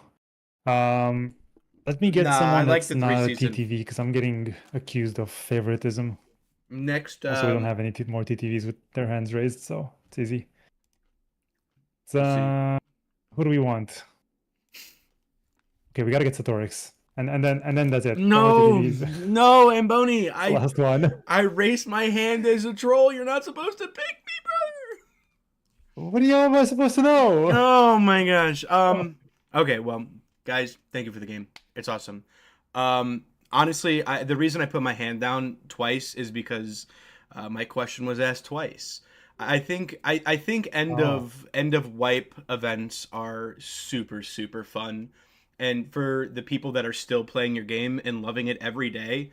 Let me get someone that's not a TTV because I'm getting accused of favoritism. Next, also, we don't have any more TTVs with their hands raised, so it's easy. Who do we want? Okay, we gotta get Satorix, and then that's it. No, no, Amboni, last one. I raised my hand as a troll. You're not supposed to pick me, brother. What am I supposed to know? Oh my gosh. Okay, well, guys, thank you for the game. It's awesome. Honestly, the reason I put my hand down twice is because My question was asked twice. I think end Oh. of wipe events are super fun, and for the people that are still playing your game and loving it every day,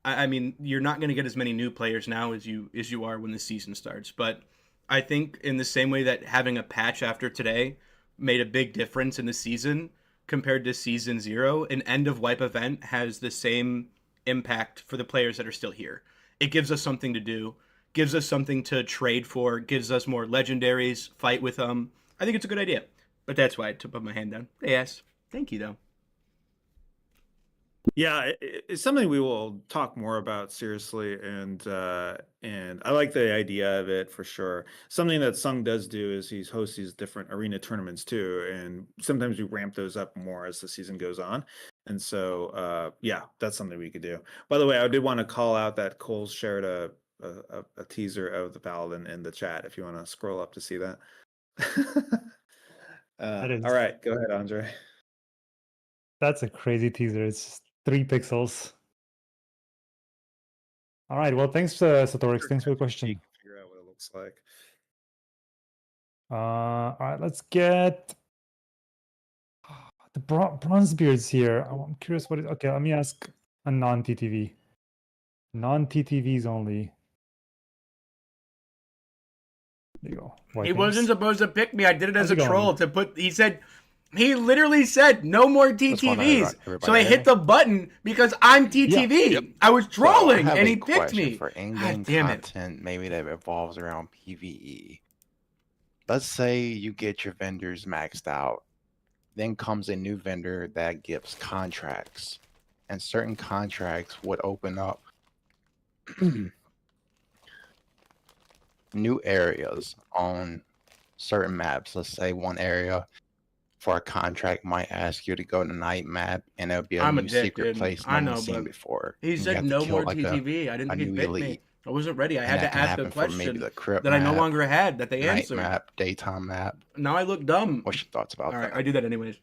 I mean, you're not going to get as many new players now as you are when the season starts. But I think in the same way that having a patch after today made a big difference in the season compared to season 0, an end of wipe event has the same impact for the players that are still here. It gives us something to do, gives us something to trade for, gives us more legendaries, fight with them. I think it's a good idea. But that's why I took put my hand down. Yes. Thank you, though. Yeah, it's something we will talk more about seriously, and I like the idea of it for sure. Something that Sung does do is he hosts these different arena tournaments too, and sometimes we ramp those up more as the season goes on. And so, yeah, that's something we could do. By the way, I did want to call out that Cole shared a teaser of the Paladin in the chat. If you want to scroll up to see that. is- All right, go ahead, Andre. That's a crazy teaser. It's 3 pixels. All right. Well, thanks, Satorix. Thanks for the question. Figure out what it looks like. All right, let's get the bronze beards here. I'm curious what. Okay, let me ask a non-TTV. Non-TTVs only. There you go. He wasn't supposed to pick me. I did it as How's a it going? troll to put. He said, he literally said no more TTVs. everybody So I hear hit me? the button because I'm TTV. Yep. I was So, I trolling have and a he picked question me. for God in-game damn it. content, maybe that revolves around PvE. Let's say you get your vendors maxed out. Then comes a new vendor that gives contracts, and certain contracts would open up new areas on certain maps. Let's say one area for a contract might ask you to go to night map, and it'll be a I'm new secret addicted. place I no know, one's seen but before. he You said have to no kill, more like, TTV. I a didn't think new he'd pick me. elite. I wasn't ready. I And had that to can ask a happen for maybe question the crypt that I no map, longer had that they night answered. map, daytime map. Now I look dumb. What's your thoughts about All right, that? I do that anyways.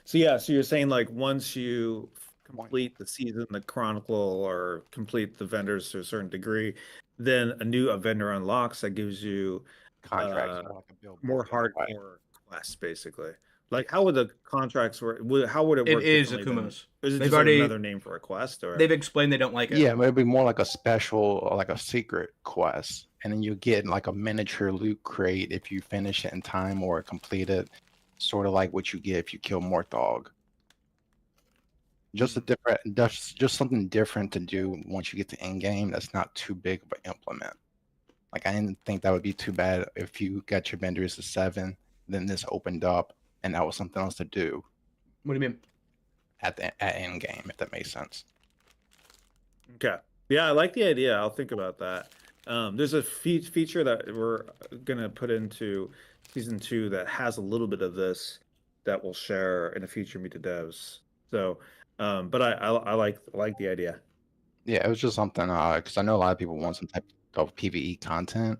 So yeah, so you're saying like once you complete the season, the chronicle, or complete the vendors to a certain degree, then a new vendor unlocks that gives you Contracts more like a billboard more in a way. hardcore quests, basically. Like, how would the contracts work? How would it It work? is differently than- Akuma's. Is it They've just already- another name for a quest? Or They've explained they don't like it. Yeah, but it'd be more like a special, like a secret quest, and then you get like a miniature loot crate if you finish it in time or complete it, sort of like what you get if you kill Morthog. Just a different, just something different to do once you get to end game. That's not too big of an implement. Like, I didn't think that would be too bad if you got your vendors to 7, then this opened up, and that was something else to do. What do you mean? At end game, if that makes sense. Okay. Yeah, I like the idea. I'll think about that. There's a feature that we're gonna put into season 2 that has a little bit of this that we'll share in a future Meet the Devs. So, but I like the idea. Yeah, it was just something because I know a lot of people want some type of PvE content,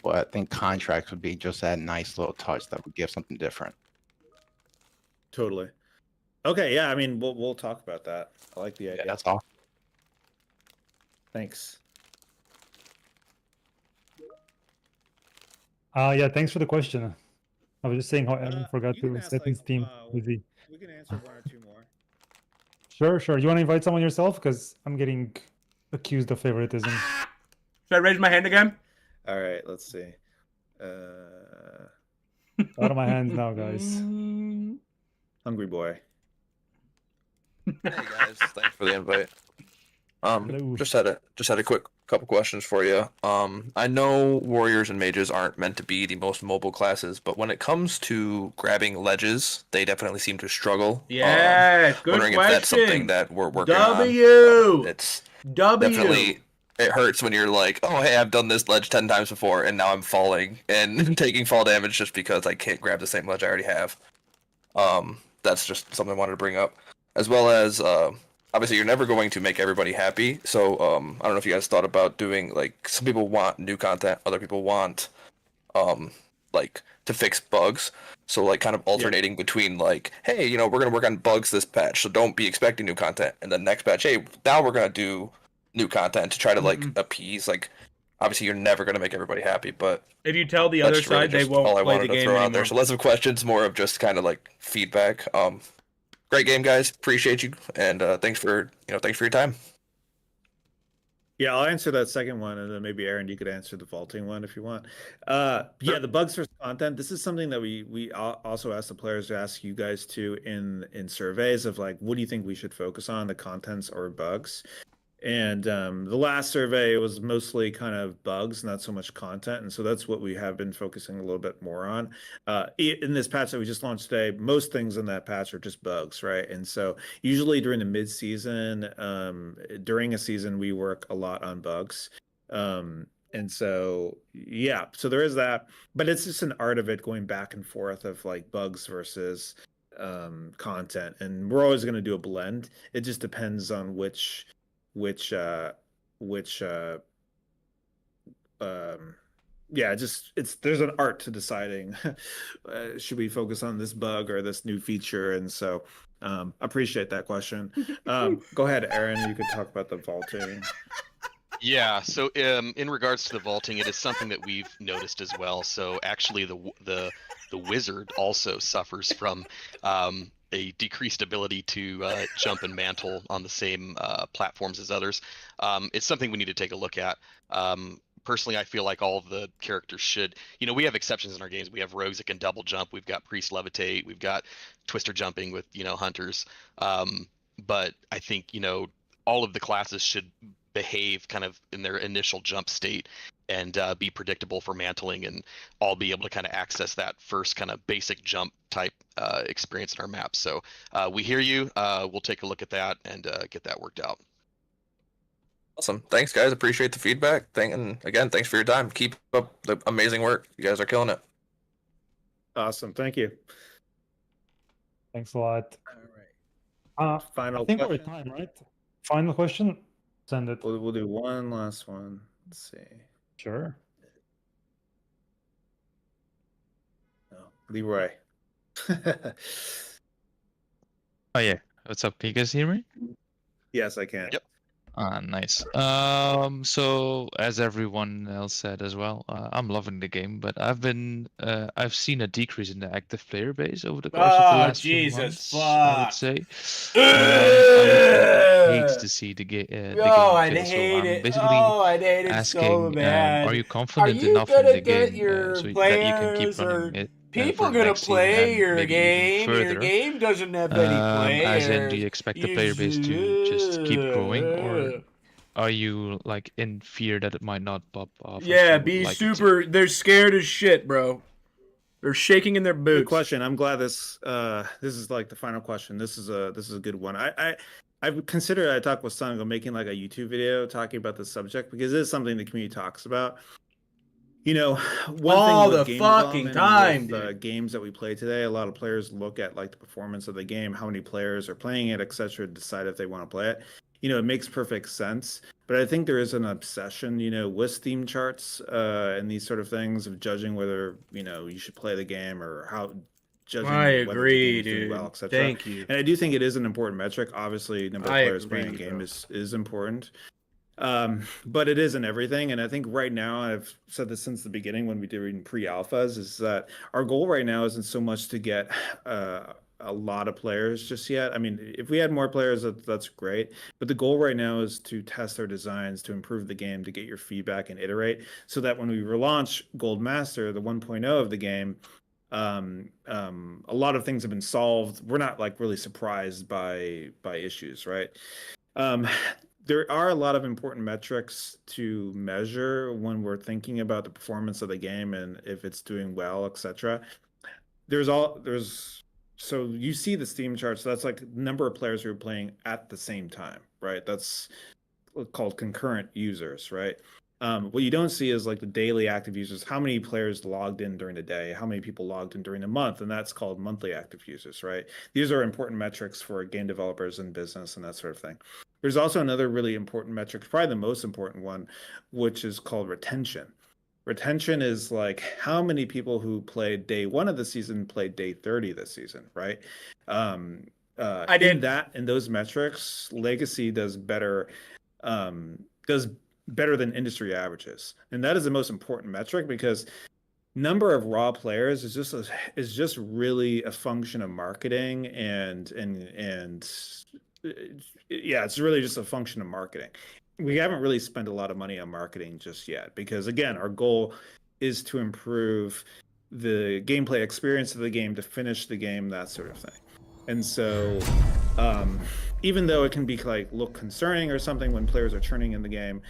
but I think contracts would be just that nice little touch that would give something different. Totally. Okay, yeah, I mean, we'll talk about that. I like the idea. Yeah, that's all. Thanks. Yeah, thanks for the question. I was just saying how Aaron forgot to set his team busy. We can answer one or two more. Sure. You want to invite someone yourself? Because I'm getting accused of favoritism. Should I raise my hand again? All right, let's see. Out of my hands now, guys. Hungry boy. Hey guys, thanks for the invite. Just had a quick couple questions for you. I know warriors and mages aren't meant to be the most mobile classes, but when it comes to grabbing ledges, they definitely seem to struggle. Yes, good wondering question. if that's something that we're working W. on. It's W. definitely. It hurts when you're like, oh hey, I've done this ledge 10 times before, and now I'm falling and taking fall damage just because I can't grab the same ledge I already have. That's just something I wanted to bring up, as well as obviously you're never going to make everybody happy. So I don't know if you guys thought about doing, like, some people want new content, other people want like to fix bugs. So like kind of alternating between like, hey, you know, we're gonna work on bugs this patch, so don't be expecting new content, and then next patch, hey, now we're gonna do new content to try to like appease. Like, obviously, you're never gonna make everybody happy, but if you tell the that's other just really side, they just won't all I play wanted the to game throw out anymore. there. So less of questions, more of just kind of like feedback. Great game, guys. Appreciate you, and thanks for your time. Yeah, I'll answer that second one, and then maybe Aaron, you could answer the vaulting one if you want. Yeah, the bugs versus content. This is something that we also ask the players to ask you guys to in surveys of like, what do you think we should focus on, the contents or bugs? And the last survey was mostly kind of bugs, not so much content. And so that's what we have been focusing a little bit more on. In this patch that we just launched today, most things in that patch are just bugs, right? And so usually during the mid-season, during a season, we work a lot on bugs. And so, yeah, so there is that. But it's just an art of it going back and forth of like bugs versus content. And we're always going to do a blend. It just depends on which yeah, just there's an art to deciding should we focus on this bug or this new feature. And so appreciate that question. Go ahead, Aaron, you could talk about the vaulting. Yeah, so in regards to the vaulting, it is something that we've noticed as well. So actually the wizard also suffers from a decreased ability to jump and mantle on the same platforms as others. It's something we need to take a look at. Personally, I feel like all of the characters should, we have exceptions in our games. We have rogues that can double jump. We've got priest levitate. We've got twister jumping with, hunters. But I think, all of the classes should behave kind of in their initial jump state and be predictable for mantling, and all be able to kind of access that first kind of basic jump type experience in our map. So we hear you. We'll take a look at that and get that worked out. Awesome. Thanks, guys. Appreciate the feedback. And again, thanks for your time. Keep up the amazing work. You guys are killing it. Awesome. Thank you. Thanks a lot. All right. I think we're at time, right? Final question. Send it. We'll do one last one. Let's see. Sure. No, Leroy. Oh yeah. What's up? Can you guys hear me? Yes, I can. Yep. Nice. So as everyone else said as well, I'm loving the game, but I've seen a decrease in the active player base over the course of the last few months, I would say. I would hate to see the game I'd kill. hate So I'm it. basically I'd hate it so asking, bad. are you confident you enough in gonna the get game your so that you can keep players or running it people for the gonna next season play and your maybe even game? Your further? game doesn't have any As in, do players. you expect the player base to just keep growing, or are you like in fear that it might not pop off? Yeah, be super. They're scared as shit, bro. They're shaking in their boots. Good question. I'm glad this is like the final question. This is a good one. I've considered, I talked with Sango making like a YouTube video talking about this subject because it is something the community talks about. One all thing with the game fucking development time, and with, games that we play today, a lot of players look at like the performance of the game, how many players are playing it, etc., to decide if they want to play it. It makes perfect sense. But I think there is an obsession, with Steam charts and these sort of things of judging whether, you should play the game or how judging I whether agree, the game's doing dude. well, etc. Thank you. And I do think it is an important metric. Obviously, number of I players agree, playing a game bro. is important. But it isn't everything. And I think right now, I've said this since the beginning when we did in pre-alphas, is that our goal right now isn't so much to get a lot of players just yet. I mean, if we had more players, that's great. But the goal right now is to test our designs, to improve the game, to get your feedback and iterate, so that when we relaunch Gold Master, the 1.0 of the game, a lot of things have been solved. We're not like really surprised by issues, right? There are a lot of important metrics to measure when we're thinking about the performance of the game and if it's doing well, etc. So you see the Steam charts. So that's like number of players who are playing at the same time, right? That's called concurrent users, right? What you don't see is like the daily active users, how many players logged in during the day, how many people logged in during the month, and that's called monthly active users, right? These are important metrics for game developers and business and that sort of thing. There's also another really important metric, probably the most important one, which is called retention. Retention is like how many people who played day 1 of the season played day 30 this season, right? In those metrics, Legacy does better does better than industry averages, and that is the most important metric because number of raw players is just really a function of marketing and yeah, it's really just a function of marketing. We haven't really spent a lot of money on marketing just yet because again, our goal is to improve the gameplay experience of the game, to finish the game, that sort of thing. And so even though it can be like look concerning or something when players are churning in the game,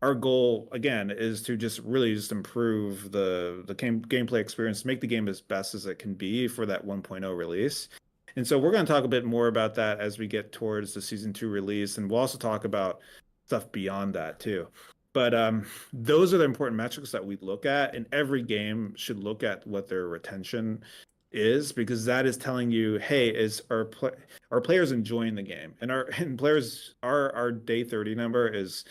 our goal again is to just really just improve the gameplay experience, make the game as best as it can be for that 1.0 release. And so we're going to talk a bit more about that as we get towards the season 2 release, and we'll also talk about stuff beyond that too. But those are the important metrics that we look at, and every game should look at what their retention is, because that is telling you, hey, is our players enjoying the game? And players, our day 30 number is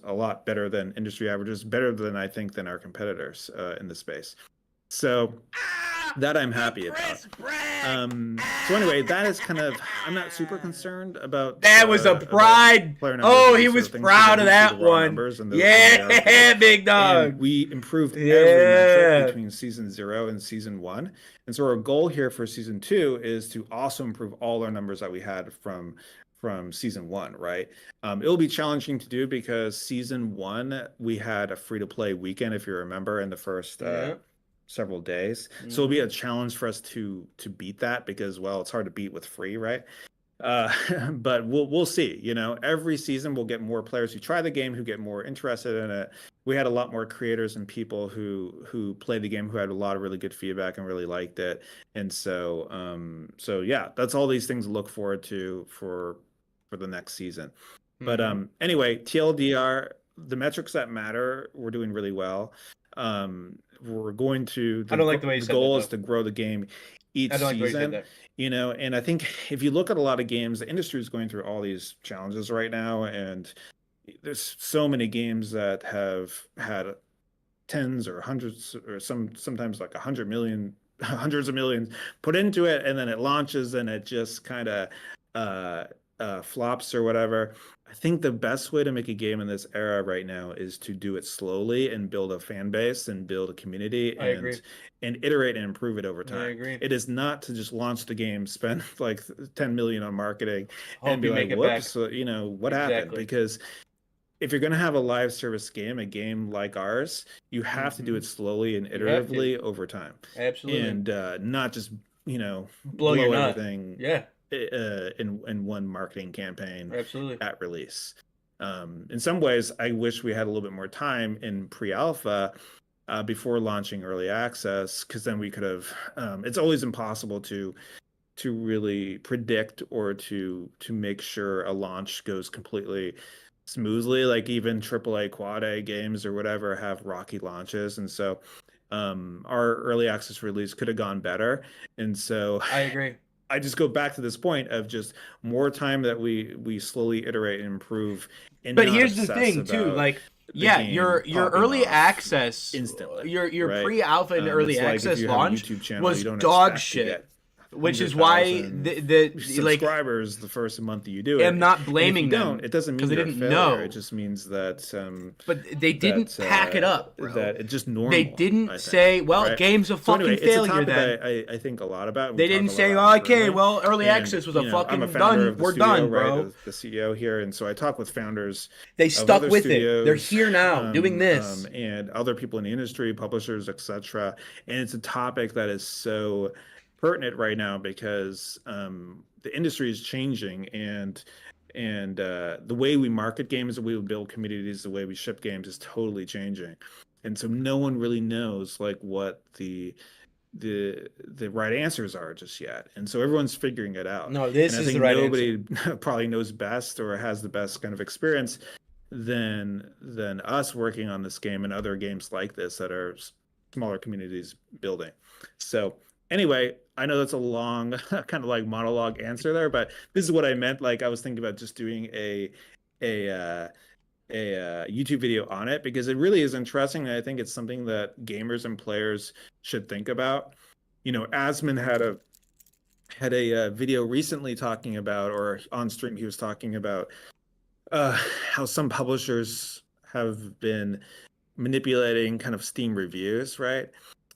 a lot better than industry averages, better than I think than our competitors in the space. So that I'm happy about. So anyway, that is kind of, I'm not super concerned about that was a pride. Oh, he was proud of that one. Yeah, big dog. And we improved every metric between season 0 and season 1. And so our goal here for season 2 is to also improve all our numbers that we had from season 1, right? It'll be challenging to do because season 1 we had a free-to-play weekend, if you remember, in the first several days. So it'll be a challenge for us to beat that because, well, it's hard to beat with free, right? But we'll see. You know, every season we'll get more players who try the game, who get more interested in it. We had a lot more creators and people who played the game who had a lot of really good feedback and really liked it. And so yeah, that's all these things to look forward to for the next season. But anyway, TLDR, the metrics that matter, we're doing really well. We're going to, I don't like the way you the said goal that, is to grow the game each I don't like the way you said season, that. you know, and I think if you look at a lot of games, the industry is going through all these challenges right now, and there's so many games that have had tens or hundreds or sometimes like 100 million, hundreds of millions put into it, and then it launches and it just kind of flops or whatever. I think the best way to make a game in this era right now is to do it slowly and build a fan base and build a community I agree. and iterate and improve it over time. I agree. It is not to just launch the game, spend like 10 million on marketing, Hope and be you like, make it back. whoops, you know, what happened? Exactly. Because if you're going to have a live service game, a game like ours, you have to do it slowly and You have to. iteratively over time. Absolutely. And not just, you know, Blow your nut. everything Yeah. in one marketing campaign Absolutely. at release. In some ways, I wish we had a little bit more time in pre-alpha before launching early access, because then we could have. It's always impossible to really predict or to make sure a launch goes completely smoothly. Like even AAA quad A games or whatever have rocky launches, and so our early access release could have gone better. And so I agree. I just go back to this point of just more time that we slowly iterate and improve. And But not here's the obsess thing too, about like the yeah, game your popping early off access instantly, your right? pre-alpha and early It's like if access you have a launch YouTube channel, was you don't dog expect to shit. get Which is why 100,000 the like subscribers the first month that you do it. I'm not And if blaming you them don't, it doesn't mean because they you're a didn't failure. know. It just means that But they didn't pack it up, bro. that it's just normal. They I didn't think, say, well, right? game's a So fucking anyway, it's a failure topic then. that I think a lot about. and They we talk didn't a lot say, about okay, internally. well, early And, access was a you know, fucking I'm a founder done. of the We're studio, done, right? bro. The CEO here, and so I talk with founders. They of stuck other with it. They're studios, here now, doing this. and other people in the industry, publishers, etc. And it's a topic that is so pertinent right now because the industry is changing, and the way we market games, the way we build communities, the way we ship games is totally changing. And so no one really knows like what the right answers are just yet, and so everyone's figuring it out. No, this and I is think the right nobody probably knows best or has the best kind of experience than us working on this game and other games like this that are smaller communities building. So anyway, I know that's a long kind of like monologue answer there, but this is what I meant. Like I was thinking about just doing a YouTube video on it because it really is interesting, and I think it's something that gamers and players should think about. You know, Asmon had a video recently talking about, or on stream he was talking about how some publishers have been manipulating kind of Steam reviews, right?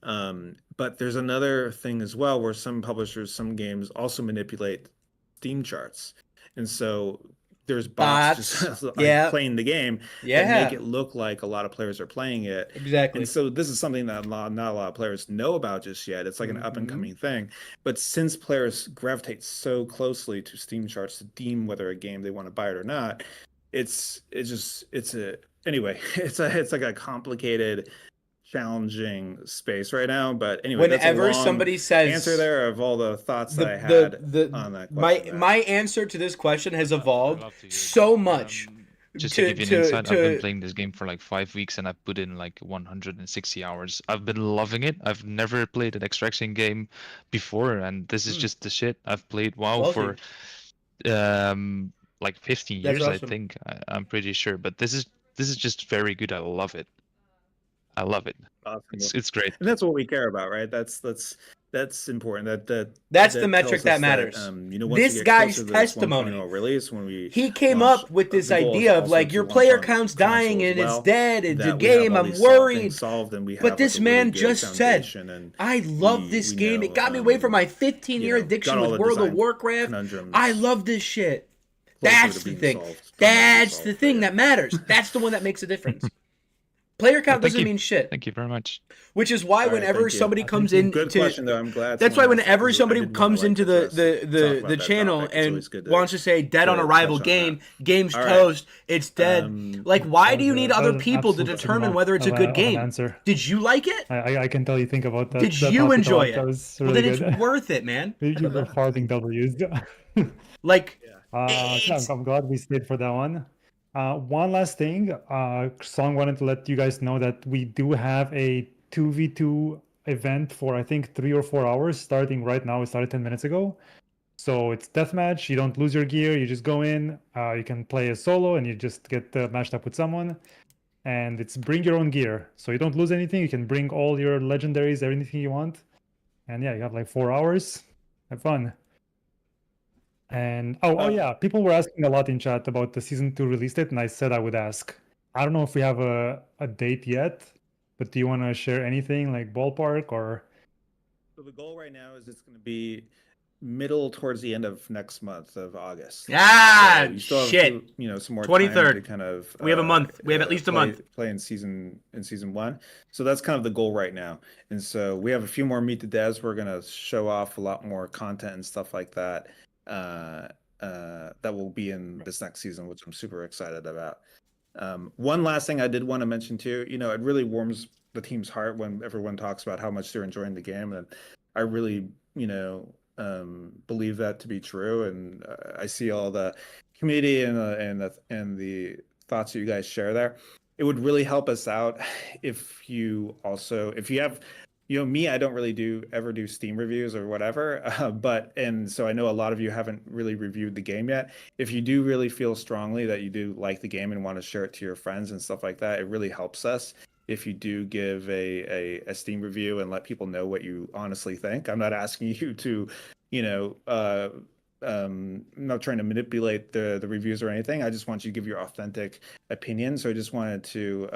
But there's another thing as well where some publishers, some games also manipulate Steam charts. And so there's bots just like playing the game that make it look like a lot of players are playing it. Exactly. And so this is something that not a lot of players know about just yet. It's like an up and coming thing. But since players gravitate so closely to Steam charts to deem whether a game they want to buy it or not, it's like a complicated, challenging space right now. But anyway, whenever that's a long somebody says answer there of all the thoughts that I had on that question. My answer to this question has evolved so much. Just to give you an insight, I've been playing this game for like 5 weeks and I've put in like 160 hours. I've been loving it. I've never played an extraction game before, and this is just the shit. I've played WoW for like 15 years, I think. I'm pretty sure, but this is just very good. I love it. I love it. Awesome. It's great, and that's what we care about, right? That's important. That's the metric that matters. This guy's testimony. Release, when he came up with this idea of like your player count's dying and it's dead. It's a game. I'm worried. But this man just said, "I love this game. It got me away from my 15-year addiction with World of Warcraft. I love this shit." That's the thing. That's the thing that matters. That's the one that makes a difference. Player count doesn't mean shit. Thank you very much. Which is why whenever somebody comes in, good question though. I'm glad. That's why whenever somebody comes into the channel and wants to say "dead on arrival game," game's toast, it's dead. Like, why do you need other people to determine whether it's a good game? Did you like it? I can tell you think about that. Did you enjoy it? That was Well, really then good. it's worth it, man. You were farting W's. Like, I'm glad we stayed for that one. One last thing, Song wanted to let you guys know that we do have a 2v2 event for I think 3 or 4 hours starting right now. It started 10 minutes ago. So it's deathmatch. You don't lose your gear. You just go in. You can play a solo and you just get matched up with someone. And it's bring your own gear. So you don't lose anything. You can bring all your legendaries, everything you want. And yeah, you have like 4 hours. Have fun. And oh yeah, people were asking a lot in chat about the season 2 release date, and I said I would ask. I don't know if we have a date yet, but do you want to share anything like ballpark or? So the goal right now is it's going to be middle towards the end of next month of August. Ah, so you still shit. Have, some more 23rd. time to kind of. We have a month. We have at least a month. Play in season 1. So that's kind of the goal right now. And so we have a few more meet the devs. We're going to show off a lot more content and stuff like that. That will be in this next season, which I'm super excited about. One last thing I did want to mention too, it really warms the team's heart when everyone talks about how much they're enjoying the game, and I really, believe that to be true. And I see all the community and the thoughts that you guys share there. It would really help us out if you have. Me, I don't really ever do Steam reviews or whatever, and so I know a lot of you haven't really reviewed the game yet. If you do really feel strongly that you do like the game and want to share it to your friends and stuff like that, it really helps us if you do give a Steam review and let people know what you honestly think. I'm not asking you to, I'm not trying to manipulate the reviews or anything. I just want you to give your authentic opinion. So I just wanted to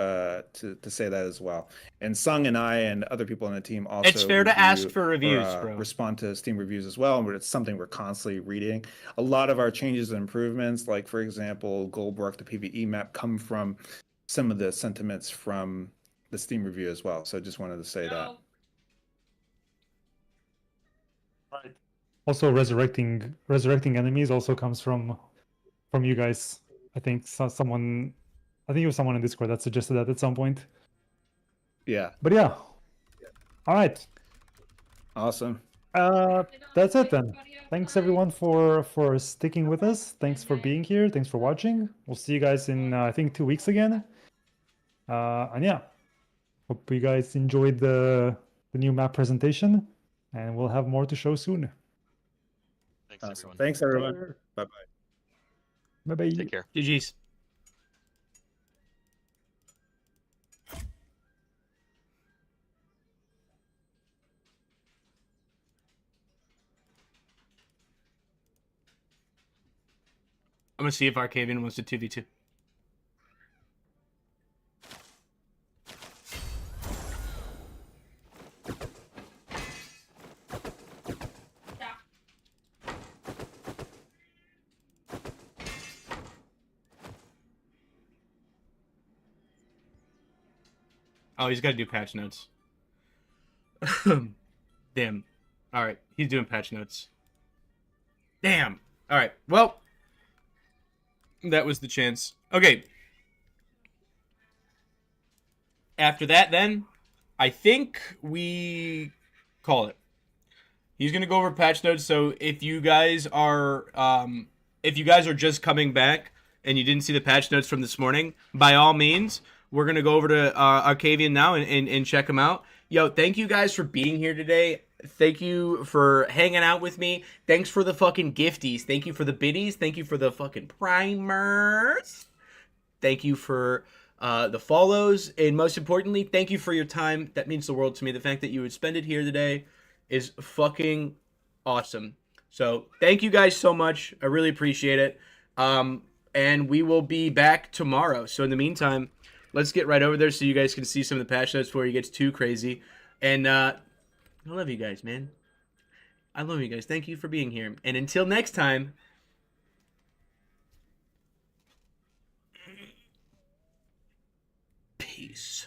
say that as well. And Sung and I and other people on the team also. It's fair to ask for reviews, bro. Respond to Steam reviews as well, but it's something we're constantly reading. A lot of our changes and improvements, like for example, Goldbrook, the PvE map, come from some of the sentiments from the Steam review as well. So I just wanted to say that. Right. Also, resurrecting enemies also comes from you guys. I think it was someone in Discord that suggested that at some point. Yeah. But yeah. All right. Awesome. That's it then. Thanks everyone for sticking with us. Thanks for being here. Thanks for watching. We'll see you guys in I think 2 weeks again. And yeah, hope you guys enjoyed the new map presentation, and we'll have more to show soon. Thanks, everyone. Thanks, everyone. Bye-bye. Bye-bye. Take care. GG's. I'm gonna see if Arcavian wants to 2v2. Oh, he's got to do patch notes. Damn. All right, he's doing patch notes. Damn. All right. Well, that was the chance. Okay. After that, then, I think we call it. He's gonna go over patch notes. So if you guys are just coming back and you didn't see the patch notes from this morning, by all means, we're gonna go over to Arcavian now and check them out. Yo, thank you guys for being here today. Thank you for hanging out with me. Thanks for the fucking gifties. Thank you for the biddies. Thank you for the fucking primers. Thank you for the follows. And most importantly, thank you for your time. That means the world to me. The fact that you would spend it here today is fucking awesome. So thank you guys so much. I really appreciate it. And we will be back tomorrow. So in the meantime, let's get right over there so you guys can see some of the patch notes before it gets too crazy. And I love you guys, man. I love you guys. Thank you for being here. And until next time, peace.